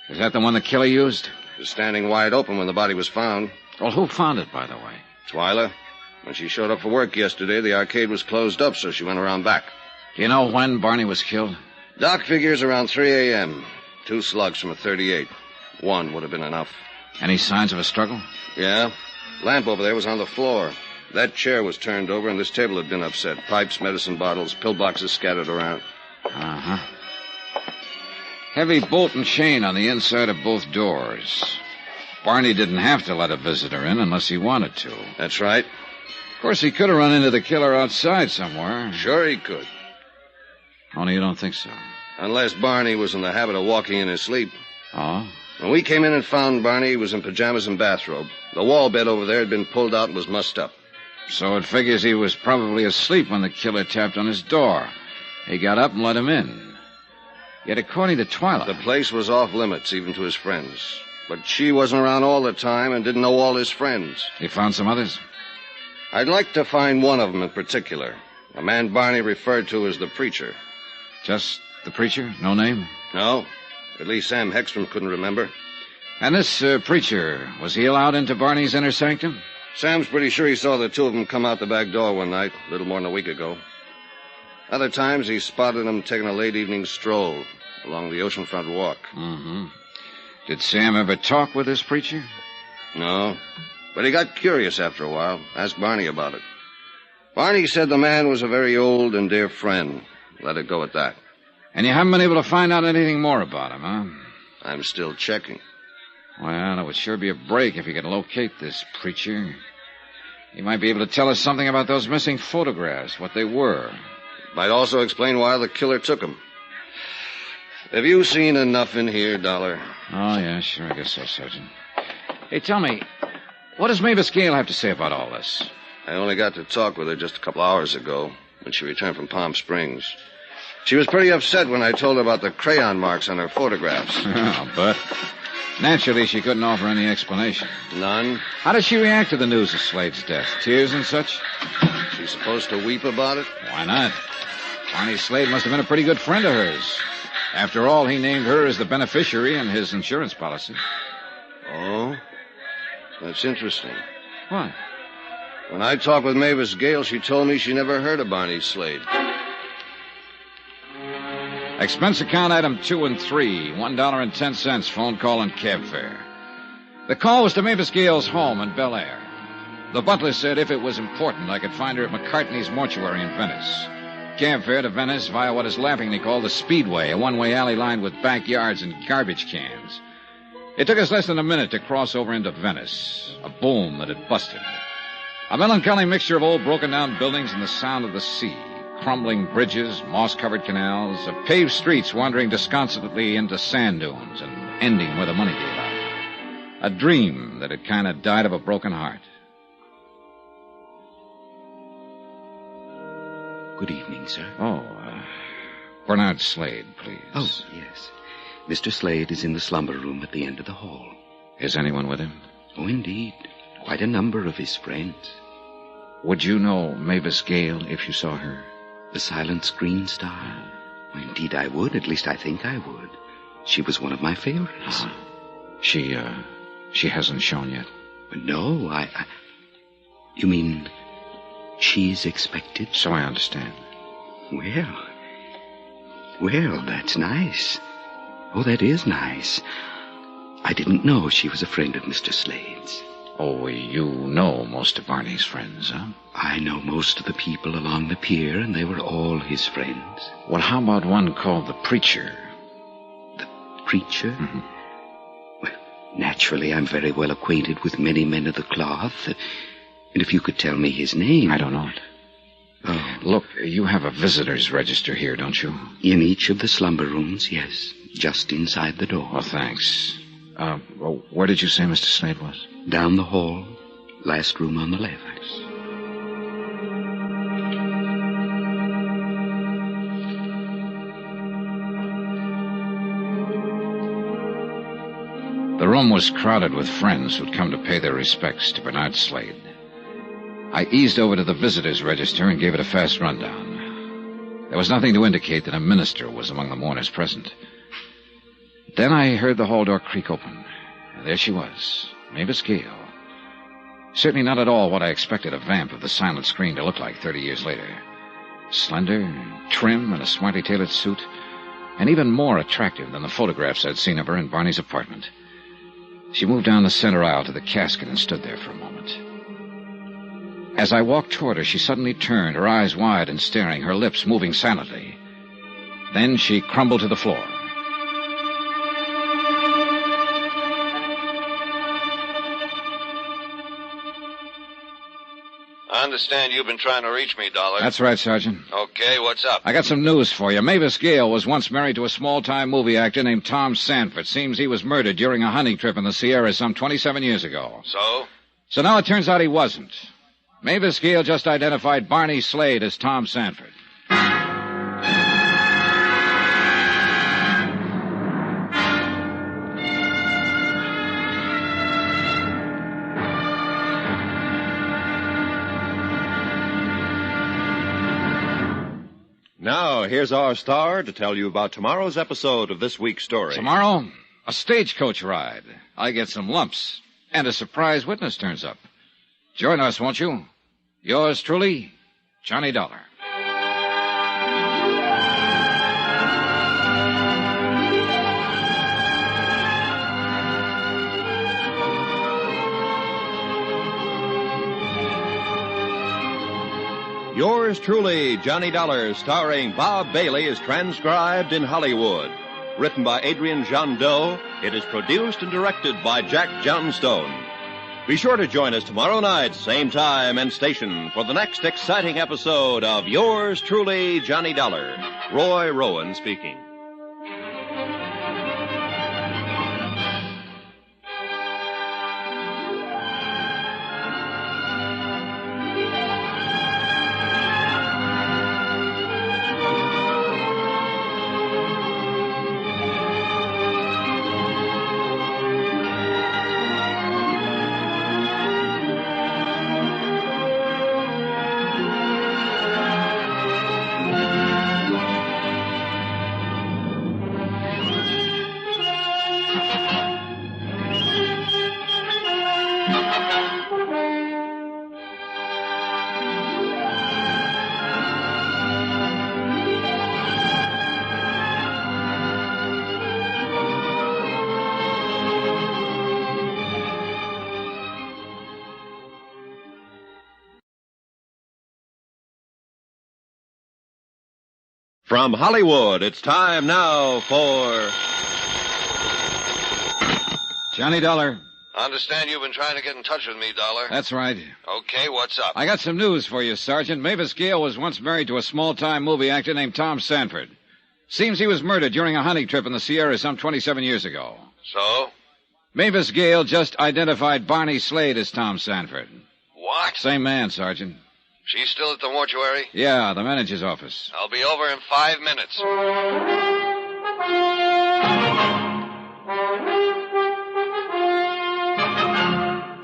Is that the one the killer used? It was standing wide open when the body was found. Well, who found it, by the way? Twyla. When she showed up for work yesterday, the arcade was closed up, so she went around back. Do you know when Barney was killed? Doc figures around 3 a.m. 2 slugs from a .38. One would have been enough. Any signs of a struggle? Yeah. Lamp over there was on the floor. That chair was turned over, and this table had been upset. Pipes, medicine bottles, pill boxes scattered around. Uh-huh. Heavy bolt and chain on the inside of both doors. Barney didn't have to let a visitor in unless he wanted to. That's right. Of course, he could have run into the killer outside somewhere. Sure he could. Only you don't think so. Unless Barney was in the habit of walking in his sleep. Oh? When we came in and found Barney, he was in pajamas and bathrobe. The wall bed over there had been pulled out and was mussed up. So it figures he was probably asleep when the killer tapped on his door. He got up and let him in. Yet according to Twyla... The place was off limits, even to his friends. But she wasn't around all the time and didn't know all his friends. You found some others? I'd like to find one of them in particular. A man Barney referred to as the preacher. Just the preacher? No name? No. At least Sam Hegstrom couldn't remember. And this preacher, was he allowed into Barney's inner sanctum? Sam's pretty sure he saw the two of them come out the back door one night, a little more than a week ago. Other times he spotted them taking a late evening stroll along the oceanfront walk. Mm-hmm. Did Sam ever talk with this preacher? No. But he got curious after a while, asked Barney about it. Barney said the man was a very old and dear friend. Let it go at that. And you haven't been able to find out anything more about him, huh? I'm still checking. Well, it would sure be a break if you could locate this preacher. He might be able to tell us something about those missing photographs, what they were. Might also explain why the killer took them. Have you seen enough in here, Dollar? Oh, yeah, sure, I guess so, Sergeant. Hey, tell me, what does Mavis Gale have to say about all this? I only got to talk with her just a couple hours ago when she returned from Palm Springs. She was pretty upset when I told her about the crayon marks on her photographs. Oh, but naturally she couldn't offer any explanation. None? How did she react to the news of Slade's death? Tears and such? she supposed to weep about it? Why not? Barney Slade must have been a pretty good friend of hers. After all, he named her as the beneficiary in his insurance policy. Oh? That's interesting. What? When I talked with Mavis Gale, she told me she never heard of Barney Slade. Expense account item 2 and 3, $1.10, phone call and cab fare. The call was to Mavis Gale's home in Bel Air. The butler said if it was important, I could find her at McCartney's mortuary in Venice. Cab fare to Venice via what is laughingly called the Speedway, a one-way alley lined with backyards and garbage cans. It took us less than a minute to cross over into Venice, a boom that had busted. A melancholy mixture of old broken-down buildings and the sound of the sea. Crumbling bridges, moss-covered canals, paved streets wandering disconsolately into sand dunes and ending where the money gave out. A dream that had kind of died of a broken heart. Good evening, sir. Bernard Slade, please. Oh, yes. Mr. Slade is in the slumber room at the end of the hall. Is anyone with him? Oh, indeed. Quite a number of his friends. Would you know Mavis Gale if you saw her? The silent screen star? Oh, indeed I would. At least I think I would. She was one of my favorites. She hasn't shown yet? No, You mean she's expected? So I understand. Well, that's nice. Oh, that is nice. I didn't know she was a friend of Mr. Slade's. Oh, you know most of Barney's friends, huh? I know most of the people along the pier, and they were all his friends. Well, how about one called the Preacher? The Preacher? Mm-hmm. Well, naturally, I'm very well acquainted with many men of the cloth. And if you could tell me his name... I don't know it. Oh. Look, you have a visitor's register here, don't you? In each of the slumber rooms, yes. Just inside the door. Well, thanks. Where did you say Mr. Slade was? Down the hall. Last room on the left. The room was crowded with friends who'd come to pay their respects to Bernard Slade. I eased over to the visitor's register and gave it a fast rundown. There was nothing to indicate that a minister was among the mourners present. Then I heard the hall door creak open. And there she was, Mavis Gale. Certainly not at all what I expected a vamp of the silent screen to look like 30 years later. Slender, trim, in a smartly tailored suit, and even more attractive than the photographs I'd seen of her in Barney's apartment. She moved down the center aisle to the casket and stood there for a moment. As I walked toward her, she suddenly turned, her eyes wide and staring, her lips moving silently. Then she crumbled to the floor. I understand you've been trying to reach me, Dollar. That's right, Sergeant. Okay, what's up? I got some news for you. Mavis Gale was once married to a small-time movie actor named Tom Sanford. Seems he was murdered during a hunting trip in the Sierras some 27 years ago. So? So now it turns out he wasn't. Mavis Gale just identified Barney Slade as Tom Sanford. Now, here's our star to tell you about tomorrow's episode of this week's story. Tomorrow, a stagecoach ride. I get some lumps, and a surprise witness turns up. Join us, won't you? Yours truly, Johnny Dollar. Yours truly, Johnny Dollar, starring Bob Bailey, is transcribed in Hollywood. Written by Adrian Jondeau, it is produced and directed by Jack Johnstone. Be sure to join us tomorrow night, same time and station, for the next exciting episode of Yours truly, Johnny Dollar. Roy Rowan speaking. From Hollywood, it's time now for... Johnny Dollar. I understand you've been trying to get in touch with me, Dollar. That's right. Okay, what's up? I got some news for you, Sergeant. Mavis Gale was once married to a small-time movie actor named Tom Sanford. Seems he was murdered during a hunting trip in the Sierra some 27 years ago. So? Mavis Gale just identified Barney Slade as Tom Sanford. What? Same man, Sergeant. She's still at the mortuary? Yeah, the manager's office. I'll be over in 5 minutes.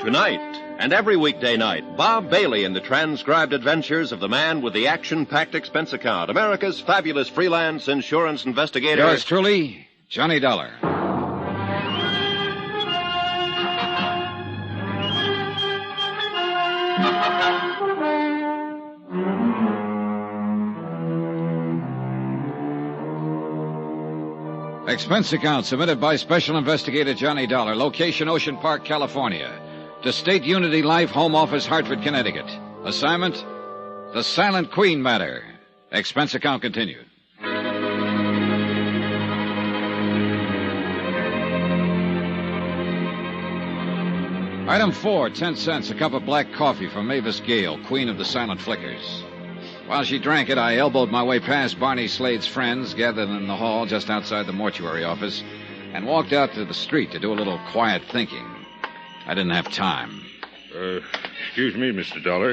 Tonight, and every weekday night, Bob Bailey in the transcribed adventures of the man with the action-packed expense account, America's fabulous freelance insurance investigator. Yours truly, Johnny Dollar. Expense account submitted by Special Investigator Johnny Dollar. Location, Ocean Park, California. To State Unity Life, Home Office, Hartford, Connecticut. Assignment, The Silent Queen Matter. Expense account continued. Item 4, 10 cents, a cup of black coffee for Mavis Gale, Queen of the Silent Flickers. While she drank it, I elbowed my way past Barney Slade's friends gathered in the hall just outside the mortuary office and walked out to the street to do a little quiet thinking. I didn't have time. Excuse me, Mr. Dollar.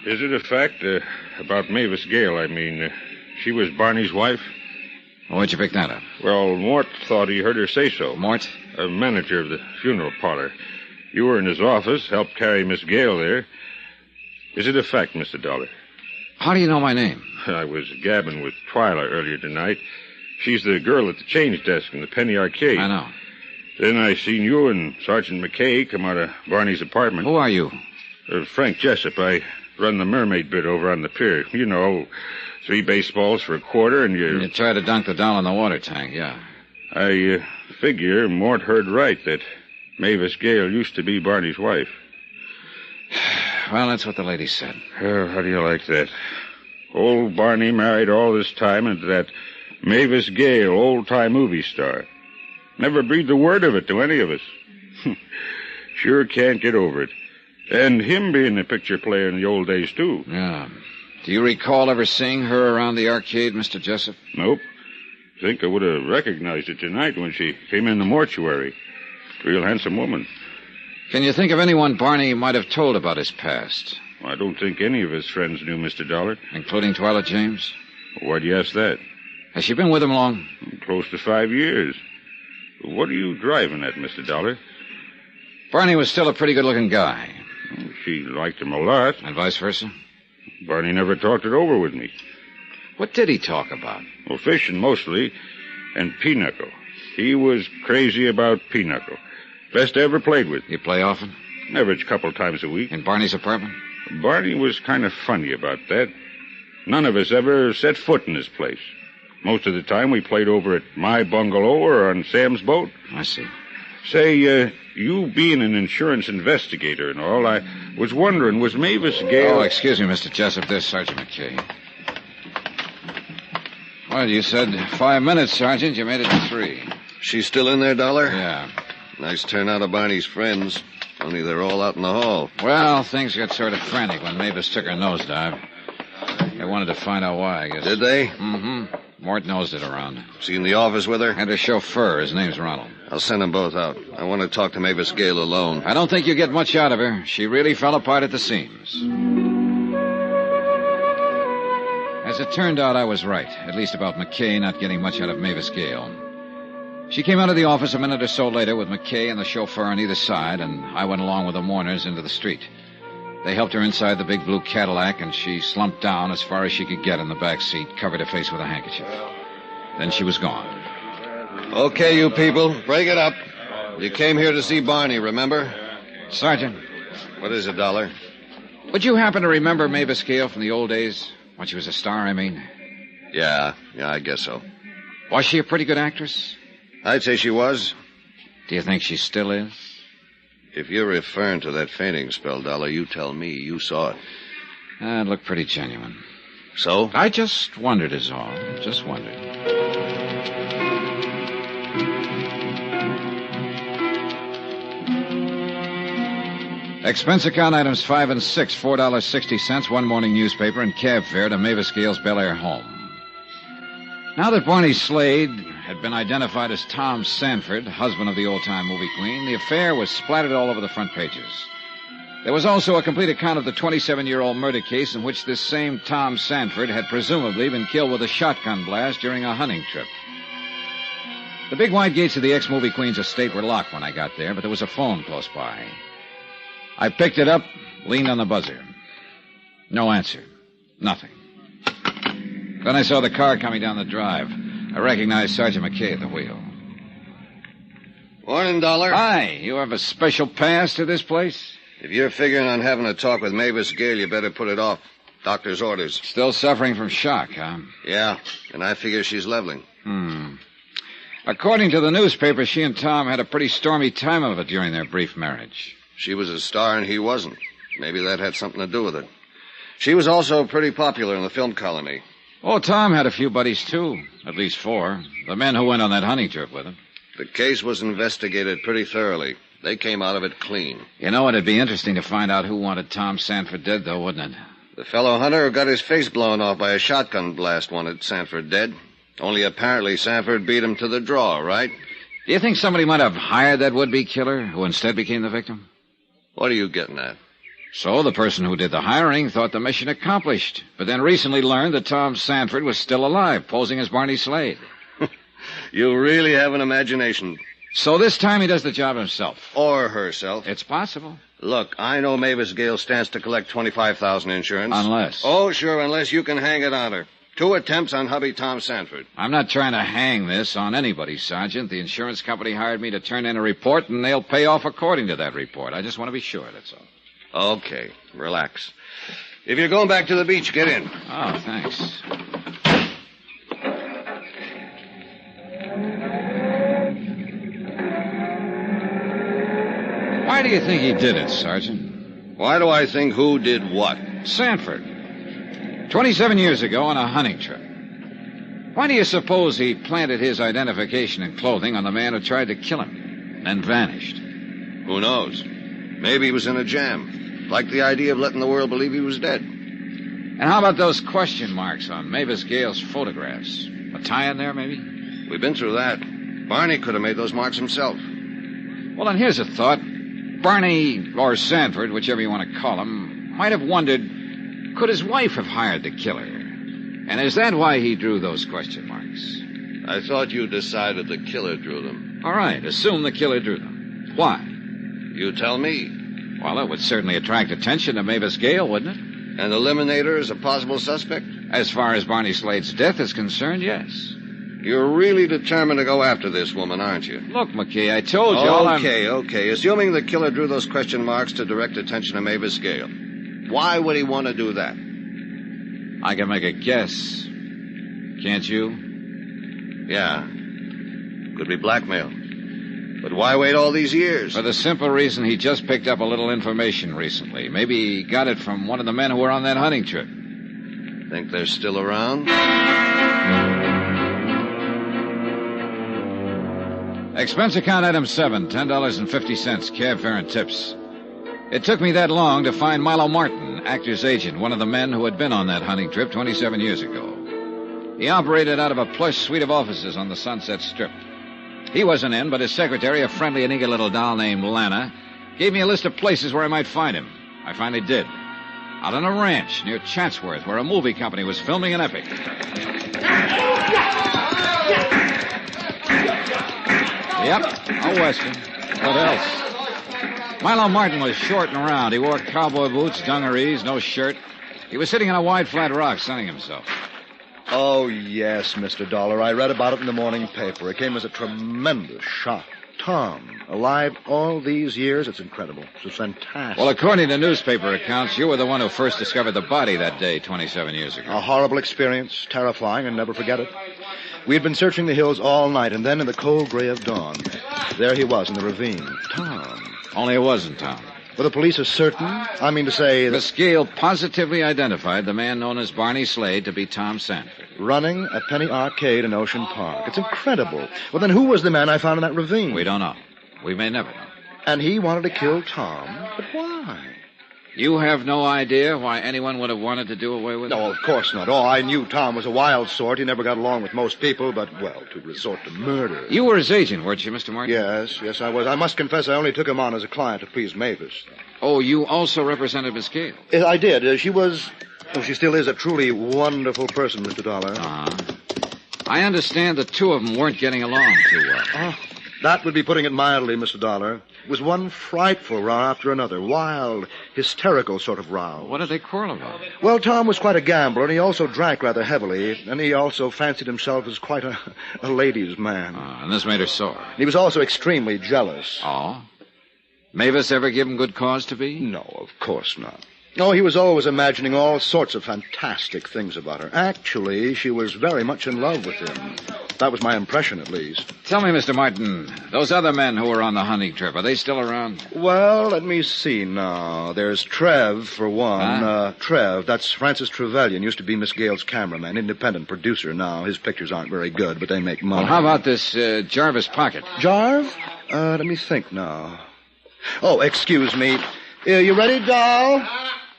Is it a fact about Mavis Gale? I mean, she was Barney's wife? Where'd you pick that up? Well, Mort thought he heard her say so. Mort? A manager of the funeral parlor. You were in his office, helped carry Miss Gale there. Is it a fact, Mr. Dollar? How do you know my name? I was gabbing with Twyla earlier tonight. She's the girl at the change desk in the Penny Arcade. I know. Then I seen you and Sergeant McKay come out of Barney's apartment. Who are you? Frank Jessup. I run the mermaid bit over on the pier. You know, 3 baseballs for a quarter and you... You try to dunk the doll in the water tank, yeah. I figure Mort heard right that Mavis Gale used to be Barney's wife. Well, that's what the lady said. Oh, how do you like that? Old Barney married all this time into that Mavis Gale, old-time movie star. Never breathed a word of it to any of us. Sure can't get over it. And him being a picture player in the old days, too. Yeah. Do you recall ever seeing her around the arcade, Mr. Jessup? Nope. Think I would have recognized her tonight when she came in the mortuary. Real handsome woman. Can you think of anyone Barney might have told about his past? I don't think any of his friends knew, Mr. Dollar. Including Twyla James? Why'd you ask that? Has she been with him long? Close to 5 years. What are you driving at, Mr. Dollar? Barney was still a pretty good-looking guy. She liked him a lot. And vice versa? Barney never talked it over with me. What did he talk about? Well, fishing mostly, and pinochle. He was crazy about pinochle. Best I ever played with. You play often? Average couple times a week. In Barney's apartment? Barney was kind of funny about that. None of us ever set foot in his place. Most of the time we played over at my bungalow or on Sam's boat. I see. Say, you being an insurance investigator and all, I was wondering, was Mavis Gale... Oh, excuse me, Mr. Jessup. This is Sergeant McKay. Well, you said 5 minutes, Sergeant. You made it to 3. She's still in there, Dollar? Yeah. Nice turnout of Barney's friends. Only they're all out in the hall. Well, things got sort of frantic when Mavis took her nosedive. They wanted to find out why, I guess. Did they? Mm-hmm. Mort nosed it around. She in the office with her? And her chauffeur. His name's Ronald. I'll send them both out. I want to talk to Mavis Gale alone. I don't think you get much out of her. She really fell apart at the seams. As it turned out, I was right. At least about McKay not getting much out of Mavis Gale. She came out of the office a minute or so later with McKay and the chauffeur on either side, and I went along with the mourners into the street. They helped her inside the big blue Cadillac, and she slumped down as far as she could get in the back seat, covered her face with a handkerchief. Then she was gone. Okay, you people, break it up. You came here to see Barney, remember? Sergeant. What is it, Dollar? Would you happen to remember Mavis Gale from the old days? When she was a star, I mean? Yeah, I guess so. Was she a pretty good actress? I'd say she was. Do you think she still is? If you're referring to that fainting spell, Dollar, you tell me. You saw it. It looked pretty genuine. So? I just wondered is all. Just wondered. Expense account items 5 and 6, $4.60, one morning newspaper, and cab fare to Mavis Gale's Bel Air home. Now that Barney Slade had been identified as Tom Sanford, husband of the old-time movie queen, the affair was splattered all over the front pages. There was also a complete account of the 27-year-old murder case in which this same Tom Sanford had presumably been killed with a shotgun blast during a hunting trip. The big wide gates of the ex-movie queen's estate were locked when I got there, but there was a phone close by. I picked it up, leaned on the buzzer. No answer. Nothing. Then I saw the car coming down the drive. I recognized Sergeant McKay at the wheel. Morning, Dollar. Hi. You have a special pass to this place? If you're figuring on having a talk with Mavis Gale, you better put it off. Doctor's orders. Still suffering from shock, huh? Yeah, and I figure she's leveling. According to the newspaper, she and Tom had a pretty stormy time of it during their brief marriage. She was a star and he wasn't. Maybe that had something to do with it. She was also pretty popular in the film colony. Oh, Tom had a few buddies, too. At least 4. The men who went on that hunting trip with him. The case was investigated pretty thoroughly. They came out of it clean. You know, it'd be interesting to find out who wanted Tom Sanford dead, though, wouldn't it? The fellow hunter who got his face blown off by a shotgun blast wanted Sanford dead. Only apparently Sanford beat him to the draw, right? Do you think somebody might have hired that would-be killer who instead became the victim? What are you getting at? So the person who did the hiring thought the mission accomplished, but then recently learned that Tom Sanford was still alive, posing as Barney Slade. You really have an imagination. So this time he does the job himself. Or herself. It's possible. Look, I know Mavis Gale stands to collect $25,000 insurance. Unless. Oh, sure, unless you can hang it on her. 2 attempts on hubby Tom Sanford. I'm not trying to hang this on anybody, Sergeant. The insurance company hired me to turn in a report, and they'll pay off according to that report. I just want to be sure, that's all. Okay, relax. If you're going back to the beach, get in. Oh, thanks. Why do you think he did it, Sergeant? Why do I think who did what? Sanford. 27 years ago on a hunting trip. Why do you suppose he planted his identification and clothing on the man who tried to kill him, then vanished? Who knows? Maybe he was in a jam. Liked the idea of letting the world believe he was dead. And how about those question marks on Mavis Gale's photographs? A tie in there, maybe? We've been through that. Barney could have made those marks himself. Well, then here's a thought. Barney, or Sanford, whichever you want to call him, might have wondered, could his wife have hired the killer? And is that why he drew those question marks? I thought you decided the killer drew them. All right, assume the killer drew them. Why? You tell me. Well, it would certainly attract attention to Mavis Gale, wouldn't it? And eliminate her as a possible suspect? As far as Barney Slade's death is concerned, yes. You're really determined to go after this woman, aren't you? Look, McKay, I told you Okay. Assuming the killer drew those question marks to direct attention to Mavis Gale. Why would he want to do that? I can make a guess. Can't you? Yeah. Could be blackmail. But why wait all these years? For the simple reason he just picked up a little information recently. Maybe he got it from one of the men who were on that hunting trip. Think they're still around? Expense account item 7, $10.50, cab fare and tips. It took me that long to find Milo Martin, actor's agent, one of the men who had been on that hunting trip 27 years ago. He operated out of a plush suite of offices on the Sunset Strip. He wasn't in, but his secretary, a friendly and eager little doll named Lana, gave me a list of places where I might find him. I finally did. Out on a ranch near Chatsworth, where a movie company was filming an epic. Yep, a Western. What else? Milo Martin was short and round. He wore cowboy boots, dungarees, no shirt. He was sitting on a wide, flat rock, sunning himself. Oh, yes, Mr. Dollar. I read about it in the morning paper. It came as a tremendous shock. Tom, alive all these years? It's incredible. It's fantastic. Well, according to newspaper accounts, you were the one who first discovered the body that day 27 years ago. A horrible experience, terrifying, and never forget it. We'd been searching the hills all night, and then in the cold gray of dawn, there he was in the ravine. Tom. Only it wasn't Tom. Well, the police are certain? I mean to say that... Miss Gale positively identified the man known as Barney Slade to be Tom Sanford. Running a penny arcade in Ocean Park. It's incredible. Well, then who was the man I found in that ravine? We don't know. We may never know. And he wanted to kill Tom? But why? You have no idea why anyone would have wanted to do away with him? No, of course not. Oh, I knew Tom was a wild sort. He never got along with most people, but, well, to resort to murder. You were his agent, weren't you, Mr. Martin? Yes, I was. I must confess I only took him on as a client to please Mavis. Oh, you also represented Miss Gale? I did. She was... Oh, she still is a truly wonderful person, Mr. Dollar. I understand the two of them weren't getting along too well. Oh, that would be putting it mildly, Mr. Dollar. It was one frightful row after another. Wild, hysterical sort of row. What did they quarrel about? Well, Tom was quite a gambler, and he also drank rather heavily, and he also fancied himself as quite a ladies' man. And this made her sore. He was also extremely jealous. Oh? Mavis ever give him good cause to be? No, of course not. Oh, he was always imagining all sorts of fantastic things about her. Actually, she was very much in love with him. That was my impression, at least. Tell me, Mr. Martin, those other men who were on the hunting trip, are they still around? Well, let me see now. There's Trev, for one. Trev, that's Francis Trevelyan, used to be Miss Gale's cameraman, independent producer now. His pictures aren't very good, but they make money. Well, how about this Jarvis Pocket? Jarv? Let me think now. Oh, excuse me. You ready, doll?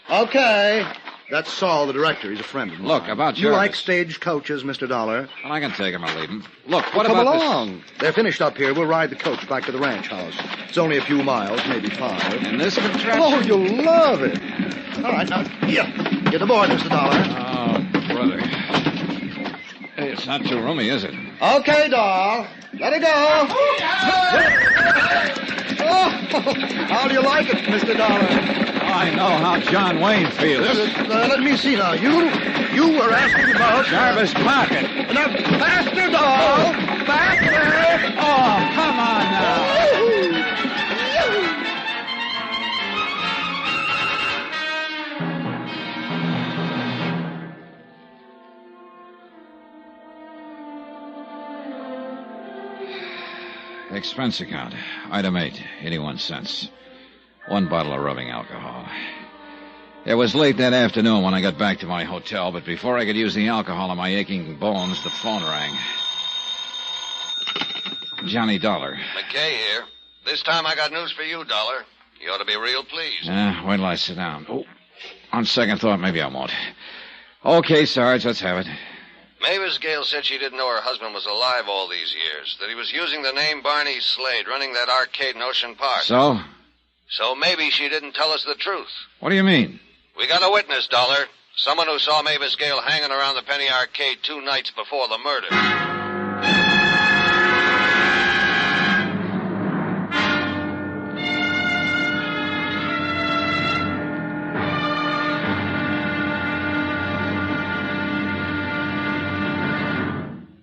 Okay. That's Saul, the director. He's a friend of mine. Look, about You Jarvis. like stage coaches, Mr. Dollar? Well, I can take him or leave him. Look, what Come about along. They're finished up here. We'll ride the coach back to the ranch house. It's only a few miles, maybe 5. In this contraption? Oh, you'll love it. All right, now, here. Get aboard, Mr. Dollar. Oh, brother. Hey, it's not too roomy, is it? Okay, doll. Let it go. Oh, how do you like it, Mr. Dollar? I know how John Wayne feels. Let me see now. You were asking about... Jarvis Pocket. Now, faster, doll. Faster. Oh, come on now. Expense account. Item 8, 81 cents. 1 bottle of rubbing alcohol. It was late that afternoon when I got back to my hotel, but before I could use the alcohol on my aching bones, the phone rang. Johnny Dollar. McKay here. This time I got news for you, Dollar. You ought to be real pleased. Wait till I sit down. Oh, on second thought, maybe I won't. Okay, Sarge, let's have it. Mavis Gale said she didn't know her husband was alive all these years, that he was using the name Barney Slade, running that arcade in Ocean Park. So? So maybe she didn't tell us the truth. What do you mean? We got a witness, Dollar. Someone who saw Mavis Gale hanging around the Penny Arcade 2 nights before the murder.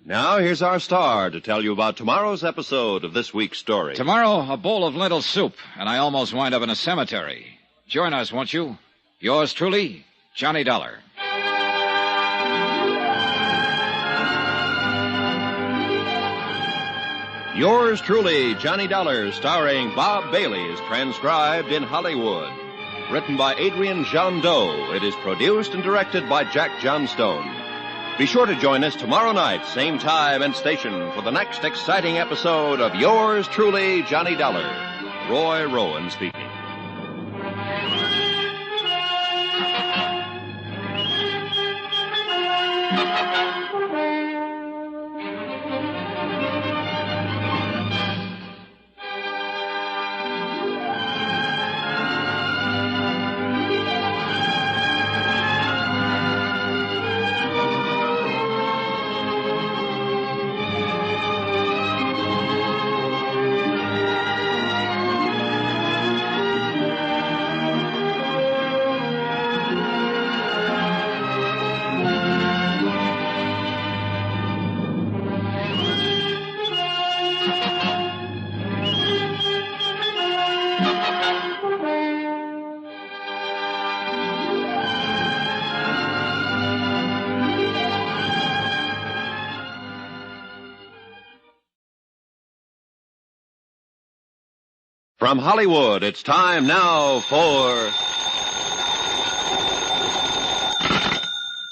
Now, here's our star to tell you about tomorrow's episode of this week's story. Tomorrow, a bowl of lentil soup, and I almost wind up in a cemetery. Join us, won't you? Yours truly, Johnny Dollar. Yours truly, Johnny Dollar, starring Bob Bailey, is transcribed in Hollywood. Written by Adrian Jandot, it is produced and directed by Jack Johnstone. Be sure to join us tomorrow night, same time and station, for the next exciting episode of Yours truly, Johnny Dollar. Roy Rowan speaking. From Hollywood, it's time now for...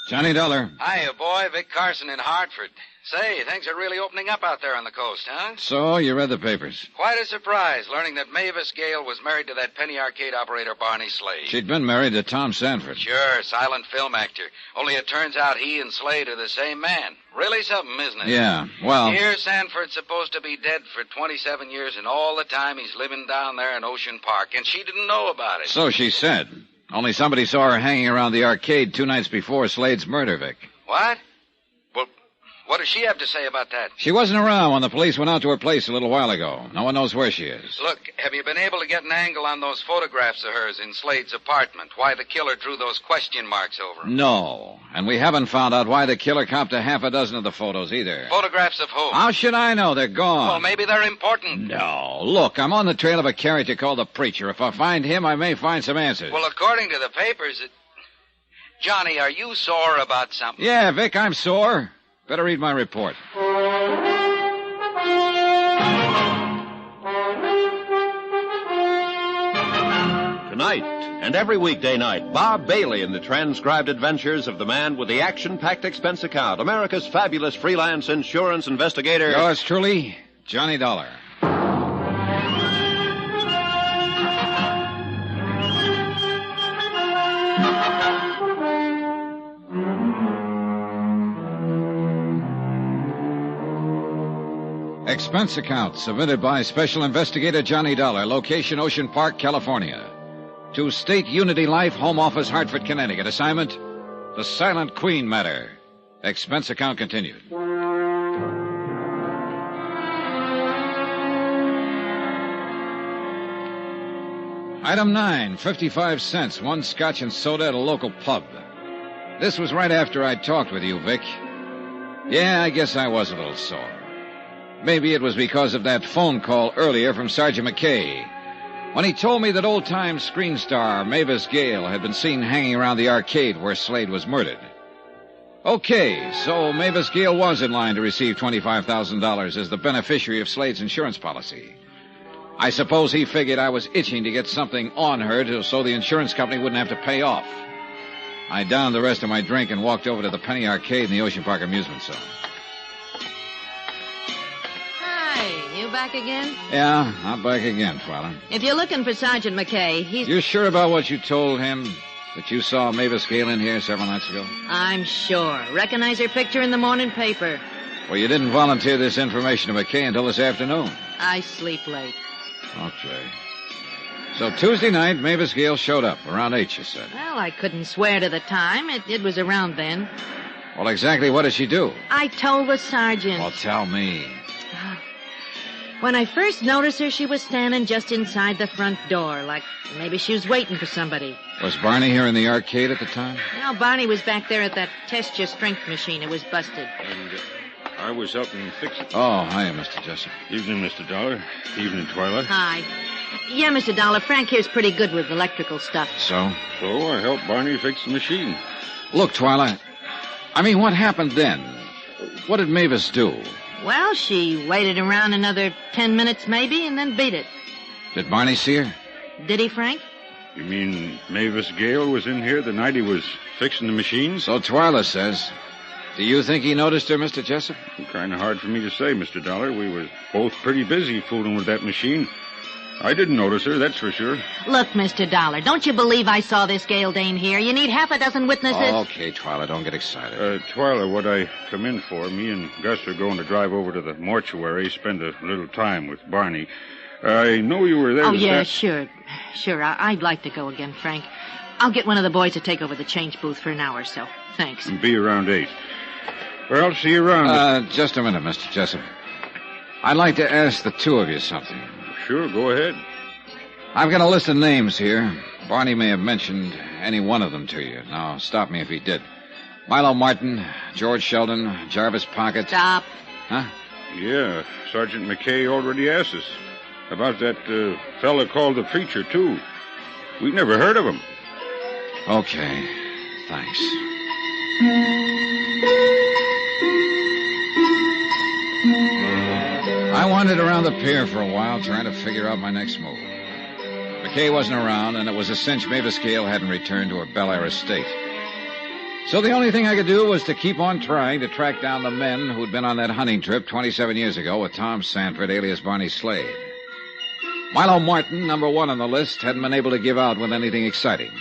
Johnny Dollar. Hiya, boy. Vic Carson in Hartford. Say, things are really opening up out there on the coast, huh? So, you read the papers. Quite a surprise learning that Mavis Gale was married to that penny arcade operator Barney Slade. She'd been married to Tom Sanford. Sure, silent film actor. Only it turns out he and Slade are the same man. Really something, isn't it? Yeah, well... Here, Sanford's supposed to be dead for 27 years, and all the time he's living down there in Ocean Park, and she didn't know about it. So she said. Only somebody saw her hanging around the arcade 2 nights before Slade's murder, Vic. What? Well, what does she have to say about that? She wasn't around when the police went out to her place a little while ago. No one knows where she is. Look, have you been able to get an angle on those photographs of hers in Slade's apartment? Why the killer drew those question marks over them? No. And we haven't found out why the killer copped a half a dozen of the photos either. Photographs of who? How should I know? They're gone. Well, maybe they're important. No. Look, I'm on the trail of a character called the Preacher. If I find him, I may find some answers. Well, according to the papers, Johnny, are you sore about something? Yeah, Vic, I'm sore. Better read my report. Tonight, and every weekday night, Bob Bailey in the transcribed adventures of the man with the action-packed expense account, America's fabulous freelance insurance investigator. Yours truly, Johnny Dollar. Expense account submitted by Special Investigator Johnny Dollar, location Ocean Park, California. To State Unity Life, Home Office, Hartford, Connecticut. Assignment, the Silent Queen matter. Expense account continued. Item 9, 55 cents, 1 scotch and soda at a local pub. This was right after I talked with you, Vic. Yeah, I guess I was a little sore. Maybe it was because of that phone call earlier from Sergeant McKay, when he told me that old-time screen star Mavis Gale had been seen hanging around the arcade where Slade was murdered. Okay, so Mavis Gale was in line to receive $25,000 as the beneficiary of Slade's insurance policy. I suppose he figured I was itching to get something on her so the insurance company wouldn't have to pay off. I downed the rest of my drink and walked over to the penny arcade in the Ocean Park amusement zone. Hi, you back again? Yeah, I'm back again, Twyla. If you're looking for Sergeant McKay, he's... You sure about what you told him? That you saw Mavis Gale in here several nights ago? I'm sure. Recognize her picture in the morning paper. Well, you didn't volunteer this information to McKay until this afternoon. I sleep late. Okay. So Tuesday night, Mavis Gale showed up. Around 8, you said. Well, I couldn't swear to the time. It was around then. Well, exactly what did she do? I told the sergeant. Well, tell me. When I first noticed her, she was standing just inside the front door, like maybe she was waiting for somebody. Was Barney here in the arcade at the time? No, Barney was back there at that test your strength machine. It was busted. And I was helping fix it. Oh, hiya, Mr. Jessup. Evening, Mr. Dollar. Evening, Twyla. Hi. Yeah, Mr. Dollar, Frank here's pretty good with electrical stuff. So? So I helped Barney fix the machine. Look, Twyla, I mean, what happened then? What did Mavis do? Well, she waited around another 10 minutes maybe and then beat it. Did Barney see her? Did he, Frank? You mean Mavis Gale was in here the night he was fixing the machine? So Twyla says. Do you think he noticed her, Mr. Jessup? Kind of hard for me to say, Mr. Dollar. We were both pretty busy fooling with that machine. I didn't notice her, that's for sure. Look, Mr. Dollar, don't you believe I saw this Gale dame here? You need half a dozen witnesses. Okay, Twyla, don't get excited. Twyla, what I come in for, me and Gus are going to drive over to the mortuary, spend a little time with Barney. I know you were there. Oh, yeah, sure. Sure, I'd like to go again, Frank. I'll get one of the boys to take over the change booth for an hour or so. Thanks. And be around 8. Well, I'll see you around. Just a minute, Mr. Jessup. I'd like to ask the two of you something. Sure, go ahead. I've got a list of names here. Barney may have mentioned any one of them to you. Now, stop me if he did. Milo Martin, George Sheldon, Jarvis Pocket. Stop. Huh? Yeah, Sergeant McKay already asked us about that fella called the Preacher, too. We've never heard of him. Okay, thanks. I wandered around the pier for a while trying to figure out my next move. McKay wasn't around, and it was a cinch Mavis Gale hadn't returned to her Bel Air estate. So the only thing I could do was to keep on trying to track down the men who'd been on that hunting trip 27 years ago with Tom Sanford, alias Barney Slade. Milo Martin, number 1 on the list, hadn't been able to give out with anything exciting.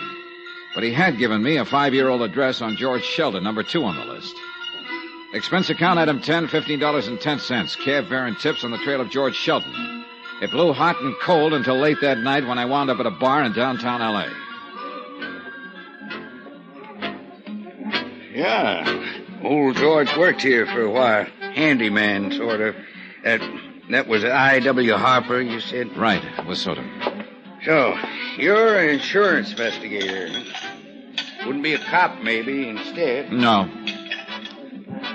But he had given me a 5-year-old address on George Sheldon, number 2 on the list. Expense account item 10, $15.10. Cab fare and tips on the trail of George Sheldon. It blew hot and cold until late that night when I wound up at a bar in downtown L.A. Yeah, old George worked here for a while. Handyman, sort of. That was I.W. Harper, you said? Right, it was sort of. So, you're an insurance investigator. Wouldn't be a cop, maybe, instead. No.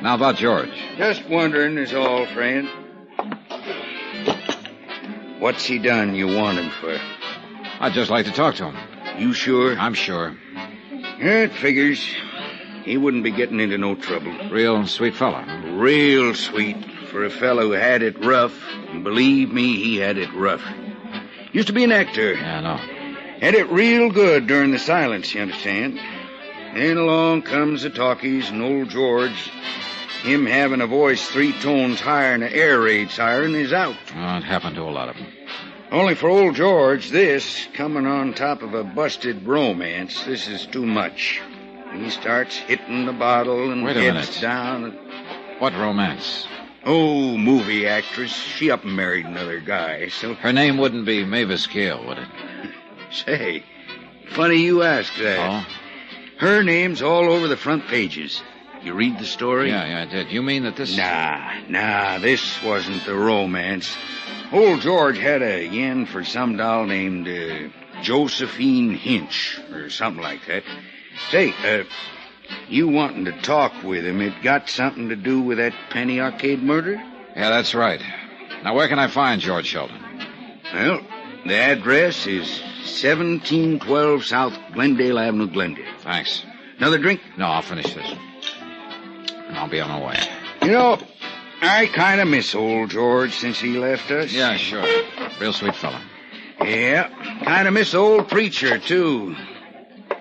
Now about George. Just wondering is all, friend. What's he done you want him for? I'd just like to talk to him. You sure? I'm sure. It figures. He wouldn't be getting into no trouble. Real sweet fella. Real sweet for a fellow who had it rough. And believe me, he had it rough. Used to be an actor. Yeah, I know. Had it real good during the silence, you understand. Then along comes the talkies and old George. Him having a voice 3 tones higher than an air raid siren is out. Oh, it happened to a lot of them. Only for old George, this, coming on top of a busted romance, this is too much. He starts hitting the bottle and Wait a heads minute. down. What romance? Oh, movie actress. She up and married another guy, so... Her name wouldn't be Mavis Gale, would it? Say, funny you ask that. Oh? Her name's all over the front pages. You read the story? Yeah, I did. You mean that this... Nah, this wasn't the romance. Old George had a yen for some doll named Josephine Hinch, or something like that. Say, you wanting to talk with him, it got something to do with that Penny Arcade murder? Yeah, that's right. Now, where can I find George Sheldon? Well, the address is 1712 South Glendale Avenue, Glendale. Thanks. Another drink? No, I'll finish this. And I'll be on my way. You know, I kind of miss old George since he left us. Yeah, sure. Real sweet fella. Yeah, kind of miss old preacher, too.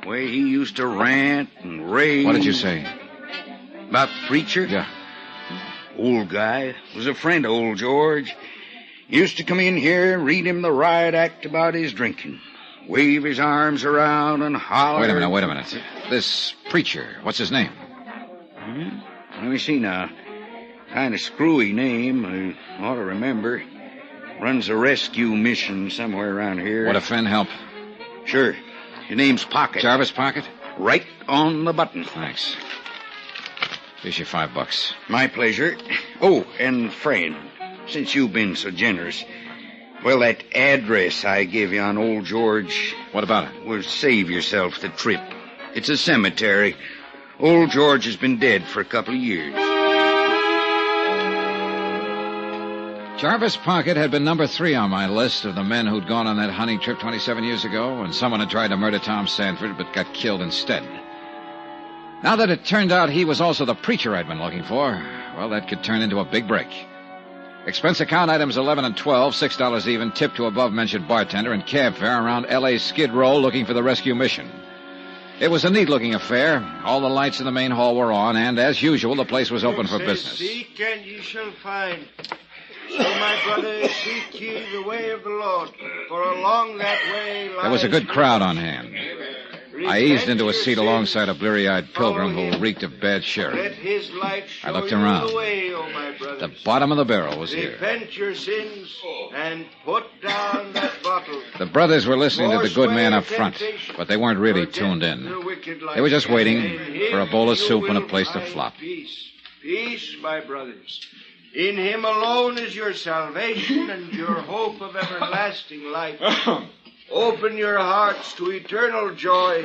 Way he used to rant and rave. What did you say? About the preacher? Yeah. Old guy. Was a friend of old George. Used to come in here and read him the riot act about his drinking. Wave his arms around and holler. Wait a minute. This preacher, what's his name? Let me see now. Kind of screwy name. I ought to remember. Runs a rescue mission somewhere around here. Would a friend help? Sure. His name's Pocket. Jarvis Pocket? Right on the button. Thanks. Here's your $5. My pleasure. Oh, and friend, since you've been so generous, well, that address I gave you on old George... What about it? Will save yourself the trip. It's a cemetery. Old George has been dead for a couple of years. Jarvis Pocket had been number 3 on my list of the men who'd gone on that hunting trip 27 years ago, and someone had tried to murder Tom Sanford but got killed instead. Now that it turned out he was also the preacher I'd been looking for, well, that could turn into a big break. Expense account items 11 and 12, $6 even, tip to above-mentioned bartender, and cab fare around L.A. Skid Row looking for the rescue mission. It was a neat-looking affair. All the lights in the main hall were on, and as usual, the place was open for business. Seek and ye shall find. So, my brother, seek ye the way of the Lord, for along that way lies... There was a good crowd on hand. I eased into a seat alongside a bleary-eyed pilgrim who reeked of bad sherry. Let his light show I looked you around. the way, O my brothers. The bottom of the barrel was here. Repent your sins and put down that bottle. The brothers were listening to the good man up front, but they weren't really tuned in. They were just waiting for a bowl of soup and a place to flop. Peace, my brothers. In him alone is your salvation and your hope of everlasting life. Open your hearts to eternal joy,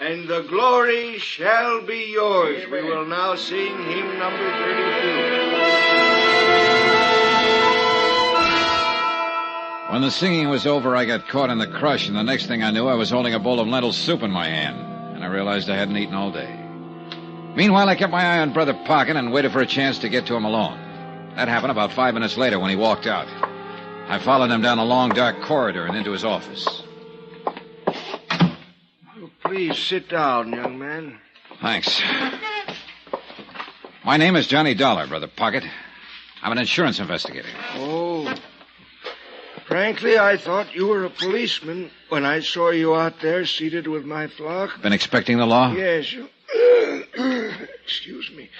and the glory shall be yours. We will now sing hymn number 32. When the singing was over, I got caught in the crush, and the next thing I knew, I was holding a bowl of lentil soup in my hand, and I realized I hadn't eaten all day. Meanwhile, I kept my eye on Brother Pocket and waited for a chance to get to him alone. That happened about 5 minutes later when he walked out. I followed him down a long, dark corridor and into his office. Please sit down, young man. Thanks. My name is Johnny Dollar, Brother Pocket. I'm an insurance investigator. Oh. Frankly, I thought you were a policeman when I saw you out there seated with my flock. Been expecting the law? Yes. Excuse me.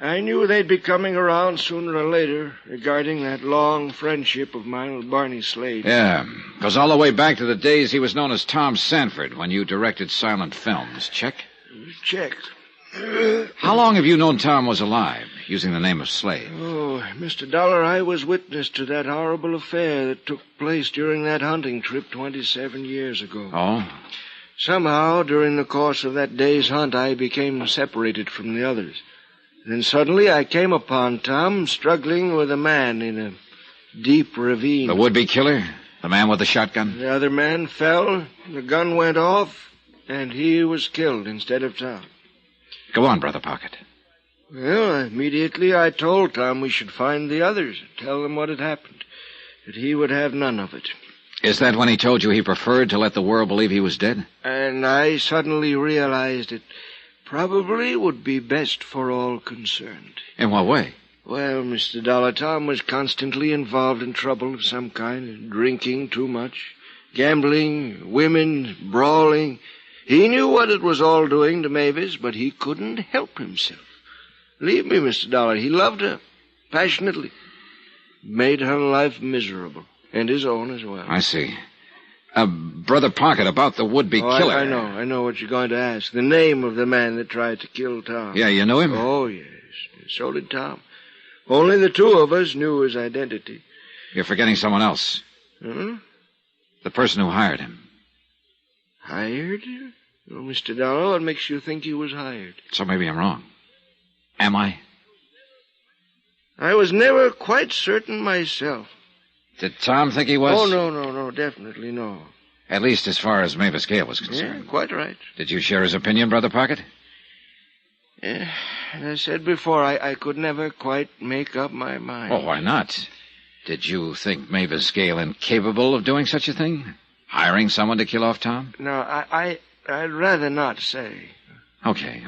I knew they'd be coming around sooner or later regarding that long friendship of mine with Barney Slade. Yeah. Goes all the way back to the days he was known as Tom Sanford when you directed silent films. Check? Checked. How long have you known Tom was alive, using the name of Slade? Oh, Mr. Dollar, I was witness to that horrible affair that took place during that hunting trip 27 years ago. Oh? Somehow, during the course of that day's hunt, I became separated from the others. Then suddenly I came upon Tom struggling with a man in a deep ravine. The would-be killer? The man with the shotgun? The other man fell, the gun went off, and he was killed instead of Tom. Go on, Brother Pocket. Well, immediately I told Tom we should find the others, tell them what had happened, that he would have none of it. Is that when he told you he preferred to let the world believe he was dead? And I suddenly realized it probably would be best for all concerned. In what way? Well, Mr. Dollar, Tom was constantly involved in trouble of some kind, drinking too much, gambling, women, brawling. He knew what it was all doing to Mavis, but he couldn't help himself. Believe me, Mr. Dollar, he loved her passionately. Made her life miserable, and his own as well. I see. Brother Pocket, about the would-be killer. I know what you're going to ask. The name of the man that tried to kill Tom. Yeah, you knew him? Oh, yes. So did Tom. Only the two of us knew his identity. You're forgetting someone else. Hmm? The person who hired him. Hired? Oh, Mr. Dollar, what makes you think he was hired? So maybe I'm wrong. Am I? I was never quite certain myself. Did Tom think he was? Oh, no, definitely no. At least as far as Mavis Gale was concerned. Yeah, quite right. Did you share his opinion, Brother Pocket? Yeah, as I said before, I could never quite make up my mind. Oh, why not? Did you think Mavis Gale incapable of doing such a thing? Hiring someone to kill off Tom? No, I'd rather not say. Okay.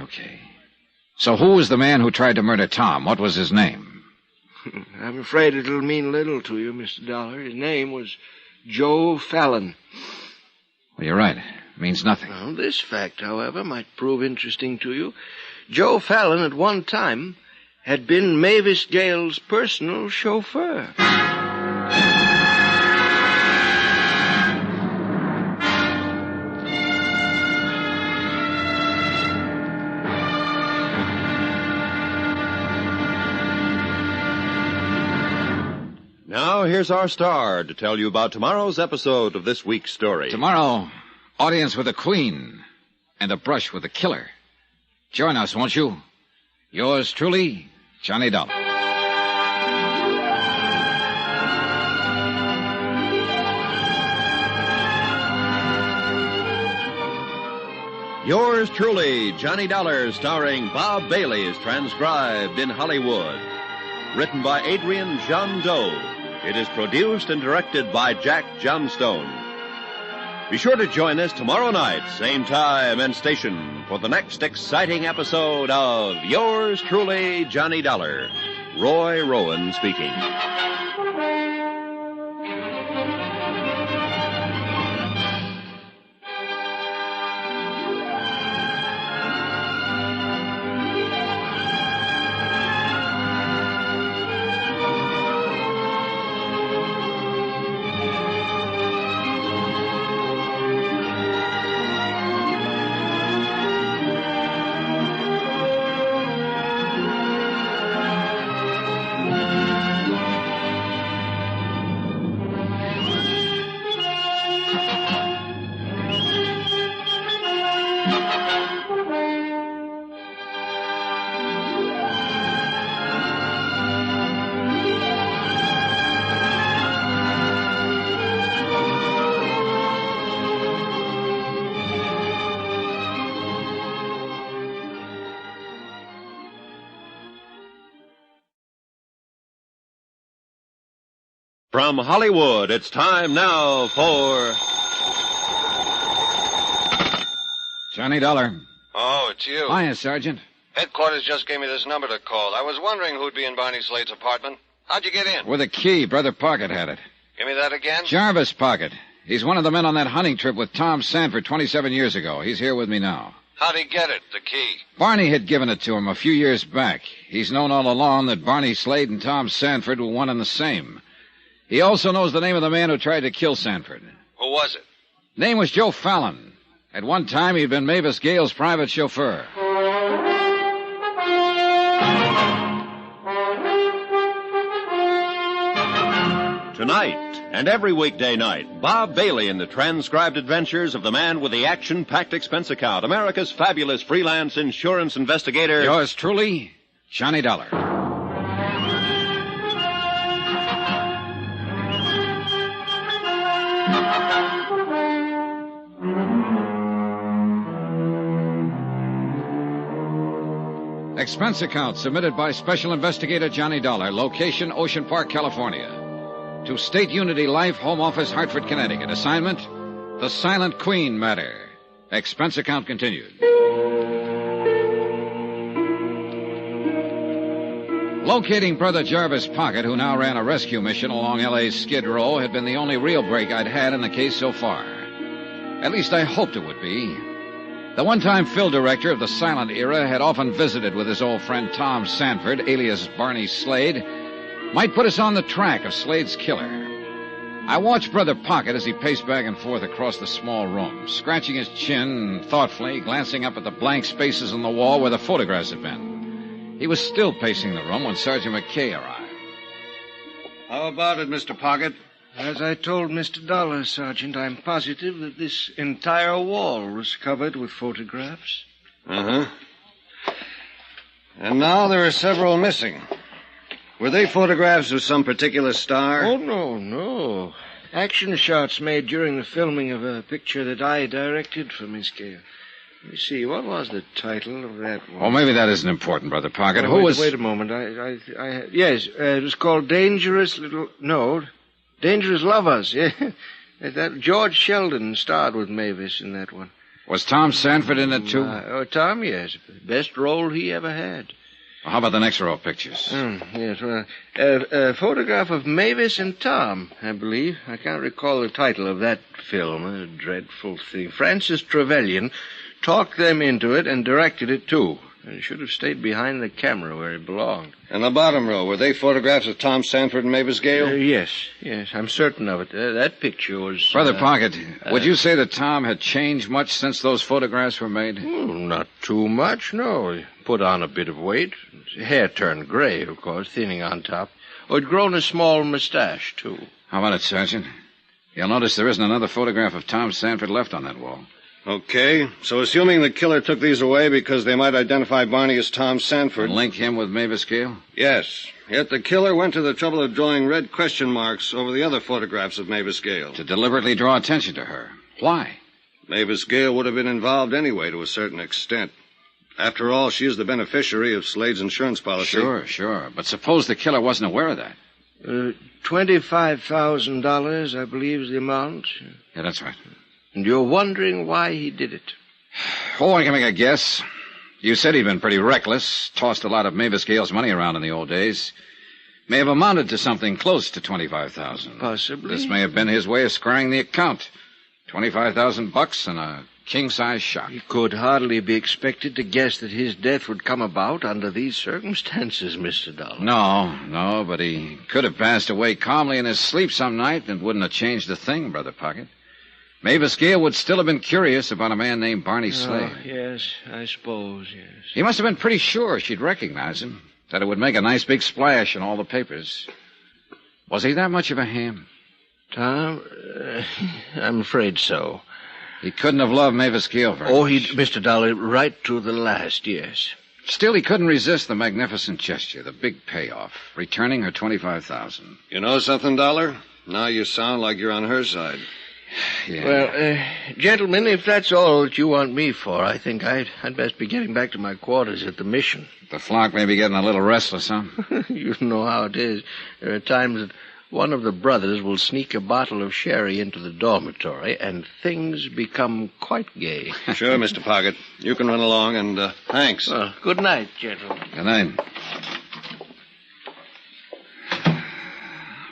So who was the man who tried to murder Tom? What was his name? I'm afraid it'll mean little to you, Mr. Dollar. His name was Joe Fallon. Well, you're right. It means nothing. Well, this fact, however, might prove interesting to you. Joe Fallon, at one time, had been Mavis Gale's personal chauffeur. Now, here's our star to tell you about tomorrow's episode of this week's story. Tomorrow, audience with the Queen and a brush with the killer. Join us, won't you? Yours truly, Johnny Dollar. Yours truly, Johnny Dollar, starring Bob Bailey, is transcribed in Hollywood. Written by Adrian John Doe. It is produced and directed by Jack Johnstone. Be sure to join us tomorrow night, same time and station, for the next exciting episode of Yours truly, Johnny Dollar. Roy Rowan speaking. From Hollywood, it's time now for Johnny Dollar. Oh, it's you. Hiya, Sergeant. Headquarters just gave me this number to call. I was wondering who'd be in Barney Slade's apartment. How'd you get in? With a key. Brother Pocket had it. Give me that again? Jarvis Pocket. He's one of the men on that hunting trip with Tom Sanford 27 years ago. He's here with me now. How'd he get it, the key? Barney had given it to him a few years back. He's known all along that Barney Slade and Tom Sanford were one and the same. He also knows the name of the man who tried to kill Sanford. Who was it? Name was Joe Fallon. At one time, he'd been Mavis Gale's private chauffeur. Tonight, and every weekday night, Bob Bailey in the transcribed adventures of the man with the action-packed expense account, America's fabulous freelance insurance investigator. Yours truly, Johnny Dollar. Expense account submitted by Special Investigator Johnny Dollar, location Ocean Park, California. To State Unity Life, Home Office, Hartford, Connecticut. Assignment, the Silent Queen matter. Expense account continued. Locating Brother Jarvis Pocket, who now ran a rescue mission along L.A.'s Skid Row, had been the only real break I'd had in the case so far. At least I hoped it would be. The one-time Phil director of the silent era had often visited with his old friend Tom Sanford, alias Barney Slade, might put us on the track of Slade's killer. I watched Brother Pocket as he paced back and forth across the small room, scratching his chin thoughtfully, glancing up at the blank spaces on the wall where the photographs had been. He was still pacing the room when Sergeant McKay arrived. How about it, Mr. Pocket? As I told Mr. Dollar, Sergeant, I'm positive that this entire wall was covered with photographs. Uh-huh. And now there are several missing. Were they photographs of some particular star? Oh, no. Action shots made during the filming of a picture that I directed for Miss Gale. Let me see, what was the title of that one? Oh, maybe that isn't important, Brother Pocket. Wait a moment. Yes, it was called Dangerous Lovers. Yeah. That George Sheldon starred with Mavis in that one. Was Tom Sanford in it, too? Tom, yes. Best role he ever had. Well, how about the next row of pictures? Yes, a photograph of Mavis and Tom, I believe. I can't recall the title of that film. A dreadful thing. Francis Trevelyan talked them into it and directed it, too. And should have stayed behind the camera where he belonged. And the bottom row, were they photographs of Tom Sanford and Mavis Gale? Yes, I'm certain of it. That picture was... Brother Pocket, would you say that Tom had changed much since those photographs were made? Not too much, no. He put on a bit of weight. His hair turned gray, of course, thinning on top. Oh, he'd grown a small mustache, too. How about it, Sergeant? You'll notice there isn't another photograph of Tom Sanford left on that wall. Okay, so assuming the killer took these away because they might identify Barney as Tom Sanford... And link him with Mavis Gale? Yes. Yet the killer went to the trouble of drawing red question marks over the other photographs of Mavis Gale. To deliberately draw attention to her. Why? Mavis Gale would have been involved anyway to a certain extent. After all, she is the beneficiary of Slade's insurance policy. Sure. But suppose the killer wasn't aware of that. $25,000, I believe, is the amount. Yeah, that's right. And you're wondering why he did it? Oh, I can make a guess. You said he'd been pretty reckless, tossed a lot of Mavis Gale's money around in the old days. May have amounted to something close to $25,000. Possibly. This may have been his way of squaring the account. $25,000 and a king-size shot. He could hardly be expected to guess that his death would come about under these circumstances, Mr. Dollar. No, but he could have passed away calmly in his sleep some night and wouldn't have changed a thing, Brother Pocket. Mavis Gale would still have been curious about a man named Barney Slade. Oh, yes, I suppose, yes. He must have been pretty sure she'd recognize him, that it would make a nice big splash in all the papers. Was he that much of a ham? Tom, I'm afraid so. He couldn't have loved Mavis Gale very much. Mr. Dollar, right to the last, yes. Still, he couldn't resist the magnificent gesture, the big payoff, returning her $25,000. You know something, Dollar? Now you sound like you're on her side. Yeah. Well, gentlemen, if that's all that you want me for, I think I'd best be getting back to my quarters at the mission. The flock may be getting a little restless, huh? You know how it is. There are times that one of the brothers will sneak a bottle of sherry into the dormitory, and things become quite gay. Sure, Mr. Pocket. You can run along, and thanks. Good night, gentlemen. Good night.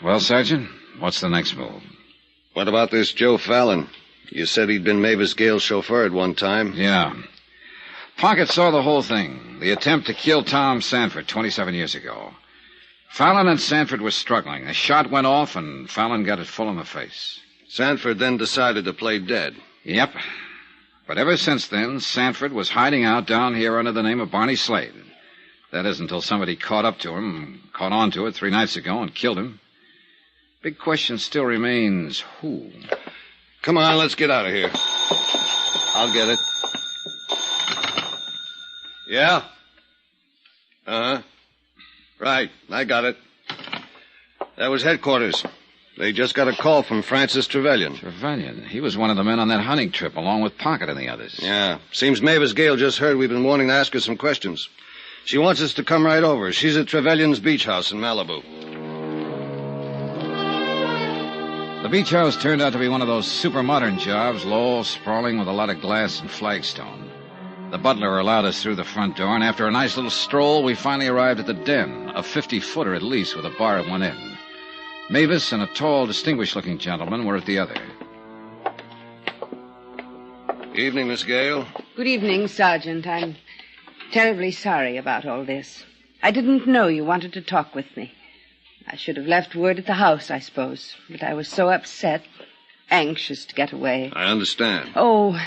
Well, Sergeant, what's the next move? What about this Joe Fallon? You said he'd been Mavis Gale's chauffeur at one time. Yeah. Pocket saw the whole thing. The attempt to kill Tom Sanford 27 years ago. Fallon and Sanford were struggling. A shot went off, and Fallon got it full in the face. Sanford then decided to play dead. Yep. But ever since then, Sanford was hiding out down here under the name of Barney Slade. That is, until somebody caught up to him, caught on to it 3 nights ago, and killed him. Big question still remains, who? Come on, let's get out of here. I'll get it. Yeah? Uh-huh. Right, I got it. That was headquarters. They just got a call from Francis Trevelyan. Trevelyan? He was one of the men on that hunting trip, along with Pocket and the others. Yeah. Seems Mavis Gale just heard we've been wanting to ask her some questions. She wants us to come right over. She's at Trevelyan's beach house in Malibu. The beach house turned out to be one of those super modern jobs, low, sprawling, with a lot of glass and flagstone. The butler allowed us through the front door, and after a nice little stroll, we finally arrived at the den, a 50-footer at least, with a bar at one end. Mavis and a tall, distinguished-looking gentleman were at the other. Evening, Miss Gale. Good evening, Sergeant. I'm terribly sorry about all this. I didn't know you wanted to talk with me. I should have left word at the house, I suppose, but I was so upset, anxious to get away. I understand. Oh,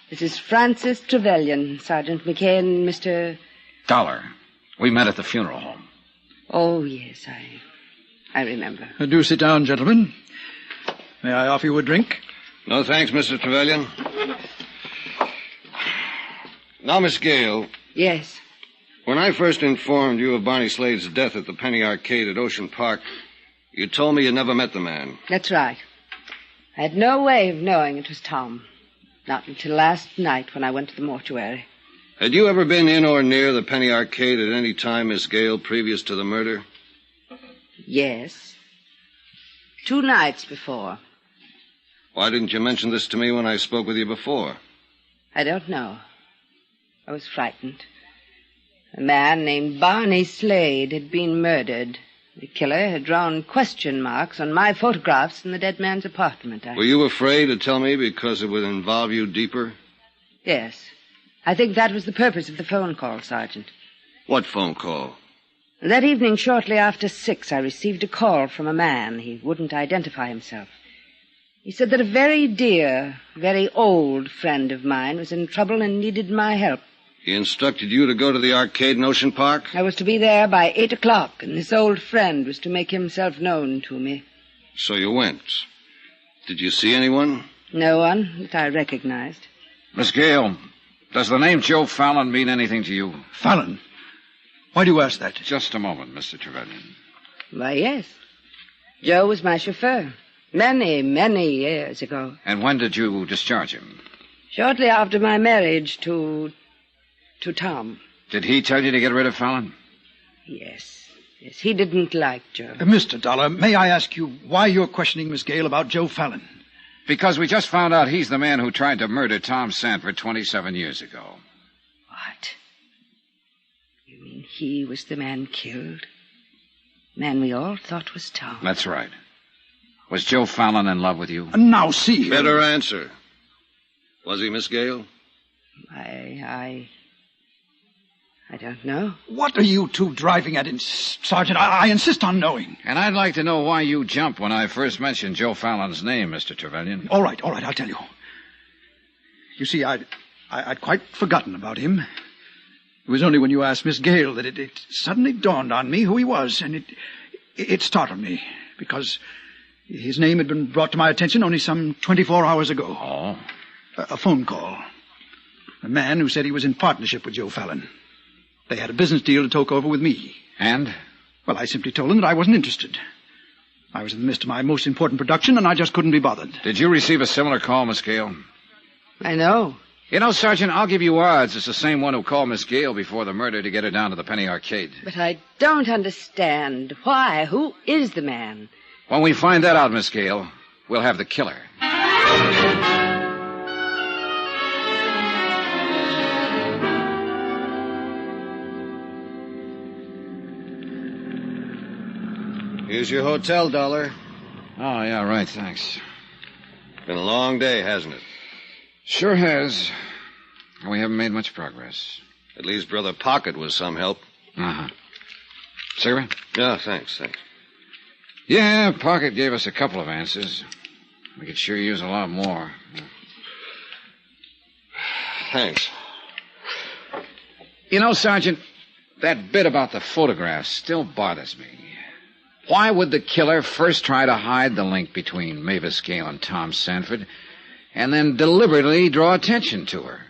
this is Francis Trevelyan, Sergeant McKay, and Mr. Dollar. We met at the funeral home. Oh, yes, I remember. Do sit down, gentlemen. May I offer you a drink? No, thanks, Mr. Trevelyan. Now, Miss Gale. Yes. When I first informed you of Barney Slade's death at the Penny Arcade at Ocean Park, you told me you never met the man. That's right. I had no way of knowing it was Tom. Not until last night when I went to the mortuary. Had you ever been in or near the Penny Arcade at any time, Miss Gale, previous to the murder? Yes. 2 nights before. Why didn't you mention this to me when I spoke with you before? I don't know. I was frightened. A man named Barney Slade had been murdered. The killer had drawn question marks on my photographs in the dead man's apartment. Were you afraid to tell me because it would involve you deeper? Yes. I think that was the purpose of the phone call, Sergeant. What phone call? That evening, shortly after 6, I received a call from a man. He wouldn't identify himself. He said that a very dear, very old friend of mine was in trouble and needed my help. He instructed you to go to the arcade in Ocean Park? I was to be there by 8 o'clock, and this old friend was to make himself known to me. So you went. Did you see anyone? No one that I recognized. Miss Gale, does the name Joe Fallon mean anything to you? Fallon? Why do you ask that? Just a moment, Mr. Trevelyan. Why, yes. Joe was my chauffeur. Many, many years ago. And when did you discharge him? Shortly after my marriage to Tom. Did he tell you to get rid of Fallon? Yes. Yes, he didn't like Joe. Mr. Dollar, may I ask you why you're questioning Miss Gale about Joe Fallon? Because we just found out he's the man who tried to murder Tom Sanford 27 years ago. What? You mean he was the man killed? Man we all thought was Tom. That's right. Was Joe Fallon in love with you? Now, see. Better answer. Was he, Miss Gale? I don't know. What are you two driving at, Sergeant? I insist on knowing. And I'd like to know why you jumped when I first mentioned Joe Fallon's name, Mr. Trevelyan. All right, I'll tell you. You see, I'd quite forgotten about him. It was only when you asked Miss Gale that it suddenly dawned on me who he was, and it startled me, because his name had been brought to my attention only some 24 hours ago. Oh? A phone call. A man who said he was in partnership with Joe Fallon. They had a business deal to talk over with me. And? Well, I simply told him that I wasn't interested. I was in the midst of my most important production, and I just couldn't be bothered. Did you receive a similar call, Miss Gale? I know. You know, Sergeant, I'll give you odds it's the same one who called Miss Gale before the murder to get her down to the Penny Arcade. But I don't understand. Why? Who is the man? When we find that out, Miss Gale, we'll have the killer. Here's your hotel dollar. Oh, yeah, right, thanks. Been a long day, hasn't it? Sure has. We haven't made much progress. At least Brother Pocket was some help. Uh-huh. Cigarette? Yeah, thanks. Yeah, Pocket gave us a couple of answers. We could sure use a lot more. Thanks. You know, Sergeant, that bit about the photographs still bothers me. Why would the killer first try to hide the link between Mavis Gale and Tom Sanford, and then deliberately draw attention to her?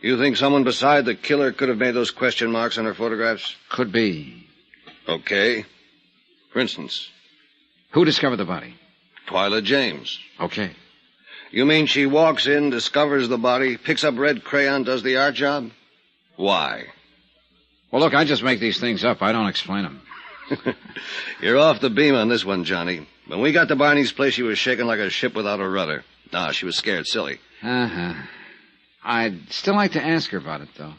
You think someone beside the killer could have made those question marks on her photographs? Could be. Okay. For instance? Who discovered the body? Twyla James. Okay. You mean she walks in, discovers the body, picks up red crayon, does the art job? Why? Well, look, I just make these things up. I don't explain them. You're off the beam on this one, Johnny. When we got to Barney's place, she was shaking like a ship without a rudder. Nah, she was scared silly. Uh-huh. I'd still like to ask her about it, though.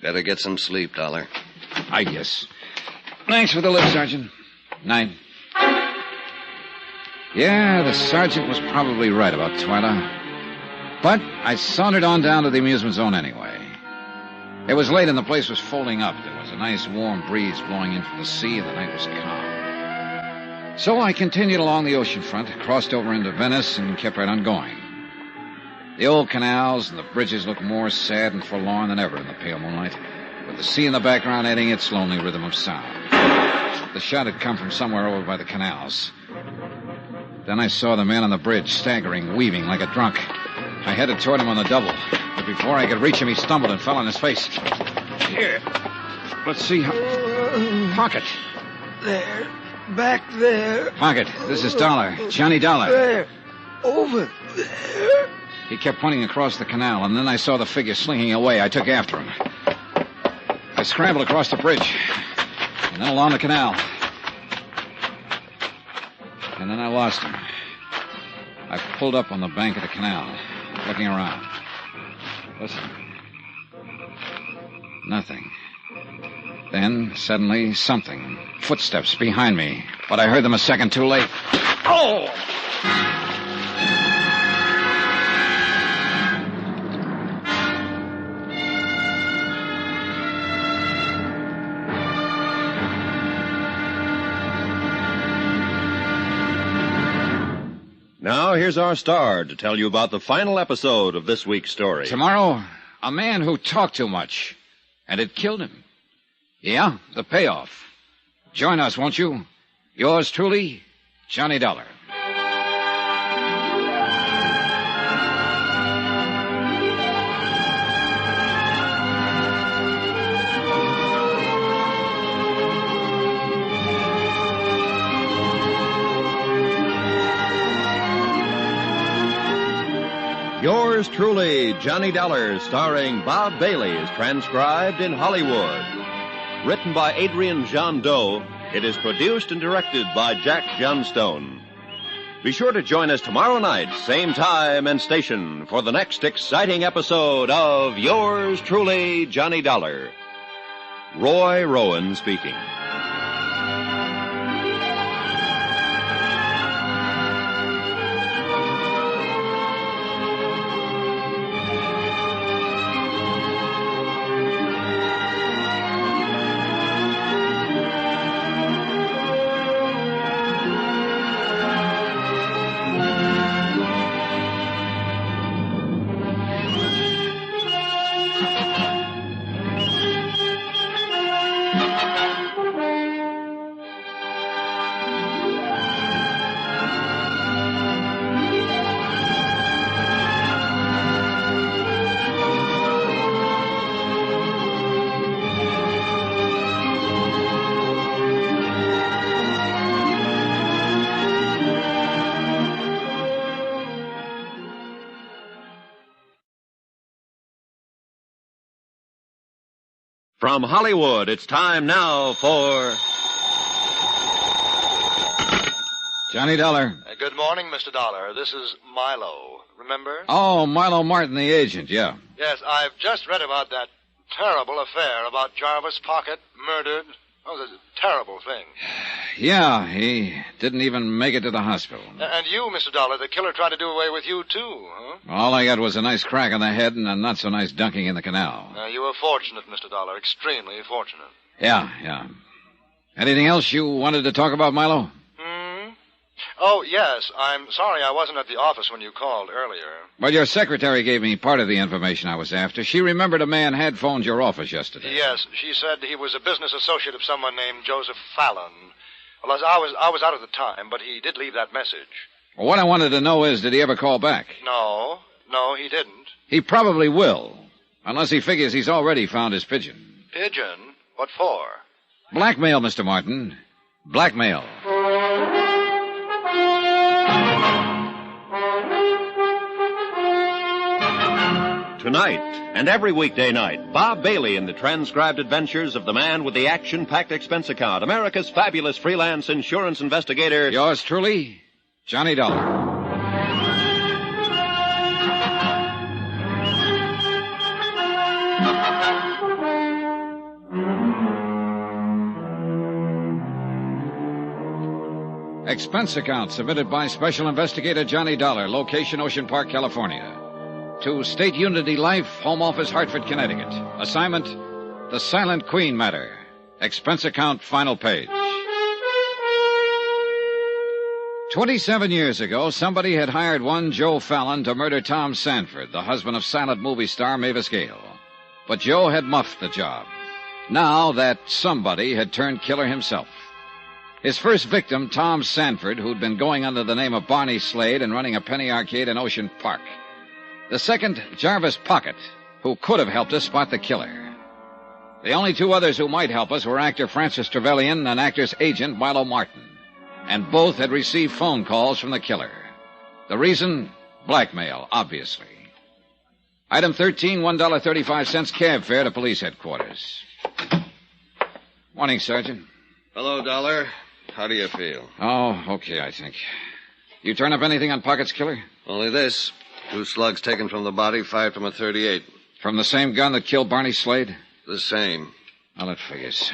Better get some sleep, Dollar. I guess. Thanks for the lift, Sergeant. Night. Yeah, the sergeant was probably right about Twyla. But I sauntered on down to the amusement zone anyway. It was late and the place was folding up. There was a nice warm breeze blowing in from the sea and the night was calm. So I continued along the ocean front, crossed over into Venice, and kept right on going. The old canals and the bridges looked more sad and forlorn than ever in the pale moonlight, with the sea in the background adding its lonely rhythm of sound. The shot had come from somewhere over by the canals. Then I saw the man on the bridge, staggering, weaving like a drunk. I headed toward him on the double, but before I could reach him, he stumbled and fell on his face. Here. Let's see how... Pocket. There. Back there. Pocket, this is Dollar. Johnny Dollar. There. Over there. He kept pointing across the canal, and then I saw the figure slinking away. I took after him. I scrambled across the bridge, and then along the canal. And then I lost him. I pulled up on the bank of the canal, looking around. Listen. Nothing. Then, suddenly, something. Footsteps behind me. But I heard them a second too late. Oh! Now, here's our star to tell you about the final episode of this week's story. Tomorrow, a man who talked too much, and it killed him. Yeah, the payoff. Join us, won't you? Yours truly, Johnny Dollar. Yours truly, Johnny Dollar, starring Bob Bailey, is transcribed in Hollywood. Written by Adrian Jandot, it is produced and directed by Jack Johnstone. Be sure to join us tomorrow night, same time and station, for the next exciting episode of Yours truly, Johnny Dollar. Roy Rowan speaking. From Hollywood, it's time now for Johnny Dollar. Good morning, Mr. Dollar. This is Milo. Remember? Oh, Milo Martin, the agent, yeah. Yes, I've just read about that terrible affair about Jarvis Pocket murdered. Oh, it's a terrible thing. Yeah, he didn't even make it to the hospital. And you, Mr. Dollar, the killer tried to do away with you, too, huh? All I got was a nice crack on the head and a not-so-nice dunking in the canal. You were fortunate, Mr. Dollar. Extremely fortunate. Yeah. Anything else you wanted to talk about, Milo? Oh, yes. I'm sorry I wasn't at the office when you called earlier. Well, your secretary gave me part of the information I was after. She remembered a man had phoned your office yesterday. Yes, she said he was a business associate of someone named Joseph Fallon. Well, I was out at the time, but he did leave that message. Well, what I wanted to know is, did he ever call back? No, he didn't. He probably will, unless he figures he's already found his pigeon. Pigeon? What for? Blackmail, Mr. Martin. Blackmail. Tonight, and every weekday night, Bob Bailey in the transcribed adventures of the man with the action-packed expense account, America's fabulous freelance insurance investigator. Yours truly, Johnny Dollar. Expense account submitted by Special Investigator Johnny Dollar, location Ocean Park, California. To State Unity Life, Home Office, Hartford, Connecticut. Assignment, The Silent Queen Matter. Expense account, final page. 27 years ago, somebody had hired one Joe Fallon to murder Tom Sanford, the husband of silent movie star Mavis Gale. But Joe had muffed the job. Now that somebody had turned killer himself. His first victim, Tom Sanford, who'd been going under the name of Barney Slade and running a penny arcade in Ocean Park. The second, Jarvis Pocket, who could have helped us spot the killer. The only two others who might help us were actor Francis Trevelyan and actor's agent Milo Martin. And both had received phone calls from the killer. The reason? Blackmail, obviously. Item 13, $1.35 cab fare to police headquarters. Morning, Sergeant. Hello, Dollar. How do you feel? Oh, okay, I think. You turn up anything on Pocket's killer? Only this. 2 slugs taken from the body, fired from a .38. From the same gun that killed Barney Slade? The same. Well, it figures.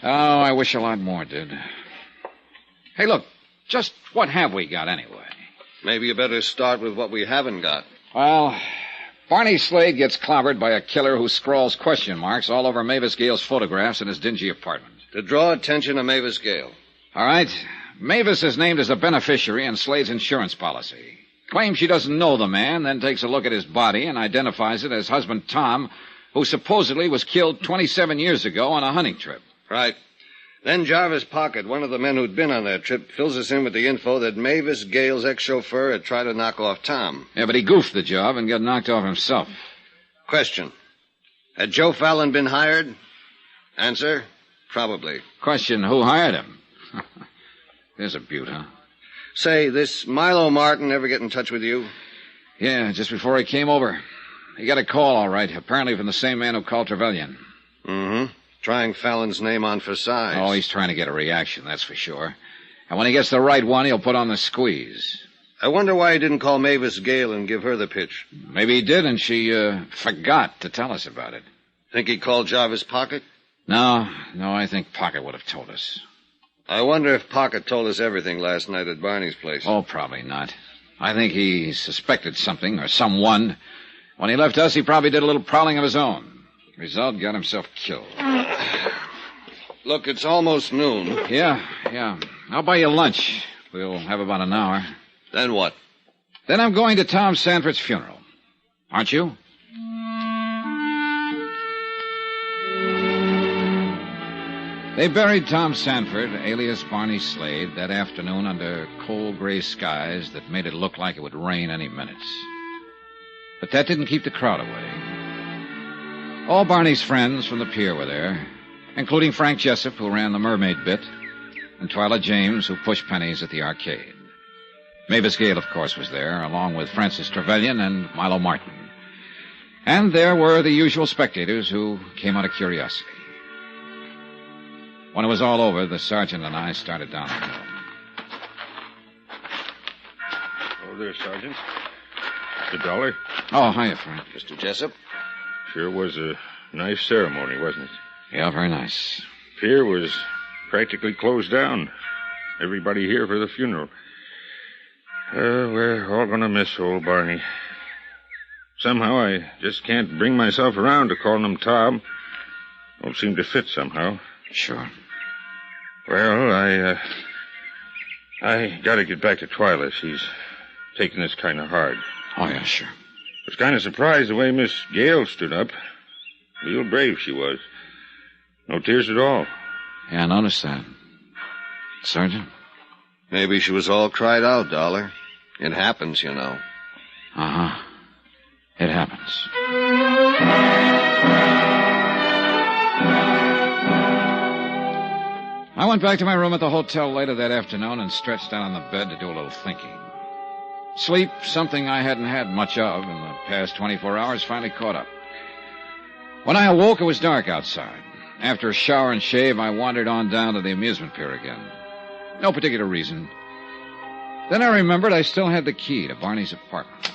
Oh, I wish a lot more did. Hey, look, just what have we got anyway? Maybe you better start with what we haven't got. Well, Barney Slade gets clobbered by a killer who scrawls question marks all over Mavis Gale's photographs in his dingy apartment. To draw attention to Mavis Gale. All right. Mavis is named as a beneficiary in Slade's insurance policy. Claims she doesn't know the man, then takes a look at his body and identifies it as husband Tom, who supposedly was killed 27 years ago on a hunting trip. Right. Then Jarvis Pocket, one of the men who'd been on that trip, fills us in with the info that Mavis Gale's ex-chauffeur had tried to knock off Tom. Yeah, but he goofed the job and got knocked off himself. Question. Had Joe Fallon been hired? Answer, probably. Question, who hired him? There's a beaut, huh? Say, this Milo Martin ever get in touch with you? Yeah, just before he came over. He got a call, all right, apparently from the same man who called Trevelyan. Mm-hmm. Trying Fallon's name on for size. Oh, he's trying to get a reaction, that's for sure. And when he gets the right one, he'll put on the squeeze. I wonder why he didn't call Mavis Gale and give her the pitch. Maybe he did, and she forgot to tell us about it. Think he called Jarvis Pocket? No, I think Pocket would have told us. I wonder if Pocket told us everything last night at Barney's place. Oh, probably not. I think he suspected something or someone. When he left us, he probably did a little prowling of his own. Result, got himself killed. Look, it's almost noon. Yeah. I'll buy you lunch. We'll have about an hour. Then what? Then I'm going to Tom Sanford's funeral. Aren't you? They buried Tom Sanford, alias Barney Slade, that afternoon under cold gray skies that made it look like it would rain any minute. But that didn't keep the crowd away. All Barney's friends from the pier were there, including Frank Jessup, who ran the mermaid bit, and Twyla James, who pushed pennies at the arcade. Mavis Gale, of course, was there, along with Francis Trevelyan and Milo Martin. And there were the usual spectators who came out of curiosity. When it was all over, the sergeant and I started down the hill. there, Sergeant. Mr. Dollar. Oh, hiya, Frank. Mr. Jessup? Sure was a nice ceremony, wasn't it? Yeah, very nice. Pier was practically closed down. Everybody here for the funeral. We're all going to miss old Barney. Somehow I just can't bring myself around to calling him Tom. Won't seem to fit somehow. Sure. Well, I got to get back to Twyla. She's taking this kind of hard. Oh, yeah, sure. Was kind of surprised the way Miss Gale stood up. Real brave she was. No tears at all. Yeah, I noticed that. Sergeant? Maybe she was all cried out, Dollar. It happens, you know. Uh-huh. It happens. I went back to my room at the hotel later that afternoon and stretched out on the bed to do a little thinking. Sleep, something I hadn't had much of in the past 24 hours, finally caught up. When I awoke, it was dark outside. After a shower and shave, I wandered on down to the amusement pier again. No particular reason. Then I remembered I still had the key to Barney's apartment.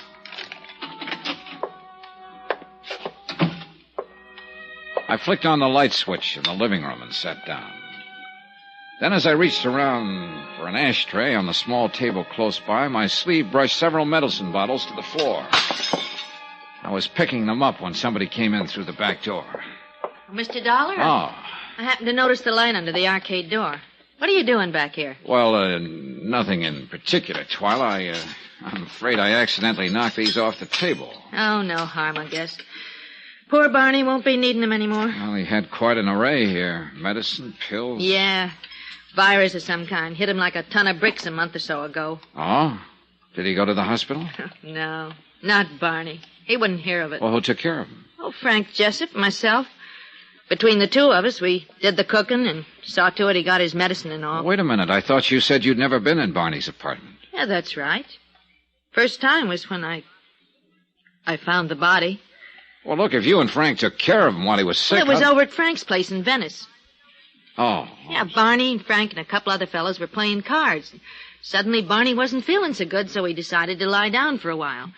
I flicked on the light switch in the living room and sat down. Then as I reached around for an ashtray on the small table close by, my sleeve brushed several medicine bottles to the floor. I was picking them up when somebody came in through the back door. Mr. Dollar? Oh. I happened to notice the light under the arcade door. What are you doing back here? Well, nothing in particular, Twyla. I'm afraid I accidentally knocked these off the table. Oh, no harm, I guess. Poor Barney won't be needing them anymore. Well, he had quite an array here. Medicine, pills. Yeah. Virus of some kind. Hit him like a ton of bricks a month or so ago. Oh? Did he go to the hospital? No, not Barney. He wouldn't hear of it. Well, who took care of him? Oh, Frank Jessup, myself. Between the two of us, we did the cooking and saw to it he got his medicine and all. Wait a minute. I thought you said you'd never been in Barney's apartment. Yeah, that's right. First time was when I found the body. Well, look, if you and Frank took care of him while he was sick... Well, it was over at Frank's place in Venice. Oh. Yeah, Barney and Frank and a couple other fellas were playing cards. Suddenly, Barney wasn't feeling so good, so he decided to lie down for a while.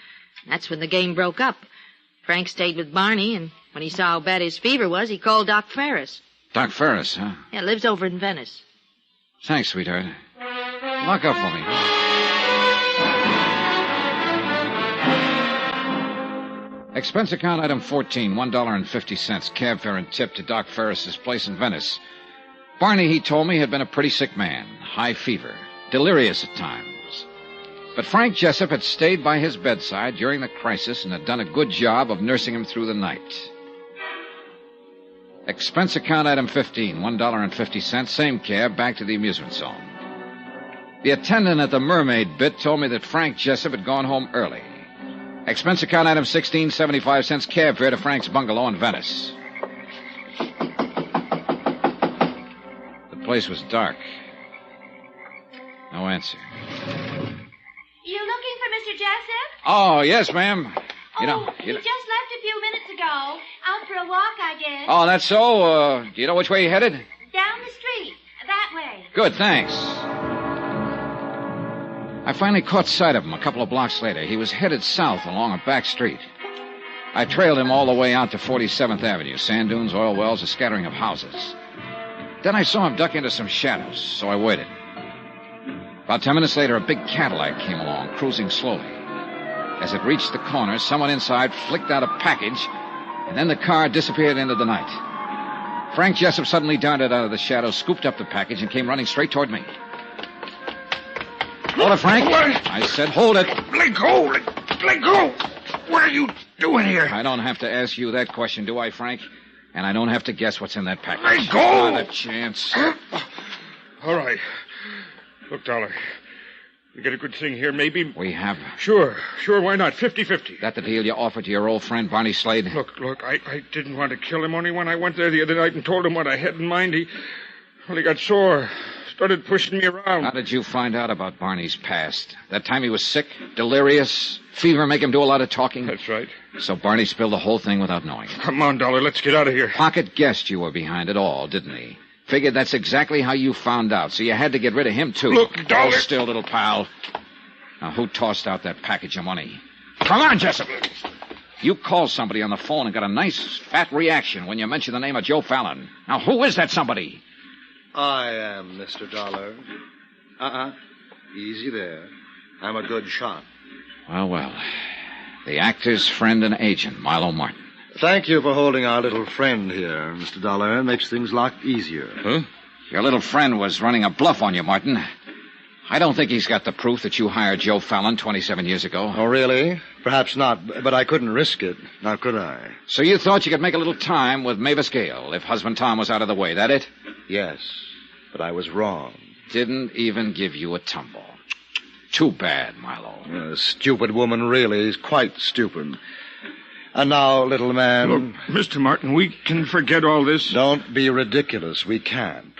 That's when the game broke up. Frank stayed with Barney, and when he saw how bad his fever was, he called Doc Ferris. Doc Ferris, huh? Yeah, lives over in Venice. Thanks, sweetheart. Lock up for me. Expense account item 14, $1.50, cab fare and tip to Doc Ferris's place in Venice. Barney, he told me, had been a pretty sick man, high fever, delirious at times. But Frank Jessup had stayed by his bedside during the crisis and had done a good job of nursing him through the night. Expense account item 15, $1.50, same cab, back to the amusement zone. The attendant at the Mermaid bit told me that Frank Jessup had gone home early. Expense account item 16, 75 cents, cab fare to Frank's bungalow in Venice. The place was dark. No answer. You looking for Mr. Jessup? Oh, yes, ma'am. He just left a few minutes ago. Out for a walk, I guess. Oh, that's so? Do you know which way he headed? Down the street. That way. Good, thanks. I finally caught sight of him a couple of blocks later. He was headed south along a back street. I trailed him all the way out to 47th Avenue. Sand dunes, oil wells, a scattering of houses. Then I saw him duck into some shadows, so I waited. About 10 minutes later, a big Cadillac came along, cruising slowly. As it reached the corner, someone inside flicked out a package, and then the car disappeared into the night. Frank Jessup suddenly darted out of the shadows, scooped up the package, and came running straight toward me. Hold it, Frank. I said, hold it. Let go. Let go. What are you doing here? I don't have to ask you that question, do I, Frank? And I don't have to guess what's in that package. Let go. Not a chance. All right. Look, Dollar, we get a good thing here, maybe. We have. Sure, why not? 50-50. That the deal you offered to your old friend, Barney Slade? Look, I didn't want to kill him, only when I went there the other night and told him what I had in mind, he got sore, started pushing me around. How did you find out about Barney's past? That time he was sick, delirious, fever make him do a lot of talking? That's right. So Barney spilled the whole thing without knowing it. Come on, Dollar, let's get out of here. Pocket guessed you were behind it all, didn't he? Figured that's exactly how you found out, so you had to get rid of him, too. Look, Dollar. Hold still, little pal. Now, who tossed out that package of money? Come on, Jessup. You called somebody on the phone and got a nice, fat reaction when you mentioned the name of Joe Fallon. Now, who is that somebody? I am, Mr. Dollar. Easy there. I'm a good shot. Well. The actor's friend and agent, Milo Martin. Thank you for holding our little friend here, Mr. Dollar. It makes things a lot easier. Huh? Your little friend was running a bluff on you, Martin. I don't think he's got the proof that you hired Joe Fallon 27 years ago. Oh, really? Perhaps not, but I couldn't risk it. Now, could I? So you thought you could make a little time with Mavis Gale if husband Tom was out of the way, that it? Yes, but I was wrong. Didn't even give you a tumble. Too bad, Milo. A stupid woman, really. Is quite stupid. And now, little man... Look, Mr. Martin, we can forget all this. Don't be ridiculous. We can't.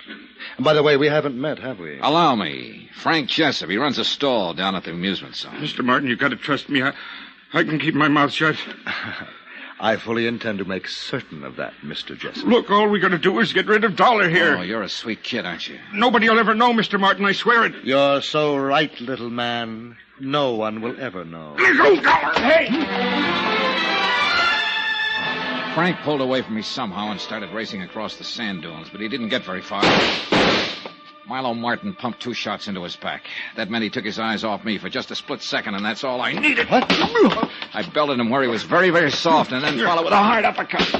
And by the way, we haven't met, have we? Allow me. Frank Jessup. He runs a stall down at the amusement zone. Mr. Martin, you've got to trust me. I can keep my mouth shut. I fully intend to make certain of that, Mr. Jessup. Look, all we got to do is get rid of Dollar here. Oh, you're a sweet kid, aren't you? Nobody will ever know, Mr. Martin, I swear it. You're so right, little man. No one will ever know. Let go, Dollar! Hey! Frank pulled away from me somehow and started racing across the sand dunes, but he didn't get very far. Milo Martin pumped 2 shots into his back. That meant he took his eyes off me for just a split second, and that's all I needed. What? I belted him where he was very, very soft, and then followed with a hard uppercut.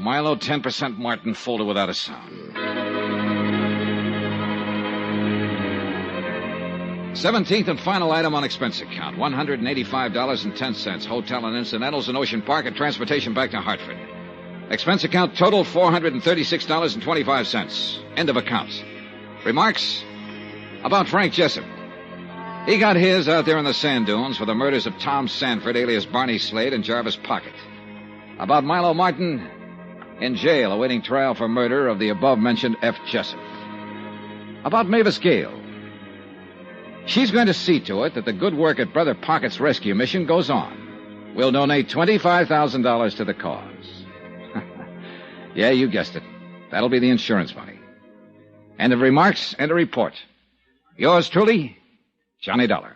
Milo, 10%, Martin folded without a sound. 17th and final item on expense account, $185.10. Hotel and incidentals in Ocean Park and transportation back to Hartford. Expense account total $436.25. End of account. Remarks? About Frank Jessup. He got his out there in the sand dunes for the murders of Tom Sanford, alias Barney Slade, and Jarvis Pocket. About Milo Martin, in jail awaiting trial for murder of the above-mentioned F. Jessup. About Mavis Gale. She's going to see to it that the good work at Brother Pocket's rescue mission goes on. We'll donate $25,000 to the cause. Yeah, you guessed it. That'll be the insurance money. End of remarks, end of report. Yours truly, Johnny Dollar.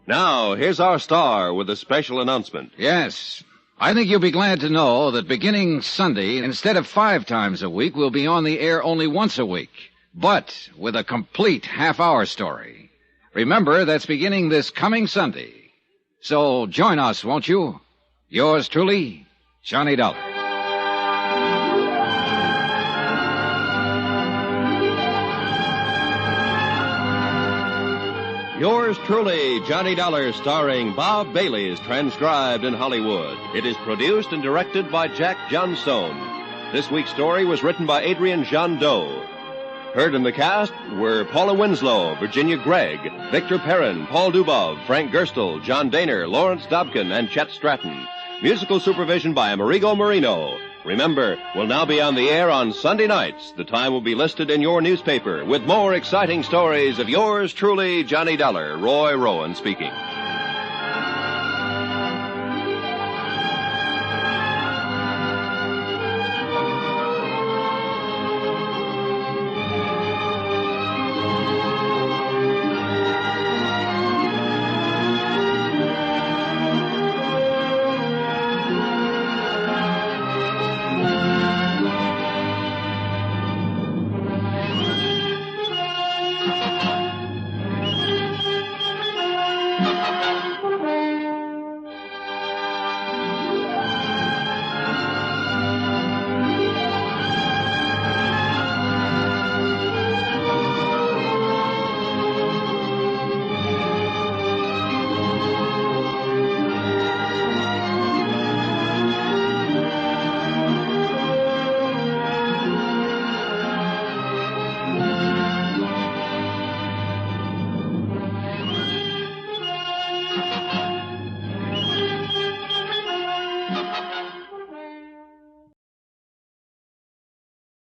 Now, here's our star with a special announcement. Yes. I think you'll be glad to know that beginning Sunday, instead of 5 times a week, we'll be on the air only once a week. But with a complete half-hour story. Remember, that's beginning this coming Sunday. So join us, won't you? Yours truly, Johnny Dollar. Yours truly, Johnny Dollar, starring Bob Bailey, is transcribed in Hollywood. It is produced and directed by Jack Johnstone. This week's story was written by Adrian Jandot. Heard in the cast were Paula Winslow, Virginia Gregg, Victor Perrin, Paul Dubov, Frank Gerstle, John Daner, Lawrence Dobkin, and Chet Stratton. Musical supervision by Amerigo Marino. Remember, we'll now be on the air on Sunday nights. The time will be listed in your newspaper with more exciting stories of yours truly, Johnny Dollar. Roy Rowan speaking.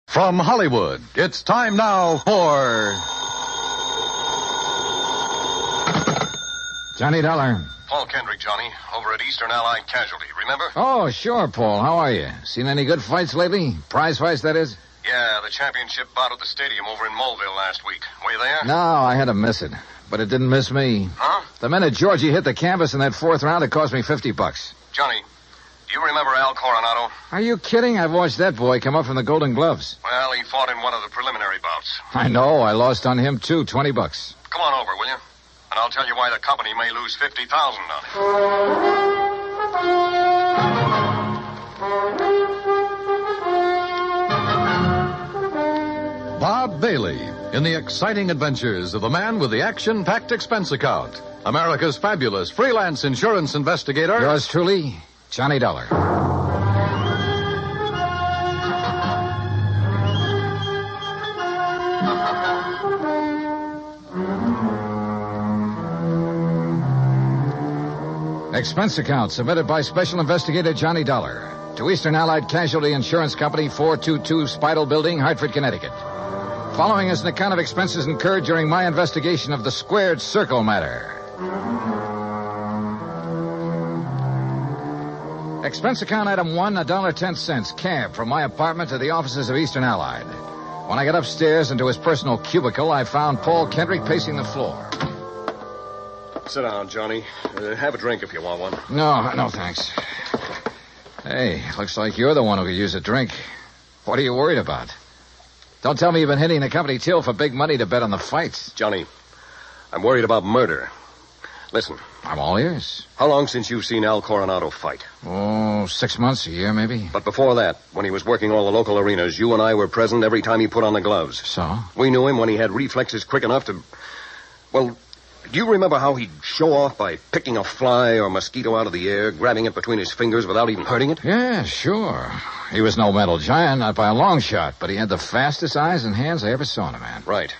From Hollywood, it's time now for Johnny Dollar. Paul Kendrick, Johnny, over at Eastern Allied Casualty, remember? Oh, sure, Paul. How are you? Seen any good fights lately? Prize fights, that is? Yeah, the championship bout at the stadium over in Mulville last week. Were you there? No, I had to miss it. But it didn't miss me. Huh? The minute Georgie hit the canvas in that fourth round, it cost me $50. Johnny, do you remember Al Coronado? Are you kidding? I've watched that boy come up from the Golden Gloves. Well, he fought in one of the preliminary bouts. I know. I lost on him, too. $20. Come on over, will you? And I'll tell you why the company may lose $50,000 on it. Bob Bailey in the exciting adventures of the man with the action-packed expense account. America's fabulous freelance insurance investigator. Yours truly, Johnny Dollar. Expense account submitted by Special Investigator Johnny Dollar to Eastern Allied Casualty Insurance Company, 422 Spidal Building, Hartford, Connecticut. Following is an account of expenses incurred during my investigation of the Squared Circle matter. Expense account item 1, $1.10, cab from my apartment to the offices of Eastern Allied. When I got upstairs into his personal cubicle, I found Paul Kendrick pacing the floor. Sit down, Johnny. Have a drink if you want one. No, thanks. Hey, looks like you're the one who could use a drink. What are you worried about? Don't tell me you've been hitting the company till for big money to bet on the fights. Johnny, I'm worried about murder. Listen. I'm all ears. How long since you've seen Al Coronado fight? Oh, 6 months, a year, maybe. But before that, when he was working all the local arenas, you and I were present every time he put on the gloves. So? We knew him when he had reflexes quick enough to... Well, do you remember how he'd show off by picking a fly or mosquito out of the air, grabbing it between his fingers without even hurting it? Yeah, sure. He was no mental giant, not by a long shot, but he had the fastest eyes and hands I ever saw in a man. Right.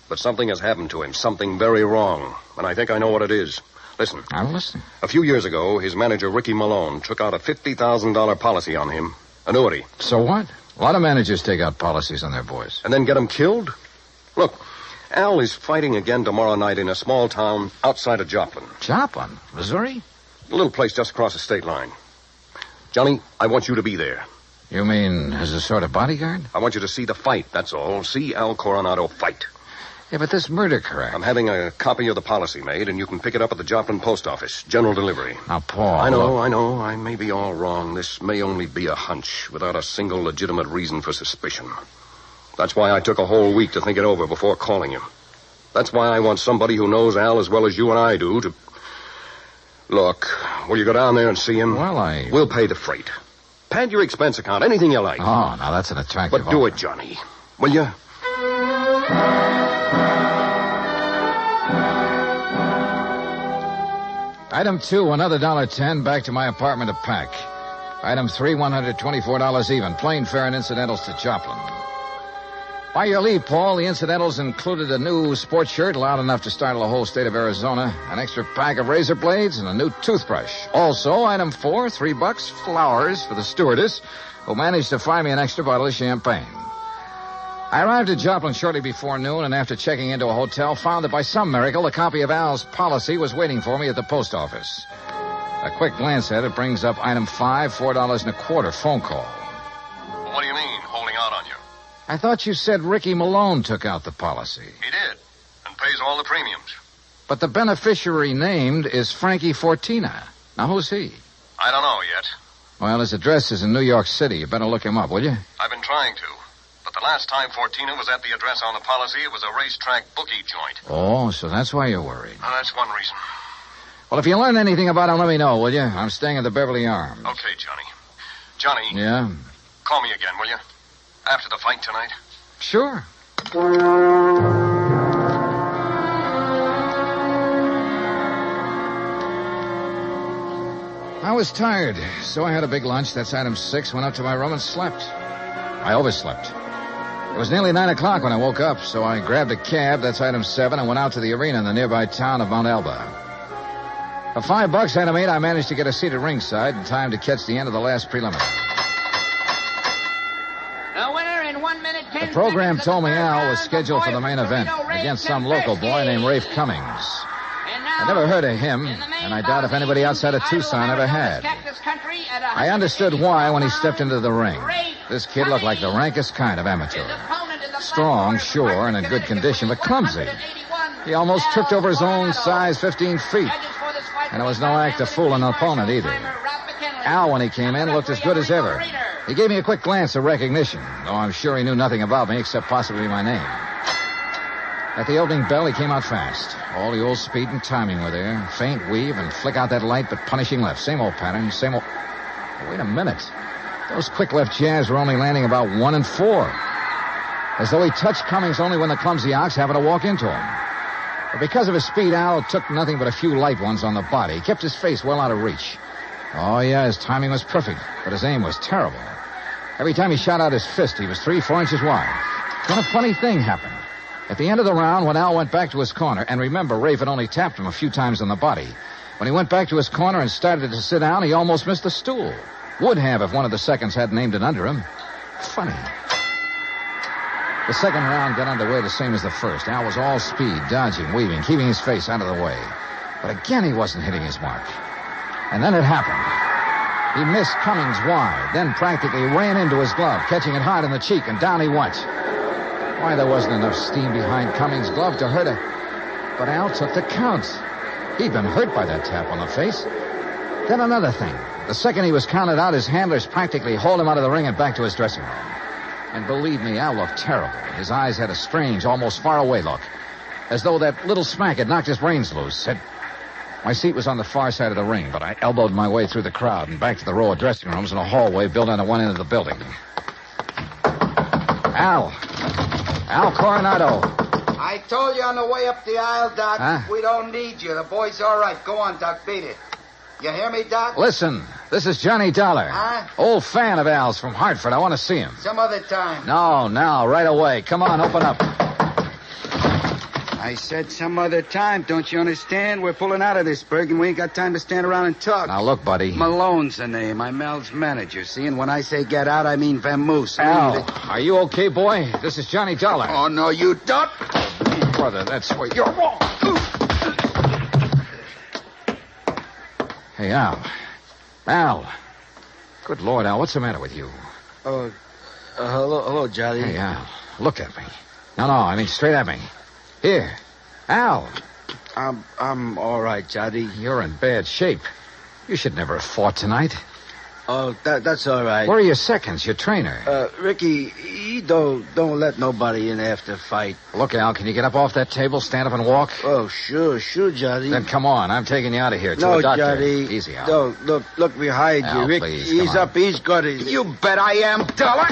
But something has happened to him, something very wrong, and I think I know what it is. Listen. I'm listening. A few years ago, his manager, Ricky Malone, took out a $50,000 policy on him. Annuity. So what? A lot of managers take out policies on their boys. And then get him killed? Look, Al is fighting again tomorrow night in a small town outside of Joplin. Joplin? Missouri? A little place just across the state line. Johnny, I want you to be there. You mean as a sort of bodyguard? I want you to see the fight, that's all. See Al Coronado fight. Yeah, but this murder correct. I'm having a copy of the policy made, and you can pick it up at the Joplin post office. General delivery. Now, Paul... I know. I may be all wrong. This may only be a hunch, without a single legitimate reason for suspicion. That's why I took a whole week to think it over before calling you. That's why I want somebody who knows Al as well as you and I do to... Look, will you go down there and see him? Well, We'll pay the freight. Pad your expense account, anything you like. Oh, now that's an attractive But do offer. it, Johnny. Will you? Item 2, another $1.10 back to my apartment to pack. Item 3, $124 even. Plane fare and incidentals to Joplin. By your leave, Paul, the incidentals included a new sports shirt loud enough to startle the whole state of Arizona, an extra pack of razor blades, and a new toothbrush. Also, item 4, $3, flowers for the stewardess, who managed to find me an extra bottle of champagne. I arrived at Joplin shortly before noon, and after checking into a hotel, found that by some miracle, a copy of Al's policy was waiting for me at the post office. A quick glance at it brings up item 5, $4.25 phone call. Well, what do you mean, holding out on you? I thought you said Ricky Malone took out the policy. He did, and pays all the premiums. But the beneficiary named is Frankie Fortina. Now, who's he? I don't know yet. Well, his address is in New York City. You better look him up, will you? I've been trying to. But the last time Fortina was at the address on the policy, it was a racetrack bookie joint. Oh, so that's why you're worried. That's one reason. Well, if you learn anything about him, let me know, will you? I'm staying at the Beverly Arms. Okay, Johnny. Johnny. Yeah? Call me again, will you? After the fight tonight. Sure. I was tired, so I had a big lunch. That's item 6. Went up to my room and slept. I overslept. It was nearly 9 o'clock when I woke up, so I grabbed a cab, that's item 7, and went out to the arena in the nearby town of Mount Elba. For $5, item 8, I managed to get a seat at ringside in time to catch the end of the last preliminary. The winner in 1 minute, 10 The program seconds told me of the Al third was round, scheduled for the main event Torpedo Rafe against some local boy named Rafe Cummings. And now I never heard of him, and I doubt if anybody outside of Tucson ever had. I understood why when he stepped into the ring. This kid looked like the rankest kind of amateur. Strong, sure, and in good condition, but clumsy. He almost tripped over his own size 15 feet. And it was no act of fooling an opponent either. Al, when he came in, looked as good as ever. He gave me a quick glance of recognition, though I'm sure he knew nothing about me except possibly my name. At the opening bell, he came out fast. All the old speed and timing were there. Faint weave and flick out that light, but punishing left. Same old pattern, same old... Wait a minute. Those quick left jabs were only landing about 1 and 4. As though he touched Cummings only when the clumsy ox happened to walk into him. But because of his speed, Al took nothing but a few light ones on the body. He kept his face well out of reach. Oh, yeah, his timing was perfect, but his aim was terrible. Every time he shot out his fist, he was 3-4 inches wide. Then a funny thing happened. At the end of the round, when Al went back to his corner, and remember, Rafe had only tapped him a few times on the body. When he went back to his corner and started to sit down, he almost missed the stool. Would have if one of the seconds hadn't aimed it under him. Funny. The second round got underway the same as the first. Al was all speed, dodging, weaving, keeping his face out of the way. But again, he wasn't hitting his mark. And then it happened. He missed Cummings wide, then practically ran into his glove, catching it hard in the cheek, and down he went. Why, there wasn't enough steam behind Cummings' glove to hurt him. But Al took the count. He'd been hurt by that tap on the face. Then another thing. The second he was counted out, his handlers practically hauled him out of the ring and back to his dressing room. And believe me, Al looked terrible. His eyes had a strange, almost far-away look. As though that little smack had knocked his brains loose. My seat was on the far side of the ring, but I elbowed my way through the crowd and back to the row of dressing rooms in a hallway built on the one end of the building. Al Coronado. I told you on the way up the aisle, Doc. Huh? We don't need you. The boy's all right. Go on, Doc. Beat it. You hear me, Doc? Listen, this is Johnny Dollar. Huh? Old fan of Al's from Hartford. I want to see him. Some other time. No, now, right away. Come on, open up. I said some other time. Don't you understand? We're pulling out of this, Berg, and we ain't got time to stand around and talk. Now, look, buddy. Malone's the name. I'm Al's manager. See, and when I say get out, I mean vamoose. Al, are you okay, boy? This is Johnny Dollar. Oh, no, you don't. Brother, that's where you're wrong. Hey, Al. Al. Good Lord, Al, what's the matter with you? Hello, Johnny. Hey, Al, look at me. No, I mean straight at me. Here. Al. I'm all right, Johnny. You're in bad shape. You should never have fought tonight. Oh, that's all right. Where are your seconds, your trainer? Ricky, he don't let nobody in after fight. Look, Al, can you get up off that table, stand up and walk? Oh, sure, Johnny. Then come on, I'm taking you out of here to no, a doctor. Johnny. Easy, Al. No, look behind Al, you, Rick. Please, he's up, he's got it. You bet I am, Dollar.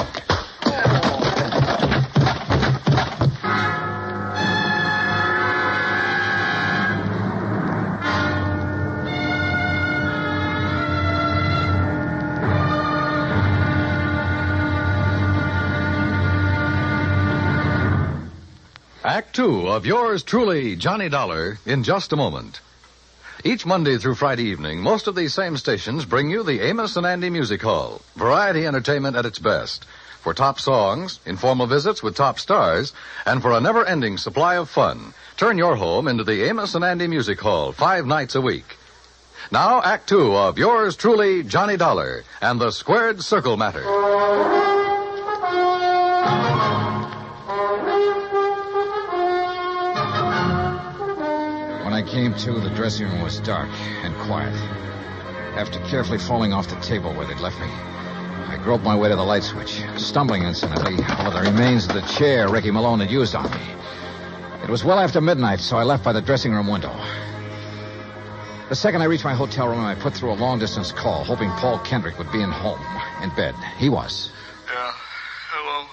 Act Two of yours truly, Johnny Dollar, in just a moment. Each Monday through Friday evening, most of these same stations bring you the Amos and Andy Music Hall. Variety entertainment at its best. For top songs, informal visits with top stars, and for a never-ending supply of fun. Turn your home into the Amos and Andy Music Hall 5 nights a week. Now, Act Two of yours truly, Johnny Dollar, and the Squared Circle Matter. When I came to, the dressing room was dark and quiet. After carefully falling off the table where they'd left me, I groped my way to the light switch, stumbling incidentally over the remains of the chair Ricky Malone had used on me. It was well after midnight, so I left by the dressing room window. The second I reached my hotel room, I put through a long-distance call, hoping Paul Kendrick would be in bed. He was. Yeah, hello?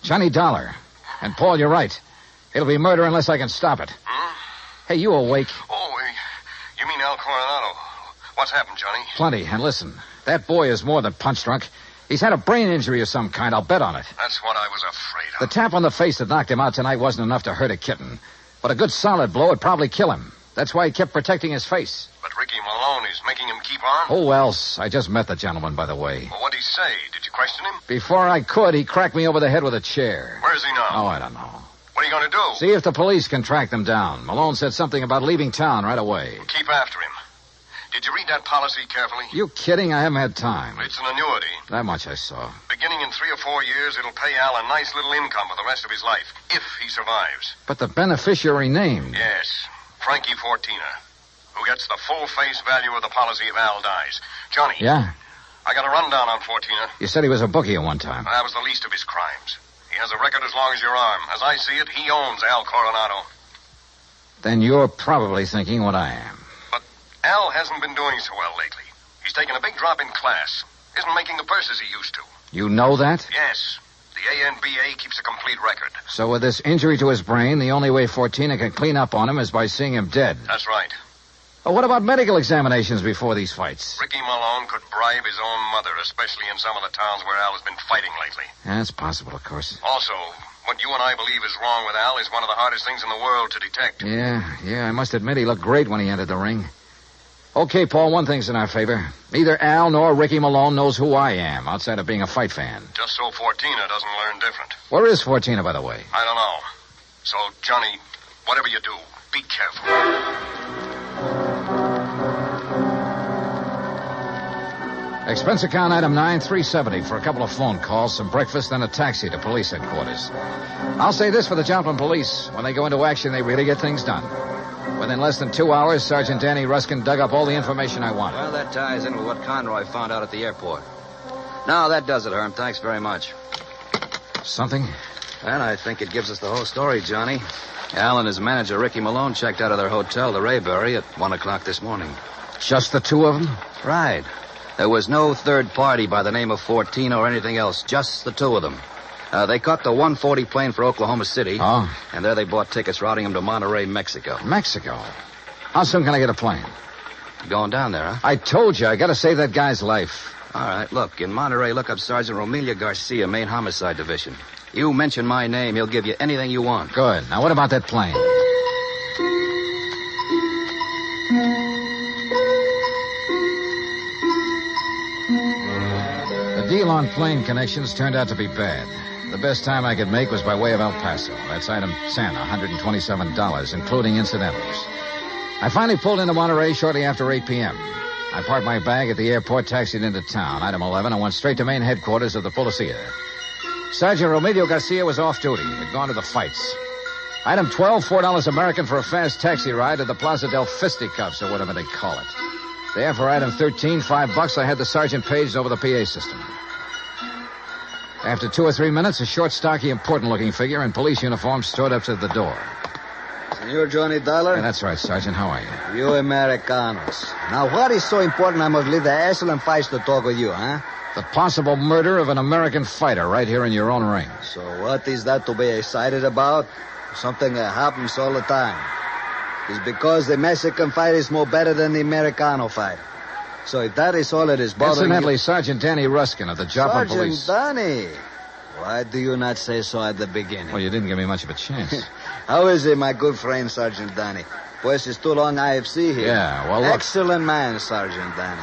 Johnny Dollar. And, Paul, you're right. It'll be murder unless I can stop it. Hey, you awake? Oh, you mean Al Coronado. What's happened, Johnny? Plenty. And listen, that boy is more than punch-drunk. He's had a brain injury of some kind. I'll bet on it. That's what I was afraid of. The tap on the face that knocked him out tonight wasn't enough to hurt a kitten. But a good solid blow would probably kill him. That's why he kept protecting his face. But Ricky Malone is making him keep on? Who else? I just met the gentleman, by the way. Well, what'd he say? Did you question him? Before I could, he cracked me over the head with a chair. Where's he now? Oh, I don't know. What are you going to do? See if the police can track them down. Malone said something about leaving town right away. Keep after him. Did you read that policy carefully? You kidding? I haven't had time. It's an annuity. That much I saw. Beginning in 3 or 4 years, it'll pay Al a nice little income for the rest of his life, if he survives. But the beneficiary named. Yes, Frankie Fortina, who gets the full face value of the policy if Al dies. Johnny. Yeah? I got a rundown on Fortina. You said he was a bookie at one time. That was the least of his crimes. He has a record as long as your arm. As I see it, he owns Al Coronado. Then you're probably thinking what I am. Al hasn't been doing so well lately. He's taken a big drop in class. Isn't making the purses he used to. You know that? Yes. The ANBA keeps a complete record. So with this injury to his brain, the only way Fortina can clean up on him is by seeing him dead. That's right. Well, what about medical examinations before these fights? Ricky Malone could bribe his own mother, especially in some of the towns where Al has been fighting lately. That's possible, of course. Also, what you and I believe is wrong with Al is one of the hardest things in the world to detect. Yeah, I must admit he looked great when he entered the ring. Okay, Paul, one thing's in our favor. Neither Al nor Ricky Malone knows who I am, outside of being a fight fan. Just so Fortina doesn't learn different. Where is Fortina, by the way? I don't know. So, Johnny, whatever you do, be careful. Expense account item 9370 for a couple of phone calls, some breakfast, and a taxi to police headquarters. I'll say this for the Joplin police. When they go into action, they really get things done. Within less than 2 hours, Sergeant Danny Ruskin dug up all the information I wanted. Well, that ties in with what Conroy found out at the airport. No, that does it, Herm. Thanks very much. Something? And I think it gives us the whole story, Johnny. Al and his manager, Ricky Malone, checked out of their hotel, the Rayberry, at 1 o'clock this morning. Just the two of them? Right. There was no third party by the name of Fortina or anything else, just the two of them. They caught the 140 plane for Oklahoma City. Oh. And there they bought tickets routing them to Monterrey, Mexico. Mexico? How soon can I get a plane? Going down there, huh? I told you, I gotta save that guy's life. All right, look, in Monterrey, look up Sergeant Romelia Garcia, Main Homicide Division. You mention my name, he'll give you anything you want. Good. Now, what about that plane? The deal on plane connections turned out to be bad. The best time I could make was by way of El Paso. That's item 10, $127, including incidentals. I finally pulled into Monterey shortly after 8 p.m. I parked my bag at the airport, taxied into town. Item 11, and went straight to main headquarters of the Policia. Sergeant Romelio Garcia was off duty. He'd gone to the fights. Item 12, $4 American for a fast taxi ride to the Plaza del Fisticuffs, or whatever they call it. There, for item 13, $5, I had the sergeant paged over the PA system. After 2 or 3 minutes, a short, stocky, important-looking figure in police uniform strode up to the door. Senor Johnny Dollar? Yeah, that's right, Sergeant. How are you? You Americanos. Now, what is so important I must leave the excellent fights to talk with you, huh? The possible murder of an American fighter right here in your own ring. So what is that to be excited about? Something that happens all the time. It's because the Mexican fight is more better than the Americano fight. So if that is all that is bothering Incidentally, you... Sergeant Danny Ruskin of the Joplin Police. Sergeant Danny. Why do you not say so at the beginning? Well, you didn't give me much of a chance. How is it, my good friend, Sergeant Danny? Pues it's too long I have seen here. Yeah, well, look. Excellent man, Sergeant Danny.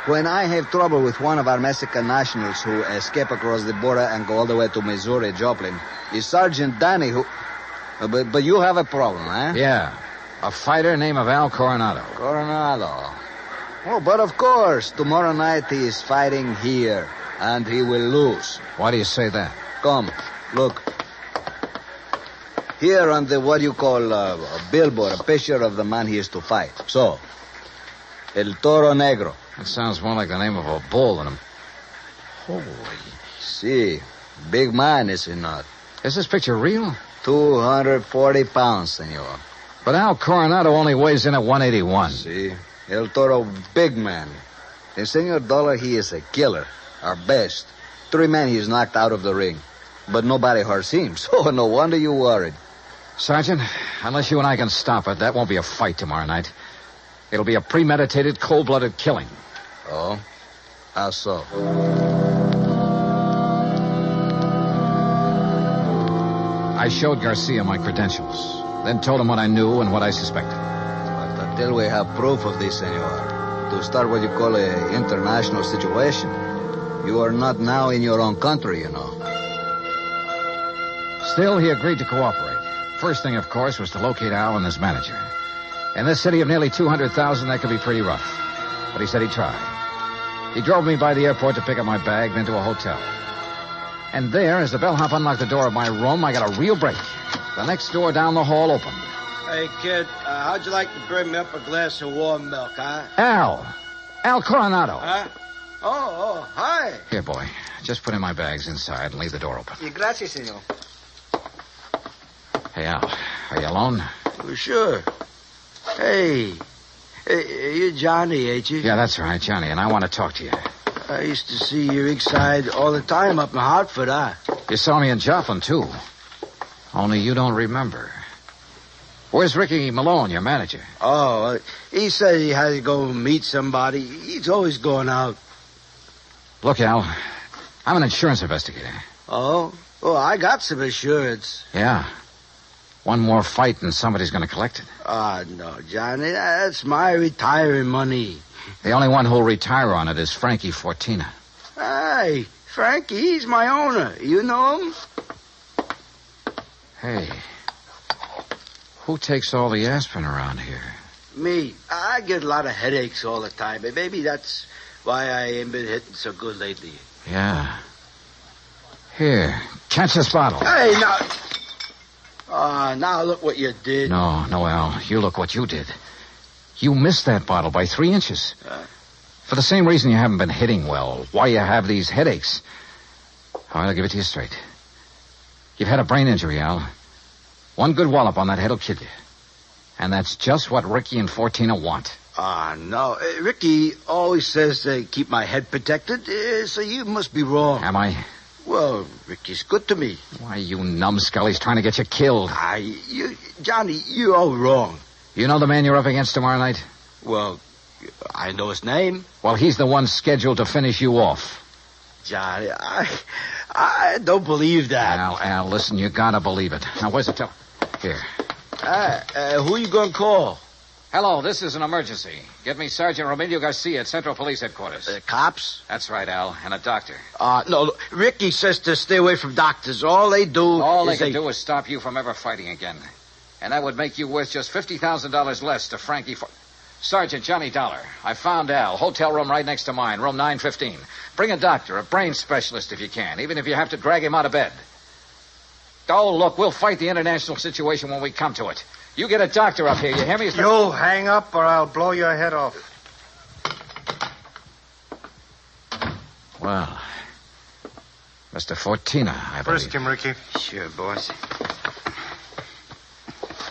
When I have trouble with one of our Mexican nationals who escape across the border and go all the way to Missouri, Joplin, it's Sergeant Danny who... But you have a problem, huh? Yeah. A fighter named Al Coronado. Coronado. Oh, but of course, tomorrow night he is fighting here, and he will lose. Why do you say that? Come, look. Here on the, what you call, a billboard, a picture of the man he is to fight. So, El Toro Negro. That sounds more like the name of a bull than a... Holy... See, big man, is he not? Is this picture real? 240 pounds, senor. But Al Coronado only weighs in at 181. See, El Toro, big man. And Senor Dollar, he is a killer. Our best. 3 men he's knocked out of the ring. But nobody hurts him, so no wonder you worried. Sergeant, unless you and I can stop it, that won't be a fight tomorrow night. It'll be a premeditated, cold-blooded killing. Oh? How so? I showed Garcia my credentials, then told him what I knew and what I suspected. But until we have proof of this, senor, to start what you call an international situation, you are not now in your own country, you know. Still, he agreed to cooperate. First thing, of course, was to locate Al and his manager. In this city of nearly 200,000, that could be pretty rough. But he said he'd try. He drove me by the airport to pick up my bag, then to a hotel. And there, as the bellhop unlocked the door of my room, I got a real break. The next door down the hall opened. Hey, kid, how'd you like to bring me up a glass of warm milk, huh? Al Coronado. Huh? Oh, hi. Here, boy. Just put in my bags inside and leave the door open. Gracias, senor. Hey, Al, are you alone? Well, sure. Hey, you're Johnny, ain't you? Yeah, that's right, Johnny, and I want to talk to you. I used to see your rig side all the time up in Hartford, huh? You saw me in Joplin, too. Only you don't remember. Where's Ricky Malone, your manager? Oh, he said he had to go meet somebody. He's always going out. Look, Al, I'm an insurance investigator. Oh? Well, I got some insurance. Yeah. One more fight and somebody's going to collect it. No, Johnny, that's my retiring money. The only one who'll retire on it is Frankie Fortina. Hey, Frankie, he's my owner. You know him? Hey, who takes all the aspirin around here? Me. I get a lot of headaches all the time. Maybe that's why I ain't been hitting so good lately. Yeah. Here, catch this bottle. Hey, now... now look what you did. No, Al. You look what you did. You missed that bottle by 3 inches. For the same reason you haven't been hitting well. Why you have these headaches. All right, I'll give it to you straight. You've had a brain injury, Al. One good wallop on that head'll kill you. And that's just what Ricky and Fortina want. No. Ricky always says to keep my head protected, so you must be wrong. Am I? Well, Ricky's good to me. Why, you numbskull, he's trying to get you killed. Johnny, you're all wrong. You know the man you're up against tomorrow night? Well, I know his name. Well, he's the one scheduled to finish you off. Johnny, I don't believe that. Al, listen, you gotta believe it. Now, where's the telephone? Here. Who you gonna call? Hello, this is an emergency. Get me Sergeant Romilio Garcia at Central Police Headquarters. Cops? That's right, Al, and a doctor. No, look, Ricky says to stay away from doctors. All they can do is stop you from ever fighting again. And that would make you worth just $50,000 less to Frankie Sergeant Johnny Dollar. I found Al. Hotel room right next to mine, room 915. Bring a doctor, a brain specialist if you can, even if you have to drag him out of bed. Oh, look, we'll fight the international situation when we come to it. You get a doctor up here, you hear me? You hang up or I'll blow your head off. Well, Mr. Fortina, I believe. Frisk him, Ricky. Sure, boss.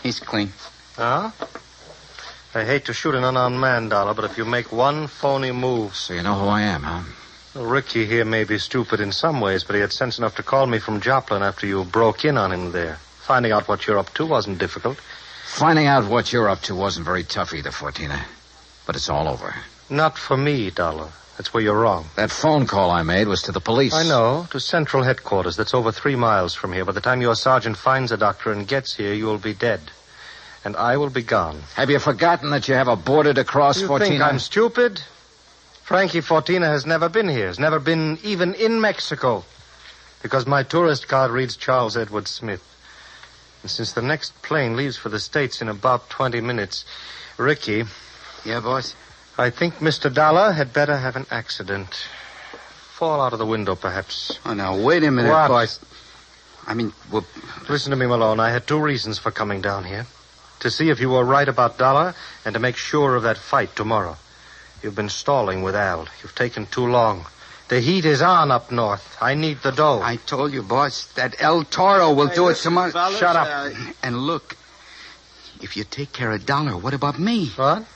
He's clean. Huh? I hate to shoot an unarmed man, Dollar, but if you make one phony move... So you know who I am, huh? Well, Ricky here may be stupid in some ways, but he had sense enough to call me from Joplin after you broke in on him there. Finding out what you're up to wasn't difficult. Finding out what you're up to wasn't very tough either, Fortina. But it's all over. Not for me, Dollar. That's where you're wrong. That phone call I made was to the police. I know, to Central Headquarters. That's over 3 miles from here. By the time your sergeant finds a doctor and gets here, you'll be dead. And I will be gone. Have you forgotten that you have a border to cross, Fortina? You think I'm stupid? Frankie Fortina has never been here. Has never been even in Mexico. Because my tourist card reads Charles Edward Smith. And since the next plane leaves for the States in about 20 minutes, Ricky... Yeah, boss? I think Mr. Dollar had better have an accident. Fall out of the window, perhaps. Oh, now, wait a minute, What? boss. I mean, well... Listen to me, Malone. I had 2 reasons for coming down here. To see if you were right about Dollar and to make sure of that fight tomorrow. You've been stalling with Al. You've taken too long. The heat is on up north. I need the dough. I told you, boss, that El Toro will do it tomorrow. Fellas, Shut up. And look, if you take care of Dollar, what about me? What?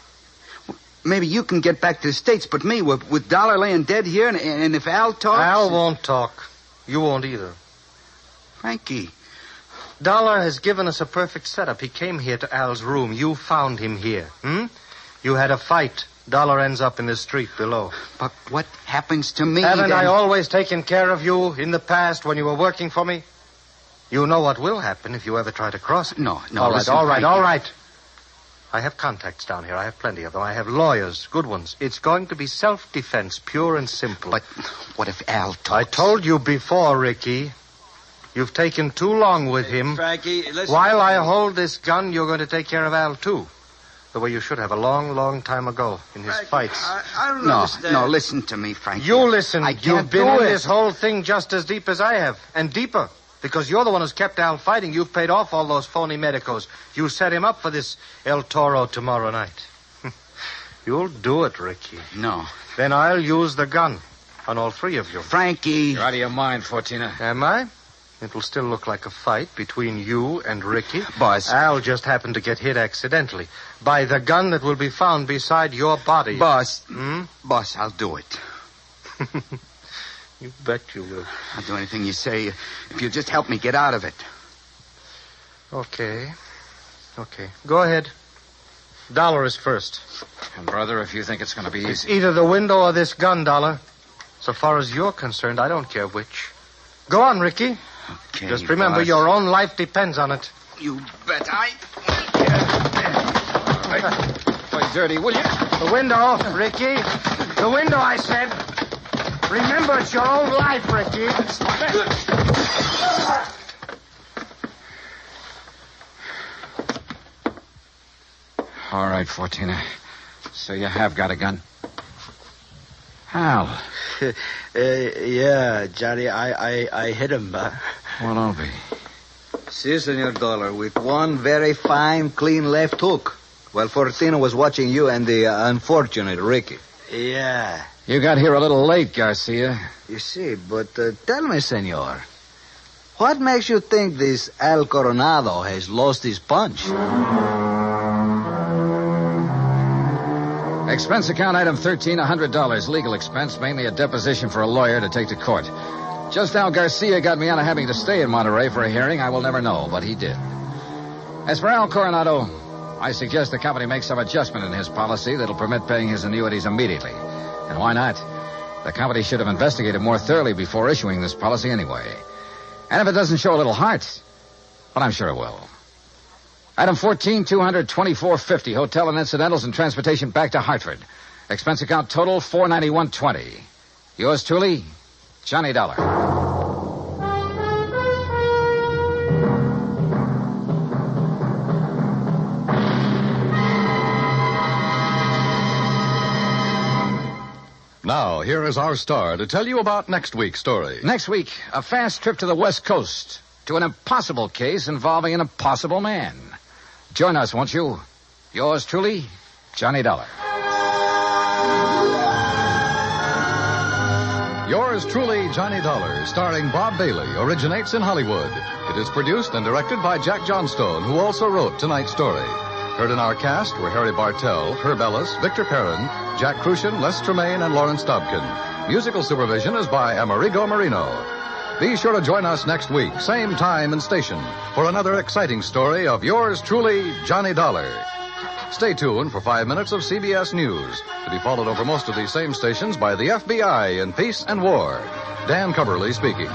Maybe you can get back to the States, but me, with Dollar laying dead here, and if Al talks... Al won't talk. You won't either. Frankie. Dollar has given us a perfect setup. He came here to Al's room. You found him here. You had a fight. Dollar ends up in the street below. But what happens to me Haven't then? I always taken care of you in the past when you were working for me? You know what will happen if you ever try to cross it. No. All right, listen, all right, Frankie. all right. I have contacts down here. I have plenty of them. I have lawyers, good ones. It's going to be self-defense, pure and simple. But what if Al talks? I told you before, Ricky. You've taken too long with him. Frankie, listen. While I hold this gun, you're going to take care of Al, too. The way you should have a long, long time ago in his fights. I don't No, understand. no, listen to me, Frankie. You listen. I can't You've been do in it. this whole thing just as deep as I have, and deeper. Because you're the one who's kept Al fighting. You've paid off all those phony medicos. You set him up for this El Toro tomorrow night. You'll do it, Ricky. No. Then I'll use the gun on all three of you. Frankie. You're out of your mind, Fortina. Am I? It'll still look like a fight between you and Ricky. Boss. Al just happened to get hit accidentally by the gun that will be found beside your body. Boss. Hmm? Boss, I'll do it. You bet you will. I'll do anything you say if you'll just help me get out of it. Okay. Go ahead. Dollar is first. And, brother, if you think it's going to be It's easy... either the window or this gun, Dollar. So far as you're concerned, I don't care which. Go on, Ricky. Okay, Just remember, boss. your own life depends on it. You bet Play dirty, will you? The window, Ricky. The window, I said. Remember, it's your own life, Ricky. All right, Fortina. So you have got a gun. Al. Yeah, Johnny, I hit him. Well, don't be. Si, Senor Dollar, with one very fine, clean left hook. While Fortino was watching you and the unfortunate Ricky. Yeah. You got here a little late, Garcia. You see, but tell me, Senor, what makes you think this Al Coronado has lost his punch? Expense account item 13, $100. Legal expense, mainly a deposition for a lawyer to take to court. Just how Garcia got me out of having to stay in Monterey for a hearing, I will never know, but he did. As for Al Coronado, I suggest the company make some adjustment in his policy that'll permit paying his annuities immediately. And why not? The company should have investigated more thoroughly before issuing this policy anyway. And if it doesn't show a little heart, well, I'm sure it will. Item 14, $224.50, hotel and incidentals and transportation back to Hartford. Expense account total, $491.20. Yours truly, Johnny Dollar. Now, here is our star to tell you about next week's story. Next week, a fast trip to the West Coast to an impossible case involving an impossible man. Join us, won't you? Yours truly, Johnny Dollar. Yours truly, Johnny Dollar, starring Bob Bailey, originates in Hollywood. It is produced and directed by Jack Johnstone, who also wrote tonight's story. Heard in our cast were Harry Bartell, Herb Ellis, Victor Perrin, Jack Crucian, Les Tremaine, and Lawrence Dobkin. Musical supervision is by Amerigo Marino. Be sure to join us next week, same time and station, for another exciting story of yours truly, Johnny Dollar. Stay tuned for 5 minutes of CBS News, to be followed over most of these same stations by the FBI in Peace and War. Dan Cubberly speaking.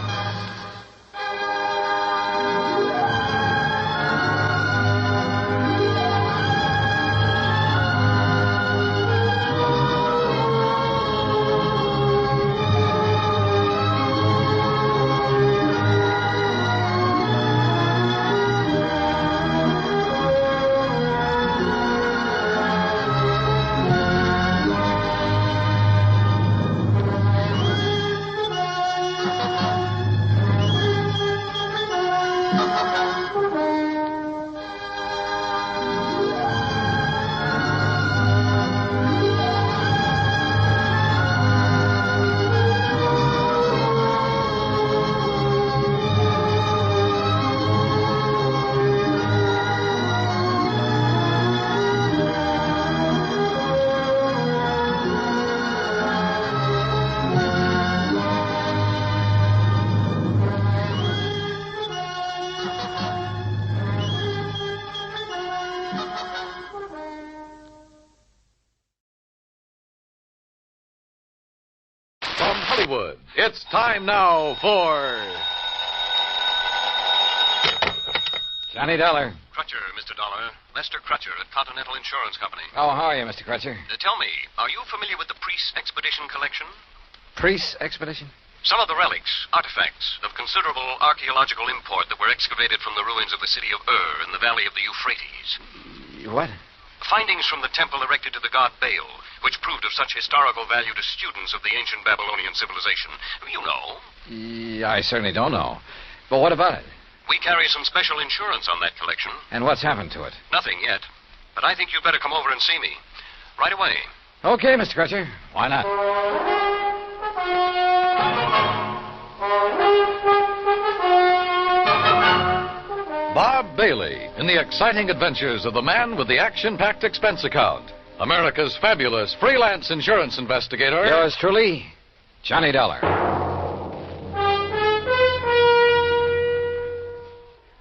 From Hollywood, it's time now for... Johnny Dollar. Crutcher, Mr. Dollar. Lester Crutcher at Continental Insurance Company. Oh, how are you, Mr. Crutcher? Tell me, are you familiar with the Priest Expedition Collection? Priest Expedition? Some of the relics, artifacts of considerable archaeological import that were excavated from the ruins of the city of in the valley of the Euphrates. What? Findings from the temple erected to the god Baal, which proved of such historical value to students of the ancient Babylonian civilization. You know. Yeah, I certainly don't know. But what about it? We carry some special insurance on that collection. And what's happened to it? Nothing yet. But I think you'd better come over and see me. Right away. Okay, Mr. Crutcher. Why not? Bob Bailey in the exciting adventures of the man with the action-packed expense account. America's fabulous freelance insurance investigator. Yours truly, Johnny Dollar.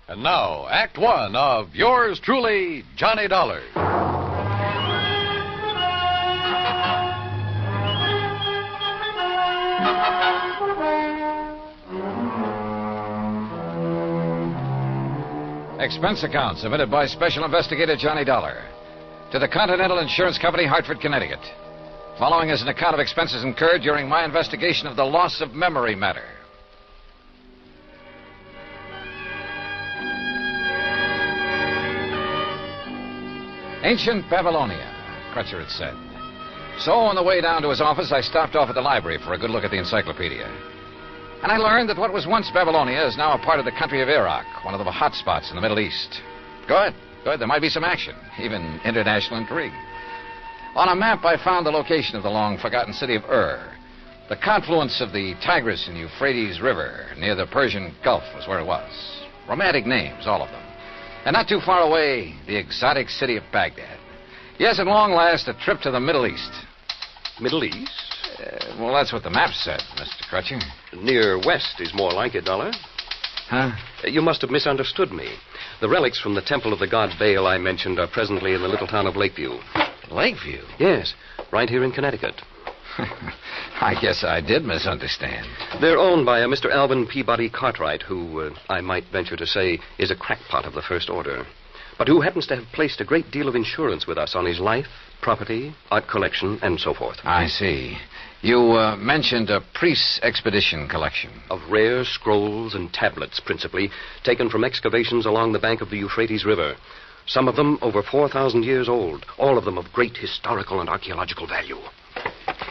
And now, Act One of yours truly, Johnny Dollar. Expense account submitted by Special Investigator Johnny Dollar to the Continental Insurance Company, Hartford, Connecticut. Following is an account of expenses incurred during my investigation of the loss of memory matter. Ancient Babylonia, Crutcher had said. So on the way down to his office, I stopped off at the library for a good look at the encyclopedia. And I learned that what was once Babylonia is now a part of the country of Iraq, one of the hot spots in the Middle East. Good. There might be some action, even international intrigue. On a map, I found the location of the long-forgotten city of The confluence of the Tigris and Euphrates River near the Persian Gulf was where it was. Romantic names, all of them. And not too far away, the exotic city of Baghdad. Yes, at long last, a trip to the Middle East. Middle East? Well, that's what the map said, Mr. Crutcher. Near west is more like it, Dollar. Huh? You must have misunderstood me. The relics from the temple of the god Baal I mentioned are presently in the little town of Lakeview. Lakeview? Yes, right here in Connecticut. I guess I did misunderstand. They're owned by a Mr. Alvin Peabody Cartwright, who, I might venture to say, is a crackpot of the first order, but who happens to have placed a great deal of insurance with us on his life, property, art collection, and so forth. I see. You mentioned a priest's expedition collection. Of rare scrolls and tablets, principally, taken from excavations along the bank of the Euphrates River. Some of them over 4,000 years old, all of them of great historical and archaeological value.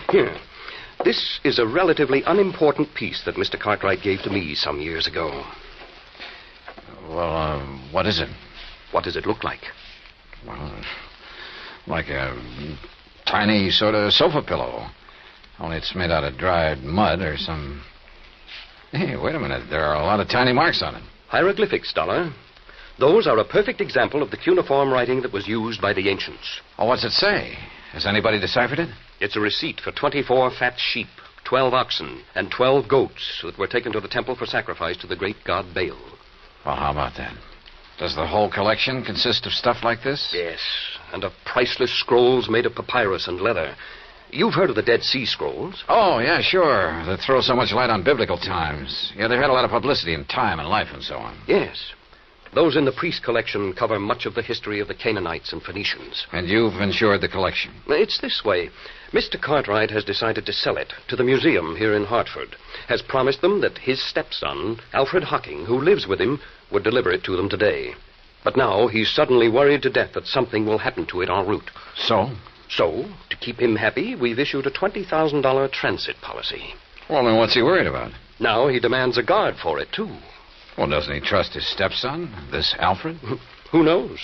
Here, this is a relatively unimportant piece that Mr. Cartwright gave to me some years ago. Well, what is it? What does it look like? Well, like a tiny sort of sofa pillow. Only it's made out of dried mud or some... Hey, wait a minute. There are a lot of tiny marks on it. Hieroglyphics, Dollar. Those are a perfect example of the cuneiform writing that was used by the ancients. Oh, what's it say? Has anybody deciphered it? It's a receipt for 24 fat sheep, 12 oxen, and 12 goats that were taken to the temple for sacrifice to the great god Baal. Well, how about that? Does the whole collection consist of stuff like this? Yes, and of priceless scrolls made of papyrus and leather. You've heard of the Dead Sea Scrolls? Oh, yeah, sure. That throw so much light on biblical times. Yeah, they've had a lot of publicity in time and life and so on. Yes. Those in the priest collection cover much of the history of the Canaanites and Phoenicians. And you've insured the collection? It's this way. Mr. Cartwright has decided to sell it to the museum here in Hartford. Has promised them that his stepson, Alfred Hocking, who lives with him, would deliver it to them today. But now he's suddenly worried to death that something will happen to it en route. So? So, to keep him happy, we've issued a $20,000 transit policy. Well, then what's he worried about? Now he demands a guard for it, too. Well, doesn't he trust his stepson, this Alfred? Who knows?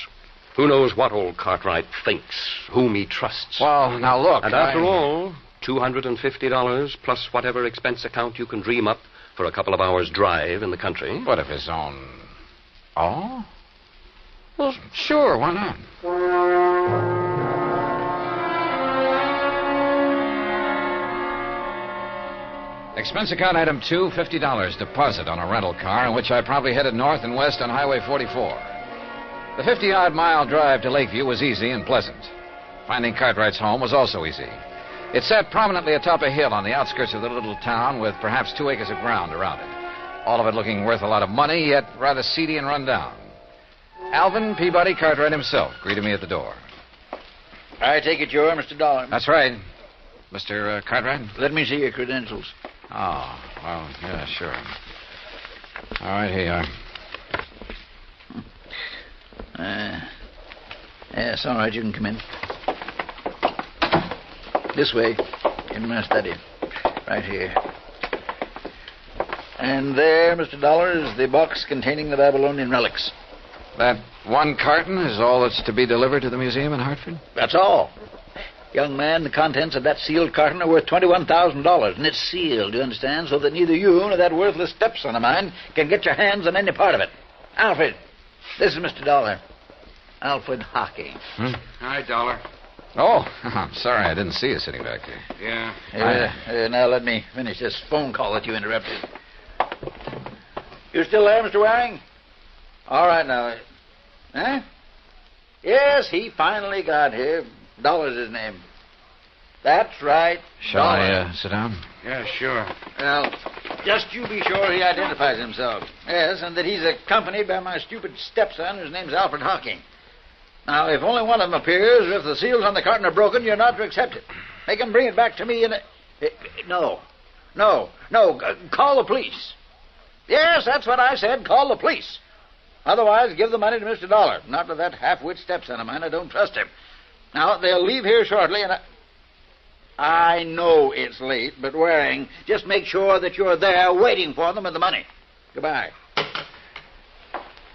Who knows what old Cartwright thinks, whom he trusts. Well, now look, And after all, $250 plus whatever expense account you can dream up for a couple of hours' drive in the country. But of his own... Oh? Well, sure, why not? Expense account item 2, $50 deposit on a rental car in which I probably headed north and west on Highway 44. The 50-odd mile drive to Lakeview was easy and pleasant. Finding Cartwright's home was also easy. It sat prominently atop a hill on the outskirts of the little town with perhaps 2 acres of ground around it. All of it looking worth a lot of money, yet rather seedy and run down. Alvin Peabody Cartwright himself greeted me at the door. I take it you're Mr. Dollar. That's right. Mr. Cartwright? Let me see your credentials. Oh, well, yeah, sure. All right, here you are. Yes, all right, you can come in. This way, in my study. Right here. And there, Mr. Dollar, is the box containing the Babylonian relics. That one carton is all that's to be delivered to the museum in Hartford? That's all. Young man, the contents of that sealed carton are worth $21,000, and it's sealed, you understand, so that neither you nor that worthless stepson of mine can get your hands on any part of it. Alfred, this is Mr. Dollar. Alfred Hockey. Hi, Dollar. Oh, I'm sorry I didn't see you sitting back there. Yeah. Now let me finish this phone call that you interrupted. You still there, Mr. Waring? All right, now. Huh? Yes, he finally got here. Dollar's his name. That's right. Shall I sit down? Yeah, sure. Well, just you be sure he identifies himself. Yes, and that he's accompanied by my stupid stepson, whose name's Alfred Hocking. Now, if only one of them appears, or if the seals on the carton are broken, you're not to accept it. Make him bring it back to me in a... No. Call the police. Yes, that's what I said. Call the police. Otherwise, give the money to Mr. Dollar. Not to that half-wit stepson of mine. I don't trust him. Now, they'll leave here shortly, and I know it's late, but Waring, just make sure that you're there waiting for them with the money. Goodbye.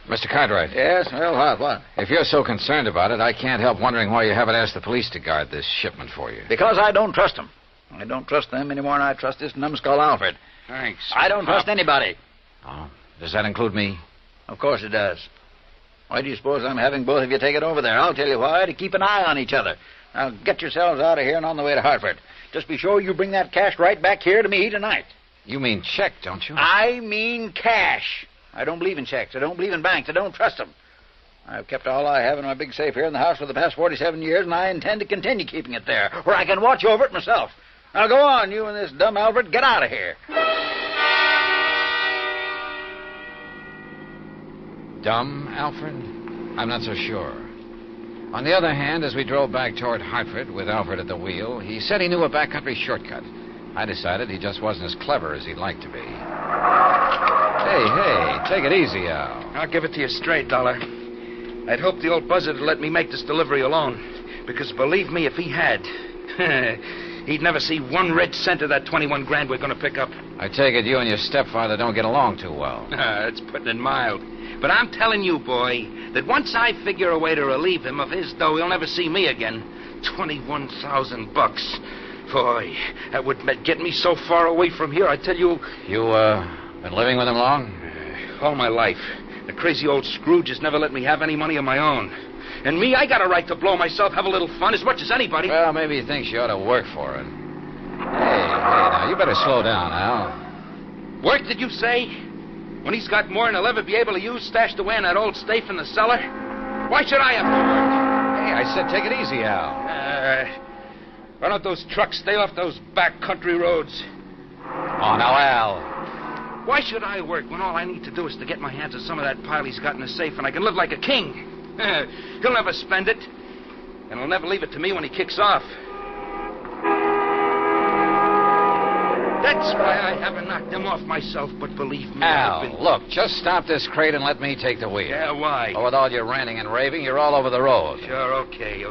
Mr. Cartwright. Yes? Well, what? If you're so concerned about it, I can't help wondering why you haven't asked the police to guard this shipment for you. Because I don't trust them. I don't trust them any more than I trust this numbskull Alfred. Thanks. I don't trust anybody. Oh, does that include me? Of course it does. Why do you suppose I'm having both of you take it over there? I'll tell you why. To keep an eye on each other. Now, get yourselves out of here and on the way to Hartford. Just be sure you bring that cash right back here to me tonight. You mean check, don't you? I mean cash. I don't believe in checks. I don't believe in banks. I don't trust them. I've kept all I have in my big safe here in the house for the past 47 years, and I intend to continue keeping it there, where I can watch over it myself. Now, go on, you and this dumb Alfred. Get out of here. Dumb, Alfred? I'm not so sure. On the other hand, as we drove back toward Hartford with Alfred at the wheel, he said he knew a backcountry shortcut. I decided he just wasn't as clever as he'd like to be. Hey, take it easy, Al. I'll give it to you straight, Dollar. I'd hoped the old buzzard would let me make this delivery alone. Because believe me, if he had, he'd never see one red cent of that 21 grand we're going to pick up. I take it you and your stepfather don't get along too well. That's putting it mild. But I'm telling you, boy, that once I figure a way to relieve him of his dough, he'll never see me again. $21,000. Boy, that would get me so far away from here, I tell you. You, been living with him long? All my life. The crazy old Scrooge has never let me have any money of my own. And me, I got a right to blow myself, have a little fun, as much as anybody. Well, maybe he thinks you ought to work for it. Hey, now, you better slow down, Al. Work, did you say? When he's got more than he'll ever be able to use stashed away in that old safe in the cellar? Why should I have to work? Hey, I said take it easy, Al. Why don't those trucks stay off those back country roads? Oh, now, Al. Why should I work when all I need to do is to get my hands on some of that pile he's got in the safe and I can live like a king? He'll never spend it. And he'll never leave it to me when he kicks off. That's why I haven't knocked him off myself, but believe me, Al, look, just stop this crate and let me take the wheel. Yeah, why? Oh, with all your ranting and raving, you're all over the road. Sure, okay.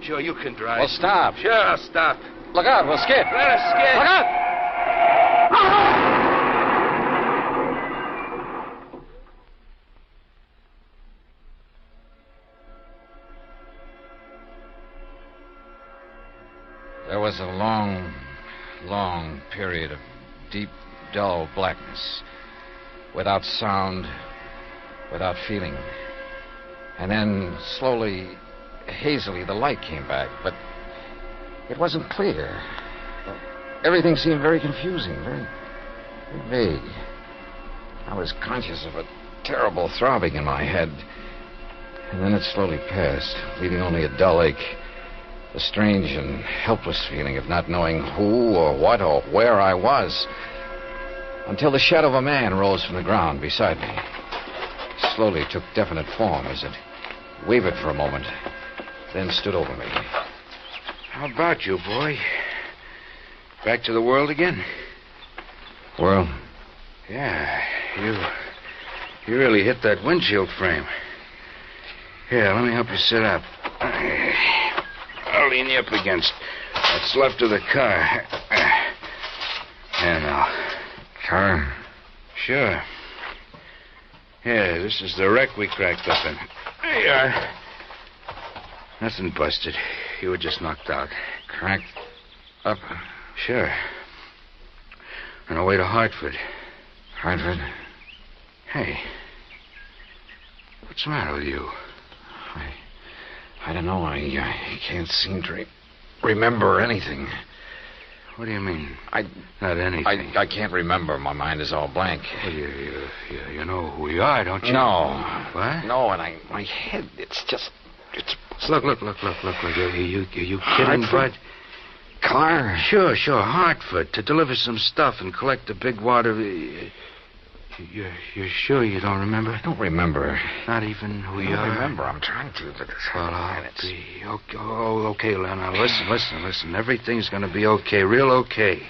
Sure, you can drive. Well, stop. Sure, I'll stop. Look out, we'll skid. Let us skid. Look out! There was a long period of deep, dull blackness, without sound, without feeling. And then, slowly, hazily, the light came back, but it wasn't clear. Everything seemed very confusing, very vague. I was conscious of a terrible throbbing in my head, and then it slowly passed, leaving only a dull ache. A strange and helpless feeling of not knowing who or what or where I was, until the shadow of a man rose from the ground beside me. Slowly took definite form as it wavered for a moment, then stood over me. How about you, boy? Back to the world again? Well? Yeah, you really hit that windshield frame. Here, let me help you sit up. I'll lean you up against what's left of the car. And now. Car? Sure. Yeah, this is the wreck we cracked up in. There you are. Nothing busted. You were just knocked out. Cracked up? Sure. On our way to Hartford. Hartford? Hey. What's the matter with you? I don't know. I can't seem to remember anything. What do you mean? Not anything. I can't remember. My mind is all blank. Well, you know who we are, don't you? No. What? No, and my head, it's Look. Are you kidding, Hartford? Bud? Car? Sure. Hartford, to deliver some stuff and collect the big water. You're sure you don't remember? I don't remember. Not even who you are? I don't remember. I'm trying to, but Okay, Now, listen. Everything's going to be okay, real okay.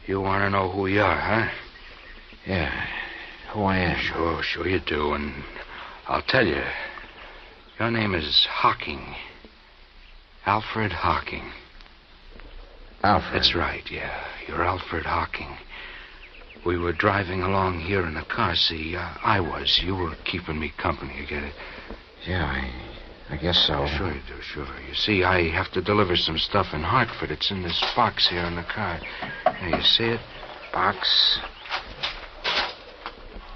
You want to know who you are, huh? Yeah, who I am. Sure you do, and I'll tell you. Your name is Hocking. Alfred Hocking. Alfred? That's right, yeah. You're Alfred Hocking. We were driving along here in the car. See, I was. You were keeping me company, you get it? Yeah, I guess so. Sure you do, sure. You see, I have to deliver some stuff in Hartford. It's in this box here in the car. There, you see it? Box?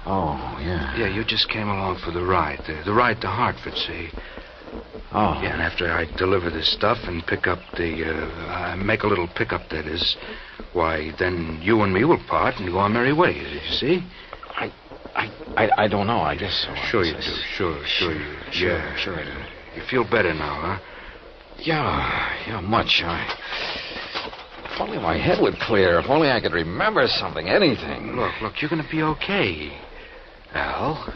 Oh, yeah. Yeah, you just came along for the ride. The ride to Hartford, see? Oh. Yeah, and after I deliver this stuff and pick up make a little pickup, that is, why, then you and me will part and go our merry ways, you see? I don't know, I guess so. Sure you do, sure you do. Yeah, sure I do. You feel better now, huh? Yeah, much. If only my head would clear. If only I could remember something, anything. Look, you're going to be okay. Al?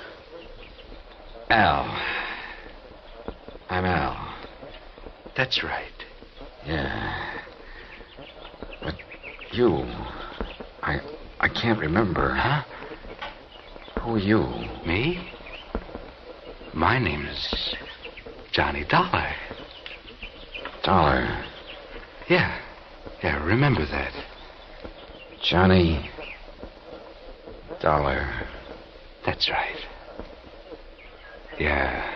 I'm Al. That's right. Yeah. But you... I can't remember. Huh? Who are you? Me? My name is Johnny Dollar. Dollar? Yeah, remember that. Johnny Dollar. That's right. Yeah.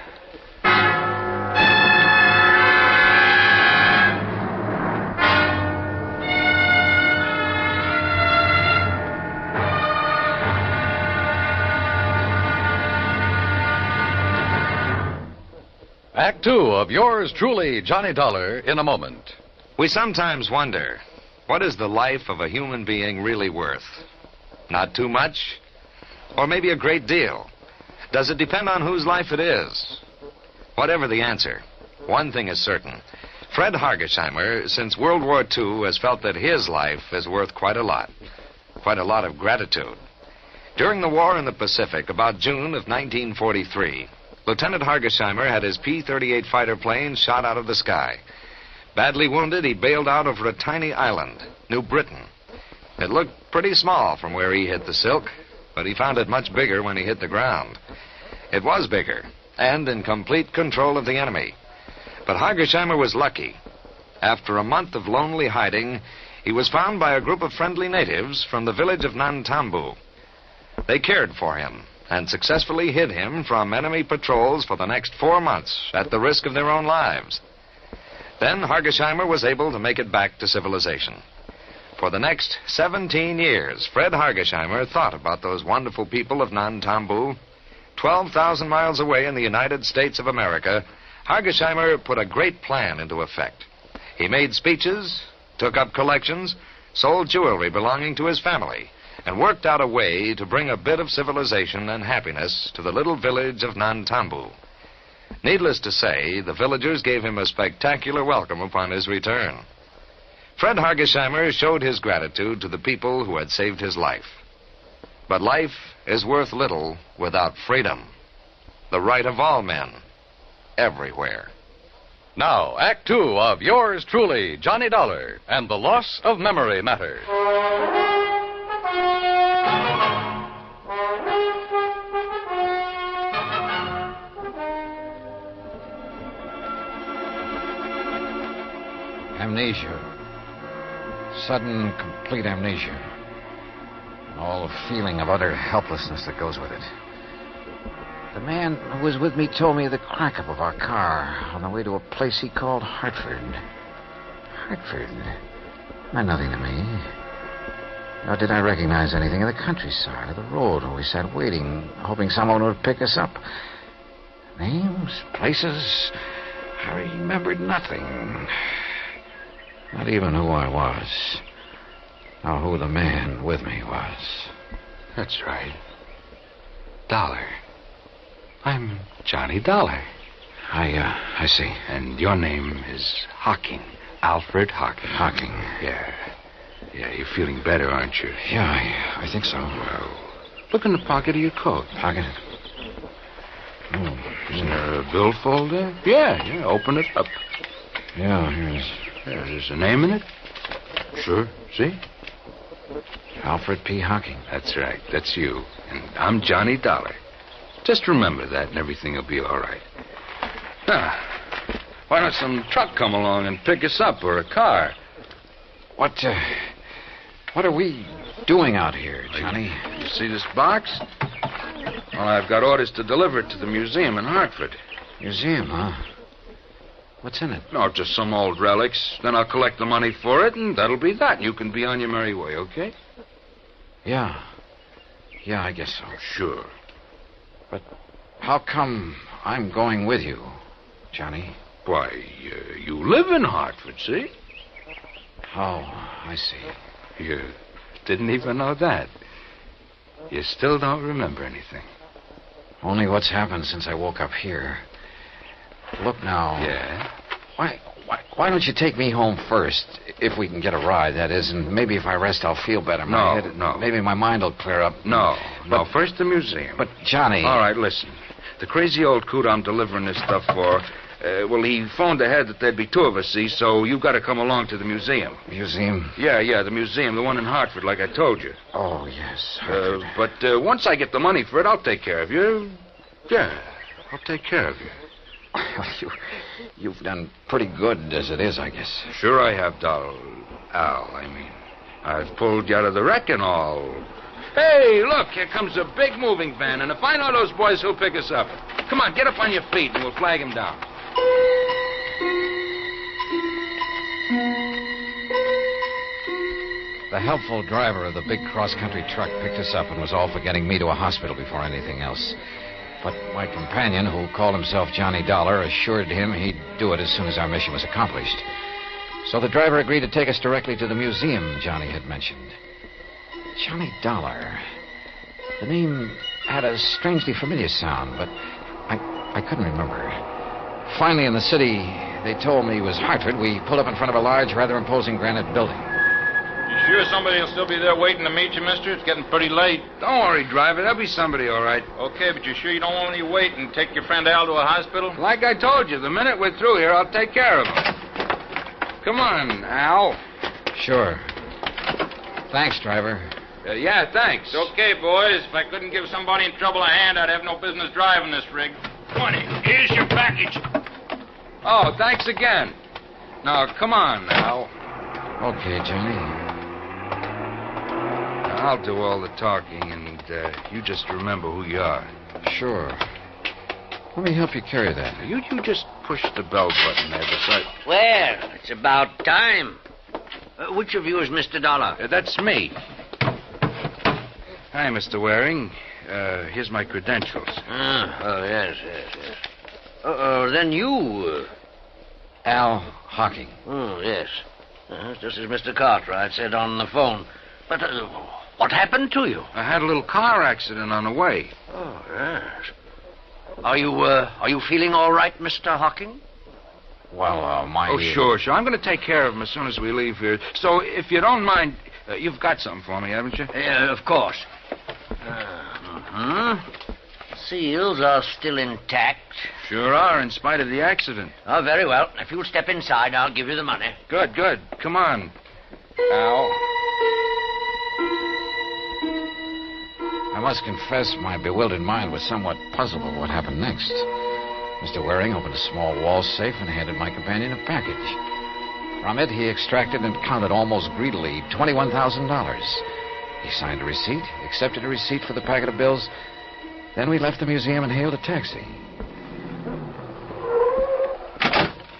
Act Two of yours truly, Johnny Dollar, in a moment. We sometimes wonder, what is the life of a human being really worth? Not too much? Or maybe a great deal? Does it depend on whose life it is? Whatever the answer, one thing is certain. Fred Hargesheimer, since World War II, has felt that his life is worth quite a lot of gratitude. During the war in the Pacific, about June of 1943, Lieutenant Hargesheimer had his P-38 fighter plane shot out of the sky. Badly wounded, he bailed out over a tiny island, New Britain. It looked pretty small from where he hit the silk, but he found it much bigger when he hit the ground. It was bigger, and in complete control of the enemy. But Hargesheimer was lucky. After a month of lonely hiding, he was found by a group of friendly natives from the village of Nantambu. They cared for him and successfully hid him from enemy patrols for the next 4 months at the risk of their own lives. Then Hargesheimer was able to make it back to civilization. For the next 17 years, Fred Hargesheimer thought about those wonderful people of Nantambu. 12,000 miles away in the United States of America, Hargesheimer put a great plan into effect. He made speeches, took up collections, sold jewelry belonging to his family, and worked out a way to bring a bit of civilization and happiness to the little village of Nantambu. Needless to say, the villagers gave him a spectacular welcome upon his return. Fred Hargesheimer showed his gratitude to the people who had saved his life. But life is worth little without freedom, the right of all men, everywhere. Now, Act Two of yours truly, Johnny Dollar, and the Loss of Memory Matter. Sudden, complete amnesia. And all the feeling of utter helplessness that goes with it. The man who was with me told me the crack up of our car on the way to a place he called Hartford. Hartford meant nothing to me. Nor did I recognize anything of the countryside or the road where we sat waiting, hoping someone would pick us up. Names, places, I remembered nothing. Not even who I was, or who the man with me was. That's right. Dollar. I'm Johnny Dollar. I see. And your name is Hocking. Alfred Hocking. Hocking. Yeah. Yeah, you're feeling better, aren't you? Yeah, I think so. Well, look in the pocket of your coat. Pocket? Isn't there a billfold there? Yeah, open it up. Yeah, here it is. Yeah, there's a name in it? Sure, see? Alfred P. Hocking. That's right, that's you. And I'm Johnny Dollar. Just remember that and everything will be all right. Now, why don't some truck come along and pick us up, or a car? What are we doing out here, Johnny? You see this box? Well, I've got orders to deliver it to the museum in Hartford. Museum, huh? What's in it? No, just some old relics. Then I'll collect the money for it, and that'll be that. You can be on your merry way, okay? Yeah. Yeah, I guess so. Sure. But how come I'm going with you, Johnny? Why, you live in Hartford, see? Oh, I see. You didn't even know that. You still don't remember anything. Only what's happened since I woke up here. Look now. Yeah? Why don't you take me home first, if we can get a ride, that is, and maybe if I rest, I'll feel better. No. Maybe my mind will clear up. No, first the museum. But, Johnny... All right, listen. The crazy old coot I'm delivering this stuff for, he phoned ahead that there'd be two of us, see, so you've got to come along to the museum. Museum? Yeah, the museum, the one in Hartford, like I told you. Oh, yes, Hartford. But once I get the money for it, I'll take care of you. Yeah, I'll take care of you. You've done pretty good as it is, I guess. Sure I have, Al. I've pulled you out of the wreck and all. Hey, look, here comes a big moving van, and if I know those boys, who'll pick us up. Come on, get up on your feet, and we'll flag him down. The helpful driver of the big cross-country truck picked us up and was all for getting me to a hospital before anything else. But my companion, who called himself Johnny Dollar, assured him he'd do it as soon as our mission was accomplished. So the driver agreed to take us directly to the museum Johnny had mentioned. Johnny Dollar. The name had a strangely familiar sound, but I couldn't remember. Finally, in the city, they told me it was Hartford. We pulled up in front of a large, rather imposing granite building. You sure somebody will still be there waiting to meet you, mister? It's getting pretty late. Don't worry, driver. There'll be somebody, all right. Okay, but you sure you don't want me to wait and take your friend Al to a hospital? Like I told you, the minute we're through here, I'll take care of him. Come on, Al. Sure. Thanks, driver. Yeah, thanks. It's okay, boys. If I couldn't give somebody in trouble a hand, I'd have no business driving this rig. 20. Here's your package. Oh, thanks again. Now, come on, Al. Okay, Johnny. I'll do all the talking, and you just remember who you are. Sure. Let me help you carry that. You just push the bell button there beside... Well, it's about time. Which of you is Mr. Dollar? That's me. Hi, Mr. Waring. Here's my credentials. Yes. Then you... Al Hocking. Oh, yes. Just as Mr. Cartwright said on the phone. But what happened to you? I had a little car accident on the way. Oh, yes. Are you feeling all right, Mr. Hocking? Well, Oh, sure. I'm going to take care of him as soon as we leave here. So, if you don't mind, you've got something for me, haven't you? Of course. Seals are still intact. Sure are, in spite of the accident. Oh, very well. If you'll step inside, I'll give you the money. Good. Come on, Al. I must confess my bewildered mind was somewhat puzzled at what happened next. Mr. Waring opened a small wall safe and handed my companion a package. From it, he extracted and counted almost greedily $21,000. He signed a receipt, accepted a receipt for the packet of bills. Then we left the museum and hailed a taxi.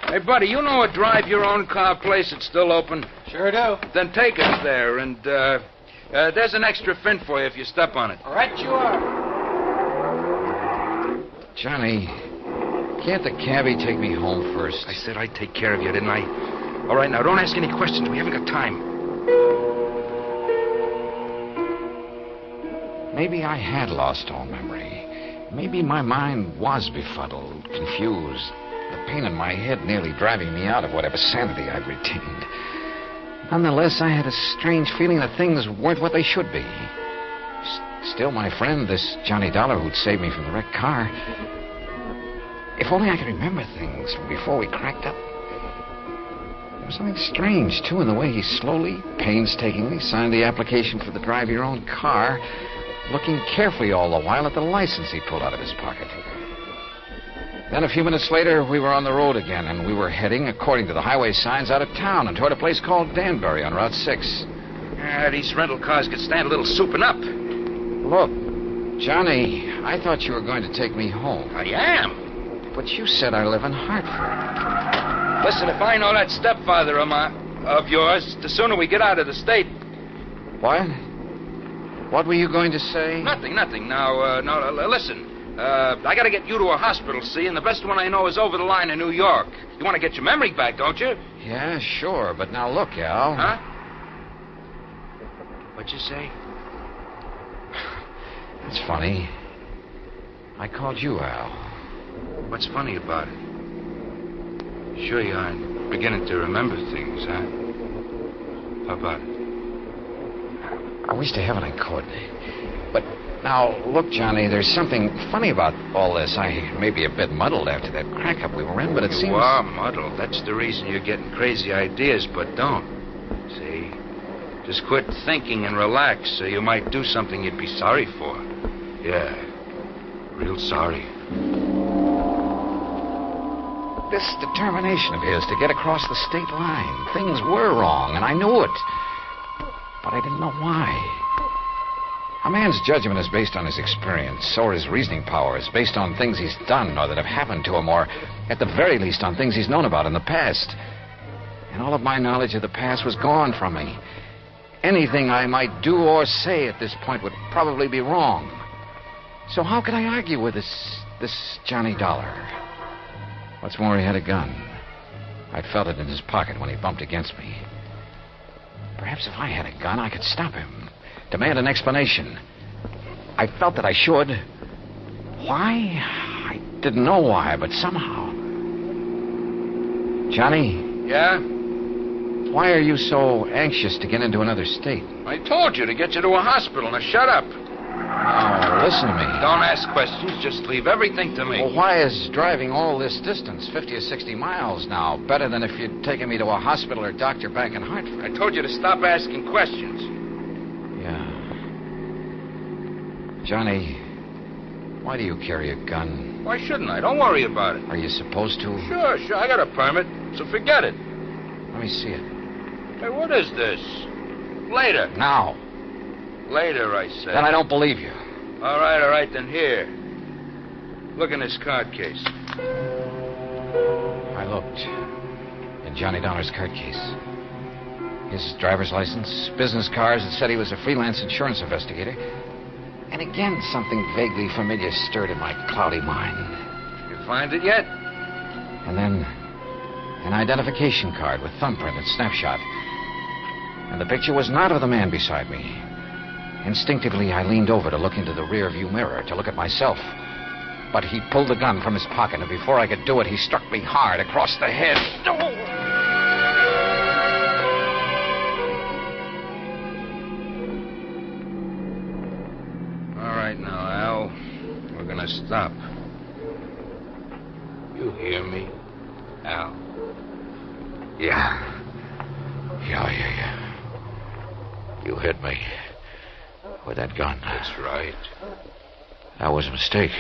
Hey, buddy, you know a drive-your-own-car place that's still open? Sure do. Then take us there, and there's an extra fin for you if you step on it. Right you are. Johnny, can't the cabbie take me home first? I said I'd take care of you, didn't I? All right, now, don't ask any questions. We haven't got time. Maybe I had lost all memory. Maybe my mind was befuddled, confused. The pain in my head nearly driving me out of whatever sanity I'd retained. Nonetheless, I had a strange feeling that things weren't what they should be. Still, my friend, this Johnny Dollar who'd saved me from the wrecked car. If only I could remember things from before we cracked up. There was something strange, too, in the way he slowly, painstakingly signed the application for the drive-your-own-car, looking carefully all the while at the license he pulled out of his pocket. Then a few minutes later, we were on the road again, and we were heading, according to the highway signs, out of town and toward a place called Danbury on Route 6. These rental cars could stand a little souping up. Look, Johnny, I thought you were going to take me home. I am. But you said I live in Hartford. Listen, if I know that stepfather of yours, the sooner we get out of the state. What? What were you going to say? Nothing. Now, listen. I got to get you to a hospital, see, and the best one I know is over the line in New York. You want to get your memory back, don't you? Yeah, sure, but now look, Al. Huh? What'd you say? That's funny. I called you Al. What's funny about it? Sure you aren't beginning to remember things, huh? How about it? I wish to heaven I could. But now, look, Johnny, there's something funny about all this. I may be a bit muddled after that crack-up we were in, but it seems... You are muddled. That's the reason you're getting crazy ideas, but don't. See? Just quit thinking and relax so you might do something you'd be sorry for. Yeah. Real sorry. This determination of his to get across the state line. Things were wrong, and I knew it. But I didn't know why. A man's judgment is based on his experience, or his reasoning powers, based on things he's done or that have happened to him, or, at the very least, on things he's known about in the past. And all of my knowledge of the past was gone from me. Anything I might do or say at this point would probably be wrong. So how could I argue with this Johnny Dollar? What's more, he had a gun. I'd felt it in his pocket when he bumped against me. Perhaps if I had a gun, I could stop him. Demand an explanation. I felt that I should. Why? I didn't know why, but somehow. Johnny? Yeah? Why are you so anxious to get into another state? I told you to get you to a hospital. Now shut up. Oh, listen to me. Don't ask questions. Just leave everything to me. Well, why is driving all this distance, 50 or 60 miles now, better than if you'd taken me to a hospital or doctor back in Hartford? I told you to stop asking questions. Yeah. Johnny, why do you carry a gun? Why shouldn't I? Don't worry about it. Are you supposed to? Sure. I got a permit, so forget it. Let me see it. Hey, what is this? Later. Now. Later, I said. Then I don't believe you. All right, then here. Look in this card case. I looked. In Johnny Dollar's card case. His driver's license, business cards that said he was a freelance insurance investigator. And again, something vaguely familiar stirred in my cloudy mind. You find it yet? And then an identification card with thumbprint and snapshot. And the picture was not of the man beside me. Instinctively, I leaned over to look into the rearview mirror, to look at myself. But he pulled the gun from his pocket, and before I could do it, he struck me hard across the head. All right now, Al. We're gonna stop. You hear me, Al? Yeah. You hit me with that gun. That's right. That was a mistake.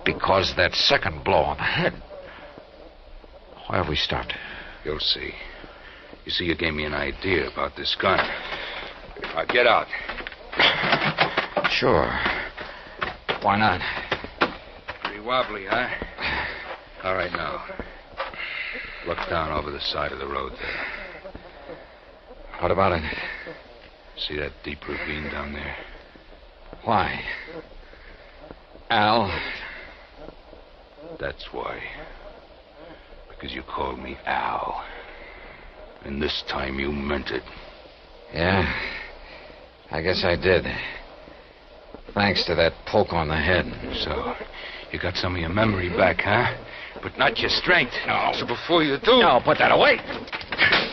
Because that second blow on the head. Why have we stopped? You'll see. You see, you gave me an idea about this gun. Get out. Sure. Why not? Pretty wobbly, huh? All right, now. Look down over the side of the road there. What about it? See that deep ravine down there? Why? Al? That's why. Because you called me Al. And this time you meant it. Yeah? I guess I did. Thanks to that poke on the head. So, you got some of your memory back, huh? But not your strength. No. So before you do... No, put that away.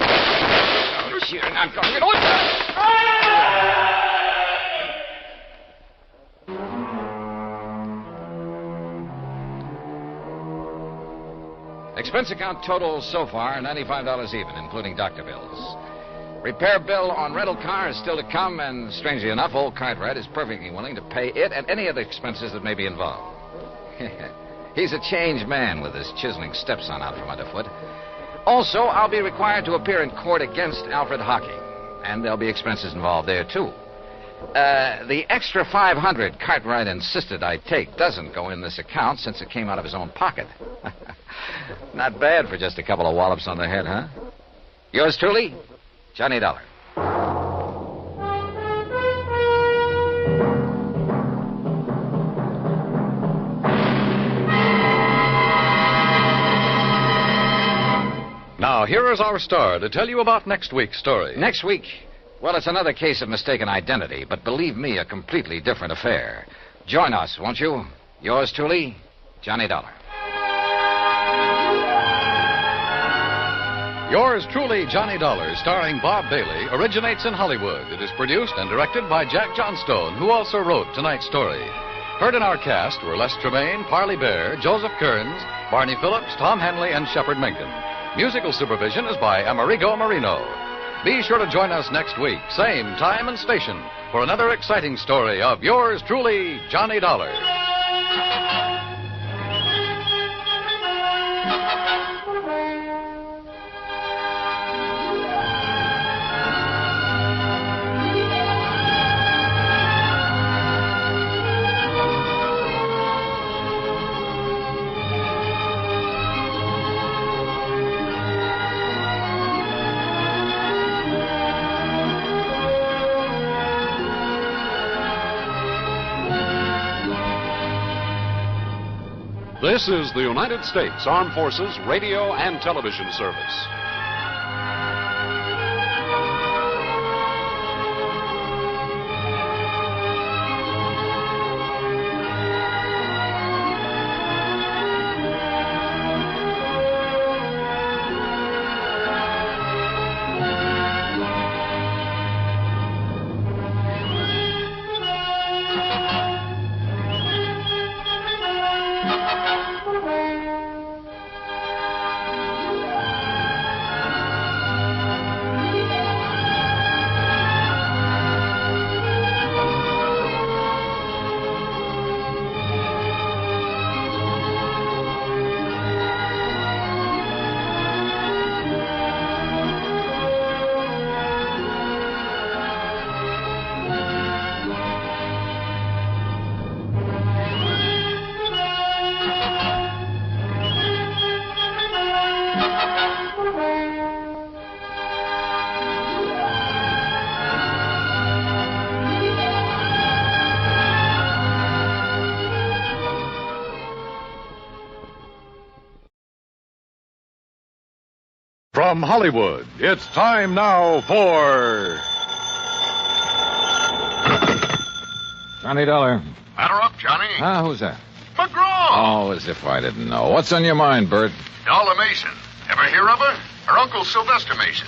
Oh, shit, I'm going to... Expense account total so far, $95 even, including doctor bills. Repair bill on rental car is still to come, and strangely enough, old Cartwright is perfectly willing to pay it and any other expenses that may be involved. He's a changed man with his chiseling stepson out from underfoot. Also, I'll be required to appear in court against Alfred Hocking, and there'll be expenses involved there, too. The extra $500 Cartwright insisted I take doesn't go in this account since it came out of his own pocket. Not bad for just a couple of wallops on the head, huh? Yours truly, Johnny Dollar. Now, here is our star to tell you about next week's story. Next week? Well, it's another case of mistaken identity, but believe me, a completely different affair. Join us, won't you? Yours truly, Johnny Dollar. Yours truly, Johnny Dollar, starring Bob Bailey, originates in Hollywood. It is produced and directed by Jack Johnstone, who also wrote tonight's story. Heard in our cast were Les Tremaine, Parley Bear, Joseph Kearns, Barney Phillips, Tom Henley, and Shepard Menken. Musical supervision is by Amerigo Marino. Be sure to join us next week, same time and station, for another exciting story of yours truly, Johnny Dollar. This is the United States Armed Forces Radio and Television Service. From Hollywood, it's time now for... Johnny Dollar. Batter up, Johnny. Who's that? McGraw. Oh, as if I didn't know. What's on your mind, Bert? Dollar Mason. Ever hear of her? Her uncle Sylvester Mason.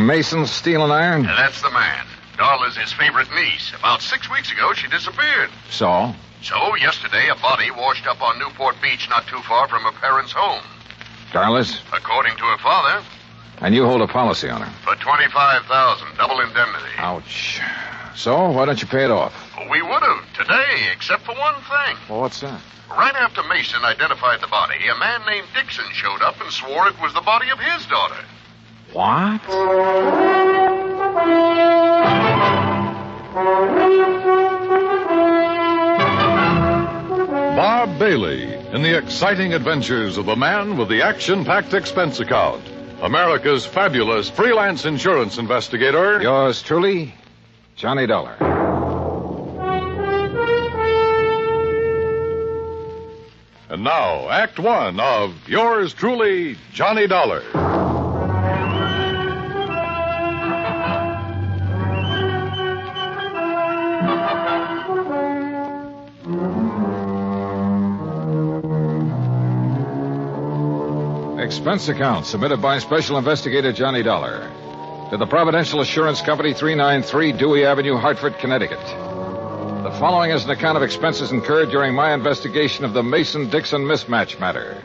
Mason Steel and Iron? That's the man. Doll is his favorite niece. About 6 weeks ago, she disappeared. So? So, yesterday, a body washed up on Newport Beach not too far from her parents' home. Darlis? According to her father. And you hold a policy on her? For $25,000, double indemnity. Ouch. So, why don't you pay it off? We would have, Today, except for one thing. Well, what's that? Right after Mason identified the body, a man named Dixon showed up and swore it was the body of his daughter. What? Bob Bailey in the exciting adventures of the man with the action-packed expense account. America's fabulous freelance insurance investigator. Yours truly, Johnny Dollar. And now, Act One of yours truly, Johnny Dollar. Expense account submitted by Special Investigator Johnny Dollar to the Providential Assurance Company, 393 Dewey Avenue, Hartford, Connecticut. The following is an account of expenses incurred during my investigation of the Mason-Dixon mismatch matter.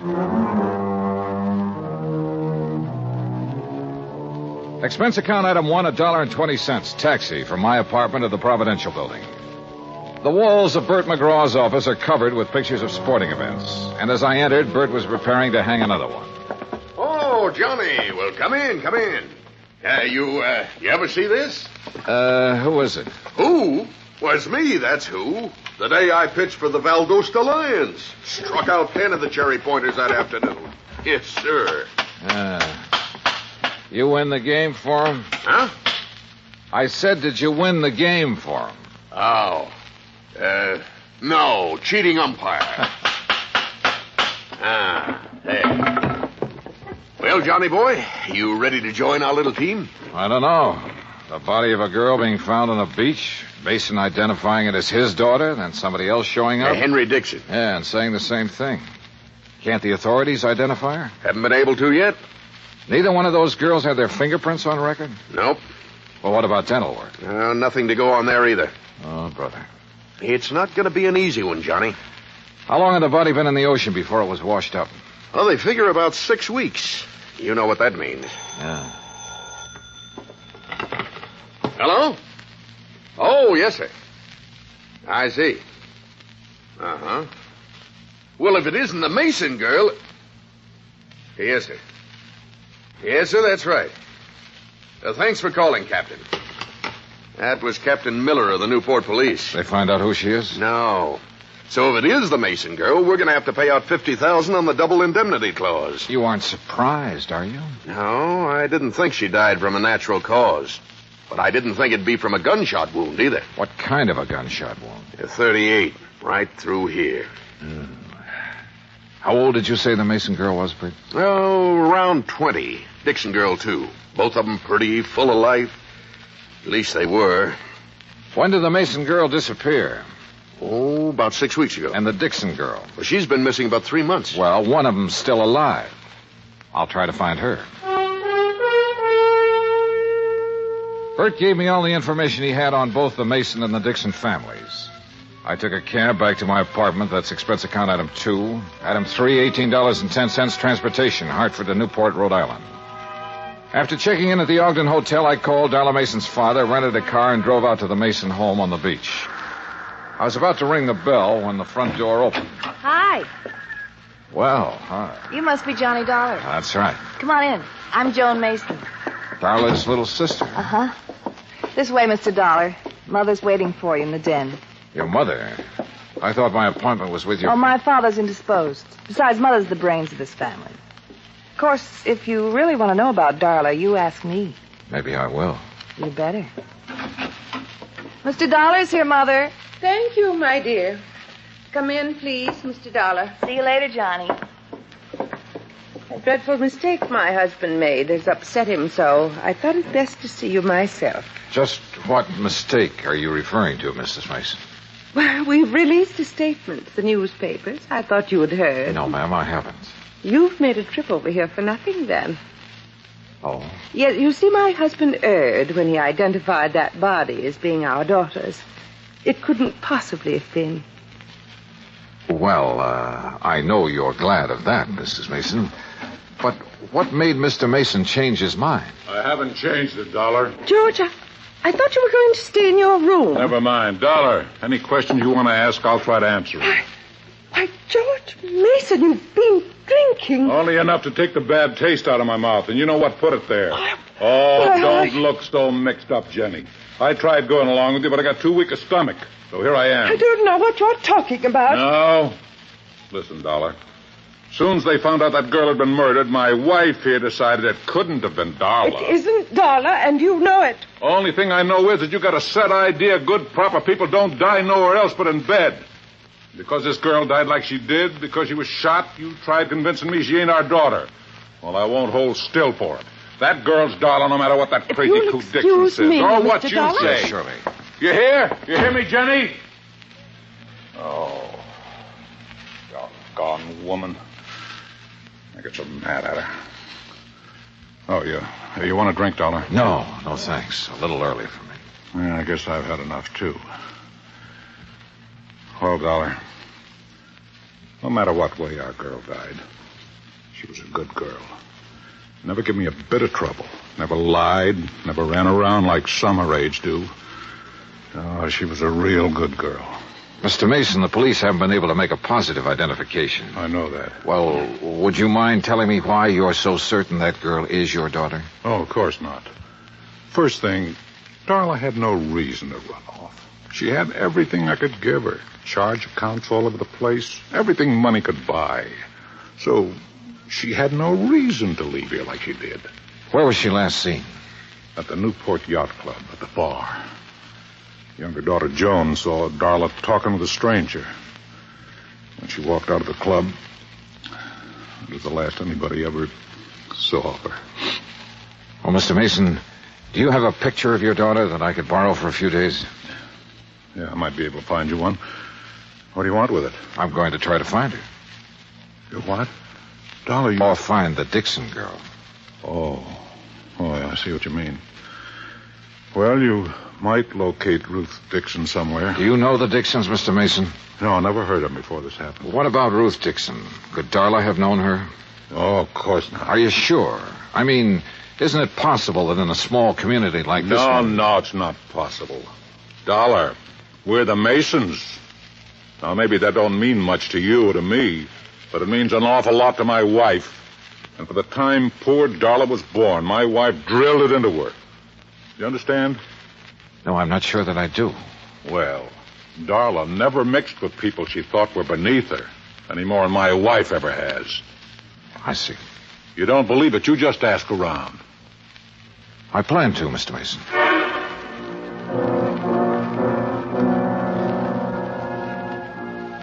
Expense account item 1, $1.20, taxi from my apartment to the Providential Building. The walls of Bert McGraw's office are covered with pictures of sporting events, and as I entered, Bert was preparing to hang another one. Oh, Johnny. Well, come in. You ever see this? Who is it? Who? Was me, that's who. The day I pitched for the Valdosta Lions. Struck out 10 of the Cherry Pointers that afternoon. Yes, sir. You win the game for him? Huh? I said, did you win the game for him? Oh. No. Cheating umpire. There. Well, Johnny boy, you ready to join our little team? I don't know. The body of a girl being found on a beach, Mason identifying it as his daughter, then somebody else showing up. Henry Dixon. Yeah, and saying the same thing. Can't the authorities identify her? Haven't been able to yet. Neither one of those girls had their fingerprints on record? Nope. Well, what about dental work? Nothing to go on there either. Oh, brother. It's not going to be an easy one, Johnny. How long had the body been in the ocean before it was washed up? Well, they figure about 6 weeks. You know what that means. Yeah. Hello? Oh, yes, sir. I see. Uh-huh. Well, if it isn't the Mason girl... Yes, sir. Yes, sir, that's right. Thanks for calling, Captain. That was Captain Miller of the Newport Police. They find out who she is? No. So if it is the Mason girl, we're going to have to pay out $50,000 on the double indemnity clause. You aren't surprised, are you? No, I didn't think she died from a natural cause. But I didn't think it'd be from a gunshot wound either. What kind of a gunshot wound? A 38, right through here. How old did you say the Mason girl was, Bert? Oh, around 20. Dixon girl, too. Both of them pretty, full of life. At least they were. When did the Mason girl disappear? Oh, about 6 weeks ago. And the Dixon girl? Well, she's been missing about 3 months. Well, one of them's still alive. I'll try to find her. Bert gave me all the information he had on both the Mason and the Dixon families. I took a cab back to my apartment. That's expense account item 2. Item 3, $18.10, transportation, Hartford to Newport, Rhode Island. After checking in at the Ogden Hotel, I called Darla Mason's father, rented a car, and drove out to the Mason home on the beach. I was about to ring the bell when the front door opened. Hi. Well, hi. You must be Johnny Dollar. That's right. Come on in. I'm Joan Mason. Darla's little sister. Uh-huh. This way, Mr. Dollar. Mother's waiting for you in the den. Your mother? I thought my appointment was with your... Oh, my father's indisposed. Besides, Mother's the brains of this family. Of course, if you really want to know about Darla, you ask me. Maybe I will. You better. Mr. Dollar's here, Mother. Thank you, my dear. Come in, please, Mr. Dollar. See you later, Johnny. A dreadful mistake my husband made has upset him so. I thought it best to see you myself. Just what mistake are you referring to, Mrs. Mason? Well, we've released a statement to the newspapers. I thought you had heard. No, ma'am, I haven't. You've made a trip over here for nothing, then. Oh? Yes, you see, my husband erred when he identified that body as being our daughter's. It couldn't possibly have been. Well, I know you're glad of that, Mrs. Mason. But what made Mr. Mason change his mind? I haven't changed it, Dollar. Georgia, I thought you were going to stay in your room. Never mind. Dollar, any questions you want to ask, I'll try to answer them. Why, George Mason, you've been drinking. Only enough to take the bad taste out of my mouth, and you know what put it there. Don't look so mixed up, Jenny. I tried going along with you, but I got too weak a stomach. So here I am. I don't know what you're talking about. No. Listen, Dollar. Soon as they found out that girl had been murdered, my wife here decided it couldn't have been Darla. It isn't Darla, and you know it. Only thing I know is that you got a set idea good, proper people don't die nowhere else but in bed. Because this girl died like she did, because she was shot, you tried convincing me she ain't our daughter. Well, I won't hold still for it. That girl's Darla, no matter what that crazy coot Dixon says. Me, or Mr. what you Dollar? say. Surely. You hear? You hear me, Jenny? Oh. Doggone woman. I get so mad at her. Oh, you want a drink, Dollar? No, thanks. A little early for me. Yeah, I guess I've had enough, too. Well, Dollar, no matter what way our girl died, she was a good girl. Never gave me a bit of trouble. Never lied, never ran around like some her age do. Oh, she was a real good girl. Mr. Mason, the police haven't been able to make a positive identification. I know that. Well, would you mind telling me why you're so certain that girl is your daughter? Oh, of course not. First thing, Darla had no reason to run off. She had everything I could give her. Charge accounts all over the place. Everything money could buy. So she had no reason to leave here like she did. Where was she last seen? At the Newport Yacht Club, at the bar. Younger daughter Joan saw Darla talking with a stranger. When she walked out of the club, it was the last anybody ever saw of her. Well, Mr. Mason, do you have a picture of your daughter that I could borrow for a few days? Yeah, I might be able to find you one. What do you want with it? I'm going to try to find her. You what? Dollar, you... Or find the Dixon girl. Oh, yeah, I see what you mean. Well, you might locate Ruth Dixon somewhere. Do you know the Dixons, Mr. Mason? No, I never heard of them before this happened. What about Ruth Dixon? Could Darla have known her? Oh, of course not. Are you sure? I mean, isn't it possible that in a small community like this one... No, it's not possible. Dollar, we're the Masons. Now, maybe that don't mean much to you or to me, but it means an awful lot to my wife. And for the time poor Darla was born, my wife drilled it into her. You understand? No, I'm not sure that I do. Well, Darla never mixed with people she thought were beneath her, any more than my wife ever has. I see. You don't believe it, you just ask around. I plan to, Mr. Mason.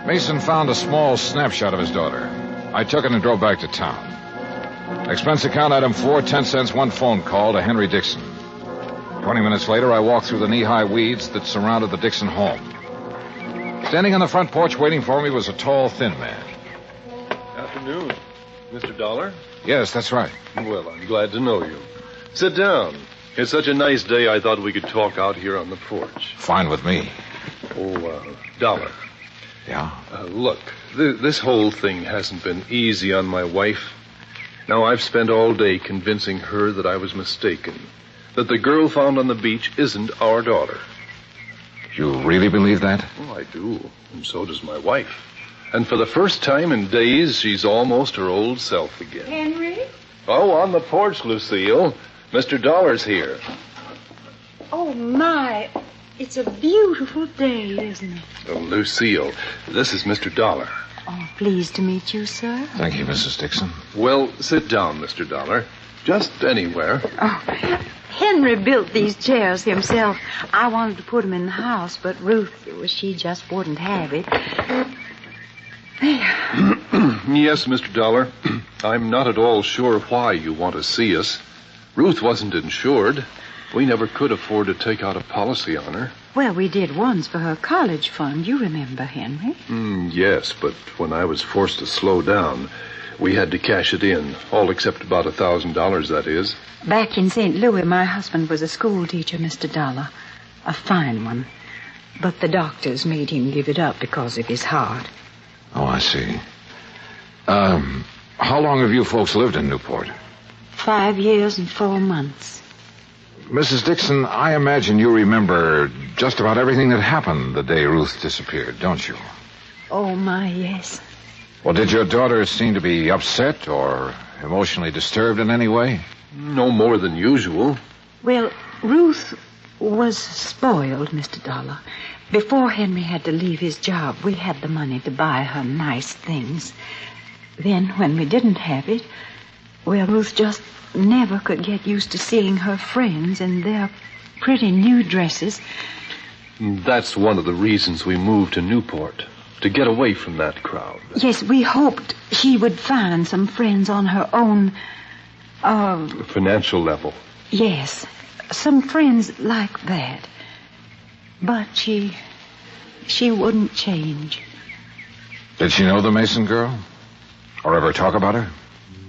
Mason found a small snapshot of his daughter. I took it and drove back to town. Expense account item 4, 10 cents, one phone call to Henry Dixon. 20 minutes later, I walked through the knee-high weeds that surrounded the Dixon home. Standing on the front porch waiting for me was a tall, thin man. Afternoon. Mr. Dollar? Yes, that's right. Well, I'm glad to know you. Sit down. It's such a nice day, I thought we could talk out here on the porch. Fine with me. Dollar. Yeah? Look, this whole thing hasn't been easy on my wife. Now, I've spent all day convincing her that I was mistaken, that the girl found on the beach isn't our daughter. You really believe that? Oh, I do, and so does my wife. And for the first time in days, she's almost her old self again. Henry? Oh, on the porch, Lucille. Mr. Dollar's here. Oh, my. It's a beautiful day, isn't it? Oh, Lucille, this is Mr. Dollar. Oh, pleased to meet you, sir. Thank you, Mrs. Dixon. Well, sit down, Mr. Dollar. Just anywhere. Oh, Henry built these chairs himself. I wanted to put them in the house, but Ruth, she just wouldn't have it. Yes, Mr. Dollar. I'm not at all sure why you want to see us. Ruth wasn't insured. We never could afford to take out a policy on her. Well, we did once for her college fund. You remember, Henry? Yes, but when I was forced to slow down, we had to cash it in, all except about $1,000, that is. Back in St. Louis, my husband was a school teacher, Mr. Dollar. A fine one. But the doctors made him give it up because of his heart. Oh, I see. How long have you folks lived in Newport? 5 years and 4 months. Mrs. Dixon, I imagine you remember just about everything that happened the day Ruth disappeared, don't you? Oh, my, yes. Well, did your daughter seem to be upset or emotionally disturbed in any way? No more than usual. Well, Ruth was spoiled, Mr. Dollar. Before Henry had to leave his job, we had the money to buy her nice things. Then, when we didn't have it, well, Ruth just never could get used to seeing her friends in their pretty new dresses. That's one of the reasons we moved to Newport, to get away from that crowd. Yes, we hoped she would find some friends on her own, Financial level. yes, some friends like that. But she wouldn't change. Did she know the Mason girl? Or ever talk about her?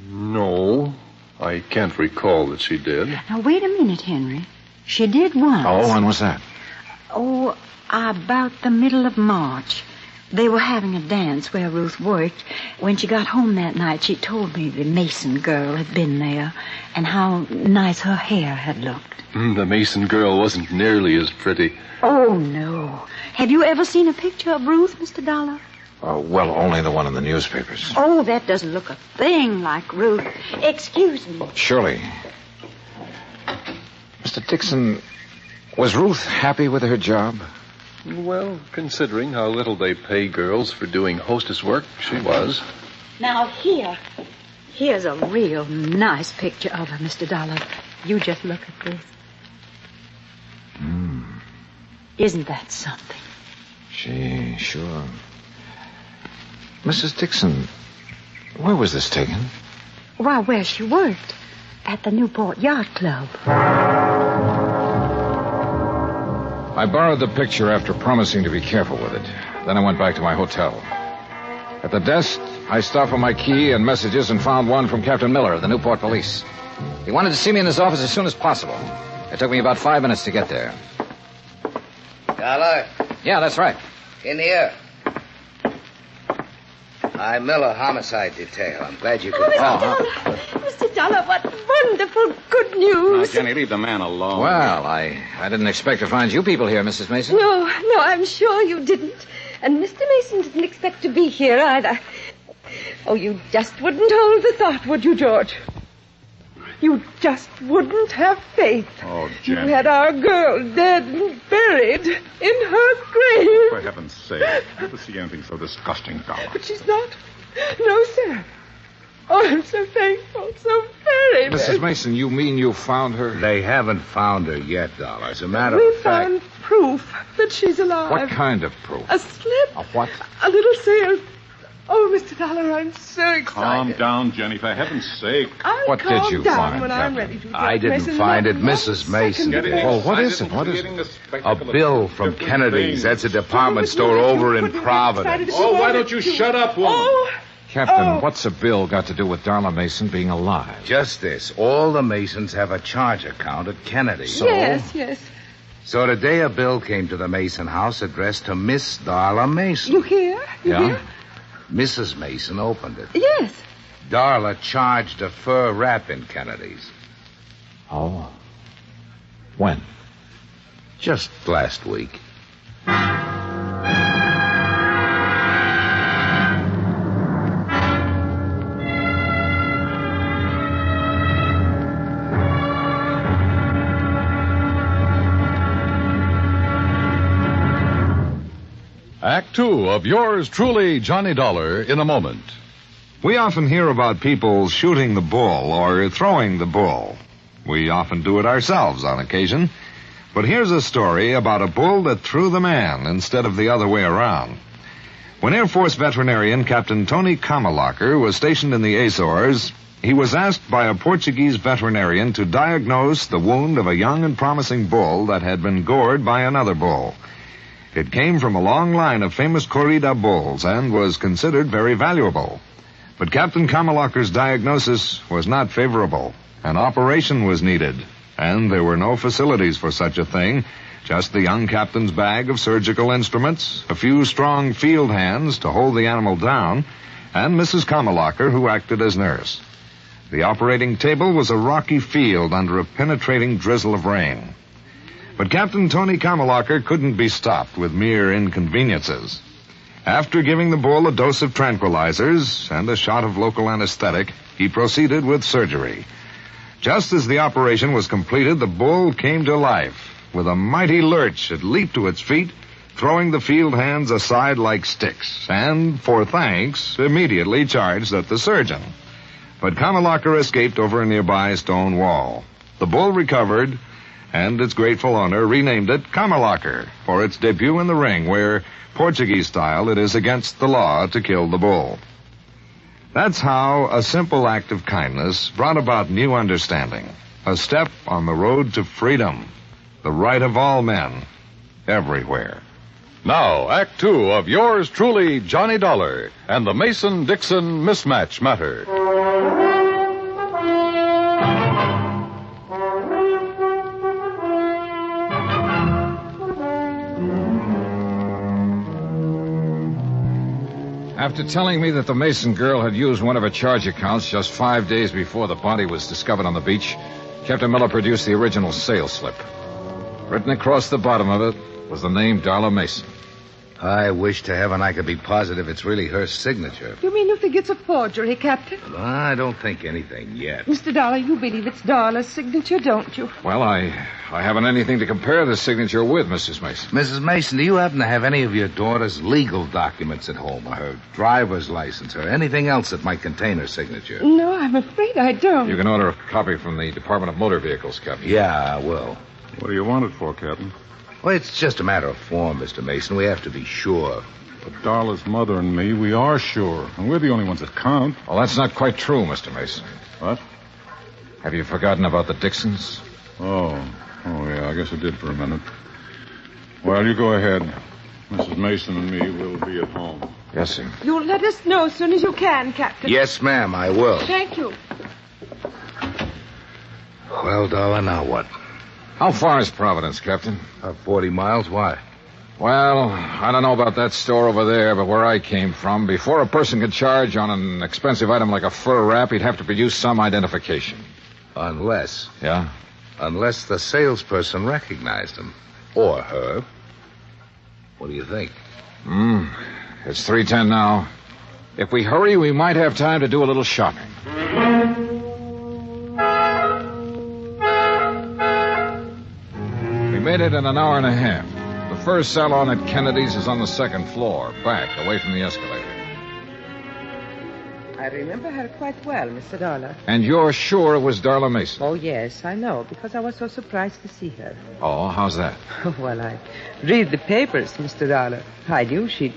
No, I can't recall that she did. Now, wait a minute, Henry. She did once. Oh, when was that? Oh, about the middle of March. They were having a dance where Ruth worked. When she got home that night, she told me the Mason girl had been there and how nice her hair had looked. The Mason girl wasn't nearly as pretty. Oh, no. Have you ever seen a picture of Ruth, Mr. Dollar? Well, only the one in the newspapers. Oh, that doesn't look a thing like Ruth. Excuse me. Surely. Mr. Dixon, was Ruth happy with her job? Well, considering how little they pay girls for doing hostess work, she was. Now, here's a real nice picture of her, Mr. Dollar. You just look at this. Isn't that something? Sure. Mrs. Dixon, where was this taken? Why, where she worked. At the Newport Yacht Club. I borrowed the picture after promising to be careful with it. Then I went back to my hotel. At the desk, I stopped for my key and messages and found one from Captain Miller of the Newport Police. He wanted to see me in his office as soon as possible. It took me about 5 minutes to get there. Dollar? Yeah, that's right. In here. I'm Miller, homicide detail. I'm glad you could... Mr. Dollar, what wonderful good news. Jenny, leave the man alone. Well, I didn't expect to find you people here, Mrs. Mason. No, I'm sure you didn't. And Mr. Mason didn't expect to be here either. Oh, you just wouldn't hold the thought, would you, George? You just wouldn't have faith. Oh, You Jenny. had our girl dead and buried in her grave. For heaven's sake, never see anything so disgusting, Dollar. But she's not. No, sir. Oh, I'm so thankful, so very Mrs. Mason, you mean you found her? They haven't found her yet, Dollar. As a matter We of fact... found proof that she's alive. What kind of proof? A slip. A what? A little sail. Oh, Mr. Dollar, I'm so excited. Calm down, Jenny, for heaven's sake. I'll What calm did you down find, when Captain? I'm ready to. I didn't Mason, find not it, one Mrs. Mason. second did. Well, what is it? What is it? A bill from Kennedy's. That's a department store over in Providence. Oh, why don't you shut up, woman? Oh, Captain, what's a bill got to do with Darla Mason being alive? Just this. All the Masons have a charge account at Kennedy's. yes. So today a bill came to the Mason house addressed to Miss Darla Mason. You hear? You hear? Mrs. Mason opened it. Yes. Darla charged a fur wrap in Kennedy's. Oh. When? Just last week. Act Two of yours truly, Johnny Dollar, in a moment. We often hear about people shooting the bull or throwing the bull. We often do it ourselves on occasion. But here's a story about a bull that threw the man instead of the other way around. When Air Force veterinarian Captain Tony Kamalacher was stationed in the Azores, he was asked by a Portuguese veterinarian to diagnose the wound of a young and promising bull that had been gored by another bull. It came from a long line of famous corrida bulls and was considered very valuable. But Captain Kamalacher's diagnosis was not favorable. An operation was needed, and there were no facilities for such a thing, just the young captain's bag of surgical instruments, a few strong field hands to hold the animal down, and Mrs. Kamalacher, who acted as nurse. The operating table was a rocky field under a penetrating drizzle of rain. But Captain Tony Kamalacher couldn't be stopped with mere inconveniences. After giving the bull a dose of tranquilizers and a shot of local anesthetic, he proceeded with surgery. Just as the operation was completed, the bull came to life. With a mighty lurch, it leaped to its feet, throwing the field hands aside like sticks, and, for thanks, immediately charged at the surgeon. But Kamalacher escaped over a nearby stone wall. The bull recovered, and its grateful owner renamed it Kamalacher for its debut in the ring, where, Portuguese style, it is against the law to kill the bull. That's how a simple act of kindness brought about new understanding, a step on the road to freedom, the right of all men, everywhere. Now, Act Two of yours truly, Johnny Dollar, and the Mason-Dixon mismatch matter. After telling me that the Mason girl had used one of her charge accounts just 5 days before the body was discovered on the beach, Captain Miller produced the original sales slip. Written across the bottom of it was the name Darla Mason. I wish to heaven I could be positive it's really her signature. You mean you think it's a forgery, Captain? I don't think anything yet. Mr. Dollar, you believe it's Darla's signature, don't you? Well, I haven't anything to compare the signature with, Mrs. Mason. Mrs. Mason, do you happen to have any of your daughter's legal documents at home, or her driver's license, or anything else that might contain her signature? No, I'm afraid I don't. You can order a copy from the Department of Motor Vehicles, Captain. Yeah, I will. What do you want it for, Captain? Well, it's just a matter of form, Mr. Mason. We have to be sure. But Darla's mother and me, we are sure. And we're the only ones that count. Well, that's not quite true, Mr. Mason. What? Have you forgotten about the Dixons? Oh, yeah, I guess I did for a minute. Well, you go ahead. Mrs. Mason and me will be at home. Yes, sir. You'll let us know as soon as you can, Captain. Yes, ma'am, I will. Thank you. Well, Darla, now what? How far is Providence, Captain? 40 miles. Why? Well, I don't know about that store over there, but where I came from, before a person could charge on an expensive item like a fur wrap, he'd have to produce some identification. Unless. Yeah? Unless the salesperson recognized him. Or her. What do you think? It's 3:10 now. If we hurry, we might have time to do a little shopping. We made it in an hour and a half. The first salon at Kennedy's is on the second floor, back, away from the escalator. I remember her quite well, Mr. Dollar. And you're sure it was Darla Mason? Oh, yes, I know, because I was so surprised to see her. Oh, how's that? Well, I read the papers, Mr. Dollar. I knew she'd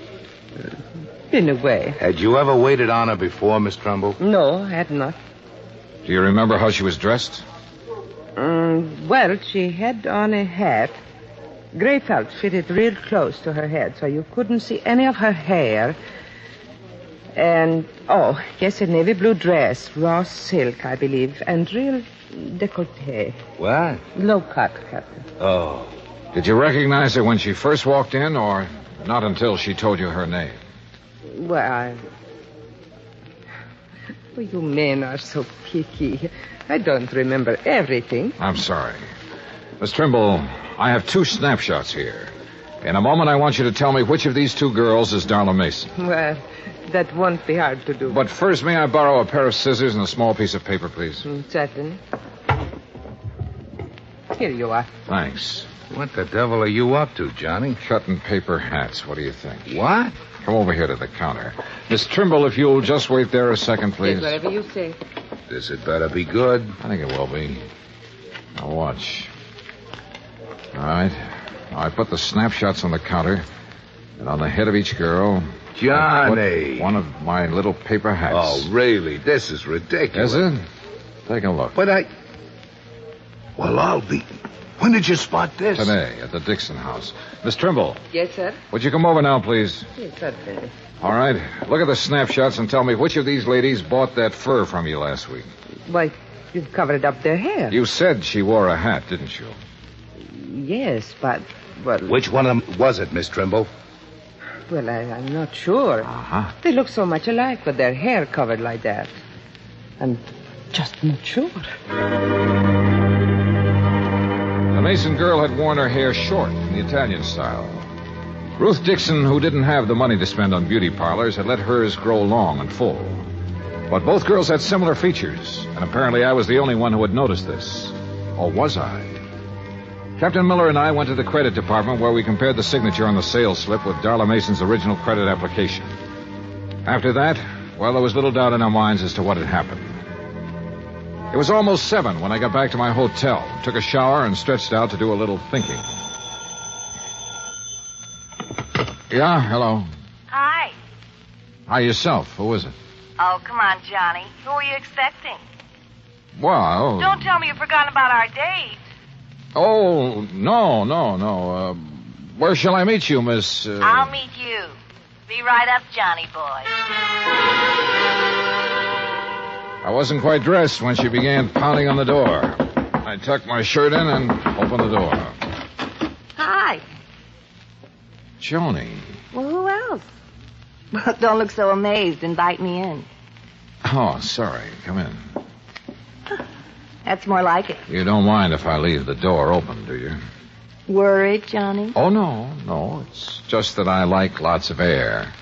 been away. Had you ever waited on her before, Miss Trumbull? No, I had not. Do you remember how she was dressed? Well, she had on a hat. Gray felt fitted real close to her head, so you couldn't see any of her hair. And, yes, a navy blue dress, raw silk, I believe, and real décolleté. What? Low cut, Captain. Oh. Did you recognize her when she first walked in, or not until she told you her name? Well, you men are so picky. I don't remember everything. I'm sorry. Miss Trimble, I have 2 snapshots here. In a moment, I want you to tell me which of these 2 girls is Darla Mason. Well, that won't be hard to do. But first, may I borrow a pair of scissors and a small piece of paper, please? Certainly. Here you are. Thanks. What the devil are you up to, Johnny? Cutting paper hats. What do you think? What? Come over here to the counter. Miss Trimble, if you'll just wait there a second, please. Yes, whatever you say. This had better be good. I think it will be. Now watch. All right. Now, I put the snapshots on the counter, and on the head of each girl... Johnny! One of my little paper hats. Oh, really? This is ridiculous. Is it? Take a look. But Well, I'll be... When did you spot this? Today, at the Dixon house. Miss Trimble. Yes, sir? Would you come over now, please? Yes, certainly. All right. Look at the snapshots and tell me which of these ladies bought that fur from you last week. Why, you've covered up their hair. You said she wore a hat, didn't you? Yes, but... Which one of them was it, Miss Trimble? Well, I'm not sure. Uh-huh. They look so much alike with their hair covered like that. And just mature. The Mason girl had worn her hair short in the Italian style. Ruth Dixon, who didn't have the money to spend on beauty parlors, had let hers grow long and full. But both girls had similar features, and apparently I was the only one who had noticed this. Or was I? Captain Miller and I went to the credit department where we compared the signature on the sales slip with Darla Mason's original credit application. After that, well, there was little doubt in our minds as to what had happened. It was almost 7 when I got back to my hotel, took a shower, and stretched out to do a little thinking. Yeah, hello. Hi. Hi, yourself. Who is it? Oh, come on, Johnny. Who are you expecting? Well... Don't tell me you've forgotten about our date. Oh, no. Where shall I meet you, Miss... I'll meet you. Be right up, Johnny boy. I wasn't quite dressed when she began pounding on the door. I tucked my shirt in and opened the door. Hi. Joni. Well, who else? Well, don't look so amazed. Invite me in. Oh, sorry. Come in. That's more like it. You don't mind if I leave the door open, do you? Worried, Johnny? Oh, no. It's just that I like lots of air.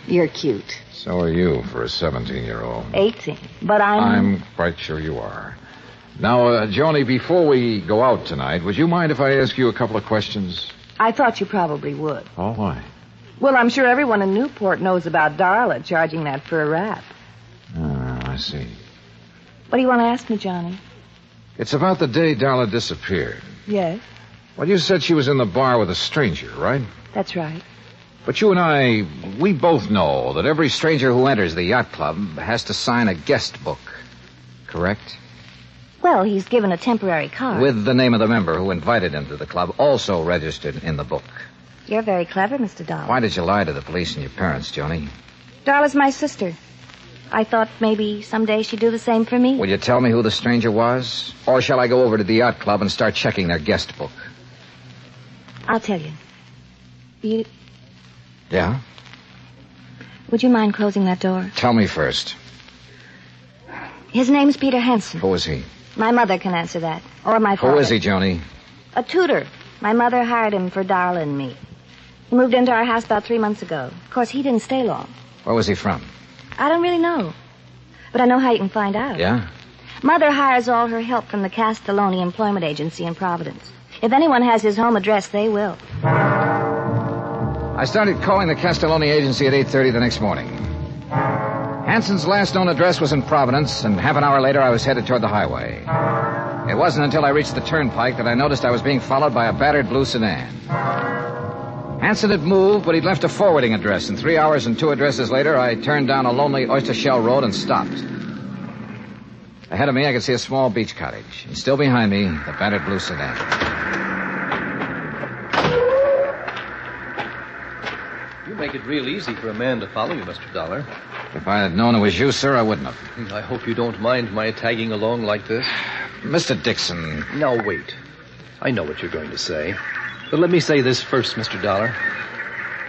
You're cute. So are you for a 17-year-old. 18. But I'm quite sure you are. Now, Joni, before we go out tonight, would you mind if I ask you a couple of questions? I thought you probably would. Oh, why? Well, I'm sure everyone in Newport knows about Darla charging that for a rap. I see. What do you want to ask me, Johnny? It's about the day Darla disappeared. Yes? Well, you said she was in the bar with a stranger, right? That's right. But you and I, we both know that every stranger who enters the yacht club has to sign a guest book. Correct? Well, he's given a temporary card. With the name of the member who invited him to the club also registered in the book. You're very clever, Mr. Dollar. Why did you lie to the police and your parents, Joni? Darla's my sister. I thought maybe someday she'd do the same for me. Will you tell me who the stranger was? Or shall I go over to the yacht club and start checking their guest book? I'll tell you. Yeah? Would you mind closing that door? Tell me first. His name's Peter Hansen. Who is he? My mother can answer that. Or my father. Who is he, Joni? A tutor. My mother hired him for Darla and me. He moved into our house about 3 months ago. Of course, he didn't stay long. Where was he from? I don't really know. But I know how you can find out. Yeah? Mother hires all her help from the Castelloni Employment Agency in Providence. If anyone has his home address, they will. I started calling the Castelloni Agency at 8:30 the next morning. Hansen's last known address was in Providence, and half an hour later I was headed toward the highway. It wasn't until I reached the turnpike that I noticed I was being followed by a battered blue sedan. Hansen had moved, but he'd left a forwarding address, and 3 hours and 2 addresses later, I turned down a lonely oyster shell road and stopped. Ahead of me, I could see a small beach cottage, and still behind me, the battered blue sedan. You make it real easy for a man to follow you, Mr. Dollar. If I had known it was you, sir, I wouldn't have. I hope you don't mind my tagging along like this. Mr. Dixon. Now, wait. I know what you're going to say. But let me say this first, Mr. Dollar.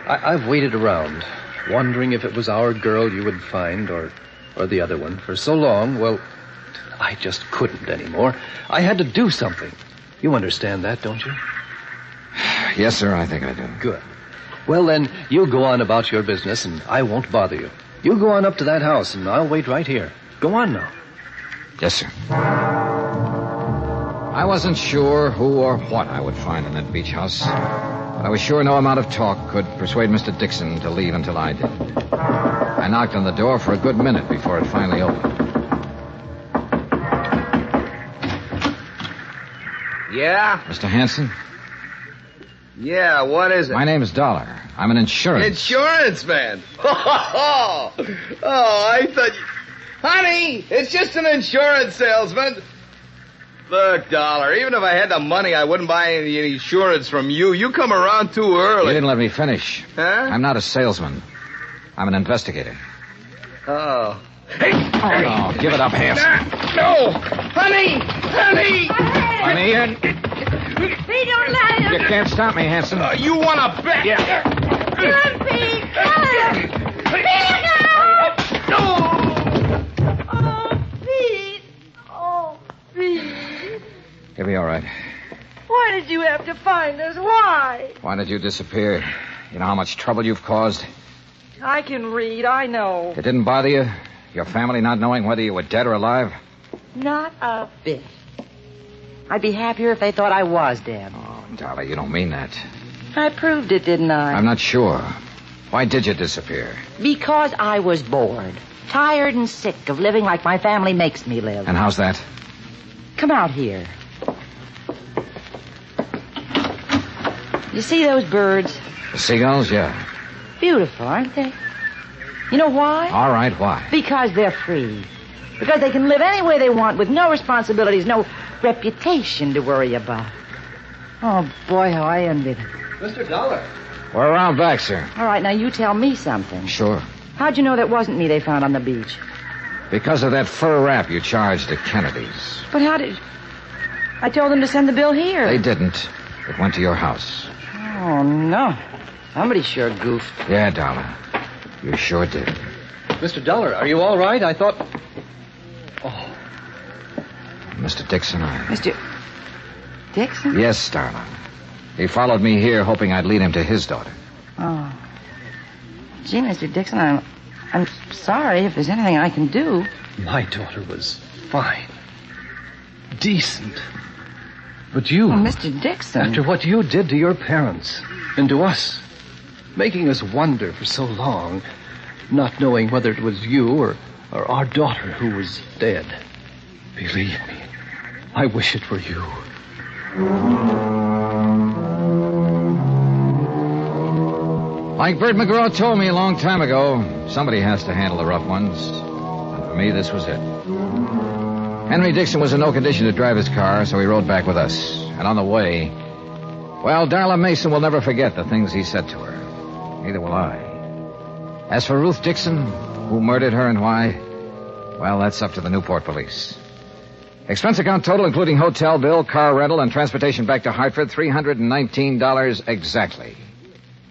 I've waited around, wondering if it was our girl you would find or the other one for so long. Well, I just couldn't anymore. I had to do something. You understand that, don't you? Yes, sir, I think I do. Good. Well, then, you go on about your business, and I won't bother you. You go on up to that house, and I'll wait right here. Go on now. Yes, sir. I wasn't sure who or what I would find in that beach house, but I was sure no amount of talk could persuade Mr. Dixon to leave until I did. I knocked on the door for a good minute before it finally opened. Yeah? Mr. Hansen? Yeah, what is it? My name is Dollar. I'm an insurance... Insurance man? Oh, I thought... Honey, it's just an insurance salesman. Look, Dollar, even if I had the money, I wouldn't buy any insurance from you. You come around too early. You didn't let me finish. Huh? I'm not a salesman. I'm an investigator. Oh. Hey! Oh, give it up, Hansen. No! Honey! Honey! Pete, don't let him. You can't stop me, Hansen. You want to bet? Yeah. Good, Pete. Pete, no! No! Oh, Pete. did you have to find us? Why? Why did you disappear? You know how much trouble you've caused? I can read, I know. It didn't bother you? Your family not knowing whether you were dead or alive? Not a bit. I'd be happier if they thought I was dead. Oh, Dolly, you don't mean that. I proved it, didn't I? I'm not sure. Why did you disappear? Because I was bored. Tired and sick of living like my family makes me live. And how's that? Come out here. You see those birds? The seagulls, yeah. Beautiful, aren't they? You know why? All right, why? Because they're free. Because they can live any way they want with no responsibilities, no reputation to worry about. Oh, boy, how I envy them. Mr. Dollar. We're around back, sir. All right, now you tell me something. Sure. How'd you know that wasn't me they found on the beach? Because of that fur wrap you charged at Kennedy's. But how did... I told them to send the bill here. They didn't. It went to your house. Oh, no. Somebody sure goofed. Yeah, darling. You sure did. Mr. Dollar, are you all right? I thought... Oh. Mr. Dixon, Mr. Dixon? Yes, darling. He followed me here hoping I'd lead him to his daughter. Oh. Gee, Mr. Dixon, I'm sorry if there's anything I can do. My daughter was fine. Decent. But you... Oh, Mr. Dixon. After what you did to your parents and to us, making us wonder for so long, not knowing whether it was you or our daughter who was dead. Believe me, I wish it were you. Like Bert McGraw told me a long time ago, somebody has to handle the rough ones. And for me, this was it. Henry Dixon was in no condition to drive his car, so he rode back with us. And on the way, well, Darla Mason will never forget the things he said to her. Neither will I. As for Ruth Dixon, who murdered her and why, well, that's up to the Newport police. Expense account total, including hotel bill, car rental, and transportation back to Hartford, $319 exactly.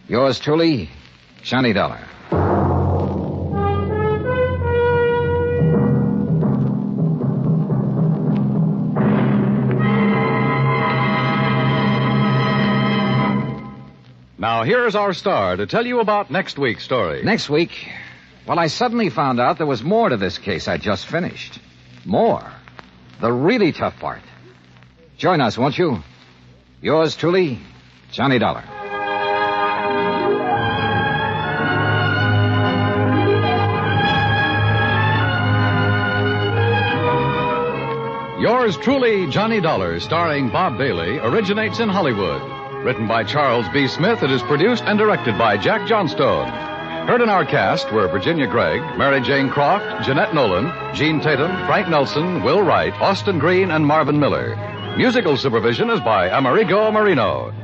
Yours truly, Johnny Dollar. Now, here's our star to tell you about next week's story. Next week? Well, I suddenly found out there was more to this case I just finished. More. The really tough part. Join us, won't you? Yours truly, Johnny Dollar. Yours truly, Johnny Dollar, starring Bob Bailey, originates in Hollywood. Written by Charles B. Smith, it is produced and directed by Jack Johnstone. Heard in our cast were Virginia Gregg, Mary Jane Croft, Jeanette Nolan, Gene Tatum, Frank Nelson, Will Wright, Austin Green, and Marvin Miller. Musical supervision is by Amerigo Marino.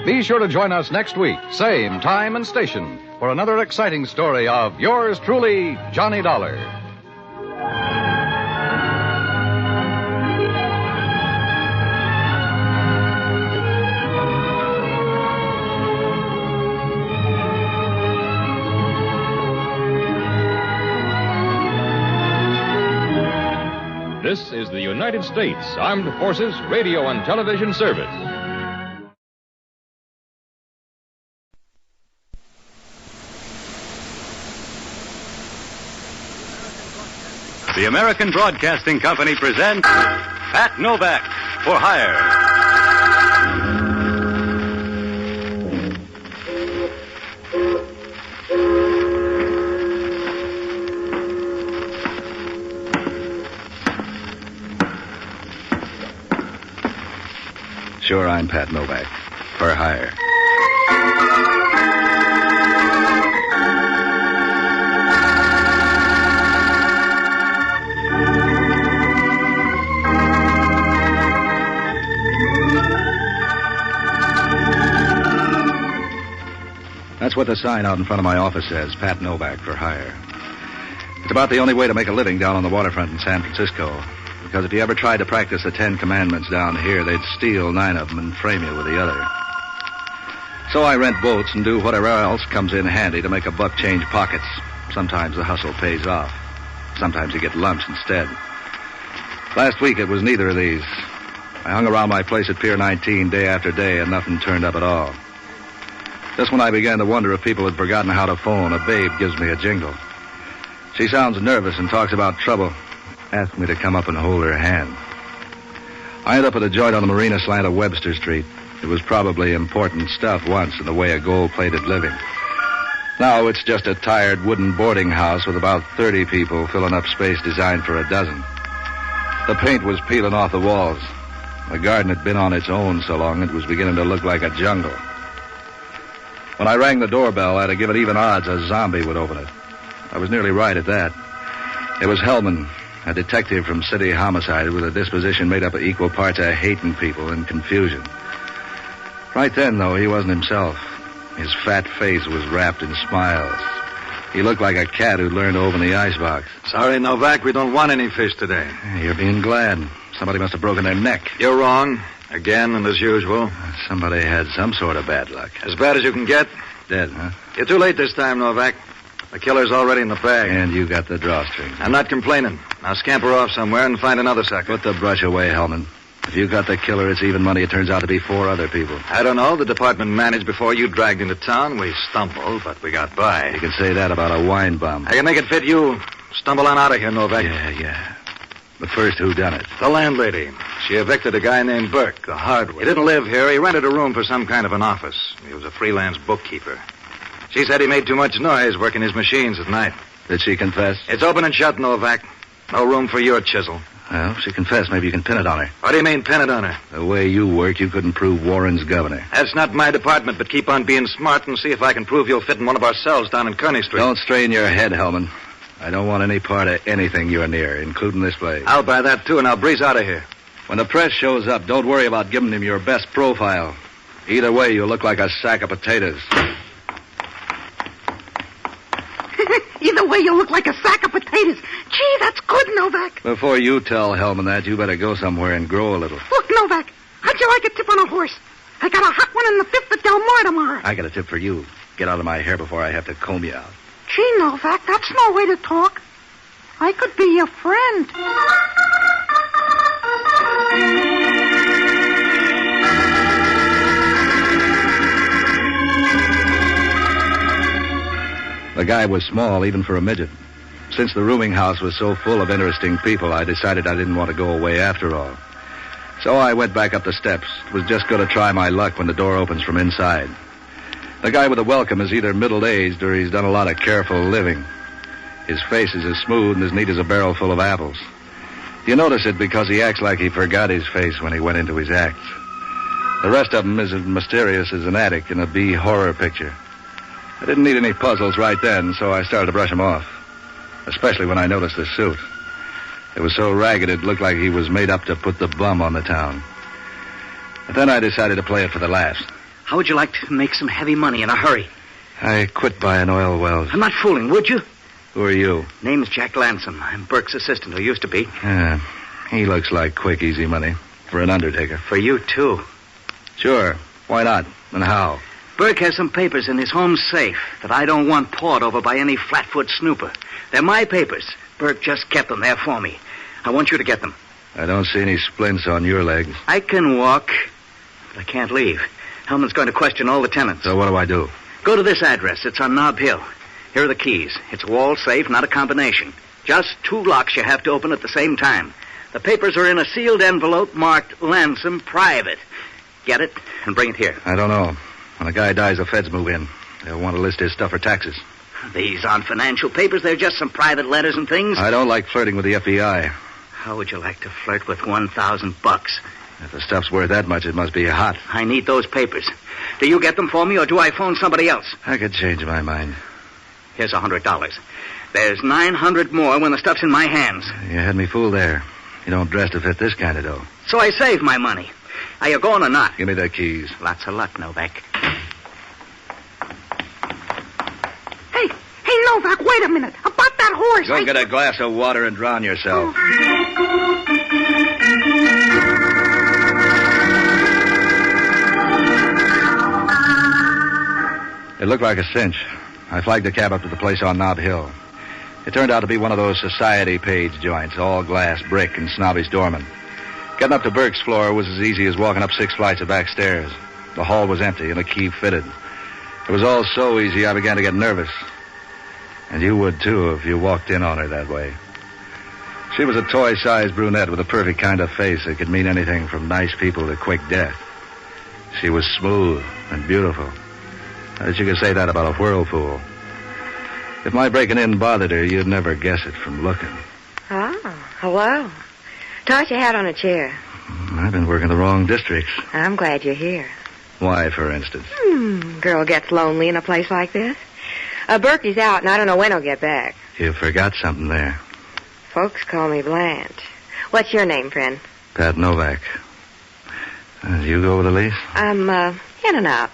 Be sure to join us next week, same time and station, for another exciting story of yours truly, Johnny Dollar. This is the United States Armed Forces Radio and Television Service. The American Broadcasting Company presents Pat Novak for Hire. Sure, I'm Pat Novak. For hire. That's what the sign out in front of my office says, Pat Novak for hire. It's about the only way to make a living down on the waterfront in San Francisco. Because if you ever tried to practice the 10 Commandments down here, they'd steal 9 of them and frame you with the other. So I rent boats and do whatever else comes in handy to make a buck change pockets. Sometimes the hustle pays off. Sometimes you get lunch instead. Last week it was neither of these. I hung around my place at Pier 19 day after day, and nothing turned up at all. Just when I began to wonder if people had forgotten how to phone, a babe gives me a jingle. She sounds nervous and talks about trouble. Asks me to come up and hold her hand. I end up at a joint on the marina slant of Webster Street. It was probably important stuff once in the way of gold-plated living. Now it's just a tired wooden boarding house with about 30 people filling up space designed for a dozen. The paint was peeling off the walls. The garden had been on its own so long it was beginning to look like a jungle. When I rang the doorbell, I'd have given even odds a zombie would open it. I was nearly right at that. It was Hellman, a detective from City Homicide with a disposition made up of equal parts of hating people and confusion. Right then, though, he wasn't himself. His fat face was wrapped in smiles. He looked like a cat who'd learned to open the icebox. Sorry, Novak, we don't want any fish today. You're being glad. Somebody must have broken their neck. You're wrong. Again, and as usual. Somebody had some sort of bad luck. As bad as you can get? Dead, huh? You're too late this time, Novak. The killer's already in the bag. And you got the drawstring. I'm not complaining. Now scamper off somewhere and find another sucker. Put the brush away, Hellman. If you got the killer, it's even money. It turns out to be 4 other people. I don't know. The department managed before you dragged into town. We stumbled, but we got by. You can say that about a wine bum. I can make it fit you. Stumble on out of here, Novak. Yeah. But first, who done it? The landlady. She evicted a guy named Burke, the hardware. He didn't live here. He rented a room for some kind of an office. He was a freelance bookkeeper. She said he made too much noise working his machines at night. Did she confess? It's open and shut, Novak. No room for your chisel. Well, if she confessed, maybe you can pin it on her. What do you mean, pin it on her? The way you work, you couldn't prove Warren's governor. That's not my department, but keep on being smart and see if I can prove you'll fit in one of our cells down in Kearney Street. Don't strain your head, Hellman. I don't want any part of anything you're near, including this place. I'll buy that, too, and I'll breeze out of here. When the press shows up, don't worry about giving him your best profile. Either way, you'll look like a sack of potatoes. Either way, you look like a sack of potatoes. Gee, that's good, Novak. Before you tell Hellman that, you better go somewhere and grow a little. Look, Novak, how'd you like a tip on a horse? I got a hot one in the 5th at Del Mar tomorrow. I got a tip for you. Get out of my hair before I have to comb you out. Gee, Novak, that's no way to talk. I could be your friend. The guy was small, even for a midget. Since the rooming house was so full of interesting people, I decided I didn't want to go away after all. So I went back up the steps. Was just going to try my luck when the door opens from inside. The guy with the welcome is either middle-aged or he's done a lot of careful living. His face is as smooth and as neat as a barrel full of apples. You notice it because he acts like he forgot his face when he went into his act. The rest of him is as mysterious as an addict in a B horror picture. I didn't need any puzzles right then, so I started to brush him off. Especially when I noticed the suit. It was so ragged it looked like he was made up to put the bum on the town. But then I decided to play it for the laughs. How would you like to make some heavy money in a hurry? I quit buying oil wells. I'm not fooling, would you? Who are you? Name's Jack Lansom. I'm Burke's assistant, or used to be. He looks like quick, easy money. For an undertaker. For you, too. Sure. Why not? And how? Burke has some papers in his home safe that I don't want pawed over by any flatfoot snooper. They're my papers. Burke just kept them there for me. I want you to get them. I don't see any splints on your legs. I can walk, but I can't leave. Hellman's going to question all the tenants. So what do I do? Go to this address. It's on Nob Hill. Here are the keys. It's a wall safe, not a combination. Just 2 locks you have to open at the same time. The papers are in a sealed envelope marked Lansom Private. Get it and bring it here. I don't know. When a guy dies, the feds move in. They'll want to list his stuff for taxes. These aren't financial papers. They're just some private letters and things. I don't like flirting with the FBI. How would you like to flirt with $1,000? If the stuff's worth that much, it must be hot. I need those papers. Do you get them for me, or do I phone somebody else? I could change my mind. Here's $100. There's 900 more when the stuff's in my hands. You had me fooled there. You don't dress to fit this kind of dough. So I save my money. Are you going or not? Give me the keys. Lots of luck, Novak. Hey, Novak, wait a minute. About that horse. Go get a glass of water and drown yourself. It looked like a cinch. I flagged the cab up to the place on Nob Hill. It turned out to be one of those society page joints, all glass, brick, and snobbish doormen. Getting up to Burke's floor was as easy as walking up 6 flights of back stairs. The hall was empty and the key fitted. It was all so easy I began to get nervous. And you would, too, if you walked in on her that way. She was a toy-sized brunette with a perfect kind of face that could mean anything from nice people to quick death. She was smooth and beautiful. I bet you could say that about a whirlpool. If my breaking in bothered her, you'd never guess it from looking. Oh, hello. Toss your hat on a chair. I've been working the wrong districts. I'm glad you're here. Why, for instance? Girl gets lonely in a place like this. Berkey's out, and I don't know when he'll get back. You forgot something there. Folks call me Blanche. What's your name, friend? Pat Novak. You go with the lease? I'm, in and out.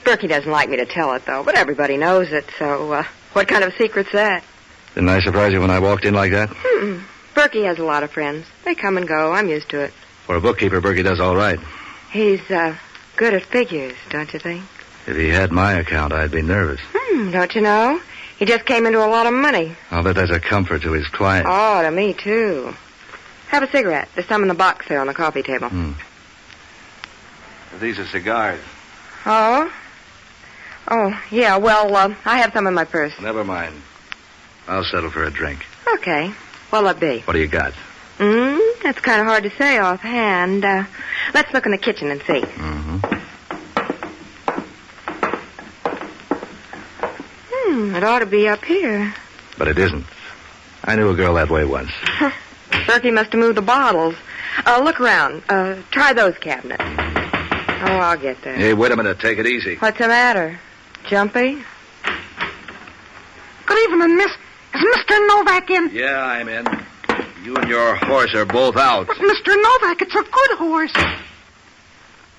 Berkey doesn't like me to tell it, though, but everybody knows it, so, what kind of a secret's that? Didn't I surprise you when I walked in like that? Berkey has a lot of friends. They come and go. I'm used to it. For a bookkeeper, Berkey does all right. He's, good at figures, don't you think? If he had my account, I'd be nervous. Don't you know? He just came into a lot of money. I'll bet that's a comfort to his client. Oh, to me, too. Have a cigarette. There's some in the box there on the coffee table. These are cigars. Oh? Oh, yeah, well, I have some in my purse. Never mind. I'll settle for a drink. Okay. What'll it be? What do you got? That's kind of hard to say offhand. Let's look in the kitchen and see. It ought to be up here. But it isn't. I knew a girl that way once. Berkey must have moved the bottles. Look around. Try those cabinets. Oh, I'll get there. Hey, wait a minute. Take it easy. What's the matter? Jumpy? Good evening, miss. Is Mr. Novak in? Yeah, I'm in. You and your horse are both out. But Mr. Novak, it's a good horse.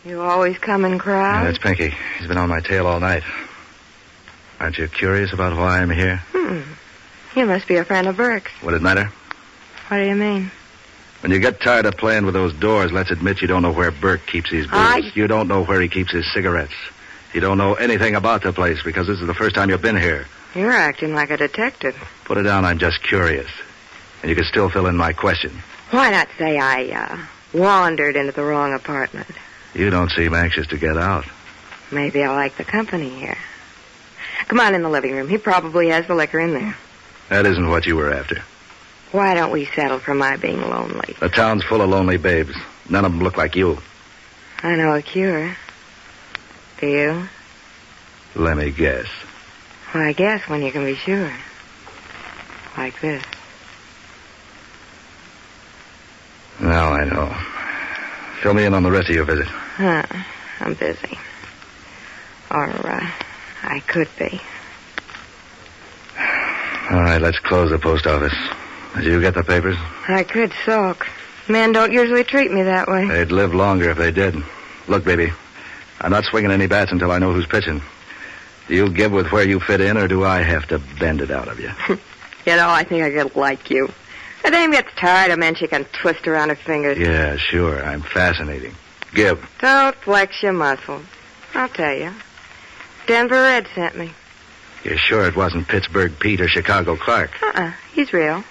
You always come in crowds? Yeah, that's Pinky. He's been on my tail all night. Aren't you curious about why I'm here? You must be a friend of Burke's. Would it matter? What do you mean? When you get tired of playing with those doors, let's admit you don't know where Burke keeps his booze. You don't know where he keeps his cigarettes. You don't know anything about the place because this is the first time you've been here. You're acting like a detective. Put it down, I'm just curious. And you can still fill in my question. Why not say I, wandered into the wrong apartment? You don't seem anxious to get out. Maybe I like the company here. Come on in the living room. He probably has the liquor in there. That isn't what you were after. Why don't we settle for my being lonely? The town's full of lonely babes. None of them look like you. I know a cure. Do you? Let me guess. Well, I guess when you can be sure. Like this. Now I know. Fill me in on the rest of your visit. I'm busy. Or, I could be. All right, let's close the post office. Did you get the papers? I could sulk. Men don't usually treat me that way. They'd live longer if they did. Look, baby, I'm not swinging any bats until I know who's pitching. Do you give with where you fit in, or do I have to bend it out of you? You know, I think I could like you. A dame gets tired of men she can twist around her fingers. Yeah, sure. I'm fascinating. Give. Don't flex your muscles. I'll tell you. Denver Red sent me. You're sure it wasn't Pittsburgh Pete or Chicago Clark? He's real.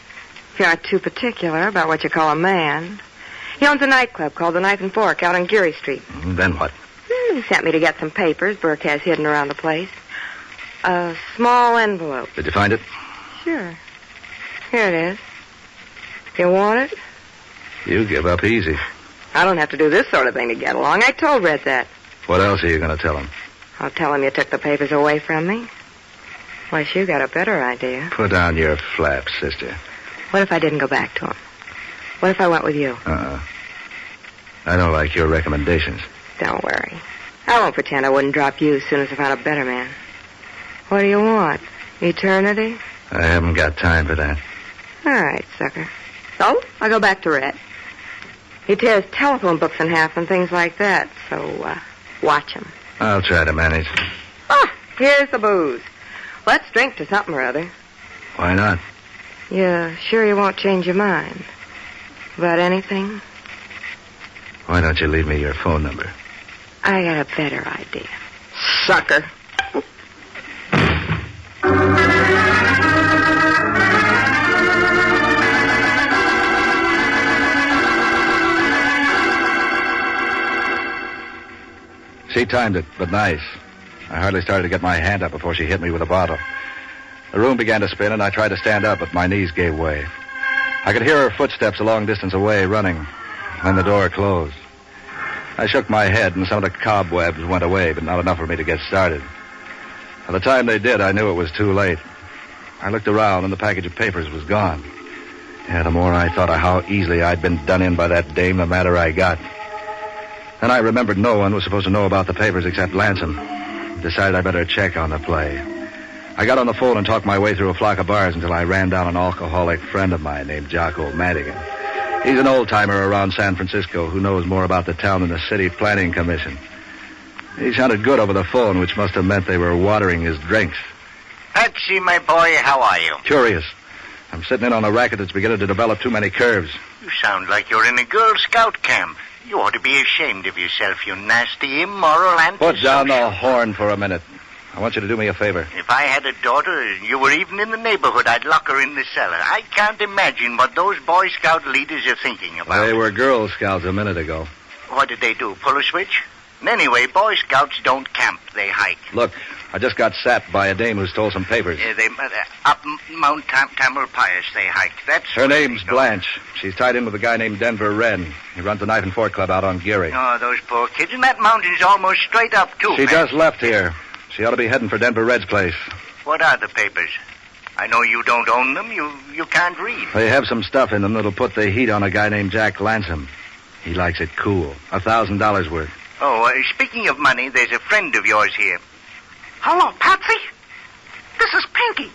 If you aren't too particular about what you call a man. He owns a nightclub called the Knife and Fork out on Geary Street. Then what? He sent me to get some papers Burke has hidden around the place. A small envelope. Did you find it? Sure. Here it is. You want it? You give up easy. I don't have to do this sort of thing to get along. I told Red that. What else are you going to tell him? I'll tell him you took the papers away from me. Unless you got a better idea. Put down your flaps, sister. What if I didn't go back to him? What if I went with you? I don't like your recommendations. Don't worry. I won't pretend I wouldn't drop you as soon as I found a better man. What do you want? Eternity? I haven't got time for that. All right, sucker. So, I'll go back to Red. He tears telephone books in half and things like that, so, watch him. I'll try to manage. Here's the booze. Let's drink to something or other. Why not? You sure you won't change your mind? About anything? Why don't you leave me your phone number? I got a better idea. Sucker. She timed it, but nice. I hardly started to get my hand up before she hit me with a bottle. The room began to spin, and I tried to stand up, but my knees gave way. I could hear her footsteps a long distance away, running. Then the door closed. I shook my head, and some of the cobwebs went away, but not enough for me to get started. By the time they did, I knew it was too late. I looked around, and the package of papers was gone. Yeah, the more I thought of how easily I'd been done in by that dame, the madder I got. Then I remembered no one was supposed to know about the papers except Lansum. Decided I better check on the play. I got on the phone and talked my way through a flock of bars until I ran down an alcoholic friend of mine named Jocko Madigan. He's an old-timer around San Francisco who knows more about the town than the city planning commission. He sounded good over the phone, which must have meant they were watering his drinks. Patsy, my boy, how are you? Curious. I'm sitting in on a racket that's beginning to develop too many curves. You sound like you're in a Girl Scout camp. You ought to be ashamed of yourself, you nasty, immoral, antisocial... Put down the horn for a minute. I want you to do me a favor. If I had a daughter, and you were even in the neighborhood, I'd lock her in the cellar. I can't imagine what those Boy Scout leaders are thinking about. They were Girl Scouts a minute ago. What did they do, pull a switch? And anyway, Boy Scouts don't camp, they hike. Look, I just got sapped by a dame who stole some papers. They up Mount Tamalpais, they hiked. That's her name's Blanche. She's tied in with a guy named Denver Wren. He runs the Knife and Fork Club out on Geary. Oh, those poor kids. And that mountain's almost straight up, too. She just left here. She ought to be heading for Denver Red's place. What are the papers? I know you don't own them. You can't read. They have some stuff in them that'll put the heat on a guy named Jack Lansum. He likes it cool. $1,000 worth. Oh, speaking of money, there's a friend of yours here. Hello, Patsy. This is Pinky.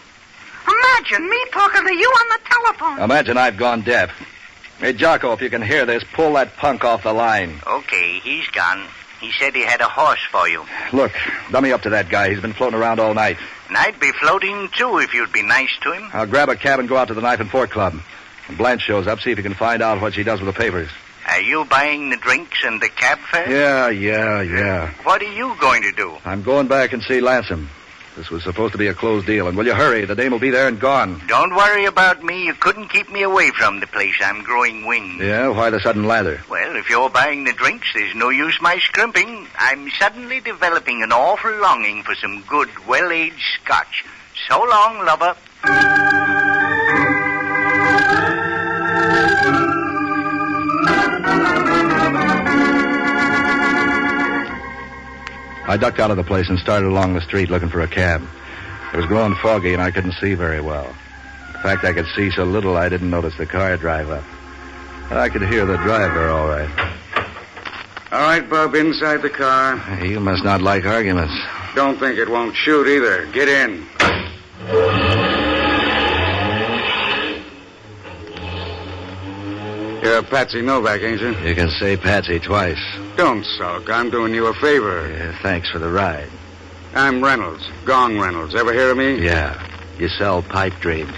Imagine me talking to you on the telephone. Imagine I've gone deaf. Hey, Jocko, if you can hear this, pull that punk off the line. Okay, he's gone. He said he had a horse for you. Look, dummy up to that guy. He's been floating around all night. And I'd be floating, too, if you'd be nice to him. I'll grab a cab and go out to the Knife and Fork Club. When Blanche shows up, see if you can find out what she does with the papers. Are you buying the drinks and the cab fare? Yeah. What are you going to do? I'm going back and see Lansum. This was supposed to be a closed deal, and will you hurry? The dame will be there and gone. Don't worry about me. You couldn't keep me away from the place. I'm growing wings. Yeah? Why the sudden lather? Well, if you're buying the drinks, there's no use my scrimping. I'm suddenly developing an awful longing for some good, well-aged scotch. So long, lover. I ducked out of the place and started along the street looking for a cab. It was growing foggy and I couldn't see very well. In fact, I could see so little I didn't notice the car drive up. I could hear the driver all right. All right, Bub, inside the car. You must not like arguments. Don't think it won't shoot either. Get in. You're Patsy Novak, ain't you? You can say Patsy twice. Don't sulk. I'm doing you a favor. Yeah, thanks for the ride. I'm Reynolds. Gong Reynolds. Ever hear of me? Yeah. You sell pipe dreams.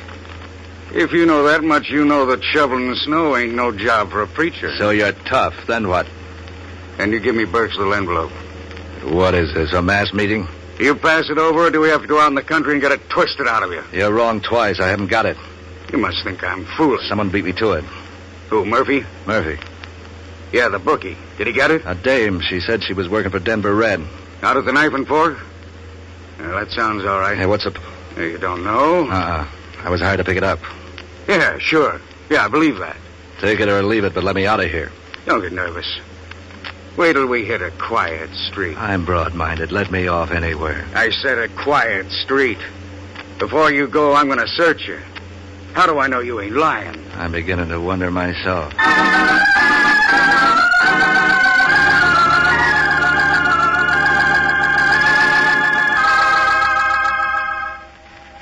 If you know that much, you know that shoveling snow ain't no job for a preacher. So you're tough. Then what? And you give me Burke's little envelope. What is this, a mass meeting? You pass it over, or do we have to go out in the country and get it twisted out of you? You're wrong twice. I haven't got it. You must think I'm foolish. Someone beat me to it. Who, Murphy? Murphy. Yeah, the bookie. Did he get it? A dame. She said she was working for Denver Red. Out at the Knife and Fork? Well, that sounds all right. Hey, what's up? You don't know? I was hired to pick it up. Yeah, sure. Yeah, I believe that. Take it or leave it, but let me out of here. Don't get nervous. Wait till we hit a quiet street. I'm broad-minded. Let me off anywhere. I said a quiet street. Before you go, I'm going to search you. How do I know you ain't lying? I'm beginning to wonder myself.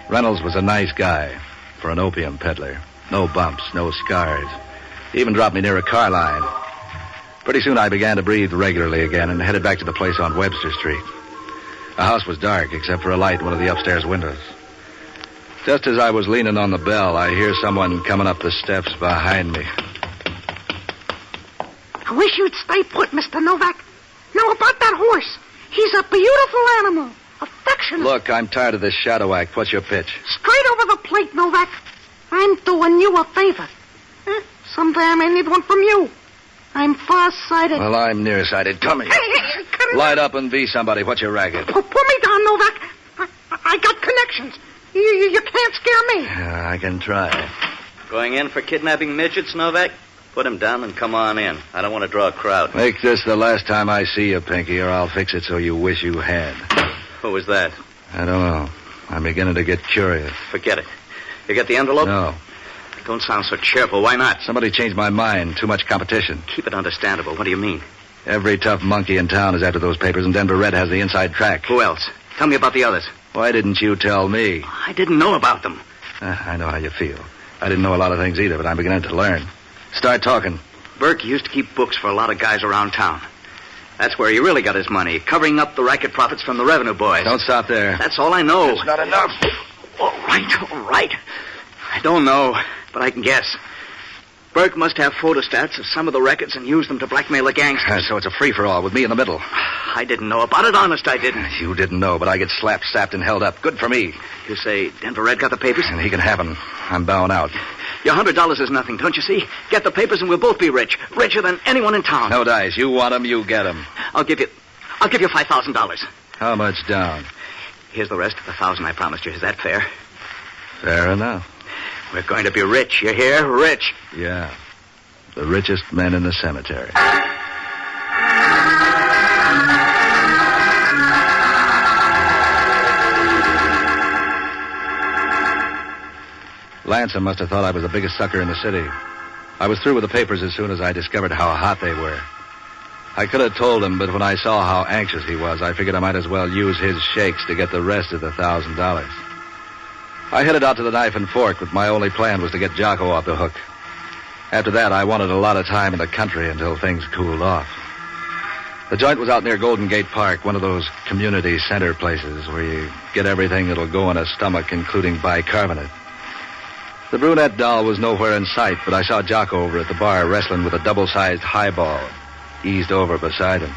Reynolds was a nice guy for an opium peddler. No bumps, no scars. He even dropped me near a car line. Pretty soon I began to breathe regularly again and headed back to the place on Webster Street. The house was dark except for a light in one of the upstairs windows. Just as I was leaning on the bell, I hear someone coming up the steps behind me. I wish you'd stay put, Mr. Novak. Now, about that horse. He's a beautiful animal. Affectionate. Look, I'm tired of this shadow act. What's your pitch? Straight over the plate, Novak. I'm doing you a favor. Someday I may need one from you. I'm far-sighted. Well, I'm nearsighted. Come here. Hey, cut man. Light up and be somebody. What's your racket? Put me down, Novak. I got connections. You can't scare me. I can try. Going in for kidnapping midgets, Novak? Put him down and come on in. I don't want to draw a crowd. Make this the last time I see you, Pinky, or I'll fix it so you wish you had. Who was that? I don't know. I'm beginning to get curious. Forget it. You got the envelope? No. Don't sound so cheerful. Why not? Somebody changed my mind. Too much competition. Keep it understandable. What do you mean? Every tough monkey in town is after those papers, and Denver Red has the inside track. Who else? Tell me about the others. Why didn't you tell me? I didn't know about them. I know how you feel. I didn't know a lot of things either, but I'm beginning to learn. Start talking. Burke used to keep books for a lot of guys around town. That's where he really got his money, covering up the racket profits from the revenue boys. Don't stop there. That's all I know. That's not enough. All right. I don't know, but I can guess. Burke must have photostats of some of the records and use them to blackmail the gangsters. So it's a free-for-all with me in the middle. I didn't know about it. Honest, I didn't. You didn't know, but I get slapped, sapped, and held up. Good for me. You say Denver Red got the papers? And he can have them. I'm bowing out. Your $100 is nothing, don't you see? Get the papers and we'll both be rich. Richer than anyone in town. No dice. You want them, you get them. I'll give you $5,000. How much down? Here's the rest of the $1,000 I promised you. Is that fair? Fair enough. We're going to be rich, you hear? Rich. Yeah. The richest men in the cemetery. Lansom must have thought I was the biggest sucker in the city. I was through with the papers as soon as I discovered how hot they were. I could have told him, but when I saw how anxious he was, I figured I might as well use his shakes to get the rest of the $1,000. I headed out to the Knife and Fork, but my only plan was to get Jocko off the hook. After that, I wanted a lot of time in the country until things cooled off. The joint was out near Golden Gate Park, one of those community center places where you get everything that'll go in a stomach, including bicarbonate. The brunette doll was nowhere in sight, but I saw Jocko over at the bar wrestling with a double-sized highball, eased over beside him.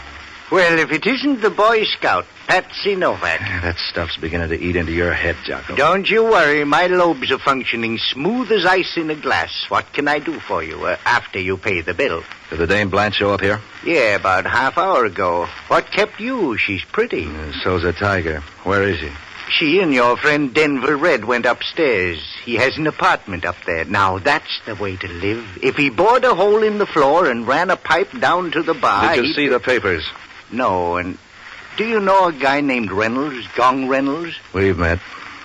Well, if it isn't the Boy Scout, Patsy Novak. That stuff's beginning to eat into your head, Jocko. Don't you worry. My lobes are functioning smooth as ice in a glass. What can I do for you after you pay the bill? Did the Dame Blanche show up here? Yeah, about half hour ago. What kept you? She's pretty. So's a tiger. Where is she? She and your friend Denver Red went upstairs. He has an apartment up there. Now, that's the way to live. If he bored a hole in the floor and ran a pipe down to the bar... Did you see the papers? No, and do you know a guy named Reynolds, Gong Reynolds? We've met.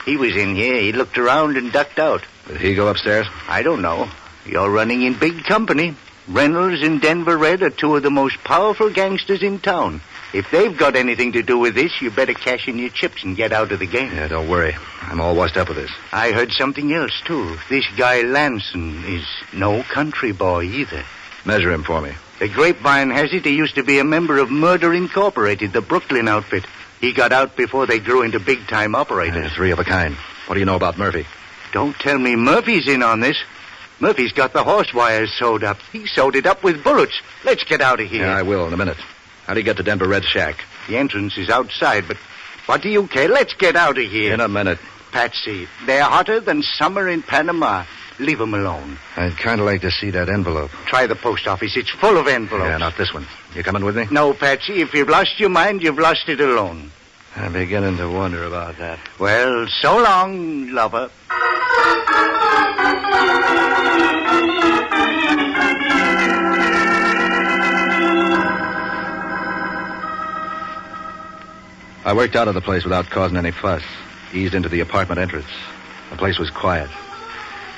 He was in here. He looked around and ducked out. Did he go upstairs? I don't know. You're running in big company. Reynolds and Denver Red are two of the most powerful gangsters in town. If they've got anything to do with this, you better cash in your chips and get out of the game. Yeah, don't worry. I'm all washed up with this. I heard something else, too. This guy Lanson is no country boy either. Measure him for me. The grapevine has it he used to be a member of Murder Incorporated, the Brooklyn outfit. He got out before they grew into big-time operators. Three of a kind. What do you know about Murphy? Don't tell me Murphy's in on this. Murphy's got the horse wires sewed up. He sewed it up with bullets. Let's get out of here. Yeah, I will in a minute. How do you get to Denver Red's shack? The entrance is outside, but what do you care? Let's get out of here. In a minute. Patsy, they're hotter than summer in Panama. Leave them alone. I'd kind of like to see that envelope. Try the post office. It's full of envelopes. Yeah, not this one. You coming with me? No, Patsy. If you've lost your mind, you've lost it alone. I'm beginning to wonder about that. Well, so long, lover. I worked out of the place without causing any fuss. Eased into the apartment entrance. The place was quiet.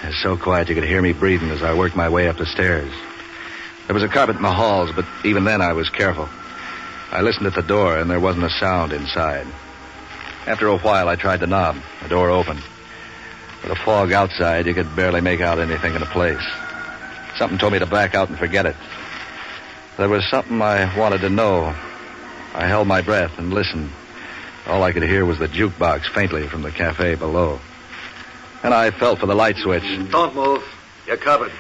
It was so quiet you could hear me breathing as I worked my way up the stairs. There was a carpet in the halls, but even then I was careful. I listened at the door, and there wasn't a sound inside. After a while, I tried the knob. The door opened. With the fog outside, you could barely make out anything in the place. Something told me to back out and forget it. There was something I wanted to know. I held my breath and listened. All I could hear was the jukebox faintly from the cafe below. And I felt for the light switch. Don't move. You're covered.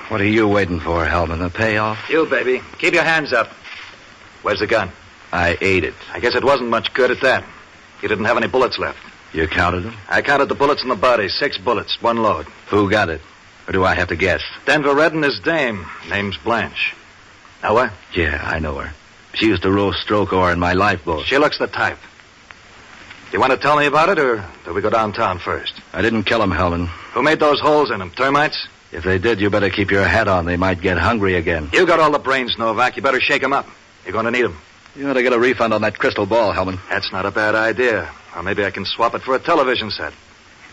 What are you waiting for, Hellman? The payoff? You, baby. Keep your hands up. Where's the gun? I ate it. I guess it wasn't much good at that. You didn't have any bullets left. You counted them? I counted the bullets in the body. 6 bullets, 1 load. Who got it? Or do I have to guess? Denver Red and his dame. Name's Blanche. Know her? Yeah, I know her. She used to row stroke oar in my lifeboat. She looks the type. You want to tell me about it, or do we go downtown first? I didn't kill him, Hellman. Who made those holes in them? Termites? If they did, you better keep your hat on. They might get hungry again. You got all the brains, Novak. You better shake them up. You're going to need them. You ought to get a refund on that crystal ball, Hellman. That's not a bad idea. Or maybe I can swap it for a television set.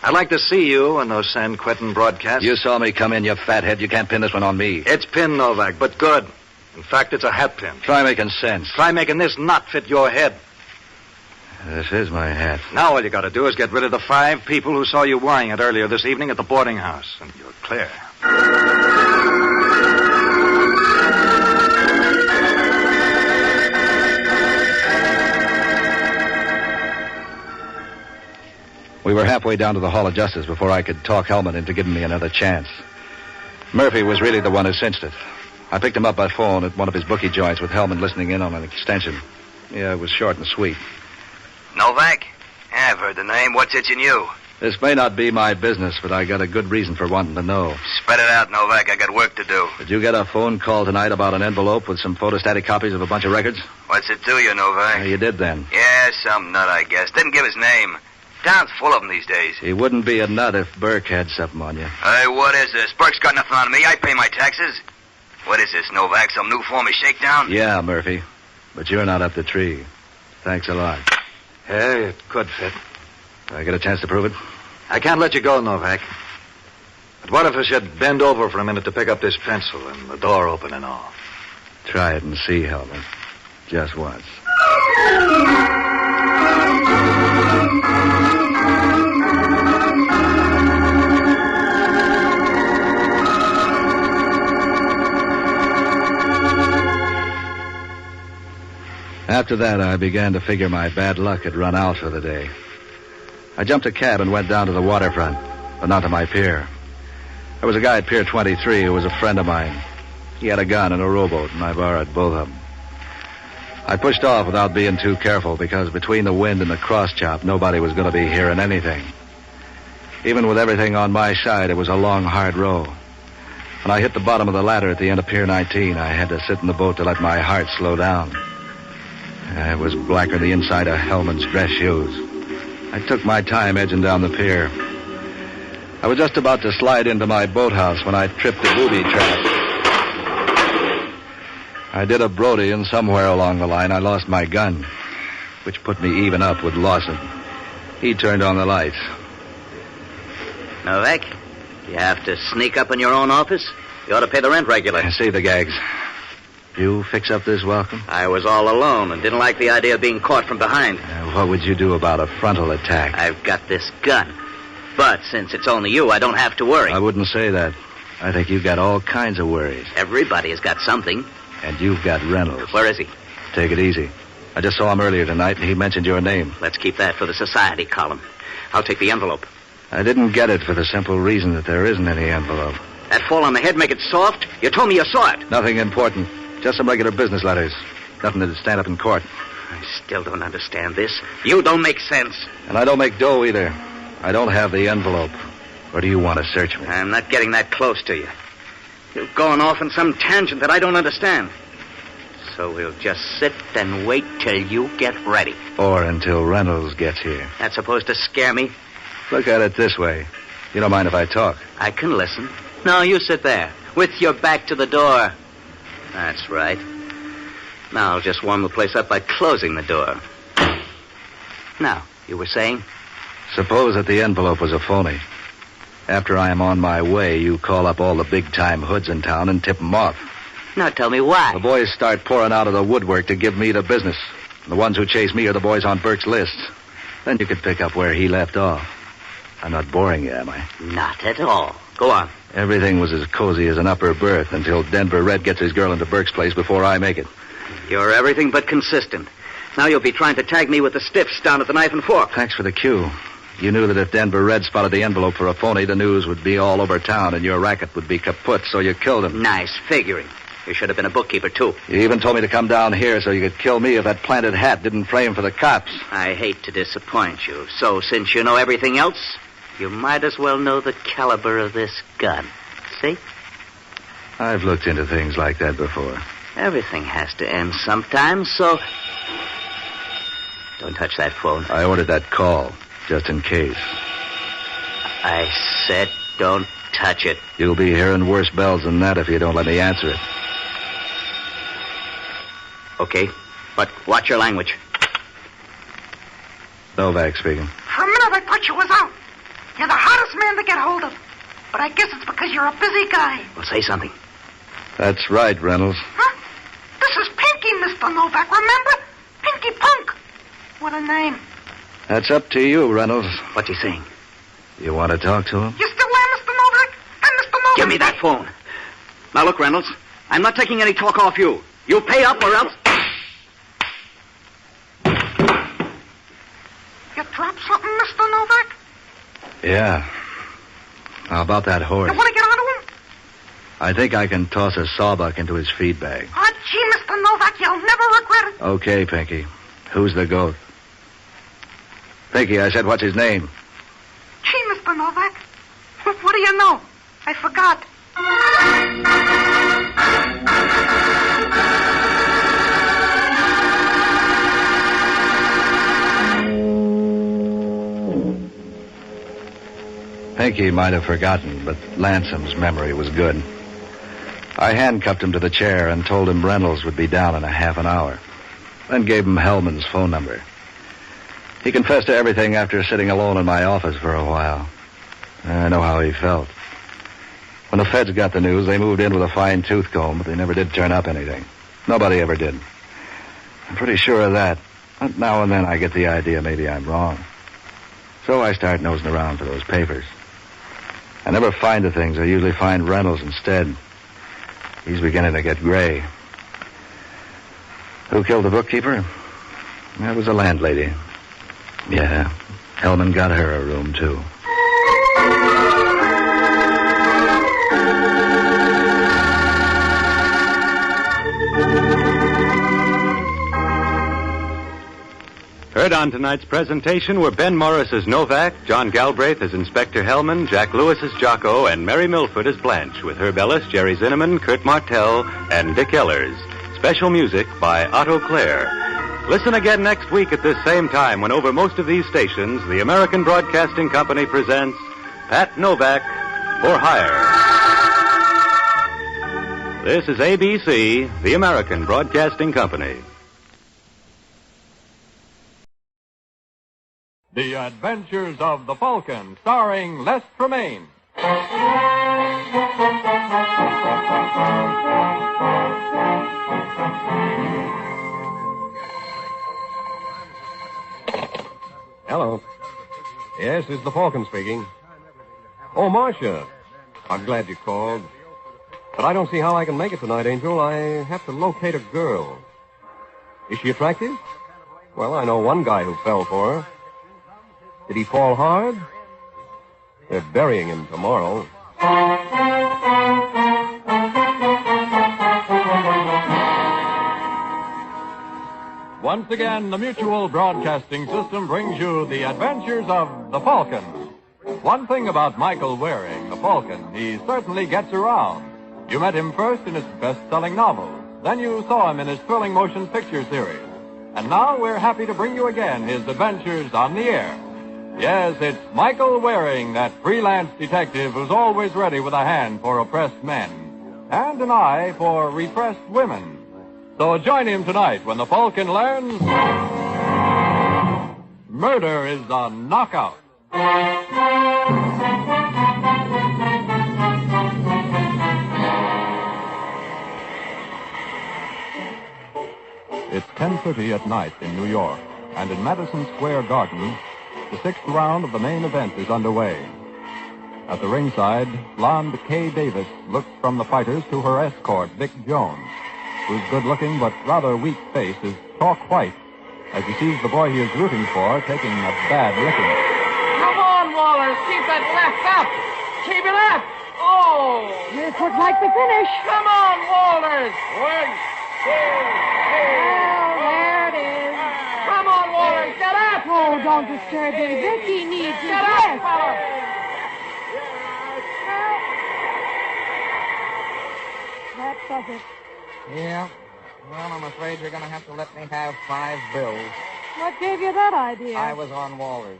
I'd like to see you in those San Quentin broadcasts. You saw me come in, you fathead. You can't pin this one on me. It's pinned, Novak, but good. In fact, it's a hat pin. Try making sense. Try making this knot fit your head. This is my hat. Now all you got to do is get rid of the 5 people who saw you wearing it earlier this evening at the boarding house, and you're clear. We were halfway down to the Hall of Justice before I could talk Hellman into giving me another chance. Murphy was really the one who cinched it. I picked him up by phone at one of his bookie joints with Hellman listening in on an extension. Yeah, it was short and sweet. Novak? Yeah, I've heard the name. What's itching you? This may not be my business, but I got a good reason for wanting to know. Spread it out, Novak. I got work to do. Did you get a phone call tonight about an envelope with some photostatic copies of a bunch of records? What's it to you, Novak? You did then. Yeah, some nut, I guess. Didn't give his name. Town's full of them these days. He wouldn't be a nut if Burke had something on you. Hey, what is this? Burke's got nothing on me. I pay my taxes. What is this, Novak? Some new form of shakedown? Yeah, Murphy. But you're not up the tree. Thanks a lot. Hey, it could fit. Do I get a chance to prove it? I can't let you go, Novak. But what if I should bend over for a minute to pick up this pencil and the door open and all? Try it and see, Hellman. Just once. After that, I began to figure my bad luck had run out for the day. I jumped a cab and went down to the waterfront, but not to my pier. There was a guy at Pier 23 who was a friend of mine. He had a gun and a rowboat, and I borrowed both of them. I pushed off without being too careful, because between the wind and the cross-chop, nobody was going to be hearing anything. Even with everything on my side, it was a long, hard row. When I hit the bottom of the ladder at the end of Pier 19, I had to sit in the boat to let my heart slow down. It was blacker than the inside of Hellman's dress shoes. I took my time edging down the pier. I was just about to slide into my boathouse when I tripped a booby trap. I did a Brody, and somewhere along the line I lost my gun, which put me even up with Lawson. He turned on the lights. Novak, you have to sneak up in your own office? You ought to pay the rent regular. I see the gags. You fix up this welcome? I was all alone and didn't like the idea of being caught from behind. What would you do about a frontal attack? I've got this gun. But since it's only you, I don't have to worry. I wouldn't say that. I think you've got all kinds of worries. Everybody has got something. And you've got Reynolds. Where is he? Take it easy. I just saw him earlier tonight, and he mentioned your name. Let's keep that for the society column. I'll take the envelope. I didn't get it for the simple reason that there isn't any envelope. That fall on the head make it soft? You told me you saw it. Nothing important. Just some regular business letters. Nothing that'd stand up in court. I still don't understand this. You don't make sense. And I don't make dough either. I don't have the envelope. Or do you want to search me? I'm not getting that close to you. You're going off on some tangent that I don't understand. So we'll just sit and wait till you get ready. Or until Reynolds gets here. That's supposed to scare me? Look at it this way. You don't mind if I talk? I can listen. No, you sit there, with your back to the door. That's right. Now I'll just warm the place up by closing the door. Now, you were saying? Suppose that the envelope was a phony. After I am on my way, you call up all the big-time hoods in town and tip them off. Now tell me why. The boys start pouring out of the woodwork to give me the business. The ones who chase me are the boys on Burke's list. Then you could pick up where he left off. I'm not boring you, am I? Not at all. Go on. Everything was as cozy as an upper berth until Denver Red gets his girl into Burke's place before I make it. You're everything but consistent. Now you'll be trying to tag me with the stiffs down at the Knife and Fork. Thanks for the cue. You knew that if Denver Red spotted the envelope for a phony, the news would be all over town and your racket would be kaput, so you killed him. Nice figuring. You should have been a bookkeeper, too. You even told me to come down here so you could kill me if that planted hat didn't frame for the cops. I hate to disappoint you. So since you know everything else, you might as well know the caliber of this gun. See? I've looked into things like that before. Everything has to end sometime, so... Don't touch that phone. I ordered that call, just in case. I said don't touch it. You'll be hearing worse bells than that if you don't let me answer it. Okay, but watch your language. Novak speaking. For a minute, I thought you was out. You're the hardest man to get hold of. But I guess it's because you're a busy guy. Well, say something. That's right, Reynolds. Huh? This is Pinky, Mr. Novak, remember? Pinky Punk. What a name. That's up to you, Reynolds. What's he saying? You want to talk to him? You still there, Mr. Novak? And Mr. Novak... Give me that phone. Now, look, Reynolds, I'm not taking any talk off you. You pay up or else... You dropped something, Mr. Novak? Yeah. How about that horse? You want to get onto him? I think I can toss a sawbuck into his feed bag. Oh, gee, Mr. Novak, you'll never regret it. Okay, Pinky. Who's the goat? Pinky, I said, what's his name? Gee, Mr. Novak. What do you know? I forgot. Pinky might have forgotten, but Lansome's memory was good. I handcuffed him to the chair and told him Reynolds would be down in a half an hour. Then gave him Hellman's phone number. He confessed to everything after sitting alone in my office for a while. I know how he felt. When the feds got the news, they moved in with a fine tooth comb, but they never did turn up anything. Nobody ever did. I'm pretty sure of that. But now and then I get the idea maybe I'm wrong. So I start nosing around for those papers. I never find the things. I usually find Reynolds instead. He's beginning to get gray. Who killed the bookkeeper? That was the landlady. Yeah, Hellman got her a room, too. Heard on tonight's presentation were Ben Morris as Novak, John Galbraith as Inspector Hellman, Jack Lewis as Jocko, and Mary Milford as Blanche, with Herb Ellis, Jerry Zinneman, Kurt Martell, and Dick Ellers. Special music by Otto Clare. Listen again next week at this same time when over most of these stations, the American Broadcasting Company presents Pat Novak for Hire. This is ABC, the American Broadcasting Company. The Adventures of the Falcon, starring Les Tremaine. Hello. Yes, this is the Falcon speaking. Oh, Marcia. I'm glad you called. But I don't see how I can make it tonight, Angel. I have to locate a girl. Is she attractive? Well, I know one guy who fell for her. Did he fall hard? They're burying him tomorrow. Once again, the Mutual Broadcasting System brings you the Adventures of the Falcon. One thing about Michael Waring, the Falcon, he certainly gets around. You met him first in his best-selling novels. Then you saw him in his thrilling motion picture series. And now we're happy to bring you again his adventures on the air. Yes, it's Michael Waring, that freelance detective who's always ready with a hand for oppressed men and an eye for repressed women. So join him tonight when the Falcon learns murder is a knockout. It's 10:30 at night in New York, and in Madison Square Garden, the 6th round of the main event is underway. At the ringside, blonde Kay Davis looks from the fighters to her escort, Vic Jones, whose good-looking but rather weak face is chalk white as he sees the boy he is rooting for taking a bad licking. Come on, Wallace. Keep that left up. Keep it up. Oh. This looks like the finish. Come on, Walters. 1, 2, 3. There it is. Come on, Walters. Get up. Oh, don't disturb him. Vicky needs his Get rest. up, That does it. Yeah. Well, I'm afraid you're going to have to let me have 5 bills. What gave you that idea? I was on Walters.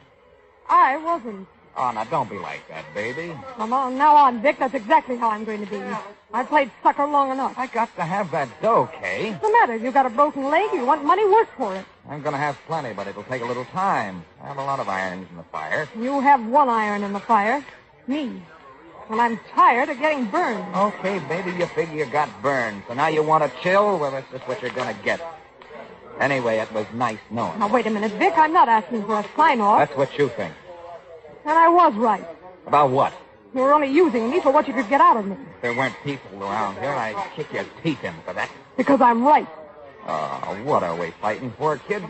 I wasn't. Oh, now, don't be like that, baby. From now on, Vic, that's exactly how I'm going to be. I've played sucker long enough. I got to have that dough, Kay. What's the matter? You got a broken leg? You want money? Work for it. I'm going to have plenty, but it'll take a little time. I have a lot of irons in the fire. You have one iron in the fire. Me. Well, I'm tired of getting burned. Okay, baby, you figure you got burned. So now you want to chill? Well, that's just what you're going to get. Anyway, it was nice knowing. Now, wait a minute, Vic. I'm not asking for a sign-off. That's what you think. And I was right. About what? You were only using me for what you could get out of me. If there weren't people around here, I'd kick your teeth in for that. Because I'm right. Oh, what are we fighting for, kid?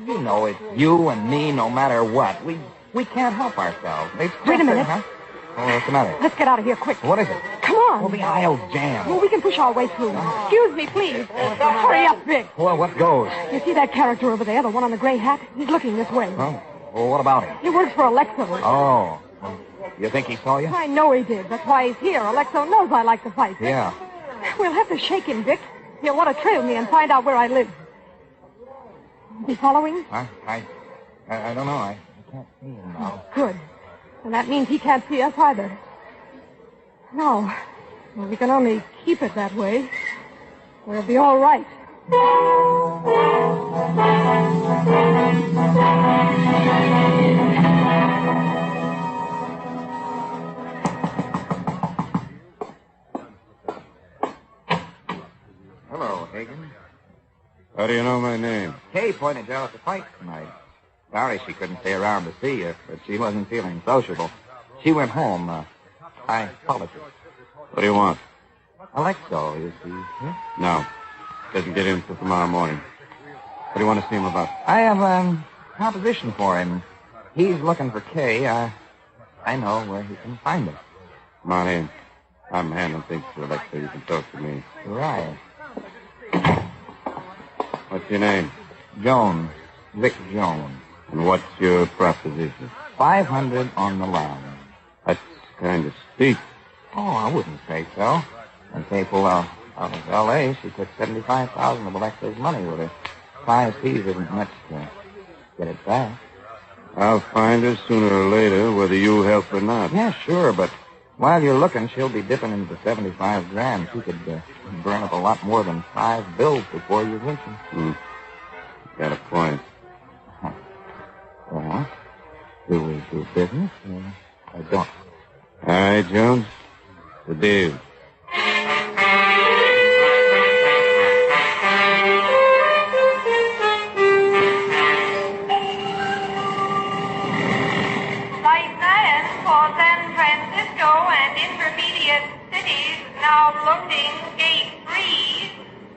You know it's you and me no matter what. We can't help ourselves. Wait a minute. Huh? Oh, what's the matter? Let's get out of here quick. What is it? Come on. Well, the aisle's jammed. Well, we can push our way through. Excuse me, please. Hurry up, Vic. Well, what goes? You see that character over there, the one on the gray hat? He's looking this way. Oh. Well, what about him? He works for Alexo. Oh. You think he saw you? I know he did. That's why he's here. Alexo knows I like to fight. Yeah. We'll have to shake him, Vic. He'll want to trail me and find out where I live. Is he following? Huh? I don't know. I can't see him now. Good. And that means he can't see us either. No. Well, we can only keep it that way. We'll be all right. Hello, Hagen. How do you know my name? Kay pointed you out at the fight tonight. Sorry she couldn't stay around to see you, but she wasn't feeling sociable. She went home. I apologize. What do you want? Alexo, is he here? No. Doesn't get in until tomorrow morning. What do you want to see him about? I have a proposition for him. He's looking for Kay. I know where he can find her. Come on in. I'm handling things for Alexo. You can talk to me. Right. What's your name? Jones. Vic Jones. And what's your proposition? 500 on the line. That's kind of steep. Oh, I wouldn't say so. When Kay pulled out of L.A., she took $75,000 of Alexo's money with her. 5 P's isn't much to get it back. I'll find her sooner or later, whether you help or not. Yeah, sure, but while you're looking, she'll be dipping into the 75 grand. She could burn up a lot more than 5 bills before you reach her. Got a point. Well, do we do business or don't? All right, Jones. The deal. Flight 9 for San Francisco and intermediate cities now loading gate 3.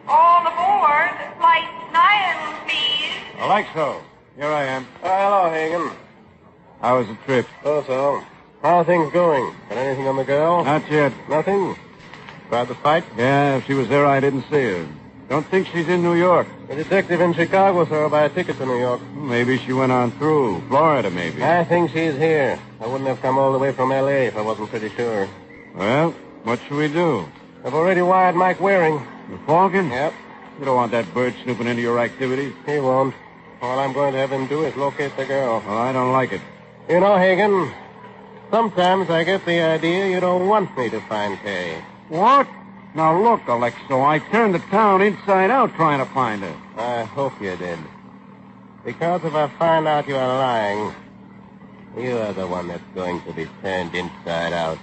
All aboard. Flight 9, please. Alexo, here I am. Hello, Hagen. How was the trip? So. How are things going? Got anything on the girl? Not yet. Nothing? Tried the fight? Yeah, if she was there, I didn't see her. Don't think she's in New York. The detective in Chicago saw her buy a ticket to New York. Maybe she went on through. Florida, maybe. I think she's here. I wouldn't have come all the way from L.A. if I wasn't pretty sure. Well, what should we do? I've already wired Mike Waring. The Falcon? Yep. You don't want that bird snooping into your activities. He won't. All I'm going to have him do is locate the girl. Well, I don't like it. You know, Hagen, sometimes I get the idea you don't want me to find Kay. What? Now, look, Alexo, I turned the town inside out trying to find her. I hope you did. Because if I find out you are lying, you are the one that's going to be turned inside out.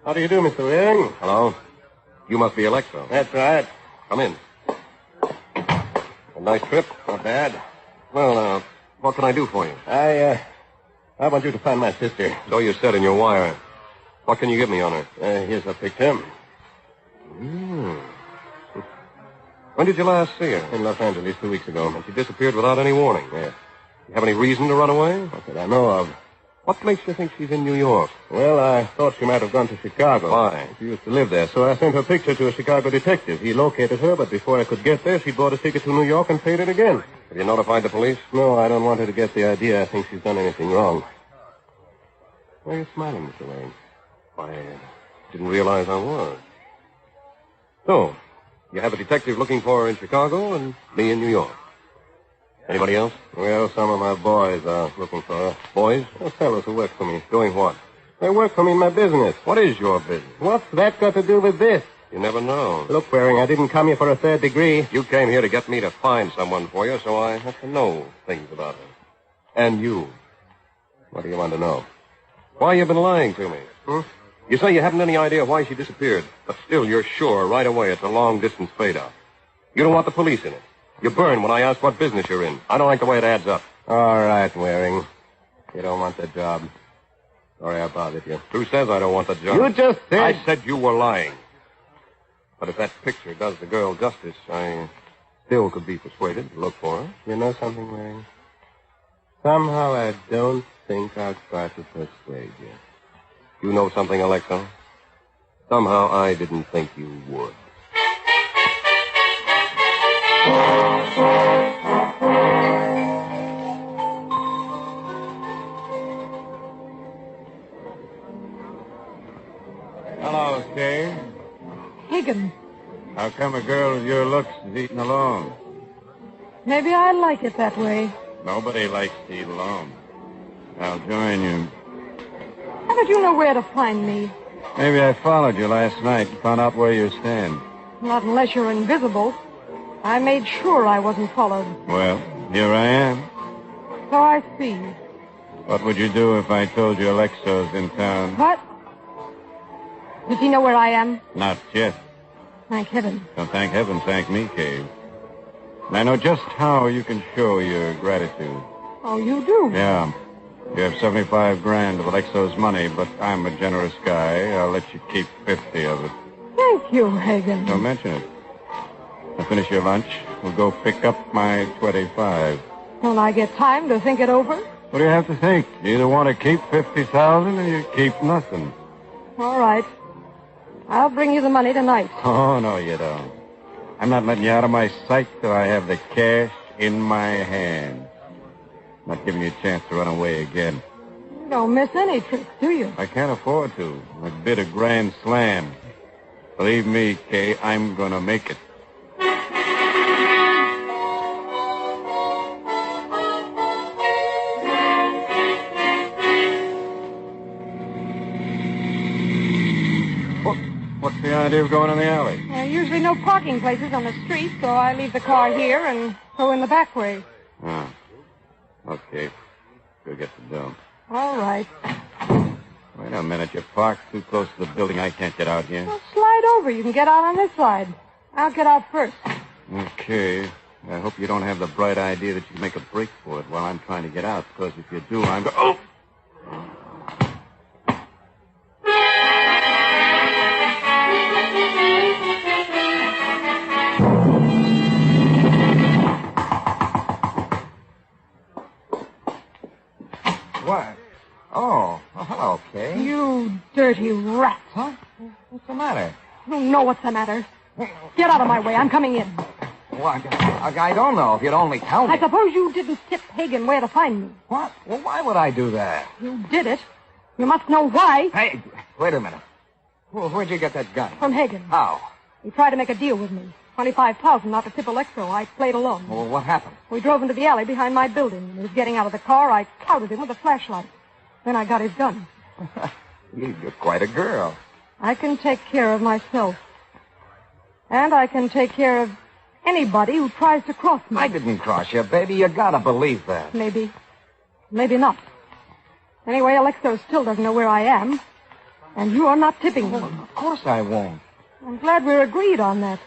How do you do, Mr. Waring? Hello. You must be Alexo. That's right. Come in. A nice trip. Not bad. Well, what can I do for you? I want you to find my sister. So you said in your wire. What can you give me on her? Here's a picture. When did you last see her? In Los Angeles 2 weeks ago. And she disappeared without any warning. Yes. You have any reason to run away? Not that I know of. What makes you think she's in New York? Well, I thought she might have gone to Chicago. Why? She used to live there, so I sent her picture to a Chicago detective. He located her, but before I could get there, she bought a ticket to New York and paid it again. Have you notified the police? No, I don't want her to get the idea I think she's done anything wrong. Why are you smiling, Mr. Wayne? I didn't realize I was. So, you have a detective looking for her in Chicago and me in New York. Anybody else? Well, some of my boys are looking for her. Boys? Well, fellows who work for me. Doing what? They work for me in my business. What is your business? What's that got to do with this? You never know. Look, Waring, I didn't come here for a third degree. You came here to get me to find someone for you, so I have to know things about her. And you. What do you want to know? Why you been lying to me? You say you haven't any idea why she disappeared, but still you're sure right away it's a long-distance fade-out. You don't want the police in it. You burn when I ask what business you're in. I don't like the way it adds up. All right, Waring. You don't want the job. Sorry I bothered you. Who says I don't want the job? You just said... I said you were lying. But if that picture does the girl justice, I still could be persuaded to look for her. You know something, Waring? Somehow I don't think I'll try to persuade you. You know something, Alexo? Somehow I didn't think you would. Hello, Kay. Higgins. How come a girl with your looks is eating alone? Maybe I like it that way. Nobody likes to eat alone. I'll join you. How did you know where to find me? Maybe I followed you last night and found out where you stand. Not unless you're invisible. I made sure I wasn't followed. Well, here I am. So I see. What would you do if I told you Alexo's in town? What? Does he know where I am? Not yet. Thank heaven. Don't thank heaven, thank me, Cave. And I know just how you can show your gratitude. Oh, you do? Yeah. You have $75,000 of Alexo's money, but I'm a generous guy. I'll let you keep 50 of it. Thank you, Hagen. Don't mention it. I'll finish your lunch. We'll go pick up my 25. Will I get time to think it over? What do you have to think? You either want to keep 50,000 or you keep nothing. All right. I'll bring you the money tonight. Oh, no, you don't. I'm not letting you out of my sight till I have the cash in my hand. Not giving you a chance to run away again. You don't miss any tricks, do you? I can't afford to. I bid a grand slam. Believe me, Kay, I'm going to make it. What's the idea of going in the alley? There are usually no parking places on the street, so I leave the car here and go in the back way. Oh. Okay. Go get the dough. All right. Wait a minute. You're parked too close to the building. I can't get out here. Well, slide over. You can get out on this side. I'll get out first. Okay. I hope you don't have the bright idea that you make a break for it while I'm trying to get out, because if you do, I'm... Oh! What? Oh, hello, Kay. You dirty rat. Huh? What's the matter? I don't know what's the matter. Get out of my way. I'm coming in. Well, I don't know if you'd only tell me. I suppose you didn't tip Hagen where to find me. What? Well, why would I do that? You did it. You must know why. Hey, wait a minute. Where'd you get that gun? From Hagen. How? He tried to make a deal with me. $25,000 not to tip Alexo. I played along. Well, what happened? We drove into the alley behind my building. When he was getting out of the car, I clouted him with a flashlight. Then I got his gun. You're quite a girl. I can take care of myself. And I can take care of anybody who tries to cross me. I didn't cross you, baby. You gotta believe that. Maybe. Maybe not. Anyway, Alexo still doesn't know where I am. And you are not tipping him. Of course I won't. I'm glad we're agreed on that.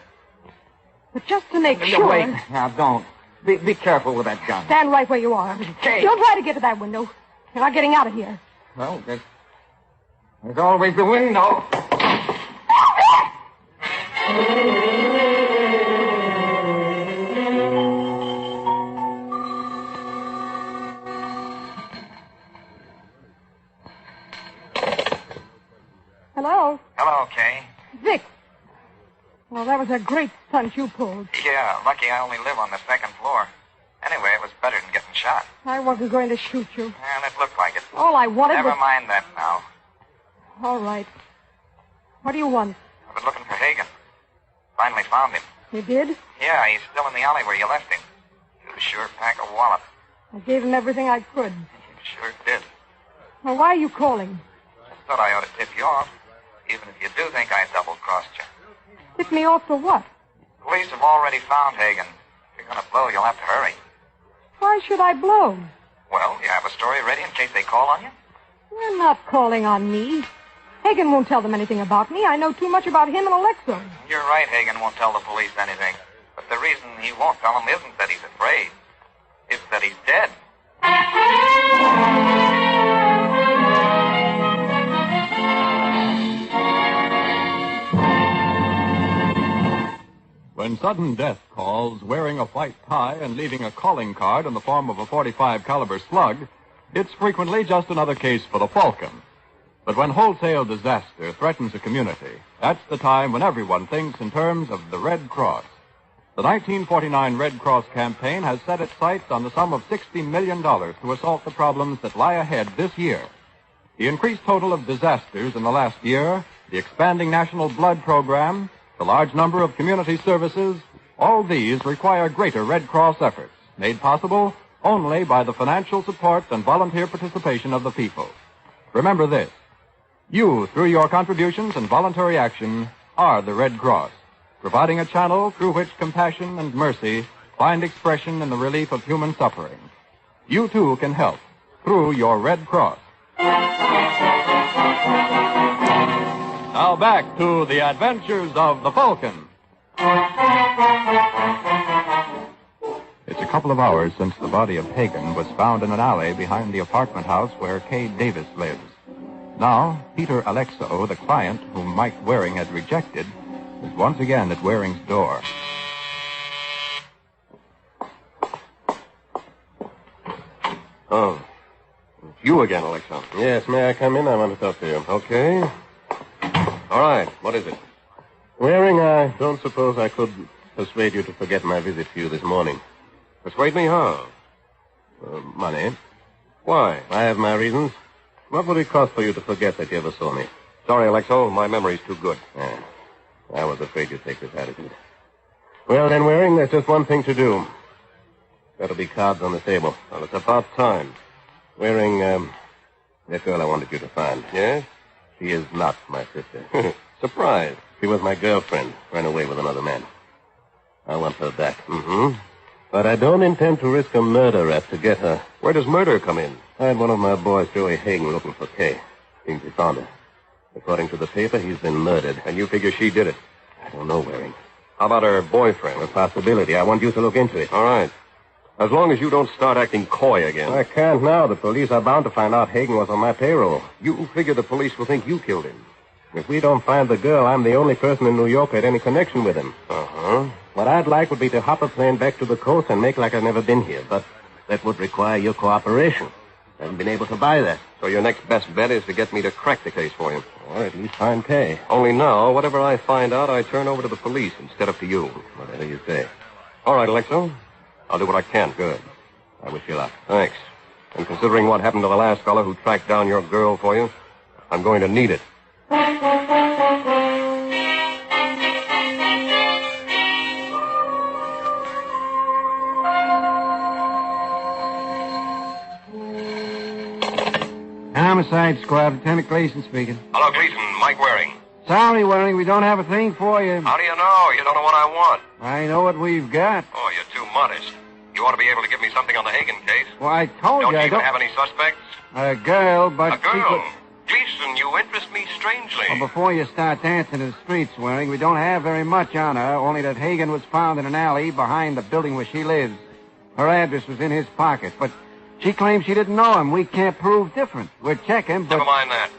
But just to make sure... Wait, now don't. Be careful with that gun. Stand right where you are. Kay. Don't try to get to that window. You're not getting out of here. Well, there's always the window. Hello? Hello, Kay. Vic. Well, that was a great stunt you pulled. Yeah, lucky I only live on the second floor. Anyway, it was better than getting shot. I wasn't going to shoot you. And it looked like it. All I wanted Never was... mind that now. All right. What do you want? I've been looking for Hagen. Finally found him. You did? Yeah, he's still in the alley where you left him. He was sure pack a wallop. I gave him everything I could. Sure did. Now, why are you calling? Just thought I ought to tip you off, even if you do think I double-crossed you. Tip me off for what? Police have already found Hagen. If you're going to blow, you'll have to hurry. Why should I blow? Well, you have a story ready in case they call on you? They're not calling on me. Hagen won't tell them anything about me. I know too much about him and Alexo. You're right, Hagen won't tell the police anything. But the reason he won't tell them isn't that he's afraid. It's that he's dead. When sudden death calls, wearing a white tie and leaving a calling card in the form of a .45 caliber slug, it's frequently just another case for the Falcon. But when wholesale disaster threatens a community, that's the time when everyone thinks in terms of the Red Cross. The 1949 Red Cross campaign has set its sights on the sum of $60 million to assault the problems that lie ahead this year. The increased total of disasters in the last year, the expanding national blood program, the large number of community services, all these require greater Red Cross efforts, made possible only by the financial support and volunteer participation of the people. Remember this. You, through your contributions and voluntary action, are the Red Cross, providing a channel through which compassion and mercy find expression in the relief of human suffering. You, too, can help through your Red Cross. Now back to the adventures of the Falcon. It's a couple of hours since the body of Hagen was found in an alley behind the apartment house where Kay Davis lives. Now, Peter Alexo, the client whom Mike Waring had rejected, is once again at Waring's door. Oh, it's you again, Alexo. Yes, may I come in? I want to talk to you. Okay. All right, what is it? Waring, I don't suppose I could persuade you to forget my visit to you this morning. Persuade me how? Money. Why? I have my reasons. What would it cost for you to forget that you ever saw me? Sorry, Alexo, my memory's too good. Yeah. I was afraid you'd take this attitude. Well, then, Waring, there's just one thing to do. Got to be cards on the table. Well, it's about time. Waring, that girl I wanted you to find. Yes? She is not my sister. Surprise. She was my girlfriend. Ran away with another man. I want her back. Mm-hmm. But I don't intend to risk a murder rap to get her. Where does murder come in? I had one of my boys, Joey Hagen, looking for Kay. Seems he found her. According to the paper, he's been murdered. And you figure she did it? I don't know, Waring. How about her boyfriend? A possibility. I want you to look into it. All right. As long as you don't start acting coy again. I can't now. The police are bound to find out Hagen was on my payroll. You figure the police will think you killed him. If we don't find the girl, I'm the only person in New York who had any connection with him. Uh-huh. What I'd like would be to hop a plane back to the coast and make like I've never been here. But that would require your cooperation. I haven't been able to buy that. So your next best bet is to get me to crack the case for you. Or at least find Kay. Only now, whatever I find out, I turn over to the police instead of to you. Whatever you say. All right, Alexo. I'll do what I can. Good. I wish you luck. Thanks. And considering what happened to the last fellow who tracked down your girl for you, I'm going to need it. Homicide Squad, Lieutenant Gleason speaking. Hello, Gleason. Mike Waring. Sorry, Waring, we don't have a thing for you. How do you know? You don't know what I want. I know what we've got. Oh, you're too modest. You ought to be able to give me something on the Hagen case. Well, I told Don't you you I even don't... have any suspects? A girl, but... A girl? Gleason, you interest me strangely. Well, before you start dancing in the streets, Waring, we don't have very much on her, only that Hagen was found in an alley behind the building where she lives. Her address was in his pocket, but she claims she didn't know him. We can't prove different. We're checking, but... Never mind that.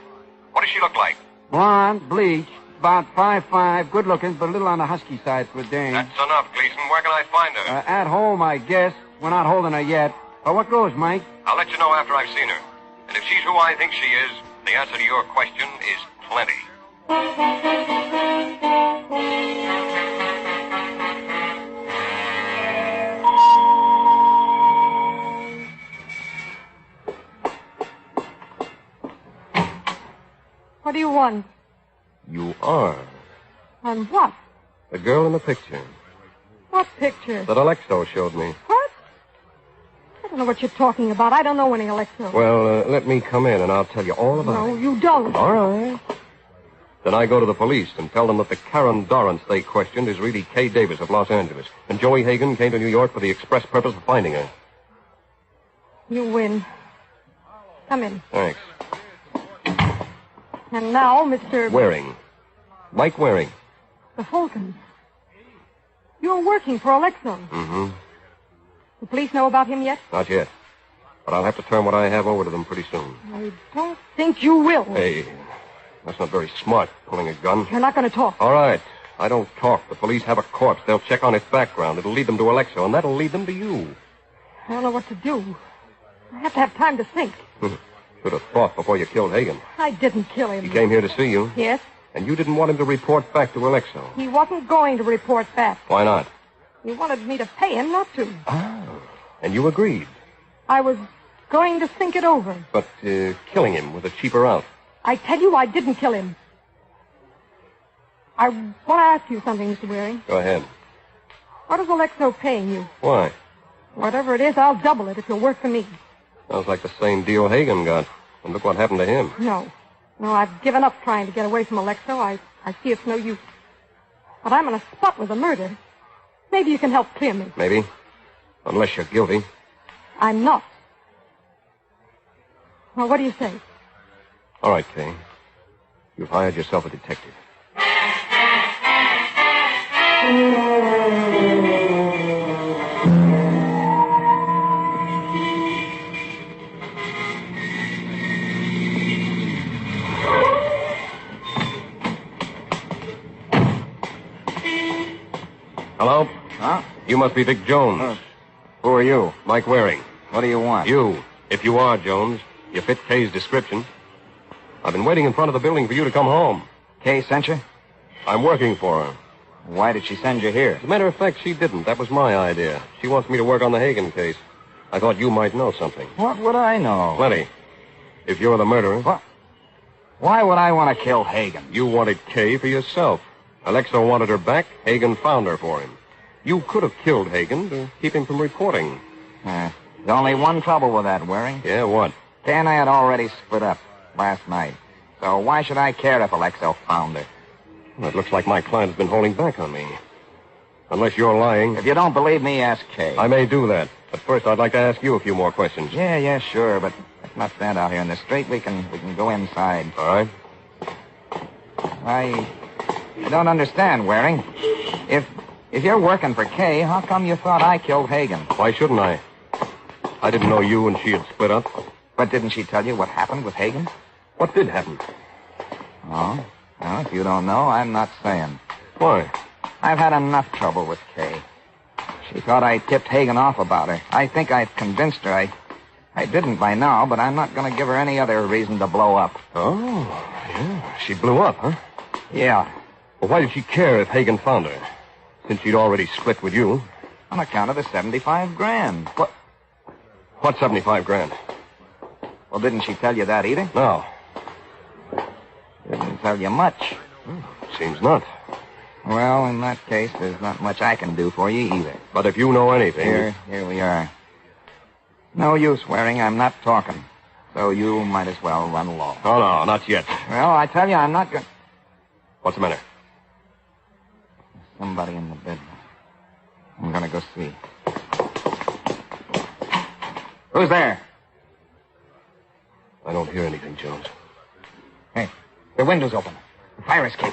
What does she look like? Blonde, bleached, about 5'5", good-looking, but a little on the husky side for a dame. That's enough, Gleason. Where can I find her? At home, I guess. We're not holding her yet. But what goes, Mike? I'll let you know after I've seen her. And if she's who I think she is, the answer to your question is plenty. You are. On what? The girl in the picture. What picture? That Alexo showed me. What? I don't know what you're talking about. I don't know any Alexo. Well, let me come in and I'll tell you all about it. No, you don't. All right. Then I go to the police and tell them that the Karen Dorrance they questioned is really Kay Davis of Los Angeles. And Joey Hagan came to New York for the express purpose of finding her. You win. Come in. Thanks. And now, Mr. Waring. Mike Waring. The Falcon. You're working for Alexo. Mm-hmm. The police know about him yet? Not yet. But I'll have to turn what I have over to them pretty soon. I don't think you will. Hey, that's not very smart, pulling a gun. You're not going to talk. All right. I don't talk. The police have a corpse. They'll check on its background. It'll lead them to Alexo, and that'll lead them to you. I don't know what to do. I have to have time to think. Should have thought before you killed Hagan. I didn't kill him. He came here to see you. Yes? And you didn't want him to report back to Alexo. He wasn't going to report back. Why not? He wanted me to pay him not to. Oh. And you agreed. I was going to think it over. But killing him was a cheaper out. I tell you, I didn't kill him. I want to ask you something, Mr. Waring. Go ahead. What is Alexo paying you? Why? Whatever it is, I'll double it if you'll work for me. Sounds like the same deal Hagan got. And look what happened to him. No, I've given up trying to get away from Alexo. I see it's no use. But I'm on a spot with a murder. Maybe you can help clear me. Maybe. Unless you're guilty. I'm not. Well, what do you say? All right, Kay. You've hired yourself a detective. Hello? Huh? You must be Vic Jones. Who are you? Mike Waring. What do you want? You. If you are Jones, you fit Kay's description. I've been waiting in front of the building for you to come home. Kay sent you? I'm working for her. Why did she send you here? As a matter of fact, she didn't. That was my idea. She wants me to work on the Hagan case. I thought you might know something. What would I know? Plenty. If you're the murderer. What? Why would I want to kill Hagan? You wanted Kay for yourself. Alexo wanted her back. Hagan found her for him. You could have killed Hagan to keep him from reporting. There's only one trouble with that, Waring. Yeah, what? Kay and I had already split up last night. So why should I care if Alexo found her? Well, it looks like my client has been holding back on me. Unless you're lying. If you don't believe me, ask Kay. I may do that. But first, I'd like to ask you a few more questions. Yeah, sure. But let's not stand out here in the street. We can go inside. All right. I don't understand, Waring. If you're working for Kay, how come you thought I killed Hagan? Why shouldn't I? I didn't know you and she had split up. But didn't she tell you what happened with Hagan? What did happen? Oh, well, if you don't know, I'm not saying. Why? I've had enough trouble with Kay. She thought I tipped Hagan off about her. I think I've convinced her. I didn't by now, but I'm not going to give her any other reason to blow up. Oh, yeah. She blew up, huh? Yeah. Well, why did she care if Hagan found her? Since she'd already split with you. On account of the $75,000. What? What $75,000? Well, didn't she tell you that either? No. Didn't tell you much. Seems not. Well, in that case, there's not much I can do for you either. But if you know anything... Here we are. No use, Waring. I'm not talking. So you might as well run along. Oh, no, not yet. Well, I tell you, I'm not going... What's the matter? There's somebody in the bedroom. I'm going to go see. Who's there? I don't hear anything, Jones. Hey, the window's open. The fire escape.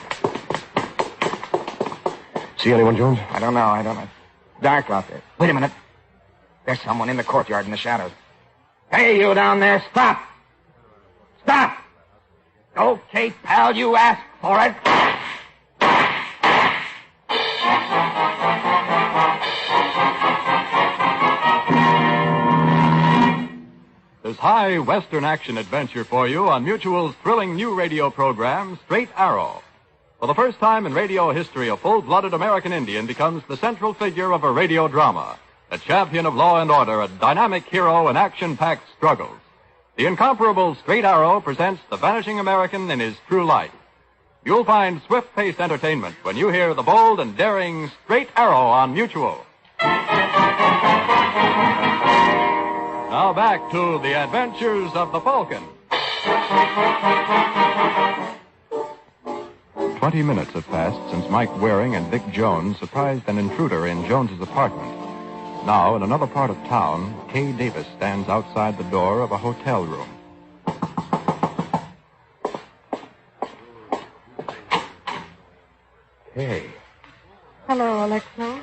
See anyone, Jones? I don't know. It's dark out there. Wait a minute. There's someone in the courtyard in the shadows. Hey, you down there, stop! Stop! Okay, pal, you asked for it. This high Western action adventure for you on Mutual's thrilling new radio program, Straight Arrow. For the first time in radio history, a full-blooded American Indian becomes the central figure of a radio drama, a champion of law and order, a dynamic hero in action-packed struggles. The incomparable Straight Arrow presents the vanishing American in his true light. You'll find swift-paced entertainment when you hear the bold and daring Straight Arrow on Mutual. Now back to the adventures of the Falcon. 20 minutes have passed since Mike Waring and Vic Jones surprised an intruder in Jones's apartment. Now, in another part of town, Kay Davis stands outside the door of a hotel room. Hey, Hello, Alexo.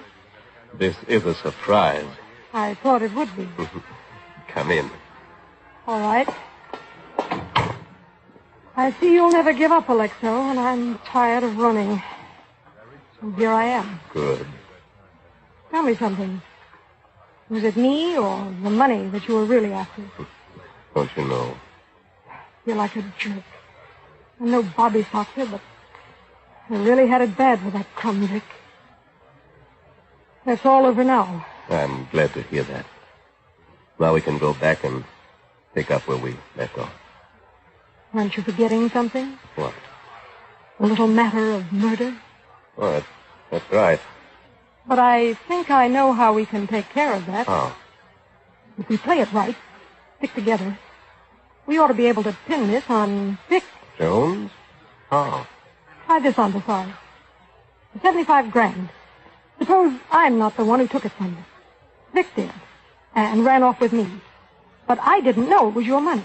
this is a surprise. I thought it would be. Come in. All right. I see you'll never give up, Alexo, and I'm tired of running. So here I am. Good. Tell me something. Was it me or the money that you were really after? Don't you know? You're like a jerk. I know Bobby Foxer, but I really had it bad with that crumb Vic. That's all over now. I'm glad to hear that. Now we can go back and pick up where we left off. Aren't you forgetting something? What? A little matter of murder? Oh, that's right. But I think I know how we can take care of that. How? If we play it right, stick together, we ought to be able to pin this on Vic. Jones? How? Try this on the side. 75 grand. Suppose I'm not the one who took it from you. Vic did, and ran off with me. But I didn't know it was your money.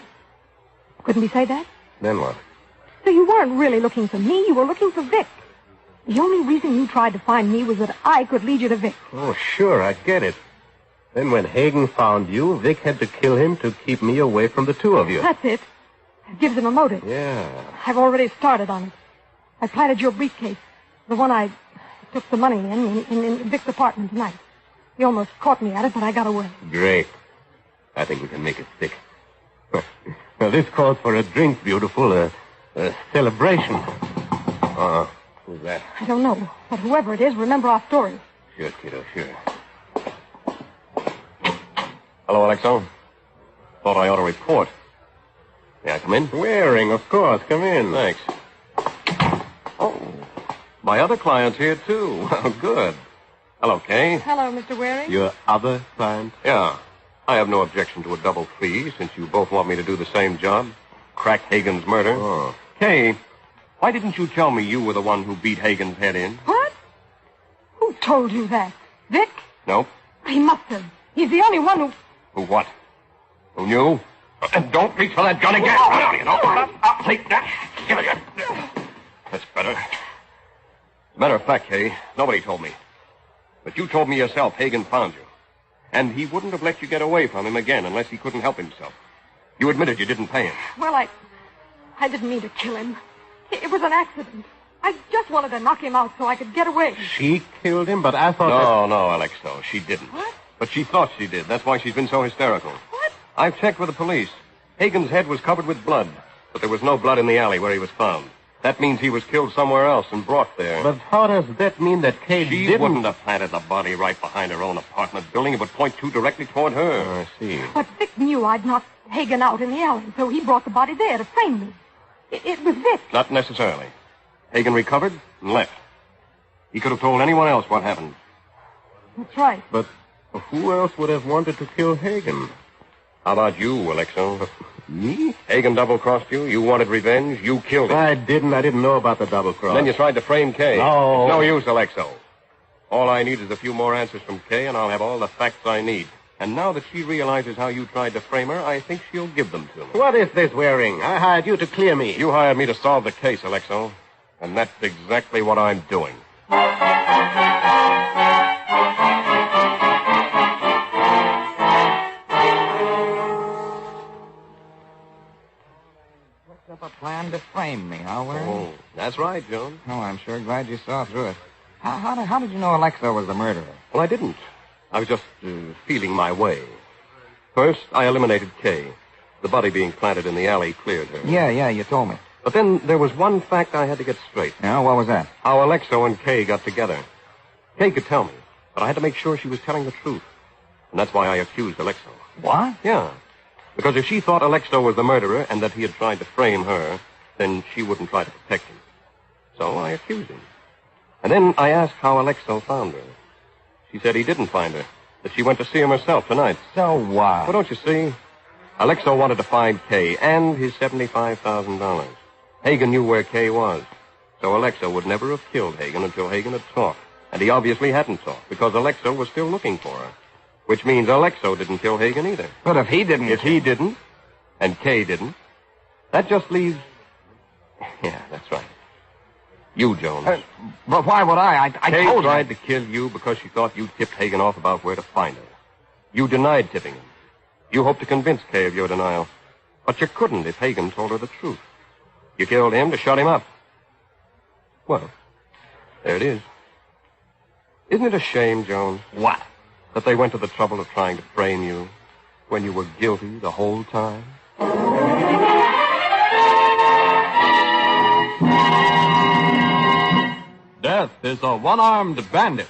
Couldn't we say that? Then what? So you weren't really looking for me, you were looking for Vic. The only reason you tried to find me was that I could lead you to Vic. Oh, sure, I get it. Then when Hagen found you, Vic had to kill him to keep me away from the two of you. That's it. It gives him a motive. Yeah. I've already started on it. I planted your briefcase, the one I took the money in Vic's apartment tonight. He almost caught me at it, but I got away. Great. I think we can make it stick. Now, this calls for a drink, beautiful, a celebration. Who's that? I don't know, but whoever it is, remember our story. Sure, kiddo, sure. Hello, Alexo. Thought I ought to report. Yeah, come in. Waring, of course. Come in. Thanks. Oh, my other client's here, too. Oh, good. Hello, Kay. Hello, Mr. Waring. Your other client? Yeah. I have no objection to a double fee, since you both want me to do the same job. Crack Hagen's murder. Oh. Kay, why didn't you tell me you were the one who beat Hagen's head in? What? Who told you that? Vic? Nope. He must have. He's the only one who... Who what? Who knew? And don't reach for that gun again. I'll take that. Give it here. That's better. As a matter of fact, Kay, nobody told me. But you told me yourself Hagen found you. And he wouldn't have let you get away from him again unless he couldn't help himself. You admitted you didn't pay him. Well, I didn't mean to kill him. It was an accident. I just wanted to knock him out so I could get away. She killed him, but I thought No, Alexo, she didn't. What? But she thought she did. That's why she's been so hysterical. What? I've checked with the police. Hagen's head was covered with blood, but there was no blood in the alley where he was found. That means he was killed somewhere else and brought there. But how does that mean that Kay wouldn't have planted the body right behind her own apartment building? It would point directly toward her. I see. But Vic knew I'd knocked Hagen out in the alley, so he brought the body there to frame me. It was Vic. Not necessarily. Hagen recovered and left. He could have told anyone else what happened. That's right. But who else would have wanted to kill Hagen? How about you, Alexo? Me? Hagen double-crossed you. You wanted revenge. You killed him. I didn't know about the double-cross. Then you tried to frame Kay. No. It's no use, Alexo. All I need is a few more answers from Kay, and I'll have all the facts I need. And now that she realizes how you tried to frame her, I think she'll give them to me. What is this, Waring? I hired you to clear me. You hired me to solve the case, Alexo. And that's exactly what I'm doing. Up a plan to frame me, huh, Waring? Oh, that's right, Jones. Oh, I'm sure glad you saw through it. How did you know Alexo was the murderer? Well, I didn't. I was just feeling my way. First, I eliminated Kay. The body being planted in the alley cleared her. Yeah, you told me. But then there was one fact I had to get straight. Yeah, what was that? How Alexo and Kay got together. Kay could tell me, but I had to make sure she was telling the truth. And that's why I accused Alexo. What? Yeah. Because if she thought Alexo was the murderer and that he had tried to frame her, then she wouldn't try to protect him. So I accused him. And then I asked how Alexo found her. She said he didn't find her, that she went to see him herself tonight. So what? Well, don't you see? Alexo wanted to find Kay and his $75,000. Hagen knew where Kay was. So Alexo would never have killed Hagen until Hagen had talked. And he obviously hadn't talked, because Alexo was still looking for her. Which means Alexo didn't kill Hagen either. But if he didn't... If he didn't, and Kay didn't, that just leaves... Yeah, that's right. You, Jones. But why would I? I Kay told you. tried to kill you because she thought you tipped Hagen off about where to find her. You denied tipping him. You hoped to convince Kay of your denial. But you couldn't if Hagen told her the truth. You killed him to shut him up. Well, there it is. Isn't it a shame, Jones? What? That they went to the trouble of trying to frame you when you were guilty the whole time? Death is a one-armed bandit.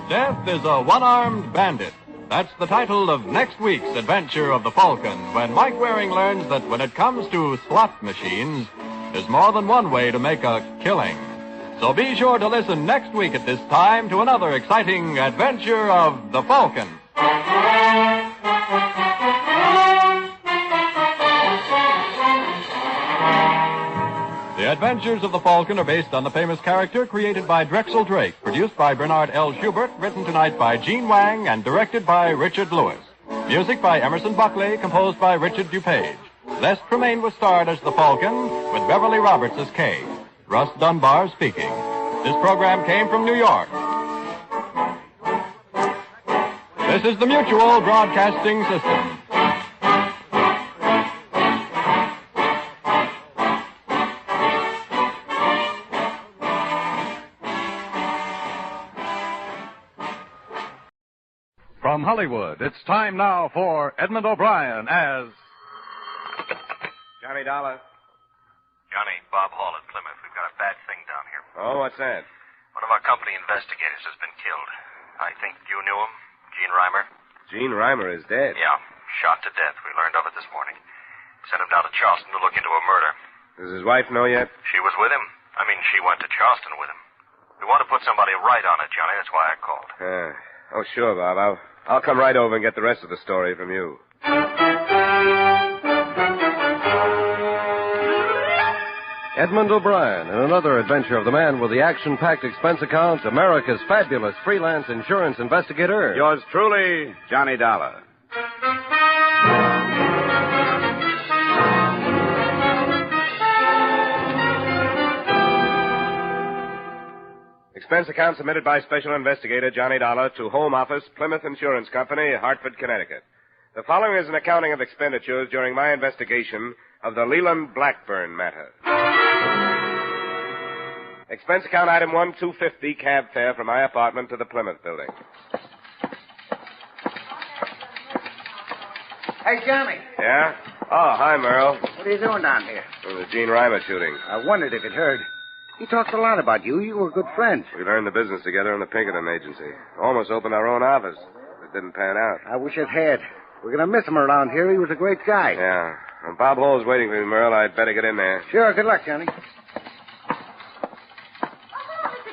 Death is a one-armed bandit. That's the title of next week's adventure of the Falcon, when Mike Waring learns that when it comes to slot machines, there's more than one way to make a killing. So be sure to listen next week at this time to another exciting adventure of the Falcon. The Adventures of the Falcon are based on the famous character created by Drexel Drake, produced by Bernard L. Schubert, written tonight by Gene Wang, and directed by Richard Lewis. Music by Emerson Buckley, composed by Richard DuPage. Les Tremaine was starred as the Falcon, with Beverly Roberts as Kay. Russ Dunbar speaking. This program came from New York. This is the Mutual Broadcasting System. From Hollywood, it's time now for Edmund O'Brien as... Johnny Dollar. Johnny, Bob Hall at Plymouth. We've got a bad thing down here. Oh, what's that? One of our company investigators has been killed. I think you knew him, Gene Reimer. Gene Reimer is dead. Yeah, shot to death. We learned of it this morning. Sent him down to Charleston to look into a murder. Does his wife know yet? She was with him. I mean, she went to Charleston with him. We want to put somebody right on it, Johnny. That's why I called. Oh, sure, Bob. I'll come right over and get the rest of the story from you. Edmund O'Brien in another adventure of the man with the action-packed expense accounts, America's fabulous freelance insurance investigator. Yours truly, Johnny Dollar. Expense account submitted by Special Investigator Johnny Dollar to Home Office, Plymouth Insurance Company, Hartford, Connecticut. The following is an accounting of expenditures during my investigation of the LELAND BLACKBURN matter. Expense account item 1, $250 cab fare from my apartment to the Plymouth building. Hey, Johnny. Yeah? Oh, hi, Merle. What are you doing down here? The Gene Reimer shooting. I wondered if you'd heard. He talked a lot about you. You were good friends. We learned the business together in the Pinkerton agency. Almost opened our own office. It didn't pan out. I wish it had. We're going to miss him around here. He was a great guy. Yeah. Well, Bob Hall's waiting for me, Merle. I'd better get in there. Sure. Good luck, Johnny. Mr.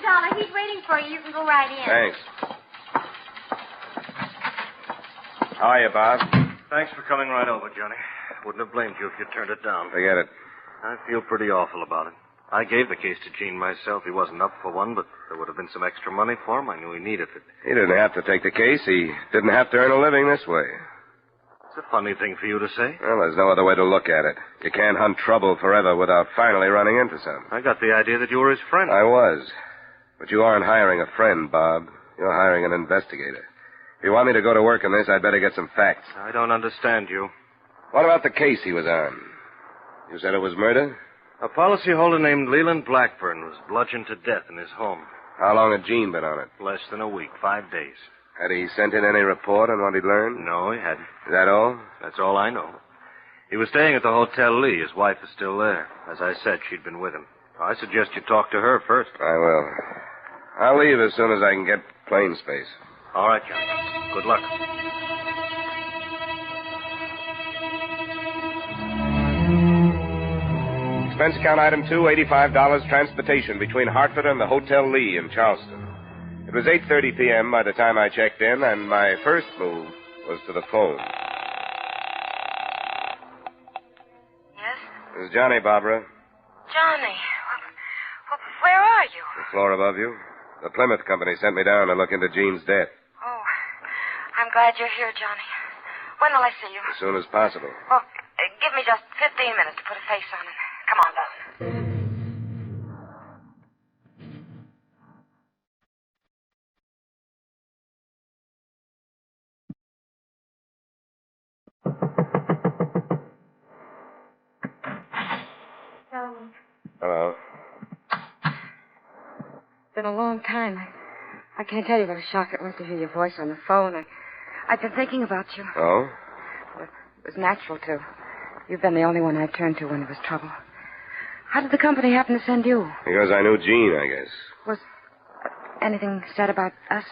Dollar, he's waiting for you. You can go right in. Thanks. How are you, Bob? Thanks for coming right over, Johnny. Wouldn't have blamed you if you turned it down. Forget it. I feel pretty awful about it. I gave the case to Gene myself. He wasn't up for one, but there would have been some extra money for him. I knew he needed it. He didn't have to take the case. He didn't have to earn a living this way. It's a funny thing for you to say. Well, there's no other way to look at it. You can't hunt trouble forever without finally running into some. I got the idea that you were his friend. I was. But you aren't hiring a friend, Bob. You're hiring an investigator. If you want me to go to work on this, I'd better get some facts. I don't understand you. What about the case he was on? You said it was murder? A policyholder named Leland Blackburn was bludgeoned to death in his home. How long had Gene been on it? Less than a week, 5 days. Had he sent in any report on what he'd learned? No, he hadn't. Is that all? That's all I know. He was staying at the Hotel Lee. His wife is still there. As I said, she'd been with him. I suggest you talk to her first. I will. I'll leave as soon as I can get plane space. All right, Johnny. Good luck. Expense account item 2, $85 transportation between Hartford and the Hotel Lee in Charleston. It was 8:30 p.m. by the time I checked in, and my first move was to the phone. Yes? This is Johnny, Barbara. Johnny, where are you? The floor above you. The Plymouth Company sent me down to look into Jean's death. Oh, I'm glad you're here, Johnny. When will I see you? As soon as possible. Well, give me just 15 minutes to put a face on it. Come on down. Hello. It's been a long time. I can't tell you what a shock it was to hear your voice on the phone. I've been thinking about you. Oh? It was natural to. You've been the only one I turned to when there was trouble. How did the company happen to send you? Because I knew Jean, I guess. Was anything said about us?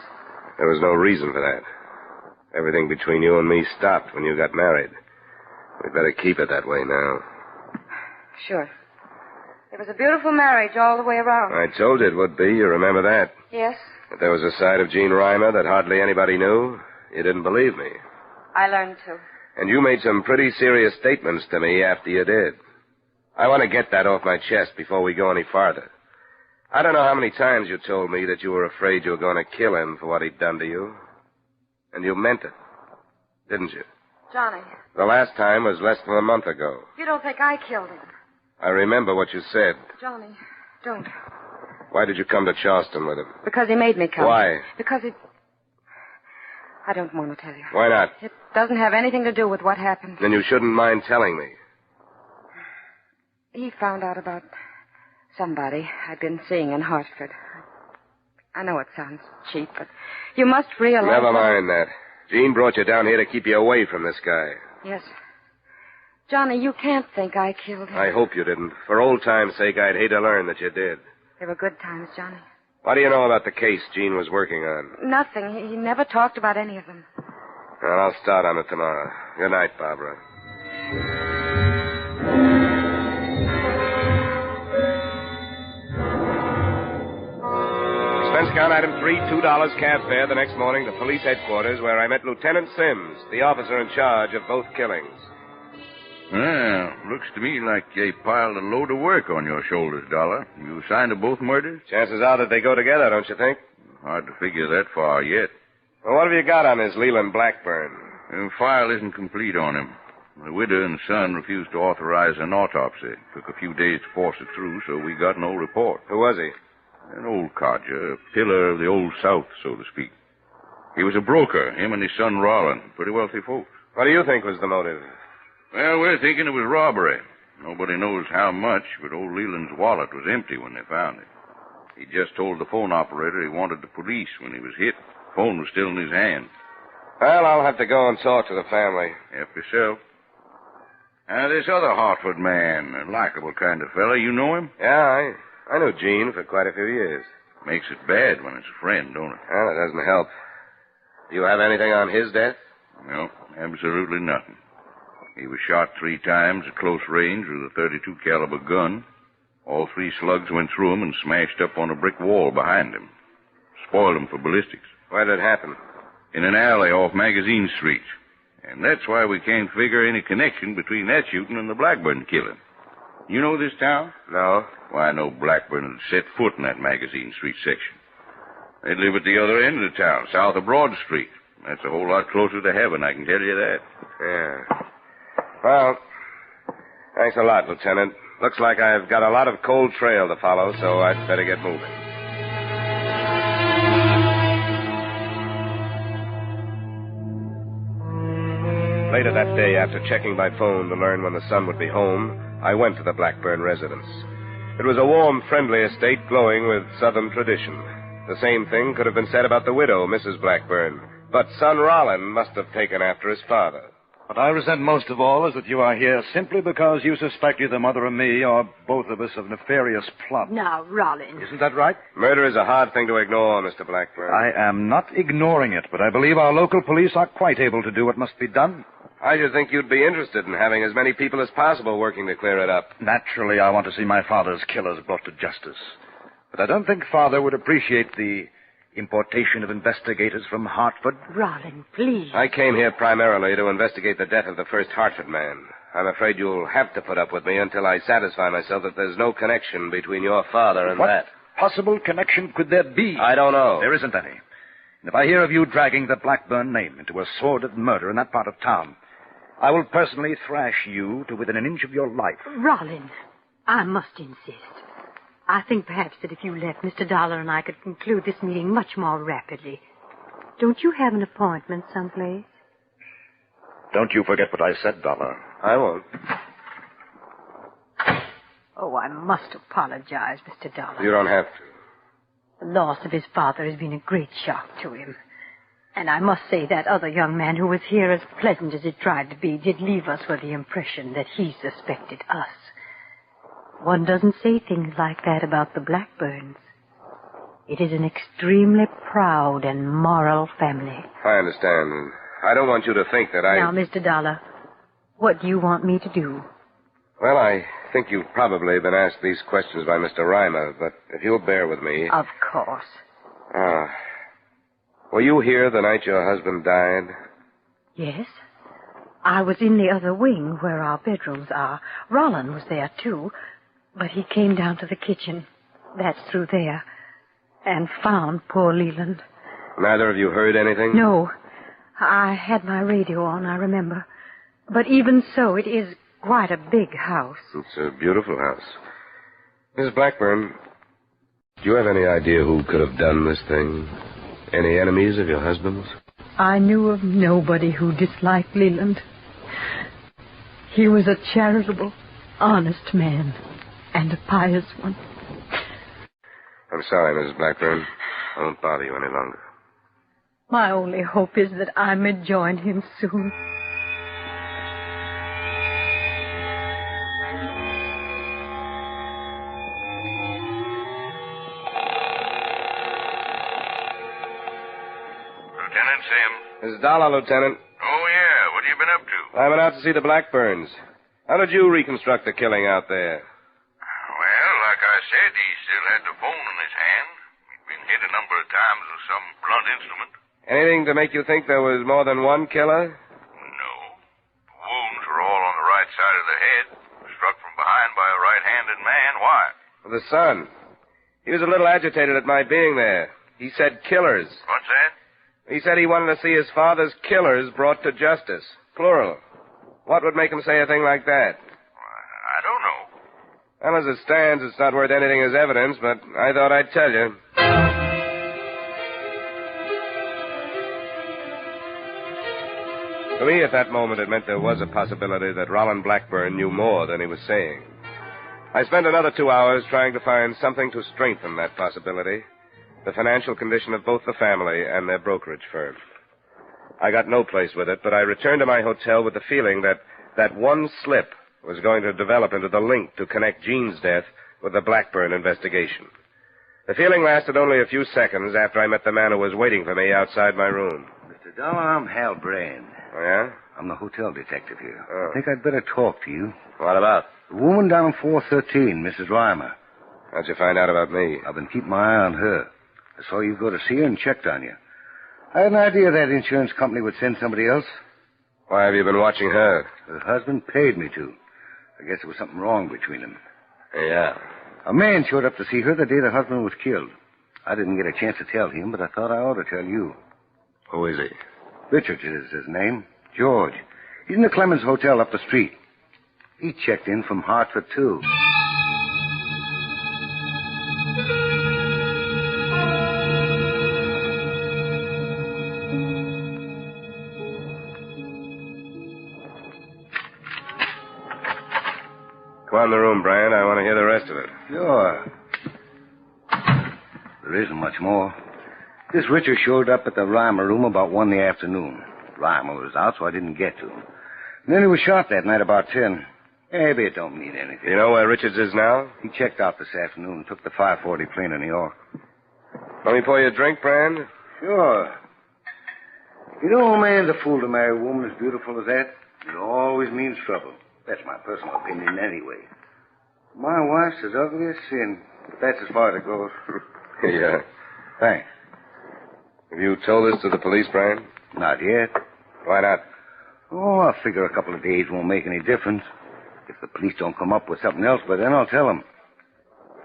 There was no reason for that. Everything between you and me stopped when you got married. We'd better keep it that way now. Sure. It was a beautiful marriage all the way around. I told you it would be. You remember that? Yes. That there was a side of Jean Reimer that hardly anybody knew. You didn't believe me. I learned to. And you made some pretty serious statements to me after you did. I want to get that off my chest before we go any farther. I don't know how many times you told me that you were afraid you were going to kill him for what he'd done to you. And you meant it, didn't you? Johnny. The last time was less than a month ago. You don't think I killed him? I remember what you said. Johnny, don't. Why did you come to Charleston with him? Because he made me come. Why? Because he... I don't want to tell you. Why not? It doesn't have anything to do with what happened. Then you shouldn't mind telling me. He found out about somebody I'd been seeing in Hartford. I know it sounds cheap, but you must realize... Never mind that. Jean brought you down here to keep you away from this guy. Yes. Johnny, you can't think I killed him. I hope you didn't. For old time's sake, I'd hate to learn that you did. They were good times, Johnny. What do you know about the case Jean was working on? Nothing. He never talked about any of them. Well, I'll start on it tomorrow. Good night, Barbara. Expense account item 3, $2 cab fare the next morning to police headquarters, where I met Lieutenant Sims, the officer in charge of both killings. Well, looks to me like they piled a load of work on your shoulders, Dollar. You assigned to both murders? Chances are that they go together, don't you think? Hard to figure that far yet. Well, what have you got on this LELAND Blackburn? The file isn't complete on him. The widow and son refused to authorize an autopsy. Took a few days to force it through, so we got no report. Who was he? An old codger, a pillar of the old South, so to speak. He was a broker, him and his son Rollin. Pretty wealthy folks. What do you think was the motive? Well, we're thinking it was robbery. Nobody knows how much, but old Leland's wallet was empty when they found it. He just told the phone operator he wanted the police when he was hit. The phone was still in his hand. Well, I'll have to go and talk to the family. Help yourself. This other Hartford man, a likable kind of fella, you know him? Yeah, I knew Gene for quite a few years. Makes it bad when it's a friend, don't it? Well, it doesn't help. Do you have anything on his death? No, absolutely nothing. He was shot 3 times at close range with a .32 caliber gun. All 3 slugs went through him and smashed up on a brick wall behind him. Spoiled him for ballistics. Where did it happen? In an alley off Magazine Street. And that's why we can't figure any connection between that shooting and the Blackburn killing. You know this town? No. Why, I know Blackburn had set foot in that Magazine Street section. They live at the other end of the town, south of Broad Street. That's a whole lot closer to heaven, I can tell you that. Yeah. Well, thanks a lot, Lieutenant. Looks like I've got a lot of cold trail to follow, so I'd better get moving. Later that day, after checking my phone to learn when the son would be home, I went to the Blackburn residence. It was a warm, friendly estate glowing with Southern tradition. The same thing could have been said about the widow, Mrs. Blackburn, but son Rollin must have taken after his father. What I resent most of all is that you are here simply because you suspect either Mother or me or both of us of nefarious plot. Now, Rollin. Isn't that right? Murder is a hard thing to ignore, Mr. Blackburn. I am not ignoring it, but I believe our local police are quite able to do what must be done. I should think you'd be interested in having as many people as possible working to clear it up. Naturally, I want to see my father's killers brought to justice. But I don't think Father would appreciate the importation of investigators from Hartford. Rollin, please. I came here primarily to investigate the death of the first Hartford man. I'm afraid you'll have to put up with me until I satisfy myself that there's no connection between your father and What that. possible connection could there be? I don't know. There isn't any. And if I hear of you dragging the Blackburn name into a sordid murder in that part of town, I will personally thrash you to within an inch of your life. Rollin, I must insist. I think perhaps that if you left, Mr. Dollar and I could conclude this meeting much more rapidly. Don't you have an appointment someplace? Don't you forget what I said, Dollar. I won't. Oh, I must apologize, Mr. Dollar. You don't have to. The loss of his father has been a great shock to him. And I must say that other young man who was here, as pleasant as it tried to be, did leave us with the impression that he suspected us. One doesn't say things like that about the Blackburns. It is an extremely proud and moral family. I understand. I don't want you to think that I... Now, Mr. Dollar, what do you want me to do? Well, I think you've probably been asked these questions by Mr. Reimer, but if you'll bear with me... Of course. Were you here the night your husband died? Yes. I was in the other wing where our bedrooms are. Rollin was there, too. But he came down to the kitchen. That's through there. And found poor Leland. Neither of you heard anything? No. I had my radio on, I remember. But even so, it is quite a big house. It's a beautiful house. Miss Blackburn, do you have any idea who could have done this thing? Any enemies of your husband's? I knew of nobody who disliked Leland. He was a charitable, honest man, and a pious one. I'm sorry, Mrs. Blackburn. I won't bother you any longer. My only hope is that I may join him soon. Lieutenant Sim. This is Dollar, Lieutenant. Oh, yeah. What have you been up to? I went out to see the Blackburns. How did you reconstruct the killing out there? Well, like I said, he still had the phone in his hand. He'd been hit a number of times with some blunt instrument. Anything to make you think there was more than one killer? No. The wounds were all on the right side of the head. Struck from behind by a right-handed man. Why? The son. He was a little agitated at my being there. He said killers. What's that? He said he wanted to see his father's killers brought to justice. Plural. What would make him say a thing like that? I don't know. Well, as it stands, it's not worth anything as evidence, but I thought I'd tell you. To me, at that moment, it meant there was a possibility that Roland Blackburn knew more than he was saying. I spent another 2 hours trying to find something to strengthen that possibility, the financial condition of both the family and their brokerage firm. I got no place with it, but I returned to my hotel with the feeling that that one slip was going to develop into the link to connect Jean's death with the Blackburn investigation. The feeling lasted only a few seconds after I met the man who was waiting for me outside my room. Mr. Dollar, I'm Hal Brand. Oh, yeah? I'm the hotel detective here. Oh. I think I'd better talk to you. What about? The woman down on 413, Mrs. Reimer. How'd you find out about me? I've been keeping my eye on her. I saw you go to see her and checked on you. I had an idea that insurance company would send somebody else. Why have you been watching her? Her husband paid me to. I guess there was something wrong between them. Yeah. A man showed up to see her the day the husband was killed. I didn't get a chance to tell him, but I thought I ought to tell you. Who is he? Richards is his name. George. He's in the Clemens Hotel up the street. He checked in from Hartford, too. Come on in the room, Brian. I want to hear the rest of it. Sure. There isn't much more. This Richard showed up at the Reimer room about 1 in the afternoon. Reimer was out, so I didn't get to him. And then he was shot that night about 10. Maybe it don't mean anything. You know where Richards is now? He checked out this afternoon and took the 540 plane to New York. Let me pour you a drink, Brand? Sure. You know, a man's a fool to marry a woman as beautiful as that. It always means trouble. That's my personal opinion anyway. My wife's as ugly as sin. But that's as far as it goes. Yeah. Thanks. Have you told this to the police, Brian? Not yet. Why not? Oh, I figure a couple of days won't make any difference. If the police don't come up with something else by then, I'll tell them.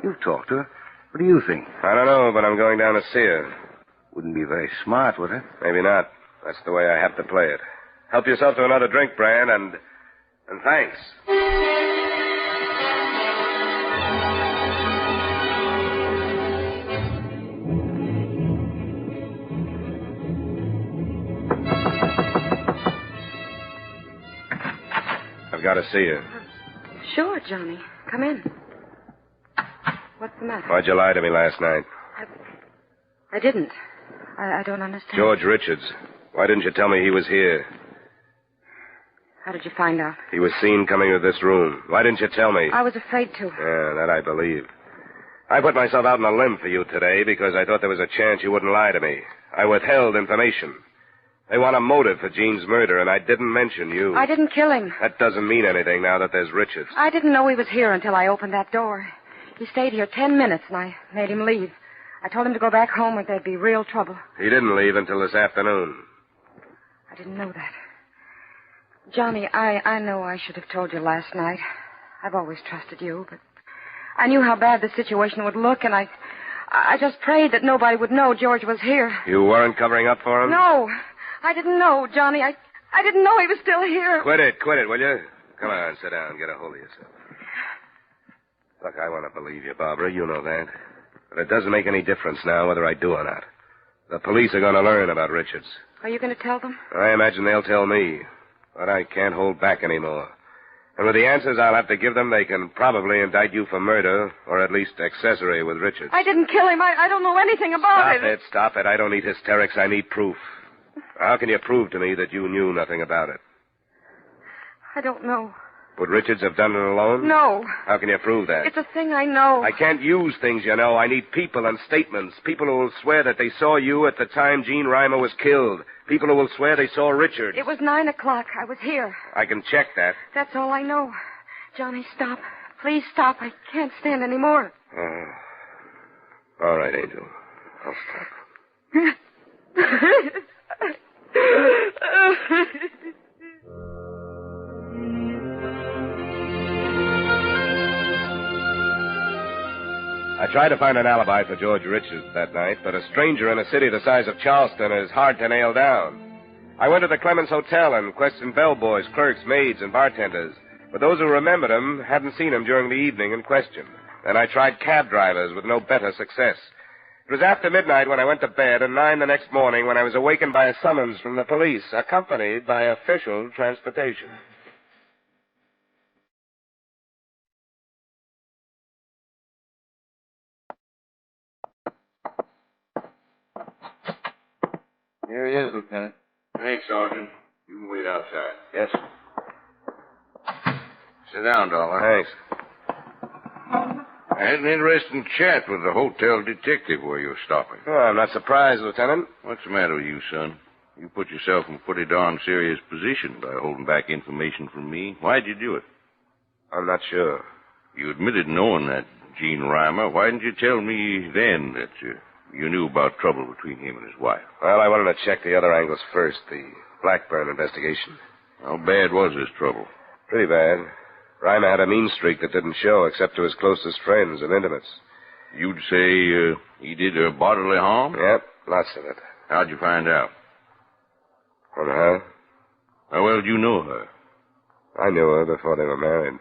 You've talked to her. What do you think? I don't know, but I'm going down to see her. Wouldn't be very smart, would it? Maybe not. That's the way I have to play it. Help yourself to another drink, Brian, and thanks. I've got to see you. Sure, Johnny. Come in. What's the matter? Why'd you lie to me last night? I didn't. I don't understand. George Richards. Why didn't you tell me he was here? How did you find out? He was seen coming to this room. Why didn't you tell me? I was afraid to. Yeah, that I believe. I put myself out on a limb for you today because I thought there was a chance you wouldn't lie to me. I withheld information. They want a motive for Jean's murder, and I didn't mention you. I didn't kill him. That doesn't mean anything now that there's Richards. I didn't know he was here until I opened that door. He stayed here 10 minutes, and I made him leave. I told him to go back home or there'd be real trouble. He didn't leave until this afternoon. I didn't know that. Johnny, I know I should have told you last night. I've always trusted you, but I knew how bad the situation would look, and I just prayed that nobody would know George was here. You weren't covering up for him? No, I didn't know, Johnny. I didn't know he was still here. Quit it, will you? Come on, sit down, get a hold of yourself. Look, I want to believe you, Barbara. You know that. But it doesn't make any difference now whether I do or not. The police are going to learn about Richards. Are you going to tell them? I imagine they'll tell me. But I can't hold back anymore. And with the answers I'll have to give them, they can probably indict you for murder, or at least accessory with Richards. I didn't kill him. I don't know anything about it. Stop it. I don't need hysterics. I need proof. How can you prove to me that you knew nothing about it? I don't know. Would Richards have done it alone? No. How can you prove that? It's a thing I know. I can't use things you know. I need people and statements. People who will swear that they saw you at the time Jean Reimer was killed. People who will swear they saw Richards. It was 9 o'clock. I was here. I can check that. That's all I know. Johnny, stop. Please stop. I can't stand any more. All right, Angel. I'll stop. I tried to find an alibi for George Richards that night, but a stranger in a city the size of Charleston is hard to nail down. I went to the Clemens Hotel and questioned bellboys, clerks, maids, and bartenders, but those who remembered him hadn't seen him during the evening in question. Then I tried cab drivers with no better success. It was after midnight when I went to bed, and 9 the next morning when I was awakened by a summons from the police, accompanied by official transportation. Here he is, Lieutenant. Thanks, Sergeant. You can wait outside. Yes? Sit down, Dollar. Thanks. I had an interesting chat with the hotel detective where you were stopping. Oh, I'm not surprised, Lieutenant. What's the matter with you, son? You put yourself in a pretty darn serious position by holding back information from me. Why'd you do it? I'm not sure. You admitted knowing that Gene Reimer. Why didn't you tell me then that you knew about trouble between him and his wife? Well, I wanted to check the other angles first, the Blackburn investigation. How bad was this trouble? Pretty bad. Reimer had a mean streak that didn't show except to his closest friends and intimates. You'd say he did her bodily harm? Yep, lots of it. How'd you find out? From her? How well did you know her? I knew her before they were married.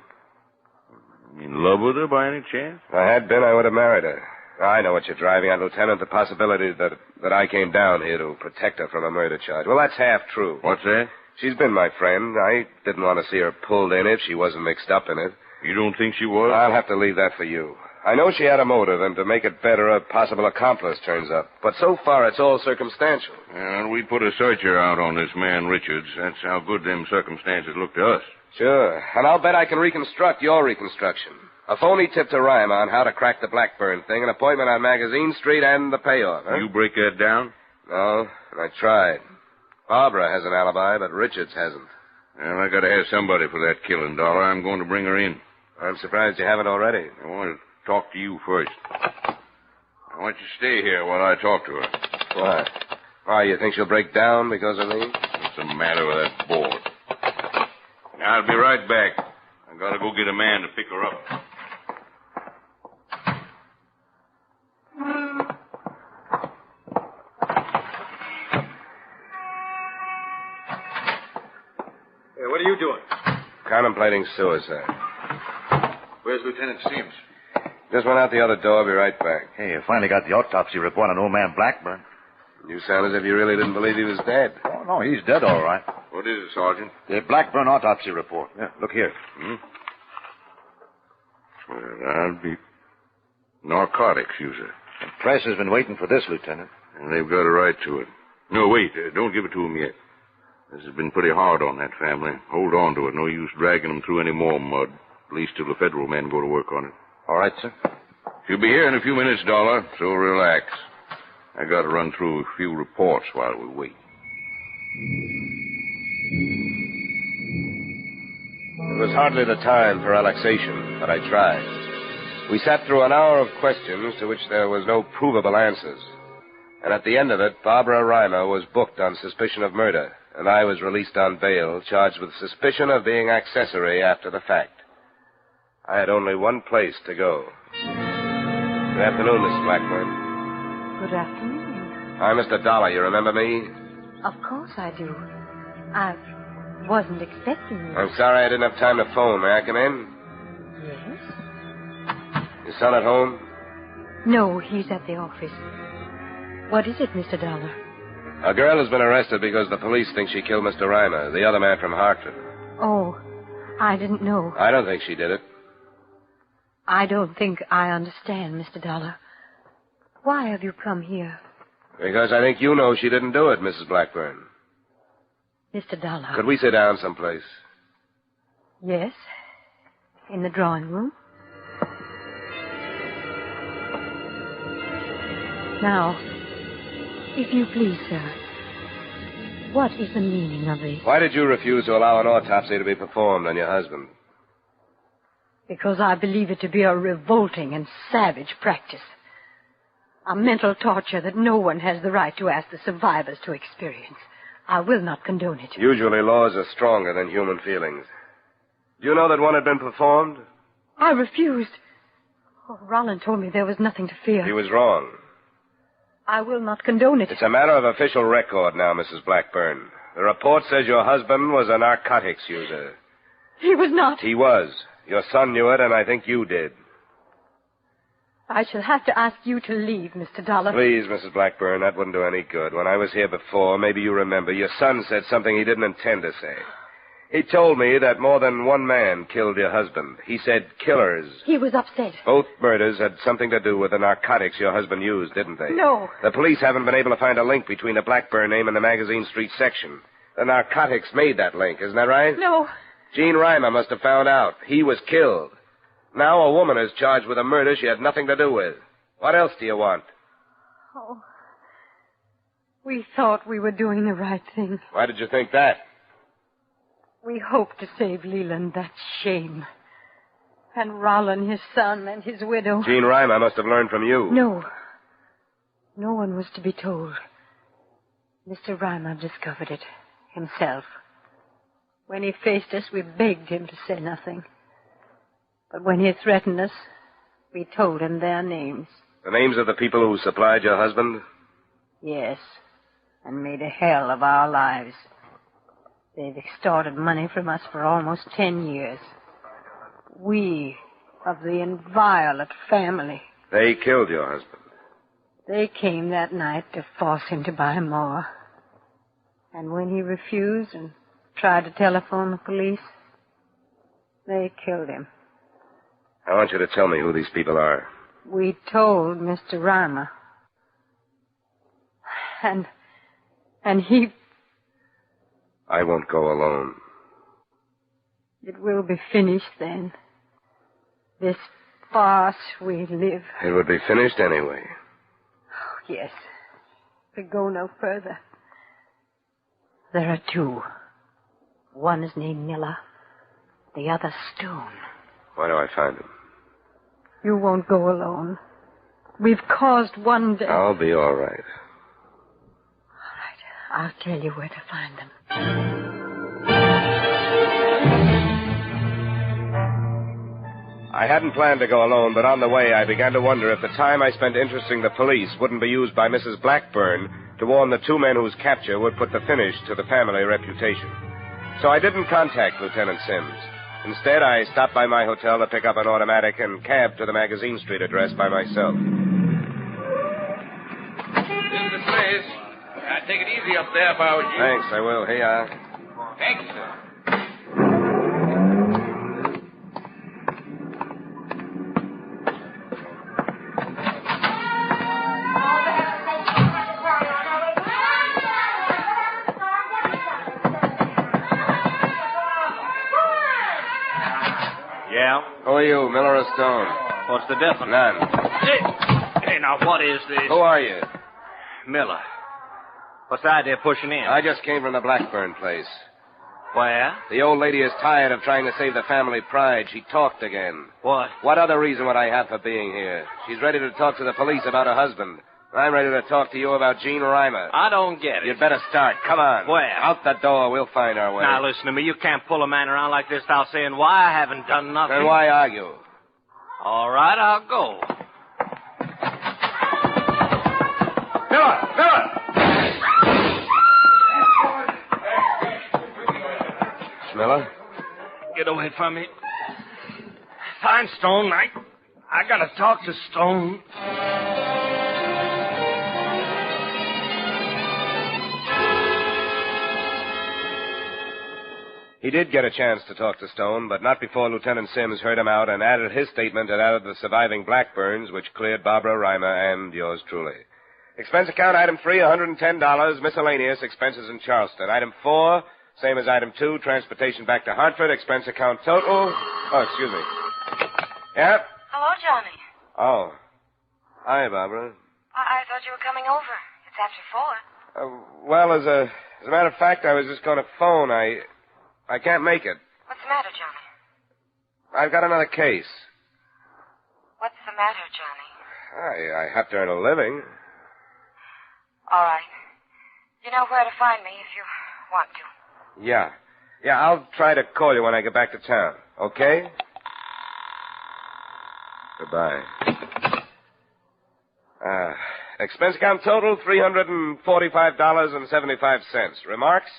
In love with her by any chance? If I had been, I would have married her. I know what you're driving at, Lieutenant, the possibility that I came down here to protect her from a murder charge. Well, that's half true. What's that? She's been my friend. I didn't want to see her pulled in if she wasn't mixed up in it. You don't think she was? I'll have to leave that for you. I know she had a motive, and to make it better, a possible accomplice turns up. But so far, it's all circumstantial. Well, we put a searcher out on this man, Richards. That's how good them circumstances look to us. Sure. And I'll bet I can reconstruct your reconstruction. A phony tip to Reimer on how to crack the Blackburn thing, an appointment on Magazine Street, and the payoff. Huh? You break that down? No, and I tried. Barbara has an alibi, but Richards hasn't. Well, I gotta have somebody for that killing, Dollar. I'm going to bring her in. I'm surprised you haven't already. I want to talk to you first. I want you to stay here while I talk to her. Why? Why, you think she'll break down because of me? What's the matter with that board? I'll be right back. I gotta go get a man to pick her up. Hey, what are you doing? Contemplating suicide. Where's Lieutenant Sims? Just went out the other door. I'll be right back. Hey, I finally got the autopsy report on old man Blackburn. You sound as if you really didn't believe he was dead. Oh, no, he's dead all right. What is it, Sergeant? The Blackburn autopsy report. Yeah, look here. Well, I'll be narcotics user. The press has been waiting for this, Lieutenant. And they've got a right to it. No, wait. Don't give it to them yet. This has been pretty hard on that family. Hold on to it. No use dragging them through any more mud. At least till the federal men go to work on it. All right, sir. She'll be here in a few minutes, Dollar, so relax. I gotta run through a few reports while we wait. It was hardly the time for relaxation, but I tried. We sat through an hour of questions to which there was no provable answers. And at the end of it, Barbara Reimer was booked on suspicion of murder, and I was released on bail, charged with suspicion of being accessory after the fact. I had only one place to go. Good afternoon, Mrs. Blackburn. Good afternoon. I'm Mr. Dollar. You remember me? Of course I do. I wasn't expecting you. I'm sorry I didn't have time to phone. May I come in? Yes? Your son at home? No, he's at the office. What is it, Mr. Dollar? A girl has been arrested because the police think she killed Mr. Reimer, the other man from Hartford. Oh, I didn't know. I don't think she did it. I don't think I understand, Mr. Dollar. Why have you come here? Because I think you know she didn't do it, Mrs. Blackburn. Mr. Dollar. Could we sit down someplace? Yes. In the drawing room. Now, if you please, sir, what is the meaning of this? Why did you refuse to allow an autopsy to be performed on your husband? Because I believe it to be a revolting and savage practice. A mental torture that no one has the right to ask the survivors to experience. I will not condone it. Usually laws are stronger than human feelings. Do you know that one had been performed? I refused. Oh, Rollin told me there was nothing to fear. He was wrong. I will not condone it. It's a matter of official record now, Mrs. Blackburn. The report says your husband was a narcotics user. He was not. He was. Your son knew it, and I think you did. I shall have to ask you to leave, Mr. Dollar. Please, Mrs. Blackburn, that wouldn't do any good. When I was here before, maybe you remember, your son said something he didn't intend to say. He told me that more than one man killed your husband. He said killers. He was upset. Both murders had something to do with the narcotics your husband used, didn't they? No. The police haven't been able to find a link between the Blackburn name and the Magazine Street section. The narcotics made that link, isn't that right? No. Gene Reimer must have found out. He was killed. Now a woman is charged with a murder she had nothing to do with. What else do you want? Oh. We thought we were doing the right thing. Why did you think that? We hoped to save Leland that shame. And Rollin, his son, and his widow. Gene Reimer must have learned from you. No. No one was to be told. Mr. Reimer discovered it himself. When he faced us, we begged him to say nothing. But when he threatened us, we told him their names. The names of the people who supplied your husband? Yes, and made a hell of our lives. They've extorted money from us for almost 10 years. We, of the inviolate family. They killed your husband. They came that night to force him to buy more. And when he refused and tried to telephone the police, they killed him. I want you to tell me who these people are. We told Mr. Reimer. And he... I won't go alone. It will be finished then. This farce we live. It would be finished anyway. Oh, yes. We go no further. There are two. One is named Miller, the other Stone. Where do I find him? You won't go alone. We've caused one death. I'll be all right. I'll tell you where to find them. I hadn't planned to go alone, but on the way I began to wonder if the time I spent interesting the police wouldn't be used by Mrs. Blackburn to warn the two men whose capture would put the finish to the family reputation. So I didn't contact Lieutenant Sims. Instead, I stopped by my hotel to pick up an automatic and cab to the Magazine Street address by myself. This is the place. I'd take it easy up there if I was you. Thanks, I will. Here you are. Thank you, sir. Yeah? Who are you, Miller or Stone? What's the difference? None. Hey, now, what is this? Who are you? Miller. What's the idea of pushing in? I just came from the Blackburn place. Where? The old lady is tired of trying to save the family pride. She talked again. What? What other reason would I have for being here? She's ready to talk to the police about her husband. I'm ready to talk to you about Gene Reimer. I don't get it. You'd better start. Come on. Where? Out the door. We'll find our way. Now, listen to me. You can't pull a man around like this without saying why I haven't done nothing. Then why argue? All right, I'll go. Miller! Miller? Get away from me. Find Stone. I gotta talk to Stone. He did get a chance to talk to Stone, but not before Lieutenant Sims heard him out and added his statement and added the surviving Blackburns, which cleared Barbara Reimer and yours truly. Expense account, item 3, $110, miscellaneous expenses in Charleston. Item 4, same as item 2, transportation back to Hartford, expense account total. Oh, excuse me. Yeah? Hello, Johnny. Oh. Hi, Barbara. I thought you were coming over. It's after 4. Well, as a matter of fact, I was just going to phone. I can't make it. What's the matter, Johnny? I've got another case. What's the matter, Johnny? I have to earn a living. All right. You know where to find me if you want to. Yeah. Yeah, I'll try to call you when I get back to town. Okay? Goodbye. Expense account total, $345.75. Remarks?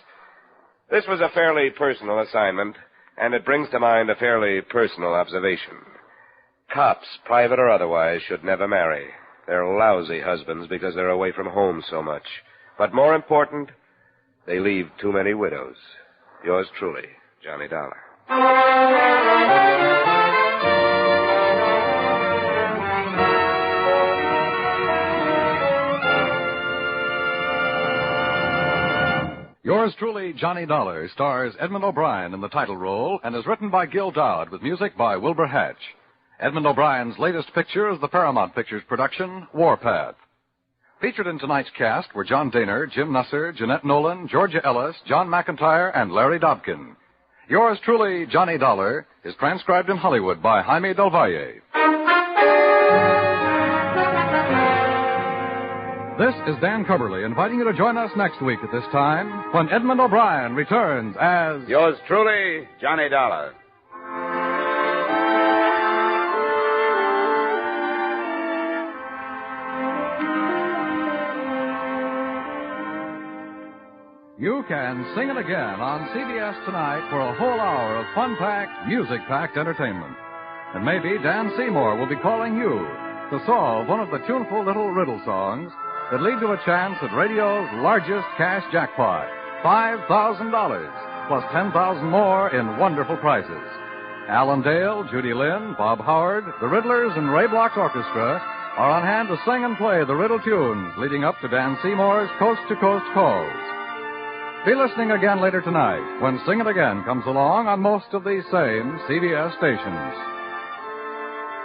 This was a fairly personal assignment, and it brings to mind a fairly personal observation. Cops, private or otherwise, should never marry. They're lousy husbands because they're away from home so much. But more important, they leave too many widows. Yours truly, Johnny Dollar. Yours truly, Johnny Dollar, stars Edmund O'Brien in the title role and is written by Gil Dowd with music by Wilbur Hatch. Edmund O'Brien's latest picture is the Paramount Pictures production, Warpath. Featured in tonight's cast were John Daner, Jim Nusser, Jeanette Nolan, Georgia Ellis, John McIntyre, and Larry Dobkin. Yours truly, Johnny Dollar, is transcribed in Hollywood by Jaime Del Valle. This is Dan Coverly inviting you to join us next week at this time when Edmund O'Brien returns as... Yours truly, Johnny Dollar. You can sing it again on CBS tonight for a whole hour of fun-packed, music-packed entertainment. And maybe Dan Seymour will be calling you to solve one of the tuneful little riddle songs that lead to a chance at radio's largest cash jackpot, $5,000, plus $10,000 more in wonderful prizes. Alan Dale, Judy Lynn, Bob Howard, the Riddlers, and Ray Bloch's orchestra are on hand to sing and play the riddle tunes leading up to Dan Seymour's coast-to-coast calls. Be listening again later tonight when Sing It Again comes along on most of these same CBS stations.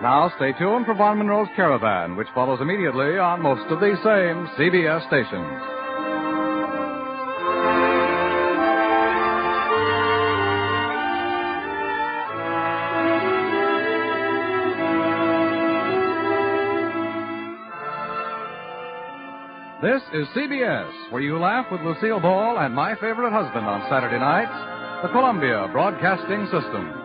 Now stay tuned for Von Monroe's Caravan, which follows immediately on most of these same CBS stations. This is CBS, where you laugh with Lucille Ball and My Favorite Husband on Saturday nights, the Columbia Broadcasting System.